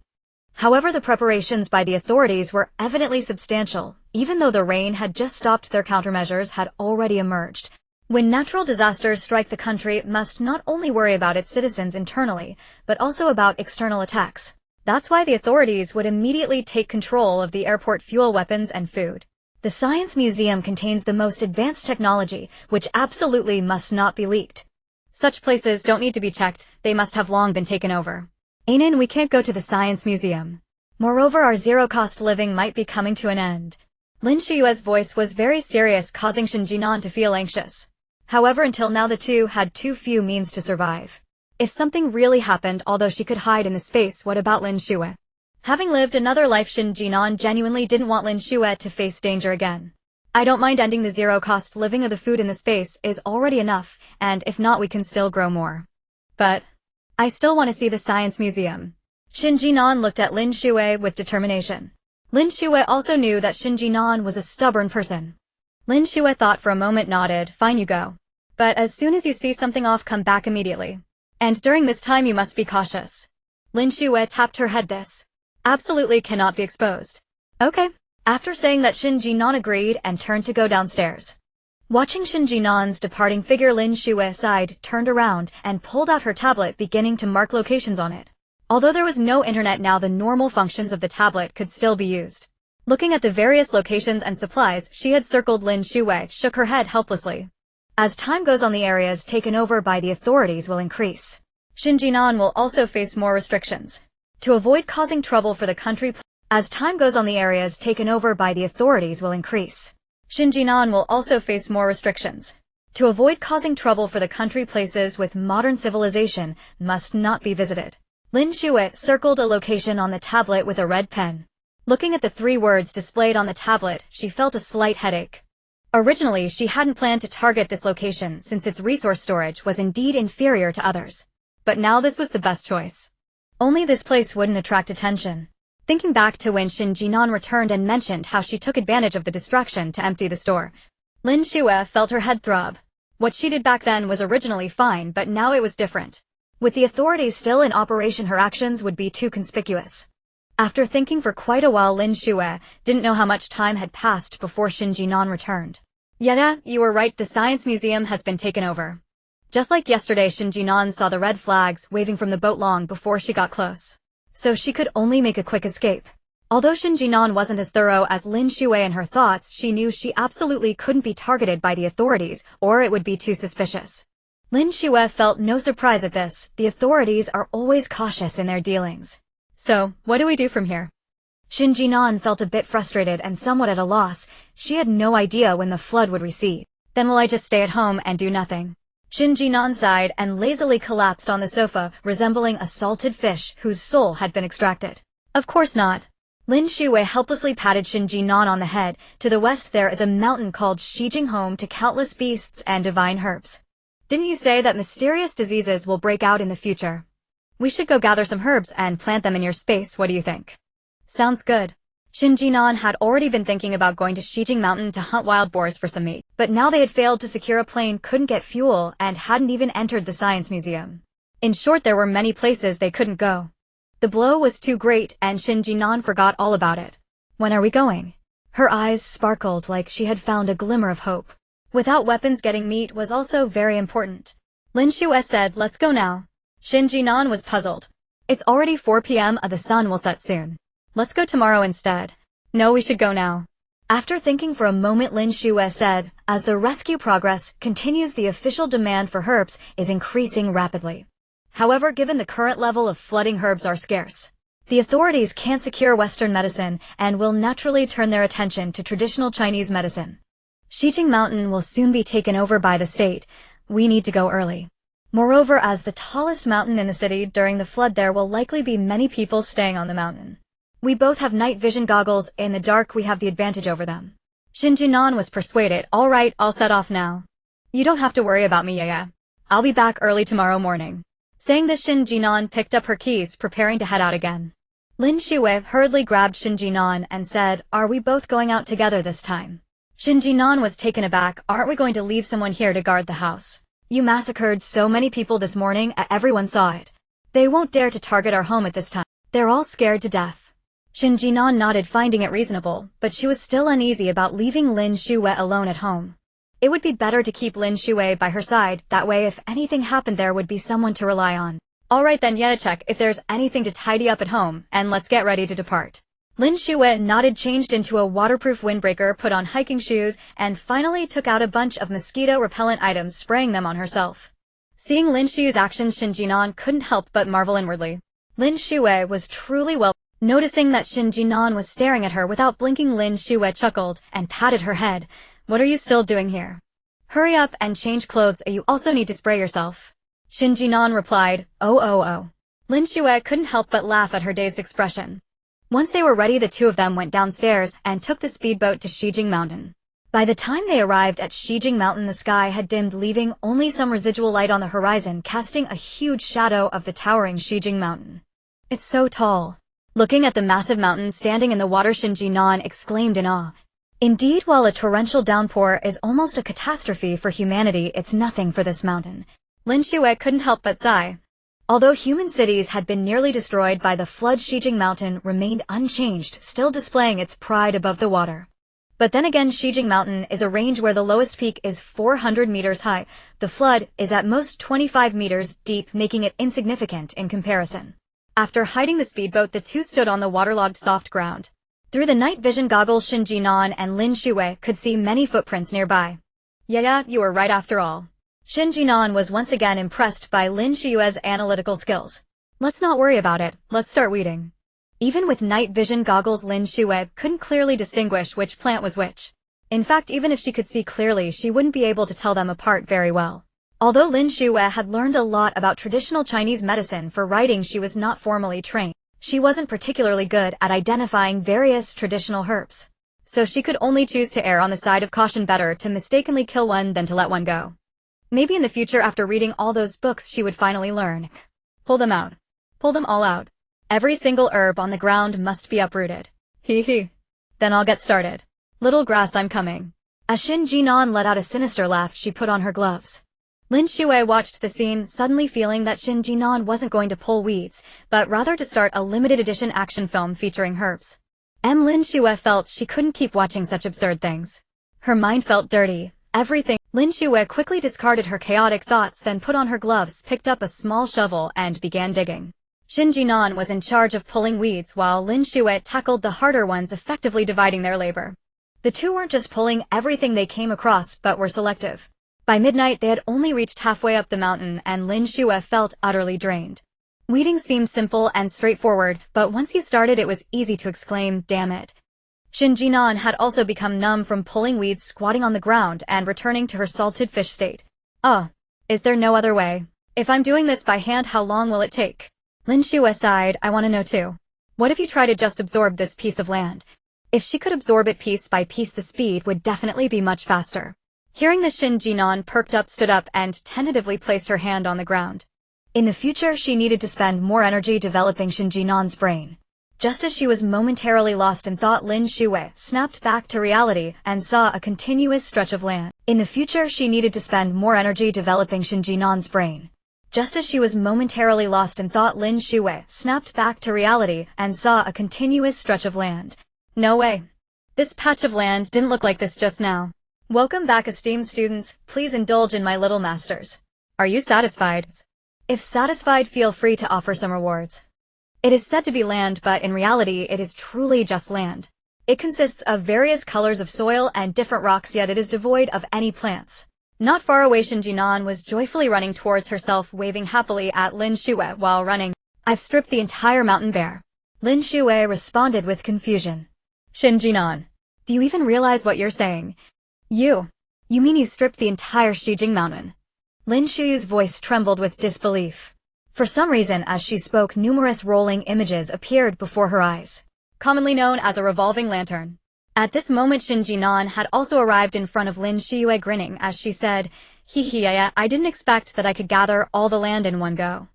However, the preparations by the authorities were evidently substantial. Even though the rain had just stopped, their countermeasures had already emerged. When natural disasters strike, the country must not only worry about its citizens internally, but also about external attacks. That's why the authorities would immediately take control of the airport, fuel, weapons, and food. The Science Museum contains the most advanced technology, which absolutely must not be leaked. Such places don't need to be checked, they must have long been taken over. Ainin, we can't go to the Science Museum. Moreover, our zero-cost living might be coming to an end. Lin Shuyue's voice was very serious, causing Shen Jin'an to feel anxious. However, until now the two had too few means to survive. If something really happened, although she could hide in the space, what about Lin Shuyue? Having lived another life, Shen Jin'an genuinely didn't want Lin Shuyue to face danger again. I don't mind ending the zero-cost living of the food in the space is already enough, and if not, we can still grow more. But I still want to see the Science Museum. Shen Jin'an looked at Lin Shuyue with determination. Lin Shuyue also knew that Shen Jin'an was a stubborn person. Lin Shuyue thought for a moment, nodded. Fine, you go. But as soon as you see something off, come back immediately. And during this time you must be cautious. Lin Shuyue tapped her head. This absolutely cannot be exposed. Okay. After saying that, Shen Jin'an agreed and turned to go downstairs. Watching Shen Jin'an's departing figure, Lin Shuyue sighed, turned around, and pulled out her tablet, beginning to mark locations on it. Although there was no internet now, the normal functions of the tablet could still be used. Looking at the various locations and supplies she had circled, Lin Shuyue shook her head helplessly. As time goes on, the areas taken over by the authorities will increase. Shen Jin'an will also face more restrictions. To avoid causing trouble for the country, as time goes on, the areas taken over by the authorities will increase. Shen Jin'an will also face more restrictions. To avoid causing trouble for the country, places with modern civilization must not be visited. Lin Shuyue circled a location on the tablet with a red pen. Looking at the 3 words displayed on the tablet, she felt a slight headache. Originally, she hadn't planned to target this location since its resource storage was indeed inferior to others. But now this was the best choice. Only this place wouldn't attract attention. Thinking back to when Shen Jin'an returned and mentioned how she took advantage of the distraction to empty the store, Lin Shuyue felt her head throb. What she did back then was originally fine, but now it was different. With the authorities still in operation, her actions would be too conspicuous. After thinking for quite a while, Lin Shuyue didn't know how much time had passed before Shen Jin'an returned. Yeah, you were right, the Science Museum has been taken over. Just like yesterday, Shen Jin'an saw the red flags waving from the boat long before she got close. So she could only make a quick escape. Although Shen Jin'an wasn't as thorough as Lin Shuyue in her thoughts, she knew she absolutely couldn't be targeted by the authorities, or it would be too suspicious. Lin Shuyue felt no surprise at this. The authorities are always cautious in their dealings. So, what do we do from here? Shen Jin'an felt a bit frustrated and somewhat at a loss. She had no idea when the flood would recede. Then will I just stay at home and do nothing? Shen Jin'an sighed and lazily collapsed on the sofa, resembling a salted fish whose soul had been extracted. Of course not. Lin Shuyue helplessly patted Shen Jin'an on the head. To the west there is a mountain called Shijing, home to countless beasts and divine herbs. Didn't you say that mysterious diseases will break out in the future? We should go gather some herbs and plant them in your space, what do you think? Sounds good. Shen Jin'an had already been thinking about going to Shijing Mountain to hunt wild boars for some meat, but now they had failed to secure a plane, couldn't get fuel, and hadn't even entered the Science Museum. In short, there were many places they couldn't go. The blow was too great, and Shen Jin'an forgot all about it. When are we going? Her eyes sparkled like she had found a glimmer of hope. Without weapons, getting meat was also very important. Lin Shuyue said, let's go now. Shen Jin'an was puzzled. It's already 4 p.m. The sun will set soon. Let's go tomorrow instead. No, we should go now. After thinking for a moment, Lin Shuyue said, As the rescue progress continues, the official demand for herbs is increasing rapidly. However, given the current level of flooding, herbs are scarce. The authorities can't secure Western medicine and will naturally turn their attention to traditional Chinese medicine. Shijing Mountain will soon be taken over by the state. We need to go early. Moreover, as the tallest mountain in the city, during the flood there will likely be many people staying on the mountain. We both have night vision goggles. In the dark, we have the advantage over them. Shen Jin'an was persuaded. All right, I'll set off now. You don't have to worry about me, yeah. I'll be back early tomorrow morning. Saying this, Shen Jin'an picked up her keys, preparing to head out again. Lin Shuyue hurriedly grabbed Shen Jin'an and said, "Are we both going out together this time?" Shen Jin'an was taken aback. "Aren't we going to leave someone here to guard the house? You massacred so many people this morning, everyone saw it. They won't dare to target our home at this time. They're all scared to death." Shen Jin'an nodded, finding it reasonable, but she was still uneasy about leaving Lin Shuyue alone at home. It would be better to keep Lin Shuyue by her side, that way if anything happened there would be someone to rely on. "Alright then, yeah, check if there's anything to tidy up at home, and let's get ready to depart." Lin Shuyue nodded, changed into a waterproof windbreaker, put on hiking shoes, and finally took out a bunch of mosquito-repellent items, spraying them on herself. Seeing Lin Shuyue's actions, Shen Jin'an couldn't help but marvel inwardly. Lin Shuyue was truly well. Noticing that Shen Jin'an was staring at her without blinking, Lin Shuyue chuckled and patted her head. "What are you still doing here? Hurry up and change clothes. You also need to spray yourself." Shen Jin'an replied, Oh. Lin Shuyue couldn't help but laugh at her dazed expression. Once they were ready, the two of them went downstairs and took the speedboat to Shijing Mountain. By the time they arrived at Shijing Mountain, the sky had dimmed, leaving only some residual light on the horizon, casting a huge shadow of the towering Shijing Mountain. "It's so tall." Looking at the massive mountain standing in the water, Shen Jin'an exclaimed in awe. Indeed, while a torrential downpour is almost a catastrophe for humanity, it's nothing for this mountain. Lin Shuyue couldn't help but sigh. Although human cities had been nearly destroyed by the flood, Shijing Mountain remained unchanged, still displaying its pride above the water. But then again, Shijing Mountain is a range where the lowest peak is 400 meters high. The flood is at most 25 meters deep, making it insignificant in comparison. After hiding the speedboat, the two stood on the waterlogged soft ground. Through the night vision goggles, Shen Jin'an and Lin Shuyue could see many footprints nearby. Yeah, you were right after all. Shen Jin'an was once again impressed by Lin Shuyue's analytical skills. "Let's not worry about it, let's start weeding." Even with night vision goggles, Lin Shuyue couldn't clearly distinguish which plant was which. In fact, even if she could see clearly, she wouldn't be able to tell them apart very well. Although Lin Shuyue had learned a lot about traditional Chinese medicine, for writing she was not formally trained. She wasn't particularly good at identifying various traditional herbs. So she could only choose to err on the side of caution. Better to mistakenly kill one than to let one go. Maybe in the future, after reading all those books, she would finally learn. Pull them out. Pull them all out. Every single herb on the ground must be uprooted. Hee. Then I'll get started. Little grass, I'm coming. As Shen Jin'an let out a sinister laugh, she put on her gloves. Lin Shuyue watched the scene, suddenly feeling that Shen Jin'an wasn't going to pull weeds, but rather to start a limited edition action film featuring herbs. Lin Shuyue felt she couldn't keep watching such absurd things. Her mind felt dirty. Everything. Lin Shuyue quickly discarded her chaotic thoughts, then put on her gloves, picked up a small shovel, and began digging. Shen Jin'an was in charge of pulling weeds, while Lin Shuyue tackled the harder ones, effectively dividing their labor. The two weren't just pulling everything they came across, but were selective. By midnight, they had only reached halfway up the mountain, and Lin Shuyue felt utterly drained. Weeding seemed simple and straightforward, but once you started, it was easy to exclaim, "Damn it." Shen Jin'an had also become numb from pulling weeds, squatting on the ground, and returning to her salted fish state. "Oh, is there no other way? If I'm doing this by hand, how long will it take?" Lin Shuyue sighed. "I want to know too. What if you try to just absorb this piece of land?" If she could absorb it piece by piece, the speed would definitely be much faster. Hearing this, Shen Jin'an perked up, stood up, and tentatively placed her hand on the ground. In the future, she needed to spend more energy developing Shen Jin'an's brain. Just as she was momentarily lost in thought, Lin Shuyue snapped back to reality and saw a continuous stretch of land. In the future, she needed to spend more energy developing Shen Jin'an's brain. Just as she was momentarily lost in thought, Lin Shuyue snapped back to reality and saw a continuous stretch of land. No way. This patch of land didn't look like this just now. Welcome back, esteemed students. Please indulge in my little masters. Are you satisfied? If satisfied, feel free to offer some rewards. It is said to be land, but in reality, it is truly just land. It consists of various colors of soil and different rocks, yet it is devoid of any plants. Not far away, Shen Jin'an was joyfully running towards herself, waving happily at Lin Shuyue while running. I've stripped the entire mountain bare. Lin Shuyue responded with confusion. Shen Jin'an, do you even realize what you're saying? You mean you stripped the entire Shijing mountain? Lin Shuyue's voice trembled with disbelief. For some reason, as she spoke, numerous rolling images appeared before her eyes, commonly known as a revolving lantern. At this moment, Shen Jin'an had also arrived in front of Lin Shuyue, grinning as she said, I didn't expect that I could gather all the land in one go.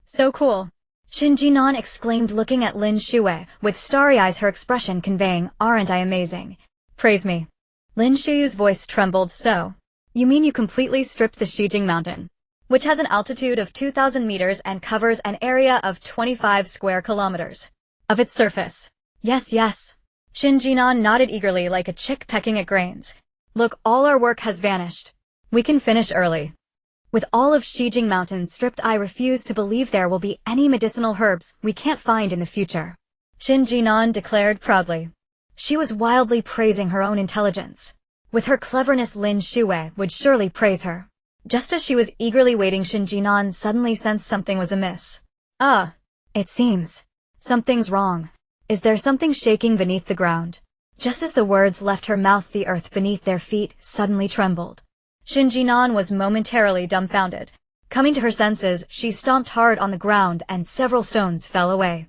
So cool. Shen Jin'an exclaimed, looking at Lin Shuyue with starry eyes, her expression conveying, aren't I amazing? Praise me. Lin Shuyue's voice trembled. So, you mean you completely stripped the Shijing mountain, which has an altitude of 2,000 meters and covers an area of 25 square kilometers of its surface? Yes. Shen Jin'an nodded eagerly like a chick pecking at grains. Look, all our work has vanished. We can finish early. With all of Shijing mountain stripped, I refuse to believe there will be any medicinal herbs we can't find in the future, Shen Jin'an declared proudly. She was wildly praising her own intelligence. With her cleverness, Lin Shuyue would surely praise her. Just as she was eagerly waiting, Shen Jin'an suddenly sensed something was amiss. It seems something's wrong. Is there something shaking beneath the ground? Just as the words left her mouth, the earth beneath their feet suddenly trembled. Shen Jin'an was momentarily dumbfounded. Coming to her senses, she stomped hard on the ground and several stones fell away.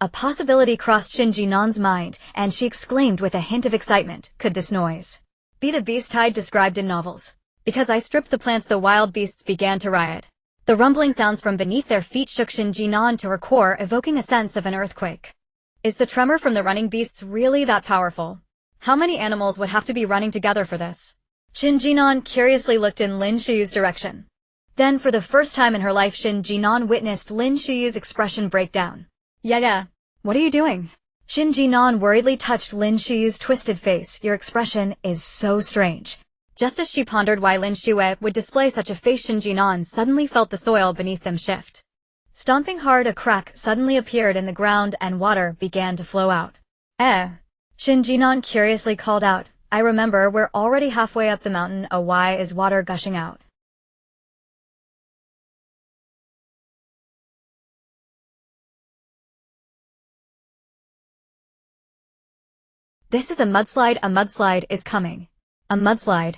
A possibility crossed Shen Jin'an's mind, and she exclaimed with a hint of excitement, could this noise be the beast I'd described in novels? Because I stripped the plants, the wild beasts began to riot. The rumbling sounds from beneath their feet shook Shen Jin'an to her core, evoking a sense of an earthquake. Is the tremor from the running beasts really that powerful? How many animals would have to be running together for this? Shen Jin'an curiously looked in Lin Shuyue's direction. Then, for the first time in her life, Shen Jin'an witnessed Lin Shuyue's expression break down. Yeah. What are you doing? Shen Jin'an worriedly touched Lin Shuyue's twisted face. Your expression is so strange. Just as she pondered why Lin Shuyue would display such a face, Shen Jin'an suddenly felt the soil beneath them shift. Stomping hard, a crack suddenly appeared in the ground and water began to flow out. Shen Jin'an curiously called out, I remember, we're already halfway up the mountain. Why is water gushing out? This is a mudslide. A mudslide is coming. A mudslide?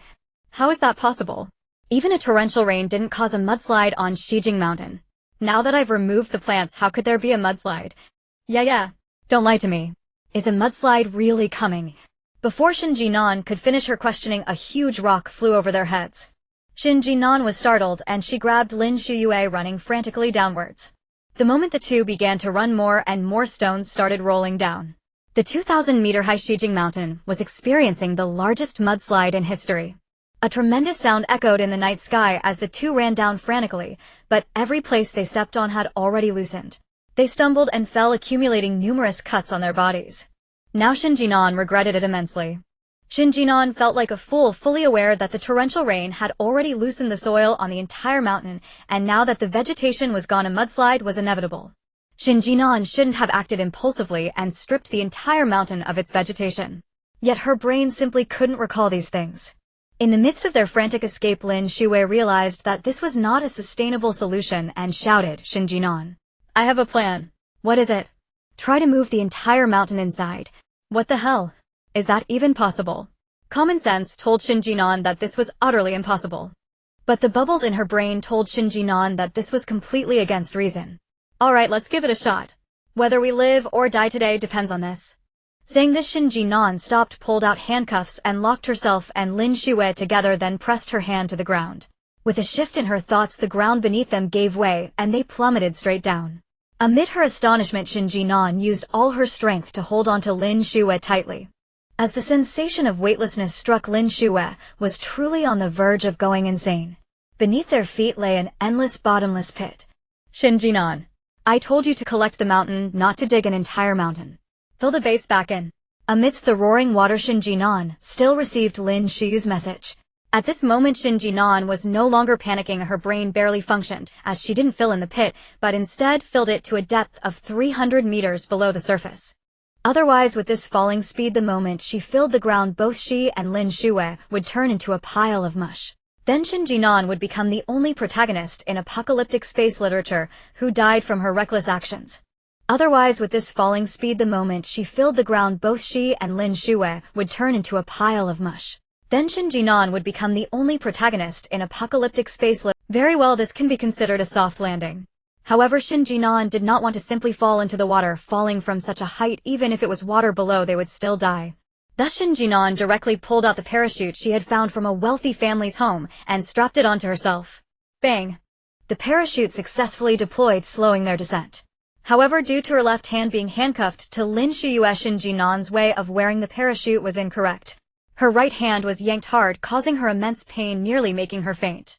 How is that possible? Even a torrential rain didn't cause a mudslide on Shijing Mountain. Now that I've removed the plants, how could there be a mudslide? Yeah. Don't lie to me. Is a mudslide really coming? Before Shen Jin'an could finish her questioning, a huge rock flew over their heads. Shen Jin'an was startled, and she grabbed Lin Shuyue, running frantically downwards. The moment the two began to run, more and more stones started rolling down. The 2,000-meter-high Shijing Mountain was experiencing the largest mudslide in history. A tremendous sound echoed in the night sky as the two ran down frantically, but every place they stepped on had already loosened. They stumbled and fell, accumulating numerous cuts on their bodies. Now Shen Jin'an regretted it immensely. Shen Jin'an felt like a fool, fully aware that the torrential rain had already loosened the soil on the entire mountain, and now that the vegetation was gone, a mudslide was inevitable. Shen Jin'an shouldn't have acted impulsively and stripped the entire mountain of its vegetation. Yet her brain simply couldn't recall these things. In the midst of their frantic escape, Lin Shuyue realized that this was not a sustainable solution and shouted, Shen Jin'an, I have a plan. What is it? Try to move the entire mountain inside. What the hell? Is that even possible? Common sense told Shen Jin'an that this was utterly impossible. But the bubbles in her brain told Shen Jin'an that this was completely against reason. Alright, let's give it a shot. Whether we live or die today depends on this. Saying this, Shen Jin'an stopped, pulled out handcuffs, and locked herself and Lin Shuyue together, then pressed her hand to the ground. With a shift in her thoughts, the ground beneath them gave way, and they plummeted straight down. Amid her astonishment, Shen Jin'an used all her strength to hold onto Lin Shuyue tightly. As the sensation of weightlessness struck, Lin Shuyue was truly on the verge of going insane. Beneath their feet lay an endless, bottomless pit. Shen Jin'an, I told you to collect the mountain, not to dig an entire mountain. Fill the base back in. Amidst the roaring water, Shen Jin'an still received Lin Shuyue's message. At this moment, Shen Jin'an was no longer panicking. Her brain barely functioned, as she didn't fill in the pit, but instead filled it to a depth of 300 meters below the surface. Otherwise, with this falling speed, the moment she filled the ground, both she and Lin Shuyue would turn into a pile of mush. Then Shen Jin'an would become the only protagonist in apocalyptic space literature who died from her reckless actions. Otherwise, with this falling speed, the moment she filled the ground, both she and Lin Shuyue would turn into a pile of mush. Then Shen Jin'an would become the only protagonist in apocalyptic space literature. Very well, this can be considered a soft landing. However, Shen Jin'an did not want to simply fall into the water. Falling from such a height, even if it was water below, they would still die. Thus Shen Jin'an directly pulled out the parachute she had found from a wealthy family's home and strapped it onto herself. Bang! The parachute successfully deployed, slowing their descent. However, due to her left hand being handcuffed to Lin Shuyue, Shen Jin'an's way of wearing the parachute was incorrect. Her right hand was yanked hard, causing her immense pain, nearly making her faint.